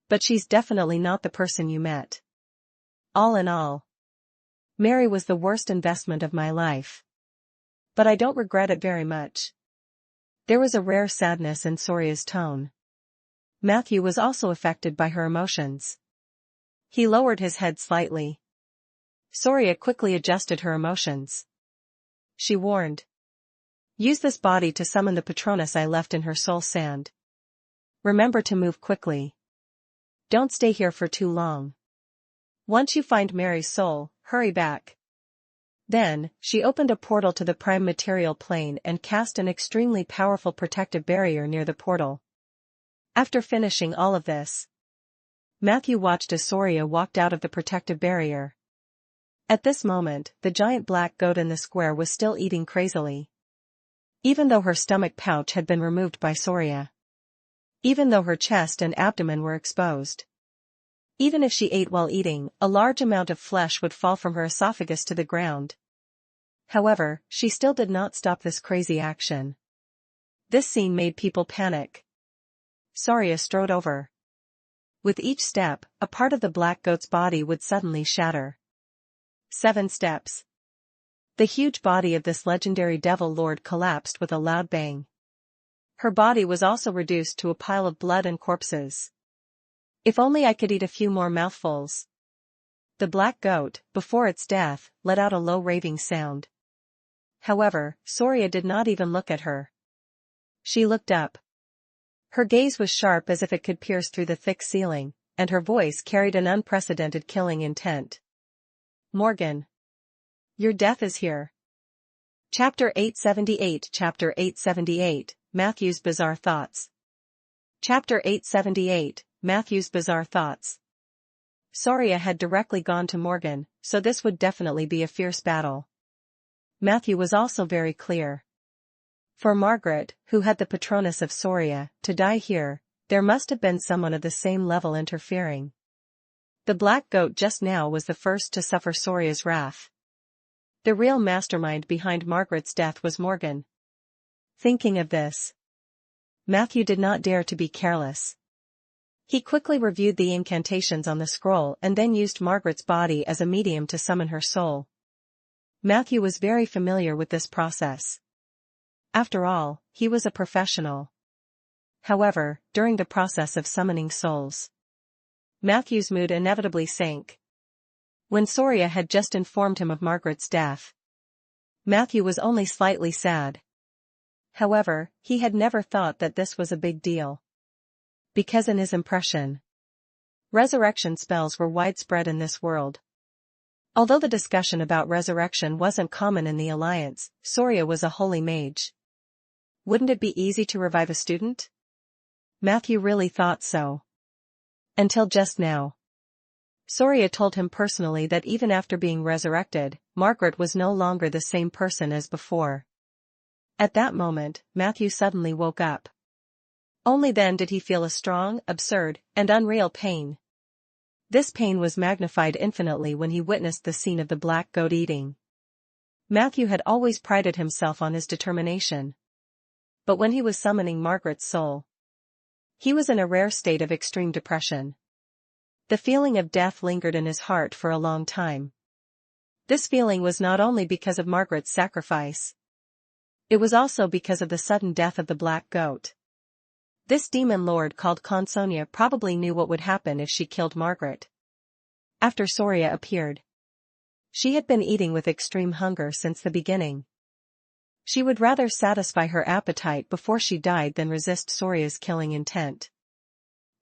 But she's definitely not the person you met. All in all, Mary was the worst investment of my life. But I don't regret it very much. There was a rare sadness in Soria's tone. Matthew was also affected by her emotions. He lowered his head slightly. Soria quickly adjusted her emotions. She warned. Use this body to summon the Patronus I left in her soul sand. Remember to move quickly. Don't stay here for too long. Once you find Mary's soul, hurry back. Then, she opened a portal to the prime material plane and cast an extremely powerful protective barrier near the portal. After finishing all of this, Matthew watched as Soria walked out of the protective barrier. At this moment, the giant black goat in the square was still eating crazily. Even though her stomach pouch had been removed by Soria. Even though her chest and abdomen were exposed. Even if she ate while eating, a large amount of flesh would fall from her esophagus to the ground. However, she still did not stop this crazy action. This scene made people panic. Soria strode over. With each step, a part of the black goat's body would suddenly shatter. 7 steps. The huge body of this legendary devil lord collapsed with a loud bang. Her body was also reduced to a pile of blood and corpses. If only I could eat a few more mouthfuls. The black goat, before its death, let out a low raving sound. However, Soria did not even look at her. She looked up. Her gaze was sharp as if it could pierce through the thick ceiling, and her voice carried an unprecedented killing intent. Morgan. Your death is here. Chapter 878 Chapter 878, Matthew's Bizarre Thoughts. Chapter 878, Matthew's Bizarre Thoughts. Soria had directly gone to Morgan, so this would definitely be a fierce battle. Matthew was also very clear. For Margaret, who had the Patronus of Soria, to die here, there must have been someone of the same level interfering. The black goat just now was the first to suffer Soria's wrath. The real mastermind behind Margaret's death was Morgan. Thinking of this, Matthew did not dare to be careless. He quickly reviewed the incantations on the scroll and then used Margaret's body as a medium to summon her soul. Matthew was very familiar with this process. After all, he was a professional. However, during the process of summoning souls, Matthew's mood inevitably sank. When Soria had just informed him of Margaret's death, Matthew was only slightly sad. However, he had never thought that this was a big deal. Because in his impression, resurrection spells were widespread in this world. Although the discussion about resurrection wasn't common in the Alliance, Soria was a holy mage. Wouldn't it be easy to revive a student? Matthew really thought so. Until just now. Soria told him personally that even after being resurrected, Margaret was no longer the same person as before. At that moment, Matthew suddenly woke up. Only then did he feel a strong, absurd, and unreal pain. This pain was magnified infinitely when he witnessed the scene of the black goat eating. Matthew had always prided himself on his determination. But when he was summoning Margaret's soul, he was in a rare state of extreme depression. The feeling of death lingered in his heart for a long time. This feeling was not only because of Margaret's sacrifice. It was also because of the sudden death of the black goat. This demon lord called Consonia probably knew what would happen if she killed Margaret. After Soria appeared, she had been eating with extreme hunger since the beginning. She would rather satisfy her appetite before she died than resist Soria's killing intent.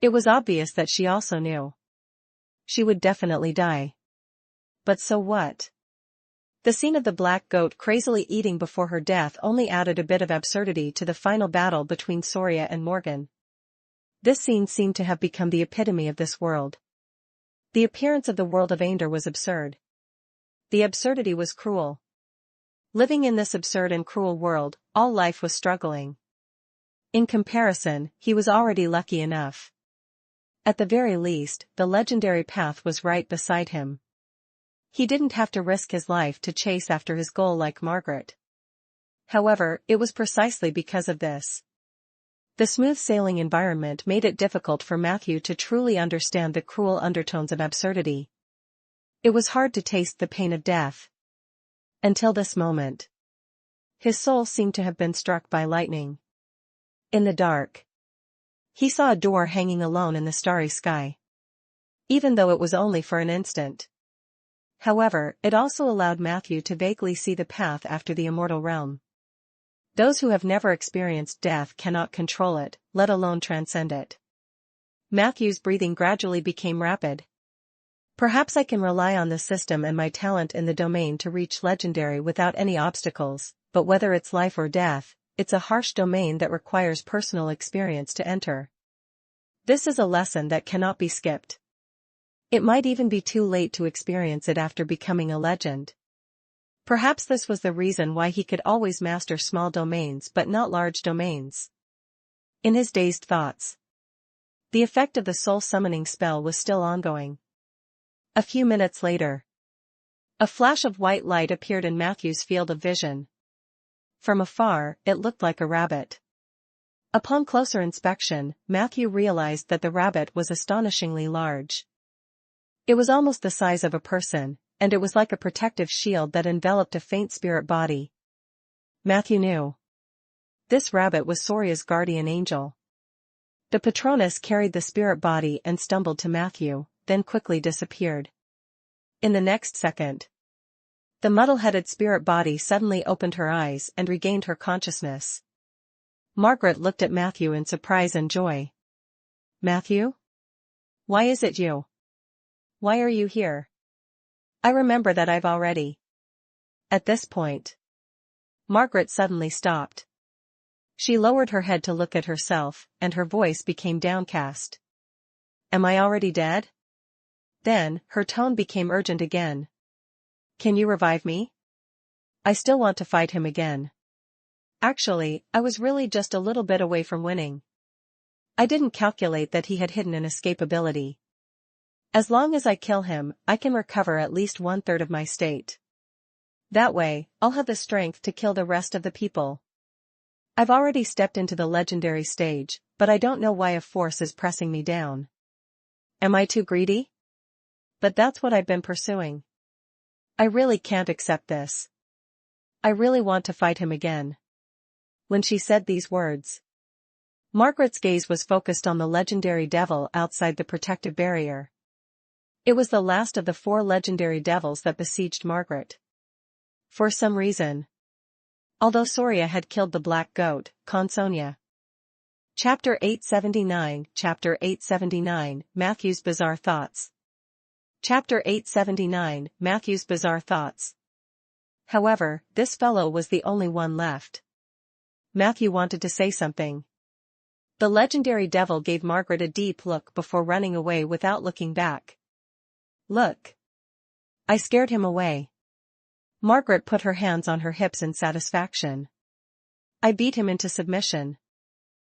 It was obvious that she also knew she would definitely die. But so what? The scene of the black goat crazily eating before her death only added a bit of absurdity to the final battle between Soria and Morgan. This scene seemed to have become the epitome of this world. The appearance of the world of Ander was absurd. The absurdity was cruel. Living in this absurd and cruel world, all life was struggling. In comparison, he was already lucky enough. At the very least, the legendary path was right beside him. He didn't have to risk his life to chase after his goal like Margaret. However, it was precisely because of this. The smooth sailing environment made it difficult for Matthew to truly understand the cruel undertones of absurdity. It was hard to taste the pain of death. Until this moment. His soul seemed to have been struck by lightning. In the dark, he saw a door hanging alone in the starry sky. Even though it was only for an instant. However, it also allowed Matthew to vaguely see the path after the immortal realm. Those who have never experienced death cannot control it, let alone transcend it. Matthew's breathing gradually became rapid. Perhaps I can rely on the system and my talent in the domain to reach legendary without any obstacles, but whether it's life or death, it's a harsh domain that requires personal experience to enter. This is a lesson that cannot be skipped. It might even be too late to experience it after becoming a legend. Perhaps this was the reason why he could always master small domains but not large domains. In his dazed thoughts, the effect of the soul summoning spell was still ongoing. A few minutes later, a flash of white light appeared in Matthew's field of vision. From afar, it looked like a rabbit. Upon closer inspection, Matthew realized that the rabbit was astonishingly large. It was almost the size of a person, and it was like a protective shield that enveloped a faint spirit body. Matthew knew. This rabbit was Soria's guardian angel. The Patronus carried the spirit body and stumbled to Matthew, then quickly disappeared. In the next second, the muddle-headed spirit body suddenly opened her eyes and regained her consciousness. Margaret looked at Matthew in surprise and joy. Matthew? Why is it you? Why are you here? I remember that I've already. At this point, Margaret suddenly stopped. She lowered her head to look at herself, and her voice became downcast. Am I already dead? Then, her tone became urgent again. Can you revive me? I still want to fight him again. Actually, I was really just a little bit away from winning. I didn't calculate that he had hidden an escape ability. As long as I kill him, I can recover at least 1/3 of my state. That way, I'll have the strength to kill the rest of the people. I've already stepped into the legendary stage, but I don't know why a force is pressing me down. Am I too greedy? But that's what I've been pursuing. I really can't accept this. I really want to fight him again. When she said these words, Margaret's gaze was focused on the legendary devil outside the protective barrier. It was the last of the 4 legendary devils that besieged Margaret. For some reason. Although Soria had killed the black goat, Consonia. Chapter 879, Matthew's Bizarre Thoughts. Chapter 879, Matthew's Bizarre Thoughts. However, this fellow was the only one left. Matthew wanted to say something. The legendary devil gave Margaret a deep look before running away without looking back. Look. I scared him away. Margaret put her hands on her hips in satisfaction. I beat him into submission.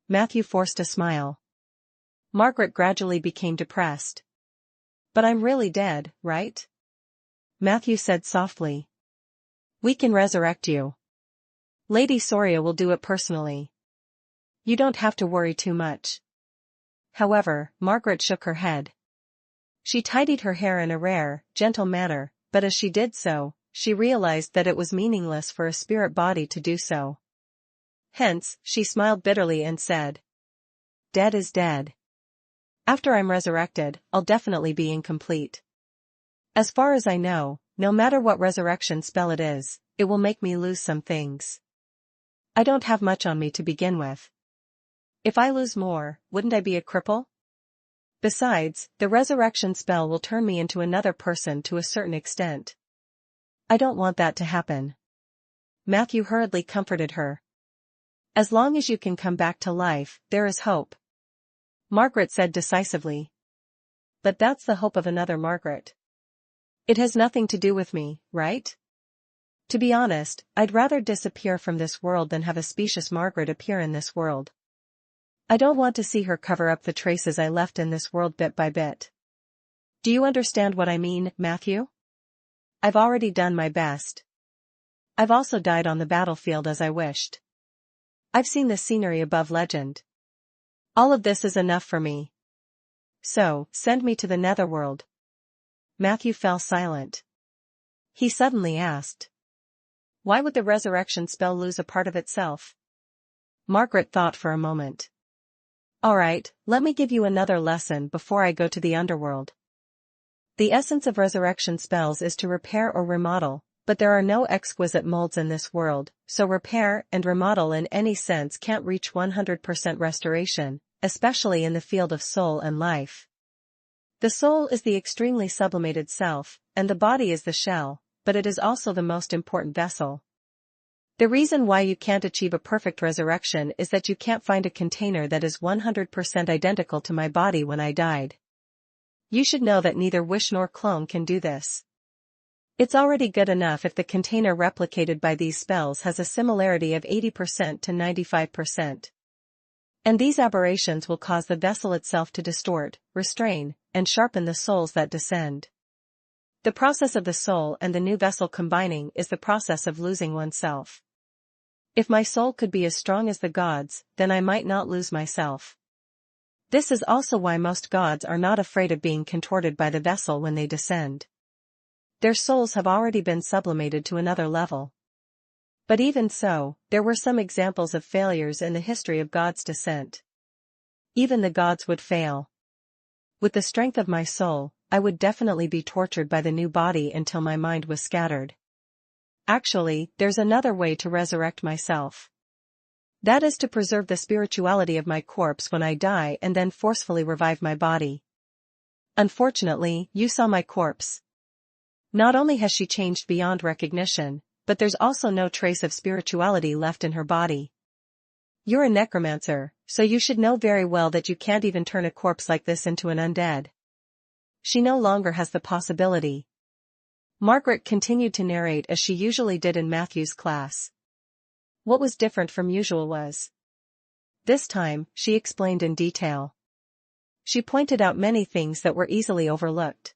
Matthew forced a smile. Margaret gradually became depressed. But I'm really dead, right? Matthew said softly. We can resurrect you. Lady Soria will do it personally. You don't have to worry too much. However, Margaret shook her head. She tidied her hair in a rare, gentle manner, but as she did so, she realized that it was meaningless for a spirit body to do so. Hence, she smiled bitterly and said, Dead is dead. After I'm resurrected, I'll definitely be incomplete. As far as I know, no matter what resurrection spell it is, it will make me lose some things. I don't have much on me to begin with. If I lose more, wouldn't I be a cripple? Besides, the resurrection spell will turn me into another person to a certain extent. I don't want that to happen. Matthew hurriedly comforted her. As long as you can come back to life, there is hope. Margaret said decisively. But that's the hope of another Margaret. It has nothing to do with me, right? To be honest, I'd rather disappear from this world than have a specious Margaret appear in this world. I don't want to see her cover up the traces I left in this world bit by bit. Do you understand what I mean, Matthew? I've already done my best. I've also died on the battlefield as I wished. I've seen the scenery above legend. All of this is enough for me. So, send me to the netherworld. Matthew fell silent. He suddenly asked. Why would the resurrection spell lose a part of itself? Margaret thought for a moment. Alright, let me give you another lesson before I go to the underworld. The essence of resurrection spells is to repair or remodel, but there are no exquisite molds in this world, so repair and remodel in any sense can't reach 100% restoration, especially in the field of soul and life. The soul is the extremely sublimated self, and the body is the shell, but it is also the most important vessel. The reason why you can't achieve a perfect resurrection is that you can't find a container that is 100% identical to my body when I died. You should know that neither wish nor clone can do this. It's already good enough if the container replicated by these spells has a similarity of 80% to 95%. And these aberrations will cause the vessel itself to distort, restrain, and sharpen the souls that descend. The process of the soul and the new vessel combining is the process of losing oneself. If my soul could be as strong as the gods, then I might not lose myself. This is also why most gods are not afraid of being contorted by the vessel when they descend. Their souls have already been sublimated to another level. But even so, there were some examples of failures in the history of God's descent. Even the gods would fail. With the strength of my soul, I would definitely be tortured by the new body until my mind was scattered. Actually, there's another way to resurrect myself. That is to preserve the spirituality of my corpse when I die and then forcefully revive my body. Unfortunately, you saw my corpse. Not only has she changed beyond recognition, but there's also no trace of spirituality left in her body. You're a necromancer, so you should know very well that you can't even turn a corpse like this into an undead. She no longer has the possibility. Margaret continued to narrate as she usually did in Matthew's class. What was different from usual was. This time, she explained in detail. She pointed out many things that were easily overlooked.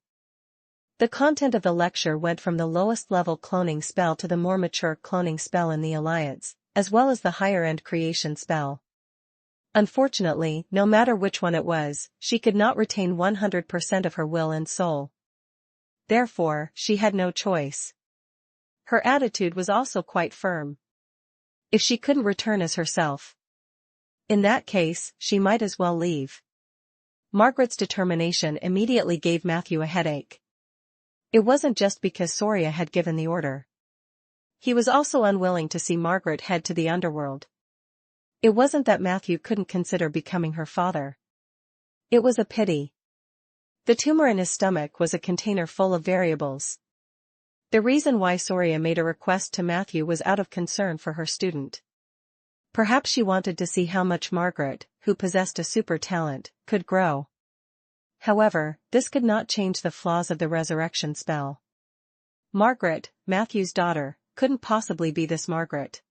The content of the lecture went from the lowest level cloning spell to the more mature cloning spell in the Alliance, as well as the higher-end creation spell. Unfortunately, no matter which one it was, she could not retain 100% of her will and soul. Therefore, she had no choice. Her attitude was also quite firm. If she couldn't return as herself, in that case, she might as well leave. Margaret's determination immediately gave Matthew a headache. It wasn't just because Soria had given the order. He was also unwilling to see Margaret head to the underworld. It wasn't that Matthew couldn't consider becoming her father. It was a pity. The tumor in his stomach was a container full of variables. The reason why Soria made a request to Matthew was out of concern for her student. Perhaps she wanted to see how much Margaret, who possessed a super talent, could grow. However, this could not change the flaws of the resurrection spell. Margaret, Matthew's daughter, couldn't possibly be this Margaret.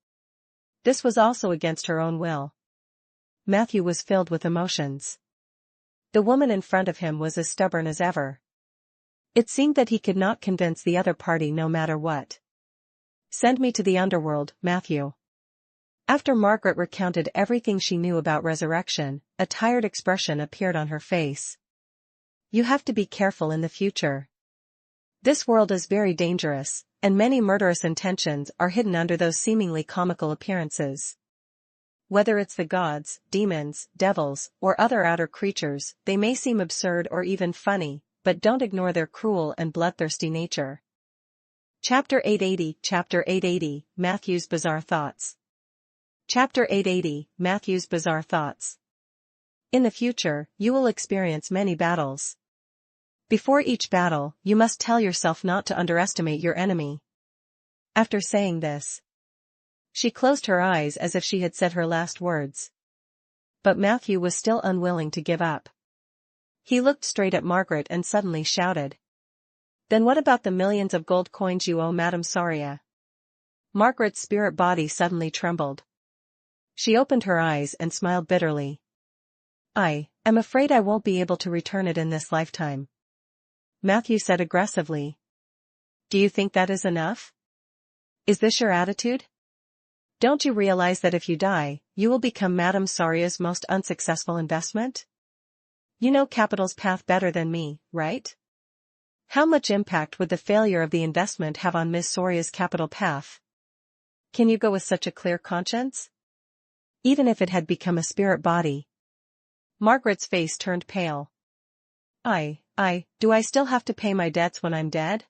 This was also against her own will. Matthew was filled with emotions. The woman in front of him was as stubborn as ever. It seemed that he could not convince the other party no matter what. "Send me to the underworld, Matthew." After Margaret recounted everything she knew about resurrection, a tired expression appeared on her face. "You have to be careful in the future. This world is very dangerous, and many murderous intentions are hidden under those seemingly comical appearances. Whether it's the gods, demons, devils, or other outer creatures, they may seem absurd or even funny, but don't ignore their cruel and bloodthirsty nature." Chapter 880, Matthew's Bizarre Thoughts. Chapter 880, Matthew's Bizarre Thoughts. In the future, you will experience many battles. Before each battle, you must tell yourself not to underestimate your enemy. After saying this, she closed her eyes as if she had said her last words. But Matthew was still unwilling to give up. He looked straight at Margaret and suddenly shouted, "Then what about the millions of gold coins you owe Madame Soria?" Margaret's spirit body suddenly trembled. She opened her eyes and smiled bitterly. "I am afraid I won't be able to return it in this lifetime," Matthew said aggressively. "Do you think that is enough? Is this your attitude? Don't you realize that if you die, you will become Madame Soria's most unsuccessful investment? You know capital's path better than me, right? How much impact would the failure of the investment have on Miss Soria's capital path? Can you go with such a clear conscience? Even if it had become a spirit body." Margaret's face turned pale. Do I still have to pay my debts when I'm dead?"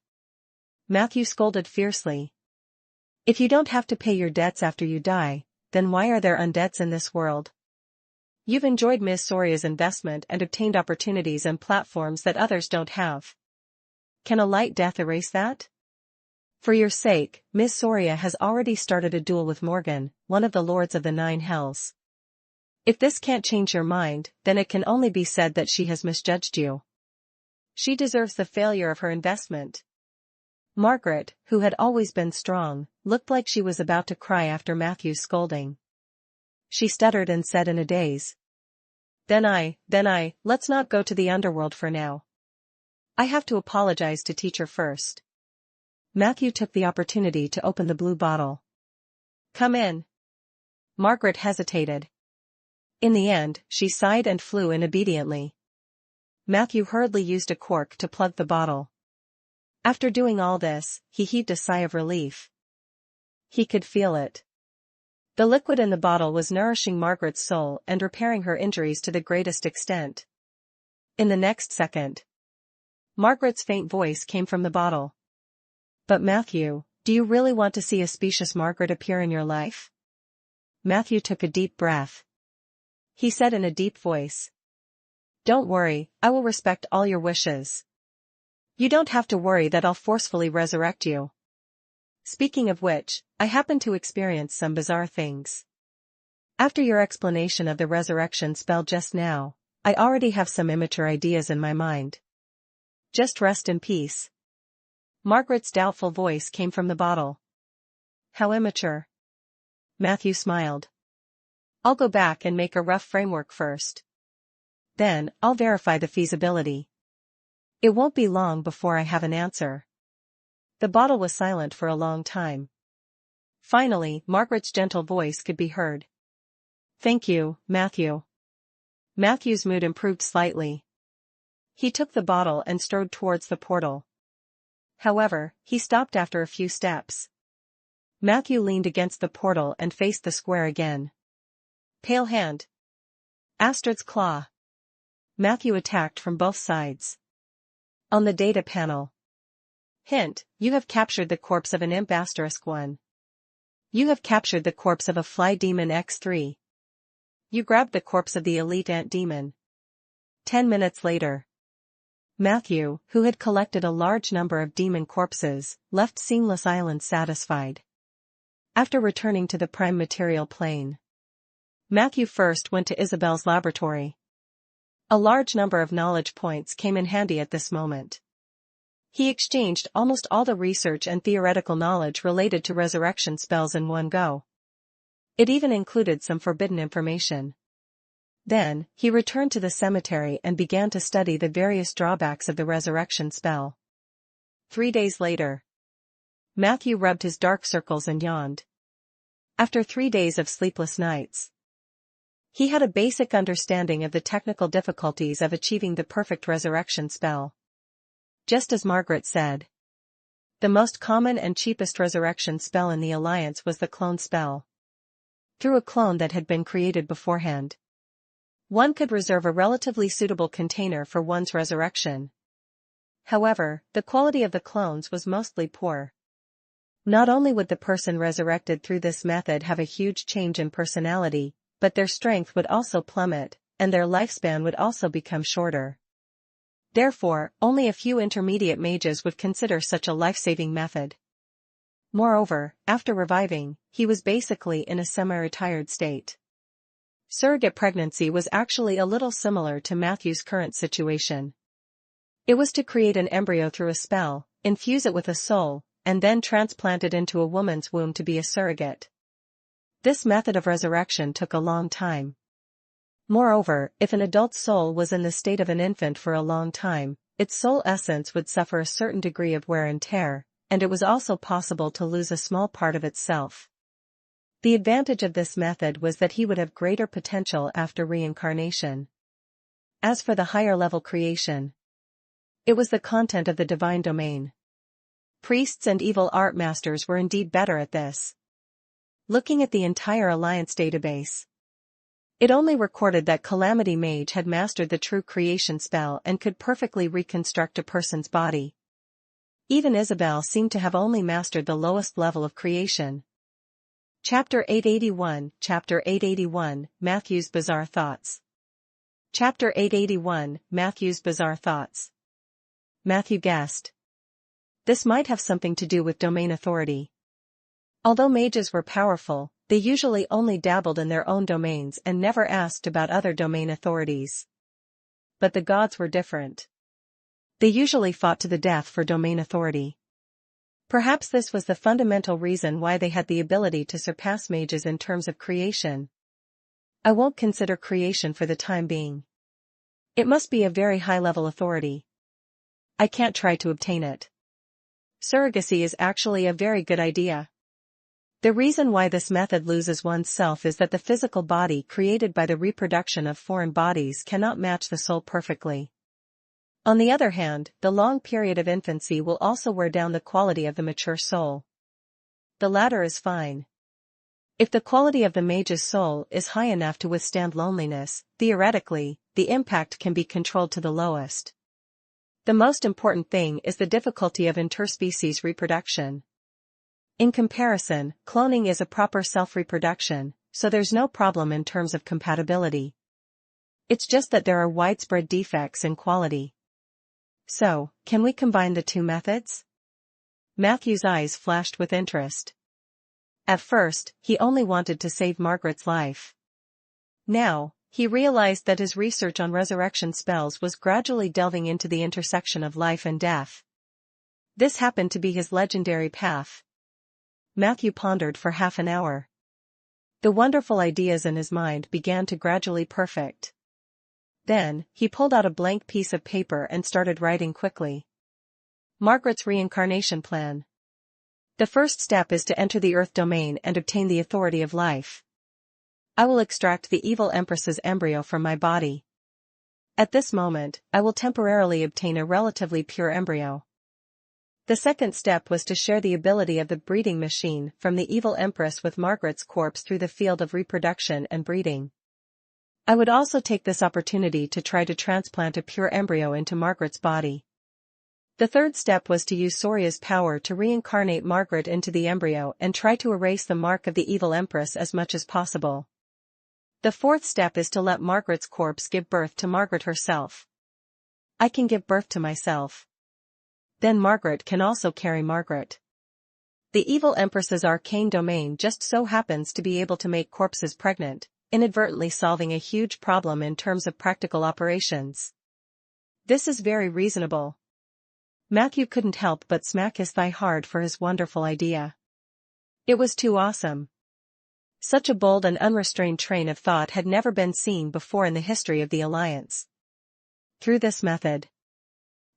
Matthew scolded fiercely. "If you don't have to pay your debts after you die, then why are there undeads in this world? You've enjoyed Miss Soria's investment and obtained opportunities and platforms that others don't have. Can a light death erase that? For your sake, Miss Soria has already started a duel with Morgan, one of the lords of the Nine Hells. If this can't change your mind, then it can only be said that she has misjudged you. She deserves the failure of her investment." Margaret, who had always been strong, looked like she was about to cry after Matthew's scolding. She stuttered and said in a daze, Then I, let's not go to the underworld for now. I have to apologize to teacher first." Matthew took the opportunity to open the blue bottle. "Come in." Margaret hesitated. In the end, she sighed and flew in obediently. Matthew hurriedly used a cork to plug the bottle. After doing all this, he heaved a sigh of relief. He could feel it. The liquid in the bottle was nourishing Margaret's soul and repairing her injuries to the greatest extent. In the next second, Margaret's faint voice came from the bottle. "But Matthew, do you really want to see a specious Margaret appear in your life?" Matthew took a deep breath. He said in a deep voice, "Don't worry, I will respect all your wishes. You don't have to worry that I'll forcefully resurrect you. Speaking of which, I happen to experience some bizarre things. After your explanation of the resurrection spell just now, I already have some immature ideas in my mind. Just rest in peace." Margaret's doubtful voice came from the bottle. "How immature?" Matthew smiled. "I'll go back and make a rough framework first. Then, I'll verify the feasibility. It won't be long before I have an answer." The bottle was silent for a long time. Finally, Margaret's gentle voice could be heard. "Thank you, Matthew." Matthew's mood improved slightly. He took the bottle and strode towards the portal. However, he stopped after a few steps. Matthew leaned against the portal and faced the square again. Pale hand. Astrid's claw. Matthew attacked from both sides. On the data panel. Hint, you have captured the corpse of an imp *1. You have captured the corpse of a fly demon X3. You grabbed the corpse of the elite ant demon. 10 minutes later. Matthew, who had collected a large number of demon corpses, left Seamless Island satisfied. After returning to the prime material plane, Matthew first went to Isabel's laboratory. A large number of knowledge points came in handy at this moment. He exchanged almost all the research and theoretical knowledge related to resurrection spells in one go. It even included some forbidden information. Then, he returned to the cemetery and began to study the various drawbacks of the resurrection spell. 3 days later. Matthew rubbed his dark circles and yawned. After 3 days of sleepless nights, he had a basic understanding of the technical difficulties of achieving the perfect resurrection spell. Just as Margaret said, the most common and cheapest resurrection spell in the Alliance was the clone spell. Through a clone that had been created beforehand, one could reserve a relatively suitable container for one's resurrection. However, the quality of the clones was mostly poor. Not only would the person resurrected through this method have a huge change in personality, but their strength would also plummet, and their lifespan would also become shorter. Therefore, only a few intermediate mages would consider such a life-saving method. Moreover, after reviving, he was basically in a semi-retired state. Surrogate pregnancy was actually a little similar to Matthew's current situation. It was to create an embryo through a spell, infuse it with a soul, and then transplant it into a woman's womb to be a surrogate. This method of resurrection took a long time. Moreover, if an adult soul was in the state of an infant for a long time, its soul essence would suffer a certain degree of wear and tear, and it was also possible to lose a small part of itself. The advantage of this method was that he would have greater potential after reincarnation. As for the higher-level creation, it was the content of the divine domain. Priests and evil art masters were indeed better at this. Looking at the entire Alliance database, it only recorded that Calamity Mage had mastered the true creation spell and could perfectly reconstruct a person's body. Even Isabel seemed to have only mastered the lowest level of creation. Chapter 881, Matthew's Bizarre Thoughts. Chapter 881, Matthew's Bizarre Thoughts. Matthew guessed. This might have something to do with domain authority. Although mages were powerful, they usually only dabbled in their own domains and never asked about other domain authorities. But the gods were different. They usually fought to the death for domain authority. Perhaps this was the fundamental reason why they had the ability to surpass mages in terms of creation. I won't consider creation for the time being. It must be a very high-level authority. I can't try to obtain it. Surrogacy is actually a very good idea. The reason why this method loses one's self is that the physical body created by the reproduction of foreign bodies cannot match the soul perfectly. On the other hand, the long period of infancy will also wear down the quality of the mature soul. The latter is fine. If the quality of the mage's soul is high enough to withstand loneliness, theoretically, the impact can be controlled to the lowest. The most important thing is the difficulty of interspecies reproduction. In comparison, cloning is a proper self-reproduction, so there's no problem in terms of compatibility. It's just that there are widespread defects in quality. So, can we combine the two methods? Matthew's eyes flashed with interest. At first, he only wanted to save Margaret's life. Now, he realized that his research on resurrection spells was gradually delving into the intersection of life and death. This happened to be his legendary path. Matthew pondered for half an hour. The wonderful ideas in his mind began to gradually perfect. Then, he pulled out a blank piece of paper and started writing quickly. Margaret's reincarnation plan. The first step is to enter the Earth domain and obtain the authority of life. I will extract the evil Empress's embryo from my body. At this moment, I will temporarily obtain a relatively pure embryo. The second step was to share the ability of the breeding machine from the evil Empress with Margaret's corpse through the field of reproduction and breeding. I would also take this opportunity to try to transplant a pure embryo into Margaret's body. The third step was to use Soria's power to reincarnate Margaret into the embryo and try to erase the mark of the evil Empress as much as possible. The fourth step is to let Margaret's corpse give birth to Margaret herself. I can give birth to myself. Then Margaret can also carry Margaret. The evil Empress's arcane domain just so happens to be able to make corpses pregnant, inadvertently solving a huge problem in terms of practical operations. This is very reasonable. Matthew couldn't help but smack his thigh hard for his wonderful idea. It was too awesome. Such a bold and unrestrained train of thought had never been seen before in the history of the Alliance. Through this method,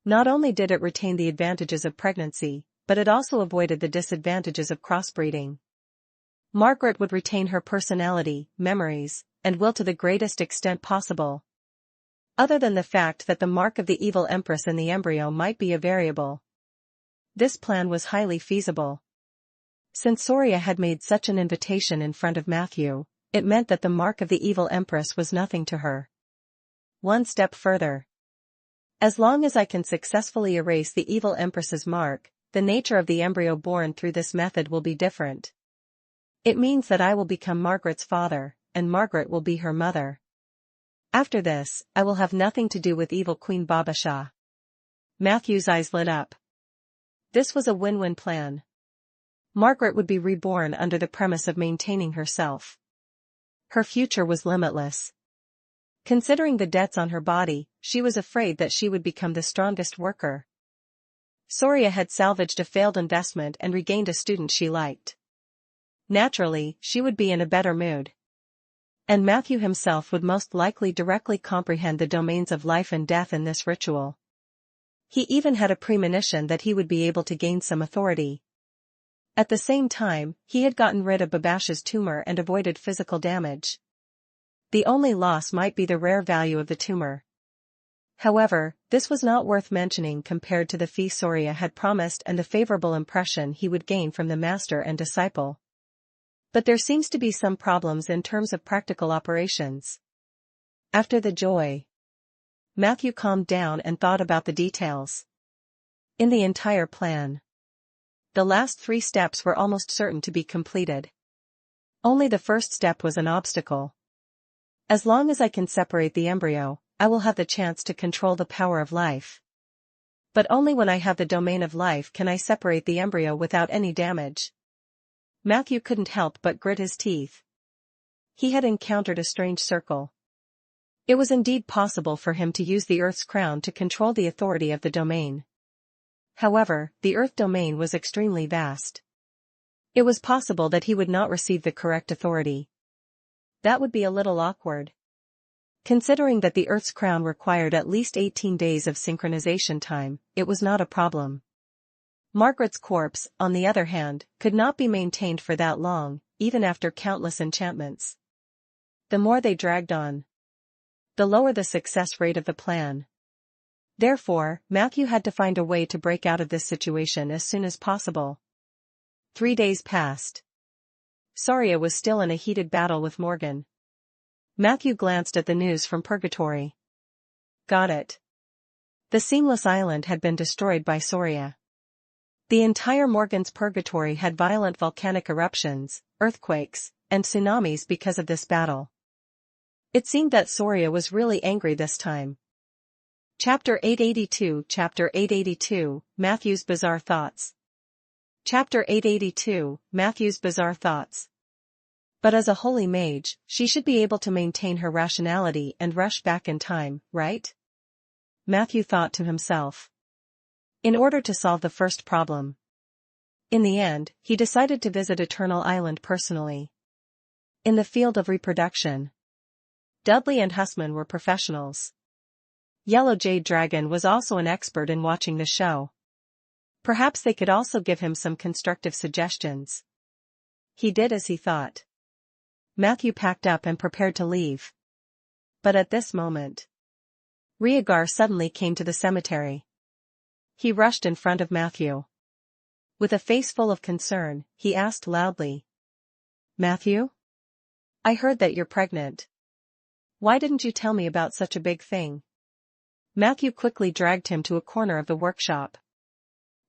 not only did it retain the advantages of pregnancy, but it also avoided the disadvantages of crossbreeding. Margaret would retain her personality, memories, and will to the greatest extent possible. Other than the fact that the mark of the evil empress in the embryo might be a variable, this plan was highly feasible. Since Soria had made such an invitation in front of Matthew, it meant that the mark of the evil empress was nothing to her. One step further. As long as I can successfully erase the evil empress's mark, the nature of the embryo born through this method will be different. It means that I will become Margaret's father, and Margaret will be her mother. After this, I will have nothing to do with evil Queen Babasha. Matthew's eyes lit up. This was a win-win plan. Margaret would be reborn under the premise of maintaining herself. Her future was limitless. Considering the debts on her body, she was afraid that she would become the strongest worker. Soria had salvaged a failed investment and regained a student she liked. Naturally, she would be in a better mood. And Matthew himself would most likely directly comprehend the domains of life and death in this ritual. He even had a premonition that he would be able to gain some authority. At the same time, he had gotten rid of Babasha's tumor and avoided physical damage. The only loss might be the rare value of the tumor. However, this was not worth mentioning compared to the fee Soria had promised and the favorable impression he would gain from the master and disciple. But there seems to be some problems in terms of practical operations. After the joy, Matthew calmed down and thought about the details. In the entire plan, the last 3 steps were almost certain to be completed. Only the first step was an obstacle. As long as I can separate the embryo, I will have the chance to control the power of life. But only when I have the domain of life can I separate the embryo without any damage. Matthew couldn't help but grit his teeth. He had encountered a strange circle. It was indeed possible for him to use the Earth's crown to control the authority of the domain. However, the Earth domain was extremely vast. It was possible that he would not receive the correct authority. That would be a little awkward. Considering that the Earth's crown required at least 18 days of synchronization time, it was not a problem. Margaret's corpse, on the other hand, could not be maintained for that long, even after countless enchantments. The more they dragged on, the lower the success rate of the plan. Therefore, Matthew had to find a way to break out of this situation as soon as possible. 3 days passed. Soria was still in a heated battle with Morgan. Matthew glanced at the news from Purgatory. Got it. The Seamless Island had been destroyed by Soria. The entire Morgan's Purgatory had violent volcanic eruptions, earthquakes, and tsunamis because of this battle. It seemed that Soria was really angry this time. Chapter 882, Matthew's Bizarre Thoughts. Chapter 882, Matthew's Bizarre Thoughts. But as a holy mage, she should be able to maintain her rationality and rush back in time, right? Matthew thought to himself. In order to solve the first problem. In the end, he decided to visit Eternal Island personally. In the field of reproduction, Dudley and Hussman were professionals. Yellow Jade Dragon was also an expert in watching the show. Perhaps they could also give him some constructive suggestions. He did as he thought. Matthew packed up and prepared to leave. But at this moment, Rhaegar suddenly came to the cemetery. He rushed in front of Matthew. With a face full of concern, he asked loudly. Matthew? I heard that you're pregnant. Why didn't you tell me about such a big thing? Matthew quickly dragged him to a corner of the workshop.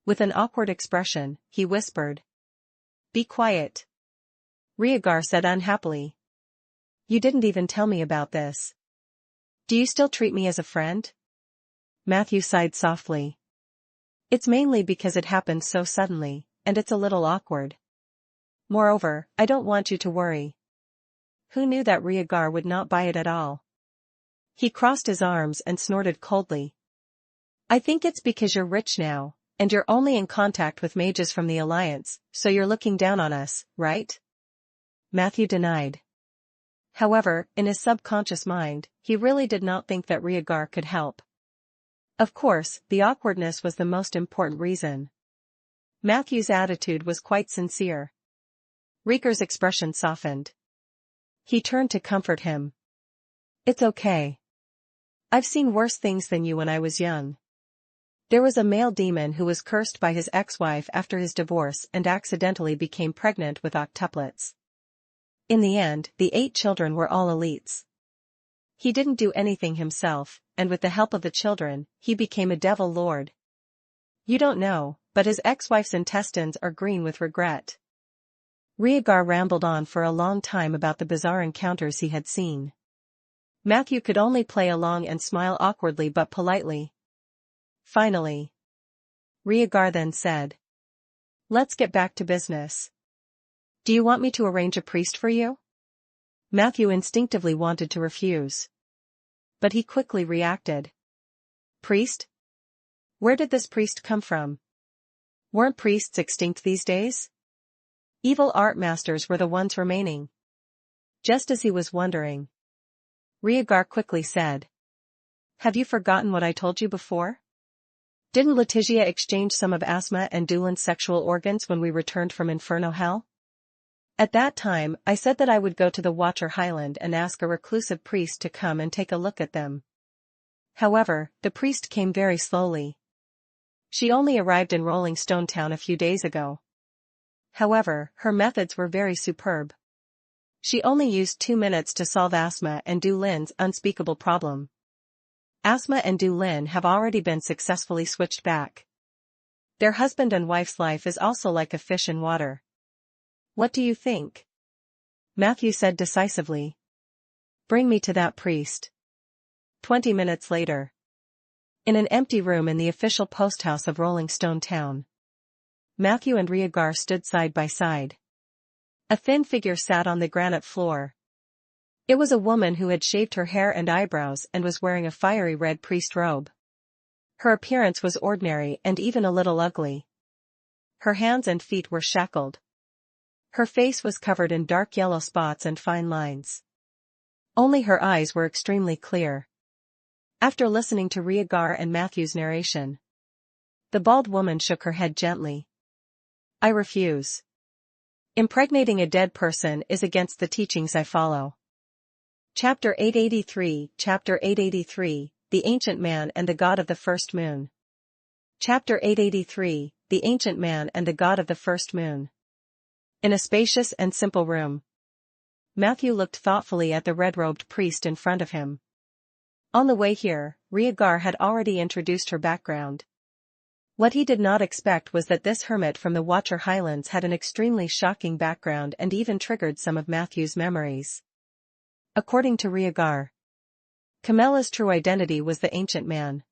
With an awkward expression, he whispered. Be quiet. Rhaegar said unhappily. You didn't even tell me about this. Do you still treat me as a friend? Matthew sighed softly. It's mainly because it happened so suddenly, and it's a little awkward. Moreover, I don't want you to worry. Who knew that Rhaegar would not buy it at all? He crossed his arms and snorted coldly. I think it's because you're rich now, and you're only in contact with mages from the Alliance, so you're looking down on us, right? Matthew denied. However, in his subconscious mind, he really did not think that Rhaegar could help. Of course, the awkwardness was the most important reason. Matthew's attitude was quite sincere. Rhaegar's expression softened. He turned to comfort him. "It's okay. I've seen worse things than you when I was young. There was a male demon who was cursed by his ex-wife after his divorce and accidentally became pregnant with octuplets. In the end, the 8 children were all elites. He didn't do anything himself, and with the help of the children, he became a devil lord. You don't know, but his ex-wife's intestines are green with regret." Rhaegar rambled on for a long time about the bizarre encounters he had seen. Matthew could only play along and smile awkwardly but politely. Finally, Rhaegar then said, "Let's get back to business. Do you want me to arrange a priest for you?" Matthew instinctively wanted to refuse. But he quickly reacted. "Priest? Where did this priest come from? Weren't priests extinct these days? Evil art masters were the ones remaining." Just as he was wondering, Rhaegar quickly said, "Have you forgotten what I told you before? Didn't Letitia exchange some of Asma and Doolin's sexual organs when we returned from Inferno Hell? At that time, I said that I would go to the Watcher Highland and ask a reclusive priest to come and take a look at them. However, the priest came very slowly. She only arrived in Rolling Stone Town a few days ago. However, her methods were very superb. She only used 2 minutes to solve Asma and Doolin's unspeakable problem. Asma and Doolin have already been successfully switched back. Their husband and wife's life is also like a fish in water. What do you think?" Matthew said decisively. "Bring me to that priest." 20 minutes later. In an empty room in the official post house of Rolling Stone Town, Matthew and Rhaegar stood side by side. A thin figure sat on the granite floor. It was a woman who had shaved her hair and eyebrows and was wearing a fiery red priest robe. Her appearance was ordinary and even a little ugly. Her hands and feet were shackled. Her face was covered in dark yellow spots and fine lines. Only her eyes were extremely clear. After listening to Rhaegar and Matthew's narration, the bald woman shook her head gently. "I refuse. Impregnating a dead person is against the teachings I follow." Chapter 883, Chapter 883, The Ancient Man and the God of the First Moon. Chapter 883, The Ancient Man and the God of the First Moon. In a spacious and simple room, Matthew looked thoughtfully at the red-robed priest in front of him. On the way here, Rhaegar had already introduced her background. What he did not expect was that this hermit from the Watcher Highlands had an extremely shocking background and even triggered some of Matthew's memories. According to Rhaegar, Camilla's true identity was the Ancient Man.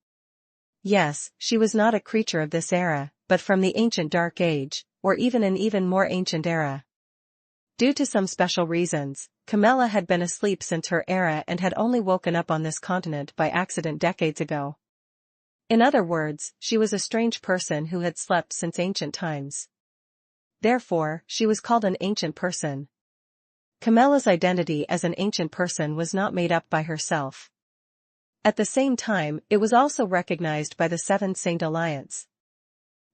Yes, she was not a creature of this era, but from the ancient Dark Age, or even an even more ancient era. Due to some special reasons, Camilla had been asleep since her era and had only woken up on this continent by accident decades ago. In other words, she was a strange person who had slept since ancient times. Therefore, she was called an ancient person. Camilla's identity as an ancient person was not made up by herself. At the same time, it was also recognized by the Seven Saint Alliance.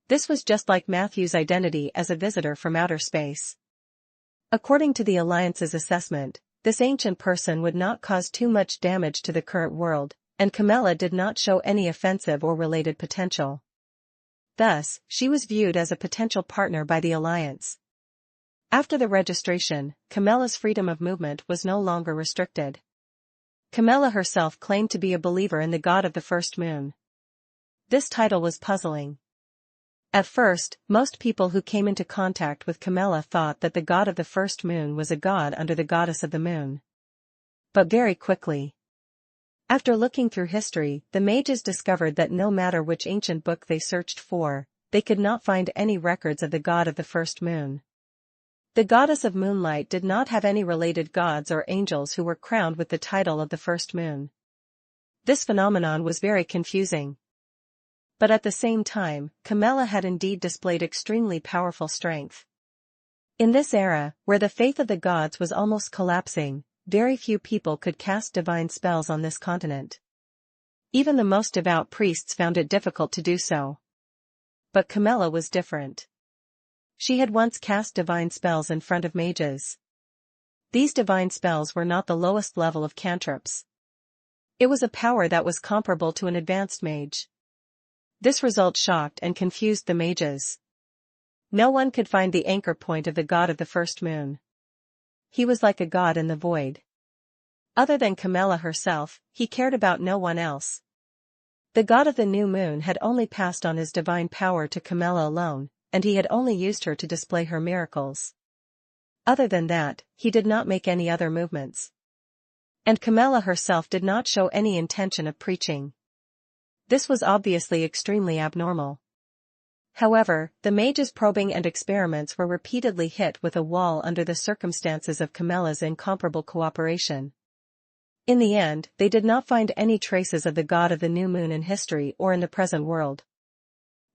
This was just like Matthew's identity as a visitor from outer space. According to the Alliance's assessment, this ancient person would not cause too much damage to the current world, and Camilla did not show any offensive or related potential. Thus, she was viewed as a potential partner by the Alliance. After the registration, Camilla's freedom of movement was no longer restricted. Camilla herself claimed to be a believer in the God of the First Moon. This title was puzzling. At first, most people who came into contact with Camilla thought that the God of the First Moon was a god under the Goddess of the Moon. But very quickly, after looking through history, the mages discovered that no matter which ancient book they searched for, they could not find any records of the God of the First Moon. The Goddess of Moonlight did not have any related gods or angels who were crowned with the title of the First Moon. This phenomenon was very confusing. But at the same time, Camilla had indeed displayed extremely powerful strength. In this era, where the faith of the gods was almost collapsing, very few people could cast divine spells on this continent. Even the most devout priests found it difficult to do so. But Camilla was different. She had once cast divine spells in front of mages. These divine spells were not the lowest level of cantrips. It was a power that was comparable to an advanced mage. This result shocked and confused the mages. No one could find the anchor point of the god of the first moon. He was like a god in the void. Other than Camilla herself, he cared about no one else. The god of the new moon had only passed on his divine power to Camilla alone, and he had only used her to display her miracles. Other than that, he did not make any other movements. And Camilla herself did not show any intention of preaching. This was obviously extremely abnormal. However, the mage's probing and experiments were repeatedly hit with a wall under the circumstances of Camilla's incomparable cooperation. In the end, they did not find any traces of the god of the new moon in history or in the present world.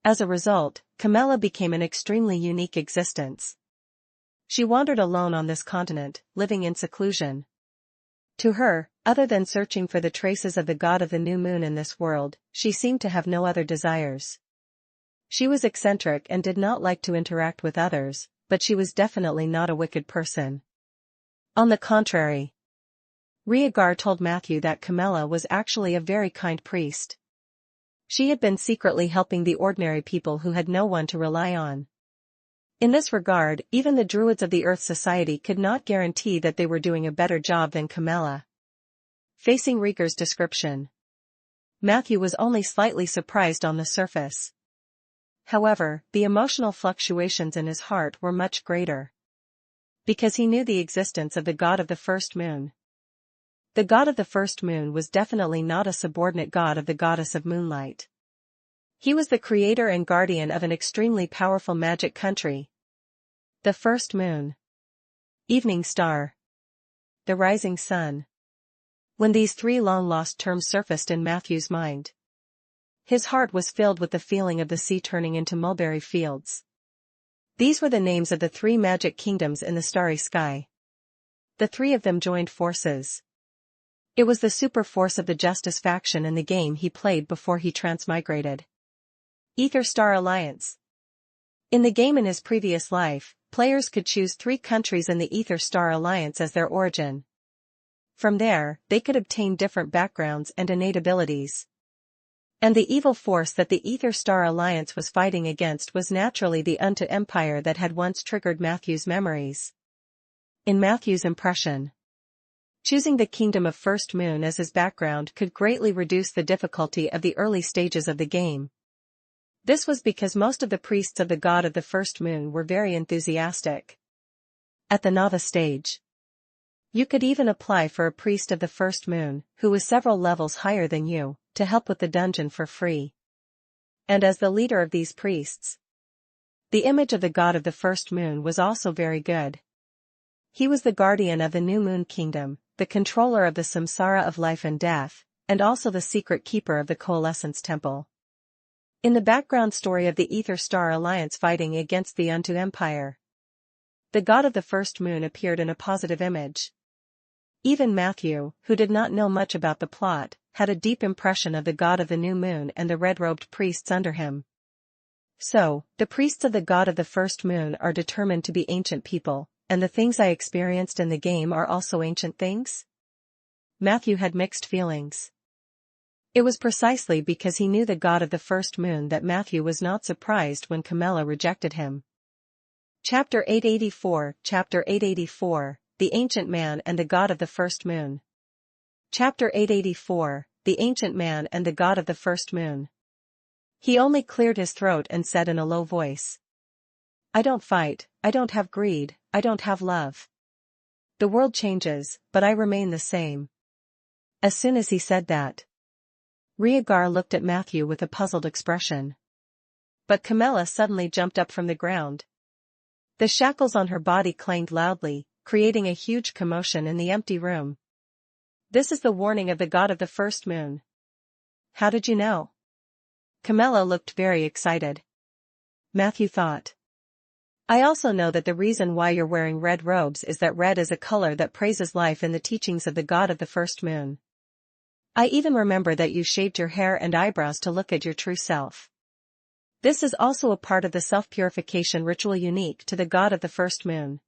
As a result, Camilla became an extremely unique existence. She wandered alone on this continent, living in seclusion. To her, other than searching for the traces of the god of the new moon in this world, she seemed to have no other desires. She was eccentric and did not like to interact with others, but she was definitely not a wicked person. On the contrary, Rhaegar told Matthew that Camilla was actually a very kind priest. She had been secretly helping the ordinary people who had no one to rely on. In this regard, even the Druids of the Earth Society could not guarantee that they were doing a better job than Camilla. Facing Rhaegar's description, Matthew was only slightly surprised on the surface. However, the emotional fluctuations in his heart were much greater. Because he knew the existence of the god of the first moon. The god of the first moon was definitely not a subordinate god of the goddess of moonlight. He was the creator and guardian of an extremely powerful magic country. The first moon. Evening star. The rising sun. When these three long-lost terms surfaced in Matthew's mind, his heart was filled with the feeling of the sea turning into mulberry fields. These were the names of the three magic kingdoms in the starry sky. The three of them joined forces. It was the super force of the Justice faction in the game he played before he transmigrated. Ether Star Alliance. In the game in his previous life, players could choose 3 countries in the Ether Star Alliance as their origin. From there, they could obtain different backgrounds and innate abilities. And the evil force that the Ether Star Alliance was fighting against was naturally the Undead Empire that had once triggered Matthew's memories. In Matthew's impression, choosing the Kingdom of First Moon as his background could greatly reduce the difficulty of the early stages of the game. This was because most of the priests of the god of the first moon were very enthusiastic. At the novice stage, you could even apply for a priest of the first moon, who was several levels higher than you, to help with the dungeon for free. And as the leader of these priests, the image of the god of the first moon was also very good. He was the guardian of the new moon kingdom, the controller of the samsara of life and death, and also the secret keeper of the coalescence temple. In the background story of the Ether Star Alliance fighting against the Undead Empire, the god of the first moon appeared in a positive image. Even Matthew, who did not know much about the plot, had a deep impression of the god of the new moon and the red-robed priests under him. So, the priests of the god of the first moon are determined to be ancient people, and the things I experienced in the game are also ancient things? Matthew had mixed feelings. It was precisely because he knew the god of the first moon that Matthew was not surprised when Camilla rejected him. Chapter 884, Chapter 884, The Ancient Man and the God of the First Moon. Chapter 884, The Ancient Man and the God of the First Moon. He only cleared his throat and said in a low voice, "I don't fight, I don't have greed, I don't have love. The world changes, but I remain the same." As soon as he said that, Rhaegar looked at Matthew with a puzzled expression. But Camilla suddenly jumped up from the ground. The shackles on her body clanged loudly, creating a huge commotion in the empty room. "This is the warning of the god of the first moon." "How did you know?" Camilla looked very excited. Matthew thought, I also know that the reason why you're wearing red robes is that red is a color that praises life in the teachings of the god of the first moon. I even remember that you shaved your hair and eyebrows to look at your true self. This is also a part of the self-purification ritual unique to the god of the first moon.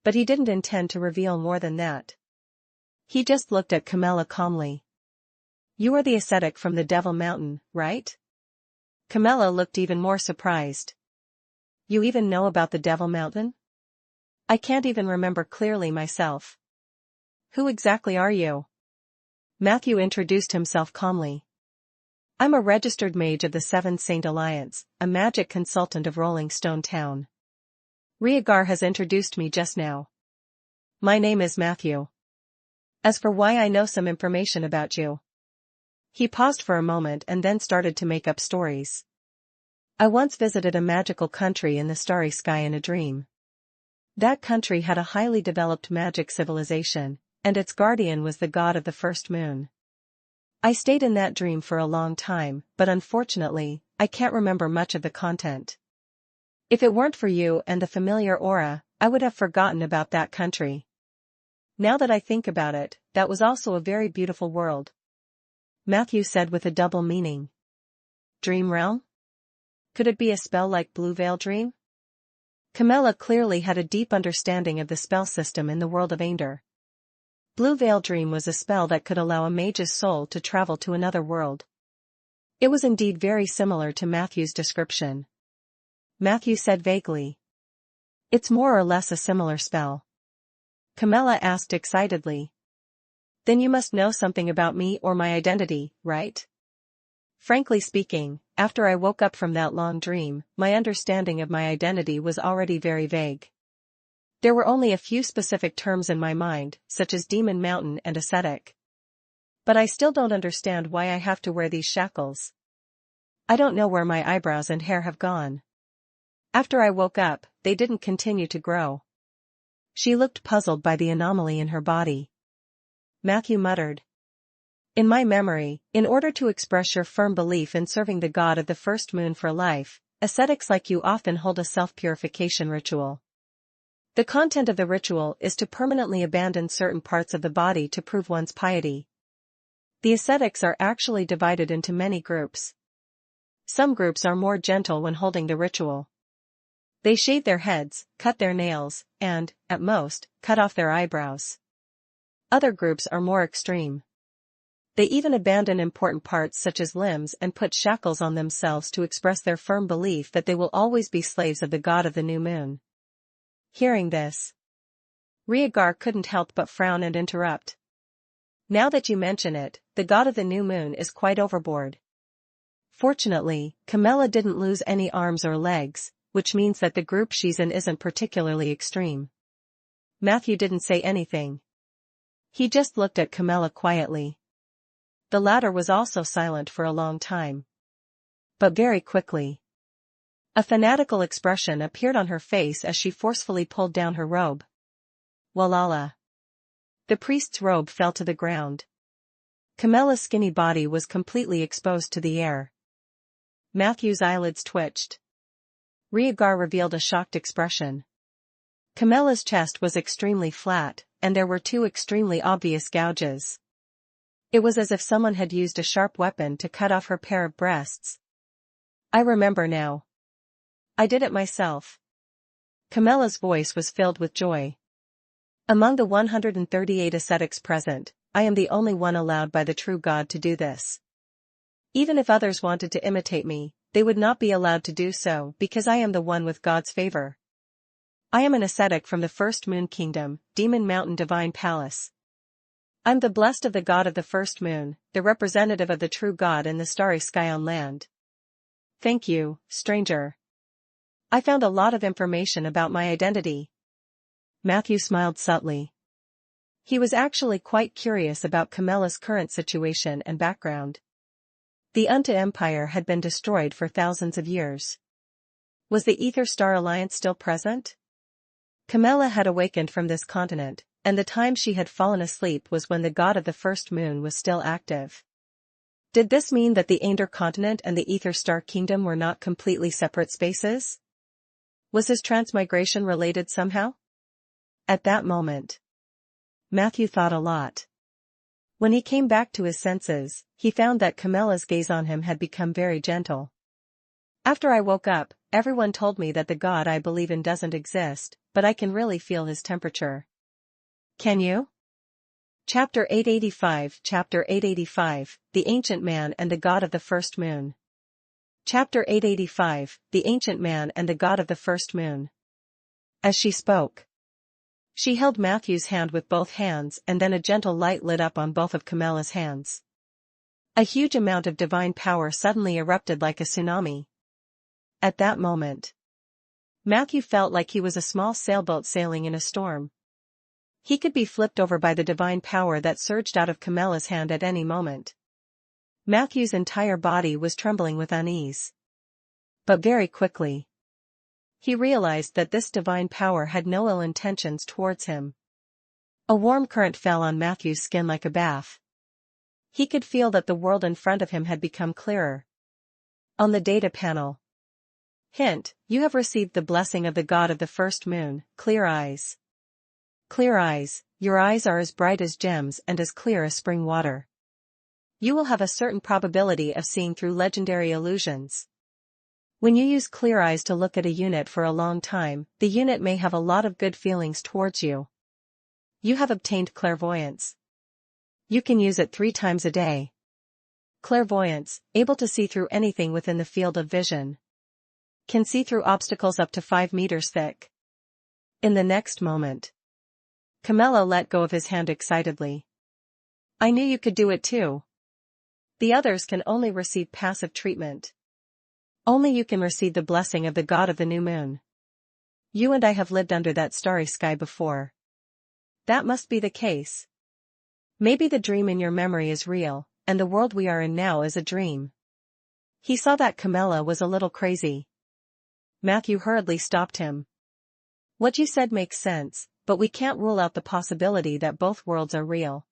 But he didn't intend to reveal more than that. He just looked at Camilla calmly. You are the ascetic from the Devil Mountain, right? Camilla looked even more surprised. You even know about the Devil Mountain? I can't even remember clearly myself. Who exactly are you? Matthew introduced himself calmly. I'm a registered mage of the Seven Saint Alliance, a magic consultant of Rolling Stone Town. Rhaegar has introduced me just now. My name is Matthew. As for why I know some information about you. He paused for a moment and then started to make up stories. I once visited a magical country in the starry sky in a dream. That country had a highly developed magic civilization, and its guardian was the god of the first moon. I stayed in that dream for a long time, but unfortunately, I can't remember much of the content. If it weren't for you and the familiar aura, I would have forgotten about that country. Now that I think about it, that was also a very beautiful world. Matthew said with a double meaning. Dream realm? Could it be a spell like Blue Veil Dream? Camilla clearly had a deep understanding of the spell system in the world of Ander. Blue Veil Dream was a spell that could allow a mage's soul to travel to another world. It was indeed very similar to Matthew's description. Matthew said vaguely. It's more or less a similar spell. Camilla asked excitedly. Then you must know something about me or my identity, right? Frankly speaking, after I woke up from that long dream, my understanding of my identity was already very vague. There were only a few specific terms in my mind, such as Demon Mountain and Ascetic. But I still don't understand why I have to wear these shackles. I don't know where my eyebrows and hair have gone. After I woke up, they didn't continue to grow. She looked puzzled by the anomaly in her body. Matthew muttered. In my memory, in order to express your firm belief in serving the god of the first moon for life, ascetics like you often hold a self-purification ritual. The content of the ritual is to permanently abandon certain parts of the body to prove one's piety. The ascetics are actually divided into many groups. Some groups are more gentle when holding the ritual. They shave their heads, cut their nails, and, at most, cut off their eyebrows. Other groups are more extreme. They even abandon important parts such as limbs and put shackles on themselves to express their firm belief that they will always be slaves of the god of the new moon. Hearing this, Rhaegar couldn't help but frown and interrupt. Now that you mention it, the god of the new moon is quite overboard. Fortunately, Camilla didn't lose any arms or legs, which means that the group she's in isn't particularly extreme. Matthew didn't say anything. He just looked at Camilla quietly. The latter was also silent for a long time. But very quickly, a fanatical expression appeared on her face as she forcefully pulled down her robe. Walala. The priest's robe fell to the ground. Camilla's skinny body was completely exposed to the air. Matthew's eyelids twitched. Rhaegar revealed a shocked expression. Camilla's chest was extremely flat, and there were two extremely obvious gouges. It was as if someone had used a sharp weapon to cut off her pair of breasts. I remember now. I did it myself. Camilla's voice was filled with joy. Among the 138 ascetics present, I am the only one allowed by the true God to do this. Even if others wanted to imitate me, they would not be allowed to do so because I am the one with God's favor. I am an ascetic from the First Moon Kingdom, Demon Mountain Divine Palace. I'm the blessed of the god of the first moon, the representative of the true God in the starry sky on land. Thank you, stranger. I found a lot of information about my identity. Matthew smiled subtly. He was actually quite curious about Camilla's current situation and background. The Undead Empire had been destroyed for thousands of years. Was the Ether Star Alliance still present? Camilla had awakened from this continent, and the time she had fallen asleep was when the god of the first moon was still active. Did this mean that the Ander continent and the Ether Star Kingdom were not completely separate spaces? Was his transmigration related somehow? At that moment, Matthew thought a lot. When he came back to his senses, he found that Camilla's gaze on him had become very gentle. After I woke up, everyone told me that the God I believe in doesn't exist, but I can really feel his temperature. Can you? Chapter 885 Chapter 885, The Ancient Man and the God of the First Moon. Chapter 885, The Ancient Man and the God of the First Moon. As she spoke, she held Matthew's hand with both hands, and then a gentle light lit up on both of Camilla's hands. A huge amount of divine power suddenly erupted like a tsunami. At that moment, Matthew felt like he was a small sailboat sailing in a storm. He could be flipped over by the divine power that surged out of Camilla's hand at any moment. Matthew's entire body was trembling with unease. But very quickly, he realized that this divine power had no ill intentions towards him. A warm current fell on Matthew's skin like a bath. He could feel that the world in front of him had become clearer. On the data panel. Hint, you have received the blessing of the God of the First Moon, clear eyes. Clear eyes, your eyes are as bright as gems and as clear as spring water. You will have a certain probability of seeing through legendary illusions. When you use clear eyes to look at a unit for a long time, the unit may have a lot of good feelings towards you. You have obtained clairvoyance. You can use it 3 times a day. Clairvoyance, able to see through anything within the field of vision. Can see through obstacles up to 5 meters thick. In the next moment, Camilla let go of his hand excitedly. I knew you could do it too. The others can only receive passive treatment. Only you can receive the blessing of the God of the New Moon. You and I have lived under that starry sky before. That must be the case. Maybe the dream in your memory is real, and the world we are in now is a dream. He saw that Camilla was a little crazy. Matthew hurriedly stopped him. What you said makes sense, but we can't rule out the possibility that both worlds are real.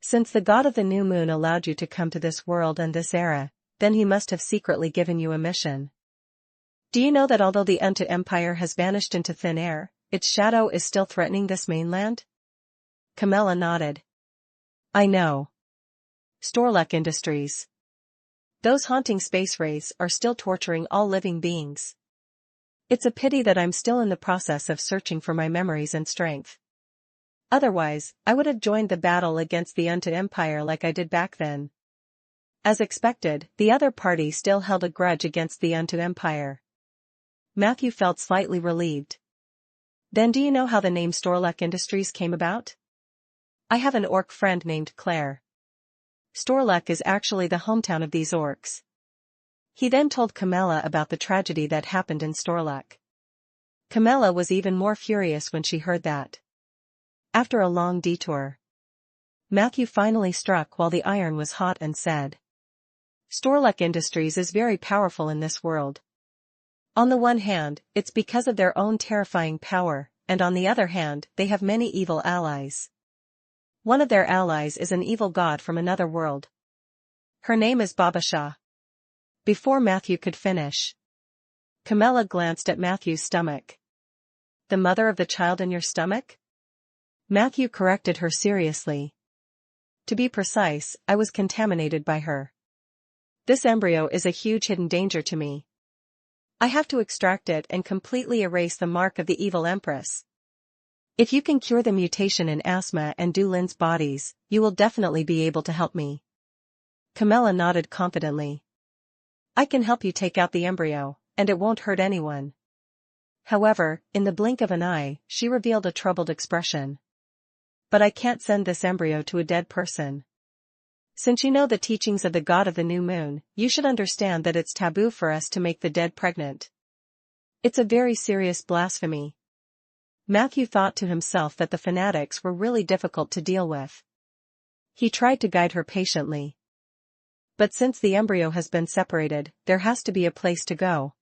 Since the God of the New Moon allowed you to come to this world and this era, then he must have secretly given you a mission. Do you know that although the Undead Empire has vanished into thin air, its shadow is still threatening this mainland? Camilla nodded. I know. Storluck Industries. Those haunting space rays are still torturing all living beings. It's a pity that I'm still in the process of searching for my memories and strength. Otherwise, I would have joined the battle against the Undead Empire like I did back then. As expected, the other party still held a grudge against the Undead Empire. Matthew felt slightly relieved. Then do you know how the name Storluck Industries came about? I have an orc friend named Claire. Storluck is actually the hometown of these orcs. He then told Camilla about the tragedy that happened in Storluck. Camilla was even more furious when she heard that. After a long detour, Matthew finally struck while the iron was hot and said, Storluck Industries is very powerful in this world. On the one hand, it's because of their own terrifying power, and on the other hand, they have many evil allies. One of their allies is an evil god from another world. Her name is Babasha. Before Matthew could finish, Camilla glanced at Matthew's stomach. The mother of the child in your stomach? Matthew corrected her seriously. To be precise, I was contaminated by her. This embryo is a huge hidden danger to me. I have to extract it and completely erase the mark of the evil empress. If you can cure the mutation in Asma and Dulin's bodies, you will definitely be able to help me. Camilla nodded confidently. I can help you take out the embryo, and it won't hurt anyone. However, in the blink of an eye, she revealed a troubled expression. But I can't send this embryo to a dead person. Since you know the teachings of the God of the New Moon, you should understand that it's taboo for us to make the dead pregnant. It's a very serious blasphemy. Matthew thought to himself that the fanatics were really difficult to deal with. He tried to guide her patiently. But since the embryo has been separated, there has to be a place to go.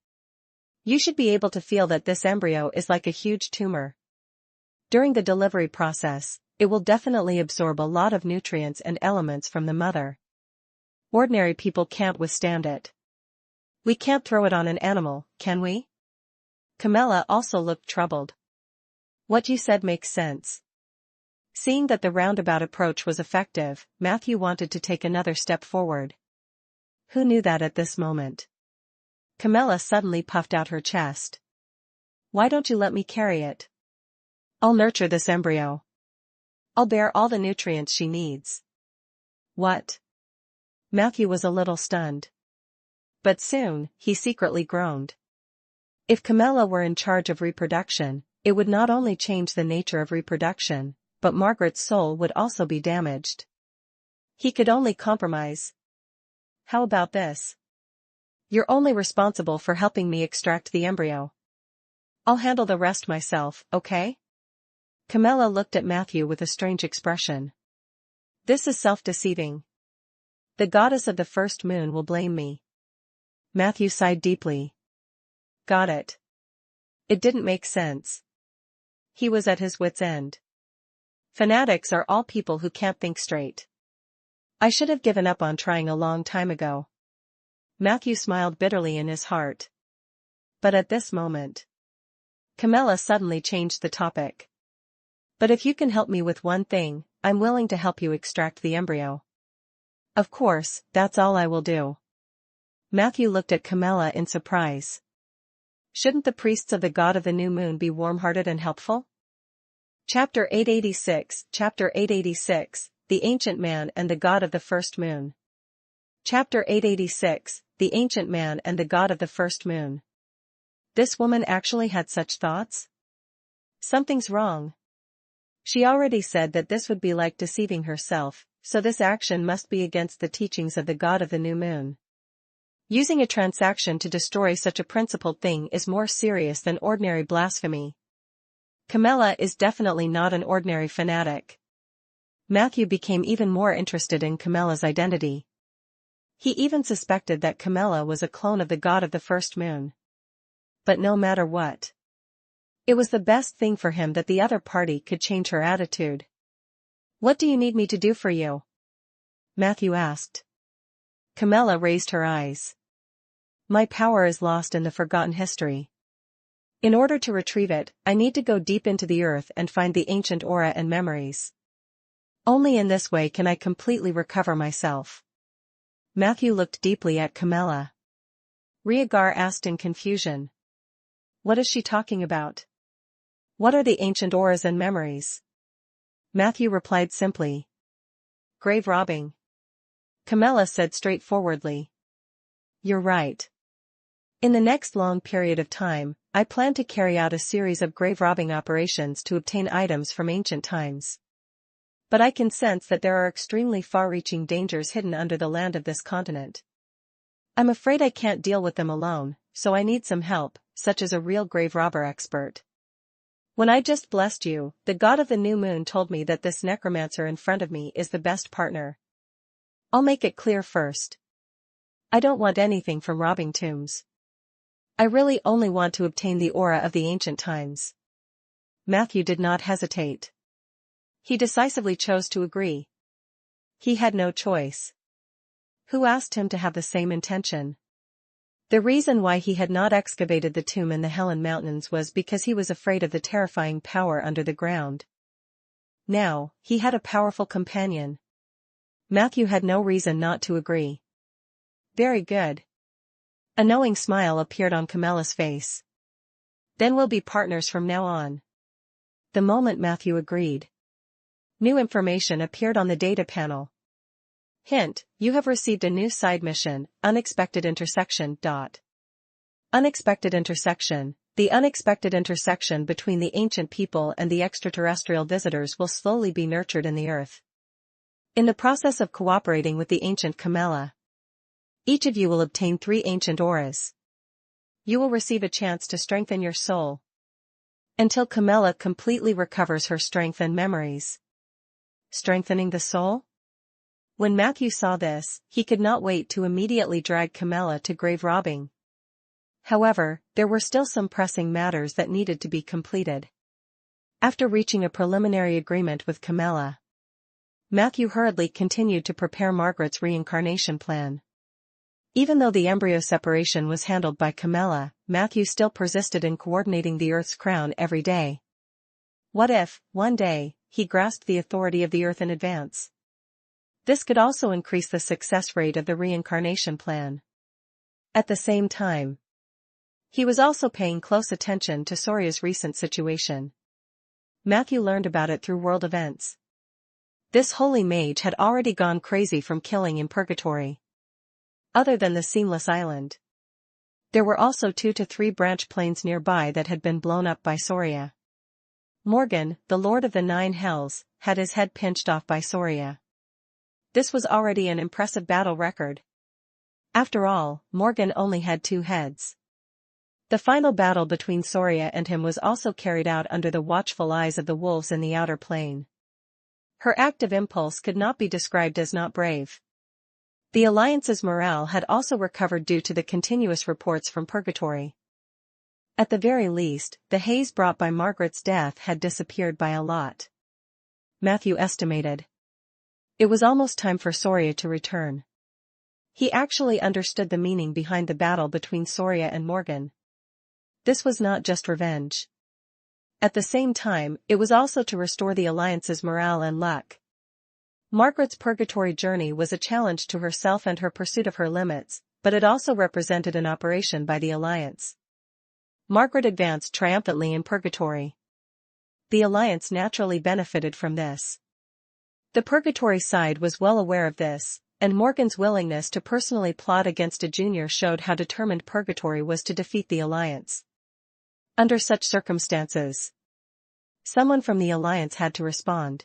You should be able to feel that this embryo is like a huge tumor. During the delivery process, it will definitely absorb a lot of nutrients and elements from the mother. Ordinary people can't withstand it. We can't throw it on an animal, can we? Camilla also looked troubled. What you said makes sense. Seeing that the roundabout approach was effective, Matthew wanted to take another step forward. Who knew that at this moment? Camilla suddenly puffed out her chest. Why don't you let me carry it? I'll nurture this embryo. I'll bear all the nutrients she needs. What? Matthew was a little stunned. But soon, he secretly groaned. If Camilla were in charge of reproduction, it would not only change the nature of reproduction, but Margaret's soul would also be damaged. He could only compromise. How about this? You're only responsible for helping me extract the embryo. I'll handle the rest myself, okay? Camilla looked at Matthew with a strange expression. This is self-deceiving. The goddess of the first moon will blame me. Matthew sighed deeply. Got it. It didn't make sense. He was at his wits' end. Fanatics are all people who can't think straight. I should have given up on trying a long time ago. Matthew smiled bitterly in his heart. But at this moment, Camilla suddenly changed the topic. But if you can help me with one thing, I'm willing to help you extract the embryo. Of course, that's all I will do. Matthew looked at Camilla in surprise. Shouldn't the priests of the god of the new moon be warm-hearted and helpful? Chapter 886, The Ancient Man and the God of the First Moon. Chapter 886, The Ancient Man and the God of the First Moon. This woman actually had such thoughts? Something's wrong. She already said that this would be like deceiving herself, so this action must be against the teachings of the god of the new moon. Using a transaction to destroy such a principled thing is more serious than ordinary blasphemy. Camilla is definitely not an ordinary fanatic. Matthew became even more interested in Camilla's identity. He even suspected that Camilla was a clone of the god of the first moon. But no matter what, it was the best thing for him that the other party could change her attitude. What do you need me to do for you? Matthew asked. Camilla raised her eyes. My power is lost in the forgotten history. In order to retrieve it, I need to go deep into the earth and find the ancient aura and memories. Only in this way can I completely recover myself. Matthew looked deeply at Camilla. Rhaegar asked in confusion. What is she talking about? What are the ancient auras and memories? Matthew replied simply. Grave robbing. Camilla said straightforwardly. You're right. In the next long period of time, I plan to carry out a series of grave robbing operations to obtain items from ancient times. But I can sense that there are extremely far-reaching dangers hidden under the land of this continent. I'm afraid I can't deal with them alone, so I need some help, such as a real grave robber expert. When I just blessed you, the god of the new moon told me that this necromancer in front of me is the best partner. I'll make it clear first. I don't want anything from robbing tombs. I really only want to obtain the aura of the ancient times. Matthew did not hesitate. He decisively chose to agree. He had no choice. Who asked him to have the same intention? The reason why he had not excavated the tomb in the Helen Mountains was because he was afraid of the terrifying power under the ground. Now, he had a powerful companion. Matthew had no reason not to agree. Very good. A knowing smile appeared on Camilla's face. Then we'll be partners from now on. The moment Matthew agreed, new information appeared on the data panel. Hint, you have received a new side mission, Unexpected Intersection. Unexpected Intersection. The unexpected intersection between the ancient people and the extraterrestrial visitors will slowly be nurtured in the earth. In the process of cooperating with the ancient Camilla, each of you will obtain 3 ancient auras. You will receive a chance to strengthen your soul until Camilla completely recovers her strength and memories. Strengthening the soul? When Matthew saw this, he could not wait to immediately drag Camilla to grave robbing. However, there were still some pressing matters that needed to be completed. After reaching a preliminary agreement with Camilla, Matthew hurriedly continued to prepare Margaret's reincarnation plan. Even though the embryo separation was handled by Camilla, Matthew still persisted in coordinating the Earth's crown every day. What if, one day, he grasped the authority of the Earth in advance? This could also increase the success rate of the reincarnation plan. At the same time, he was also paying close attention to Soria's recent situation. Matthew learned about it through world events. This holy mage had already gone crazy from killing in purgatory. Other than the Seamless Island, there were also 2 to 3 branch plains nearby that had been blown up by Soria. Morgan, the Lord of the 9 Hells, had his head pinched off by Soria. This was already an impressive battle record. After all, Morgan only had 2 heads. The final battle between Soria and him was also carried out under the watchful eyes of the wolves in the outer plane. Her active impulse could not be described as not brave. The Alliance's morale had also recovered due to the continuous reports from purgatory. At the very least, the haze brought by Margaret's death had disappeared by a lot. Matthew estimated. It was almost time for Soria to return. He actually understood the meaning behind the battle between Soria and Morgan. This was not just revenge. At the same time, it was also to restore the Alliance's morale and luck. Margaret's purgatory journey was a challenge to herself and her pursuit of her limits, but it also represented an operation by the Alliance. Margaret advanced triumphantly in purgatory. The Alliance naturally benefited from this. The purgatory side was well aware of this, and Morgan's willingness to personally plot against a junior showed how determined purgatory was to defeat the Alliance. Under such circumstances, someone from the Alliance had to respond.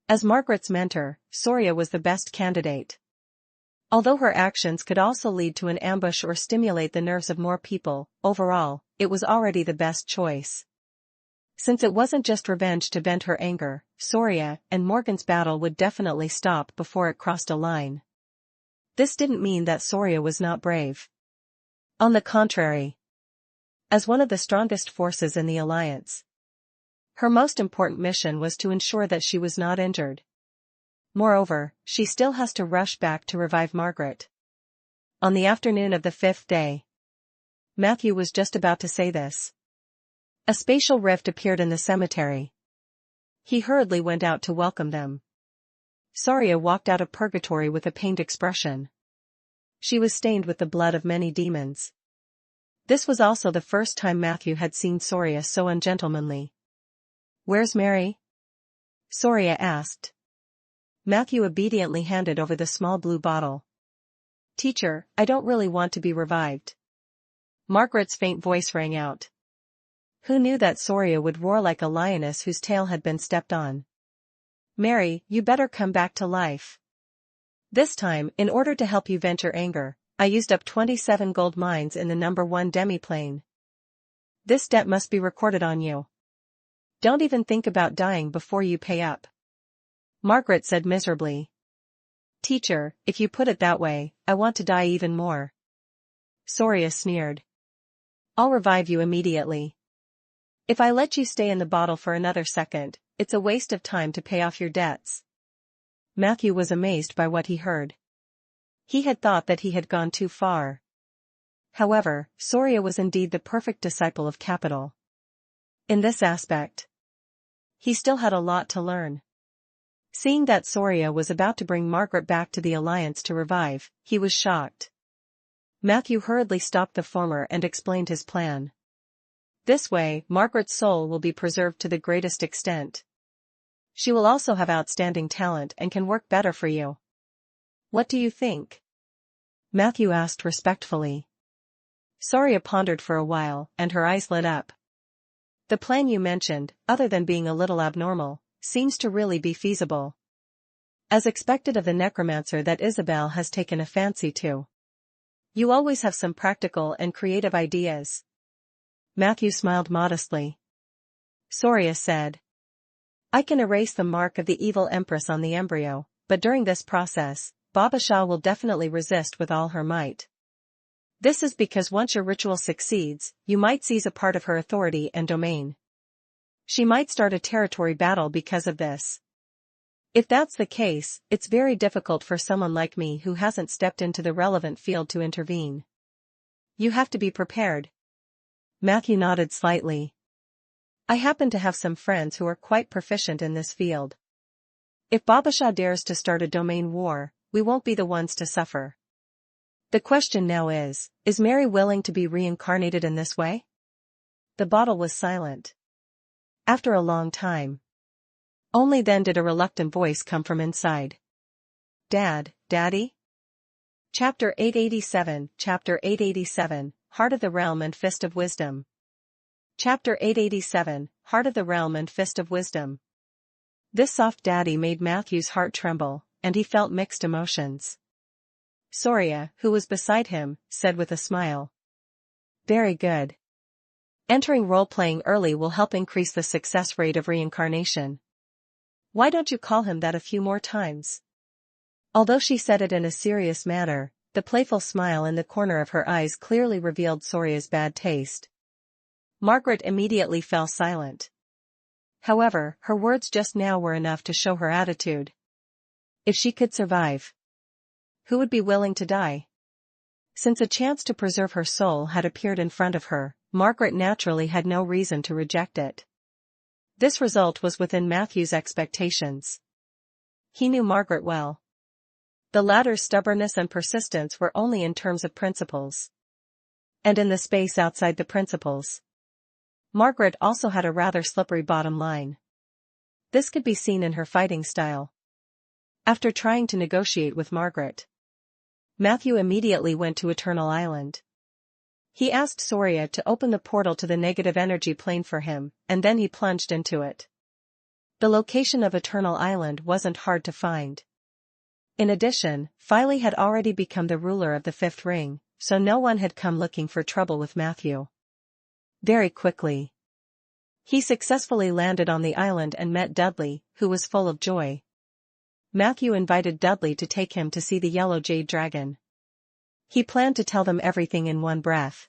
As Margaret's mentor, Soria was the best candidate. Although her actions could also lead to an ambush or stimulate the nerves of more people, overall, it was already the best choice. Since it wasn't just revenge to vent her anger, Soria and Morgan's battle would definitely stop before it crossed a line. This didn't mean that Soria was not brave. On the contrary, as one of the strongest forces in the Alliance, her most important mission was to ensure that she was not injured. Moreover, she still has to rush back to revive Margaret. On the afternoon of the 5th day, Matthew was just about to say this. A spatial rift appeared in the cemetery. He hurriedly went out to welcome them. Soria walked out of purgatory with a pained expression. She was stained with the blood of many demons. This was also the first time Matthew had seen Soria so ungentlemanly. "Where's Mary?" Soria asked. Matthew obediently handed over the small blue bottle. "Teacher, I don't really want to be revived." Margaret's faint voice rang out. Who knew that Soria would roar like a lioness whose tail had been stepped on? "Mary, you better come back to life. This time, in order to help you vent your anger, I used up 27 gold mines in the number 1 demiplane. This debt must be recorded on you. Don't even think about dying before you pay up." Margaret said miserably. "Teacher, if you put it that way, I want to die even more." Soria sneered. "I'll revive you immediately. If I let you stay in the bottle for another second, it's a waste of time to pay off your debts." Matthew was amazed by what he heard. He had thought that he had gone too far. However, Soria was indeed the perfect disciple of capital. In this aspect, he still had a lot to learn. Seeing that Soria was about to bring Margaret back to the Alliance to revive, he was shocked. Matthew hurriedly stopped the former and explained his plan. This way, Margaret's soul will be preserved to the greatest extent. She will also have outstanding talent and can work better for you. What do you think? Matthew asked respectfully. Soria pondered for a while, and her eyes lit up. The plan you mentioned, other than being a little abnormal, seems to really be feasible. As expected of the necromancer that Isabel has taken a fancy to. You always have some practical and creative ideas. Matthew smiled modestly. Soria said. I can erase the mark of the evil empress on the embryo, but during this process, Baba Shah will definitely resist with all her might. This is because once your ritual succeeds, you might seize a part of her authority and domain. She might start a territory battle because of this. If that's the case, it's very difficult for someone like me who hasn't stepped into the relevant field to intervene. You have to be prepared. Matthew nodded slightly. I happen to have some friends who are quite proficient in this field. If Babasha dares to start a domain war, we won't be the ones to suffer. The question now is Mary willing to be reincarnated in this way? The bottle was silent. After a long time. Only then did a reluctant voice come from inside. Daddy? Chapter 887, Heart of the Realm and Fist of Wisdom. Chapter 887, Heart of the Realm and Fist of Wisdom. This soft daddy made Matthew's heart tremble, and he felt mixed emotions. Soria, who was beside him, said with a smile. Very good. Entering role-playing early will help increase the success rate of reincarnation. Why don't you call him that a few more times? Although she said it in a serious manner, the playful smile in the corner of her eyes clearly revealed Soria's bad taste. Margaret immediately fell silent. However, her words just now were enough to show her attitude. If she could survive, who would be willing to die? Since a chance to preserve her soul had appeared in front of her, Margaret naturally had no reason to reject it. This result was within Matthew's expectations. He knew Margaret well. The latter's stubbornness and persistence were only in terms of principles. And in the space outside the principles, Margaret also had a rather slippery bottom line. This could be seen in her fighting style. After trying to negotiate with Margaret, Matthew immediately went to Eternal Island. He asked Soria to open the portal to the negative energy plane for him, and then he plunged into it. The location of Eternal Island wasn't hard to find. In addition, Filey had already become the ruler of the fifth ring, so no one had come looking for trouble with Matthew. Very quickly, he successfully landed on the island and met Dudley, who was full of joy. Matthew invited Dudley to take him to see the yellow jade dragon. He planned to tell them everything in one breath.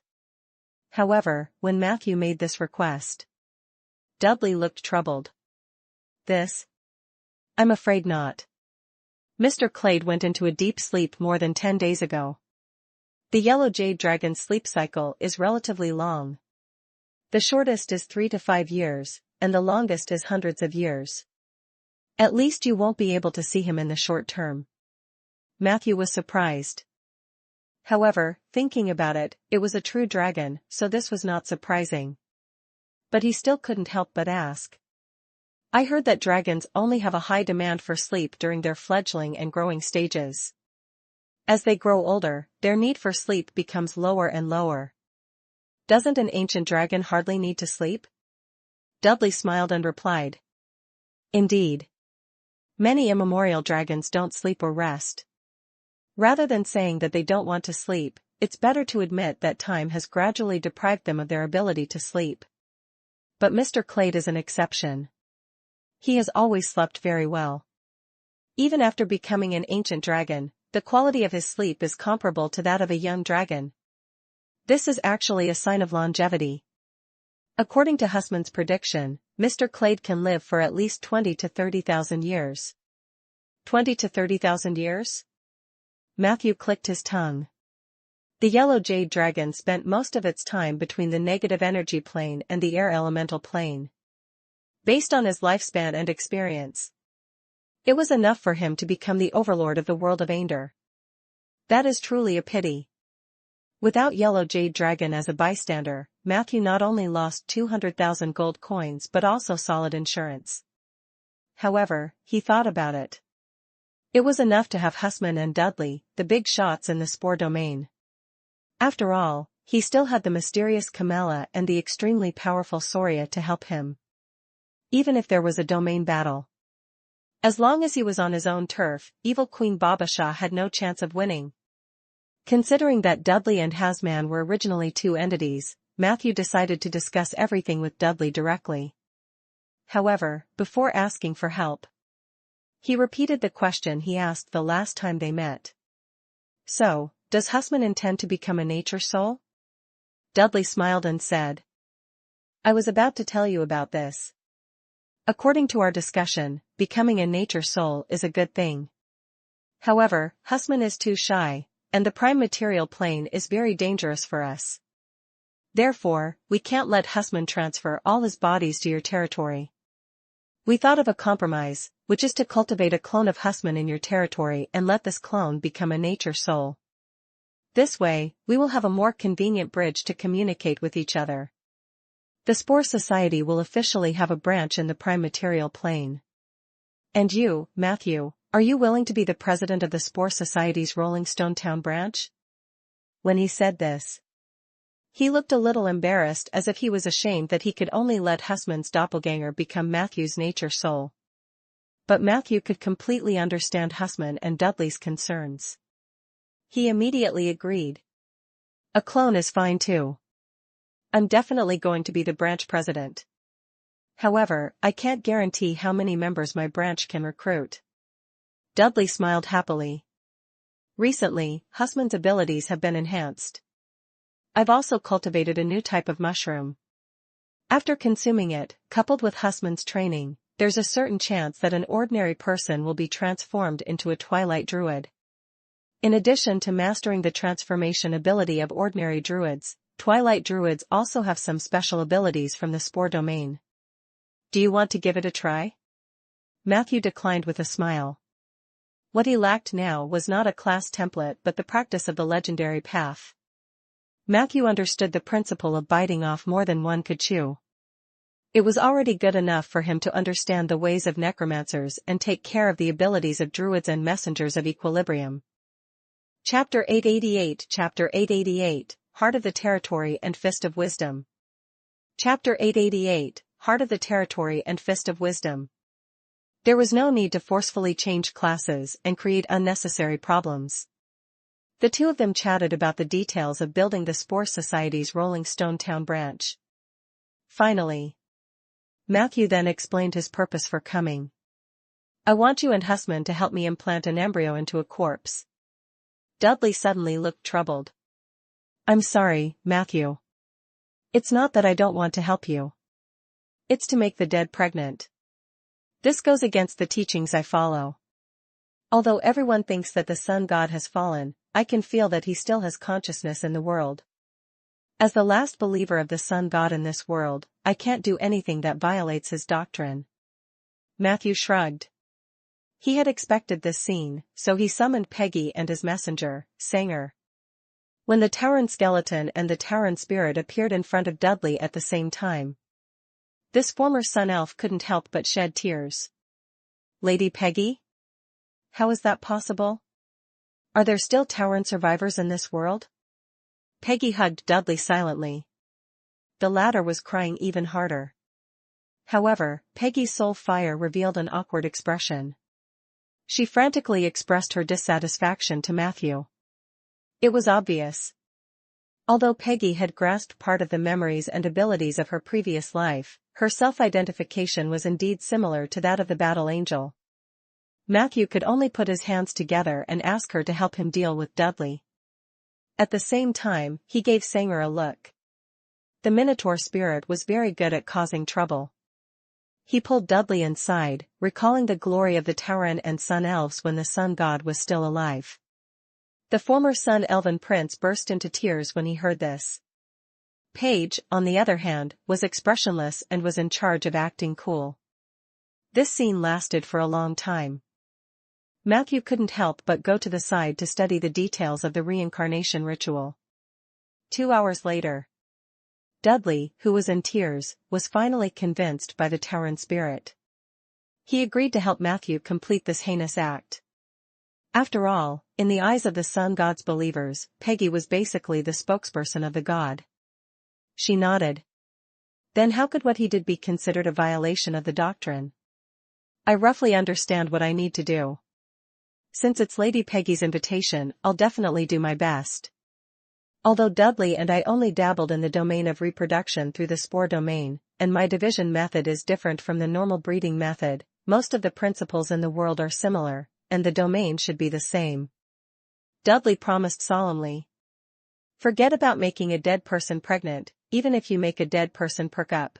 However, when Matthew made this request, Dudley looked troubled. This? I'm afraid not. Mr. Clade went into a deep sleep more than 10 days ago. The yellow jade dragon's sleep cycle is relatively long. The shortest is 3 to 5 years, and the longest is hundreds of years. At least you won't be able to see him in the short term. Matthew was surprised. However, thinking about it, it was a true dragon, so this was not surprising. But he still couldn't help but ask. I heard that dragons only have a high demand for sleep during their fledgling and growing stages. As they grow older, their need for sleep becomes lower and lower. Doesn't an ancient dragon hardly need to sleep? Dudley smiled and replied. Indeed. Many immemorial dragons don't sleep or rest. Rather than saying that they don't want to sleep, it's better to admit that time has gradually deprived them of their ability to sleep. But Mr. Clade is an exception. He has always slept very well. Even after becoming an ancient dragon, the quality of his sleep is comparable to that of a young dragon. This is actually a sign of longevity. According to Hussman's prediction, Mr. Clade can live for at least 20 to 30,000 years. 20 to 30,000 years? Matthew clicked his tongue. The yellow jade dragon spent most of its time between the negative energy plane and the air elemental plane. Based on his lifespan and experience, it was enough for him to become the overlord of the world of Ander. That is truly a pity. Without Yellow Jade Dragon as a bystander, Matthew not only lost 200,000 gold coins but also solid insurance. However, he thought about it. It was enough to have Hussman and Dudley, the big shots in the Spore domain. After all, he still had the mysterious Kamala and the extremely powerful Soria to help him. Even if there was a domain battle. As long as he was on his own turf, evil Queen Babasha had no chance of winning. Considering that Dudley and Hasman were originally two entities, Matthew decided to discuss everything with Dudley directly. However, before asking for help, he repeated the question he asked the last time they met. So, does Hussman intend to become a nature soul? Dudley smiled and said, I was about to tell you about this. According to our discussion, becoming a nature soul is a good thing. However, Hussman is too shy, and the prime material plane is very dangerous for us. Therefore, we can't let Husman transfer all his bodies to your territory. We thought of a compromise, which is to cultivate a clone of Husman in your territory and let this clone become a nature soul. This way, we will have a more convenient bridge to communicate with each other. The Spore Society will officially have a branch in the prime material plane. And you, Matthew, are you willing to be the president of the Spore Society's Rolling Stone Town branch? When he said this, he looked a little embarrassed, as if he was ashamed that he could only let Husman's doppelganger become Matthew's nature soul. But Matthew could completely understand Husman and Dudley's concerns. He immediately agreed. A clone is fine too. I'm definitely going to be the branch president. However, I can't guarantee how many members my branch can recruit. Dudley smiled happily. Recently, Husman's abilities have been enhanced. I've also cultivated a new type of mushroom. After consuming it, coupled with Husman's training, there's a certain chance that an ordinary person will be transformed into a twilight druid. In addition to mastering the transformation ability of ordinary druids, twilight druids also have some special abilities from the spore domain. Do you want to give it a try? Matthew declined with a smile. What he lacked now was not a class template but the practice of the legendary path. Matthew understood the principle of biting off more than one could chew. It was already good enough for him to understand the ways of necromancers and take care of the abilities of druids and messengers of equilibrium. Chapter 888 Chapter 888, Heart of the Territory and Fist of Wisdom. Chapter 888, Heart of the Territory and Fist of Wisdom. There was no need to forcefully change classes and create unnecessary problems. The two of them chatted about the details of building the Spore Society's Rolling Stone Town branch. Finally, Matthew then explained his purpose for coming. I want you and Husman to help me implant an embryo into a corpse. Dudley suddenly looked troubled. I'm sorry, Matthew. It's not that I don't want to help you. It's to make the dead pregnant. This goes against the teachings I follow. Although everyone thinks that the sun god has fallen, I can feel that he still has consciousness in the world. As the last believer of the sun god in this world, I can't do anything that violates his doctrine. Matthew shrugged. He had expected this scene, so he summoned Peggy and his messenger, Sanger. When the Tauren skeleton and the Tauren spirit appeared in front of Dudley at the same time, this former sun elf couldn't help but shed tears. Lady Peggy? How is that possible? Are there still Tauren survivors in this world? Peggy hugged Dudley silently. The latter was crying even harder. However, Peggy's soul fire revealed an awkward expression. She frantically expressed her dissatisfaction to Matthew. It was obvious. Although Peggy had grasped part of the memories and abilities of her previous life, her self-identification was indeed similar to that of the battle angel. Matthew could only put his hands together and ask her to help him deal with Dudley. At the same time, he gave Sanger a look. The Minotaur spirit was very good at causing trouble. He pulled Dudley inside, recalling the glory of the Tauren and Sun Elves when the Sun God was still alive. The former Sun Elven prince burst into tears when he heard this. Paige, on the other hand, was expressionless and was in charge of acting cool. This scene lasted for a long time. Matthew couldn't help but go to the side to study the details of the reincarnation ritual. 2 hours later, Dudley, who was in tears, was finally convinced by the Tauren spirit. He agreed to help Matthew complete this heinous act. After all, in the eyes of the sun god's believers, Peggy was basically the spokesperson of the god. She nodded. Then how could what he did be considered a violation of the doctrine? I roughly understand what I need to do. Since it's Lady Peggy's invitation, I'll definitely do my best. Although Dudley and I only dabbled in the domain of reproduction through the spore domain, and my division method is different from the normal breeding method, most of the principles in the world are similar, and the domain should be the same. Dudley promised solemnly. Forget about making a dead person pregnant, even if you make a dead person perk up.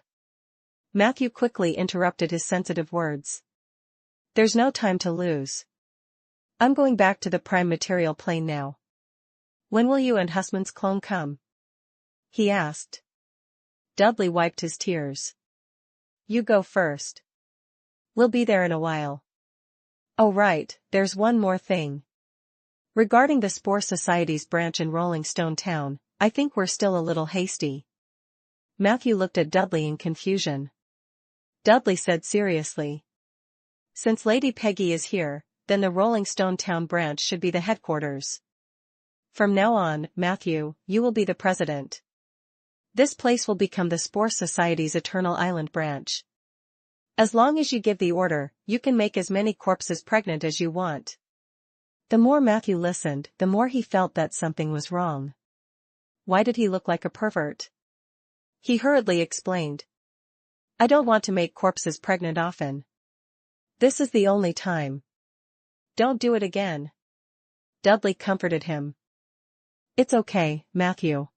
Matthew quickly interrupted his sensitive words. There's no time to lose. I'm going back to the prime material plane now. When will you and Husman's clone come? He asked. Dudley wiped his tears. You go first. We'll be there in a while. Oh right, there's one more thing. Regarding the Spore Society's branch in Rolling Stone Town, I think we're still a little hasty. Matthew looked at Dudley in confusion. Dudley said seriously. Since Lady Peggy is here, then the Rolling Stone Town branch should be the headquarters. From now on, Matthew, you will be the president. This place will become the Spore Society's Eternal Island branch. As long as you give the order, you can make as many corpses pregnant as you want. The more Matthew listened, the more he felt that something was wrong. Why did he look like a pervert? He hurriedly explained. I don't want to make corpses pregnant often. This is the only time. Don't do it again. Dudley comforted him. It's okay, Matthew.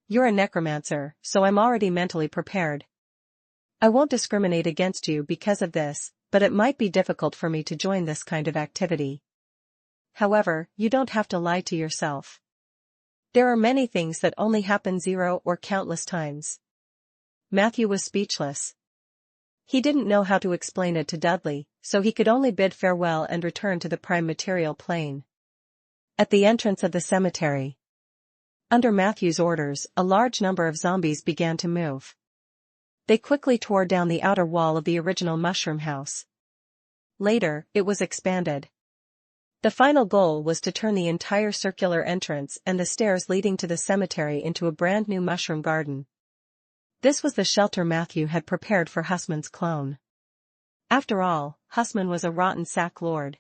You're a necromancer, so I'm already mentally prepared. I won't discriminate against you because of this, but it might be difficult for me to join this kind of activity. However, you don't have to lie to yourself. There are many things that only happen 0 or countless times. Matthew was speechless. He didn't know how to explain it to Dudley, so he could only bid farewell and return to the prime material plane. At the entrance of the cemetery, under Matthew's orders, a large number of zombies began to move. They quickly tore down the outer wall of the original mushroom house. Later, it was expanded. The final goal was to turn the entire circular entrance and the stairs leading to the cemetery into a brand new mushroom garden. This was the shelter Matthew had prepared for Husman's clone. After all, Husman was a rotten sack lord.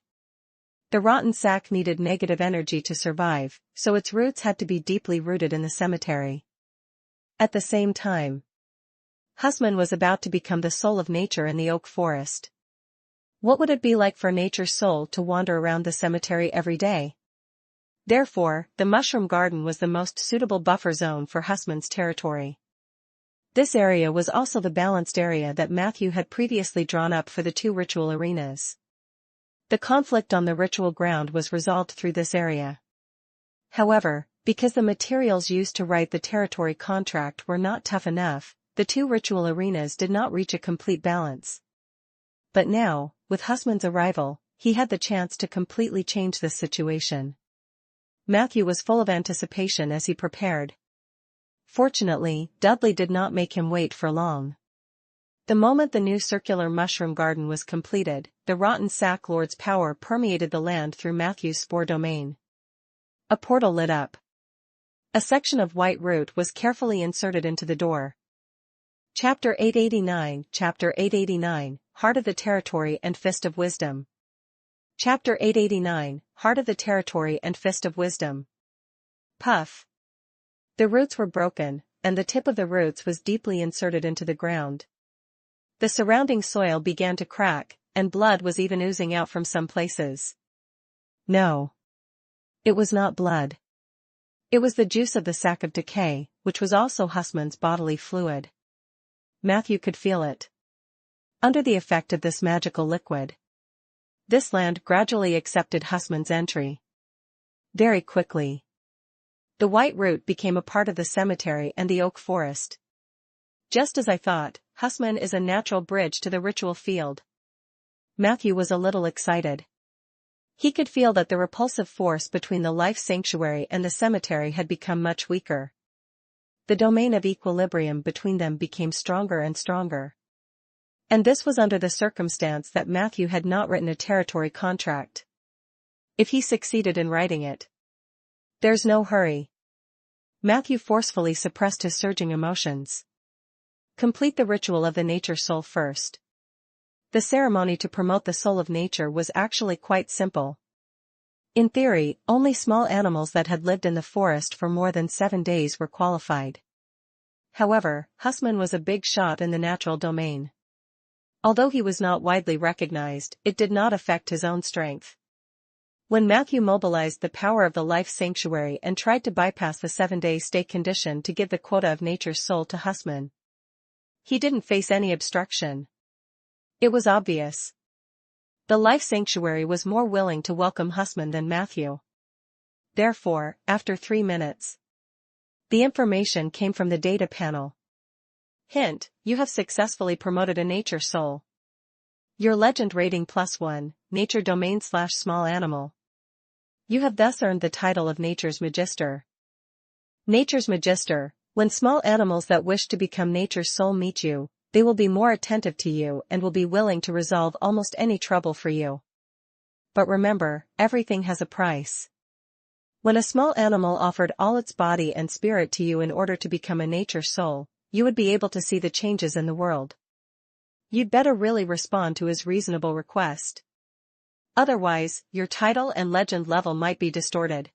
The rotten sack needed negative energy to survive, so its roots had to be deeply rooted in the cemetery. At the same time, Husman was about to become the soul of nature in the oak forest. What would it be like for nature's soul to wander around the cemetery every day? Therefore, the mushroom garden was the most suitable buffer zone for Husman's territory. This area was also the balanced area that Matthew had previously drawn up for the 2 ritual arenas. The conflict on the ritual ground was resolved through this area. However, because the materials used to write the territory contract were not tough enough, the 2 ritual arenas did not reach a complete balance. But now, with Husman's arrival, he had the chance to completely change this situation. Matthew was full of anticipation as he prepared. Fortunately, Dudley did not make him wait for long. The moment the new circular mushroom garden was completed, the rotten sack lord's power permeated the land through Matthew's spore domain. A portal lit up. A section of white root was carefully inserted into the door. Chapter 889, Chapter 889, Heart of the Territory and Fist of Wisdom. Chapter 889, Heart of the Territory and Fist of Wisdom. Puff. The roots were broken, and the tip of the roots was deeply inserted into the ground. The surrounding soil began to crack, and blood was even oozing out from some places. No. It was not blood. It was the juice of the sac of decay, which was also Husman's bodily fluid. Matthew could feel it. Under the effect of this magical liquid, this land gradually accepted Husman's entry. Very quickly, the white root became a part of the cemetery and the oak forest. Just as I thought, Husman is a natural bridge to the ritual field. Matthew was a little excited. He could feel that the repulsive force between the life sanctuary and the cemetery had become much weaker. The domain of equilibrium between them became stronger and stronger. And this was under the circumstance that Matthew had not written a territory contract. If he succeeded in writing it. There's no hurry. Matthew forcefully suppressed his surging emotions. Complete the ritual of the nature soul first. The ceremony to promote the soul of nature was actually quite simple. In theory, only small animals that had lived in the forest for more than 7 days were qualified. However, Husman was a big shot in the natural domain. Although he was not widely recognized, it did not affect his own strength. When Matthew mobilized the power of the life sanctuary and tried to bypass the 7-day stay condition to give the quota of nature's soul to Husman, he didn't face any obstruction. It was obvious. The life sanctuary was more willing to welcome Husman than Matthew. Therefore, after 3 minutes, the information came from the data panel. Hint, you have successfully promoted a nature soul. Your legend rating +1, nature domain / small animal. You have thus earned the title of Nature's Magister. Nature's Magister, when small animals that wish to become nature's soul meet you, they will be more attentive to you and will be willing to resolve almost any trouble for you. But remember, everything has a price. When a small animal offered all its body and spirit to you in order to become a nature soul, you would be able to see the changes in the world. You'd better really respond to his reasonable request. Otherwise, your title and legend level might be distorted.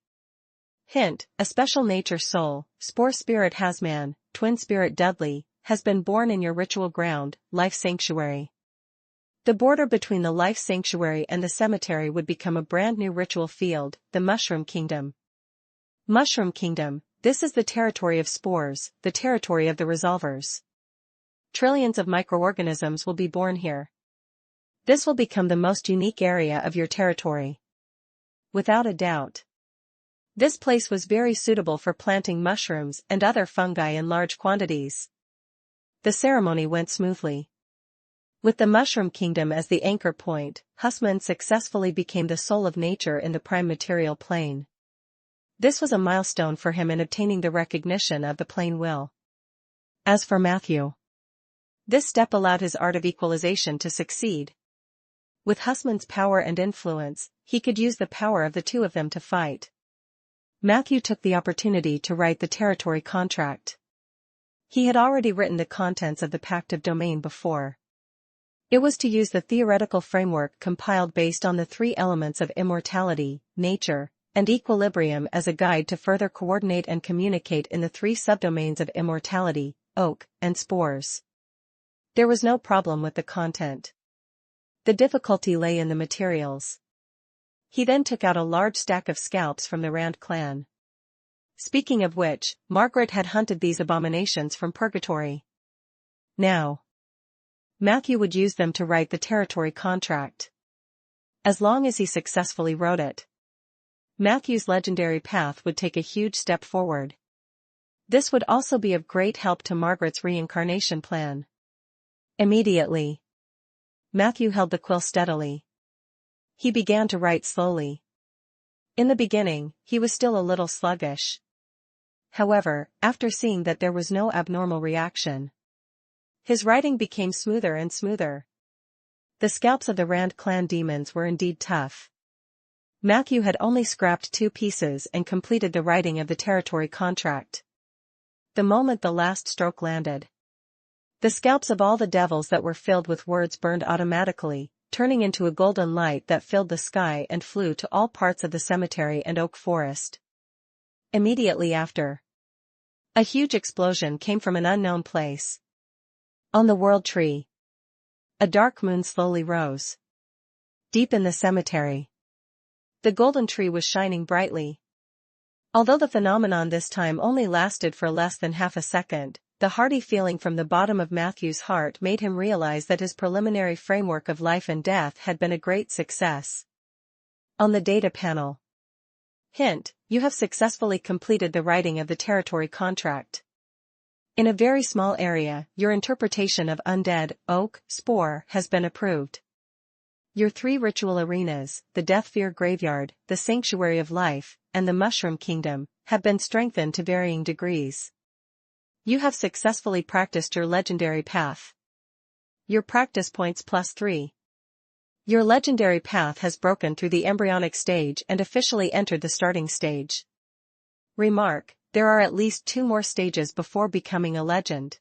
Hint, a special nature soul, Spore Spirit Hasman, Twin Spirit Dudley, has been born in your ritual ground, Life Sanctuary. The border between the Life Sanctuary and the cemetery would become a brand new ritual field, the Mushroom Kingdom. Mushroom Kingdom, this is the territory of spores, the territory of the resolvers. Trillions of microorganisms will be born here. This will become the most unique area of your territory. Without a doubt. This place was very suitable for planting mushrooms and other fungi in large quantities. The ceremony went smoothly. With the Mushroom Kingdom as the anchor point, Husman successfully became the soul of nature in the prime material plane. This was a milestone for him in obtaining the recognition of the plane will. As for Matthew, this step allowed his art of equalization to succeed. With Husman's power and influence, he could use the power of the two of them to fight. Matthew took the opportunity to write the territory contract. He had already written the contents of the Pact of Domain before. It was to use the theoretical framework compiled based on the three elements of immortality, nature, and equilibrium as a guide to further coordinate and communicate in the three subdomains of immortality, oak, and spores. There was no problem with the content. The difficulty lay in the materials. He then took out a large stack of scalps from the Rand clan. Speaking of which, Margaret had hunted these abominations from purgatory. Now, Matthew would use them to write the territory contract. As long as he successfully wrote it, Matthew's legendary path would take a huge step forward. This would also be of great help to Margaret's reincarnation plan. Immediately, Matthew held the quill steadily. He began to write slowly. In the beginning, he was still a little sluggish. However, after seeing that there was no abnormal reaction, his writing became smoother and smoother. The scalps of the Rand clan demons were indeed tough. Matthew had only scrapped 2 pieces and completed the writing of the territory contract. The moment the last stroke landed, the scalps of all the devils that were filled with words burned automatically, turning into a golden light that filled the sky and flew to all parts of the cemetery and oak forest. Immediately after, a huge explosion came from an unknown place. On the world tree, a dark moon slowly rose. Deep in the cemetery, the golden tree was shining brightly. Although the phenomenon this time only lasted for less than half a second, the hearty feeling from the bottom of Matthew's heart made him realize that his preliminary framework of life and death had been a great success. On the data panel. Hint, you have successfully completed the writing of the territory contract. In a very small area, your interpretation of Undead, Oak, Spore has been approved. Your 3 ritual arenas, the Deathfear Graveyard, the Sanctuary of Life, and the Mushroom Kingdom, have been strengthened to varying degrees. You have successfully practiced your legendary path. Your practice points +3. Your legendary path has broken through the embryonic stage and officially entered the starting stage. Remark, there are at least 2 more stages before becoming a legend.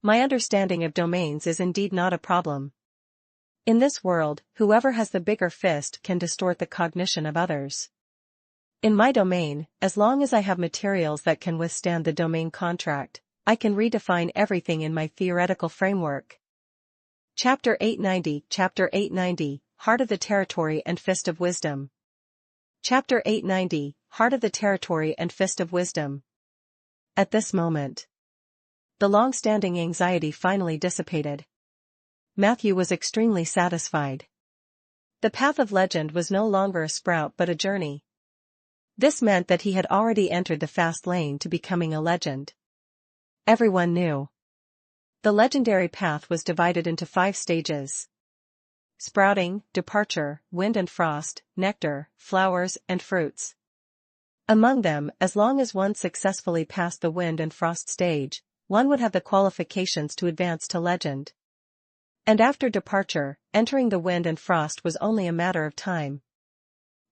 My understanding of domains is indeed not a problem. In this world, whoever has the bigger fist can distort the cognition of others. In my domain, as long as I have materials that can withstand the domain contract, I can redefine everything in my theoretical framework. Chapter 890, Heart of the Territory and Fist of Wisdom. Chapter 890, Heart of the Territory and Fist of Wisdom. At this moment, the long-standing anxiety finally dissipated. Matthew was extremely satisfied. The path of legend was no longer a sprout but a journey. This meant that he had already entered the fast lane to becoming a legend. Everyone knew. The legendary path was divided into 5 stages: sprouting, departure, wind and frost, nectar, flowers, and fruits. Among them, as long as one successfully passed the wind and frost stage, one would have the qualifications to advance to legend. And after departure, entering the wind and frost was only a matter of time.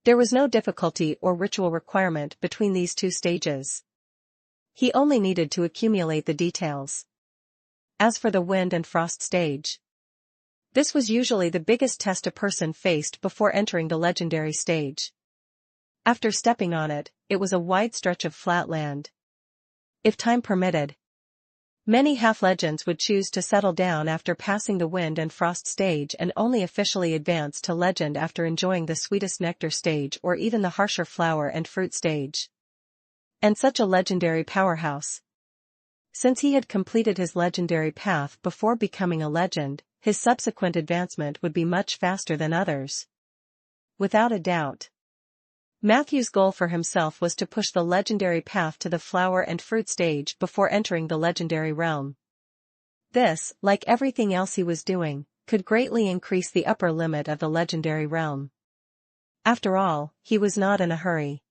There was no difficulty or ritual requirement between these 2 stages. He only needed to accumulate the details. As for the wind and frost stage, this was usually the biggest test a person faced before entering the legendary stage. After stepping on it, it was a wide stretch of flat land. If time permitted, many half-legends would choose to settle down after passing the wind and frost stage and only officially advance to legend after enjoying the sweetest nectar stage or even the harsher flower and fruit stage. And such a legendary powerhouse. Since he had completed his legendary path before becoming a legend, his subsequent advancement would be much faster than others. Without a doubt, Matthew's goal for himself was to push the legendary path to the flower and fruit stage before entering the legendary realm. This, like everything else he was doing, could greatly increase the upper limit of the legendary realm. After all, he was not in a hurry.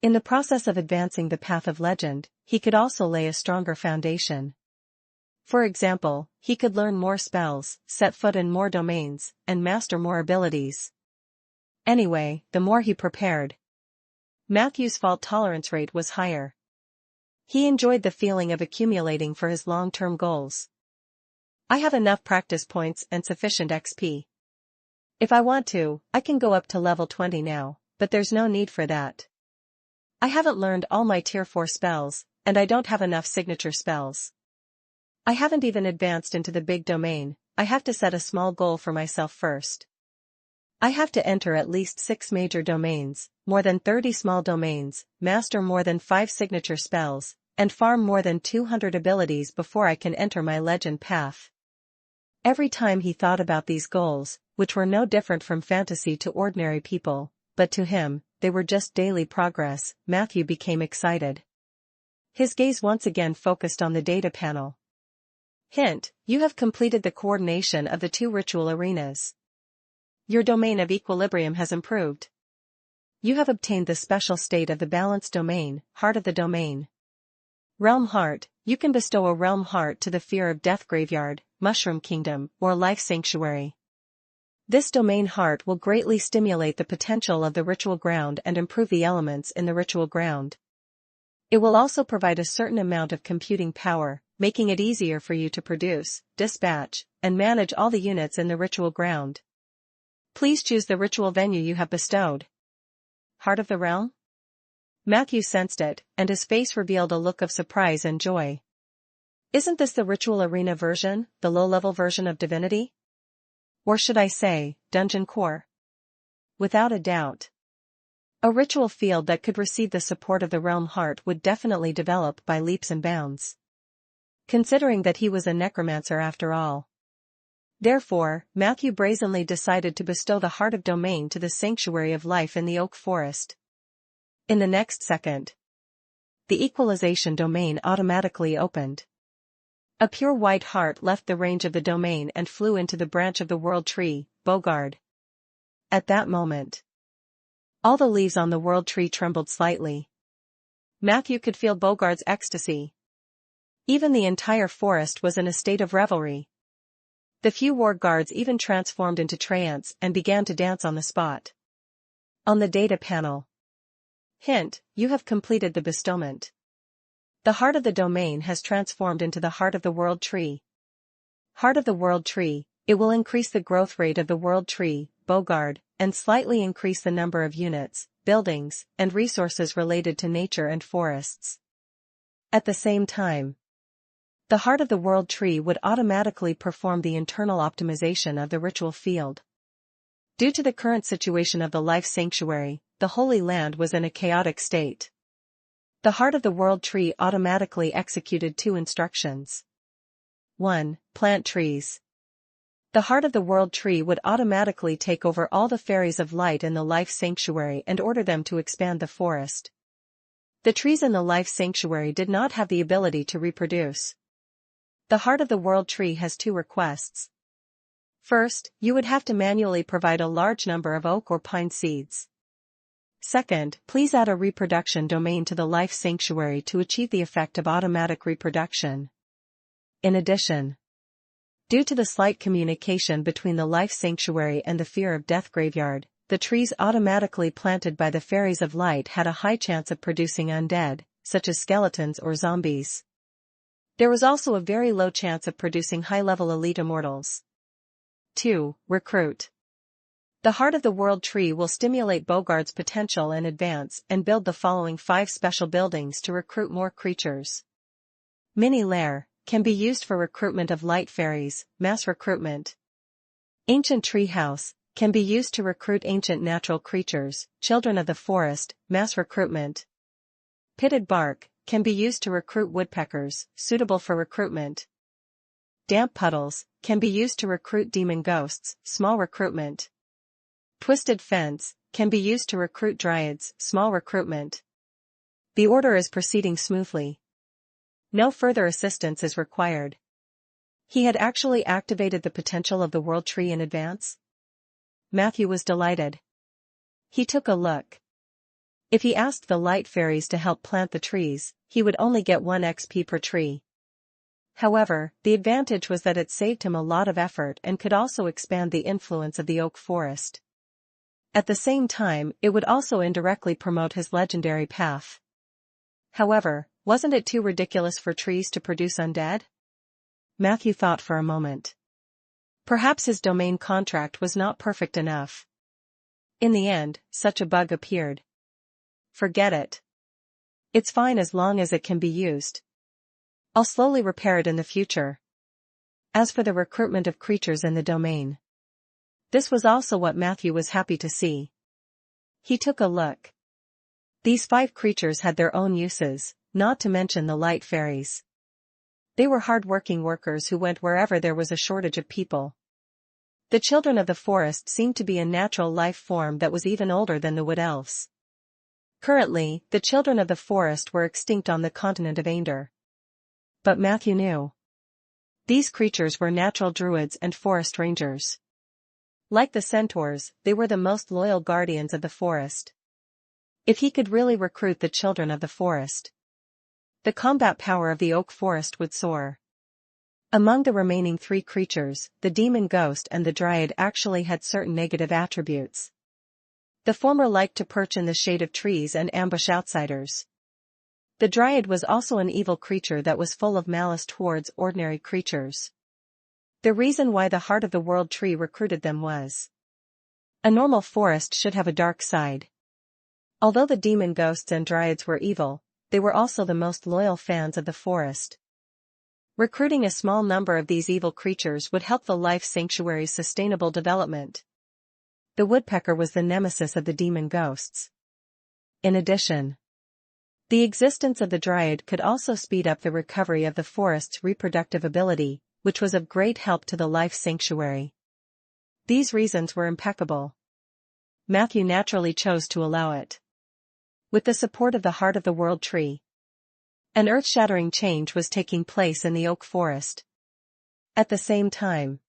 In the process of advancing the path of legend, he could also lay a stronger foundation. For example, he could learn more spells, set foot in more domains, and master more abilities. Anyway, the more he prepared, Matthew's fault tolerance rate was higher. He enjoyed the feeling of accumulating for his long-term goals. I have enough practice points and sufficient XP. If I want to, I can go up to level 20 now, but there's no need for that. I haven't learned all my tier 4 spells, and I don't have enough signature spells. I haven't even advanced into the big domain. I have to set a small goal for myself first. I have to enter at least 6 major domains, more than 30 small domains, master more than 5 signature spells, and farm more than 200 abilities before I can enter my legend path. Every time he thought about these goals, which were no different from fantasy to ordinary people, but to him, they were just daily progress, Matthew became excited. His gaze once again focused on the data panel. Hint: you have completed the coordination of the 2 ritual arenas. Your domain of equilibrium has improved. You have obtained the special state of the balanced domain, heart of the domain. Realm heart: you can bestow a realm heart to the fear of death graveyard, mushroom kingdom, or life sanctuary. This domain heart will greatly stimulate the potential of the ritual ground and improve the elements in the ritual ground. It will also provide a certain amount of computing power, making it easier for you to produce, dispatch, and manage all the units in the ritual ground. Please choose the ritual venue you have bestowed. Heart of the realm? Matthew sensed it, and his face revealed a look of surprise and joy. Isn't this the ritual arena version, the low-level version of divinity? Or should I say, dungeon core? Without a doubt. A ritual field that could receive the support of the realm heart would definitely develop by leaps and bounds. Considering that he was a necromancer after all. Therefore, Matthew brazenly decided to bestow the heart of domain to the sanctuary of life in the oak forest. In the next second, the equalization domain automatically opened. A pure white heart left the range of the domain and flew into the branch of the world tree, Bogard. At that moment, all the leaves on the world tree trembled slightly. Matthew could feel Bogard's ecstasy. Even the entire forest was in a state of revelry. The few war guards even transformed into treants and began to dance on the spot. On the data panel. Hint: you have completed the bestowment. The heart of the domain has transformed into the heart of the world tree. Heart of the world tree: it will increase the growth rate of the world tree, Bogard, and slightly increase the number of units, buildings, and resources related to nature and forests. At the same time, the heart of the world tree would automatically perform the internal optimization of the ritual field. Due to the current situation of the life sanctuary, the Holy Land was in a chaotic state. The heart of the world tree automatically executed 2 instructions. 1. Plant trees. The heart of the world tree would automatically take over all the fairies of light in the life sanctuary and order them to expand the forest. The trees in the life sanctuary did not have the ability to reproduce. The Heart of the World tree has two requests. First, you would have to manually provide a large number of oak or pine seeds. Second, please add a reproduction domain to the life sanctuary to achieve the effect of automatic reproduction. In addition, due to the slight communication between the life sanctuary and the fear of death graveyard, the trees automatically planted by the fairies of light had a high chance of producing undead, such as skeletons or zombies. There was also a very low chance of producing high-level elite immortals. 2. Recruit. The Heart of the World tree will stimulate Bogart's potential in advance and build the following 5 special buildings to recruit more creatures. Mini Lair can be used for recruitment of light fairies, mass recruitment. Ancient Treehouse can be used to recruit ancient natural creatures, children of the forest, mass recruitment. Pitted Bark can be used to recruit woodpeckers, suitable for recruitment. Damp Puddles can be used to recruit demon ghosts, small recruitment. Twisted Fence can be used to recruit dryads, small recruitment. The order is proceeding smoothly. No further assistance is required. He had actually activated the potential of the world tree in advance. Matthew was delighted. He took a look. If he asked the light fairies to help plant the trees, he would only get 1 XP per tree. However, the advantage was that it saved him a lot of effort and could also expand the influence of the oak forest. At the same time, it would also indirectly promote his legendary path. However, wasn't it too ridiculous for trees to produce undead? Matthew thought for a moment. Perhaps his domain contract was not perfect enough. In the end, such a bug appeared. Forget it. It's fine as long as it can be used. I'll slowly repair it in the future. As for the recruitment of creatures in the domain, this was also what Matthew was happy to see. He took a look. These 5 creatures had their own uses, not to mention the light fairies. They were hard-working workers who went wherever there was a shortage of people. The children of the forest seemed to be a natural life form that was even older than the wood elves. Currently, the children of the forest were extinct on the continent of Aender. But Matthew knew. These creatures were natural druids and forest rangers. Like the centaurs, they were the most loyal guardians of the forest. If he could really recruit the children of the forest, the combat power of the oak forest would soar. Among the remaining 3 creatures, the demon ghost and the dryad actually had certain negative attributes. The former liked to perch in the shade of trees and ambush outsiders. The dryad was also an evil creature that was full of malice towards ordinary creatures. The reason why the Heart of the World tree recruited them was: a normal forest should have a dark side. Although the demon ghosts and dryads were evil, they were also the most loyal fans of the forest. Recruiting a small number of these evil creatures would help the life sanctuary's sustainable development. The woodpecker was the nemesis of the demon ghosts. In addition, the existence of the dryad could also speed up the recovery of the forest's reproductive ability, which was of great help to the life sanctuary. These reasons were impeccable. Matthew naturally chose to allow it. With the support of the Heart of the World tree, an earth-shattering change was taking place in the oak forest. At the same time,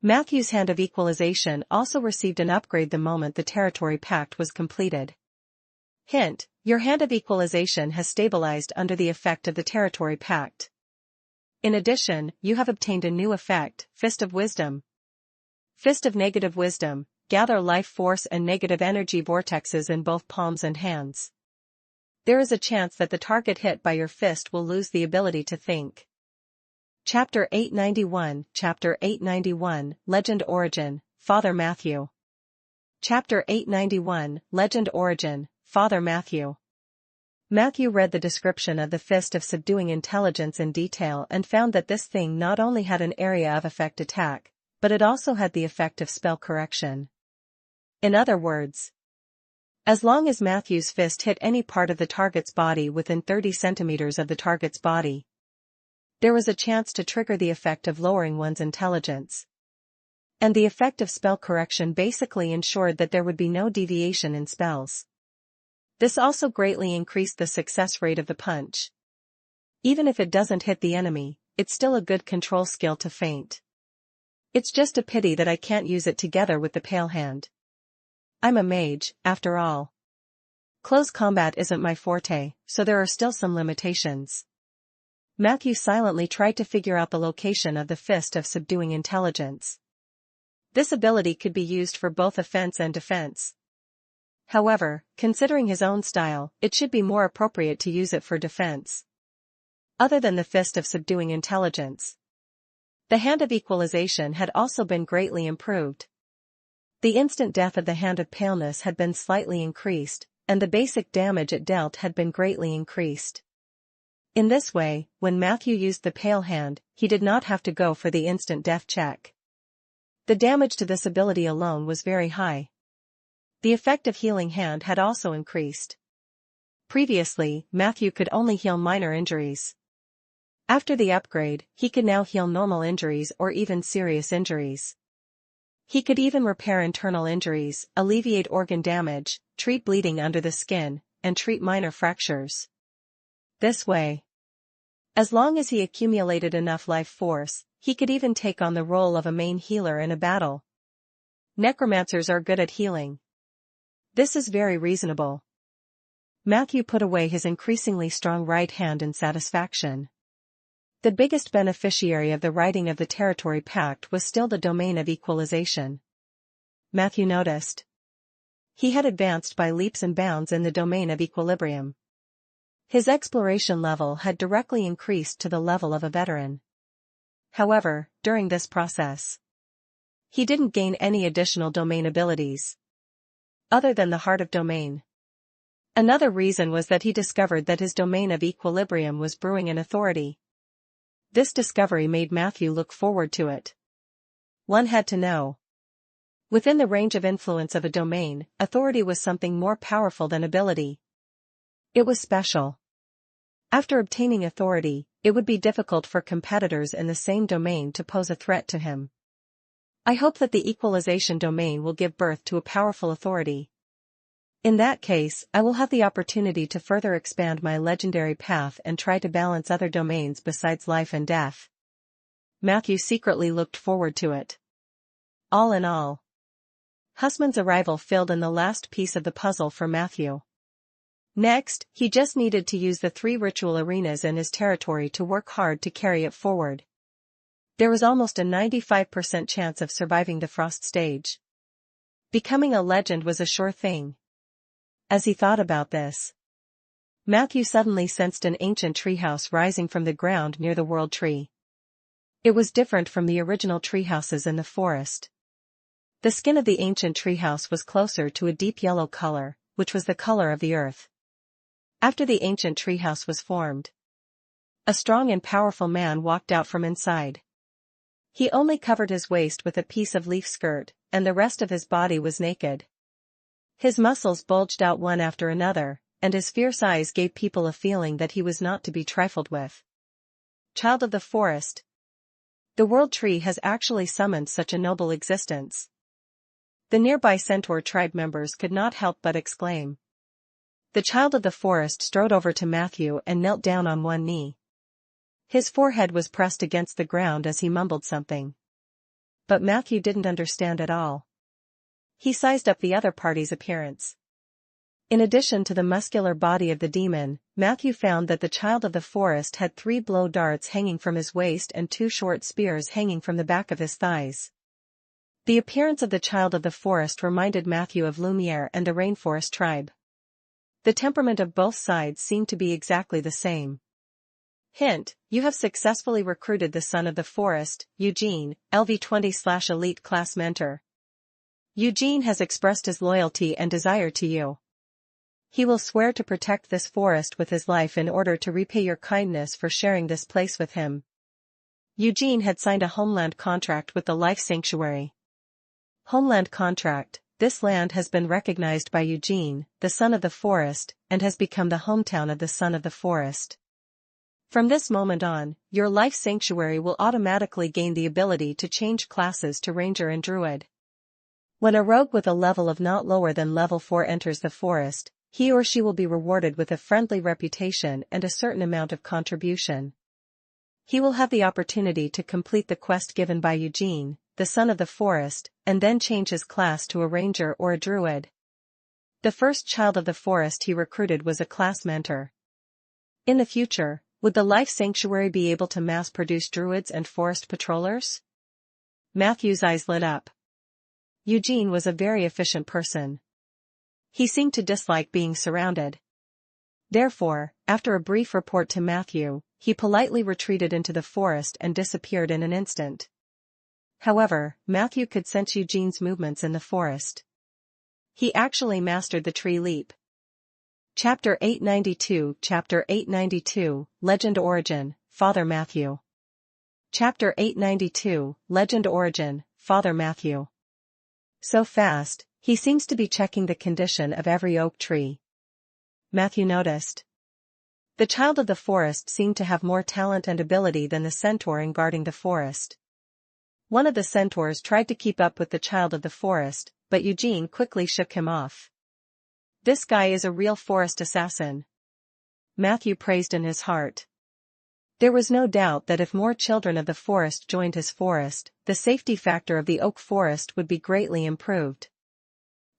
Matthew's Hand of Equalization also received an upgrade the moment the Territory Pact was completed. Hint: your Hand of Equalization has stabilized under the effect of the Territory Pact. In addition, you have obtained a new effect, Fist of Wisdom. Fist of Negative Wisdom: gather life force and negative energy vortexes in both palms and hands. There is a chance that the target hit by your fist will lose the ability to think. Chapter 891 Legend Origin, Father Matthew. Chapter 891 Legend Origin, Father Matthew. Matthew read the description of the Fist of Subduing Intelligence in detail and found that this thing not only had an area of effect attack, but it also had the effect of spell correction. In other words, as long as Matthew's fist hit any part of the target's body within 30 centimeters of the target's body, there was a chance to trigger the effect of lowering one's intelligence. And the effect of spell correction basically ensured that there would be no deviation in spells. This also greatly increased the success rate of the punch. Even if it doesn't hit the enemy, it's still a good control skill to feint. It's just a pity that I can't use it together with the pale hand. I'm a mage, after all. Close combat isn't my forte, so there are still some limitations. Matthew silently tried to figure out the location of the Fist of Subduing Intelligence. This ability could be used for both offense and defense. However, considering his own style, it should be more appropriate to use it for defense. Other than the Fist of Subduing Intelligence, the Hand of Equalization had also been greatly improved. The instant death of the Hand of Paleness had been slightly increased, and the basic damage it dealt had been greatly increased. In this way, when Matthew used the Pale Hand, he did not have to go for the instant death check. The damage to this ability alone was very high. The effect of Healing Hand had also increased. Previously, Matthew could only heal minor injuries. After the upgrade, he could now heal normal injuries or even serious injuries. He could even repair internal injuries, alleviate organ damage, treat bleeding under the skin, and treat minor fractures. This way, as long as he accumulated enough life force, he could even take on the role of a main healer in a battle. Necromancers are good at healing. This is very reasonable. Matthew put away his increasingly strong right hand in satisfaction. The biggest beneficiary of the writing of the Territory Pact was still the domain of equalization. Matthew noticed. He had advanced by leaps and bounds in the domain of equilibrium. His exploration level had directly increased to the level of a veteran. However, during this process, he didn't gain any additional domain abilities, other than the Heart of Domain. Another reason was that he discovered that his domain of equilibrium was brewing in authority. This discovery made Matthew look forward to it. One had to know. Within the range of influence of a domain, authority was something more powerful than ability. It was special. After obtaining authority, it would be difficult for competitors in the same domain to pose a threat to him. I hope that the equalization domain will give birth to a powerful authority. In that case, I will have the opportunity to further expand my legendary path and try to balance other domains besides life and death. Matthew secretly looked forward to it. All in all, Husman's arrival filled in the last piece of the puzzle for Matthew. Next, he just needed to use the 3 ritual arenas in his territory to work hard to carry it forward. There was almost a 95% chance of surviving the Frost stage. Becoming a legend was a sure thing. As he thought about this, Matthew suddenly sensed an ancient treehouse rising from the ground near the World Tree. It was different from the original treehouses in the forest. The skin of the ancient treehouse was closer to a deep yellow color, which was the color of the earth. After the ancient treehouse was formed, a strong and powerful man walked out from inside. He only covered his waist with a piece of leaf skirt, and the rest of his body was naked. His muscles bulged out one after another, and his fierce eyes gave people a feeling that he was not to be trifled with. Child of the forest. The World Tree has actually summoned such a noble existence. The nearby Centaur tribe members could not help but exclaim. The Child of the Forest strode over to Matthew and knelt down on one knee. His forehead was pressed against the ground as he mumbled something. But Matthew didn't understand at all. He sized up the other party's appearance. In addition to the muscular body of the demon, Matthew found that the Child of the Forest had 3 blow darts hanging from his waist and 2 short spears hanging from the back of his thighs. The appearance of the Child of the Forest reminded Matthew of Lumiere and the Rainforest tribe. The temperament of both sides seemed to be exactly the same. Hint: you have successfully recruited the Son of the Forest, Eugene, LV20/Elite Class Mentor. Eugene has expressed his loyalty and desire to you. He will swear to protect this forest with his life in order to repay your kindness for sharing this place with him. Eugene had signed a homeland contract with the Life Sanctuary. Homeland contract: this land has been recognized by Eugene, the Son of the Forest, and has become the hometown of the Son of the Forest. From this moment on, your Life Sanctuary will automatically gain the ability to change classes to Ranger and Druid. When a rogue with a level of not lower than level 4 enters the forest, he or she will be rewarded with a friendly reputation and a certain amount of contribution. He will have the opportunity to complete the quest given by Eugene, the son of the forest, and then change his class to a ranger or a druid. The first child of the forest he recruited was a class mentor. In the future, would the Life Sanctuary be able to mass-produce druids and forest patrollers? Matthew's eyes lit up. Eugene was a very efficient person. He seemed to dislike being surrounded. Therefore, after a brief report to Matthew, he politely retreated into the forest and disappeared in an instant. However, Matthew could sense Eugene's movements in the forest. He actually mastered the tree leap. Chapter 892 Legend Origin, Father Matthew. Chapter 892 Legend Origin, Father Matthew. So fast, he seems to be checking the condition of every oak tree. Matthew noticed. The child of the forest seemed to have more talent and ability than the centaur in guarding the forest. One of the centaurs tried to keep up with the child of the forest, but Eugene quickly shook him off. This guy is a real forest assassin. Matthew praised in his heart. There was no doubt that if more children of the forest joined his forest, the safety factor of the oak forest would be greatly improved.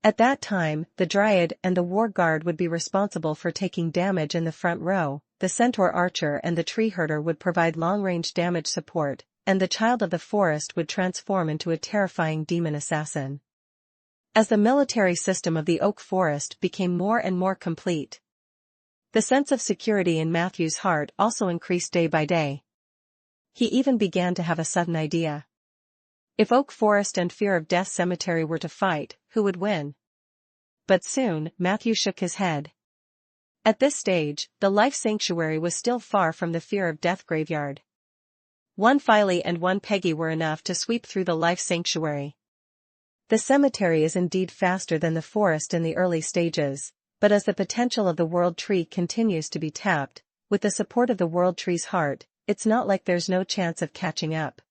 At that time, the Dryad and the War Guard would be responsible for taking damage in the front row, the Centaur Archer and the Tree Herder would provide long-range damage support, and the Child of the Forest would transform into a terrifying demon assassin. As the military system of the oak forest became more and more complete, the sense of security in Matthew's heart also increased day by day. He even began to have a sudden idea. If Oak Forest and Fear of Death Cemetery were to fight, who would win? But soon, Matthew shook his head. At this stage, the Life Sanctuary was still far from the Fear of Death graveyard. One Filey and one Peggy were enough to sweep through the Life Sanctuary. The cemetery is indeed faster than the forest in the early stages, but as the potential of the World Tree continues to be tapped, with the support of the World Tree's heart, it's not like there's no chance of catching up.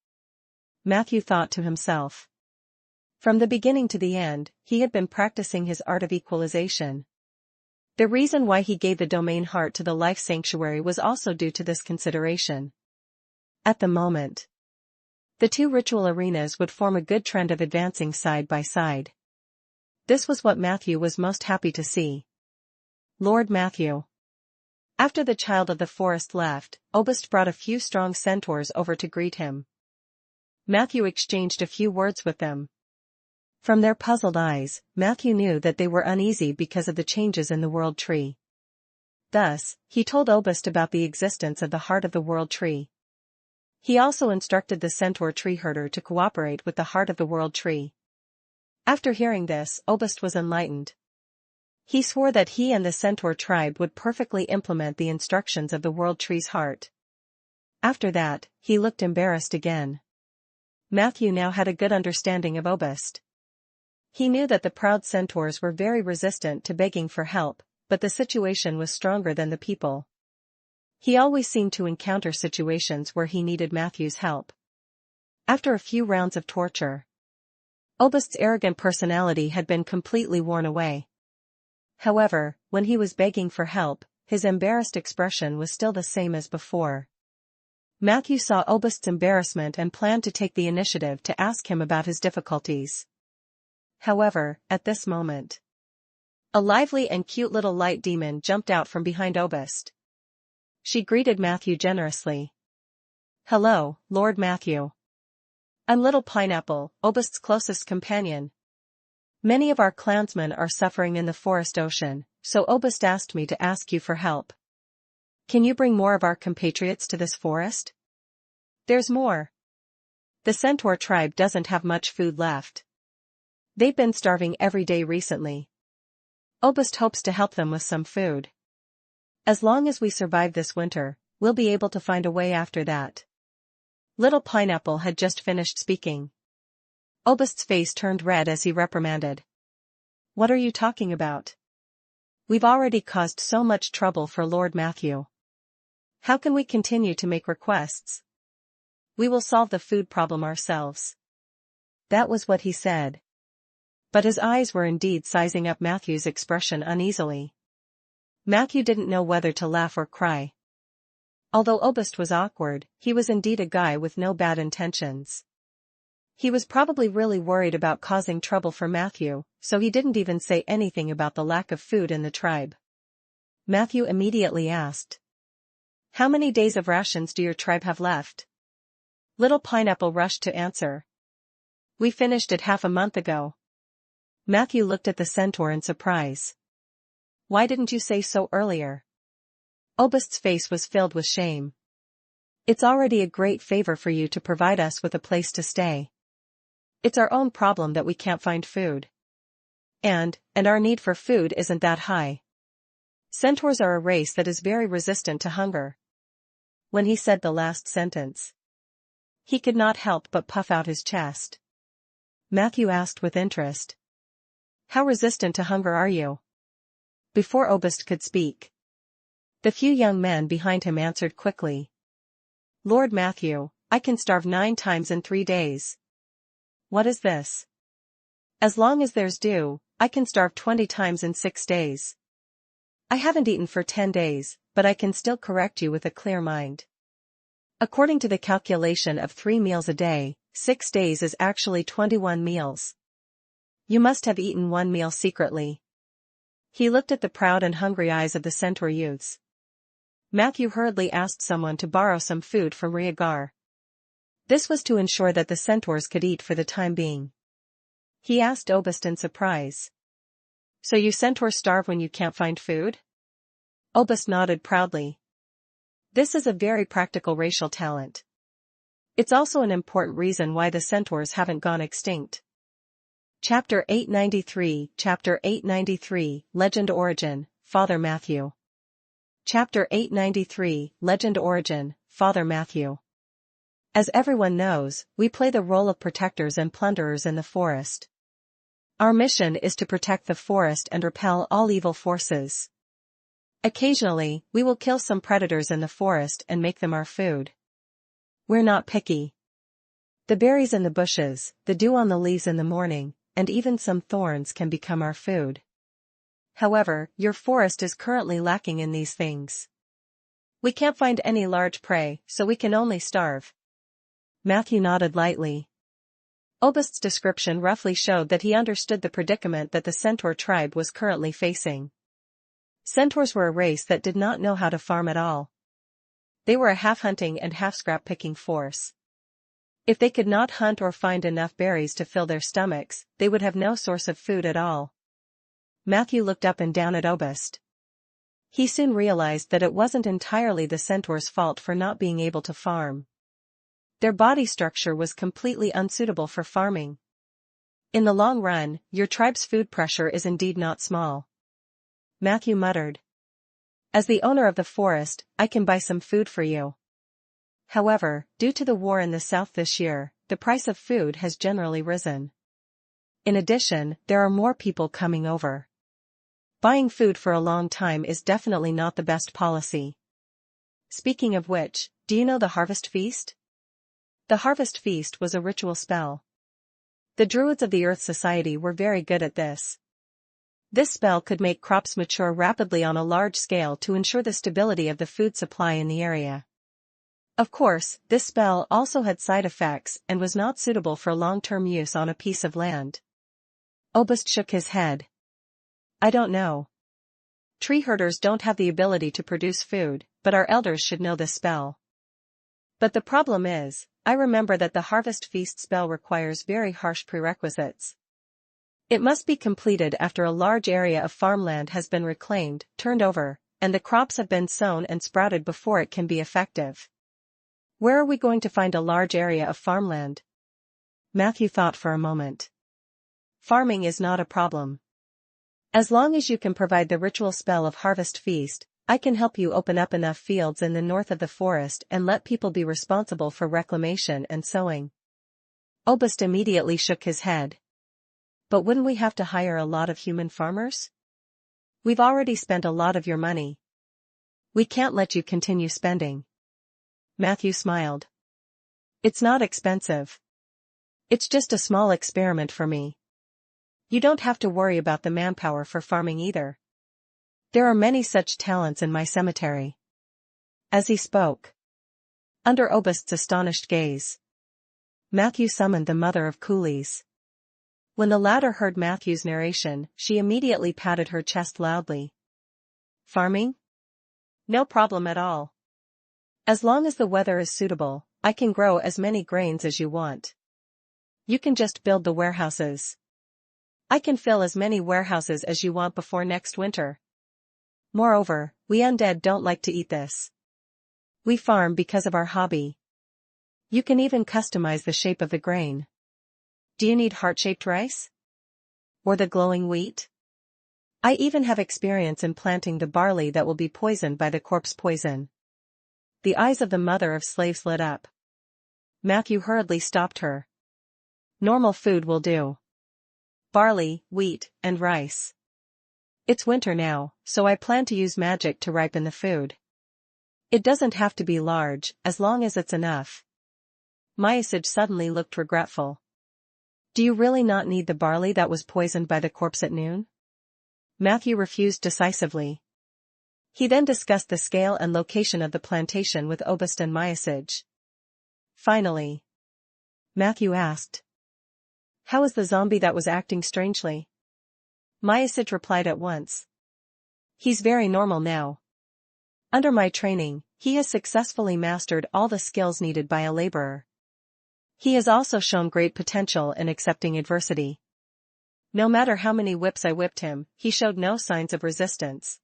Matthew thought to himself. From the beginning to the end, he had been practicing his art of equalization. The reason why he gave the domain heart to the Life Sanctuary was also due to this consideration. At the moment, the two ritual arenas would form a good trend of advancing side by side. This was what Matthew was most happy to see. Lord Matthew. After the Child of the Forest left, Obist brought a few strong centaurs over to greet him. Matthew exchanged a few words with them. From their puzzled eyes, Matthew knew that they were uneasy because of the changes in the World Tree. Thus, he told Obist about the existence of the heart of the World Tree. He also instructed the Centaur Tree Herder to cooperate with the heart of the World Tree. After hearing this, Obist was enlightened. He swore that he and the Centaur tribe would perfectly implement the instructions of the World Tree's heart. After that, he looked embarrassed again. Matthew now had a good understanding of Obist. He knew that the proud centaurs were very resistant to begging for help, but the situation was stronger than the people. He always seemed to encounter situations where he needed Matthew's help. After a few rounds of torture, Obist's arrogant personality had been completely worn away. However, when he was begging for help, his embarrassed expression was still the same as before. Matthew saw Obist's embarrassment and planned to take the initiative to ask him about his difficulties. However, at this moment, a lively and cute little light demon jumped out from behind Obist. She greeted Matthew generously. "Hello, Lord Matthew. I'm Little Pineapple, Obist's closest companion. Many of our clansmen are suffering in the forest ocean, so Obist asked me to ask you for help. Can you bring more of our compatriots to this forest? There's more. The Centaur tribe doesn't have much food left. They've been starving every day recently. Obist hopes to help them with some food. As long as we survive this winter, we'll be able to find a way after that." Little Pineapple had just finished speaking. Obist's face turned red as he reprimanded. "What are you talking about? We've already caused so much trouble for Lord Matthew. How can we continue to make requests? We will solve the food problem ourselves." That was what he said. But his eyes were indeed sizing up Matthew's expression uneasily. Matthew didn't know whether to laugh or cry. Although Obist was awkward, he was indeed a guy with no bad intentions. He was probably really worried about causing trouble for Matthew, so he didn't even say anything about the lack of food in the tribe. Matthew immediately asked, "How many days of rations do your tribe have left?" Little Pineapple rushed to answer, "We finished it half a month ago." Matthew looked at the centaur in surprise. "Why didn't you say so earlier?" Obist's face was filled with shame. "It's already a great favor for you to provide us with a place to stay. It's our own problem that we can't find food. And our need for food isn't that high. Centaurs are a race that is very resistant to hunger." When he said the last sentence, he could not help but puff out his chest. Matthew asked with interest, "How resistant to hunger are you?" Before Obist could speak, the few young men behind him answered quickly, "Lord Matthew, I can starve 9 times in 3 days. What is this? As long as there's dew, I can starve 20 times in 6 days. I haven't eaten for 10 days, but I can still correct you with a clear mind. According to the calculation of 3 meals a day, 6 days is actually 21 meals. You must have eaten 1 meal secretly." He looked at the proud and hungry eyes of the centaur youths. Matthew hurriedly asked someone to borrow some food from Rhaegar. This was to ensure that the centaurs could eat for the time being. He asked Obist in surprise, "So you centaurs starve when you can't find food?" Obist nodded proudly. This is a very practical racial talent. It's also an important reason why the centaurs haven't gone extinct. Chapter 893 Legend Origin, Father Matthew. Chapter 893 Legend Origin, Father Matthew. As everyone knows, we play the role of protectors and plunderers in the forest. Our mission is to protect the forest and repel all evil forces. Occasionally, we will kill some predators in the forest and make them our food. We're not picky. The berries in the bushes, the dew on the leaves in the morning, and even some thorns can become our food. However, your forest is currently lacking in these things. We can't find any large prey, so we can only starve. Matthew nodded lightly. Obist's description roughly showed that he understood the predicament that the centaur tribe was currently facing. Centaurs were a race that did not know how to farm at all. They were a half-hunting and half-scrap-picking force. If they could not hunt or find enough berries to fill their stomachs, they would have no source of food at all. Matthew looked up and down at Obist. He soon realized that it wasn't entirely the centaur's fault for not being able to farm. Their body structure was completely unsuitable for farming. In the long run, your tribe's food pressure is indeed not small. Matthew muttered. As the owner of the forest, I can buy some food for you. However, due to the war in the south this year, the price of food has generally risen. In addition, there are more people coming over. Buying food for a long time is definitely not the best policy. Speaking of which, do you know the Harvest Feast? The Harvest Feast was a ritual spell. The Druids of the Earth Society were very good at this. This spell could make crops mature rapidly on a large scale to ensure the stability of the food supply in the area. Of course, this spell also had side effects and was not suitable for long-term use on a piece of land. Obist shook his head. I don't know. Tree herders don't have the ability to produce food, but our elders should know this spell. But the problem is, I remember that the Harvest Feast spell requires very harsh prerequisites. It must be completed after a large area of farmland has been reclaimed, turned over, and the crops have been sown and sprouted before it can be effective. Where are we going to find a large area of farmland? Matthew thought for a moment. Farming is not a problem. As long as you can provide the ritual spell of Harvest Feast, I can help you open up enough fields in the north of the forest and let people be responsible for reclamation and sowing. Obist immediately shook his head. But wouldn't we have to hire a lot of human farmers? We've already spent a lot of your money. We can't let you continue spending. Matthew smiled. It's not expensive. It's just a small experiment for me. You don't have to worry about the manpower for farming either. There are many such talents in my cemetery. As he spoke, under Obist's astonished gaze, Matthew summoned the mother of coolies. When the latter heard Matthew's narration, she immediately patted her chest loudly. Farming? No problem at all. As long as the weather is suitable, I can grow as many grains as you want. You can just build the warehouses. I can fill as many warehouses as you want before next winter. Moreover, we undead don't like to eat this. We farm because of our hobby. You can even customize the shape of the grain. Do you need heart-shaped rice? Or the glowing wheat? I even have experience in planting the barley that will be poisoned by the corpse poison. The eyes of the mother of slaves lit up. Matthew hurriedly stopped her. Normal food will do. Barley, wheat, and rice. It's winter now, so I plan to use magic to ripen the food. It doesn't have to be large, as long as it's enough. Myasage suddenly looked regretful. Do you really not need the barley that was poisoned by the corpse at noon? Matthew refused decisively. He then discussed the scale and location of the plantation with Obist and Myasage. Finally, Matthew asked, how is the zombie that was acting strangely? Myasage replied at once. He's very normal now. Under my training, he has successfully mastered all the skills needed by a laborer. He has also shown great potential in accepting adversity. No matter how many whips I whipped him, he showed no signs of resistance.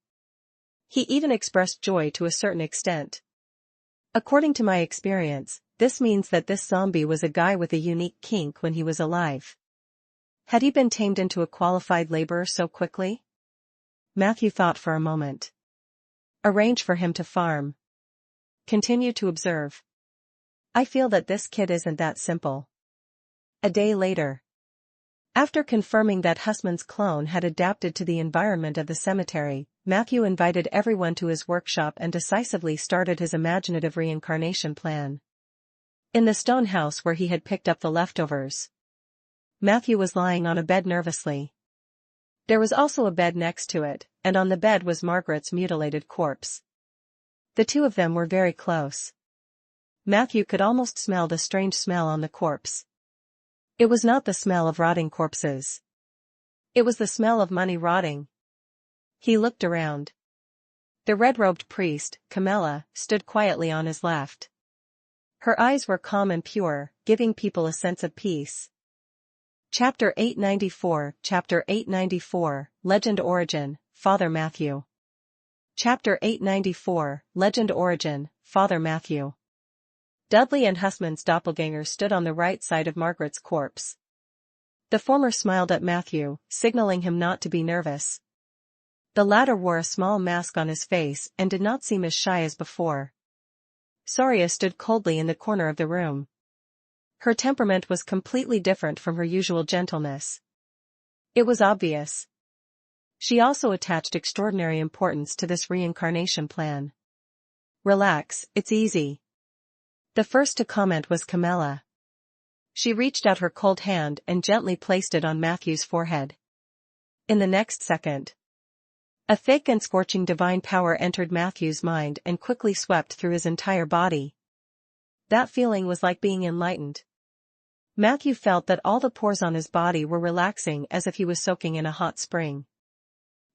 He even expressed joy to a certain extent. According to my experience, this means that this zombie was a guy with a unique kink when he was alive. Had he been tamed into a qualified laborer so quickly? Matthew thought for a moment. Arrange for him to farm. Continue to observe. I feel that this kid isn't that simple. A day later. After confirming that Husman's clone had adapted to the environment of the cemetery, Matthew invited everyone to his workshop and decisively started his imaginative reincarnation plan. In the stone house where he had picked up the leftovers, Matthew was lying on a bed nervously. There was also a bed next to it, and on the bed was Margaret's mutilated corpse. The two of them were very close. Matthew could almost smell the strange smell on the corpse. It was not the smell of rotting corpses. It was the smell of money rotting. He looked around. The red-robed priest, Camilla, stood quietly on his left. Her eyes were calm and pure, giving people a sense of peace. Chapter 894, Chapter 894, Legend Origin, Father Matthew. Chapter 894, Legend Origin, Father Matthew. Dudley and Husman's doppelganger stood on the right side of Margaret's corpse. The former smiled at Matthew, signaling him not to be nervous. The latter wore a small mask on his face and did not seem as shy as before. Soria stood coldly in the corner of the room. Her temperament was completely different from her usual gentleness. It was obvious. She also attached extraordinary importance to this reincarnation plan. Relax, it's easy. The first to comment was Camilla. She reached out her cold hand and gently placed it on Matthew's forehead. In the next second, a thick and scorching divine power entered Matthew's mind and quickly swept through his entire body. That feeling was like being enlightened. Matthew felt that all the pores on his body were relaxing as if he was soaking in a hot spring.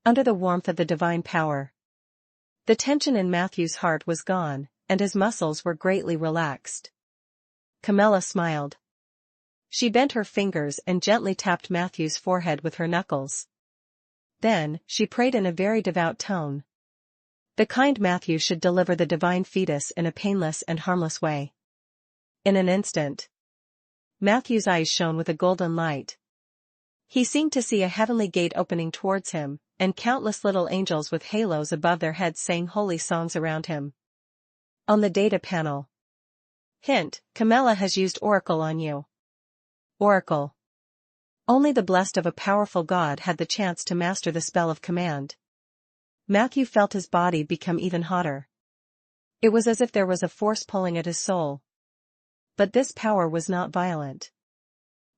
Under the warmth of the divine power, the tension in Matthew's heart was gone, and his muscles were greatly relaxed. Camilla smiled. She bent her fingers and gently tapped Matthew's forehead with her knuckles. Then, she prayed in a very devout tone. The kind Matthew should deliver the divine fetus in a painless and harmless way. In an instant, Matthew's eyes shone with a golden light. He seemed to see a heavenly gate opening towards him, and countless little angels with halos above their heads sang holy songs around him. On the data panel. Hint: Camilla has used Oracle on you. Oracle. Only the blessed of a powerful god had the chance to master the spell of command. Matthew felt his body become even hotter. It was as if there was a force pulling at his soul. But this power was not violent.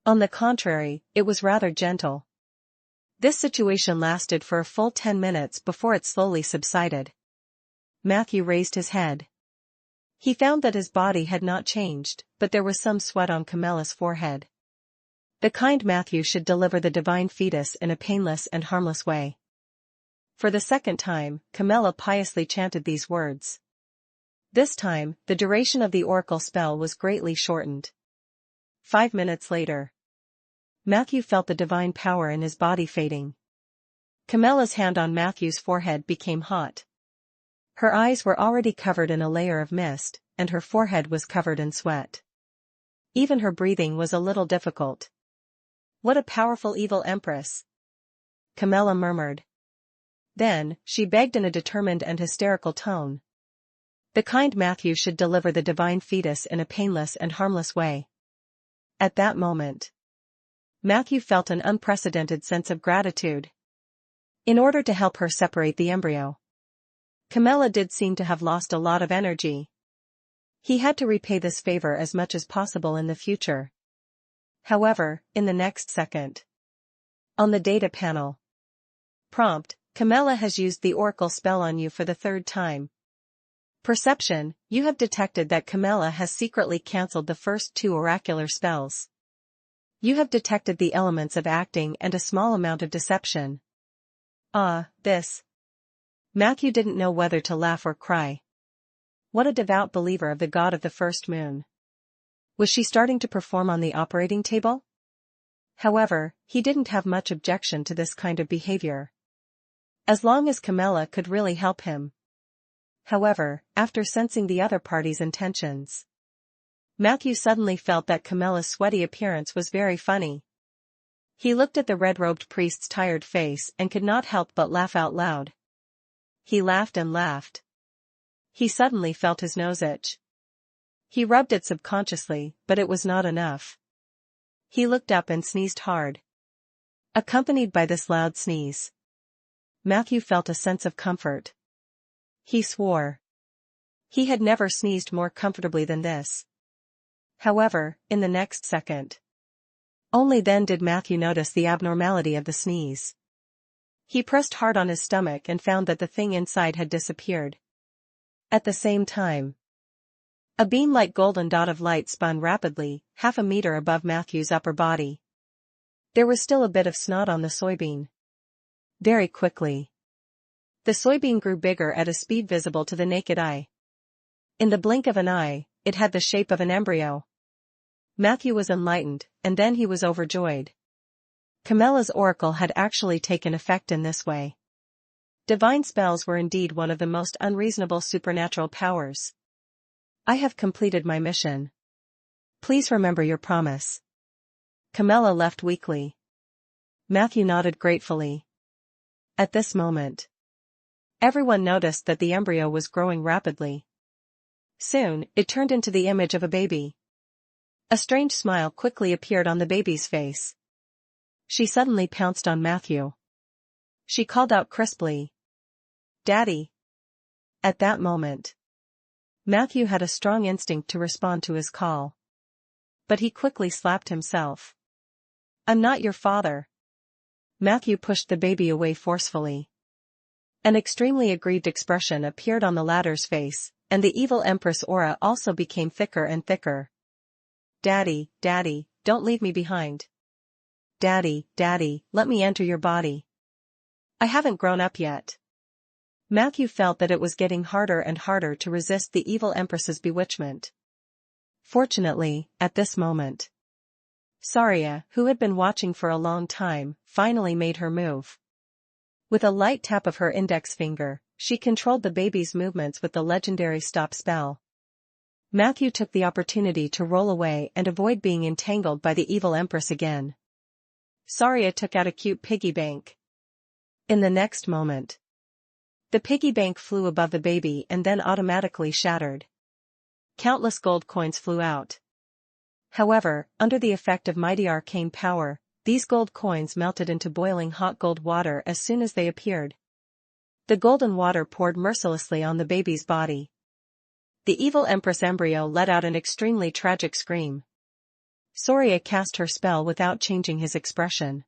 On the contrary, it was rather gentle. This situation lasted for a full 10 minutes before it slowly subsided. Matthew raised his head. He found that his body had not changed, but there was some sweat on Camilla's forehead. The kind Matthew should deliver the divine fetus in a painless and harmless way. For the second time, Camilla piously chanted these words. This time, the duration of the oracle spell was greatly shortened. 5 minutes later, Matthew felt the divine power in his body fading. Camilla's hand on Matthew's forehead became hot. Her eyes were already covered in a layer of mist, and her forehead was covered in sweat. Even her breathing was a little difficult. What a powerful evil empress! Camilla murmured. Then, she begged in a determined and hysterical tone. The kind Matthew should deliver the divine fetus in a painless and harmless way. At that moment, Matthew felt an unprecedented sense of gratitude. In order to help her separate the embryo, Camilla did seem to have lost a lot of energy. He had to repay this favor as much as possible in the future. However, in the next second, on the data panel, prompt, Camilla has used the oracle spell on you for the third time. Perception, you have detected that Camilla has secretly cancelled the first 2 oracular spells. You have detected the elements of acting and a small amount of deception. This. Matthew didn't know whether to laugh or cry. What a devout believer of the god of the first moon. Was she starting to perform on the operating table? However, he didn't have much objection to this kind of behavior, as long as Camilla could really help him. However, after sensing the other party's intentions, Matthew suddenly felt that Camilla's sweaty appearance was very funny. He looked at the red-robed priest's tired face and could not help but laugh out loud. He laughed and laughed. He suddenly felt his nose itch. He rubbed it subconsciously, but it was not enough. He looked up and sneezed hard. Accompanied by this loud sneeze, Matthew felt a sense of comfort. He swore. He had never sneezed more comfortably than this. However, in the next second, only then did Matthew notice the abnormality of the sneeze. He pressed hard on his stomach and found that the thing inside had disappeared. At the same time, a beam-like golden dot of light spun rapidly, 1/2 meter above Matthew's upper body. There was still a bit of snot on the soybean. Very quickly, the soybean grew bigger at a speed visible to the naked eye. In the blink of an eye, it had the shape of an embryo. Matthew was enlightened, and then he was overjoyed. Camilla's oracle had actually taken effect in this way. Divine spells were indeed one of the most unreasonable supernatural powers. I have completed my mission. Please remember your promise. Camilla left weakly. Matthew nodded gratefully. At this moment, everyone noticed that the embryo was growing rapidly. Soon, it turned into the image of a baby. A strange smile quickly appeared on the baby's face. She suddenly pounced on Matthew. She called out crisply, "Daddy!" At that moment, Matthew had a strong instinct to respond to his call. But he quickly slapped himself. "I'm not your father." Matthew pushed the baby away forcefully. An extremely aggrieved expression appeared on the latter's face, and the evil empress aura also became thicker and thicker. "Daddy, Daddy, don't leave me behind. Daddy, Daddy, let me enter your body. I haven't grown up yet." Matthew felt that it was getting harder and harder to resist the evil empress's bewitchment. Fortunately, at this moment, Saria, who had been watching for a long time, finally made her move. With a light tap of her index finger, she controlled the baby's movements with the legendary stop spell. Matthew took the opportunity to roll away and avoid being entangled by the evil empress again. Saria took out a cute piggy bank. In the next moment, the piggy bank flew above the baby and then automatically shattered. Countless gold coins flew out. However, under the effect of mighty arcane power, these gold coins melted into boiling hot gold water as soon as they appeared. The golden water poured mercilessly on the baby's body. The evil empress embryo let out an extremely tragic scream. Soria cast her spell without changing his expression.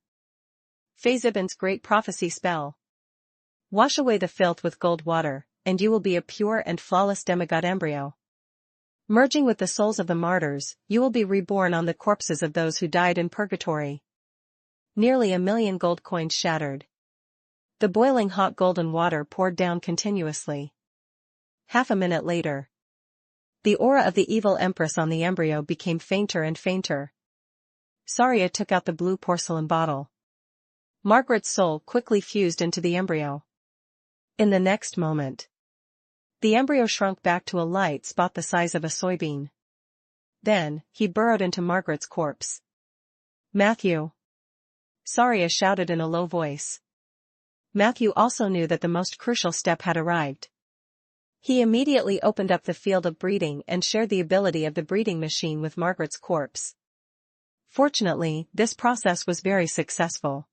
Fezibin's great prophecy spell. Wash away the filth with gold water, and you will be a pure and flawless demigod embryo. Merging with the souls of the martyrs, you will be reborn on the corpses of those who died in purgatory. Nearly 1,000,000 gold coins shattered. The boiling hot golden water poured down continuously. Half a minute later, the aura of the evil empress on the embryo became fainter and fainter. Saria took out the blue porcelain bottle. Margaret's soul quickly fused into the embryo. In the next moment, the embryo shrunk back to a light spot the size of a soybean. Then, he burrowed into Margaret's corpse. Matthew! Saria shouted in a low voice. Matthew also knew that the most crucial step had arrived. He immediately opened up the field of breeding and shared the ability of the breeding machine with Margaret's corpse. Fortunately, this process was very successful.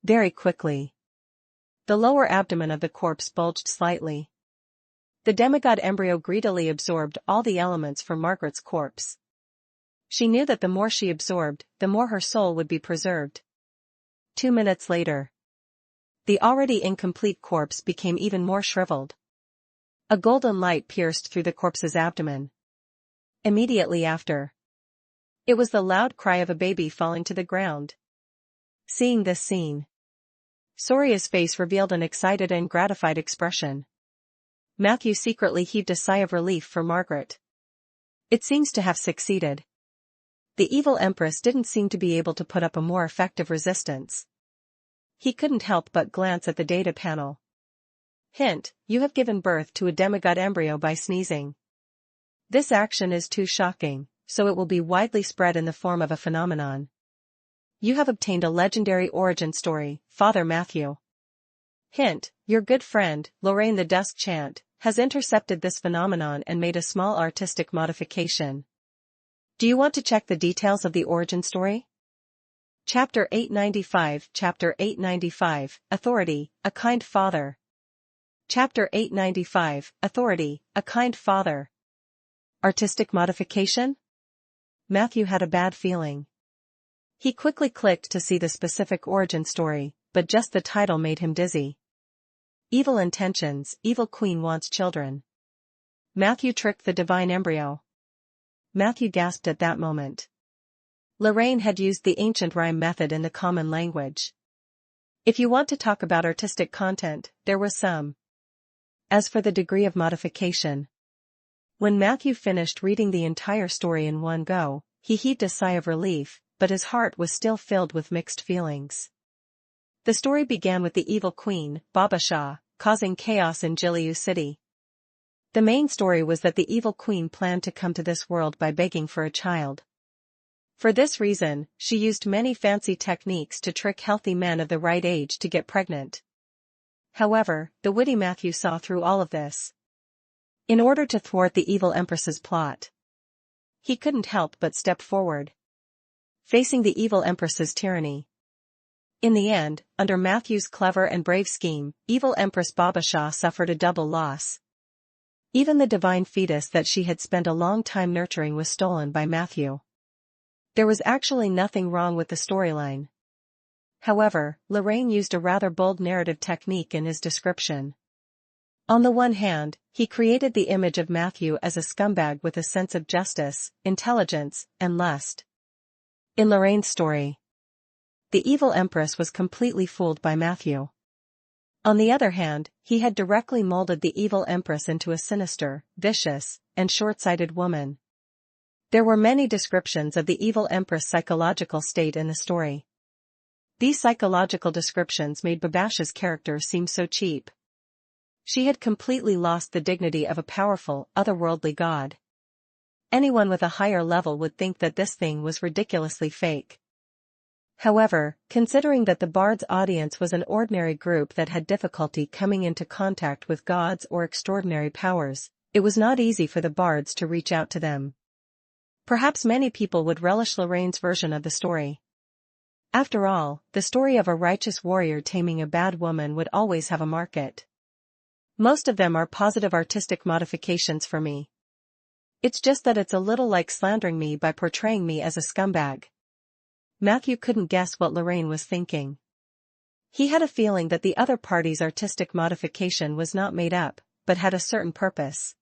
Very quickly, the lower abdomen of the corpse bulged slightly. The demigod embryo greedily absorbed all the elements from Margaret's corpse. She knew that the more she absorbed, the more her soul would be preserved. 2 minutes later, the already incomplete corpse became even more shriveled. A golden light pierced through the corpse's abdomen. Immediately after, it was the loud cry of a baby falling to the ground. Seeing this scene, Soria's face revealed an excited and gratified expression. Matthew secretly heaved a sigh of relief for Margaret. It seems to have succeeded. The evil empress didn't seem to be able to put up a more effective resistance. He couldn't help but glance at the data panel. Hint, you have given birth to a demigod embryo by sneezing. This action is too shocking, so it will be widely spread in the form of a phenomenon. You have obtained a legendary origin story, Father Matthew. Hint, your good friend, Lorraine the Dusk Chant, has intercepted this phenomenon and made a small artistic modification. Do you want to check the details of the origin story? Chapter 895 Chapter 895, Authority, a Kind Father. Chapter 895, Authority, a Kind Father. Artistic modification? Matthew had a bad feeling. He quickly clicked to see the specific origin story, but just the title made him dizzy. Evil intentions, evil queen wants children. Matthew tricked the divine embryo. Matthew gasped at that moment. Lorraine had used the ancient rhyme method in the common language. If you want to talk about artistic content, there was some. As for the degree of modification, when Matthew finished reading the entire story in one go, he heaved a sigh of relief, but his heart was still filled with mixed feelings. The story began with the evil queen, Baba Shah, causing chaos in Jiliu City. The main story was that the evil queen planned to come to this world by begging for a child. For this reason, she used many fancy techniques to trick healthy men of the right age to get pregnant. However, the witty Matthew saw through all of this. In order to thwart the evil empress's plot, he couldn't help but step forward, facing the evil empress's tyranny. In the end, under Matthew's clever and brave scheme, evil Empress Baba Shah suffered a double loss. Even the divine fetus that she had spent a long time nurturing was stolen by Matthew. There was actually nothing wrong with the storyline. However, Lorraine used a rather bold narrative technique in his description. On the one hand, he created the image of Matthew as a scumbag with a sense of justice, intelligence, and lust. In Lorraine's story, the evil empress was completely fooled by Matthew. On the other hand, he had directly molded the evil empress into a sinister, vicious, and short-sighted woman. There were many descriptions of the evil empress' psychological state in the story. These psychological descriptions made Babasha's character seem so cheap. She had completely lost the dignity of a powerful, otherworldly god. Anyone with a higher level would think that this thing was ridiculously fake. However, considering that the bard's audience was an ordinary group that had difficulty coming into contact with gods or extraordinary powers, it was not easy for the bards to reach out to them. Perhaps many people would relish Lorraine's version of the story. After all, the story of a righteous warrior taming a bad woman would always have a market. Most of them are positive artistic modifications for me. It's just that it's a little like slandering me by portraying me as a scumbag. Matthew couldn't guess what Lorraine was thinking. He had a feeling that the other party's artistic modification was not made up, but had a certain purpose.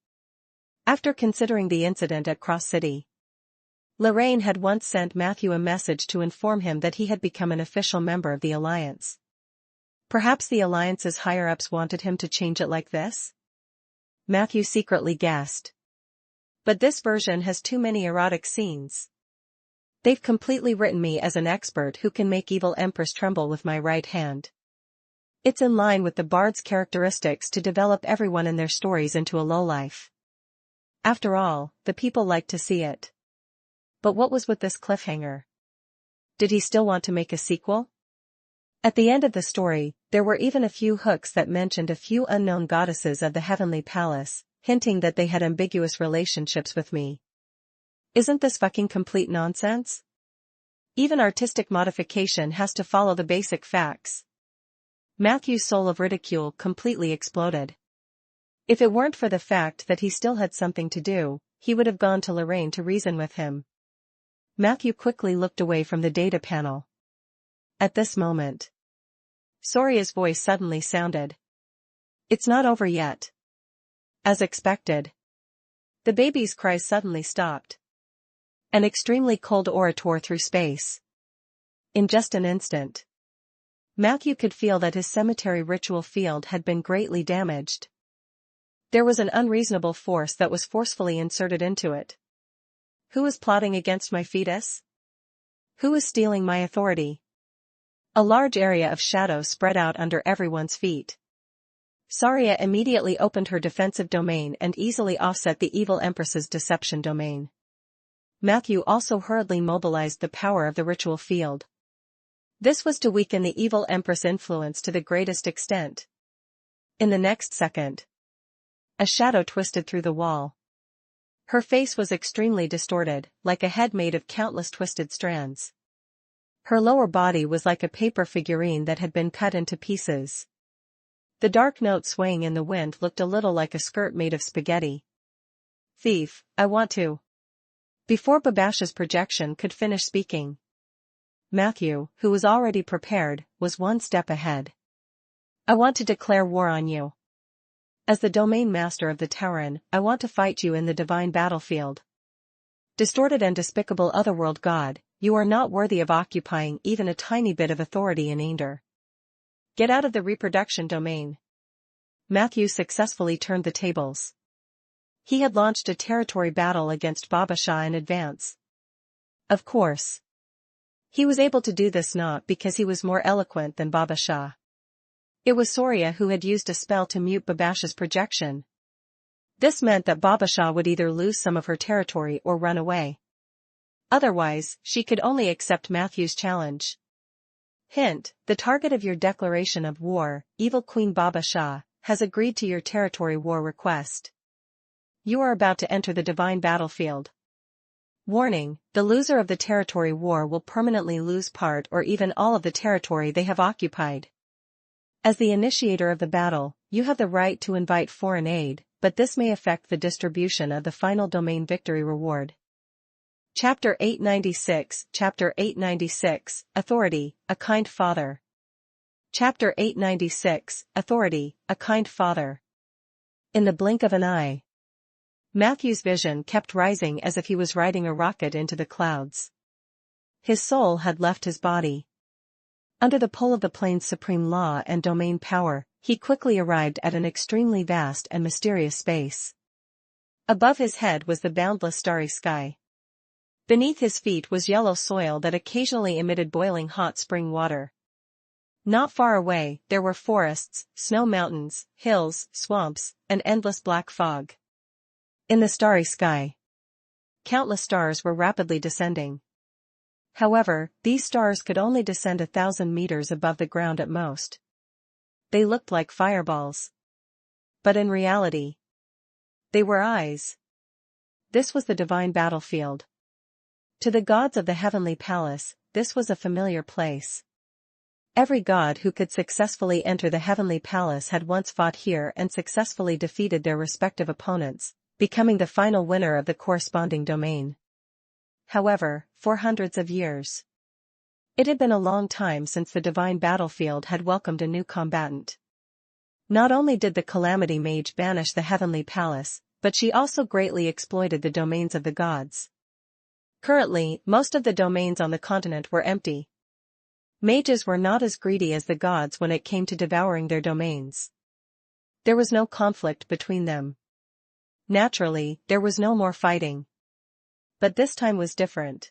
After considering the incident at Cross City, Lorraine had once sent Matthew a message to inform him that he had become an official member of the Alliance. Perhaps the Alliance's higher-ups wanted him to change it like this? Matthew secretly guessed. But this version has too many erotic scenes. They've completely written me as an expert who can make evil empress tremble with my right hand. It's in line with the bard's characteristics to develop everyone in their stories into a lowlife. After all, the people like to see it. But what was with this cliffhanger? Did he still want to make a sequel? At the end of the story, there were even a few hooks that mentioned a few unknown goddesses of the Heavenly Palace, hinting that they had ambiguous relationships with me. Isn't this fucking complete nonsense? Even artistic modification has to follow the basic facts. Matthew's soul of ridicule completely exploded. If it weren't for the fact that he still had something to do, he would have gone to Lorraine to reason with him. Matthew quickly looked away from the data panel. At this moment, Soria's voice suddenly sounded. It's not over yet. As expected, the baby's cries suddenly stopped. An extremely cold aura tore through space. In just an instant, Matthew could feel that his cemetery ritual field had been greatly damaged. There was an unreasonable force that was forcefully inserted into it. Who was plotting against my fetus? Who was stealing my authority? A large area of shadow spread out under everyone's feet. Soria immediately opened her defensive domain and easily offset the evil empress's deception domain. Matthew also hurriedly mobilized the power of the ritual field. This was to weaken the evil empress' influence to the greatest extent. In the next second, a shadow twisted through the wall. Her face was extremely distorted, like a head made of countless twisted strands. Her lower body was like a paper figurine that had been cut into pieces. The dark note swaying in the wind looked a little like a skirt made of spaghetti. Thief, I want to. Before Babash's projection could finish speaking, Matthew, who was already prepared, was one step ahead. I want to declare war on you. As the domain master of the Tauren, I want to fight you in the divine battlefield. Distorted and despicable otherworld god, you are not worthy of occupying even a tiny bit of authority in Aender. Get out of the reproduction domain. Matthew successfully turned the tables. He had launched a territory battle against Babasha in advance. Of course, he was able to do this not because he was more eloquent than Babasha. It was Soria who had used a spell to mute Babasha's projection. This meant that Babasha would either lose some of her territory or run away. Otherwise, she could only accept Matthew's challenge. Hint, the target of your declaration of war, Evil Queen Babasha, has agreed to your territory war request. You are about to enter the divine battlefield. Warning, the loser of the territory war will permanently lose part or even all of the territory they have occupied. As the initiator of the battle, you have the right to invite foreign aid, but this may affect the distribution of the final domain victory reward. Chapter 896, Chapter 896, Authority, a Kind Father. Chapter 896, Authority, a Kind Father. In the blink of an eye, Matthew's vision kept rising as if he was riding a rocket into the clouds. His soul had left his body. Under the pull of the plane's supreme law and domain power, he quickly arrived at an extremely vast and mysterious space. Above his head was the boundless starry sky. Beneath his feet was yellow soil that occasionally emitted boiling hot spring water. Not far away, there were forests, snow mountains, hills, swamps, and endless black fog. In the starry sky, countless stars were rapidly descending. However, these stars could only descend 1,000 meters above the ground at most. They looked like fireballs. But in reality, they were eyes. This was the divine battlefield. To the gods of the Heavenly Palace, this was a familiar place. Every god who could successfully enter the Heavenly Palace had once fought here and successfully defeated their respective opponents, becoming the final winner of the corresponding domain. However, for hundreds of years, it had been a long time since the divine battlefield had welcomed a new combatant. Not only did the Calamity Mage banish the Heavenly Palace, but she also greatly exploited the domains of the gods. Currently, most of the domains on the continent were empty. Mages were not as greedy as the gods when it came to devouring their domains. There was no conflict between them. Naturally, there was no more fighting. But this time was different.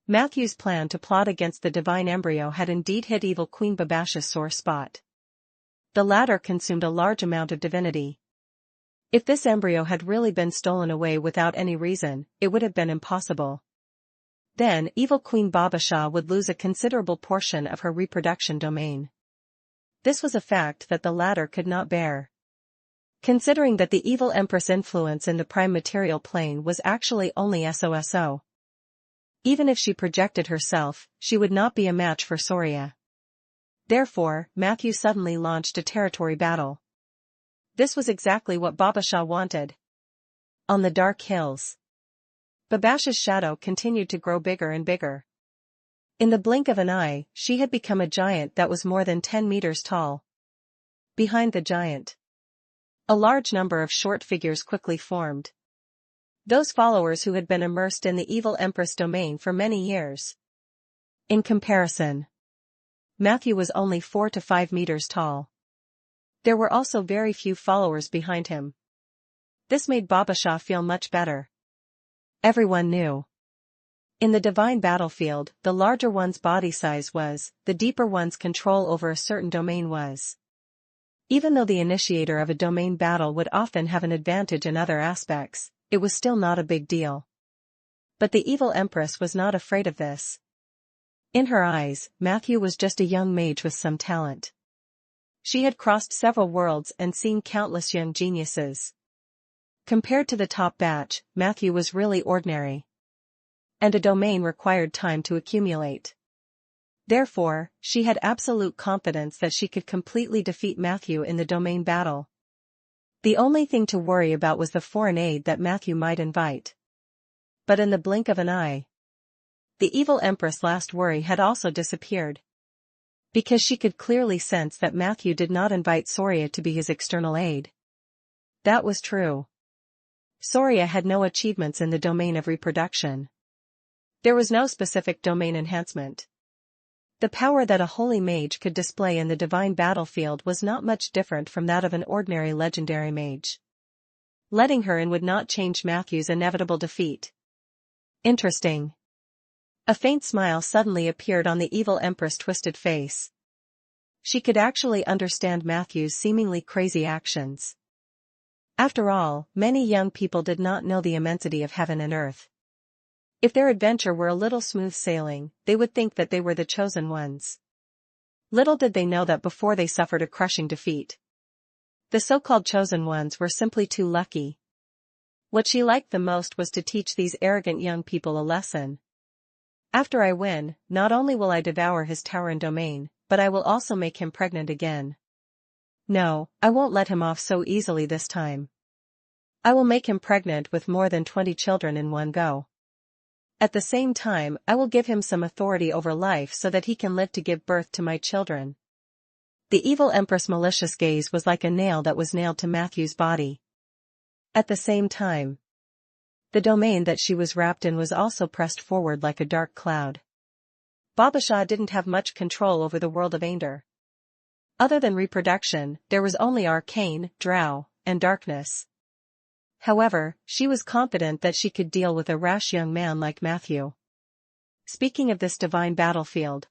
Matthew's plan to plot against the divine embryo had indeed hit evil Queen Babasha's sore spot. The latter consumed a large amount of divinity. If this embryo had really been stolen away without any reason, it would have been impossible. Then, evil Queen Babasha would lose a considerable portion of her reproduction domain. This was a fact that the latter could not bear. Considering that the evil Empress' influence in the prime material plane was actually only so. Even if she projected herself, she would not be a match for Soria. Therefore, Matthew suddenly launched a territory battle. This was exactly what Babasha wanted. On the dark hills, Babasha's shadow continued to grow bigger and bigger. In the blink of an eye, she had become a giant that was more than 10 meters tall. Behind the giant, a large number of short figures quickly formed. Those followers who had been immersed in the evil Empress domain for many years. In comparison, Matthew was only 4 to 5 meters tall. There were also very few followers behind him. This made Babasha feel much better. Everyone knew. In the divine battlefield, the larger one's body size was, the deeper one's control over a certain domain was. Even though the initiator of a domain battle would often have an advantage in other aspects, it was still not a big deal. But the evil Empress was not afraid of this. In her eyes, Matthew was just a young mage with some talent. She had crossed several worlds and seen countless young geniuses. Compared to the top batch, Matthew was really ordinary. And a domain required time to accumulate. Therefore, she had absolute confidence that she could completely defeat Matthew in the domain battle. The only thing to worry about was the foreign aid that Matthew might invite. But in the blink of an eye, the evil Empress' last worry had also disappeared. Because she could clearly sense that Matthew did not invite Soria to be his external aid. That was true. Soria had no achievements in the domain of reproduction. There was no specific domain enhancement. The power that a holy mage could display in the divine battlefield was not much different from that of an ordinary legendary mage. Letting her in would not change Matthew's inevitable defeat. Interesting. A faint smile suddenly appeared on the evil Empress' twisted face. She could actually understand Matthew's seemingly crazy actions. After all, many young people did not know the immensity of heaven and earth. If their adventure were a little smooth sailing, they would think that they were the chosen ones. Little did they know that before they suffered a crushing defeat. The so-called chosen ones were simply too lucky. What she liked the most was to teach these arrogant young people a lesson. After I win, not only will I devour his tower and domain, but I will also make him pregnant again. No, I won't let him off so easily this time. I will make him pregnant with more than 20 children in one go. At the same time, I will give him some authority over life so that he can live to give birth to my children. The evil Empress' malicious gaze was like a nail that was nailed to Matthew's body. At the same time, the domain that she was wrapped in was also pressed forward like a dark cloud. Babasha didn't have much control over the world of Ander. Other than reproduction, there was only arcane, drow, and darkness. However, she was confident that she could deal with a rash young man like Matthew. Speaking of this divine battlefield,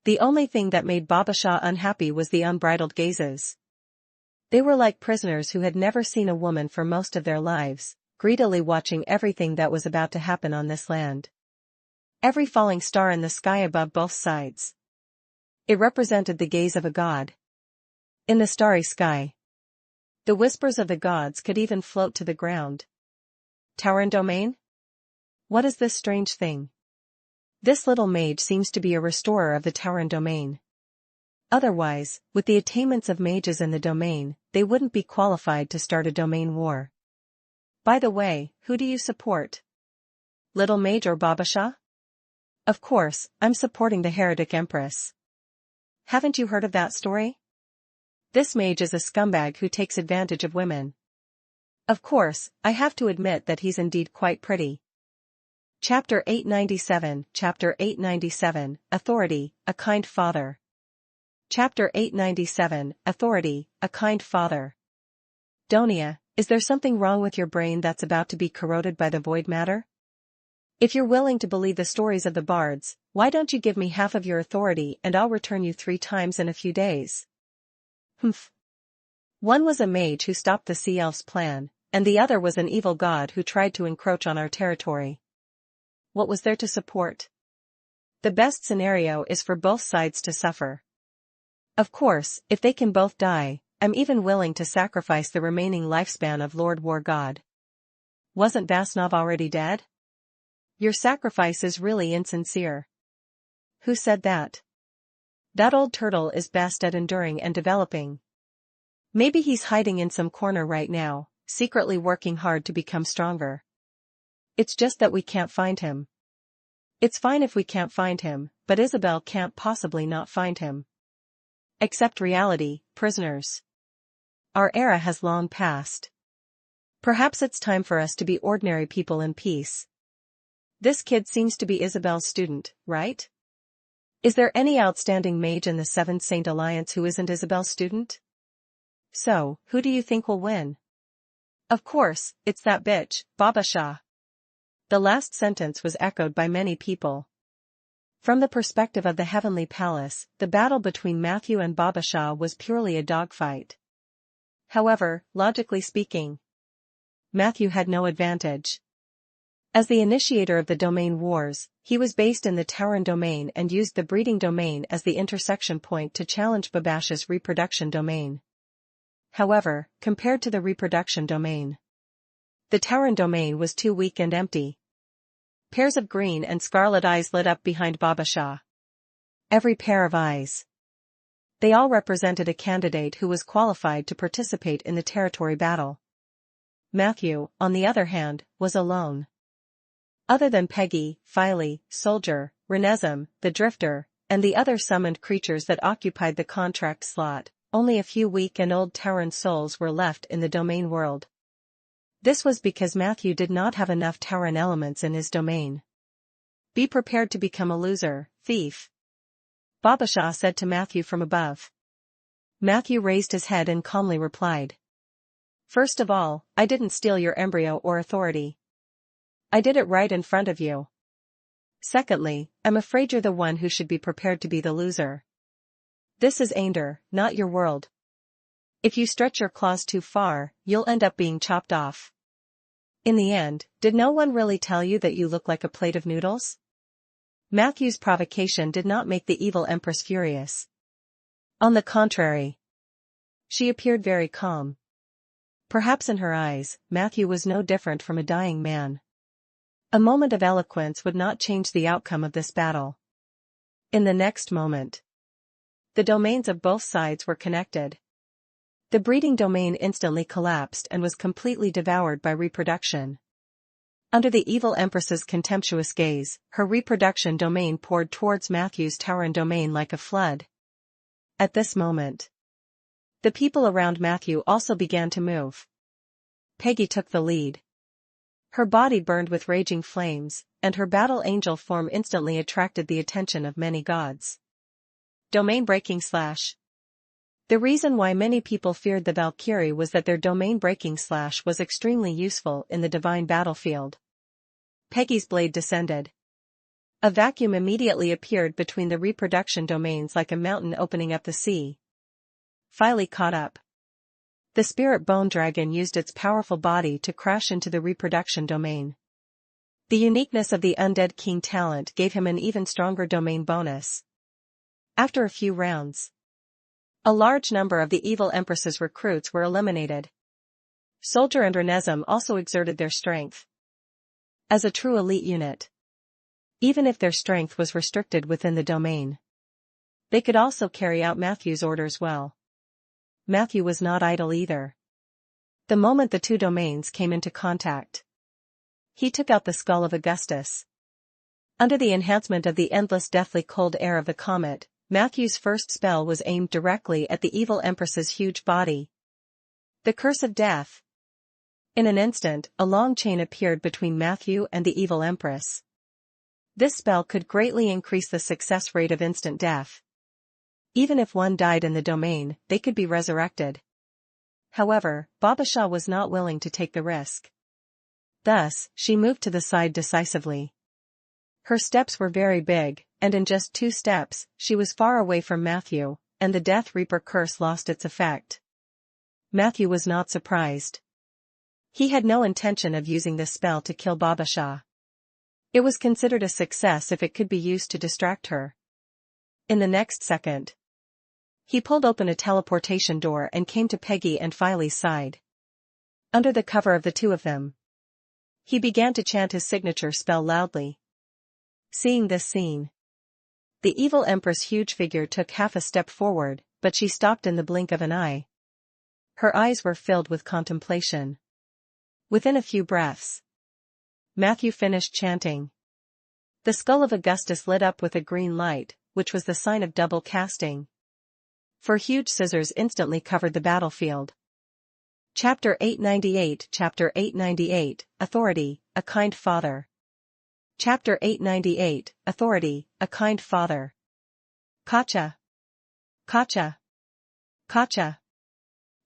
the only thing that made Babasha unhappy was the unbridled gazes. They were like prisoners who had never seen a woman for most of their lives, greedily watching everything that was about to happen on this land. Every falling star in the sky above both sides. It represented the gaze of a god. In the starry sky, the whispers of the gods could even float to the ground. Tower and domain? What is this strange thing? This little mage seems to be a restorer of the tower and domain. Otherwise, with the attainments of mages in the domain, they wouldn't be qualified to start a domain war. By the way, who do you support? Little mage or Babasha? Of course, I'm supporting the heretic empress. Haven't you heard of that story? This mage is a scumbag who takes advantage of women. Of course, I have to admit that he's indeed quite pretty. Chapter 897, Authority, a Kind Father. Chapter 897, Authority, a Kind Father. Donia, is there something wrong with your brain that's about to be corroded by the void matter? If you're willing to believe the stories of the bards, why don't you give me half of your authority and I'll return you 3 times in a few days? Humph. One was a mage who stopped the sea elf's plan, and the other was an evil god who tried to encroach on our territory. What was there to support? The best scenario is for both sides to suffer. Of course, if they can both die, I'm even willing to sacrifice the remaining lifespan of Lord War God. Wasn't Vasnov already dead? Your sacrifice is really insincere. Who said that? That old turtle is best at enduring and developing. Maybe he's hiding in some corner right now, secretly working hard to become stronger. It's just that we can't find him. It's fine if we can't find him, but Isabel can't possibly not find him. Accept reality, prisoners. Our era has long passed. Perhaps it's time for us to be ordinary people in peace. This kid seems to be Isabel's student, right? Is there any outstanding mage in the Seven Saint Alliance who isn't Isabel's student? So, who do you think will win? Of course, it's that bitch, Baba Shah. The last sentence was echoed by many people. From the perspective of the Heavenly Palace, the battle between Matthew and Baba Shah was purely a dogfight. However, logically speaking, Matthew had no advantage. As the initiator of the domain wars, he was based in the Tauran domain and used the breeding domain as the intersection point to challenge Babash's reproduction domain. However, compared to the reproduction domain, the Tauran domain was too weak and empty. Pairs of green and scarlet eyes lit up behind Baba Shah. Every pair of eyes. They all represented a candidate who was qualified to participate in the territory battle. Matthew, on the other hand, was alone. Other than Peggy, Filey, Soldier, Renezum, the Drifter, and the other summoned creatures that occupied the contract slot, only a few weak and old Tauran souls were left in the domain world. This was because Matthew did not have enough Tauran elements in his domain. Be prepared to become a loser, thief. Baba Shah said to Matthew from above. Matthew raised his head and calmly replied. First of all, I didn't steal your embryo or authority. I did it right in front of you. Secondly, I'm afraid you're the one who should be prepared to be the loser. This is Ainder, not your world. If you stretch your claws too far, you'll end up being chopped off. In the end, did no one really tell you that you look like a plate of noodles? Matthew's provocation did not make the evil empress furious. On the contrary, she appeared very calm. Perhaps in her eyes, Matthew was no different from a dying man. A moment of eloquence would not change the outcome of this battle. In the next moment, the domains of both sides were connected. The breeding domain instantly collapsed and was completely devoured by reproduction. Under the evil empress's contemptuous gaze, her reproduction domain poured towards Matthew's Tauran domain like a flood. At this moment, the people around Matthew also began to move. Peggy took the lead. Her body burned with raging flames, and her battle angel form instantly attracted the attention of many gods. Domain-breaking slash. The reason why many people feared the Valkyrie was that their domain-breaking slash was extremely useful in the divine battlefield. Peggy's blade descended. A vacuum immediately appeared between the reproduction domains like a mountain opening up the sea. Filey caught up. The spirit bone dragon used its powerful body to crash into the reproduction domain. The uniqueness of the Undead King talent gave him an even stronger domain bonus. After a few rounds, a large number of the evil empress's recruits were eliminated. Soldier and Renezum also exerted their strength. As a true elite unit, even if their strength was restricted within the domain, they could also carry out Matthew's orders well. Matthew was not idle either. The moment the two domains came into contact, he took out the skull of Augustus. Under the enhancement of the endless deathly cold air of the comet, Matthew's first spell was aimed directly at the evil empress's huge body. The curse of death. In an instant, a long chain appeared between Matthew and the evil empress. This spell could greatly increase the success rate of instant death. Even if one died in the domain, they could be resurrected. However, Babasha was not willing to take the risk. Thus, she moved to the side decisively. Her steps were very big, and in just 2 steps, she was far away from Matthew, and the Death Reaper curse lost its effect. Matthew was not surprised. He had no intention of using this spell to kill Babasha. It was considered a success if it could be used to distract her. In the next second, he pulled open a teleportation door and came to Peggy and Filey's side. Under the cover of the two of them, he began to chant his signature spell loudly. Seeing this scene, the evil empress' huge figure took half a step forward, but she stopped in the blink of an eye. Her eyes were filled with contemplation. Within a few breaths, Matthew finished chanting. The skull of Augustus lit up with a green light, which was the sign of double casting. 4 huge scissors instantly covered the battlefield. Chapter 898 Chapter 898, Authority, a Kind Father. Chapter 898, Authority, a Kind Father. Kacha. Kacha. Kacha.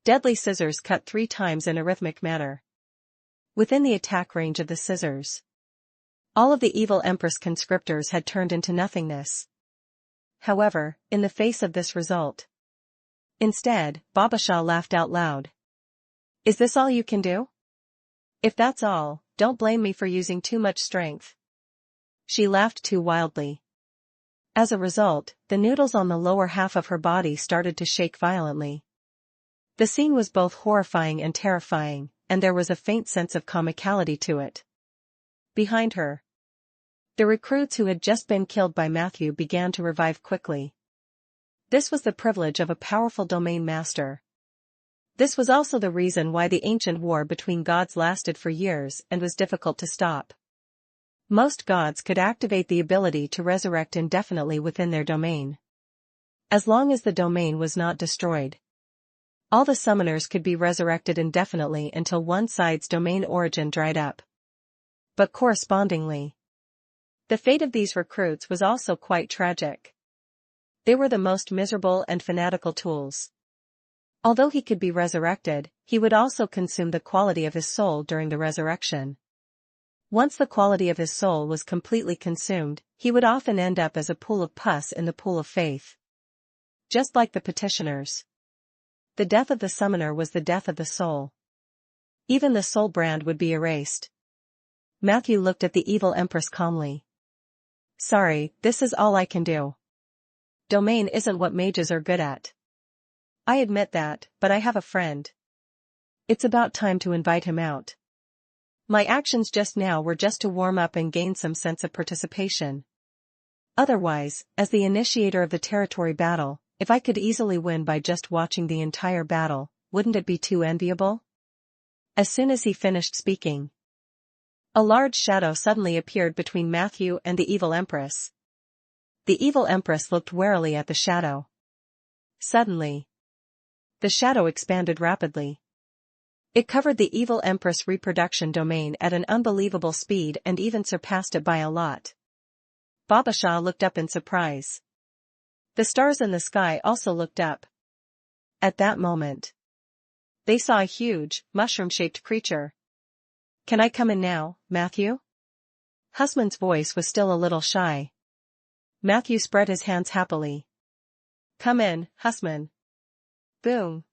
Deadly scissors cut 3 times in a rhythmic manner. Within the attack range of the scissors, all of the evil Empress conscriptors had turned into nothingness. However, in the face of this result, instead, Babasha laughed out loud. Is this all you can do? If that's all, don't blame me for using too much strength. She laughed too wildly. As a result, the noodles on the lower half of her body started to shake violently. The scene was both horrifying and terrifying, and there was a faint sense of comicality to it. Behind her, the recruits who had just been killed by Matthew began to revive quickly. This was the privilege of a powerful domain master. This was also the reason why the ancient war between gods lasted for years and was difficult to stop. Most gods could activate the ability to resurrect indefinitely within their domain. As long as the domain was not destroyed, all the summoners could be resurrected indefinitely until one side's domain origin dried up. But correspondingly, the fate of these recruits was also quite tragic. They were the most miserable and fanatical tools. Although he could be resurrected, he would also consume the quality of his soul during the resurrection. Once the quality of his soul was completely consumed, he would often end up as a pool of pus in the pool of faith. Just like the petitioners, the death of the summoner was the death of the soul. Even the soul brand would be erased. Matthew looked at the evil empress calmly. Sorry, this is all I can do. Domain isn't what mages are good at. I admit that, but I have a friend. It's about time to invite him out. My actions just now were just to warm up and gain some sense of participation. Otherwise, as the initiator of the territory battle, if I could easily win by just watching the entire battle, wouldn't it be too enviable? As soon as he finished speaking, a large shadow suddenly appeared between Matthew and the evil empress. The evil empress looked warily at the shadow. Suddenly, the shadow expanded rapidly. It covered the evil empress' reproduction domain at an unbelievable speed and even surpassed it by a lot. Babasha looked up in surprise. The stars in the sky also looked up. At that moment, they saw a huge, mushroom-shaped creature. Can I come in now, Matthew? Husman's voice was still a little shy. Matthew spread his hands happily. Come in, Husman. Boom.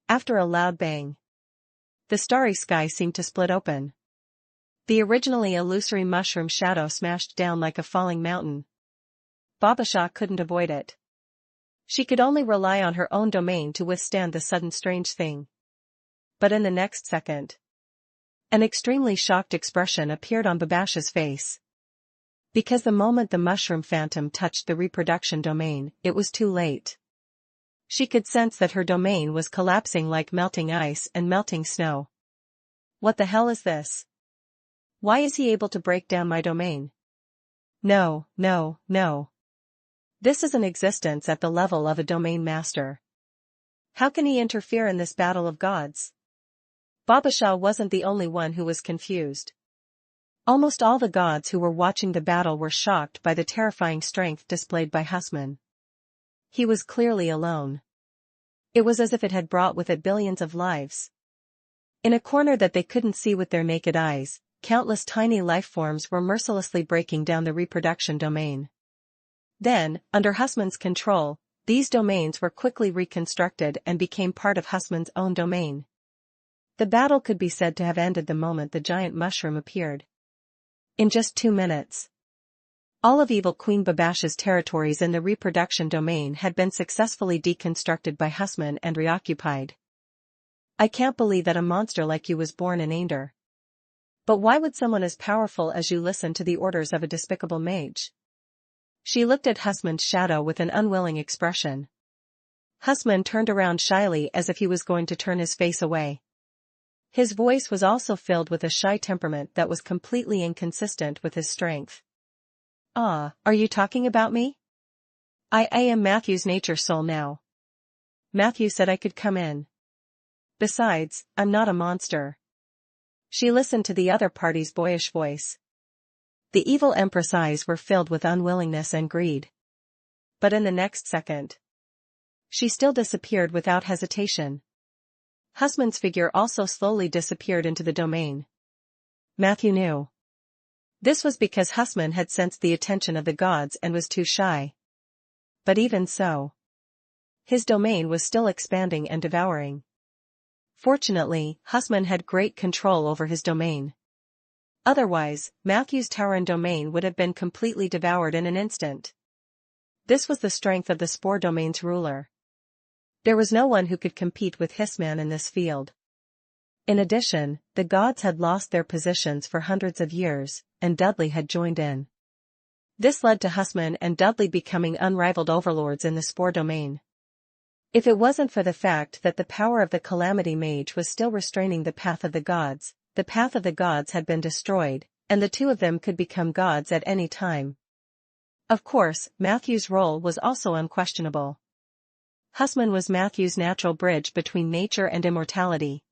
After a loud bang, the starry sky seemed to split open. The originally illusory mushroom shadow smashed down like a falling mountain. Babasha couldn't avoid it. She could only rely on her own domain to withstand the sudden strange thing. But in the next second, an extremely shocked expression appeared on Babasha's face. Because the moment the mushroom phantom touched the reproduction domain, it was too late. She could sense that her domain was collapsing like melting ice and melting snow. What the hell is this? Why is he able to break down my domain? No, no, no. This is an existence at the level of a domain master. How can he interfere in this battle of gods? Babasha wasn't the only one who was confused. Almost all the gods who were watching the battle were shocked by the terrifying strength displayed by Husman. He was clearly alone. It was as if it had brought with it billions of lives. In a corner that they couldn't see with their naked eyes, countless tiny life forms were mercilessly breaking down the reproduction domain. Then, under Husman's control, these domains were quickly reconstructed and became part of Husman's own domain. The battle could be said to have ended the moment the giant mushroom appeared. In just 2 minutes, all of Evil Queen Babasha's territories in the reproduction domain had been successfully deconstructed by Husman and reoccupied. I can't believe that a monster like you was born in Ander. But why would someone as powerful as you listen to the orders of a despicable mage? She looked at Husman's shadow with an unwilling expression. Husman turned around shyly as if he was going to turn his face away. His voice was also filled with a shy temperament that was completely inconsistent with his strength. Ah, are you talking about me? I am Matthew's nature soul now. Matthew said I could come in. Besides, I'm not a monster. She listened to the other party's boyish voice. The evil empress' eyes were filled with unwillingness and greed. But in the next second, she still disappeared without hesitation. Husman's figure also slowly disappeared into the domain. Matthew knew. This was because Husman had sensed the attention of the gods and was too shy. But even so, his domain was still expanding and devouring. Fortunately, Husman had great control over his domain. Otherwise, Matthew's Tauran domain would have been completely devoured in an instant. This was the strength of the Spore domain's ruler. There was no one who could compete with Husman in this field. In addition, the gods had lost their positions for hundreds of years, and Dudley had joined in. This led to Husman and Dudley becoming unrivaled overlords in the Spore domain. If it wasn't for the fact that the power of the Calamity Mage was still restraining the path of the gods had been destroyed, and the two of them could become gods at any time. Of course, Matthew's role was also unquestionable. Husman was Matthew's natural bridge between nature and immortality.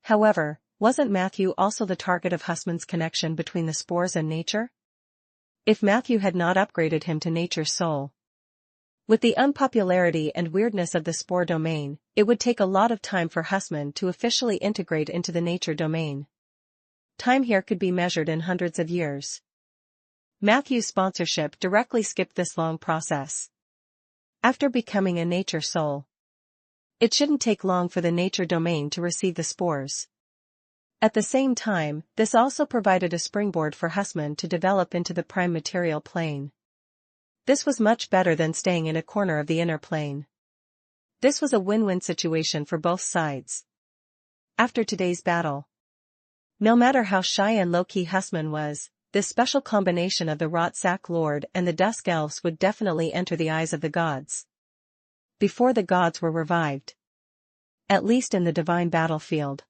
However, wasn't Matthew also the target of Husman's connection between the spores and nature? If Matthew had not upgraded him to nature's soul. With the unpopularity and weirdness of the Spore domain, it would take a lot of time for Husman to officially integrate into the nature domain. Time here could be measured in hundreds of years. Matthew's sponsorship directly skipped this long process. After becoming a nature soul, it shouldn't take long for the nature domain to receive the spores. At the same time, this also provided a springboard for Husman to develop into the prime material plane. This was much better than staying in a corner of the inner plane. This was a win-win situation for both sides. After today's battle, no matter how shy and low-key Husman was, this special combination of the Rot-Sack Lord and the Dusk Elves would definitely enter the eyes of the gods. Before the gods were revived, at least in the divine battlefield,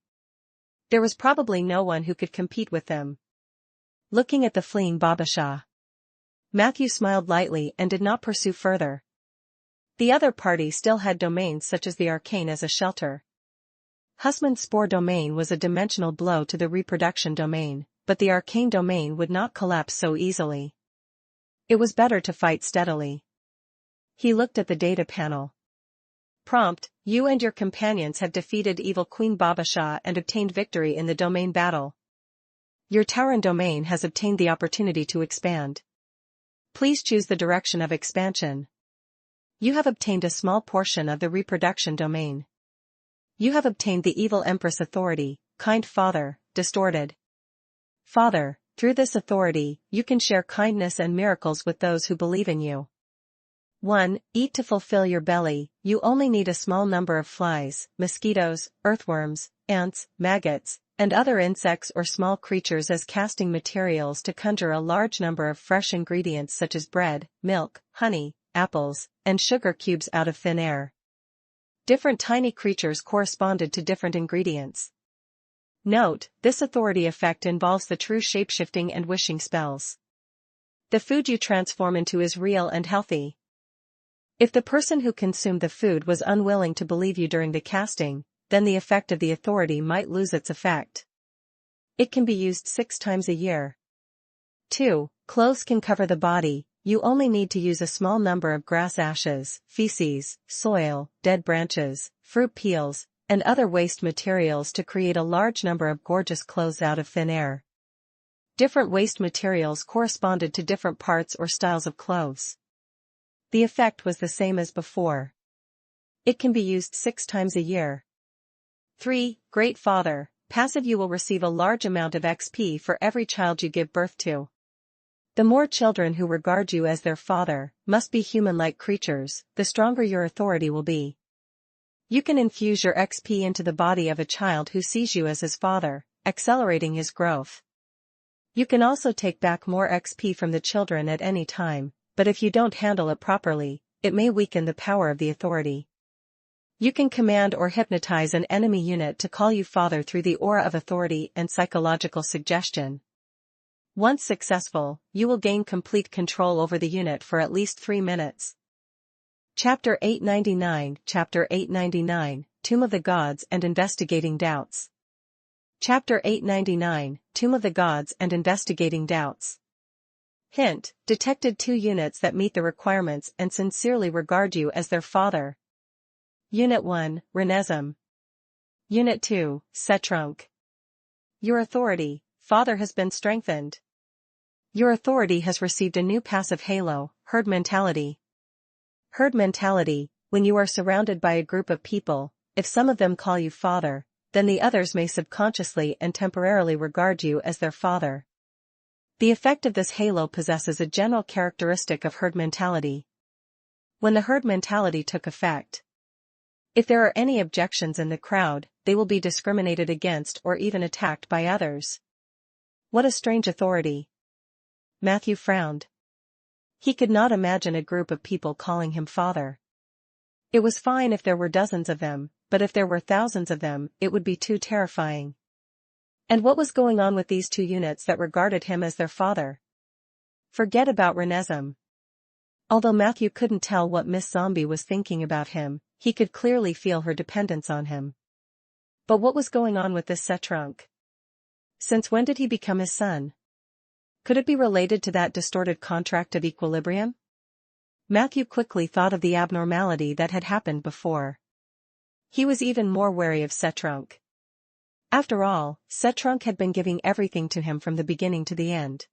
there was probably no one who could compete with them. Looking at the fleeing Babasha, Matthew smiled lightly and did not pursue further. The other party still had domains such as the Arcane as a shelter. Husman's Spore domain was a dimensional blow to the reproduction domain, but the Arcane domain would not collapse so easily. It was better to fight steadily. He looked at the data panel. Prompt: you and your companions have defeated Evil Queen Babasha and obtained victory in the domain battle. Your Tauran domain has obtained the opportunity to expand. Please choose the direction of expansion. You have obtained a small portion of the reproduction domain. You have obtained the Evil Empress authority, kind Father, distorted. Father, through this authority, you can share kindness and miracles with those who believe in you. 1. Eat to fulfill your belly. You only need a small number of flies, mosquitoes, earthworms, ants, maggots, and other insects or small creatures as casting materials to conjure a large number of fresh ingredients such as bread, milk, honey, apples, and sugar cubes out of thin air. Different tiny creatures corresponded to different ingredients. Note, this authority effect involves the true shapeshifting and wishing spells. The food you transform into is real and healthy. If the person who consumed the food was unwilling to believe you during the casting, then the effect of the authority might lose its effect. It can be used 6 times a year. 2. Clothes can cover the body. You only need to use a small number of grass ashes, feces, soil, dead branches, fruit peels, and other waste materials to create a large number of gorgeous clothes out of thin air. Different waste materials corresponded to different parts or styles of clothes. The effect was the same as before. It can be used 6 times a year. 3. Great Father. Passive. You will receive a large amount of XP for every child you give birth to. The more children who regard you as their father, must be human-like creatures, the stronger your authority will be. You can infuse your XP into the body of a child who sees you as his father, accelerating his growth. You can also take back more XP from the children at any time, but if you don't handle it properly, it may weaken the power of the authority. You can command or hypnotize an enemy unit to call you father through the aura of authority and psychological suggestion. Once successful, you will gain complete control over the unit for at least 3 minutes. Chapter 899. Chapter 899, Tomb of the Gods and Investigating Doubts. Chapter 899, Tomb of the Gods and Investigating Doubts. Hint: detected 2 units that meet the requirements and sincerely regard you as their father. Unit 1, Renesm. Unit 2, Setrunk. Your authority, Father, has been strengthened. Your authority has received a new passive halo, Herd Mentality. Herd Mentality: when you are surrounded by a group of people, if some of them call you father, then the others may subconsciously and temporarily regard you as their father. The effect of this halo possesses a general characteristic of herd mentality. When the herd mentality took effect, if there are any objections in the crowd, they will be discriminated against or even attacked by others. What a strange authority. Matthew frowned. He could not imagine a group of people calling him father. It was fine if there were dozens of them, but if there were thousands of them, it would be too terrifying. And what was going on with these 2 units that regarded him as their father? Forget about Renesm. Although Matthew couldn't tell what Miss Zombie was thinking about him, he could clearly feel her dependence on him. But what was going on with this Setrunk? Since when did he become his son? Could it be related to that distorted contract of equilibrium? Matthew quickly thought of the abnormality that had happened before. He was even more wary of Setrunk. After all, Setrunk had been giving everything to him from the beginning to the end.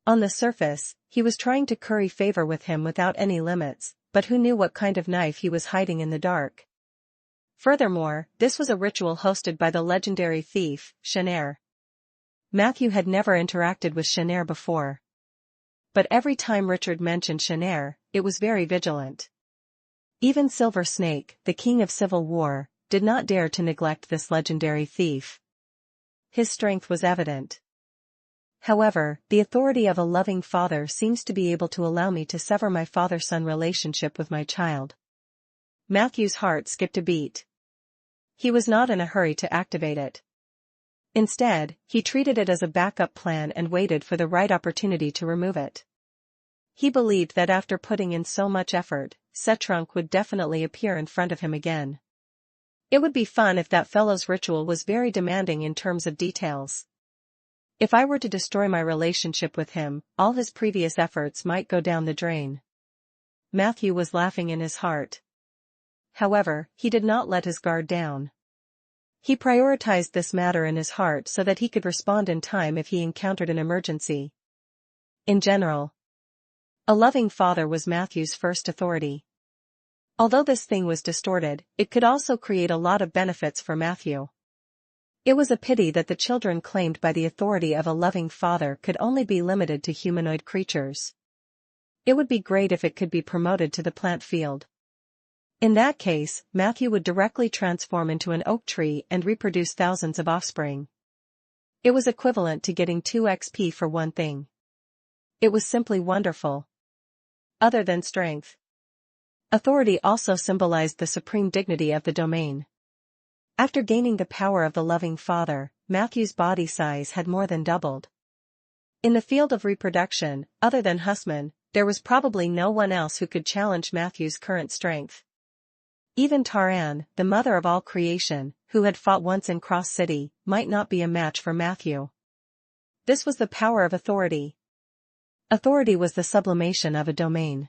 On the surface, he was trying to curry favor with him without any limits, but who knew what kind of knife he was hiding in the dark? Furthermore, this was a ritual hosted by the legendary thief, Shanair. Matthew had never interacted with Shanair before. But every time Richard mentioned Shanair, it was very vigilant. Even Silver Snake, the king of civil war, did not dare to neglect this legendary thief. His strength was evident. However, the authority of a loving father seems to be able to allow me to sever my father-son relationship with my child. Matthew's heart skipped a beat. He was not in a hurry to activate it. Instead, he treated it as a backup plan and waited for the right opportunity to remove it. He believed that after putting in so much effort, Setrunk would definitely appear in front of him again. It would be fun if that fellow's ritual was very demanding in terms of details. If I were to destroy my relationship with him, all his previous efforts might go down the drain. Matthew was laughing in his heart. However, he did not let his guard down. He prioritized this matter in his heart so that he could respond in time if he encountered an emergency. In general, a loving father was Matthew's first authority. Although this thing was distorted, it could also create a lot of benefits for Matthew. It was a pity that the children claimed by the authority of a loving father could only be limited to humanoid creatures. It would be great if it could be promoted to the plant field. In that case, Matthew would directly transform into an oak tree and reproduce thousands of offspring. It was equivalent to getting 2 XP for one thing. It was simply wonderful. Other than strength, authority also symbolized the supreme dignity of the domain. After gaining the power of the loving father, Matthew's body size had more than doubled. In the field of reproduction, other than Hussman, there was probably no one else who could challenge Matthew's current strength. Even Taran, the mother of all creation, who had fought once in Cross City, might not be a match for Matthew. This was the power of authority. Authority was the sublimation of a domain.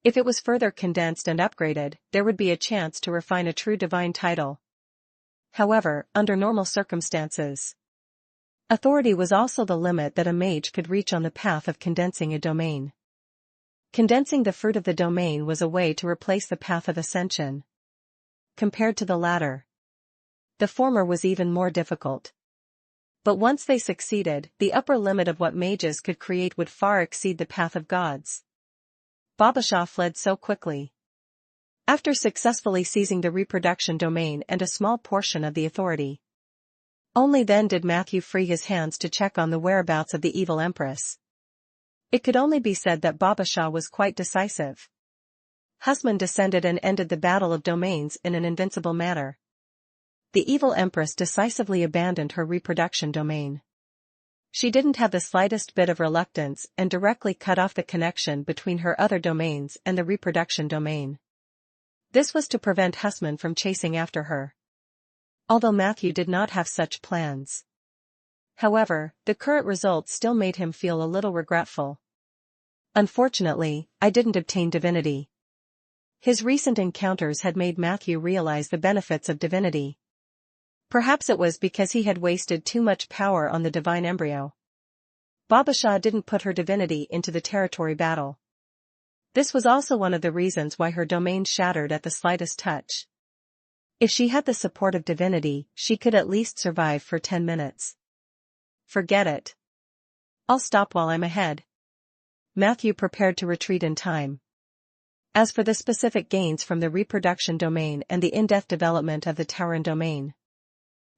If it was further condensed and upgraded, there would be a chance to refine a true divine title. However, under normal circumstances, authority was also the limit that a mage could reach on the path of condensing a domain. Condensing the fruit of the domain was a way to replace the path of ascension. Compared to the latter, the former was even more difficult. But once they succeeded, the upper limit of what mages could create would far exceed the path of gods. Babasha fled so quickly. After successfully seizing the reproduction domain and a small portion of the authority, only then did Matthew free his hands to check on the whereabouts of the evil empress. It could only be said that Babasha was quite decisive. Husman descended and ended the battle of domains in an invincible manner. The evil empress decisively abandoned her reproduction domain. She didn't have the slightest bit of reluctance and directly cut off the connection between her other domains and the reproduction domain. This was to prevent Husman from chasing after her. Although Matthew did not have such plans. However, the current results still made him feel a little regretful. Unfortunately, I didn't obtain divinity. His recent encounters had made Matthew realize the benefits of divinity. Perhaps it was because he had wasted too much power on the divine embryo. Babasha didn't put her divinity into the territory battle. This was also one of the reasons why her domain shattered at the slightest touch. If she had the support of divinity, she could at least survive for 10 minutes. Forget it. I'll stop while I'm ahead. Matthew prepared to retreat in time. As for the specific gains from the reproduction domain and the in-depth development of the Tauran domain,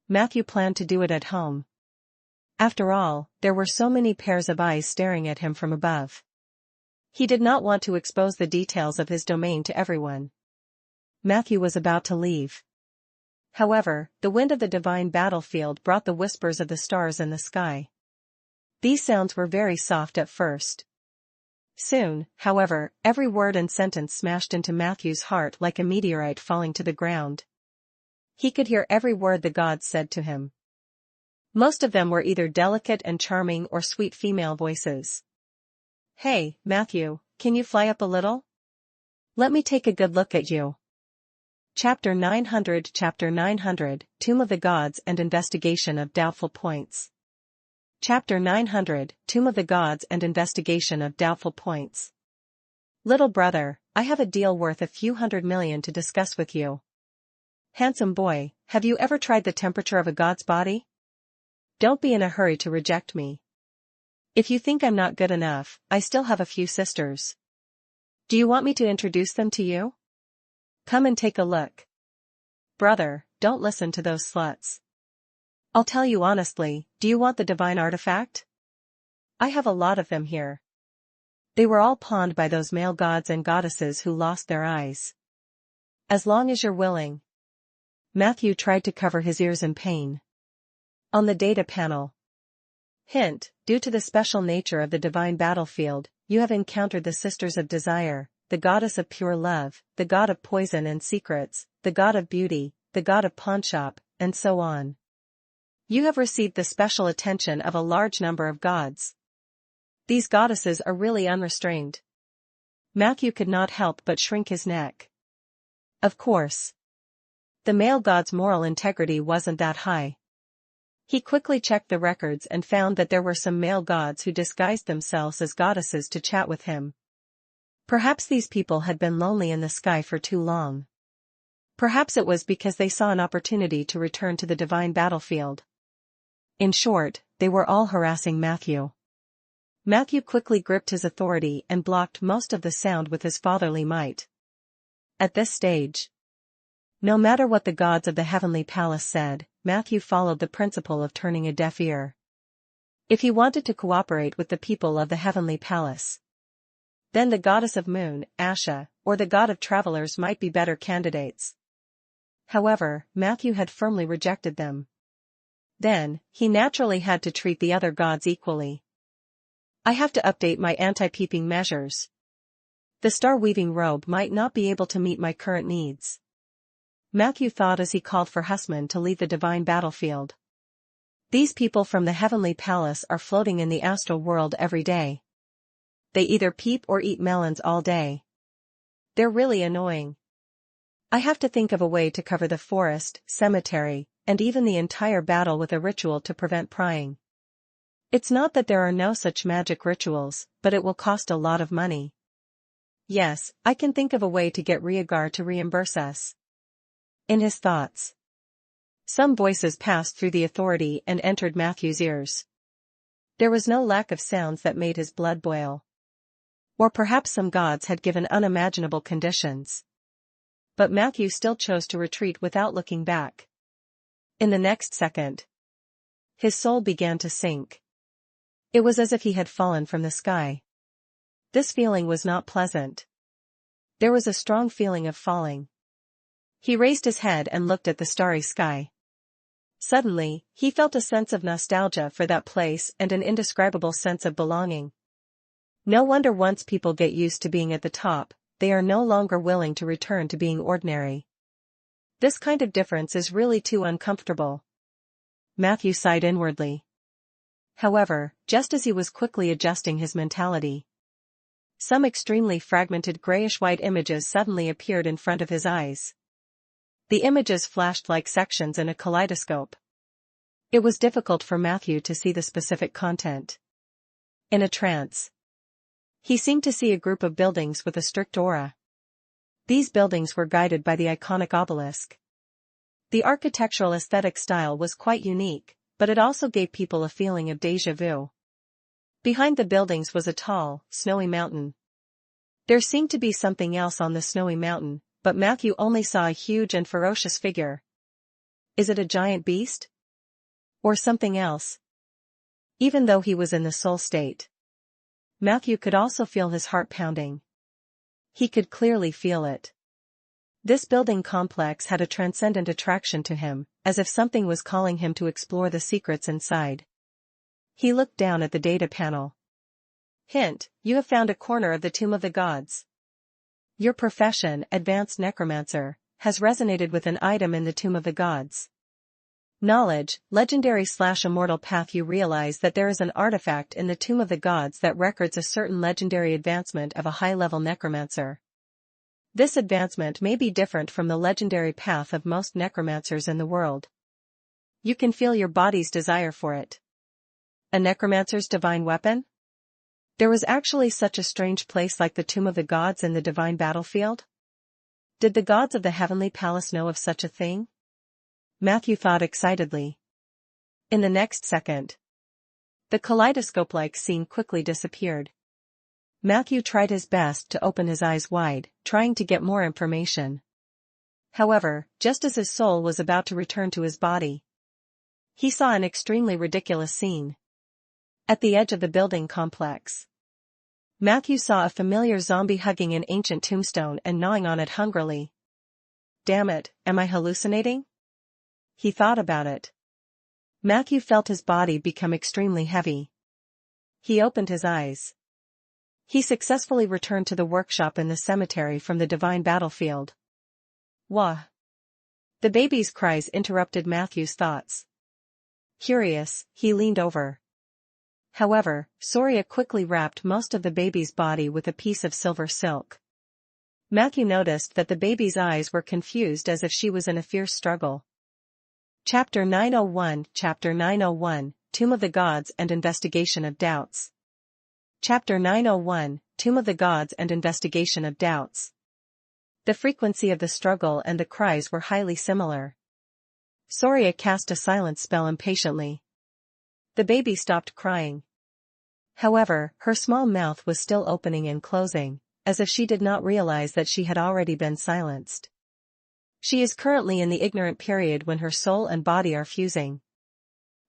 Matthew planned to do it at home. After all, there were so many pairs of eyes staring at him from above. He did not want to expose the details of his domain to everyone. Matthew was about to leave. However, the wind of the divine battlefield brought the whispers of the stars in the sky. These sounds were very soft at first. Soon, however, every word and sentence smashed into Matthew's heart like a meteorite falling to the ground. He could hear every word the gods said to him. Most of them were either delicate and charming or sweet female voices. Hey, Matthew, can you fly up a little? Let me take a good look at you. Chapter 900 Tomb of the Gods and Investigation of Doubtful Points. Chapter 900 Tomb of the Gods and Investigation of Doubtful Points. Little brother, I have a deal worth a few $100 million to discuss with you. Handsome boy, have you ever tried the temperature of a god's body? Don't be in a hurry to reject me. If you think I'm not good enough, I still have a few sisters. Do you want me to introduce them to you? Come and take a look. Brother, don't listen to those sluts. I'll tell you honestly, do you want the divine artifact? I have a lot of them here. They were all pawned by those male gods and goddesses who lost their eyes. As long as you're willing. Matthew tried to cover his ears in pain. On the data panel. Hint, due to the special nature of the divine battlefield, you have encountered the Sisters of Desire, the goddess of pure love, the god of poison and secrets, the god of beauty, the god of pawnshop, and so on. You have received the special attention of a large number of gods. These goddesses are really unrestrained. Matthew could not help but shrink his neck. Of course. The male god's moral integrity wasn't that high. He quickly checked the records and found that there were some male gods who disguised themselves as goddesses to chat with him. Perhaps these people had been lonely in the sky for too long. Perhaps it was because they saw an opportunity to return to the divine battlefield. In short, they were all harassing Matthew. Matthew quickly gripped his authority and blocked most of the sound with his fatherly might. At this stage, no matter what the gods of the heavenly palace said, Matthew followed the principle of turning a deaf ear. If he wanted to cooperate with the people of the heavenly palace, then the goddess of moon, Asha, or the god of travelers might be better candidates. However, Matthew had firmly rejected them. Then, he naturally had to treat the other gods equally. I have to update my anti-peeping measures. The star-weaving robe might not be able to meet my current needs. Matthew thought as he called for Husman to leave the divine battlefield. These people from the heavenly palace are floating in the astral world every day. They either peep or eat melons all day. They're really annoying. I have to think of a way to cover the forest, cemetery, and even the entire battle with a ritual to prevent prying. It's not that there are no such magic rituals, but it will cost a lot of money. Yes, I can think of a way to get Rhaegar to reimburse us. In his thoughts, some voices passed through the authority and entered Matthew's ears. There was no lack of sounds that made his blood boil. Or perhaps some gods had given unimaginable conditions. But Matthew still chose to retreat without looking back. In the next second, his soul began to sink. It was as if he had fallen from the sky. This feeling was not pleasant. There was a strong feeling of falling. He raised his head and looked at the starry sky. Suddenly, he felt a sense of nostalgia for that place and an indescribable sense of belonging. No wonder once people get used to being at the top, they are no longer willing to return to being ordinary. This kind of difference is really too uncomfortable. Matthew sighed inwardly. However, just as he was quickly adjusting his mentality, some extremely fragmented grayish-white images suddenly appeared in front of his eyes. The images flashed like sections in a kaleidoscope. It was difficult for Matthew to see the specific content. In a trance, he seemed to see a group of buildings with a strict aura. These buildings were guided by the iconic obelisk. The architectural aesthetic style was quite unique, but it also gave people a feeling of déjà vu. Behind the buildings was a tall, snowy mountain. There seemed to be something else on the snowy mountain, but Matthew only saw a huge and ferocious figure. Is it a giant beast? Or something else? Even though he was in the soul state, Matthew could also feel his heart pounding. He could clearly feel it. This building complex had a transcendent attraction to him, as if something was calling him to explore the secrets inside. He looked down at the data panel. Hint, you have found a corner of the Tomb of the Gods. Your profession, Advanced Necromancer, has resonated with an item in the Tomb of the Gods. Knowledge, legendary/immortal path. You realize that there is an artifact in the Tomb of the Gods that records a certain legendary advancement of a high-level necromancer. This advancement may be different from the legendary path of most necromancers in the world. You can feel your body's desire for it. A necromancer's divine weapon? There was actually such a strange place like the Tomb of the Gods in the divine battlefield? Did the gods of the heavenly palace know of such a thing? Matthew thought excitedly. In the next second, the kaleidoscope-like scene quickly disappeared. Matthew tried his best to open his eyes wide, trying to get more information. However, just as his soul was about to return to his body, he saw an extremely ridiculous scene. At the edge of the building complex, Matthew saw a familiar zombie hugging an ancient tombstone and gnawing on it hungrily. Damn it, am I hallucinating? He thought about it. Matthew felt his body become extremely heavy. He opened his eyes. He successfully returned to the workshop in the cemetery from the divine battlefield. Wah! The baby's cries interrupted Matthew's thoughts. Curious, he leaned over. However, Soria quickly wrapped most of the baby's body with a piece of silver silk. Matthew noticed that the baby's eyes were confused as if she was in a fierce struggle. Chapter 901 Tomb of the Gods and Investigation of Doubts. Chapter 901 Tomb of the Gods and Investigation of Doubts. The frequency of the struggle and the cries were highly similar. Soria cast a silence spell impatiently. The baby stopped crying. However, her small mouth was still opening and closing, as if she did not realize that she had already been silenced. She is currently in the ignorant period when her soul and body are fusing.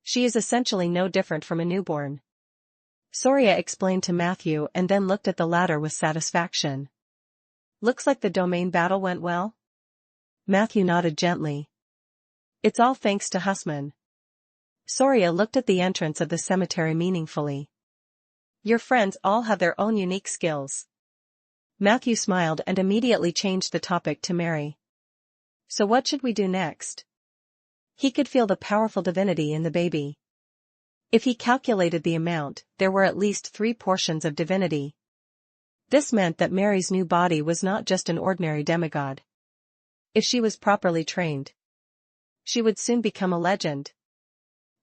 She is essentially no different from a newborn. Soria explained to Matthew and then looked at the latter with satisfaction. Looks like the domain battle went well? Matthew nodded gently. It's all thanks to Husman. Soria looked at the entrance of the cemetery meaningfully. Your friends all have their own unique skills. Matthew smiled and immediately changed the topic to Mary. So what should we do next? He could feel the powerful divinity in the baby. If he calculated the amount, there were at least 3 portions of divinity. This meant that Mary's new body was not just an ordinary demigod. If she was properly trained, she would soon become a legend.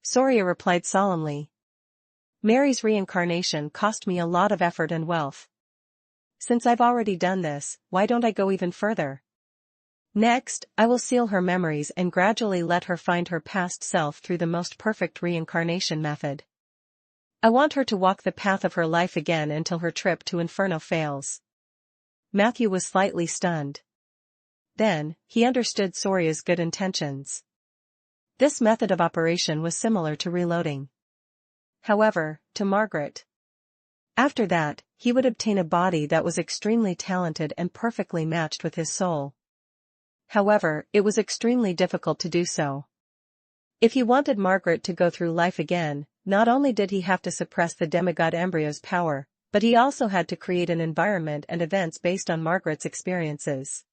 Soria replied solemnly. Mary's reincarnation cost me a lot of effort and wealth. Since I've already done this, why don't I go even further? Next, I will seal her memories and gradually let her find her past self through the most perfect reincarnation method. I want her to walk the path of her life again until her trip to Inferno fails. Matthew was slightly stunned. Then, he understood Soria's good intentions. This method of operation was similar to reloading. However, to Margaret. After that, he would obtain a body that was extremely talented and perfectly matched with his soul. However, it was extremely difficult to do so. If he wanted Margaret to go through life again, not only did he have to suppress the demigod embryo's power, but he also had to create an environment and events based on Margaret's experiences.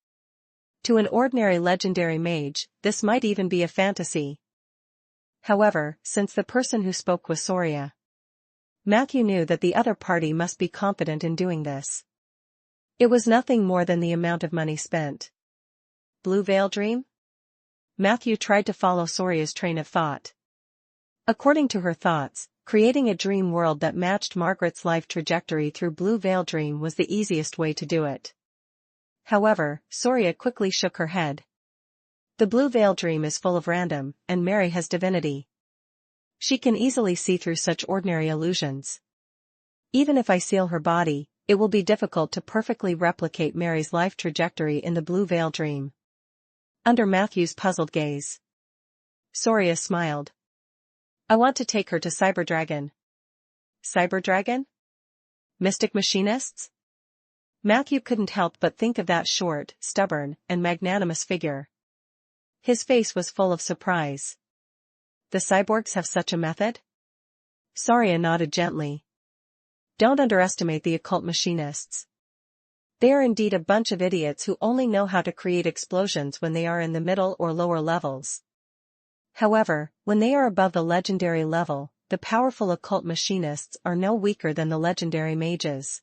To an ordinary legendary mage, this might even be a fantasy. However, since the person who spoke was Soria, Matthew knew that the other party must be competent in doing this. It was nothing more than the amount of money spent. Blue Veil Dream? Matthew tried to follow Soria's train of thought. According to her thoughts, creating a dream world that matched Margaret's life trajectory through Blue Veil Dream was the easiest way to do it. However, Soria quickly shook her head. The Blue Veil Dream is full of random, and Mary has divinity. She can easily see through such ordinary illusions. Even if I seal her body, it will be difficult to perfectly replicate Mary's life trajectory in the Blue Veil Dream. Under Matthew's puzzled gaze, Soria smiled. I want to take her to Cyberdragon. Cyberdragon? Mystic Machinists? Matthew couldn't help but think of that short, stubborn, and magnanimous figure. His face was full of surprise. The cyborgs have such a method? Soria nodded gently. Don't underestimate the occult machinists. They are indeed a bunch of idiots who only know how to create explosions when they are in the middle or lower levels. However, when they are above the legendary level, the powerful occult machinists are no weaker than the legendary mages.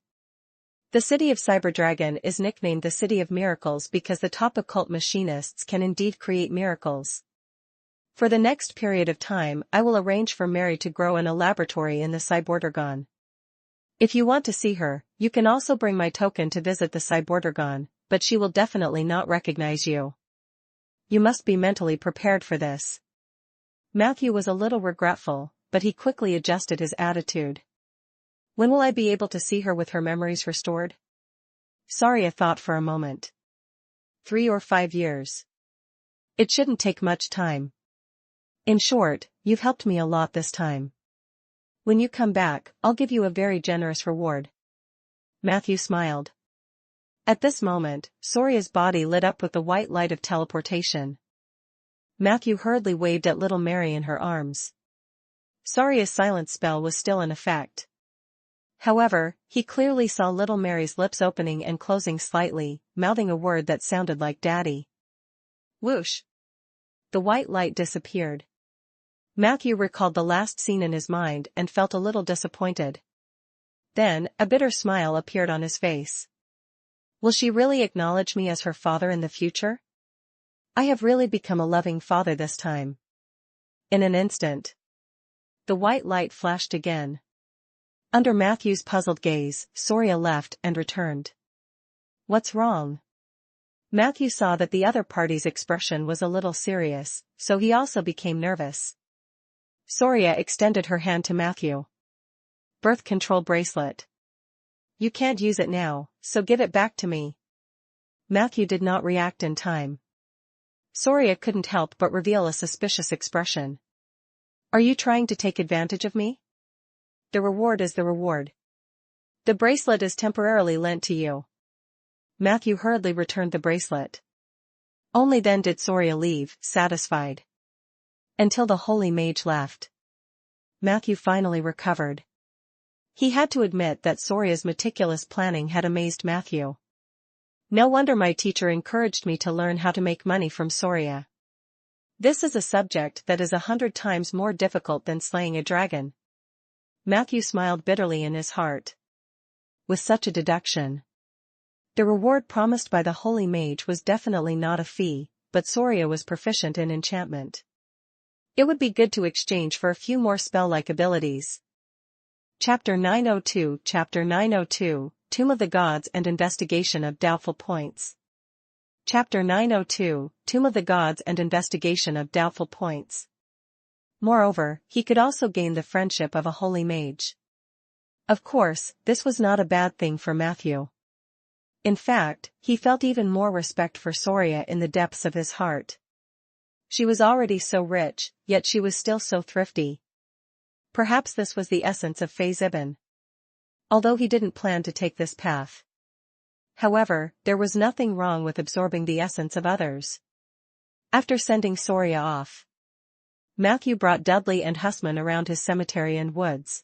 The city of Cyberdragon is nicknamed the City of Miracles because the top occult machinists can indeed create miracles. For the next period of time, I will arrange for Mary to grow in a laboratory in the Cybordragon. If you want to see her, you can also bring my token to visit the Cybordragon, but she will definitely not recognize you. You must be mentally prepared for this. Matthew was a little regretful, but he quickly adjusted his attitude. When will I be able to see her with her memories restored? Soria thought for a moment. 3 or 5 years. It shouldn't take much time. In short, you've helped me a lot this time. When you come back, I'll give you a very generous reward. Matthew smiled. At this moment, Soria's body lit up with the white light of teleportation. Matthew hurriedly waved at little Mary in her arms. Soria's silence spell was still in effect. However, he clearly saw little Mary's lips opening and closing slightly, mouthing a word that sounded like daddy. Whoosh! The white light disappeared. Matthew recalled the last scene in his mind and felt a little disappointed. Then, a bitter smile appeared on his face. Will she really acknowledge me as her father in the future? I have really become a loving father this time. In an instant, the white light flashed again. Under Matthew's puzzled gaze, Soria left and returned. What's wrong? Matthew saw that the other party's expression was a little serious, so he also became nervous. Soria extended her hand to Matthew. Birth control bracelet. You can't use it now, so give it back to me. Matthew did not react in time. Soria couldn't help but reveal a suspicious expression. Are you trying to take advantage of me? The reward is the reward. The bracelet is temporarily lent to you. Matthew hurriedly returned the bracelet. Only then did Soria leave, satisfied. Until the holy mage left. Matthew finally recovered. He had to admit that Soria's meticulous planning had amazed Matthew. No wonder my teacher encouraged me to learn how to make money from Soria. This is a subject that is 100 times more difficult than slaying a dragon. Matthew smiled bitterly in his heart. With such a deduction, the reward promised by the holy mage was definitely not a fee, but Soria was proficient in enchantment. It would be good to exchange for a few more spell-like abilities. Chapter 902 Chapter 902, Tomb of the Gods and Investigation of Doubtful Points. Chapter 902, Tomb of the Gods and Investigation of Doubtful Points. Moreover, he could also gain the friendship of a holy mage. Of course, this was not a bad thing for Matthew. In fact, he felt even more respect for Soria in the depths of his heart. She was already so rich, yet she was still so thrifty. Perhaps this was the essence of Faye Zibin. Although he didn't plan to take this path. However, there was nothing wrong with absorbing the essence of others. After sending Soria off, Matthew brought Dudley and Husman around his cemetery and woods.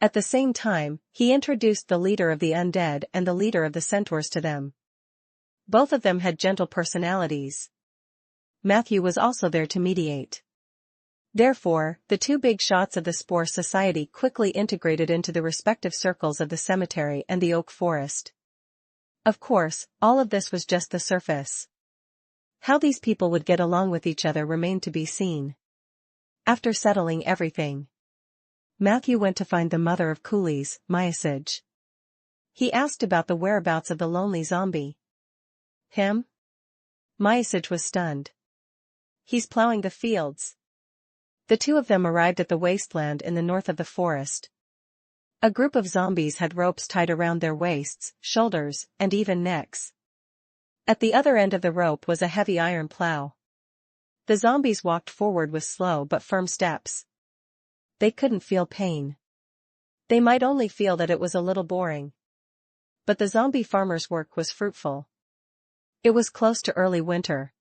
At the same time, he introduced the leader of the Undead and the leader of the Centaurs to them. Both of them had gentle personalities. Matthew was also there to mediate. Therefore, the two big shots of the Spore Society quickly integrated into the respective circles of the cemetery and the oak forest. Of course, all of this was just the surface. How these people would get along with each other remained to be seen. After settling everything, Matthew went to find the mother of Coolies, Myasage. He asked about the whereabouts of the lonely zombie. Him? Myasage was stunned. He's plowing the fields. The two of them arrived at the wasteland in the north of the forest. A group of zombies had ropes tied around their waists, shoulders, and even necks. At the other end of the rope was a heavy iron plow. The zombies walked forward with slow but firm steps. They couldn't feel pain. They might only feel that it was a little boring. But the zombie farmer's work was fruitful. It was close to early winter.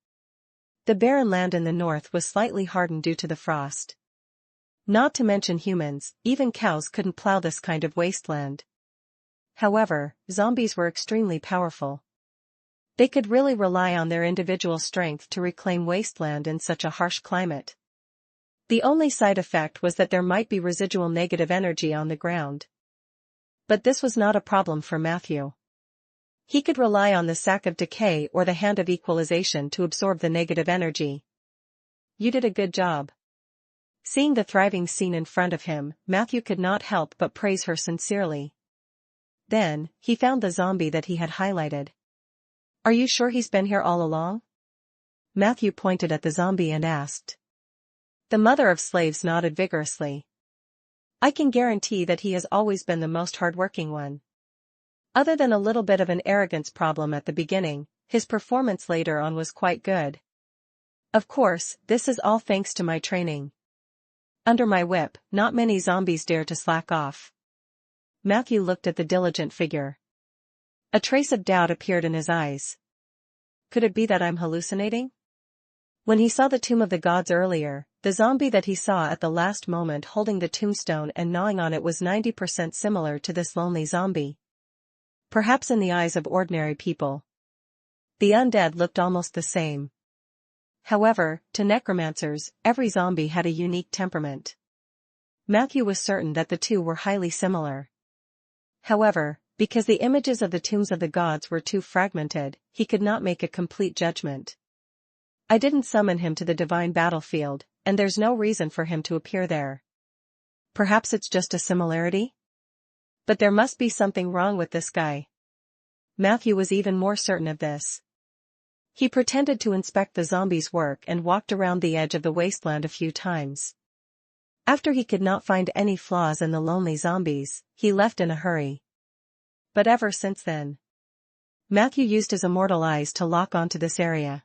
The barren land in the north was slightly hardened due to the frost. Not to mention humans, even cows couldn't plow this kind of wasteland. However, zombies were extremely powerful. They could really rely on their individual strength to reclaim wasteland in such a harsh climate. The only side effect was that there might be residual negative energy on the ground. But this was not a problem for Matthew. He could rely on the sack of decay or the hand of equalization to absorb the negative energy. You did a good job. Seeing the thriving scene in front of him, Matthew could not help but praise her sincerely. Then, he found the zombie that he had highlighted. Are you sure he's been here all along? Matthew pointed at the zombie and asked. The mother of slaves nodded vigorously. I can guarantee that he has always been the most hardworking one. Other than a little bit of an arrogance problem at the beginning, his performance later on was quite good. Of course, this is all thanks to my training. Under my whip, not many zombies dare to slack off. Matthew looked at the diligent figure. A trace of doubt appeared in his eyes. Could it be that I'm hallucinating? When he saw the Tomb of the Gods earlier, the zombie that he saw at the last moment holding the tombstone and gnawing on it was 90% similar to this lonely zombie. Perhaps in the eyes of ordinary people, the undead looked almost the same. However, to necromancers, every zombie had a unique temperament. Matthew was certain that the two were highly similar. However, because the images of the tombs of the gods were too fragmented, he could not make a complete judgment. I didn't summon him to the divine battlefield, and there's no reason for him to appear there. Perhaps it's just a similarity? But there must be something wrong with this guy. Matthew was even more certain of this. He pretended to inspect the zombie's work and walked around the edge of the wasteland a few times. After he could not find any flaws in the lonely zombies, he left in a hurry. But ever since then, Matthew used his immortal eyes to lock onto this area.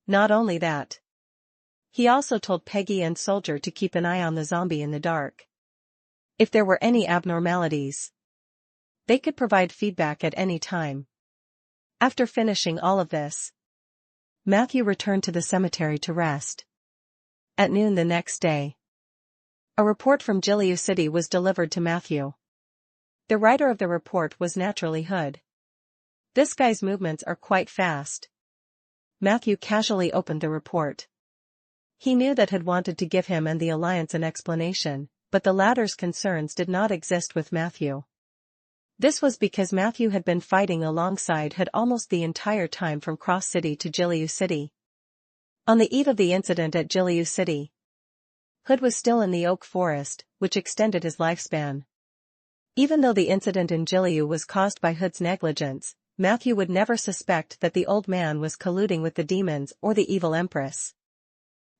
Not only that, he also told Peggy and Soldier to keep an eye on the zombie in the dark. If there were any abnormalities, they could provide feedback at any time. After finishing all of this, Matthew returned to the cemetery to rest. At noon the next day, a report from Giliu City was delivered to Matthew. The writer of the report was naturally Hood. This guy's movements are quite fast. Matthew casually opened the report. He knew that Hood wanted to give him and the Alliance an explanation, but the latter's concerns did not exist with Matthew. This was because Matthew had been fighting alongside Hood almost the entire time from Cross City to Jiliu City. On the eve of the incident at Jiliu City, Hood was still in the oak forest, which extended his lifespan. Even though the incident in Jiliu was caused by Hood's negligence, Matthew would never suspect that the old man was colluding with the demons or the evil Empress.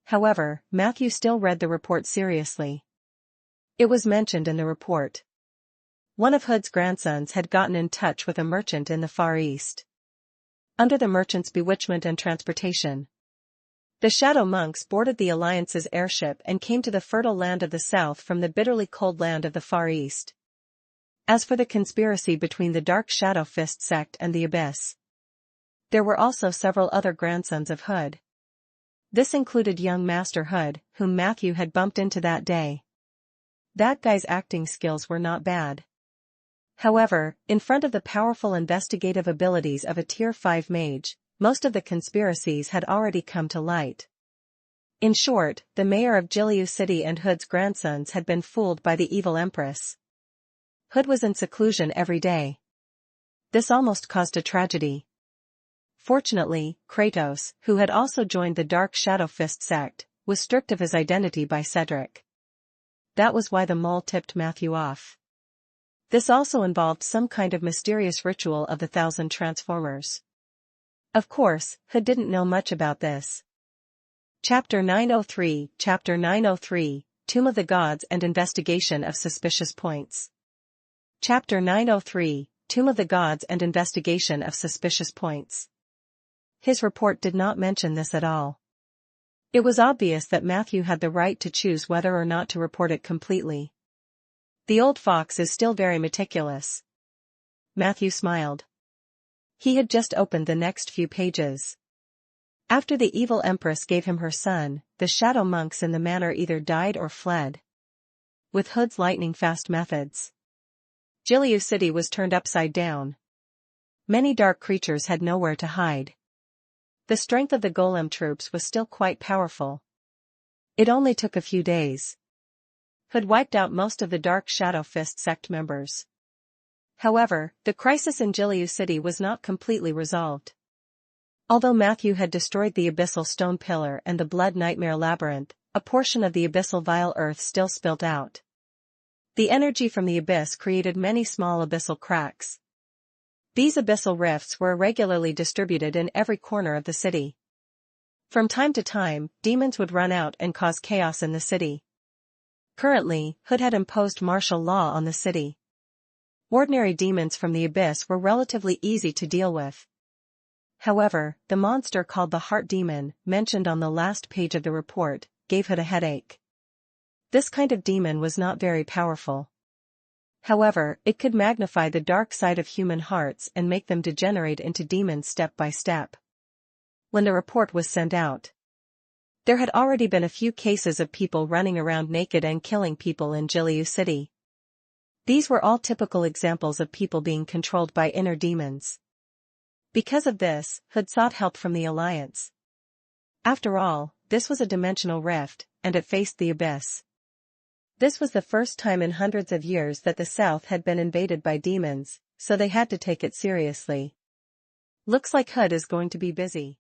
However, Matthew still read the report seriously. It was mentioned in the report. One of Hood's grandsons had gotten in touch with a merchant in the Far East. Under the merchant's bewitchment and transportation, the Shadow Monks boarded the Alliance's airship and came to the fertile land of the south from the bitterly cold land of the Far East. As for the conspiracy between the Dark Shadow Fist sect and the Abyss, there were also several other grandsons of Hood. This included young Master Hood, whom Matthew had bumped into that day. That guy's acting skills were not bad. However, in front of the powerful investigative abilities of a Tier 5 mage, most of the conspiracies had already come to light. In short, the mayor of Jiliu City and Hood's grandsons had been fooled by the evil Empress. Hood was in seclusion every day. This almost caused a tragedy. Fortunately, Kratos, who had also joined the Dark Shadow Fist sect, was stripped of his identity by Cedric. That was why the mole tipped Matthew off. This also involved some kind of mysterious ritual of the 1,000 Transformers. Of course, Hood didn't know much about this. Chapter 903, Tomb of the Gods and Investigation of Suspicious Points. Chapter 903, Tomb of the Gods and Investigation of Suspicious Points. His report did not mention this at all. It was obvious that Matthew had the right to choose whether or not to report it completely. The old fox is still very meticulous. Matthew smiled. He had just opened the next few pages. After the evil Empress gave him her son, the Shadow Monks in the manor either died or fled. With Hood's lightning-fast methods, Jiliu City was turned upside down. Many dark creatures had nowhere to hide. The strength of the golem troops was still quite powerful. It only took a few days. Hood wiped out most of the Dark Shadow Fist sect members. However, the crisis in Jiliu City was not completely resolved. Although Matthew had destroyed the Abyssal Stone Pillar and the Blood Nightmare Labyrinth, a portion of the Abyssal Vile Earth still spilt out. The energy from the abyss created many small abyssal cracks. These abyssal rifts were irregularly distributed in every corner of the city. From time to time, demons would run out and cause chaos in the city. Currently, Hood had imposed martial law on the city. Ordinary demons from the abyss were relatively easy to deal with. However, the monster called the Heart Demon, mentioned on the last page of the report, gave Hood a headache. This kind of demon was not very powerful. However, it could magnify the dark side of human hearts and make them degenerate into demons step by step. When the report was sent out, there had already been a few cases of people running around naked and killing people in Jiliu City. These were all typical examples of people being controlled by inner demons. Because of this, Hood sought help from the Alliance. After all, this was a dimensional rift, and it faced the abyss. This was the first time in hundreds of years that the South had been invaded by demons, so they had to take it seriously. Looks like Hood is going to be busy.